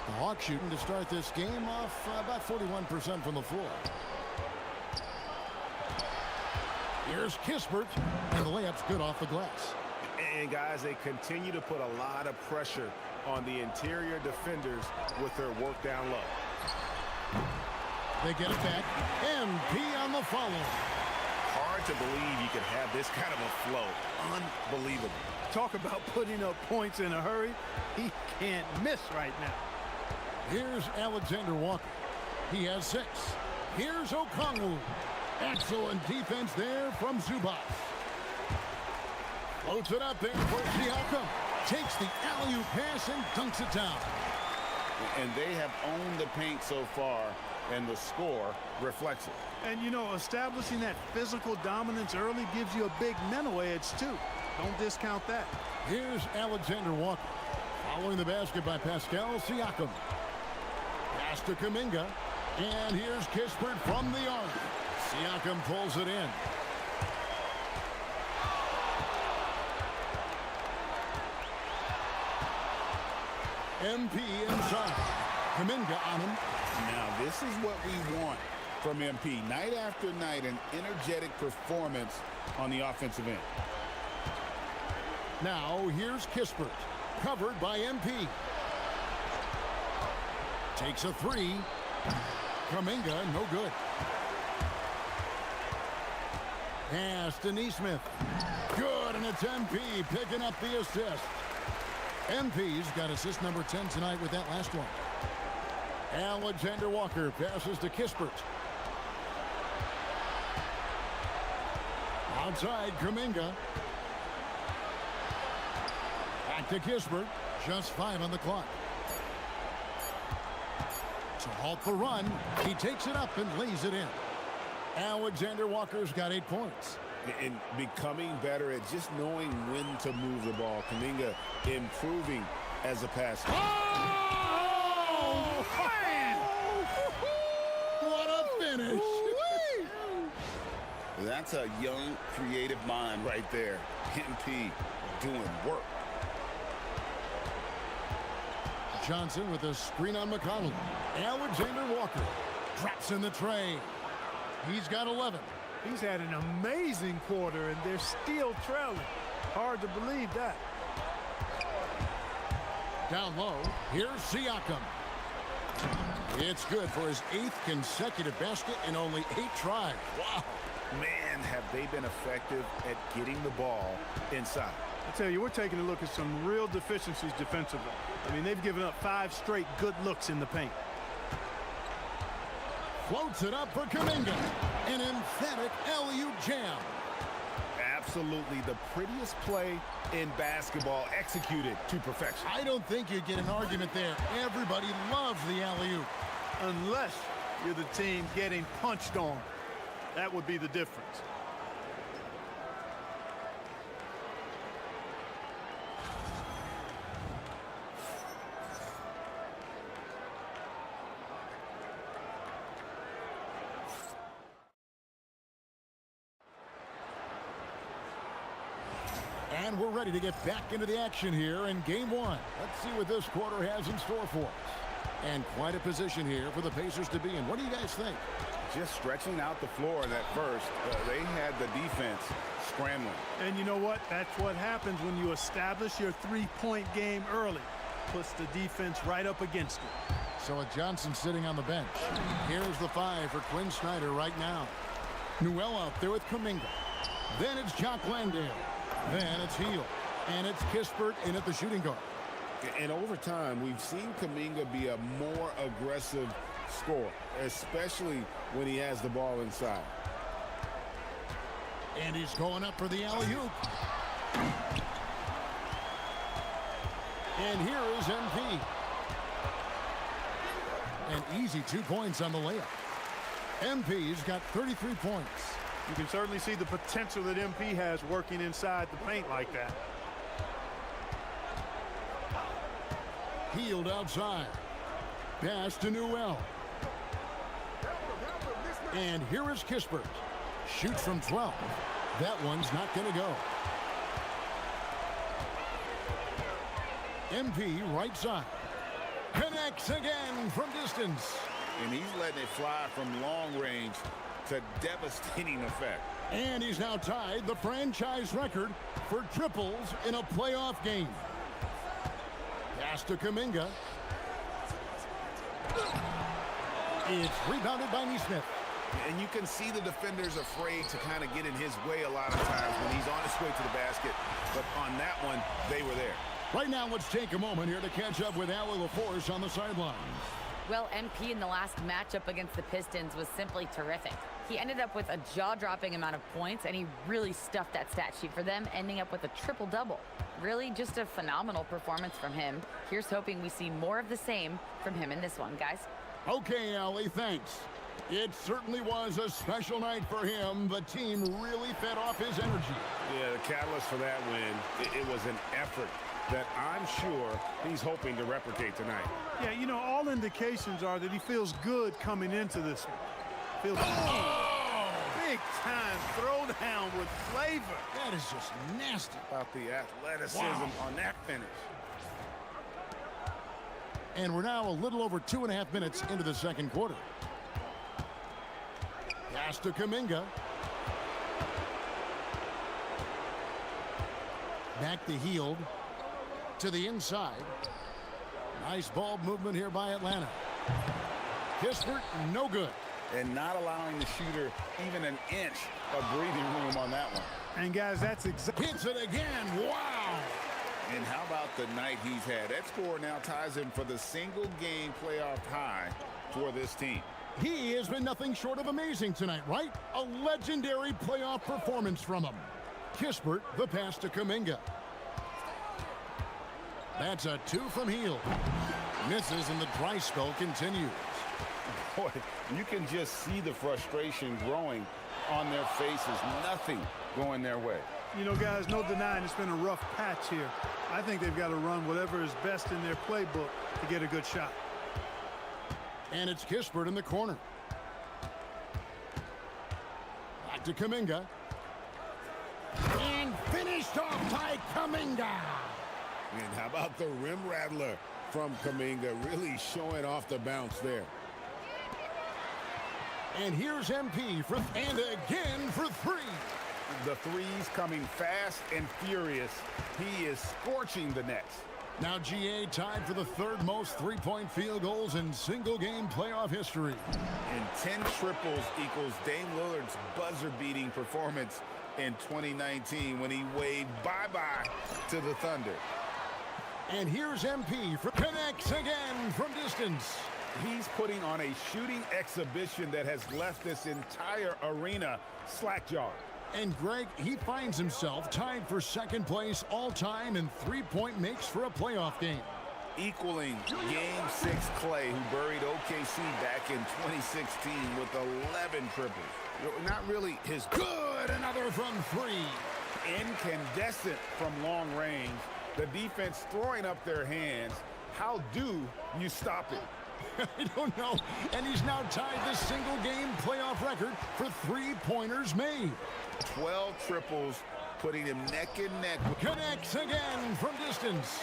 The Hawks shooting to start this game off about 41% from the floor. Here's Kispert, and the layup's good off the glass. And guys, they continue to put a lot of pressure on the interior defenders with their work down low. They get it back. MP on the follow. Hard to believe you could have this kind of a flow. Unbelievable. Talk about putting up points in a hurry. He can't miss right now. Here's Alexander Walker. He has 6. Here's Okongwu. Excellent defense there from Zubac. Floats it up there for Siakam. Takes the alley-oop pass and dunks it down. And they have owned the paint so far, and the score reflects it. And, you know, establishing that physical dominance early gives you a big mental edge, too. Don't discount that. Here's Alexander Walker. Following the basket by Pascal Siakam. Pass to Kuminga. And here's Kispert from the arc. Siakam pulls it in. MP inside. Kuminga on him. Now, this is what we want from MP. Night after night, an energetic performance on the offensive end. Now, here's Kispert. Covered by MP. Takes a 3. Kuminga, no good. Pass to Neesmith. Good, and it's MP picking up the assist. MP's got assist number 10 tonight with that last one. Alexander Walker passes to Kispert. Outside, Kuminga. Back to Kispert. Just 5 on the clock. To halt the run, he takes it up and lays it in. Alexander Walker's got 8 points. And becoming better at just knowing when to move the ball. Kuminga improving as a passer. Oh, man! What a finish! That's a young, creative mind right there. MP doing work. Johnson with a screen on McConnell. Alexander Walker drops in the tray. He's got 11. He's had an amazing quarter, and they're still trailing. Hard to believe that. Down low, here's Siakam. It's good for his 8th consecutive basket in only 8 tries. Wow. Man, have they been effective at getting the ball inside. I tell you, we're taking a look at some real deficiencies defensively. I mean, they've given up 5 straight good looks in the paint. Floats it up for Kuminga. An emphatic alley-oop jam. Absolutely the prettiest play in basketball, executed to perfection. I don't think you'd get an argument there. Everybody loves the alley-oop. Unless you're the team getting punched on. That would be the difference. And we're ready to get back into the action here in game one. Let's see what this quarter has in store for us. And quite a position here for the Pacers to be in. What do you guys think? Just stretching out the floor at first. They had the defense scrambling. And you know what? That's what happens when you establish your three-point game early. Puts the defense right up against it. So with Johnson sitting on the bench, here's the 5 for Quinn Snyder right now. Newell out there with Kuminga. Then it's Jock Landale. Then it's Hield. And it's Kispert in at the shooting guard. And over time, we've seen Kuminga be a more aggressive scorer, especially when he has the ball inside. And he's going up for the alley-oop. And here is MP. An easy 2 points on the layup. MP's got 33 points. You can certainly see the potential that MP has working inside the paint like that. Hield outside. Pass to Newell. And here is Kispert. Shoots from 12. That one's not going to go. MP right side. Connects again from distance. And he's letting it fly from long range to devastating effect. And he's now tied the franchise record for triples in a playoff game. Pass to Kuminga. It's rebounded by Nesmith. And you can see the defenders afraid to kind of get in his way a lot of times when he's on his way to the basket. But on that one, they were there. Right now, let's take a moment here to catch up with Allie LaForce on the sideline. Well, MP in the last matchup against the Pistons was simply terrific. He ended up with a jaw-dropping amount of points, and he really stuffed that stat sheet for them, ending up with a triple-double. Really just a phenomenal performance from him. Here's hoping we see more of the same from him in this one, guys. Okay, Allie, thanks. It certainly was a special night for him. The team really fed off his energy. Yeah, the catalyst for that win, it was an effort that I'm sure he's hoping to replicate tonight. Yeah, you know, all indications are that he feels good coming into this one. Feels big time throwdown with flavor. That is just nasty. About the athleticism on that finish. And we're now a little over 2.5 minutes into the second quarter. Pass to Kuminga. Back to Hield. To the inside. Nice ball movement here by Atlanta. Kispert, no good. And not allowing the shooter even an inch of breathing room on that one. And guys, that's exactly. Hits it again. Wow. And how about the night he's had? That score now ties him for the single game playoff high for this team. He has been nothing short of amazing tonight, right? A legendary playoff performance from him. Kispert, the pass to Kuminga. That's a 2 from Hield. Misses and the dry spell continues. Boy, you can just see the frustration growing on their faces. Nothing going their way. You know, guys, no denying it's been a rough patch here. I think they've got to run whatever is best in their playbook to get a good shot. And it's Kispert in the corner. Back to Kuminga. And finished off by Kuminga. And how about the rim rattler from Kuminga, really showing off the bounce there. And here's MP for and again for 3. The threes coming fast and furious. He is scorching the nets. Now GA tied for the 3rd most three-point field goals in single-game playoff history. And 10 triples equals Dame Lillard's buzzer-beating performance in 2019 when he waved bye-bye to the Thunder. And here's MP for connects again from distance. He's putting on a shooting exhibition that has left this entire arena slack-jawed. And Greg, he finds himself tied for second place all-time in three-point makes for a playoff game. Equaling Game 6 Clay, who buried OKC back in 2016 with 11 triples. Not really his good. Another from three. Incandescent from long range. The defense throwing up their hands. How do you stop it? I don't know. And he's now tied the single-game playoff record for three-pointers made. 12 triples, putting him neck and neck. Connects again from distance.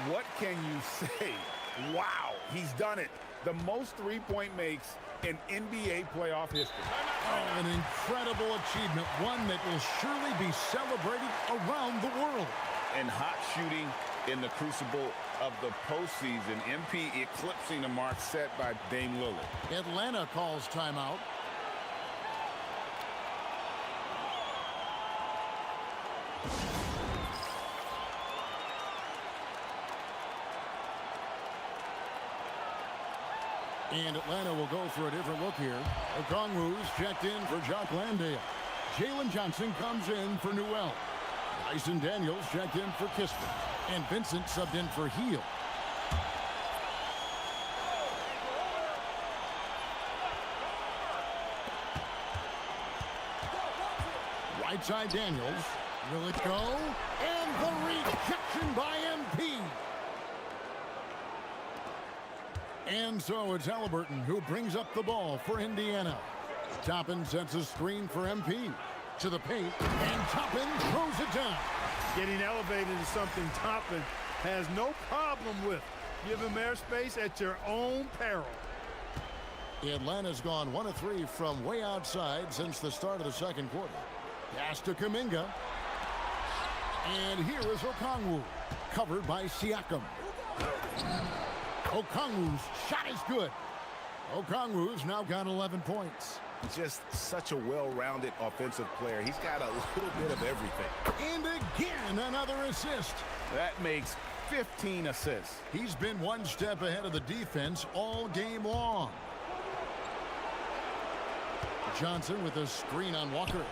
What can you say? Wow, he's done it. The most three-point makes in NBA playoff history. Oh, an incredible achievement, one that will surely be celebrated around the world. And hot shooting in the crucible of the postseason. MP eclipsing the mark set by Dame Lillard. Atlanta calls timeout. And Atlanta will go for a different look here. Okongwu's checked in for Jock Landale. Jalen Johnson comes in for Newell. Dyson Daniels checked in for Kispert. And Vincent subbed in for Heel. Right side Daniels. Will it go? And the rejection by MP. And so it's Halliburton who brings up the ball for Indiana. Toppin sets a screen for MP. To the paint, and Toppin throws it down. Getting elevated is something Toppin has no problem with. Give him airspace at your own peril. Atlanta's gone 1 of 3 from way outside since the start of the second quarter. Pass to Kuminga. And here is Okongwu, covered by Siakam. Okongwu's shot is good. Okongwu's now got 11 points. Just such a well-rounded offensive player. He's got a little bit of everything. And again, another assist. That makes 15 assists. He's been one step ahead of the defense all game long. Johnson with a screen on Walker.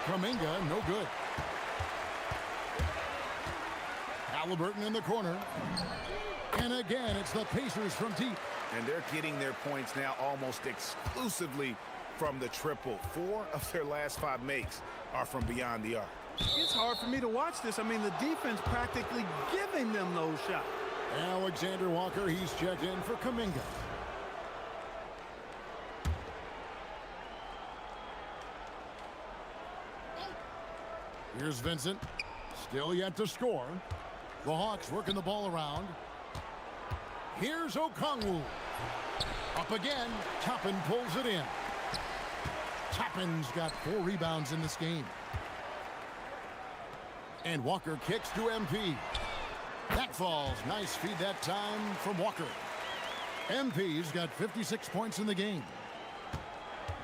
Kuminga, no good. Halliburton in the corner. And again, it's the Pacers from deep. And they're getting their points now almost exclusively from the triple. 4 of their last 5 makes are from beyond the arc. It's hard for me to watch this. I mean, the defense practically giving them those shots. Alexander Walker, he's checked in for Kuminga. Here's Vincent. Still yet to score. The Hawks working the ball around. Here's Okongwu. Up again. Toppin pulls it in. Toppin's got 4 rebounds in this game. And Walker kicks to MP. That falls. Nice feed that time from Walker. MP's got 56 points in the game.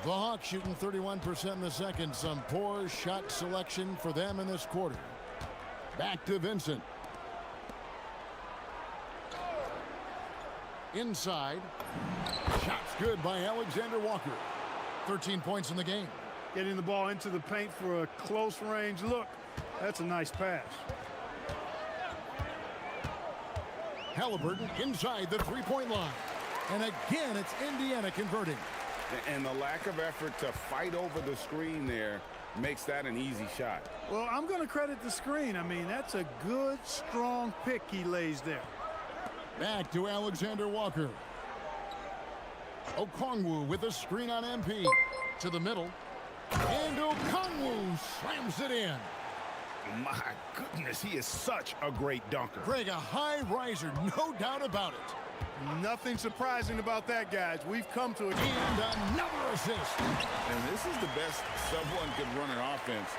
The Hawks shooting 31% in the second. Some poor shot selection for them in this quarter. Back to Vincent. Inside. Shots good by Alexander Walker. 13 points in the game. Getting the ball into the paint for a close range look. That's a nice pass. Halliburton inside the three-point line. And again, it's Indiana converting. And the lack of effort to fight over the screen there makes that an easy shot. Well, I'm going to credit the screen. I mean, that's a good, strong pick he lays there. Back to Alexander Walker. Okongwu with a screen on MP. To the middle. And Okongwu slams it in. My goodness, he is such a great dunker. Greg, a high riser, no doubt about it. Nothing surprising about that, guys. We've come to it. And another assist. And this is the best someone could run an offense.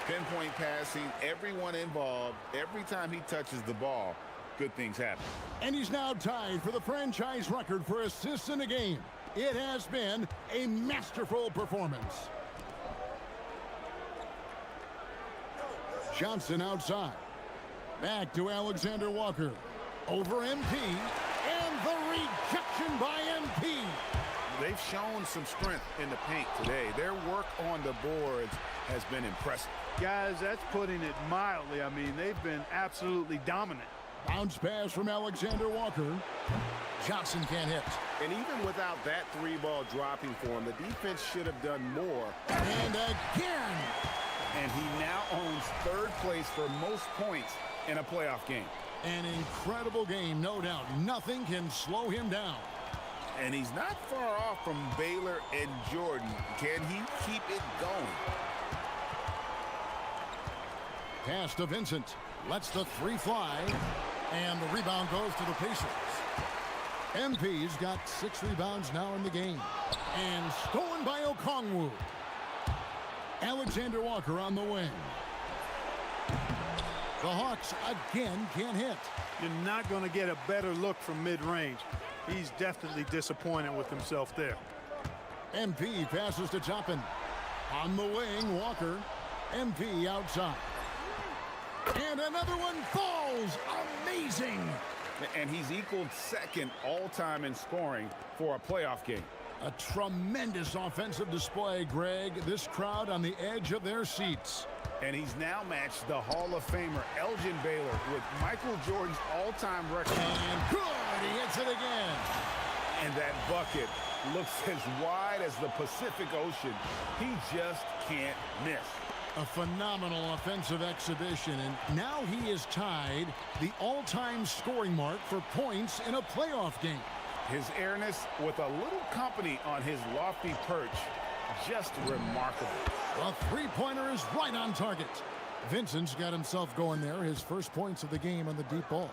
Pinpoint passing, everyone involved. Every time he touches the ball, good things happen. And he's now tied for the franchise record for assists in a game. It has been a masterful performance. Johnson outside. Back to Alexander Walker. Over MP. And the rejection by shown some strength in the paint today. Their work on the boards has been impressive. Guys, that's putting it mildly. I mean, they've been absolutely dominant. Bounce pass from Alexander Walker. Johnson can't hit. And even without that three-ball dropping for him, the defense should have done more. And again. And he now owns third place for most points in a playoff game. An incredible game, no doubt. Nothing can slow him down. And he's not far off from Baylor and Jordan. Can he keep it going? Pass to Vincent. Lets the three fly. And the rebound goes to the Pacers. MP's got 6 rebounds now in the game. And stolen by Okongwu. Alexander Walker on the wing. The Hawks again can't hit. You're not going to get a better look from mid-range. He's definitely disappointed with himself there. MP passes to Toppin. On the wing, Walker. MP outside. And another one falls. Amazing. And he's equaled second all-time in scoring for a playoff game. A tremendous offensive display, Greg. This crowd on the edge of their seats. And he's now matched the Hall of Famer Elgin Baylor with Michael Jordan's all-time record. And good, he hits it again. And that bucket looks as wide as the Pacific Ocean. He just can't miss. A phenomenal offensive exhibition, and now he is tied the all-time scoring mark for points in a playoff game. His airness with a little company on his lofty perch, just remarkable. The three-pointer is right on target. Vincent's got himself going there, his first points of the game on the deep ball.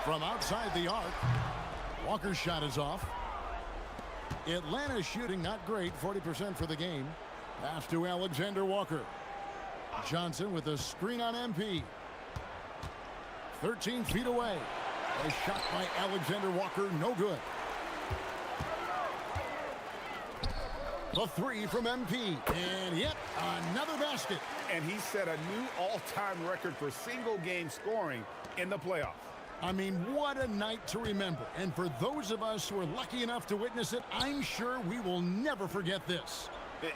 From outside the arc, Walker's shot is off. Atlanta's shooting not great, 40% for the game. Pass to Alexander Walker. Johnson with a screen on MP. 13 feet away. A shot by Alexander Walker, no good. The three from MP. And yet another basket. And he set a new all-time record for single-game scoring in the playoffs. I mean, what a night to remember. And for those of us who are lucky enough to witness it, I'm sure we will never forget this.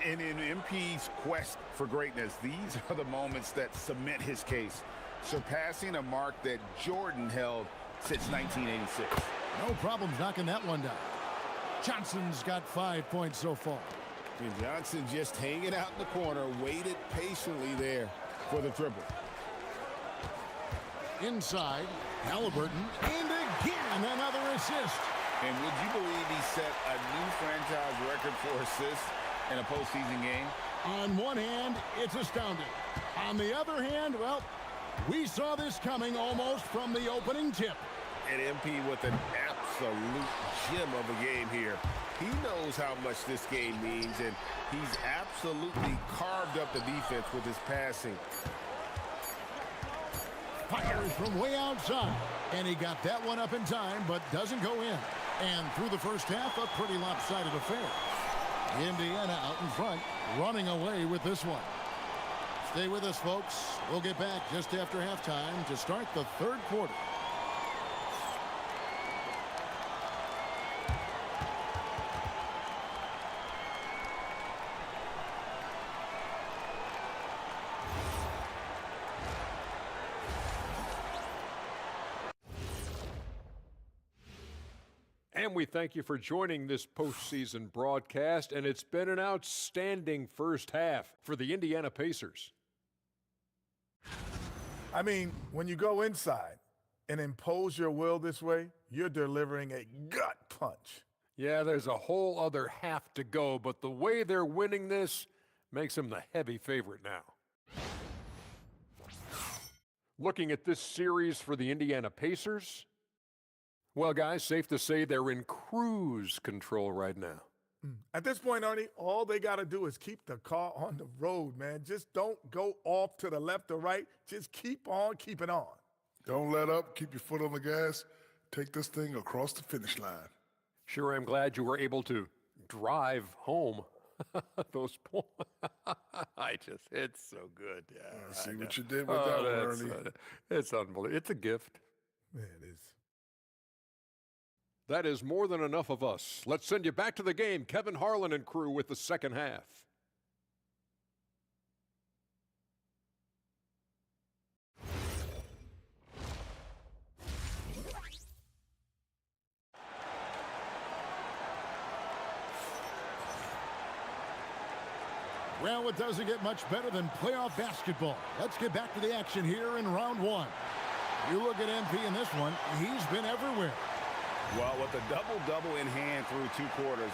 And in MP's quest for greatness, these are the moments that cement his case, surpassing a mark that Jordan held since 1986. No problems knocking that one down. Johnson's got 5 points so far. And Johnson just hanging out in the corner, waited patiently there for the triple. Inside, Halliburton, and again another assist. And would you believe he set a new franchise record for assists in a postseason game? On one hand, it's astounding. On the other hand, well, we saw this coming almost from the opening tip. And MP with an absolute gem of a game here. He knows how much this game means, and he's absolutely carved up the defense with his passing. Fires from way outside. And he got that one up in time, but doesn't go in. And through the first half, a pretty lopsided affair. Indiana out in front, running away with this one. Stay with us, folks. We'll get back just after halftime to start the third quarter. And we thank you for joining this postseason broadcast, and it's been an outstanding first half for the Indiana Pacers. I mean, when you go inside and impose your will this way, you're delivering a gut punch. Yeah, there's a whole other half to go, but the way they're winning this makes them the heavy favorite now. Looking at this series for the Indiana Pacers, well, guys, safe to say they're in cruise control right now. At this point, Ernie, all they got to do is keep the car on the road, man. Just don't go off to the left or right. Just keep on keeping on. Don't let up. Keep your foot on the gas. Take this thing across the finish line. Sure, I'm glad you were able to drive home. Those points. It's so good. Yeah, see what you did with that one, Ernie. It's unbelievable. It's a gift. Yeah, it is. That is more than enough of us. Let's send you back to the game. Kevin Harlan and crew with the second half. Well, it doesn't get much better than playoff basketball. Let's get back to the action here in round one. You look at MP in this one, he's been everywhere. Well, with a double-double in hand through 2 quarters,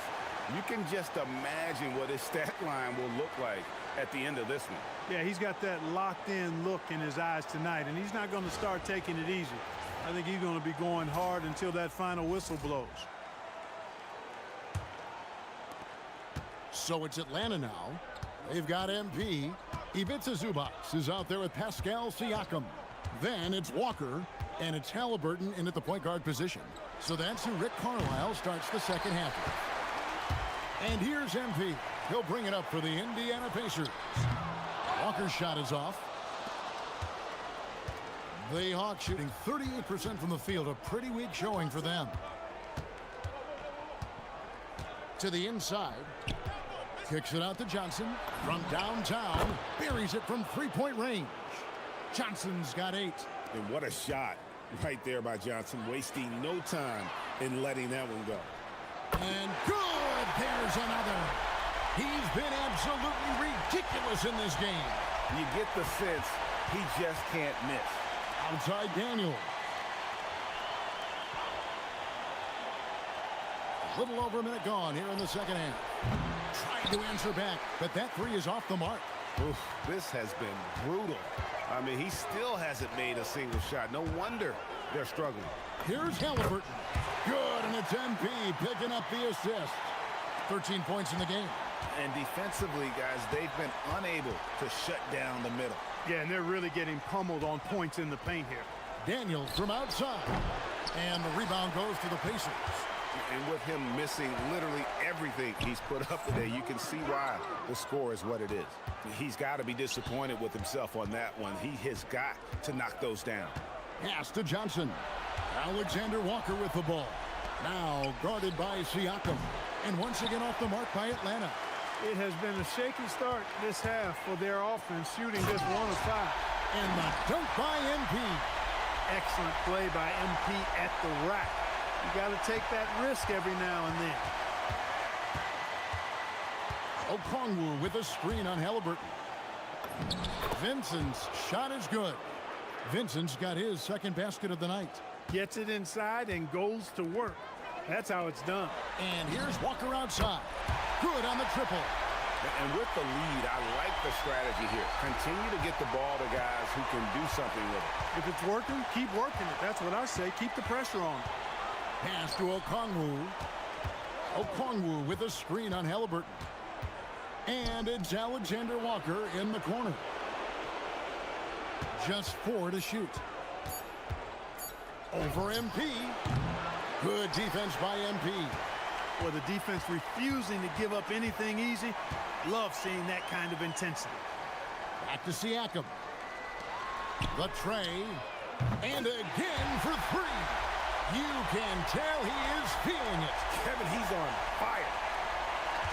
you can just imagine what his stat line will look like at the end of this one. Yeah, he's got that locked-in look in his eyes tonight, and he's not going to start taking it easy. I think he's going to be going hard until that final whistle blows. So it's Atlanta now. They've got MP. Ivica Zubac is out there with Pascal Siakam. Then it's Walker, and it's Halliburton in at the point guard position. So that's who Rick Carlisle starts the second half with. And here's MP. He'll bring it up for the Indiana Pacers. Walker's shot is off. The Hawks shooting 38% from the field, a pretty weak showing for them. To the inside. Kicks it out to Johnson from downtown. Buries it from three-point range. Johnson's got 8. And what a shot right there by Johnson, wasting no time in letting that one go. And good! There's another. He's been absolutely ridiculous in this game. You get the sense he just can't miss. Outside Daniel. A little over a minute gone here in the second half. Trying to answer back, but that 3 is off the mark. Oof, this has been brutal. I mean, he still hasn't made a single shot. No wonder they're struggling. Here's Halliburton. Good, and it's MP picking up the assist. 13 points in the game. And defensively, guys, they've been unable to shut down the middle. Yeah, and they're really getting pummeled on points in the paint here. Daniel from outside. And the rebound goes to the Pacers. And with him missing literally everything he's put up today, you can see why the score is what it is. He's got to be disappointed with himself on that one. He has got to knock those down. Pass to Johnson. Alexander Walker with the ball. Now guarded by Siakam. And once again off the mark by Atlanta. It has been a shaky start this half for their offense, shooting just 1 of 5. And the dunk by MP. Excellent play by MP at the rack. You got to take that risk every now and then. Okongwu with a screen on Halliburton. Vincent's shot is good. Vincent's got his second basket of the night. Gets it inside and goes to work. That's how it's done. And here's Walker outside. Good on the triple. And with the lead, I like the strategy here. Continue to get the ball to guys who can do something with it. If it's working, keep working it. That's what I say. Keep the pressure on. Pass to Okongwu. Okongwu with a screen on Halliburton. And it's Alexander Walker in the corner. Just 4 to shoot. Over MP. Good defense by MP. Well, the defense refusing to give up anything easy. Love seeing that kind of intensity. Back to Siakam. The tray. And again for 3. You can tell he is feeling it. Kevin, he's on fire.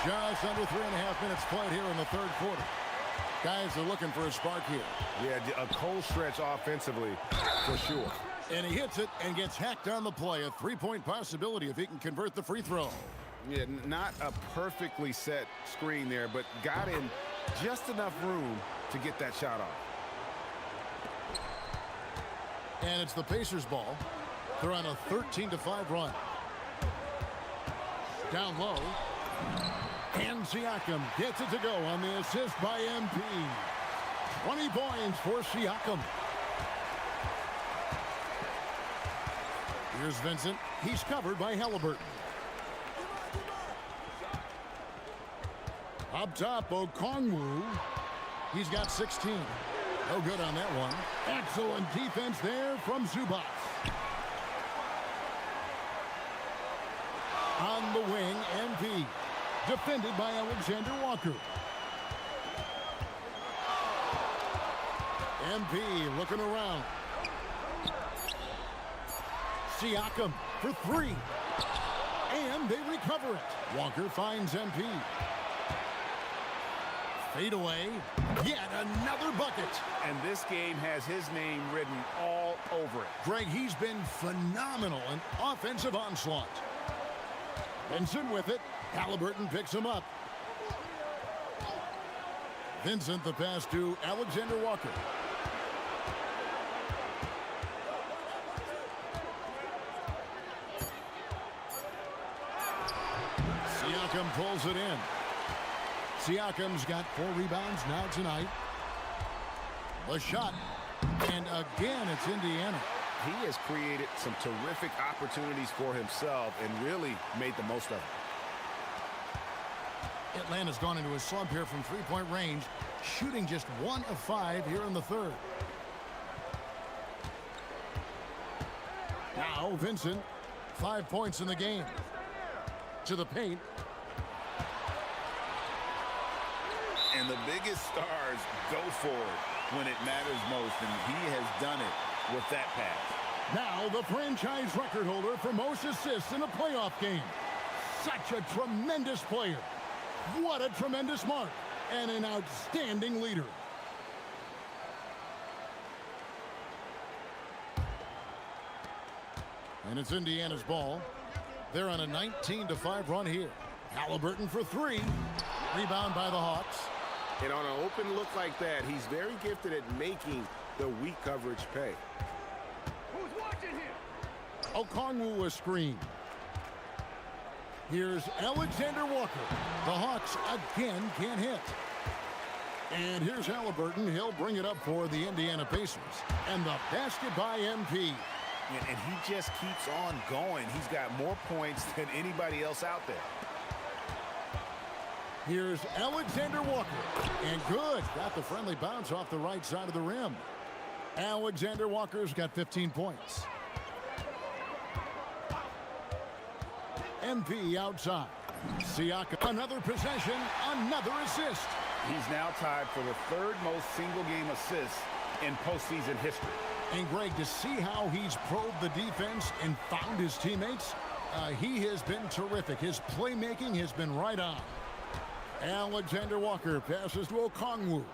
Just under 3.5 minutes played here in the third quarter. Guys are looking for a spark here. Yeah, a cold stretch offensively for sure. And he hits it and gets hacked on the play. A 3-point possibility if he can convert the free throw. Yeah, not a perfectly set screen there, but got in just enough room to get that shot off. And it's the Pacers' ball. They're on a 13-5 run. Down low. And Siakam gets it to go on the assist by MP. 20 points for Siakam. Here's Vincent. He's covered by Halliburton. Up top, Okongwu. He's got 16. No good on that one. Excellent defense there from Zubac. On the wing, MP. Defended by Alexander Walker. MP looking around. Siakam for 3. And they recover it. Walker finds MP. Fade away. Yet another bucket. And this game has his name written all over it. Greg, he's been phenomenal in offensive onslaught. Vincent with it. Halliburton picks him up. Vincent the pass to Alexander Walker. Siakam pulls it in. Siakam's got 4 rebounds now tonight. The shot. And again, it's Indiana. He has created some terrific opportunities for himself and really made the most of it. Atlanta's gone into a slump here from three-point range, shooting just 1 of 5 here in the third. Now Vincent, 5 points in the game. To the paint. And the biggest stars go forward when it matters most, and he has done it with that pass. Now the franchise record holder for most assists in a playoff game. Such a tremendous player. What a tremendous mark, and an outstanding leader. And it's Indiana's ball. They're on a 19-5 run here. Halliburton for 3. Rebound by the Hawks. And on an open look like that, he's very gifted at making the weak coverage pay. Who's watching here? Okongwu a screen. Here's Alexander Walker. The Hawks again can't hit. And here's Halliburton. He'll bring it up for the Indiana Pacers. And the basket by MP. And he just keeps on going. He's got more points than anybody else out there. Here's Alexander Walker. And good. Got the friendly bounce off the right side of the rim. Alexander Walker's got 15 points. MP outside. Siakam, another possession, another assist. He's now tied for the 3rd most single-game assists in postseason history. And Greg, to see how he's probed the defense and found his teammates, he has been terrific. His playmaking has been right on. Alexander Walker passes to Okongwu.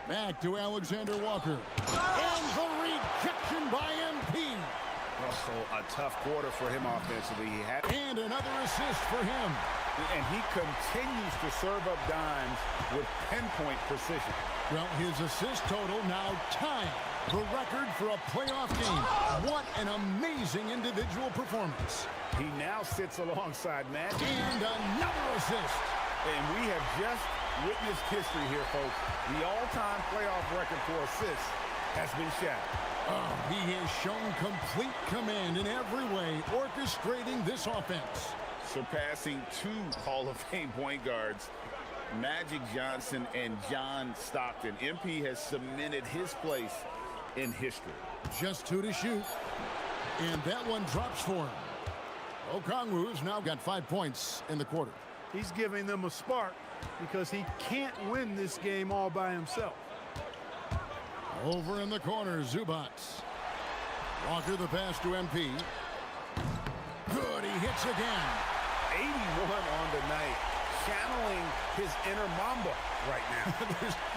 Back to Alexander Walker. And the rejection by MP. Also a tough quarter for him offensively. And another assist for him. And he continues to serve up dimes with pinpoint precision. Well, his assist total now tied the record for a playoff game. What an amazing individual performance. He now sits alongside Matt. And another assist. And we have just witnessed history here, folks. The all-time playoff record for assists has been shattered. Oh, he has shown complete command in every way, orchestrating this offense. Surpassing 2 Hall of Fame point guards, Magic Johnson and John Stockton. MP has cemented his place in history. Just 2 to shoot. And that one drops for him. Okongwu's now got 5 points in the quarter. He's giving them a spark because he can't win this game all by himself. Over in the corner, Zubats. Walker the pass to MP. Good, he hits again. 81 on the night, channeling his inner Mamba right now.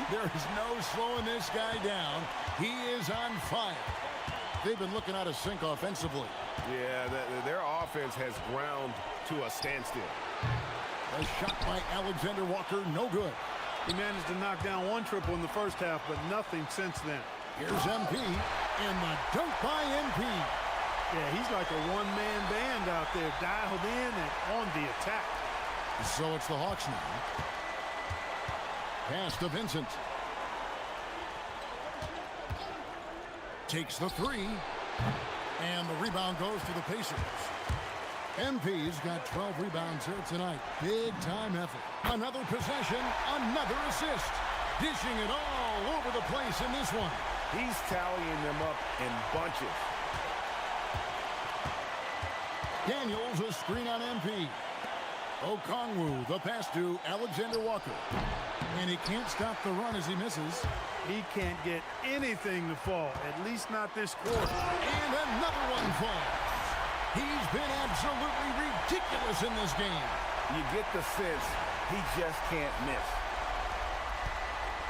there is no slowing this guy down. He is on fire. They've been looking out of sync offensively. Yeah, their offense has ground to a standstill. A shot by Alexander Walker, no good. He managed to knock down 1 triple in the first half, but nothing since then. Here's MP, and the dunk by MP. Yeah, he's like a one-man band out there, dialed in and on the attack. So it's the Hawks now. Pass to Vincent. Takes the 3. And the rebound goes to the Pacers. MP's got 12 rebounds here tonight. Big-time effort. Another possession, another assist. Dishing it all over the place in this one. He's tallying them up in bunches. Daniels a screen on MP. Okongwu the pass to Alexander Walker. And he can't stop the run as he misses. He can't get anything to fall, at least not this quarter. And another one falls. He's been absolutely ridiculous in this game. You get the sense he just can't miss.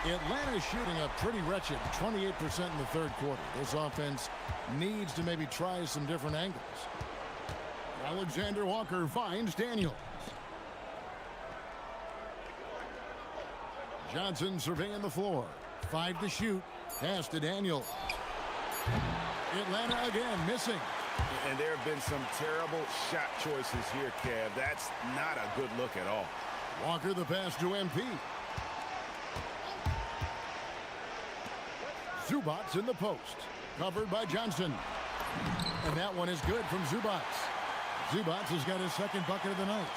Atlanta's shooting a pretty wretched 28% in the third quarter. This offense needs to maybe try some different angles. Alexander Walker finds Daniels. Johnson surveying the floor. 5 to shoot. Pass to Daniels. Atlanta again missing. And there have been some terrible shot choices here, Kev. That's not a good look at all. Walker the pass to MP. Zubats in the post. Covered by Johnson. And that one is good from Zubats. Zubats has got his second bucket of the night.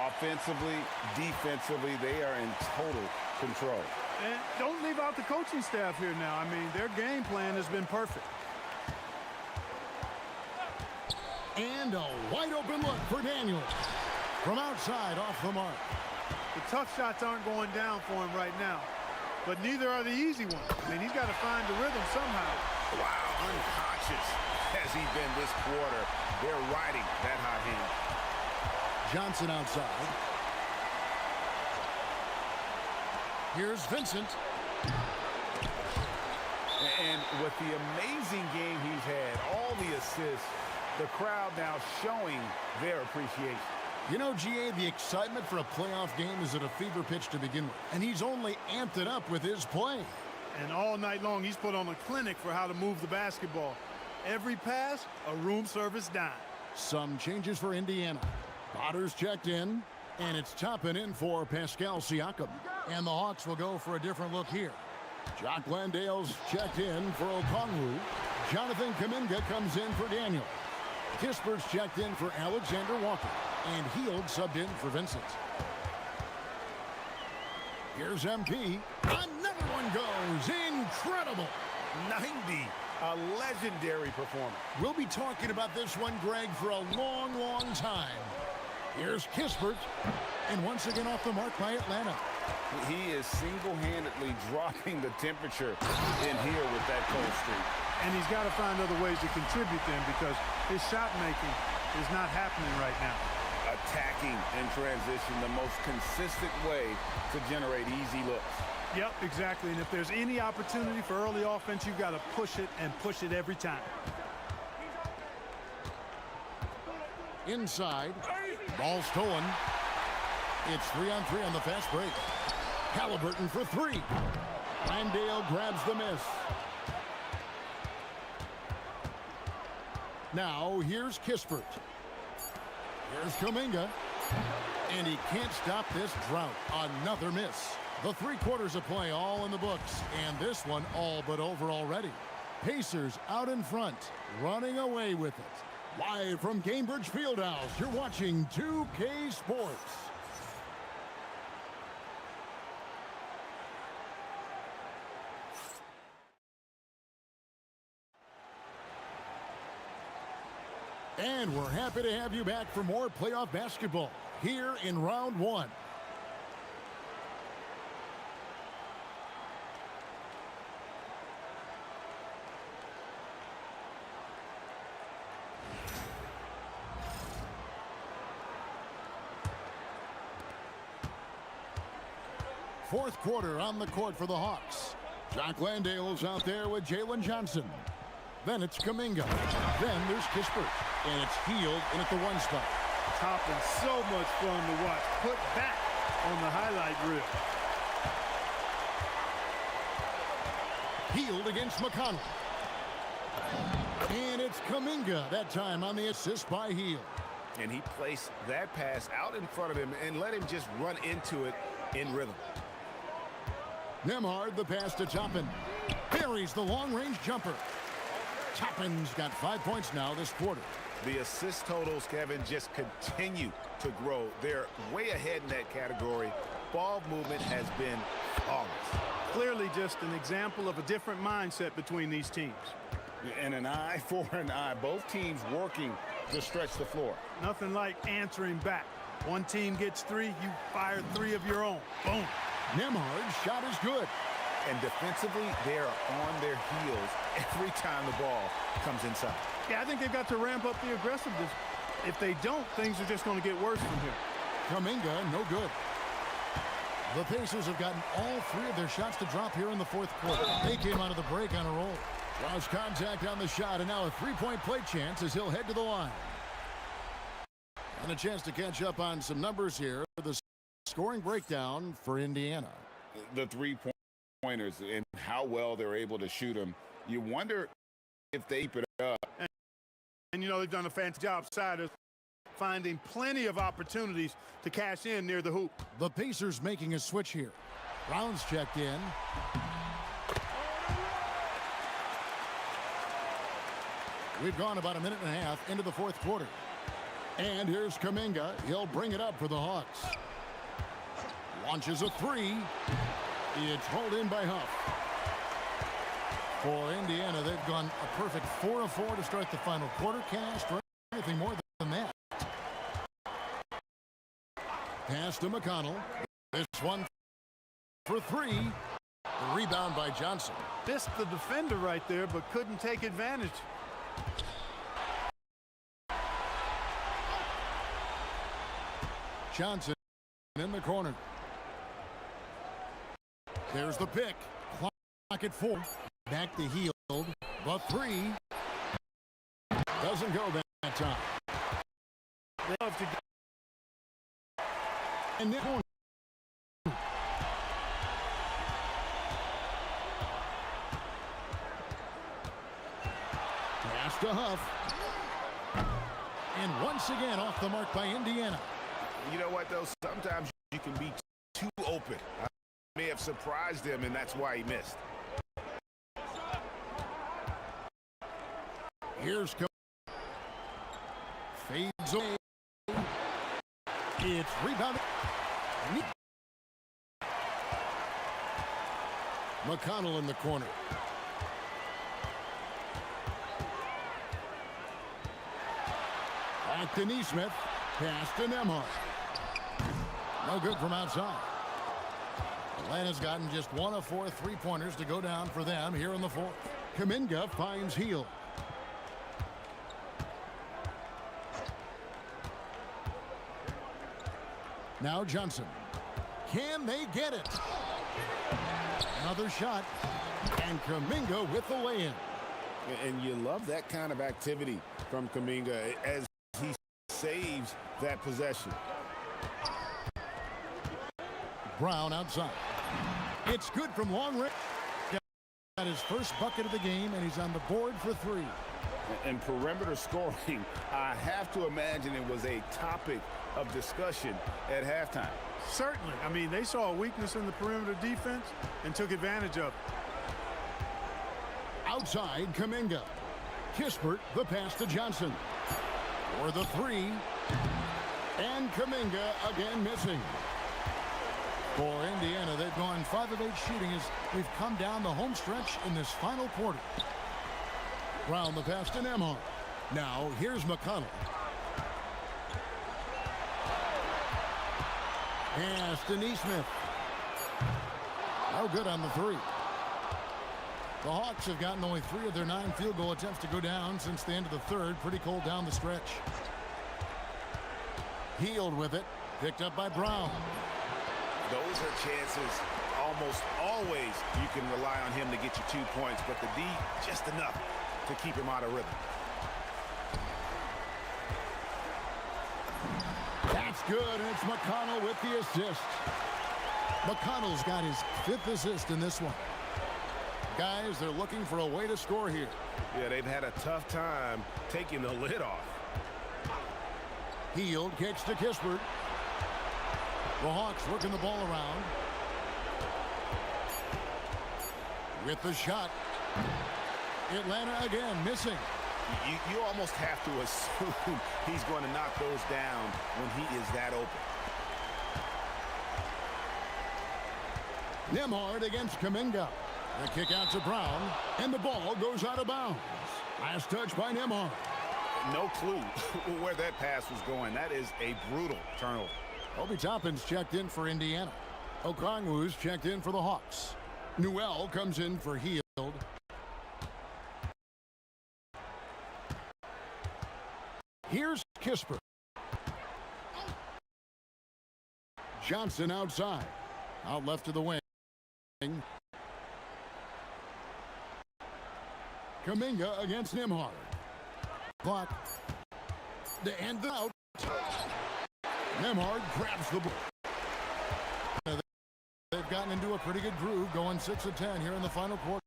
Offensively, defensively, they are in total control. And don't leave out the coaching staff here now. I mean, their game plan has been perfect. And a wide open look for Daniels. From outside, off the mark. The tough shots aren't going down for him right now. But neither are the easy ones. I mean, he's got to find the rhythm somehow. Wow, unconscious has he been this quarter. They're riding that hot hand. Johnson outside. Here's Vincent. And with the amazing game he's had, all the assists, the crowd now showing their appreciation. You know, GA, the excitement for a playoff game is at a fever pitch to begin with. And he's only amped it up with his play. And all night long, he's put on a clinic for how to move the basketball. Every pass, a room service dime. Some changes for Indiana. Potter's checked in, and it's Toppin in for Pascal Siakam. And the Hawks will go for a different look here. Jock Landale's checked in for Okongwu. Jonathan Kuminga comes in for Daniel. Kispert's checked in for Alexander Walker. And Hield subbed in for Vincent. Here's MP. Another one goes. Incredible. 90. A legendary performance. We'll be talking about this one, Greg, for a long, long time. Here's Kispert. And once again off the mark by Atlanta. He is single-handedly dropping the temperature in here with that cold streak. And he's got to find other ways to contribute then because his shot making is not happening right now. Attacking in transition, the most consistent way to generate easy looks. Yep, exactly. And if there's any opportunity for early offense, you've got to push it and push it every time. Inside, ball stolen. It's 3-on-3 on the fast break. Halliburton for 3. Landale grabs the miss. Now here's Kispert. Here's Kuminga. And he can't stop this drought. Another miss. The 3 quarters of play all in the books. And this one all but over already. Pacers out in front, running away with it. Live from Cambridge Fieldhouse, you're watching 2K Sports. And we're happy to have you back for more playoff basketball here in round 1. Fourth quarter on the court for the Hawks. Jock Landale's out there with Jalen Johnson. Then it's Kuminga. Then there's Kispert. And it's Hield in at the 1 spot. Toppin, so much fun to watch. Put back on the highlight reel. Hield against McConnell. And it's Kuminga that time on the assist by Hield. And he placed that pass out in front of him and let him just run into it in rhythm. Nembhard the pass to Toppin. Buries the long-range jumper. Toppin's got 5 points now this quarter. The assist totals, Kevin, just continue to grow. They're way ahead in that category. Ball movement has been flawless. Clearly just an example of a different mindset between these teams. And an eye for an eye. Both teams working to stretch the floor. Nothing like answering back. One team gets 3, you fire 3 of your own. Boom. Nembhard's shot is good. And defensively, they are on their heels every time the ball comes inside. Yeah, I think they've got to ramp up the aggressiveness. If they don't, things are just going to get worse from here. Kuminga, no good. The Pacers have gotten all 3 of their shots to drop here in the fourth quarter. They came out of the break on a roll. Lost contact on the shot, and now a three-point play chance as he'll head to the line. And a chance to catch up on some numbers here. The scoring breakdown for Indiana. The three-pointers and how well they're able to shoot them. You wonder if they keep it up. And you know, they've done a fantastic job side of finding plenty of opportunities to cash in near the hoop. The Pacers making a switch here. Brown's checked in. We've gone about a minute and a half into the fourth quarter. And here's Kuminga. He'll bring it up for the Hawks. Launches a three. It's hauled in by Huff. For Indiana, they've gone a perfect 4 of 4 to start the final quarter. Can't ask for anything more than that. Pass to McConnell. This one for three. The rebound by Johnson. Missed the defender right there, but couldn't take advantage. Johnson in the corner. There's the pick. Clock at 4. Back to Hield. The three. Doesn't go that time. They love to. And then pass to Huff. And once again off the mark by Indiana. You know what, though? Sometimes you can be too open. I may have surprised him, and that's why he missed. Here's fades away. It's rebounded. McConnell in the corner. Back to Neesmith. Pass to Nembhard. No good from outside. Atlanta's gotten just 1 of 4 3-pointers to go down for them here in the fourth. Kuminga finds Hield. Now Johnson. Can they get it? Another shot. And Kuminga with the lay-in. And you love that kind of activity from Kuminga as he saves that possession. Brown outside. It's good from long range. Got his first bucket of the game, and he's on the board for 3. And perimeter scoring, I have to imagine it was a topic of discussion at halftime. Certainly. I mean, they saw a weakness in the perimeter defense and took advantage of it. Outside, Kuminga. Kispert, the pass to Johnson. For the 3. And Kuminga again missing. For Indiana, they've gone 5 of 8 shooting as we've come down the home stretch in this final quarter. Brown the pass to Nembhard. Now here's McConnell. Pass to Neesmith. No good on the 3. The Hawks have gotten only 3 of their 9 field goal attempts to go down since the end of the third. Pretty cold down the stretch. Hield with it. Picked up by Brown. Those are chances almost always you can rely on him to get you 2 points, but the D just enough to keep him out of rhythm. That's good, and it's McConnell with the assist. McConnell's got his 5th assist in this one. Guys, they're looking for a way to score here. Yeah, they've had a tough time taking the lid off. Hield kicks to Kispert. The Hawks working the ball around. With the shot. Atlanta again missing. You almost have to assume he's going to knock those down when he is that open. Nembhard against Kuminga. The kick out to Brown, and the ball goes out of bounds. Last touch by Nembhard. No clue where that pass was going. That is a brutal turnover. Obi Toppin's checked in for Indiana. Okongwu's checked in for the Hawks. Newell comes in for Heald. Here's Kispert. Johnson outside. Out left to the wing. Kuminga against Nembhard. Clock. The end out. Nembhard grabs the ball. They've gotten into a pretty good groove, going 6 of 10 here in the final quarter.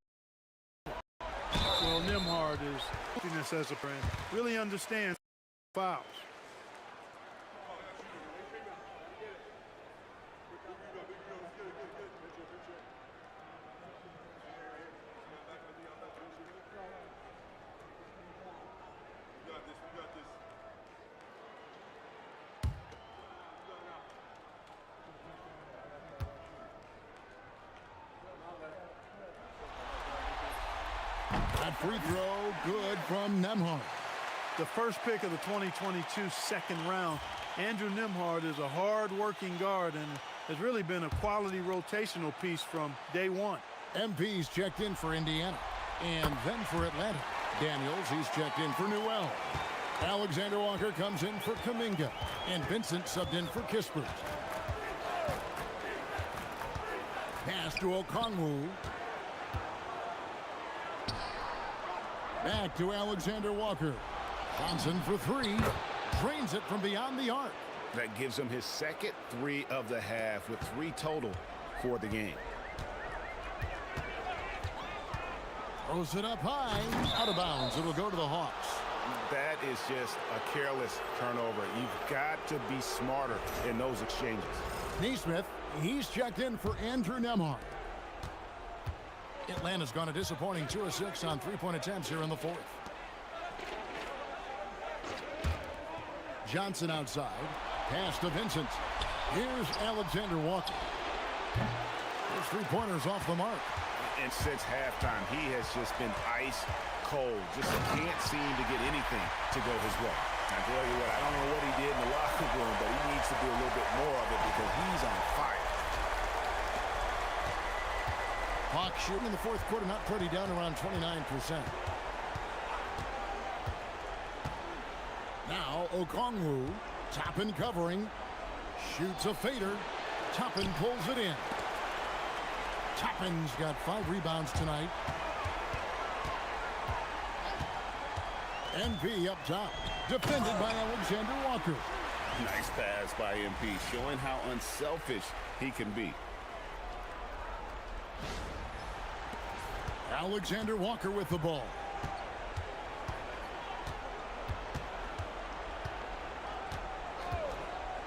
Well, Nembhard is as a friend. Really understands fouls. That free throw, good from Nembhard. The first pick of the 2022 second round. Andrew Nembhard is a hard-working guard and has really been a quality rotational piece from day one. MP's checked in for Indiana. And then for Atlanta. Daniels, he's checked in for Newell. Alexander Walker comes in for Kuminga. And Vincent subbed in for Kispert. Pass to Okongwu. Back to Alexander Walker. Johnson for 3. Drains it from beyond the arc. That gives him his second 3 of the half with 3 total for the game. Throws it up high. Out of bounds. It'll go to the Hawks. That is just a careless turnover. You've got to be smarter in those exchanges. Neesmith, he's checked in for Andrew Nembhard. Atlanta's gone a disappointing 2 of 6 on 3-point attempts here in the fourth. Johnson outside. Pass to Vincent. Here's Alexander Walker. Those 3-pointers off the mark. And since halftime, he has just been ice cold. Just can't seem to get anything to go his way. Now, tell you what, I don't know what he did in the locker room, but he needs to do a little bit more of it because he's on fire. Hawks shooting in the fourth quarter, not pretty, down around 29%. Now Okongwu, Toppin covering, shoots a fader. Toppin pulls it in. Toppin's got 5 rebounds tonight. MP up top, defended by Alexander Walker. Nice pass by MP, showing how unselfish he can be. Alexander Walker with the ball.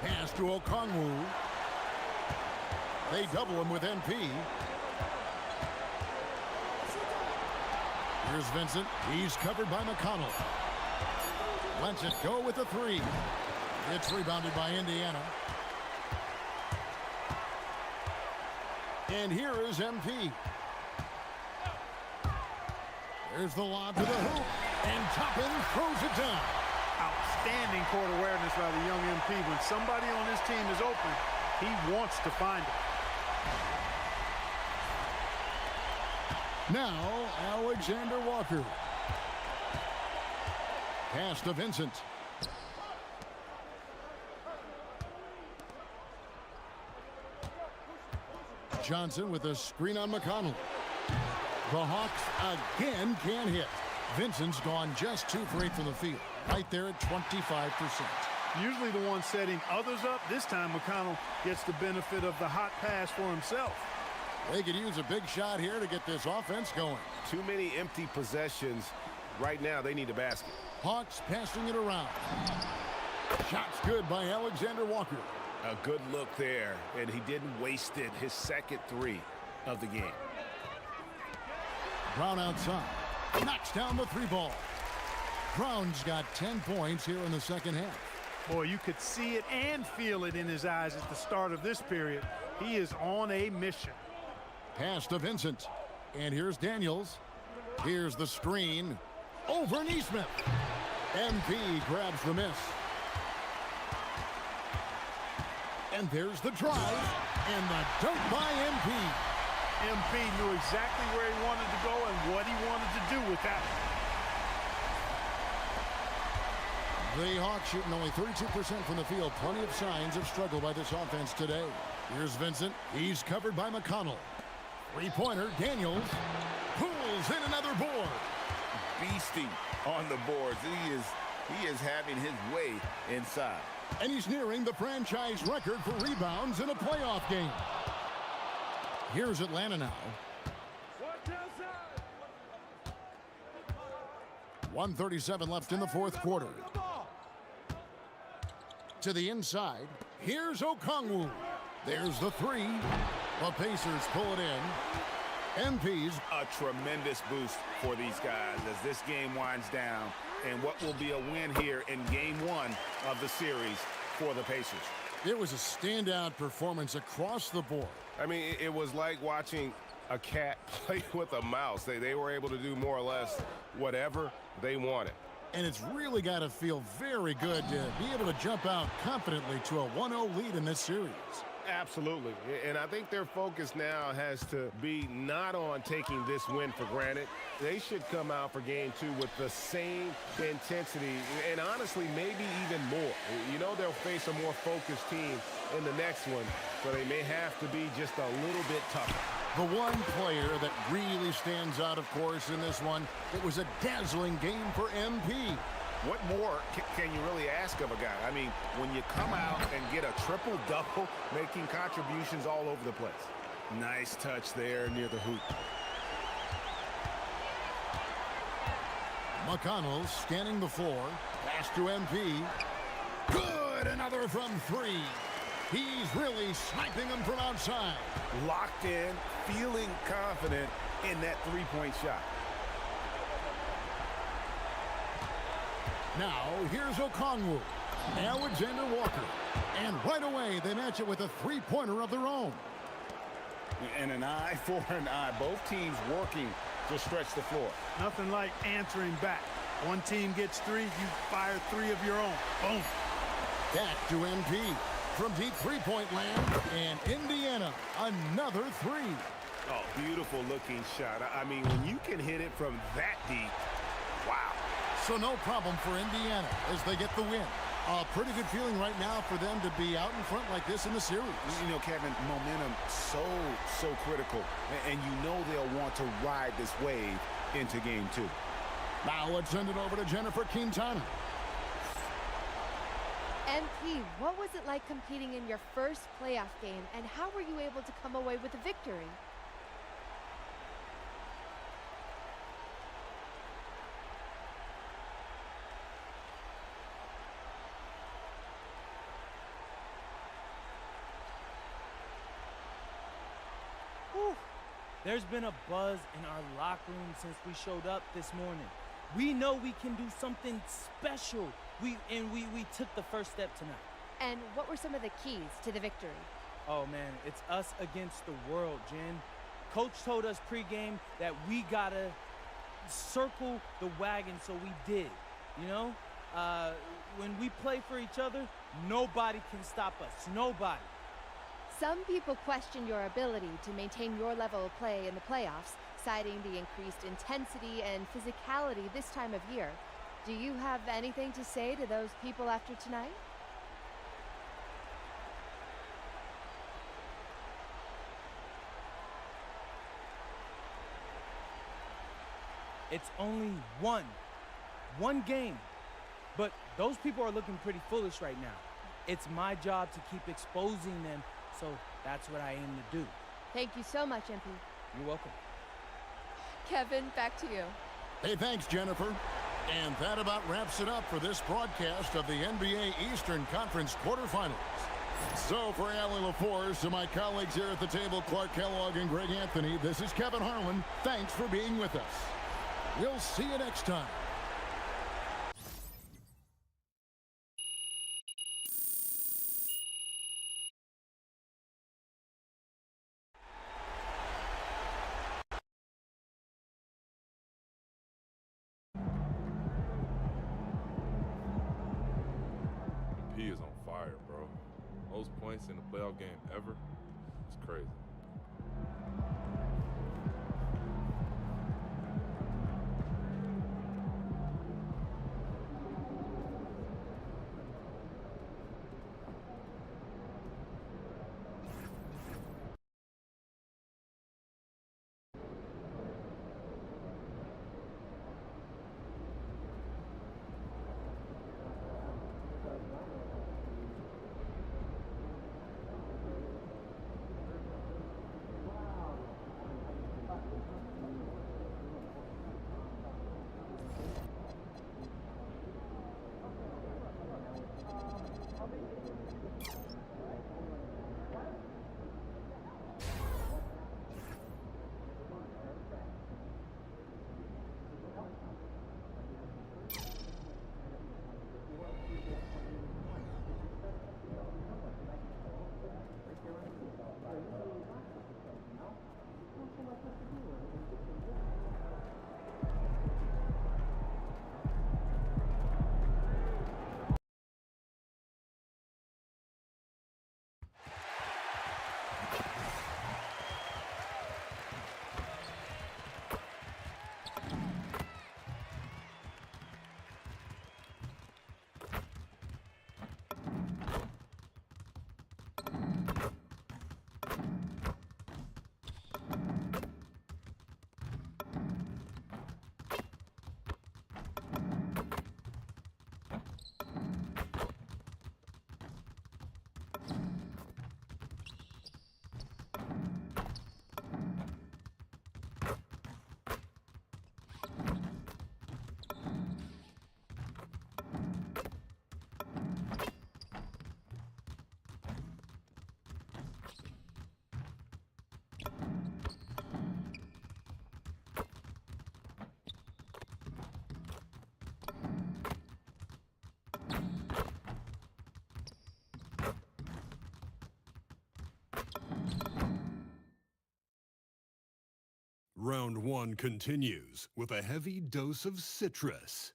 Pass to Okongwu. They double him with MP. Here's Vincent. He's covered by McConnell. Lets it go with a 3. It's rebounded by Indiana. And here is MP. There's the lob to the hoop, and Toppin throws it down. Outstanding court awareness by the young MP. When somebody on his team is open, he wants to find it. Now, Alexander Walker. Pass to Vincent. Johnson with a screen on McConnell. The Hawks again can't hit. Vincent's gone just 2 for 8 from the field. Right there at 25%. Usually the one setting others up. This time McConnell gets the benefit of the hot pass for himself. They could use a big shot here to get this offense going. Too many empty possessions. Right now, they need a basket. Hawks passing it around. Shot's good by Alexander Walker. A good look there, and he didn't waste it. His second 3 of the game. Brown outside. Knocks down the 3 ball. Brown's got 10 points here in the second half. Boy, you could see it and feel it in his eyes at the start of this period. He is on a mission. Pass to Vincent. And here's Daniels. Here's the screen. Over Neesmith. MP grabs the miss. And there's the drive. And the dunk by MP. MP knew exactly where he wanted to go and what he wanted to do with that. The Hawks shooting only 32% from the field. Plenty of signs of struggle by this offense today. Here's Vincent. He's covered by McConnell. Three-pointer, Daniels. Pulls in another board. Beasting on the boards. He is having his way inside. And he's nearing the franchise record for rebounds in a playoff game. Here's Atlanta now. 1:37 left in the fourth quarter. To the inside. Here's Okongwu. There's the three. The Pacers pull it in. MP's a tremendous boost for these guys as this game winds down and what will be a win here in game one of the series for the Pacers. It was a standout performance across the board. I mean, it was like watching a cat play with a mouse. They were able to do more or less whatever they wanted. And it's really got to feel very good to be able to jump out confidently to a 1-0 lead in this series. Absolutely. And I think their focus now has to be not on taking this win for granted. They should come out for game two with the same intensity and honestly maybe even more. You know they'll face a more focused team in the next one, so they may have to be just a little bit tougher. The one player that really stands out, of course, in this one, it was a dazzling game for MP. What more can you really ask of a guy? I mean, when you come out and get a triple-double, making contributions all over the place. Nice touch there near the hoop. McConnell scanning the floor. Pass to MP. Good! Another from three. He's really sniping them from outside. Locked in, feeling confident in that three-point shot. Now, here's Okongwu. Alexander Walker. And right away, they match it with a three-pointer of their own. And an eye for an eye. Both teams working to stretch the floor. Nothing like answering back. One team gets three, you fire three of your own. Boom. Back to MP. From deep three-point land, and Indiana, another three. Oh, beautiful looking shot. I mean, when you can hit it from that deep, wow. So no problem for Indiana as they get the win. A pretty good feeling right now for them to be out in front like this in the series. You know, Kevin, momentum so critical. And you know they'll want to ride this wave into game two. Now let's send it over to Jennifer Quintana. MP, what was it like competing in your first playoff game, and how were you able to come away with a victory? Whew. There's been a buzz in our locker room since we showed up this morning. We know we can do something special. We took the first step tonight. And what were some of the keys to the victory? Oh, man, it's us against the world, Jen. Coach told us pregame that we got to circle the wagon, so we did, you know? When we play for each other, nobody can stop us, nobody. Some people question your ability to maintain your level of play in the playoffs, citing the increased intensity and physicality this time of year. Do you have anything to say to those people after tonight? It's only one game. But those people are looking pretty foolish right now. It's my job to keep exposing them, so that's what I aim to do. Thank you so much, MP. You're welcome. Kevin, back to you. Hey, thanks, Jennifer. And that about wraps it up for this broadcast of the NBA Eastern Conference quarterfinals. So for Allie LaForce and my colleagues here at the table, Clark Kellogg and Greg Anthony, this is Kevin Harlan. Thanks for being with us. We'll see you next time. He is on fire, bro. Most points in a playoff game ever. It's crazy. Round 1 continues with a heavy dose of citrus.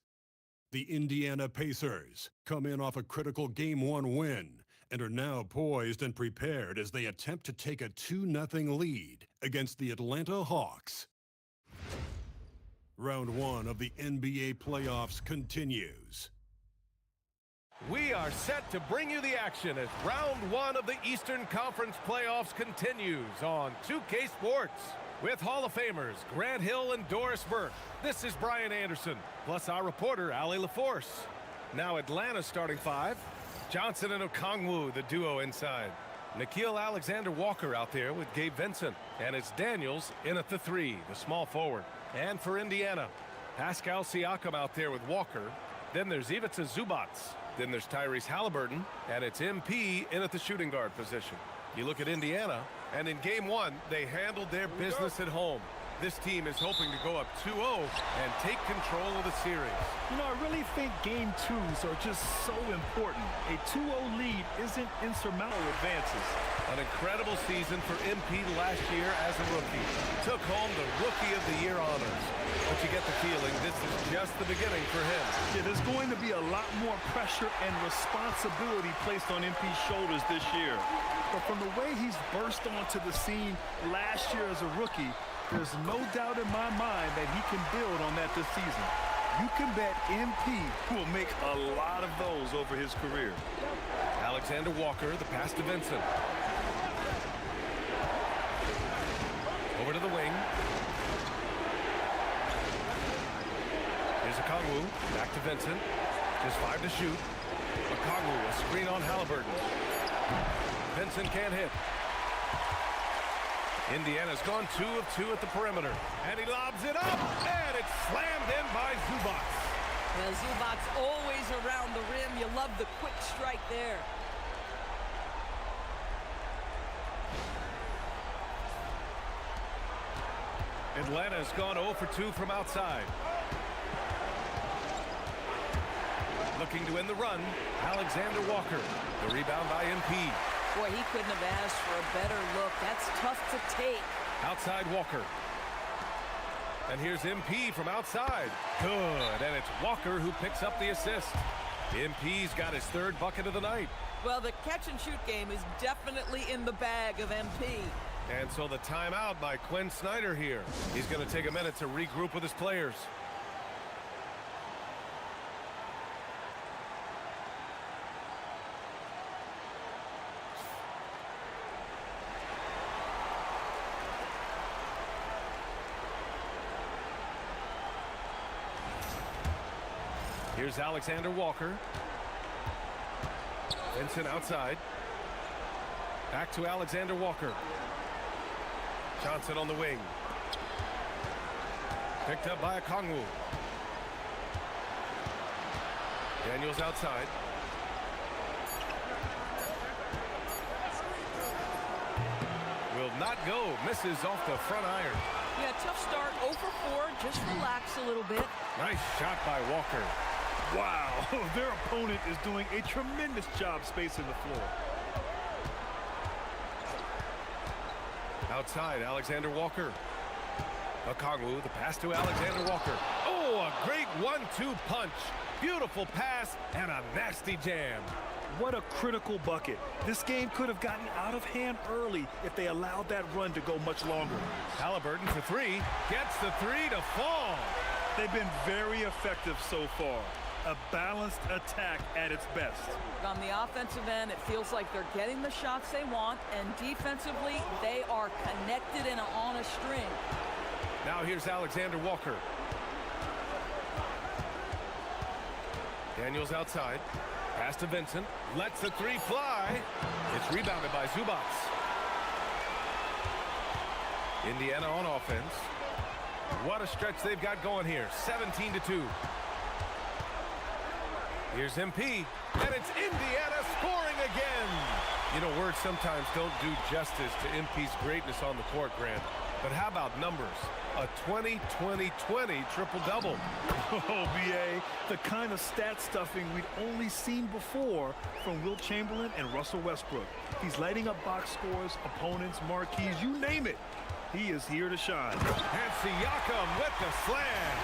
The Indiana Pacers come in off a critical Game 1 win and are now poised and prepared as they attempt to take a 2-0 lead against the Atlanta Hawks. Round 1 of the NBA playoffs continues. We are set to bring you the action as round 1 of the Eastern Conference playoffs continues on 2K Sports. With Hall of Famers Grant Hill and Doris Burke, this is Brian Anderson, plus our reporter, Allie LaForce. Now Atlanta's starting 5. Johnson and Okongwu, the duo inside. Nickeil Alexander-Walker out there with Gabe Vincent. And it's Daniels in at the 3, the small forward. And for Indiana, Pascal Siakam out there with Walker. Then there's Ivica Zubac. Then there's Tyrese Halliburton. And it's MP in at the shooting guard position. You look at Indiana, and in Game 1, they handled their business at home. This team is hoping to go up 2-0 and take control of the series. You know, I really think Game 2s are just so important. A 2-0 lead isn't insurmountable advances. An incredible season for MP last year as a rookie. Took home the Rookie of the Year honors. But you get the feeling this is just the beginning for him. Yeah, there's going to be a lot more pressure and responsibility placed on MP's shoulders this year. But from the way he's burst onto the scene last year as a rookie, there's no doubt in my mind that he can build on that this season. You can bet MP will make a lot of those over his career. Alexander Walker, the pass to Vincent. Over to the wing. Here's Okongwu, back to Vincent. Just 5 to shoot. Okongwu, a screen on Halliburton. Vincent can't hit. Indiana's gone 2 of 2 at the perimeter. And he lobs it up, and it's slammed in by Zubac. Well, Zubac's always around the rim. You love the quick strike there. Atlanta's gone 0 for 2 from outside. Looking to end the run, Alexander Walker. The rebound by MP. Boy, he couldn't have asked for a better look. That's tough to take. Outside Walker. And here's MP from outside. Good, and it's Walker who picks up the assist. MP's got his 3rd bucket of the night. Well, the catch-and-shoot game is definitely in the bag of MP. And so the timeout by Quinn Snyder here. He's going to take a minute to regroup with his players. Here's Alexander Walker. Vincent outside. Back to Alexander Walker. Johnson on the wing. Picked up by Okongwu. Daniels outside. Will not go. Misses off the front iron. Yeah, tough start. 0 for 4. Just relax a little bit. Nice shot by Walker. Wow, their opponent is doing a tremendous job spacing the floor. Outside, Alexander Walker. Okongwu, the pass to Alexander Walker. Oh, a great 1-2 punch. Beautiful pass and a nasty jam. What a critical bucket. This game could have gotten out of hand early if they allowed that run to go much longer. Halliburton for 3. Gets the 3 to fall. They've been very effective so far. A balanced attack at its best. On the offensive end, it feels like they're getting the shots they want, and defensively, they are connected and on a string. Now here's Alexander Walker. Daniels outside. Pass to Vincent. Lets the 3 fly. It's rebounded by Zubac. Indiana on offense. What a stretch they've got going here. 17-2. Here's MP, and it's Indiana scoring again. You know, words sometimes don't do justice to MP's greatness on the court, Grant. But how about numbers? A 20-20-20 triple-double. Oh, B.A., the kind of stat stuffing we'd only seen before from Wilt Chamberlain and Russell Westbrook. He's lighting up box scores, opponents, marquees, you name it. He is here to shine. And Siakam with the slam.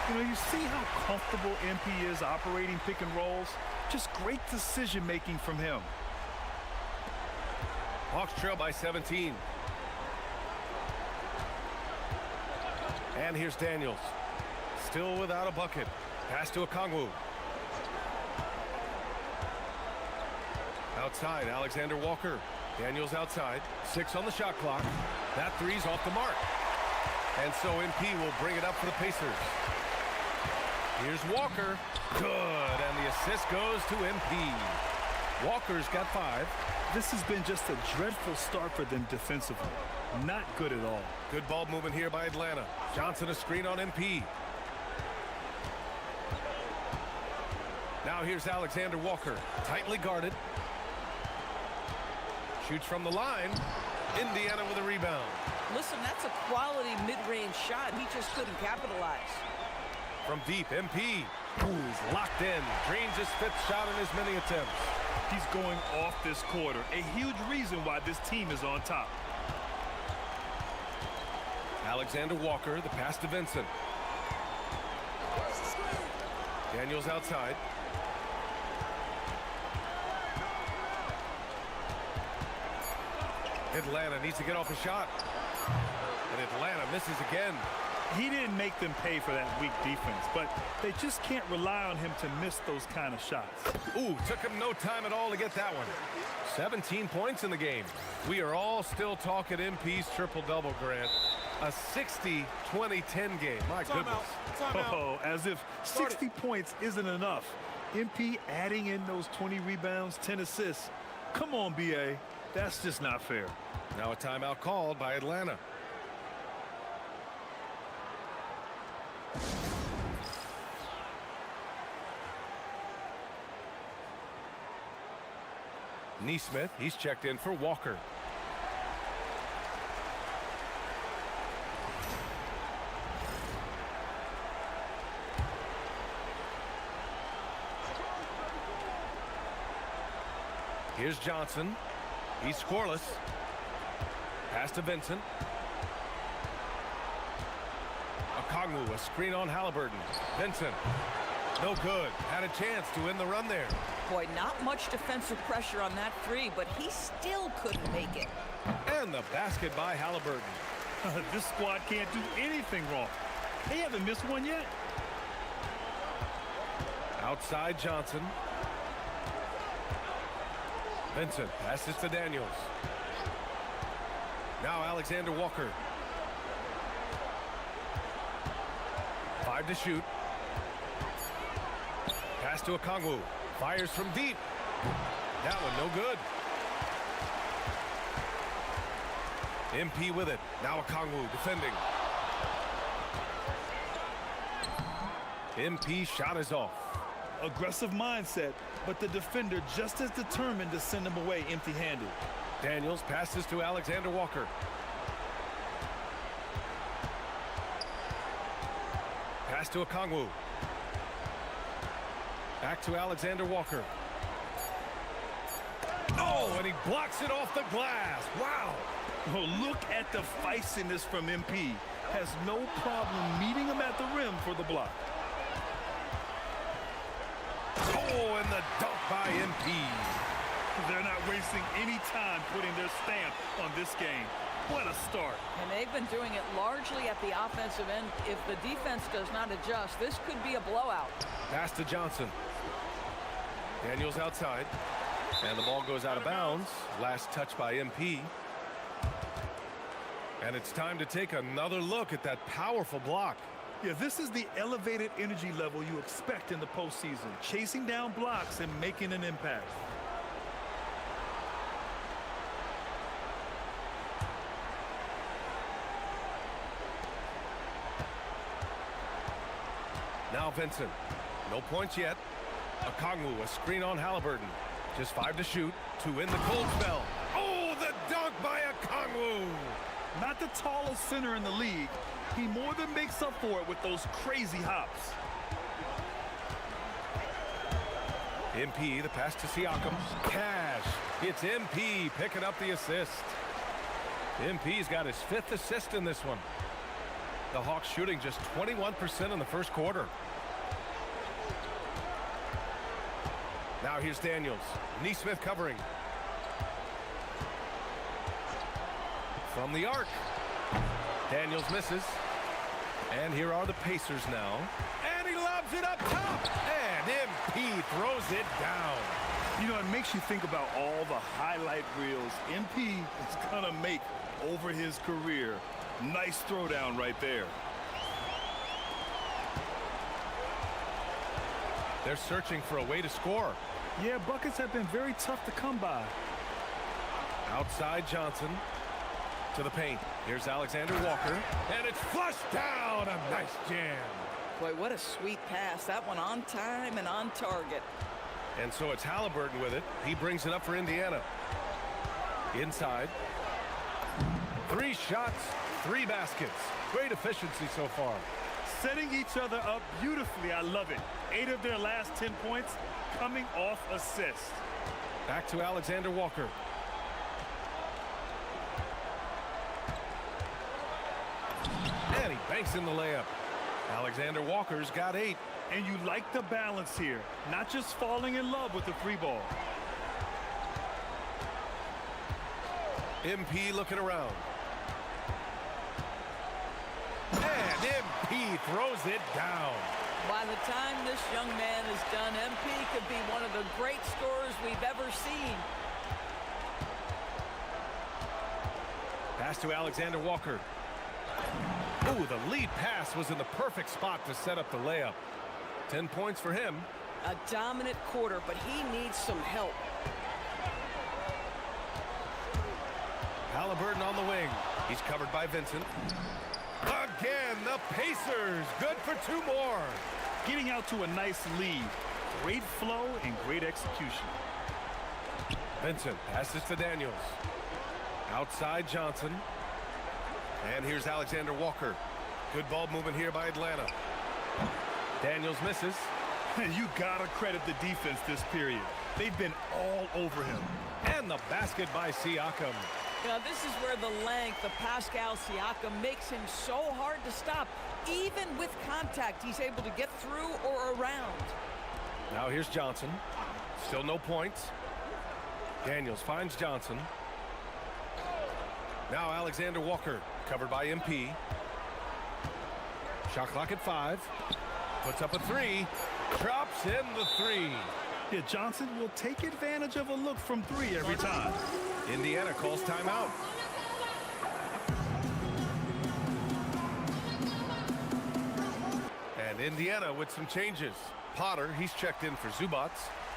You know, you see how comfortable MP is operating pick and rolls? Just great decision-making from him. Hawks trail by 17. And here's Daniels. Still without a bucket. Pass to Okongwu. Outside, Alexander Walker. Daniels outside. 6 on the shot clock. That three's off the mark. And so MP will bring it up for the Pacers. Here's Walker. Good. And the assist goes to MP. Walker's got 5. This has been just a dreadful start for them defensively. Not good at all. Good ball movement here by Atlanta. Johnson a screen on MP. Now here's Alexander Walker. Tightly guarded. Shoots from the line. Indiana with a rebound. Listen, that's a quality mid-range shot. He just couldn't capitalize. From deep, MP. Ooh, he's locked in. Drains his 5th shot in as many attempts. He's going off this quarter. A huge reason why this team is on top. Alexander Walker, the pass to Vincent. Daniels outside. Atlanta needs to get off a shot. And Atlanta misses again. He didn't make them pay for that weak defense, but they just can't rely on him to miss those kind of shots. Ooh, took him no time at all to get that one. 17 points in the game. We are all still talking MP's triple-double, Grant. A 60-20-10 game. My goodness. Oh, as if 60 points isn't enough. MP adding in those 20 rebounds, 10 assists. Come on, BA. That's just not fair. Now a timeout called by Atlanta. Neesmith, he's checked in for Walker. Here's Johnson. He's scoreless. Pass to Vincent. Okongwu, a screen on Halliburton. Vincent, no good. Had a chance to win the run there. Boy, not much defensive pressure on that three, but he still couldn't make it. And the basket by Halliburton. This squad can't do anything wrong. They haven't missed one yet. Outside Johnson. Vincent passes to Daniels. Now Alexander Walker. 5 to shoot. Pass to Okongwu. Fires from deep. That one no good. MP with it. Now Okongwu defending. MP shot is off. Aggressive mindset, but the defender just as determined to send him away empty-handed. Daniels passes to Alexander Walker. Pass to Okongwu. Back to Alexander Walker. Oh, and he blocks it off the glass. Wow. Oh, look at the feistiness from MP. Has no problem meeting him at the rim for the block. Oh, and the dunk by MP. They're not wasting any time putting their stamp on this game. What a start. And they've been doing it largely at the offensive end. If the defense does not adjust, this could be a blowout. Pass to Johnson. Daniels outside. And the ball goes out of bounds. Last touch by MP. And it's time to take another look at that powerful block. Yeah, this is the elevated energy level you expect in the postseason. Chasing down blocks and making an impact. Now Vincent. No points yet. Okongwu, a screen on Halliburton. Just 5 to shoot. To win the cold spell. Oh, the dunk by Okongwu. Not the tallest center in the league. He more than makes up for it with those crazy hops. MP, the pass to Siakam. Cash. It's MP picking up the assist. MP's got his 5th assist in this one. The Hawks shooting just 21% in the first quarter. Now here's Daniels. Neesmith covering. From the arc. Daniels misses. And here are the Pacers now. And he lobs it up top. And MP throws it down. You know, it makes you think about all the highlight reels MP is going to make over his career. Nice throwdown right there. They're searching for a way to score. Yeah, buckets have been very tough to come by. Outside Johnson to the paint. Here's Alexander Walker. And it's flushed down. A nice jam. Boy, what a sweet pass. That one on time and on target. And so it's Halliburton with it. He brings it up for Indiana. Inside. 3 shots, 3 baskets. Great efficiency so far. Setting each other up beautifully. I love it. 8 of their last 10 points coming off assists. Back to Alexander Walker. And he banks in the layup. Alexander Walker's got 8. And you like the balance here. Not just falling in love with the free ball. MP looking around. And MP throws it down. By the time this young man is done, MP could be one of the great scorers we've ever seen. Pass to Alexander Walker. Ooh, the lead pass was in the perfect spot to set up the layup. 10 points for him. A dominant quarter, but he needs some help. Halliburton on the wing. He's covered by Vincent. Again, the Pacers. Good for 2 more. Getting out to a nice lead. Great flow and great execution. Vincent passes to Daniels. Outside Johnson. And here's Alexander Walker. Good ball movement here by Atlanta. Daniels misses. You gotta credit the defense this period. They've been all over him. And the basket by Siakam. You know, this is where the length of Pascal Siakam makes him so hard to stop. Even with contact, he's able to get through or around. Now here's Johnson. Still no points. Daniels finds Johnson. Now Alexander Walker, covered by MP. Shot clock at 5. Puts up a 3. Drops in the 3. Yeah, Johnson will take advantage of a look from 3 every time. Indiana calls timeout. And Indiana with some changes. Potter, he's checked in for Zubac.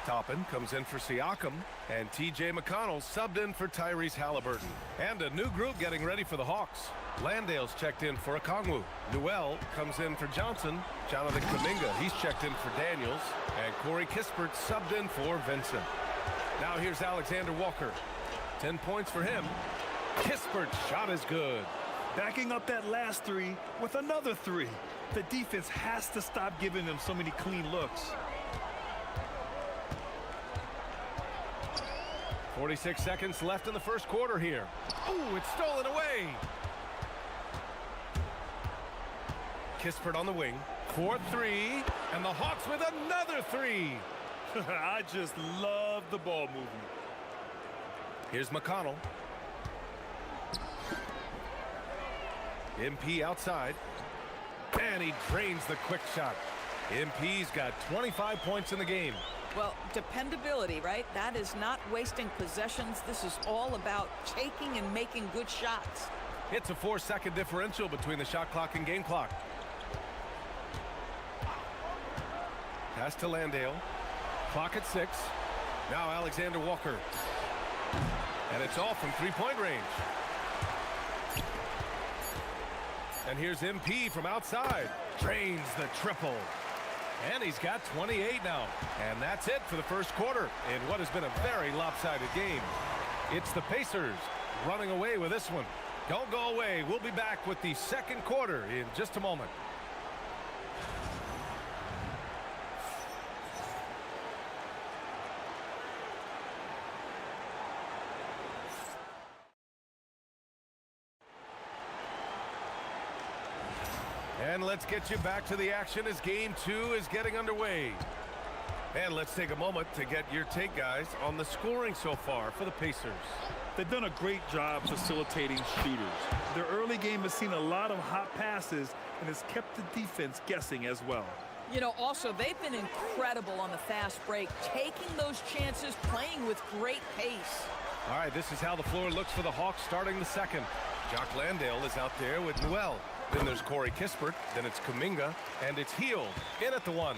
Toppin comes in for Siakam. And T.J. McConnell subbed in for Tyrese Halliburton. And a new group getting ready for the Hawks. Landale's checked in for Okongwu. Newell comes in for Johnson. Jonathan Kuminga, he's checked in for Daniels. And Corey Kispert subbed in for Vincent. Now here's Alexander Walker. 10 points for him. Kispert's shot is good. Backing up that last 3 with another 3. The defense has to stop giving them so many clean looks. 46 seconds left in the first quarter here. Ooh, it's stolen away. Kispert on the wing. 4-3. And the Hawks with another 3. I just love the ball movement. Here's McConnell. MP outside. And he drains the quick shot. MP's got 25 points in the game. Well, dependability, right? That is not wasting possessions. This is all about taking and making good shots. It's a 4-second differential between the shot clock and game clock. Pass to Landale. Clock at 6. Now Alexander Walker. And it's all from 3-point range. And here's MP from outside. Drains the triple. And he's got 28 now. And that's it for the first quarter in what has been a very lopsided game. It's the Pacers running away with this one. Don't go away. We'll be back with the second quarter in just a moment. And let's get you back to the action as game 2 is getting underway. And let's take a moment to get your take, guys, on the scoring so far for the Pacers. They've done a great job facilitating shooters. Their early game has seen a lot of hot passes and has kept the defense guessing as well. You know, also, they've been incredible on the fast break, taking those chances, playing with great pace. All right, this is how the floor looks for the Hawks starting the second. Jock Landale is out there with Newell. Then there's Corey Kispert. Then it's Kuminga. And it's Hield in at the 1.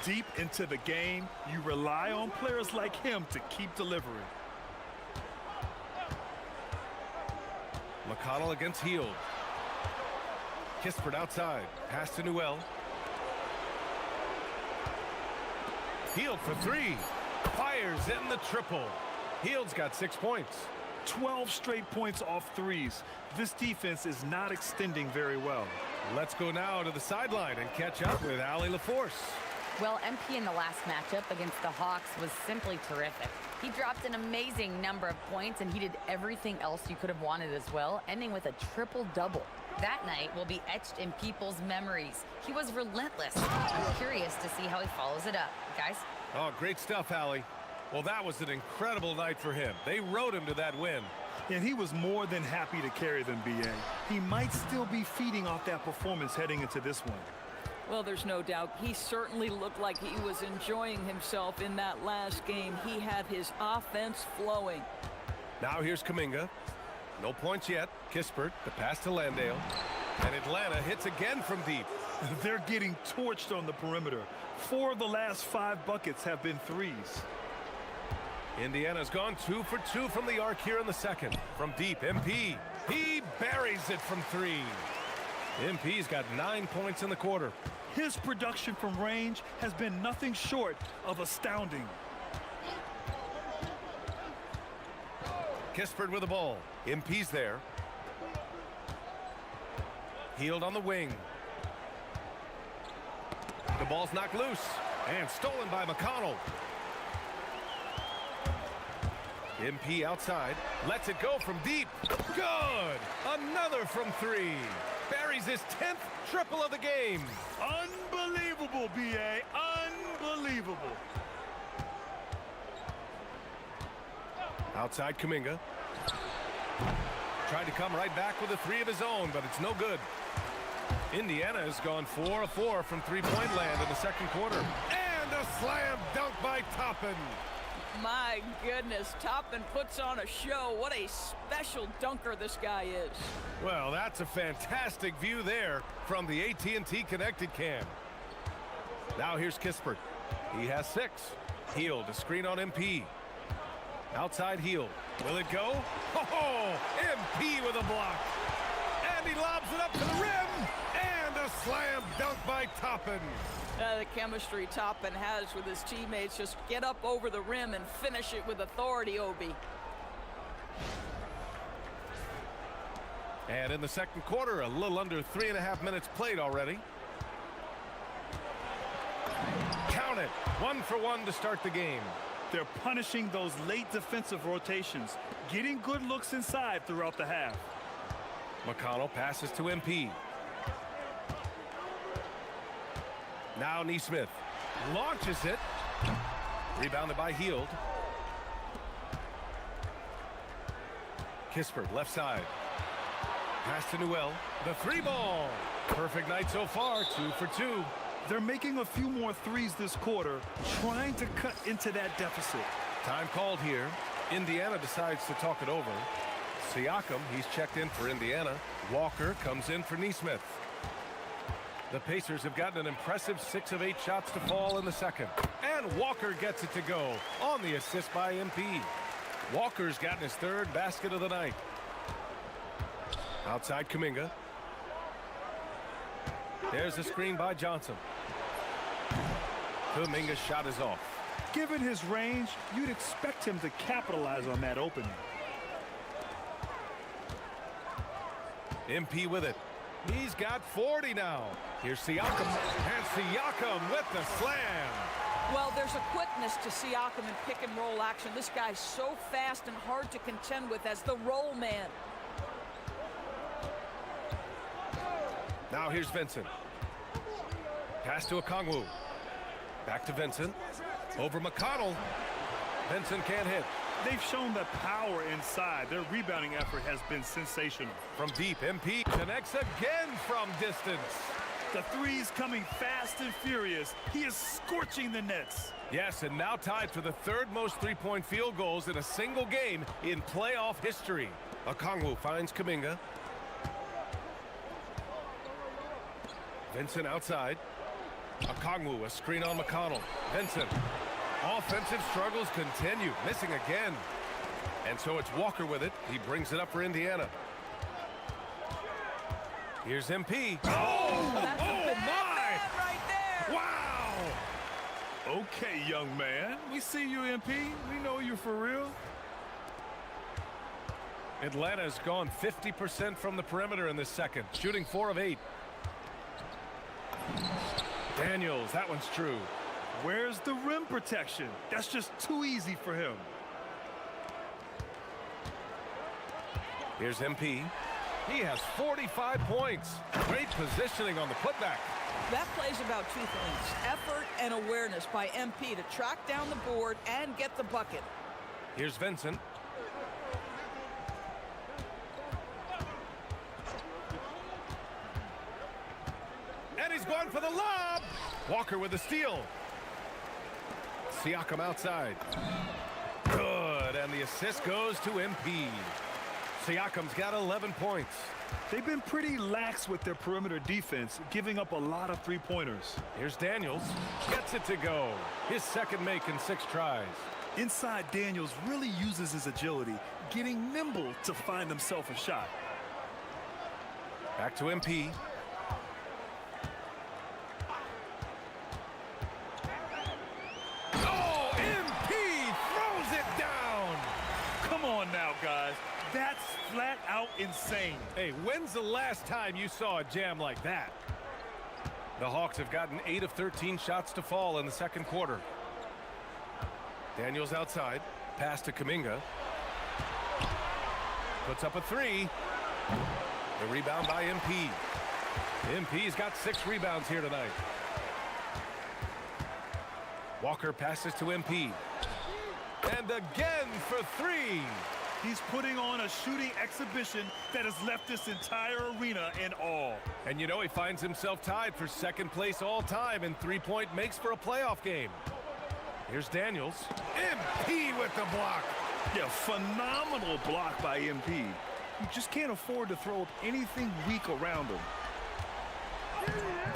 Deep into the game, you rely on players like him to keep delivering. McConnell against Hield. Kispert outside. Pass to Newell. Hield for 3. Fires in the triple. Hield's got 6 points. 12 straight points off threes. This defense is not extending very well. Let's go now to the sideline and catch up with Allie LaForce. Well, MP in the last matchup against the Hawks was simply terrific. He dropped an amazing number of points, and he did everything else you could have wanted as well, ending with a triple-double. That night will be etched in people's memories. He was relentless. I'm curious to see how he follows it up. Guys? Oh, great stuff, Allie. Well, that was an incredible night for him. They rode him to that win. And he was more than happy to carry them, B.A. He might still be feeding off that performance heading into this one. Well, there's no doubt. He certainly looked like he was enjoying himself in that last game. He had his offense flowing. Now here's Kuminga. No points yet. Kispert, the pass to Landale. And Atlanta hits again from deep. They're getting torched on the perimeter. 4 of the last 5 buckets have been threes. Indiana's gone 2 for 2 from the arc here in the second. From deep, MP. He buries it from 3. MP's got 9 points in the quarter. His production from range has been nothing short of astounding. Kispert with the ball. MP's there. Hield on the wing. The ball's knocked loose and stolen by McConnell. MP outside, lets it go from deep. Good! Another from 3. Buries his 10th triple of the game. Unbelievable, B.A. Unbelievable. Outside Kuminga. Tried to come right back with a 3 of his own, but it's no good. Indiana has gone 4 of 4 from three-point land in the second quarter. And a slam dunk by Toppin. My goodness, Toppin puts on a show. What a special dunker this guy is. Well, that's a fantastic view there from the AT&T Connected Cam. Now here's Kispert. He has 6. Hield, a screen on MP. Outside Hield. Will it go? Oh, MP with a block. And he lobs it up to the rim. And a slam dunk by Toppin. The chemistry Toppin has with his teammates, just get up over the rim and finish it with authority, Obi. And in the second quarter, a little under 3.5 minutes played already. Count it. 1 for 1 to start the game. They're punishing those late defensive rotations, getting good looks inside throughout the half. McConnell passes to MP. Now Nesmith launches it. Rebounded by Hield. Kispert left side. Pass to Newell. The 3-ball. Perfect night so far. 2 for 2. They're making a few more threes this quarter, trying to cut into that deficit. Time called here. Indiana decides to talk it over. Siakam, he's checked in for Indiana. Walker comes in for Nesmith. The Pacers have gotten an impressive 6 of 8 shots to fall in the second. And Walker gets it to go on the assist by MP. Walker's gotten his 3rd basket of the night. Outside Kuminga. There's a screen by Johnson. Kuminga's shot is off. Given his range, you'd expect him to capitalize on that opening. MP with it. He's got 40 now. Here's Siakam, and Siakam with the slam. Well, there's a quickness to Siakam in pick-and-roll action. This guy's so fast and hard to contend with as the roll man. Now here's Vincent. Pass to Okongwu. Back to Vincent. Over McConnell. Vincent can't hit. They've shown that power inside. Their rebounding effort has been sensational. From deep, MP connects again from distance. The three's coming fast and furious. He is scorching the nets. Yes, and now tied for the third most three-point field goals in a single game in playoff history. Okongwu finds Kuminga. Vincent outside. Okongwu, a screen on McConnell. Vincent. Offensive struggles continue, missing again. And so it's Walker with it. He brings it up for Indiana. Here's MP. Oh, my! Right there. Wow! Okay, young man. We see you, MP. We know you for real. Atlanta's gone 50% from the perimeter in this second, shooting 4 of 8. Daniels, that one's true. Where's the rim protection? That's just too easy for him. Here's MP. He has 45 points. Great positioning on the putback. That plays about two things, effort and awareness by MP to track down the board and get the bucket. Here's Vincent. And he's going for the lob. Walker with the steal. Siakam outside. Good, and the assist goes to MP. Siakam's got 11 points. They've been pretty lax with their perimeter defense, giving up a lot of three-pointers. Here's Daniels. Gets it to go. His second make in 6 tries. Inside, Daniels really uses his agility, getting nimble to find himself a shot. Back to MP. Oh, MP throws it down. Come on now, guys. That's flat out insane. Hey, when's the last time you saw a jam like that? The Hawks have gotten 8 of 13 shots to fall in the second quarter. Daniels outside. Pass to Kuminga. Puts up a 3. The rebound by MP. MP's got 6 rebounds here tonight. Walker passes to MP. And again for 3. He's putting on a shooting exhibition that has left this entire arena in awe. And you know, he finds himself tied for second place all time in three-point makes for a playoff game. Here's Daniels. MP with the block. Yeah, phenomenal block by MP. You just can't afford to throw up anything weak around him.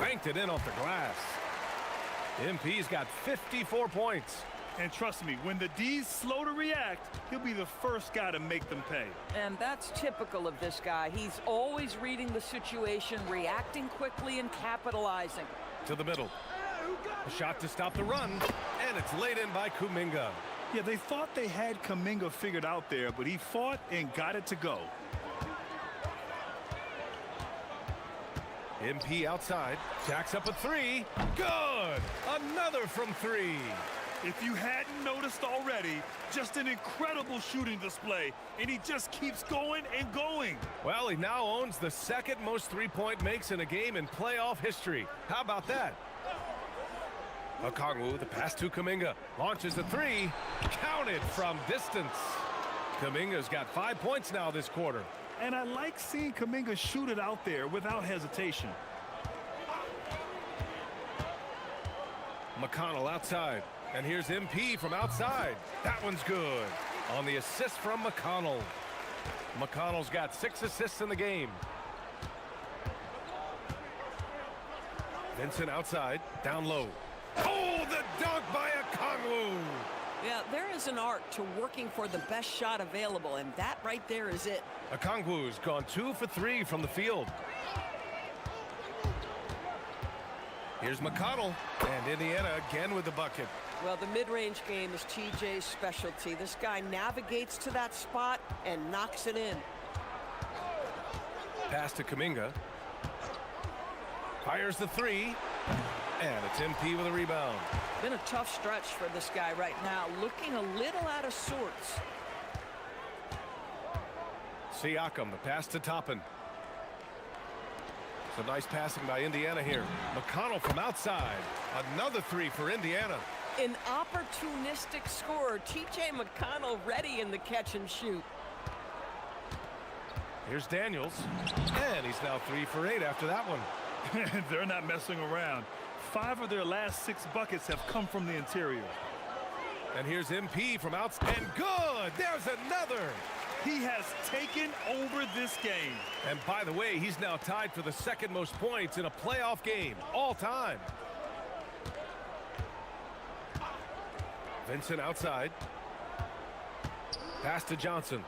Banked it in off the glass. MP's got 54 points. And trust me, when the D's slow to react, he'll be the first guy to make them pay. And that's typical of this guy. He's always reading the situation, reacting quickly, and capitalizing. To the middle. A shot to stop the run, and it's laid in by Kuminga. Yeah, they thought they had Kuminga figured out there, but he fought and got it to go. MP outside, jacks up a 3. Good! Another from 3. If you hadn't noticed already, just an incredible shooting display, and he just keeps going and going. Well, he now owns the second most three-point makes in a game in playoff history. How about that? Okongwu, the pass to Kuminga, launches the 3, counted from distance. Kuminga's got 5 points now this quarter. And I like seeing Kuminga shoot it out there without hesitation. McConnell outside. And here's MP from outside. That one's good. On the assist from McConnell. McConnell's got 6 assists in the game. Vincent outside, down low. Oh, the dunk by Okongwu. Yeah, there is an art to working for the best shot available, and that right there is it. Okongwu's gone 2 for 3 from the field. Here's McConnell, and Indiana again with the bucket. Well, the mid-range game is TJ's specialty. This guy navigates to that spot and knocks it in. Pass to Kuminga. Fires the three. And it's MP with a rebound. Been a tough stretch for this guy right now, looking a little out of sorts. Siakam, the pass to Toppin. Some nice passing by Indiana here. McConnell from outside. Another three for Indiana. An opportunistic scorer. TJ McConnell ready in the catch and shoot. Here's Daniels. And he's now 3 for 8 after that one. They're not messing around. 5 of their last 6 buckets have come from the interior. And here's MP from outside. And good! There's another! He has taken over this game. And by the way, he's now tied for the second most points in a playoff game all time. Vincent outside. Pass to Johnson.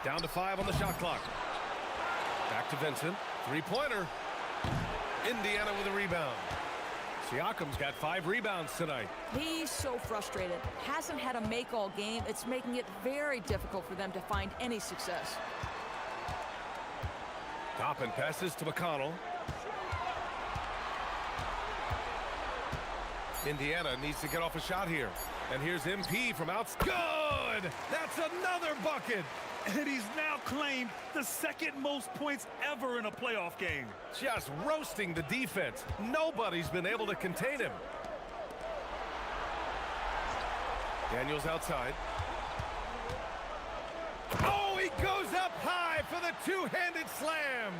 Down to 5 on the shot clock. Back to Vincent. Three-pointer. Indiana with a rebound. Siakam's got 5 rebounds tonight. He's so frustrated. Hasn't had a make all game. It's making it very difficult for them to find any success. Toppin passes to McConnell. Indiana needs to get off a shot here. And here's MP from outside. Good! That's another bucket! And he's now claimed the second most points ever in a playoff game. Just roasting the defense. Nobody's been able to contain him. Daniels outside. Oh, he goes up high for the two-handed slam.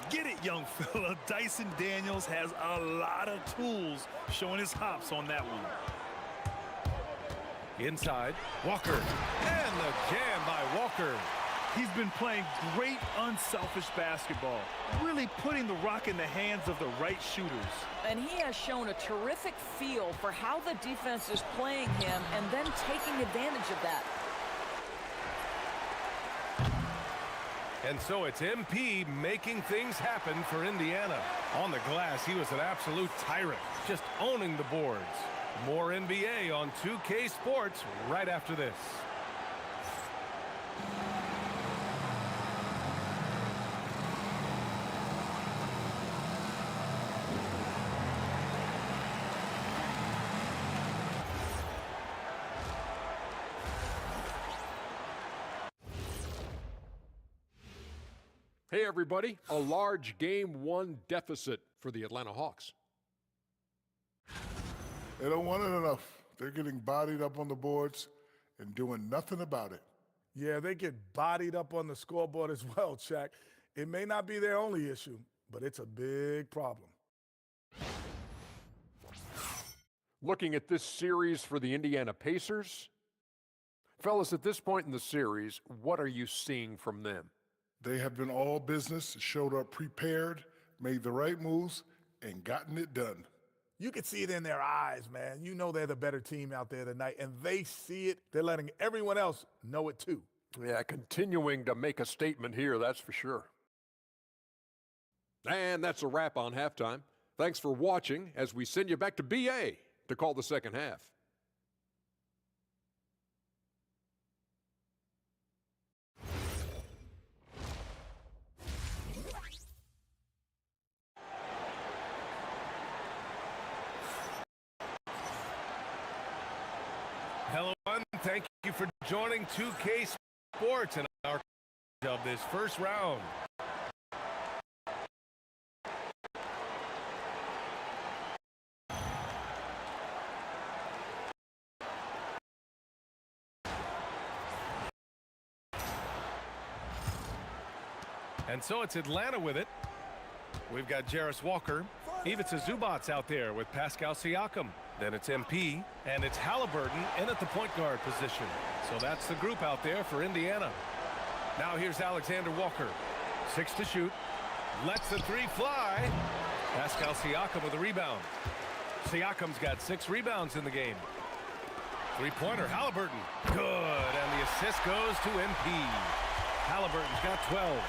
Get it, young fella. Dyson Daniels has a lot of tools, showing his hops on that one. Inside, Walker. And the jam by Walker. He's been playing great unselfish basketball, really putting the rock in the hands of the right shooters. And he has shown a terrific feel for how the defense is playing him and then taking advantage of that. And so it's MP making things happen for Indiana. On the glass, he was an absolute tyrant, just owning the boards. More NBA on 2K Sports right after this. Hey, everybody, a large Game 1 deficit for the Atlanta Hawks. They don't want it enough. They're getting bodied up on the boards and doing nothing about it. Yeah, they get bodied up on the scoreboard as well, Shaq. It may not be their only issue, but it's a big problem. Looking at this series for the Indiana Pacers. Fellas, at this point in the series, what are you seeing from them? They have been all business, showed up prepared, made the right moves, and gotten it done. You can see it in their eyes, man. You know they're the better team out there tonight, and they see it. They're letting everyone else know it too. Yeah, continuing to make a statement here, that's for sure. And that's a wrap on halftime. Thanks for watching as we send you back to BA to call the second half. Hello, everyone. Thank you for joining 2K Sports in our of this first round. And so it's Atlanta with it. We've got Jarris Walker. Ivica Zubac out there with Pascal Siakam. Then it's MP, and it's Halliburton in at the point guard position. So that's the group out there for Indiana. Now here's Alexander Walker. 6 to shoot. Lets the three fly. Pascal Siakam with a rebound. Siakam's got 6 rebounds in the game. Three-pointer, Halliburton. Good, and the assist goes to MP. Halliburton's got 12.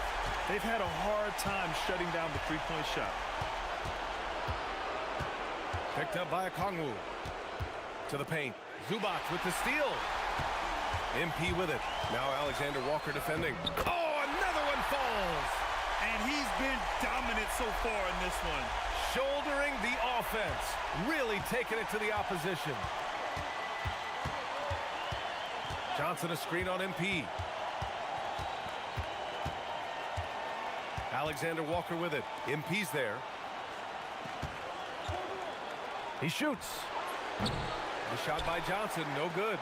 They've had a hard time shutting down the three-point shot. Picked up by Okongwu. To the paint. Zubac with the steal. MP with it. Now Alexander Walker defending. Oh, another one falls. And he's been dominant so far in this one. Shouldering the offense. Really taking it to the opposition. Johnson a screen on MP. Alexander Walker with it. MP's there. He shoots. The shot by Johnson, no good.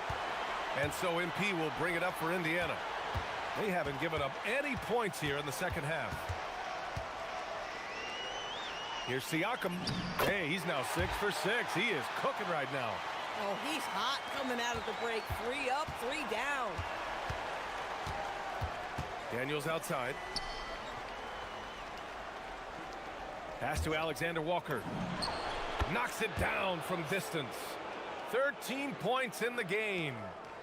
And so MP will bring it up for Indiana. They haven't given up any points here in the second half. Here's Siakam. Hey, he's now 6 for 6. He is cooking right now. Oh, he's hot coming out of the break. 3 up, 3 down. Daniels outside. Pass to Alexander Walker. Knocks it down from distance. 13 points in the game.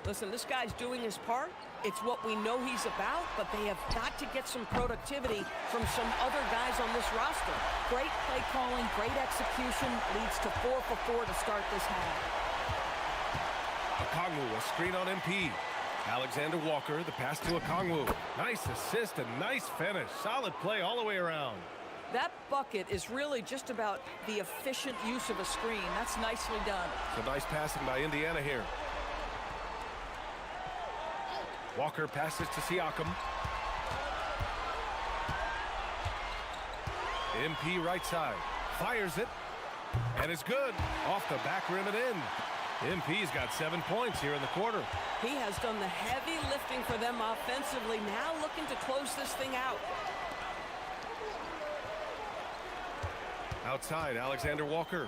Listen, this guy's doing his part. It's what we know he's about, but they have got to get some productivity from some other guys on this roster. Great play calling, great execution, leads to 4 for 4 to start this half. Okongwu, a screen on MP. Alexander Walker, the pass to Okongwu. Nice assist and nice finish. Solid play all the way around. That bucket is really just about the efficient use of a screen. That's nicely done. So nice passing by Indiana here. Walker passes to Siakam. MP right side. Fires it. And it's good. Off the back rim and in. MP's got 7 points here in the quarter. He has done the heavy lifting for them offensively. Now looking to close this thing out. Outside, Alexander Walker.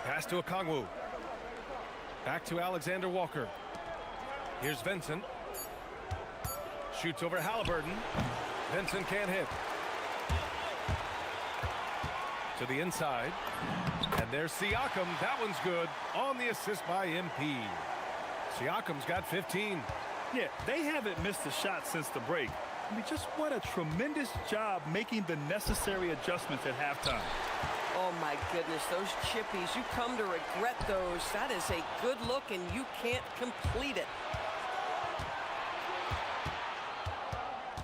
Pass to Okongwu. Back to Alexander Walker. Here's Vincent. Shoots over Halliburton. Vincent can't hit. To the inside. And there's Siakam. That one's good. On the assist by MP. Siakam's got 15. Yeah, they haven't missed a shot since the break. I mean, just what a tremendous job making the necessary adjustments at halftime. Oh, my goodness, those chippies, you come to regret those. That is a good look, and you can't complete it.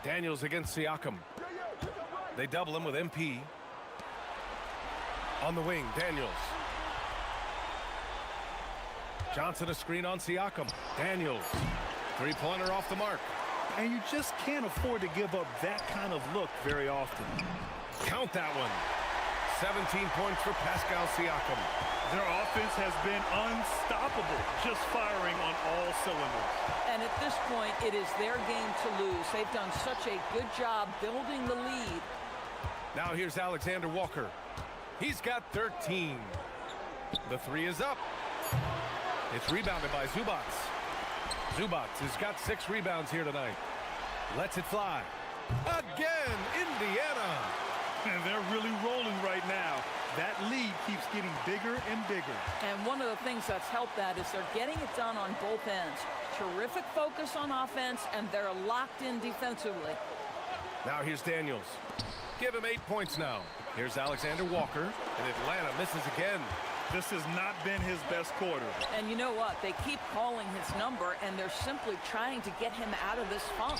Daniels against Siakam. They double him with MP. On the wing, Daniels. Johnson a screen on Siakam. Daniels. Three-pointer off the mark. And you just can't afford to give up that kind of look very often. Count that one. 17 points for Pascal Siakam. Their offense has been unstoppable, just firing on all cylinders. And at this point, it is their game to lose. They've done such a good job building the lead. Now here's Alexander Walker. He's got 13. The three is up. It's rebounded by Zubats. Zubats has got 6 rebounds here tonight. Lets it fly. Again, Indiana. And they're really rolling right now. That lead keeps getting bigger and bigger. And one of the things that's helped that is they're getting it done on both ends. Terrific focus on offense, and they're locked in defensively. Now here's Daniels. Give him 8 points now. Here's Alexander Walker, and Atlanta misses again. This has not been his best quarter. And you know what? They keep calling his number, and they're simply trying to get him out of this funk.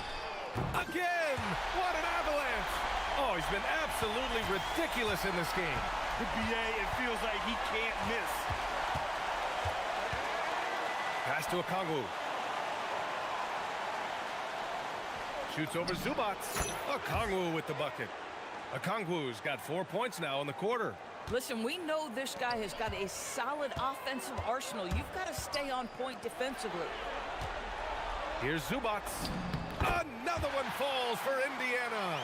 Again! What an avalanche! Oh, he's been absolutely ridiculous in this game. The BA, it feels like he can't miss. Pass to Okongwu. Shoots over Zubats. Okongwu with the bucket. Okongwu's got 4 points now in the quarter. Listen, we know this guy has got a solid offensive arsenal. You've got to stay on point defensively. Here's Zubats. Another one falls for Indiana.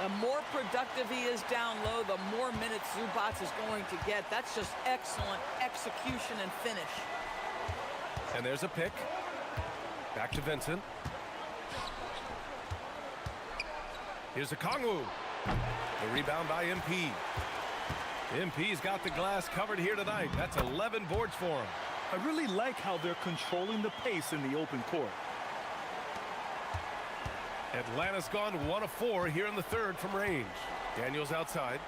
The more productive he is down low, the more minutes Zubats is going to get. That's just excellent execution and finish. And there's a pick. Back to Vincent. Here's Okongwu. The rebound by MP. MP's got the glass covered here tonight. That's 11 boards for him. I really like how they're controlling the pace in the open court. Atlanta's gone 1 of 4 here in the third from range. Daniels outside.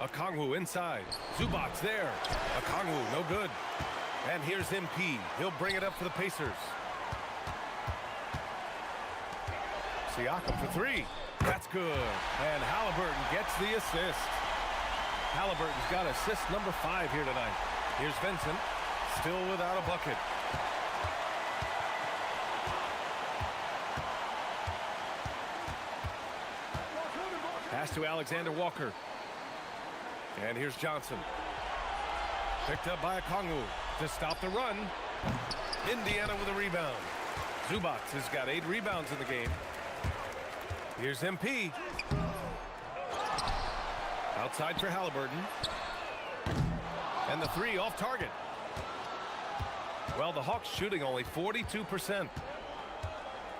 Okongwu inside. Zubats there. Okongwu no good. And here's MP. He'll bring it up for the Pacers. Siakam for three. That's good. And Halliburton gets the assist. Halliburton's got assist number 5 here tonight. Here's Vincent, still without a bucket. Pass to Alexander Walker. And here's Johnson. Picked up by Okongwu to stop the run. Indiana with a rebound. Zubac has got 8 rebounds in the game. Here's MP. Outside for Halliburton. And the 3 off target. Well, the Hawks shooting only 42%.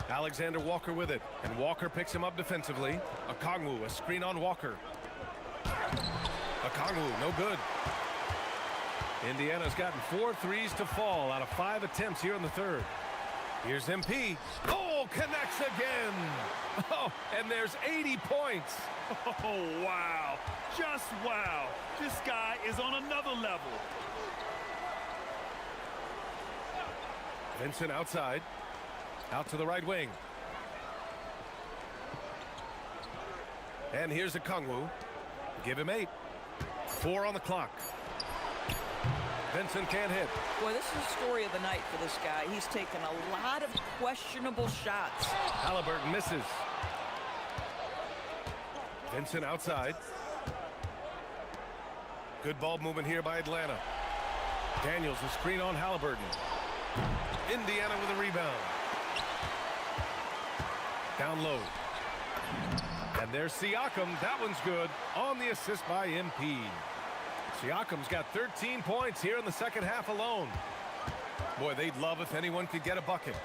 Alexander Walker with it. And Walker picks him up defensively. Okongwu, a screen on Walker. Okongwu, no good. Indiana's gotten 4 threes to fall out of 5 attempts here in the third. Here's MP. Oh, connects again. Oh, and there's 80 points. Oh, wow. Just wow. This guy is on another level. Vincent outside. Out to the right wing. And here's Okongwu. Give him 8. 4 on the clock. Vincent can't hit. Boy, this is the story of the night for this guy. He's taken a lot of questionable shots. Halliburton misses. Vincent outside. Good ball movement here by Atlanta. Daniels, a screen on Halliburton. Indiana with a rebound. Down low. And there's Siakam. That one's good. On the assist by MP. Siakam's got 13 points here in the second half alone. Boy, they'd love if anyone could get a bucket.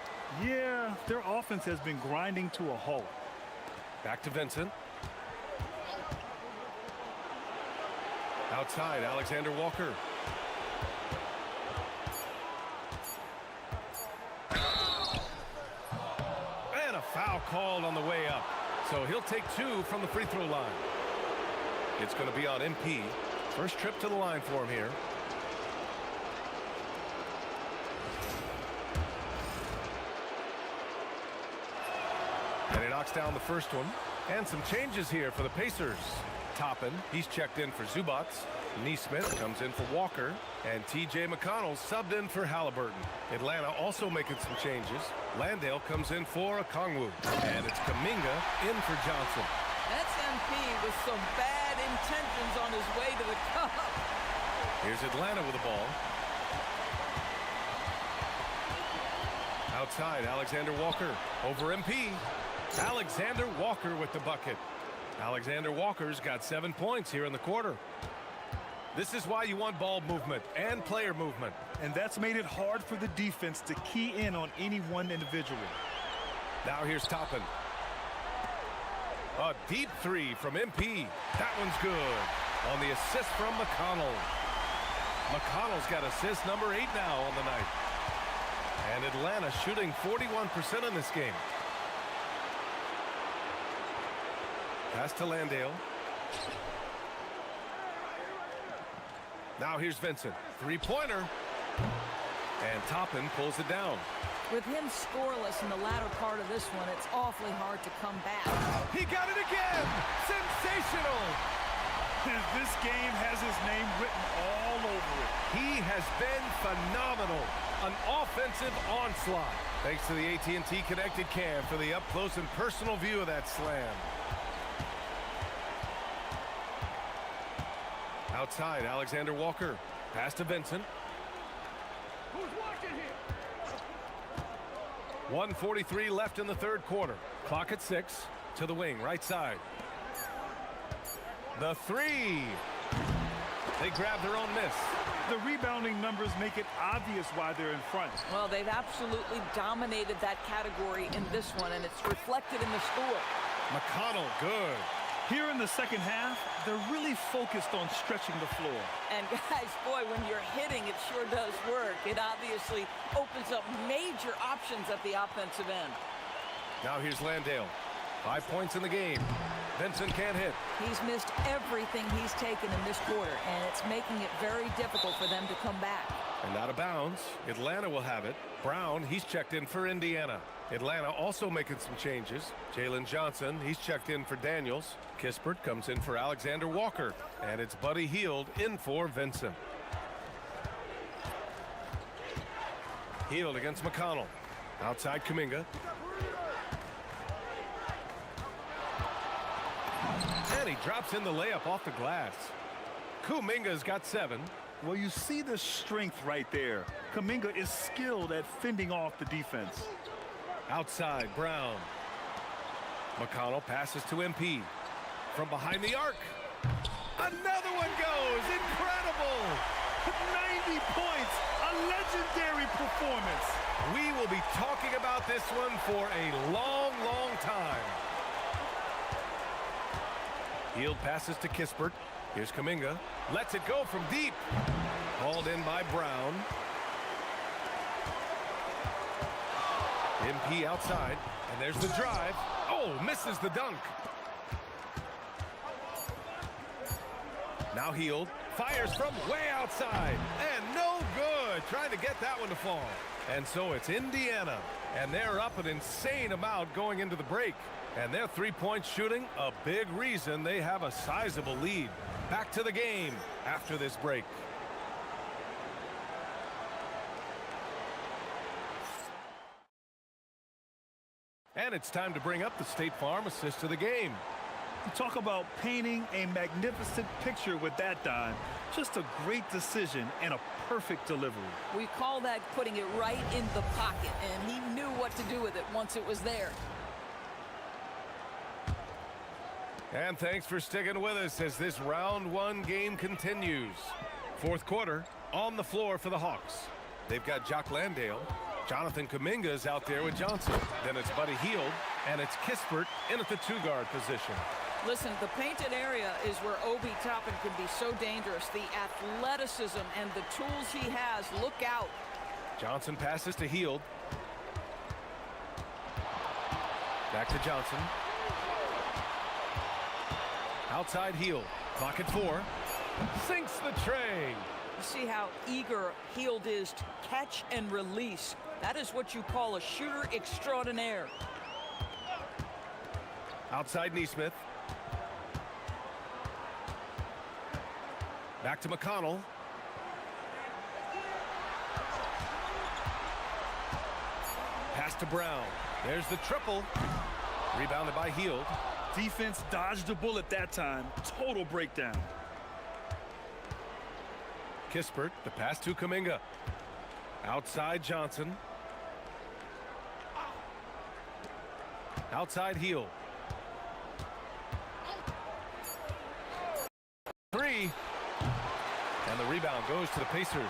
Yeah, their offense has been grinding to a halt. Back to Vincent. Outside, Alexander Walker. And a foul called on the way up. So he'll take 2 from the free throw line. It's going to be on MP. First trip to the line for him here. And he knocks down the first one. And some changes here for the Pacers. Toppin, he's checked in for Zubac. Neesmith comes in for Walker. And T.J. McConnell subbed in for Halliburton. Atlanta also making some changes. Landale comes in for Okongwu. And it's Kuminga in for Johnson. That's MP with some bad intentions on his way to the cup. Here's Atlanta with the ball. Outside, Alexander Walker over MP. Alexander Walker with the bucket. Alexander Walker's got 7 points here in the quarter. This is why you want ball movement and player movement. And that's made it hard for the defense to key in on any one individual. Now here's Toppin. A deep 3 from MP. That one's good. On the assist from McConnell. McConnell's got assist number 8 now on the night. And Atlanta shooting 41% in this game. Pass to Landale. Now here's Vincent. 3-pointer. And Toppin pulls it down. With him scoreless in the latter part of this one, it's awfully hard to come back. He got it again! Sensational! This game has his name written all over it. He has been phenomenal. An offensive onslaught. Thanks to the AT&T Connected Cam for the up-close and personal view of that slam. Outside, Alexander Walker. Pass to Vincent. Who's watching here? 1:43 left in the third quarter. Clock at 6. To the wing, right side. The 3. They grab their own miss. The rebounding numbers make it obvious why they're in front. Well, they've absolutely dominated that category in this one, and it's reflected in the score. McConnell, good. Here in the second half, they're really focused on stretching the floor. And guys, boy, when you're hitting, it sure does work. It obviously opens up major options at the offensive end. Now here's Landale. 5 points in the game. Vincent can't hit. He's missed everything he's taken in this quarter, and it's making it very difficult for them to come back. And out of bounds. Atlanta will have it. Brown, he's checked in for Indiana. Atlanta also making some changes. Jalen Johnson, he's checked in for Daniels. Kispert comes in for Alexander Walker. And it's Buddy Hield in for Vincent. Hield against McConnell. Outside Kuminga. And he drops in the layup off the glass. Kuminga's got 7. Well, you see the strength right there. Kuminga is skilled at fending off the defense. Outside, Brown. McConnell passes to MP. From behind the arc. Another one goes. Incredible. 90 points. A legendary performance. We will be talking about this one for a long, long time. Hield passes to Kispert. Here's Kuminga. Lets it go from deep. Hauled in by Brown. MP outside. And there's the drive. Oh, misses the dunk. Now Hield. Fires from way outside. And no good. Trying to get that one to fall. And so it's Indiana. And they're up an insane amount going into the break. And their three-point shooting, a big reason they have a sizable lead. Back to the game after this break. And it's time to bring up the State Farm assist of the game. You talk about painting a magnificent picture with that dime. Just a great decision and a perfect delivery. We call that putting it right in the pocket, and he knew what to do with it once it was there. And thanks for sticking with us as this round 1 game continues. Fourth quarter on the floor for the Hawks. They've got Jock Landale. Jonathan Kuminga is out there with Johnson. Then it's Buddy Hield, and it's Kispert in at the 2-guard position. Listen, the painted area is where Obi Toppin can be so dangerous. The athleticism and the tools he has. Look out. Johnson passes to Hield. Back to Johnson. Outside Hield. Clock at 4. Sinks the tray. You see how eager Hield is to catch and release. That is what you call a shooter extraordinaire. Outside Neesmith. Back to McConnell. Pass to Brown. There's the triple. Rebounded by Hield. Defense dodged a bullet that time. Total breakdown. Kispert, the pass to Kuminga. Outside Johnson. Outside Hield. 3. And the rebound goes to the Pacers.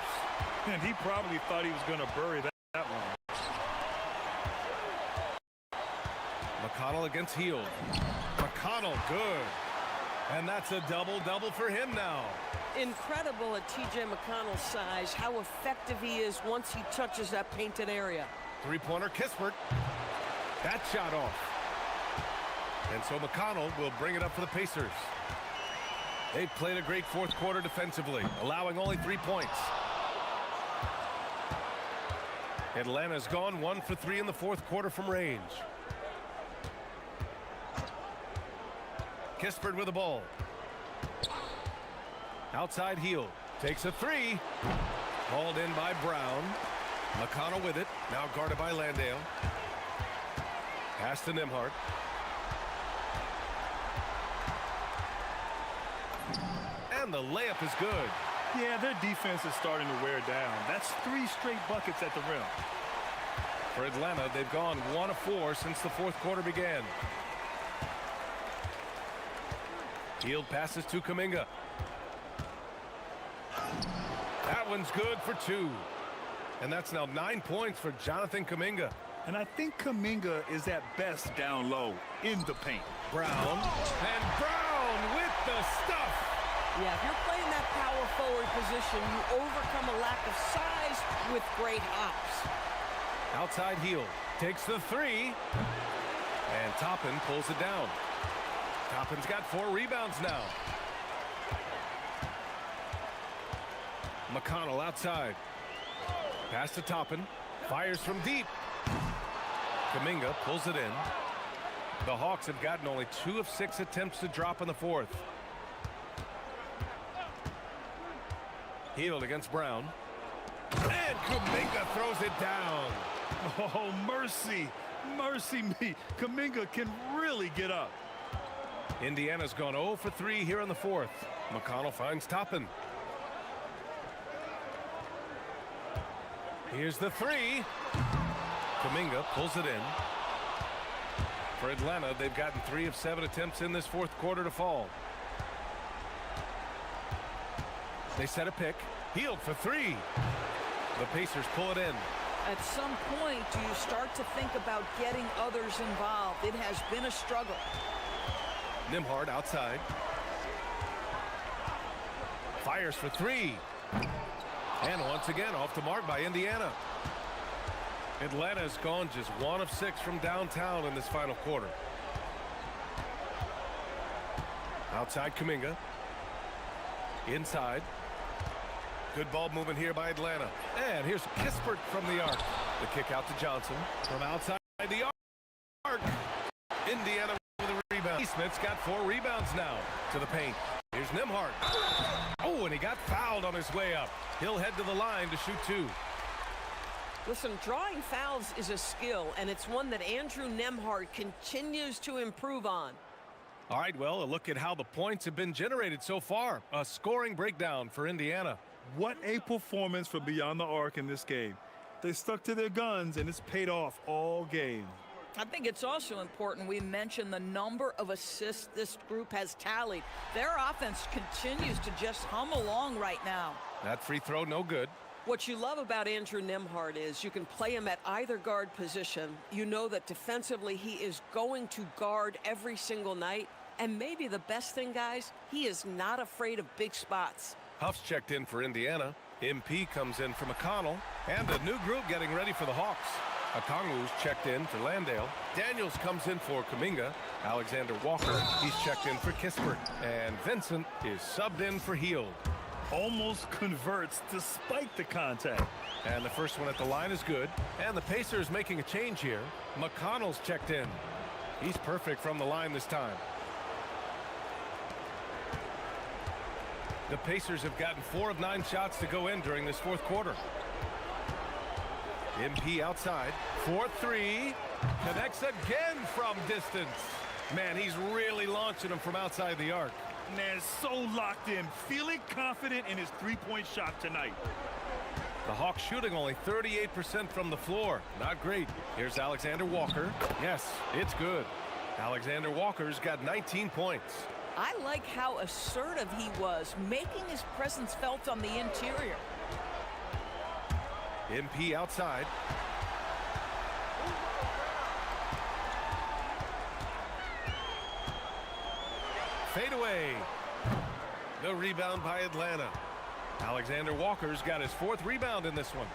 And he probably thought he was going to bury that one. McConnell against Hield. McConnell, good. And that's a double-double for him now. Incredible at TJ McConnell's size, how effective he is once he touches that painted area. Three-pointer Kispert. That shot off. And so McConnell will bring it up for the Pacers. They've played a great fourth quarter defensively, allowing only 3 points. Atlanta's gone 1 for 3 in the fourth quarter from range. Kispert with the ball. Outside Hield. Takes a 3. Hauled in by Brown. McConnell with it. Now guarded by Landale. Pass to Nembhard. And the layup is good. Yeah, their defense is starting to wear down. That's 3 straight buckets at the rim. For Atlanta, they've gone 1 of 4 since the fourth quarter began. Hield passes to Kuminga. That one's good for 2. And that's now 9 points for Jonathan Kuminga. And I think Kuminga is at best down low in the paint. Brown. And Brown with the stuff. Yeah, if you're playing that power forward position, you overcome a lack of size with great hops. Outside Hield. Takes the 3. And Toppin pulls it down. Toppin's got 4 rebounds now. McConnell outside. Pass to Toppin. Fires from deep. Kuminga pulls it in. The Hawks have gotten only 2 of 6 attempts to drop in the fourth. Hield against Brown. And Kuminga throws it down. Oh, mercy. Mercy me. Kuminga can really get up. Indiana's gone 0 for 3 here in the fourth. McConnell finds Toppin. Here's the 3. Kuminga pulls it in. For Atlanta, they've gotten 3 of 7 attempts in this fourth quarter to fall. They set a pick. Hield for 3. The Pacers pull it in. At some point, do you start to think about getting others involved? It has been a struggle. Nembhard outside. Fires for 3. And once again, off the mark by Indiana. Atlanta's gone just 1 of 6 from downtown in this final quarter. Outside Kuminga. Inside. Good ball movement here by Atlanta. And here's Kispert from the arc. The kick out to Johnson. From outside the arc. Indiana with a rebound. Smith's got 4 rebounds now to the paint. Here's Nembhard. Oh, and he got fouled on his way up. He'll head to the line to shoot 2. Listen, drawing fouls is a skill, and it's one that Andrew Nembhard continues to improve on. All right, well, a look at how the points have been generated so far. A scoring breakdown for Indiana. What a performance from beyond the arc in this game. They stuck to their guns, and it's paid off all game. I think it's also important we mention the number of assists this group has tallied. Their offense continues to just hum along right now. That free throw, no good. What you love about Andrew Nembhard is you can play him at either guard position. You know that defensively he is going to guard every single night. And maybe the best thing, guys, he is not afraid of big spots. Huff's checked in for Indiana. MP comes in for McConnell. And a new group getting ready for the Hawks. Okongwu's checked in for Landale. Daniels comes in for Kuminga. Alexander Walker, he's checked in for Kispert. And Vincent is subbed in for Hield. Almost converts despite the contact. And the first one at the line is good. And the Pacers making a change here. McConnell's checked in. He's perfect from the line this time. The Pacers have gotten 4 of 9 shots to go in during this fourth quarter. MP outside. 4-3. Connects again from distance. Man, he's really launching them from outside the arc. Man, so locked in, feeling confident in his three-point shot tonight. The Hawks shooting only 38% from the floor. Not great. Here's Alexander Walker. Yes, it's good. Alexander Walker's got 19 points. I like how assertive he was, making his presence felt on the interior. MP outside. Fade away. The rebound by Atlanta. Alexander Walker's got his 4th rebound in this one.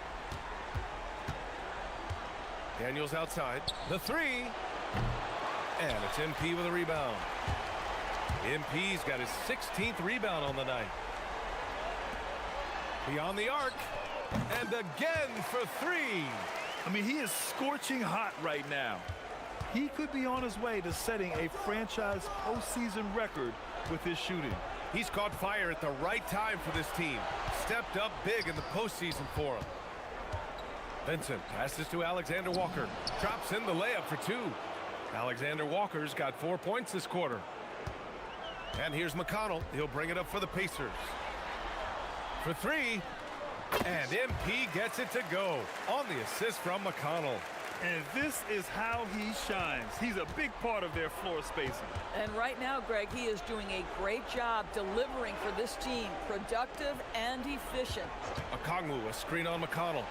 Daniels outside. The 3. And it's MP with a rebound. MP's got his 16th rebound on the night. Beyond the arc. And again for 3. I mean, he is scorching hot right now. He could be on his way to setting a franchise postseason record with his shooting. He's caught fire at the right time for this team. Stepped up big in the postseason for him. Vincent passes to Alexander Walker. Drops in the layup for 2. Alexander Walker's got 4 points this quarter. And here's McConnell. He'll bring it up for the Pacers. For 3. And MP gets it to go on the assist from McConnell. And this is how he shines. He's a big part of their floor spacing. And right now, Greg, he is doing a great job delivering for this team. Productive and efficient. Okongwu, a screen on McConnell.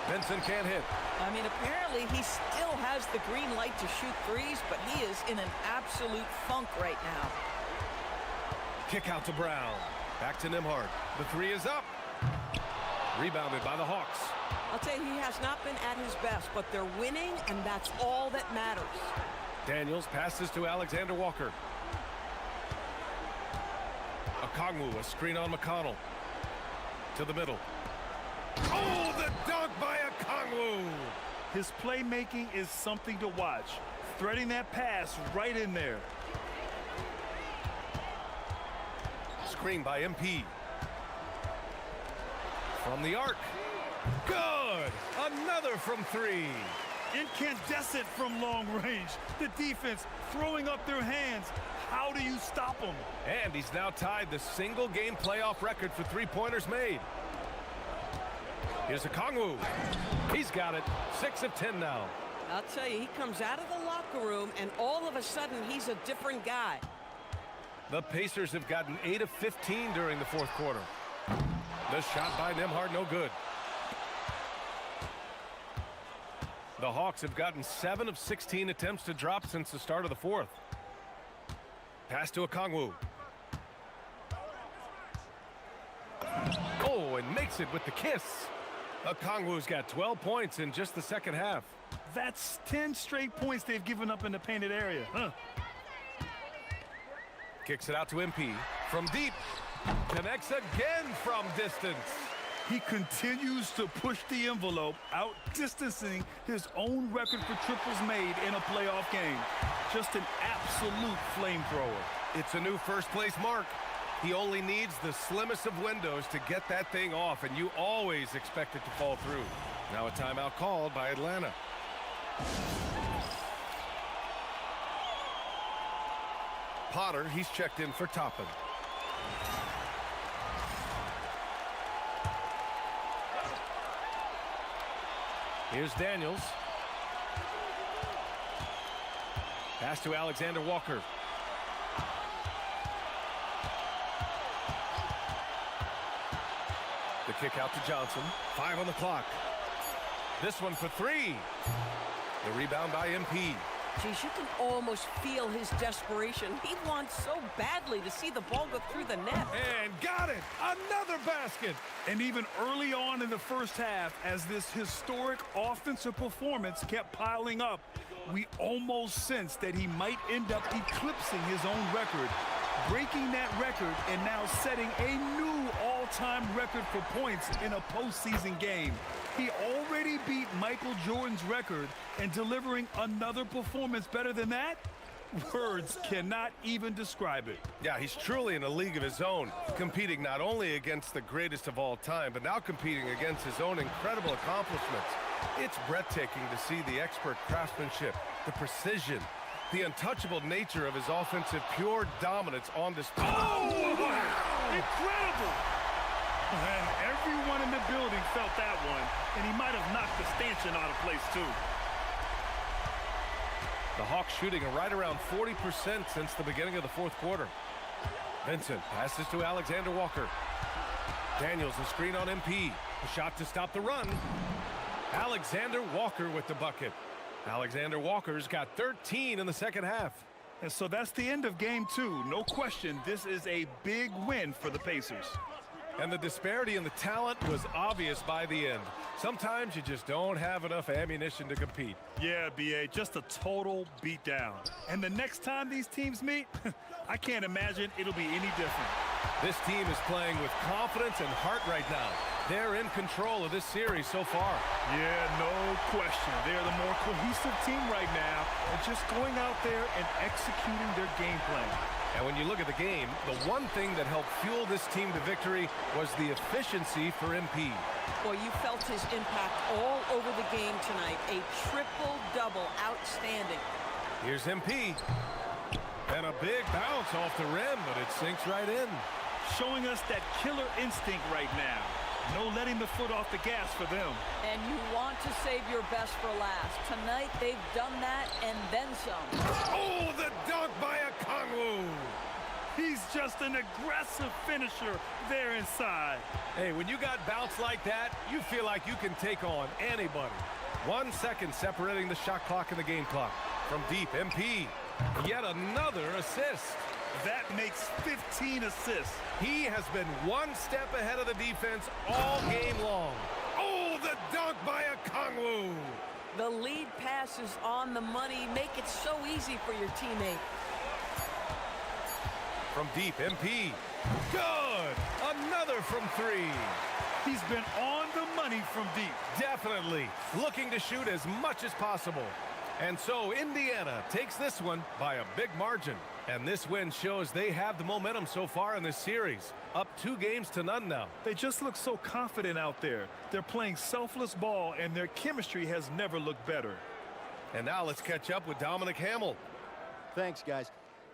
Vincent can't hit. I mean, apparently he still has the green light to shoot threes, but he is in an absolute funk right now. Kick out to Brown. Back to Nembhard. The 3 is up. Rebounded by the Hawks. I'll tell you, he has not been at his best, but they're winning, and that's all that matters. Daniels passes to Alexander Walker. Okongwu, a screen on McConnell. To the middle. Oh, the dunk by Okongwu! His playmaking is something to watch. Threading that pass right in there. Screen by MP. From the arc. Good! Another from three. Incandescent from long range. The defense throwing up their hands. How do you stop him? And he's now tied the single-game playoff record for three-pointers made. Here's Okongwu. He's got it. 6 of 10 now. I'll tell you, he comes out of the locker room, and all of a sudden, he's a different guy. The Pacers have gotten 8 of 15 during the fourth quarter. The shot by Nembhard, no good. The Hawks have gotten 7 of 16 attempts to drop since the start of the fourth. Pass to Okongwu. Oh, and makes it with the kiss. Okongwu's got 12 points in just the second half. That's 10 straight points they've given up in the painted area. Kicks it out to MP. From deep. Connects again from distance. He continues to push the envelope, outdistancing his own record for triples made in a playoff game. Just an absolute flamethrower. It's a new first-place mark. He only needs the slimmest of windows to get that thing off, and you always expect it to fall through. Now a timeout called by Atlanta. Potter, he's checked in for Toppin. Here's Daniels. Pass to Alexander Walker. The kick out to Johnson. 5 on the clock. This one for 3. The rebound by MP. Geez, you can almost feel his desperation. He wants so badly to see the ball go through the net. And got it! Another basket! And even early on in the first half, as this historic offensive performance kept piling up, we almost sensed that he might end up eclipsing his own record, breaking that record and now setting a new all-time record for points in a postseason game. He already beat Michael Jordan's record, and delivering another performance better than that? Words cannot even describe it. Yeah, he's truly in a league of his own, competing not only against the greatest of all time, but now competing against his own incredible accomplishments. It's breathtaking to see the expert craftsmanship, the precision, the untouchable nature of his offensive pure dominance on display. Oh, wow! Incredible! And everyone in the building felt that one, and he might have knocked the stanchion out of place, too. The Hawks shooting right around 40% since the beginning of the fourth quarter. Vincent passes to Alexander Walker. Daniels, the screen on MP. A shot to stop the run. Alexander Walker with the bucket. Alexander Walker's got 13 in the second half. And so that's the end of game 2. No question, this is a big win for the Pacers. And the disparity in the talent was obvious by the end. Sometimes you just don't have enough ammunition to compete. Yeah, B.A., just a total beatdown. And the next time these teams meet, I can't imagine it'll be any different. This team is playing with confidence and heart right now. They're in control of this series so far. Yeah, no question. They're the more cohesive team right now, and just going out there and executing their game plan. And when you look at the game, the one thing that helped fuel this team to victory was the efficiency for MP. Boy, you felt his impact all over the game tonight. A triple-double. Outstanding. Here's MP. And a big bounce off the rim, but it sinks right in. Showing us that killer instinct right now. No letting the foot off the gas for them. And you want to save your best for last. Tonight, they've done that and then some. Oh, the dunk by Okongwu! He's just an aggressive finisher there inside. Hey, when you got bounce like that, you feel like you can take on anybody. 1 second separating the shot clock and the game clock. From deep, MP. Yet another assist. That makes 15 assists. He has been one step ahead of the defense all game long. Oh, the dunk by Okongwu! The lead pass is on the money. Make it so easy for your teammate. From deep, MP. Good! Another from 3. He's been on the money from deep. Definitely. Looking to shoot as much as possible. And so Indiana takes this one by a big margin. And this win shows they have the momentum so far in this series. Up 2 games to none now. They just look so confident out there. They're playing selfless ball, and their chemistry has never looked better. And now let's catch up with Dominic Hamill. Thanks, guys.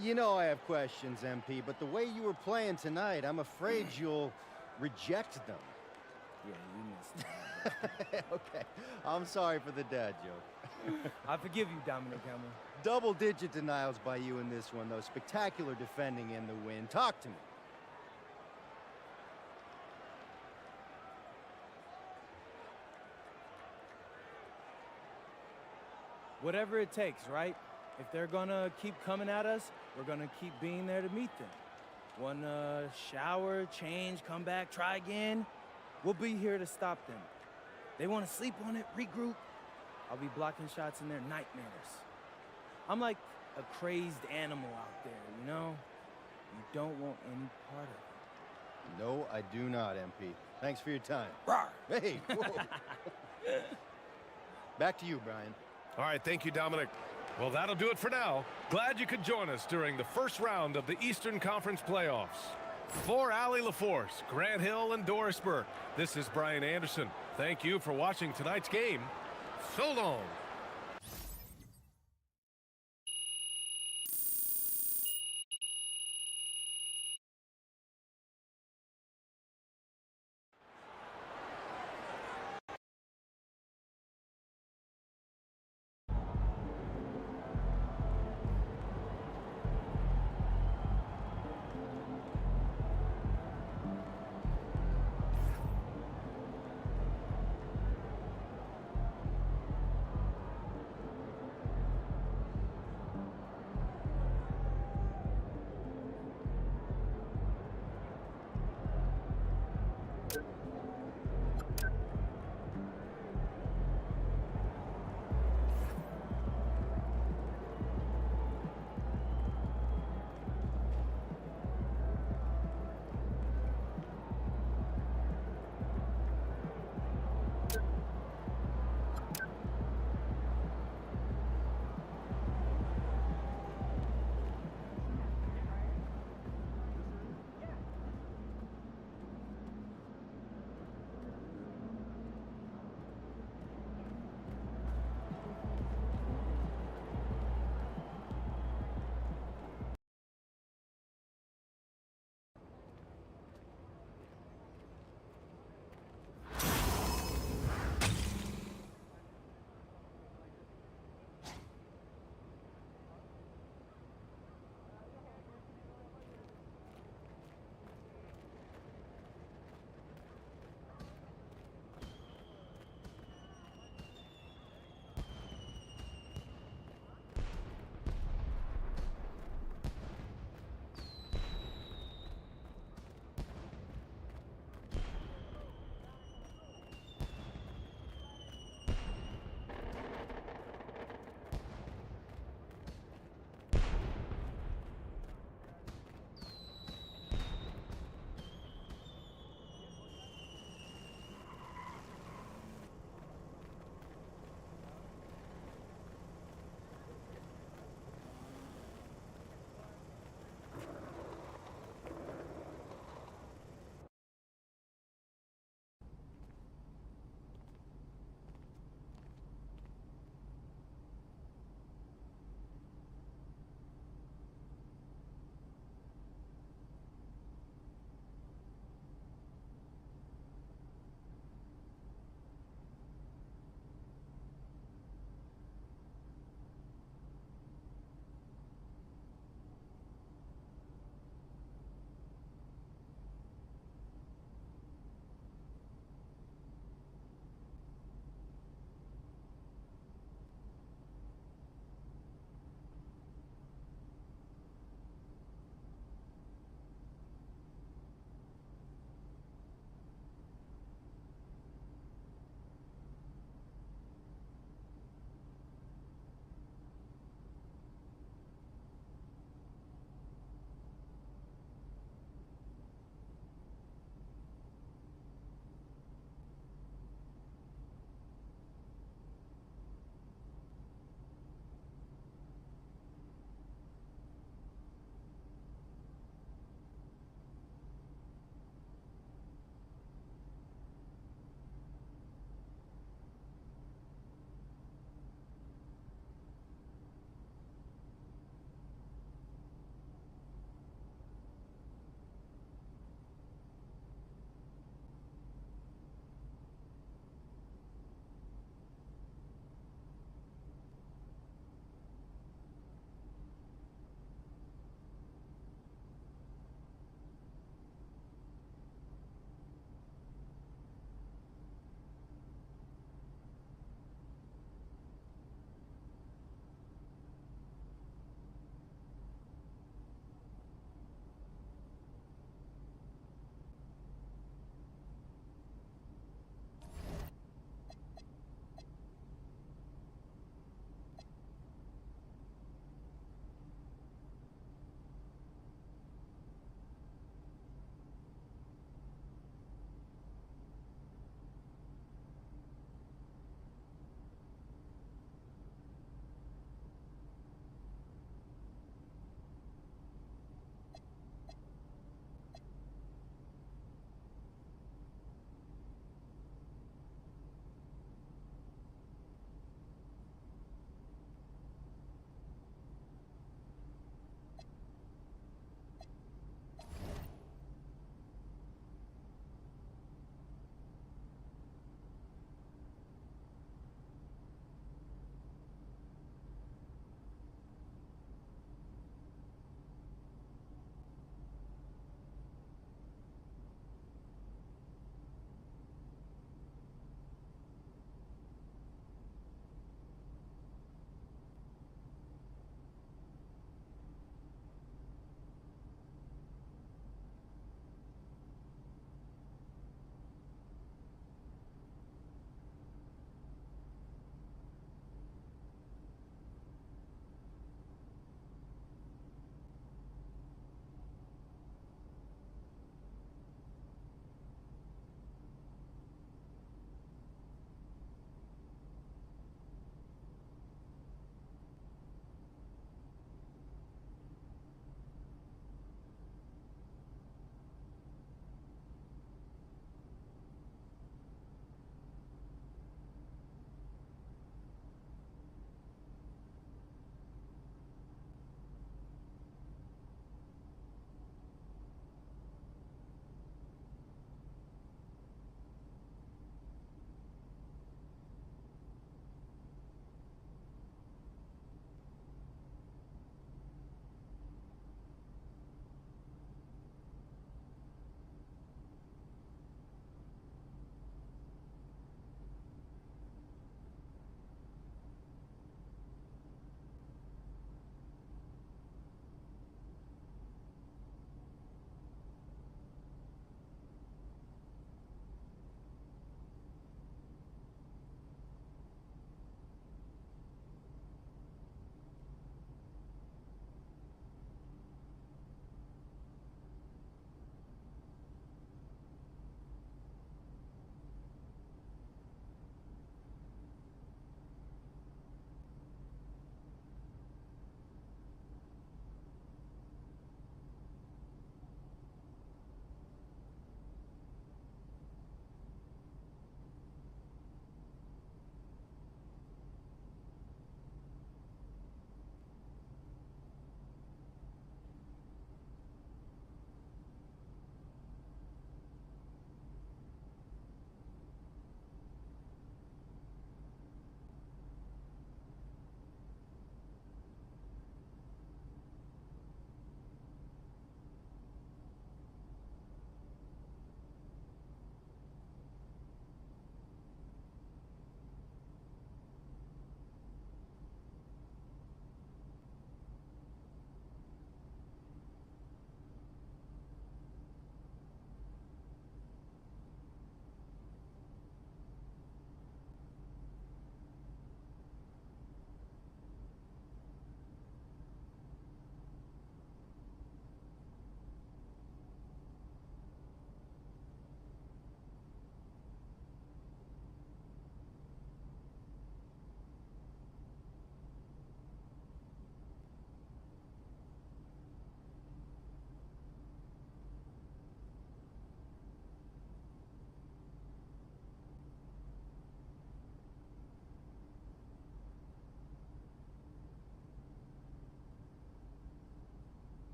You know I have questions, MP, but the way you were playing tonight, I'm afraid you'll reject them. Yeah, you missed. Okay, I'm sorry for the dad joke. I forgive you, Dominic Hamill. Double-digit denials by you in this one, though. Spectacular defending in the win. Talk to me. Whatever it takes, right? If they're gonna keep coming at us, we're gonna keep being there to meet them. One shower, change, come back, try again. We'll be here to stop them. They want to sleep on it, regroup. I'll be blocking shots in their nightmares. I'm like a crazed animal out there, you know? You don't want any part of it. No, I do not, MP. Thanks for your time. Rawr. Hey, whoa. Back to you, Brian. All right, thank you, Dominic. Well, that'll do it for now. Glad you could join us during the first round of the Eastern Conference playoffs. For Allie LaForce, Grant Hill, and Doris Burke, this is Brian Anderson. Thank you for watching tonight's game. So long.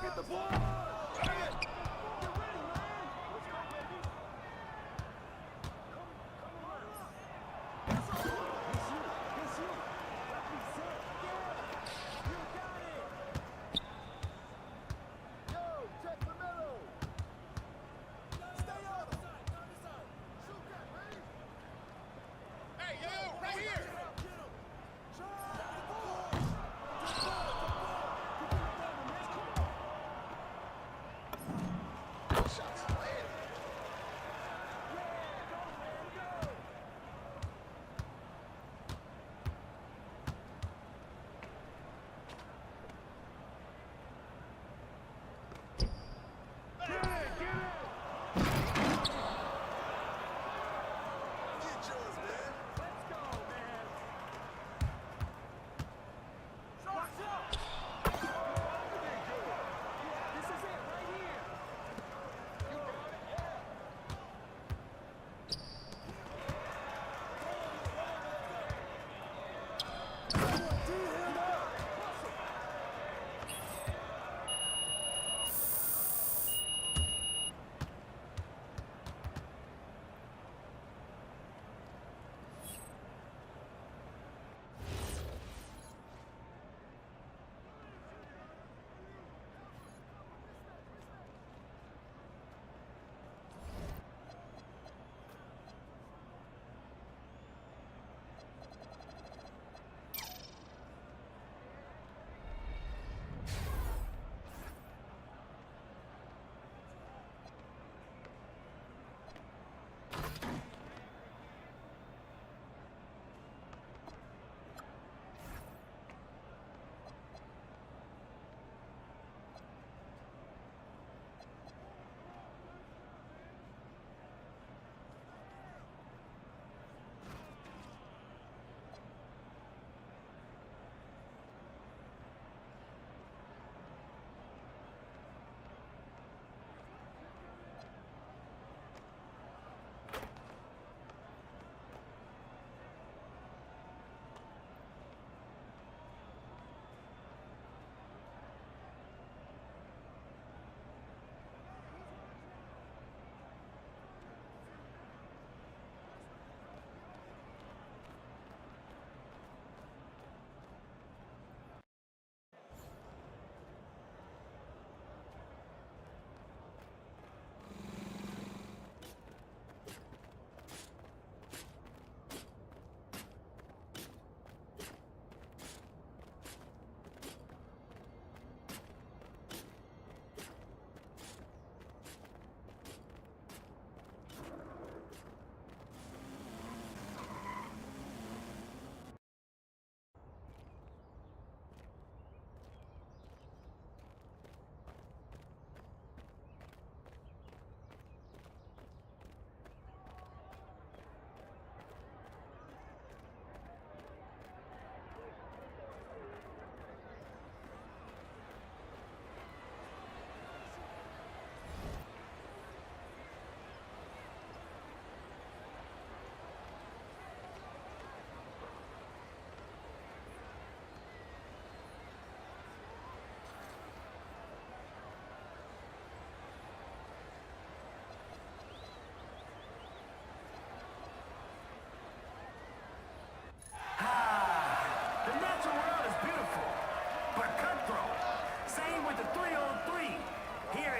Get the ball!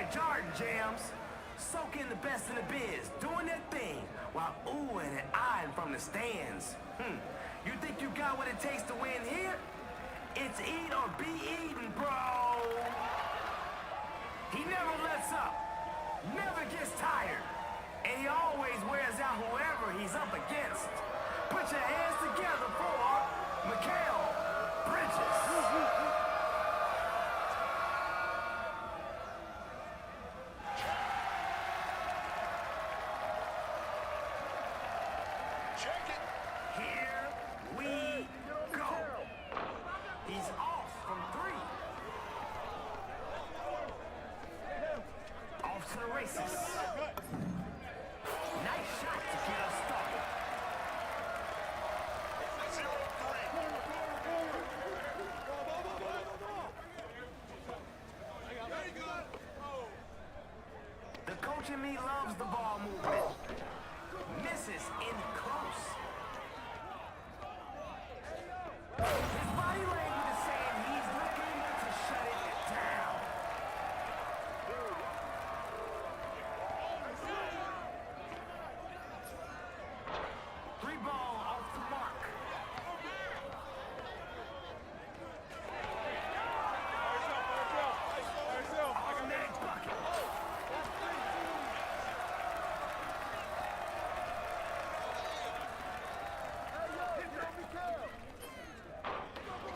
boy Jordan jams. Soak in the best in the biz, doing their thing, while oohing and eyeing from the stands. You think you got what it takes to win here? It's eat or be eaten, bro. He never lets up, never gets tired, and he always wears out whoever he's up against. Put your hands together for Mikal Bridges. Check it. Here we go. He's off from three. Off to the races. Nice shot to get us started. 0-3. The coach in me loves the ball movement. Misses in close. His body language is saying he's looking to shut it down. Three ball off the mark. Automatic bucket.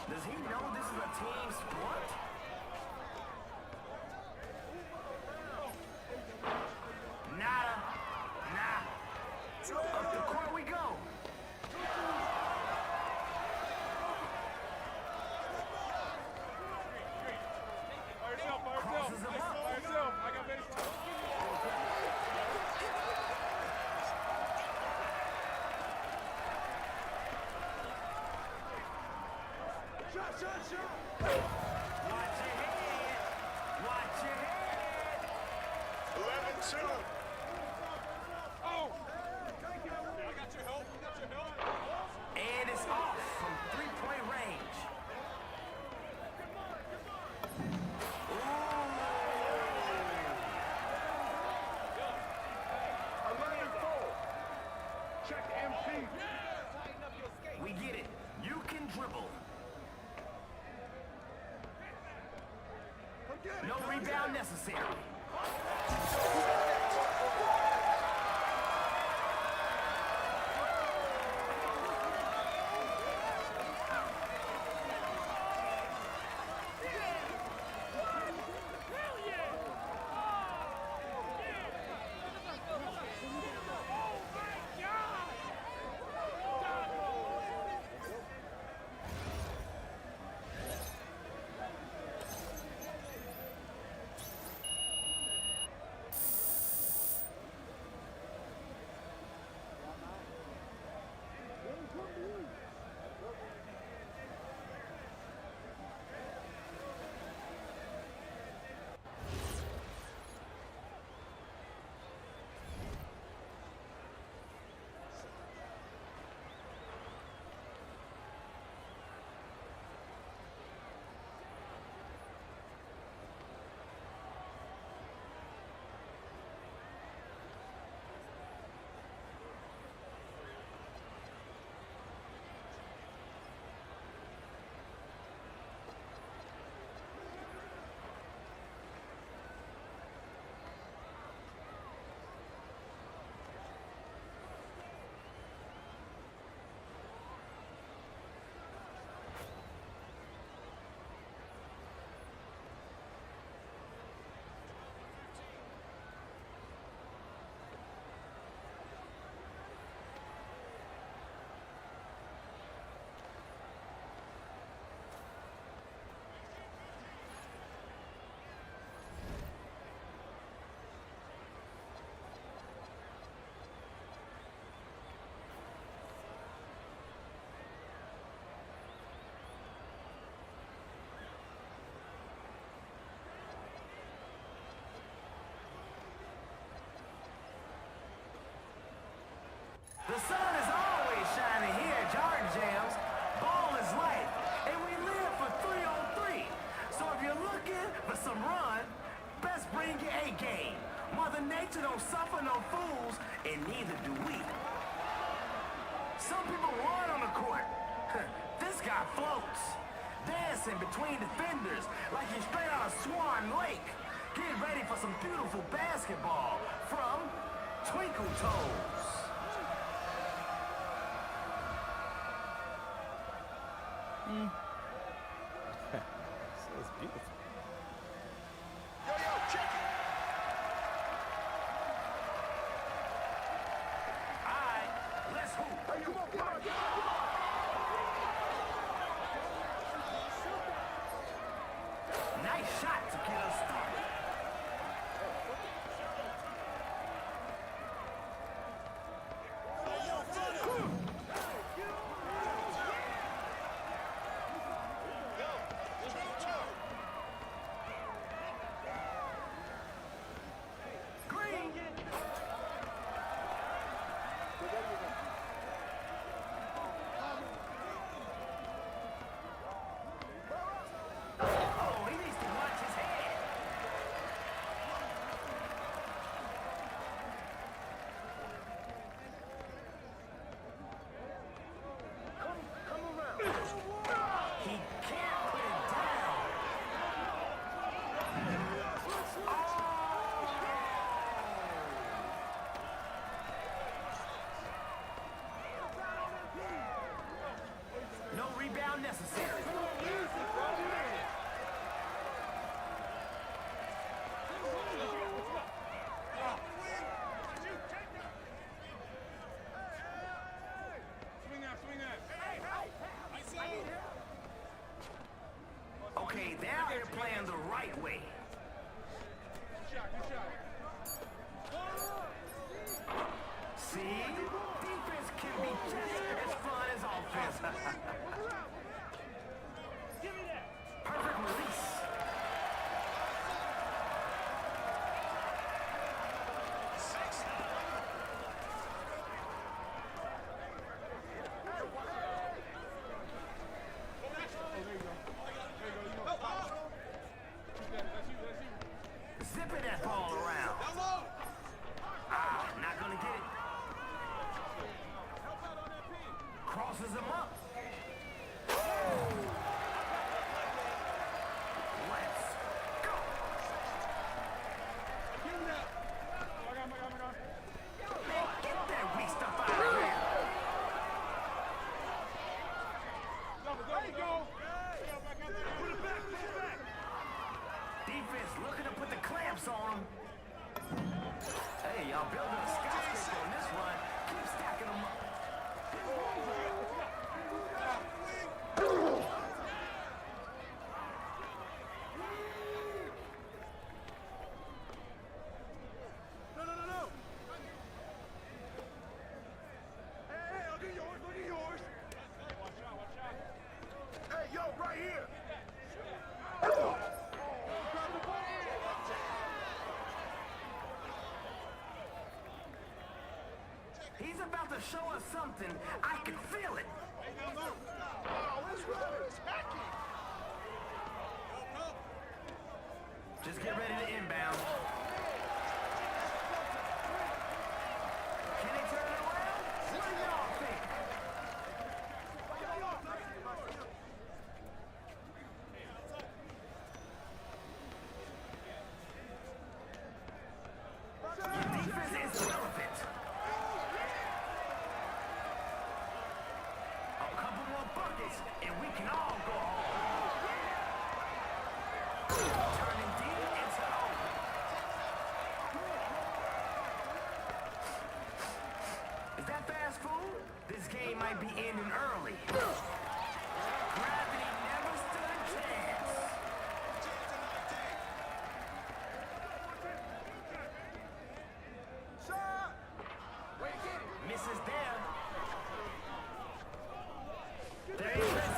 Does he know this is a team sport? Nada. Nah. Up the court we go. Crosses him up. Shot. Watch your head. Watch your head. 11-2. Oh! I got your help. And it's off from three-point range. Check MP. We get it. You can dribble. No rebound necessary. Some people run on the court. This guy floats, dancing between defenders like he's straight out of Swan Lake. Get ready for some beautiful basketball from Twinkle Toes. That's beautiful. Yo, check it. All right, let's hoop. Hey, come on, come on. Nice shot to get us started. Green. Oh, he needs to watch his head. Come around. He can't put it down. No rebound necessary. Okay, now they're playing the right way. See? Defense can be just as fun as offense. Perfect release. Zipping that ball around. Ah, not gonna get it. Crosses him up. Let's go. Man, get that weak stuff out of here. Defense looking to put the clamps on him. Hey, y'all building a skyscraper on this run. Keep stacking them up. No. Hey, I'll get yours. Hey, yo, right here. He's about to show us something. I can feel it. Oh, this rubber is hacky. Just get ready to inbound. Can they turn it around? What do y'all think? Defense is relevant. A couple more buckets, and we can all go home. Turning deep into open. Is that fast food? This game might be ending early. Gravity never stood a chance. Misses there. There he is.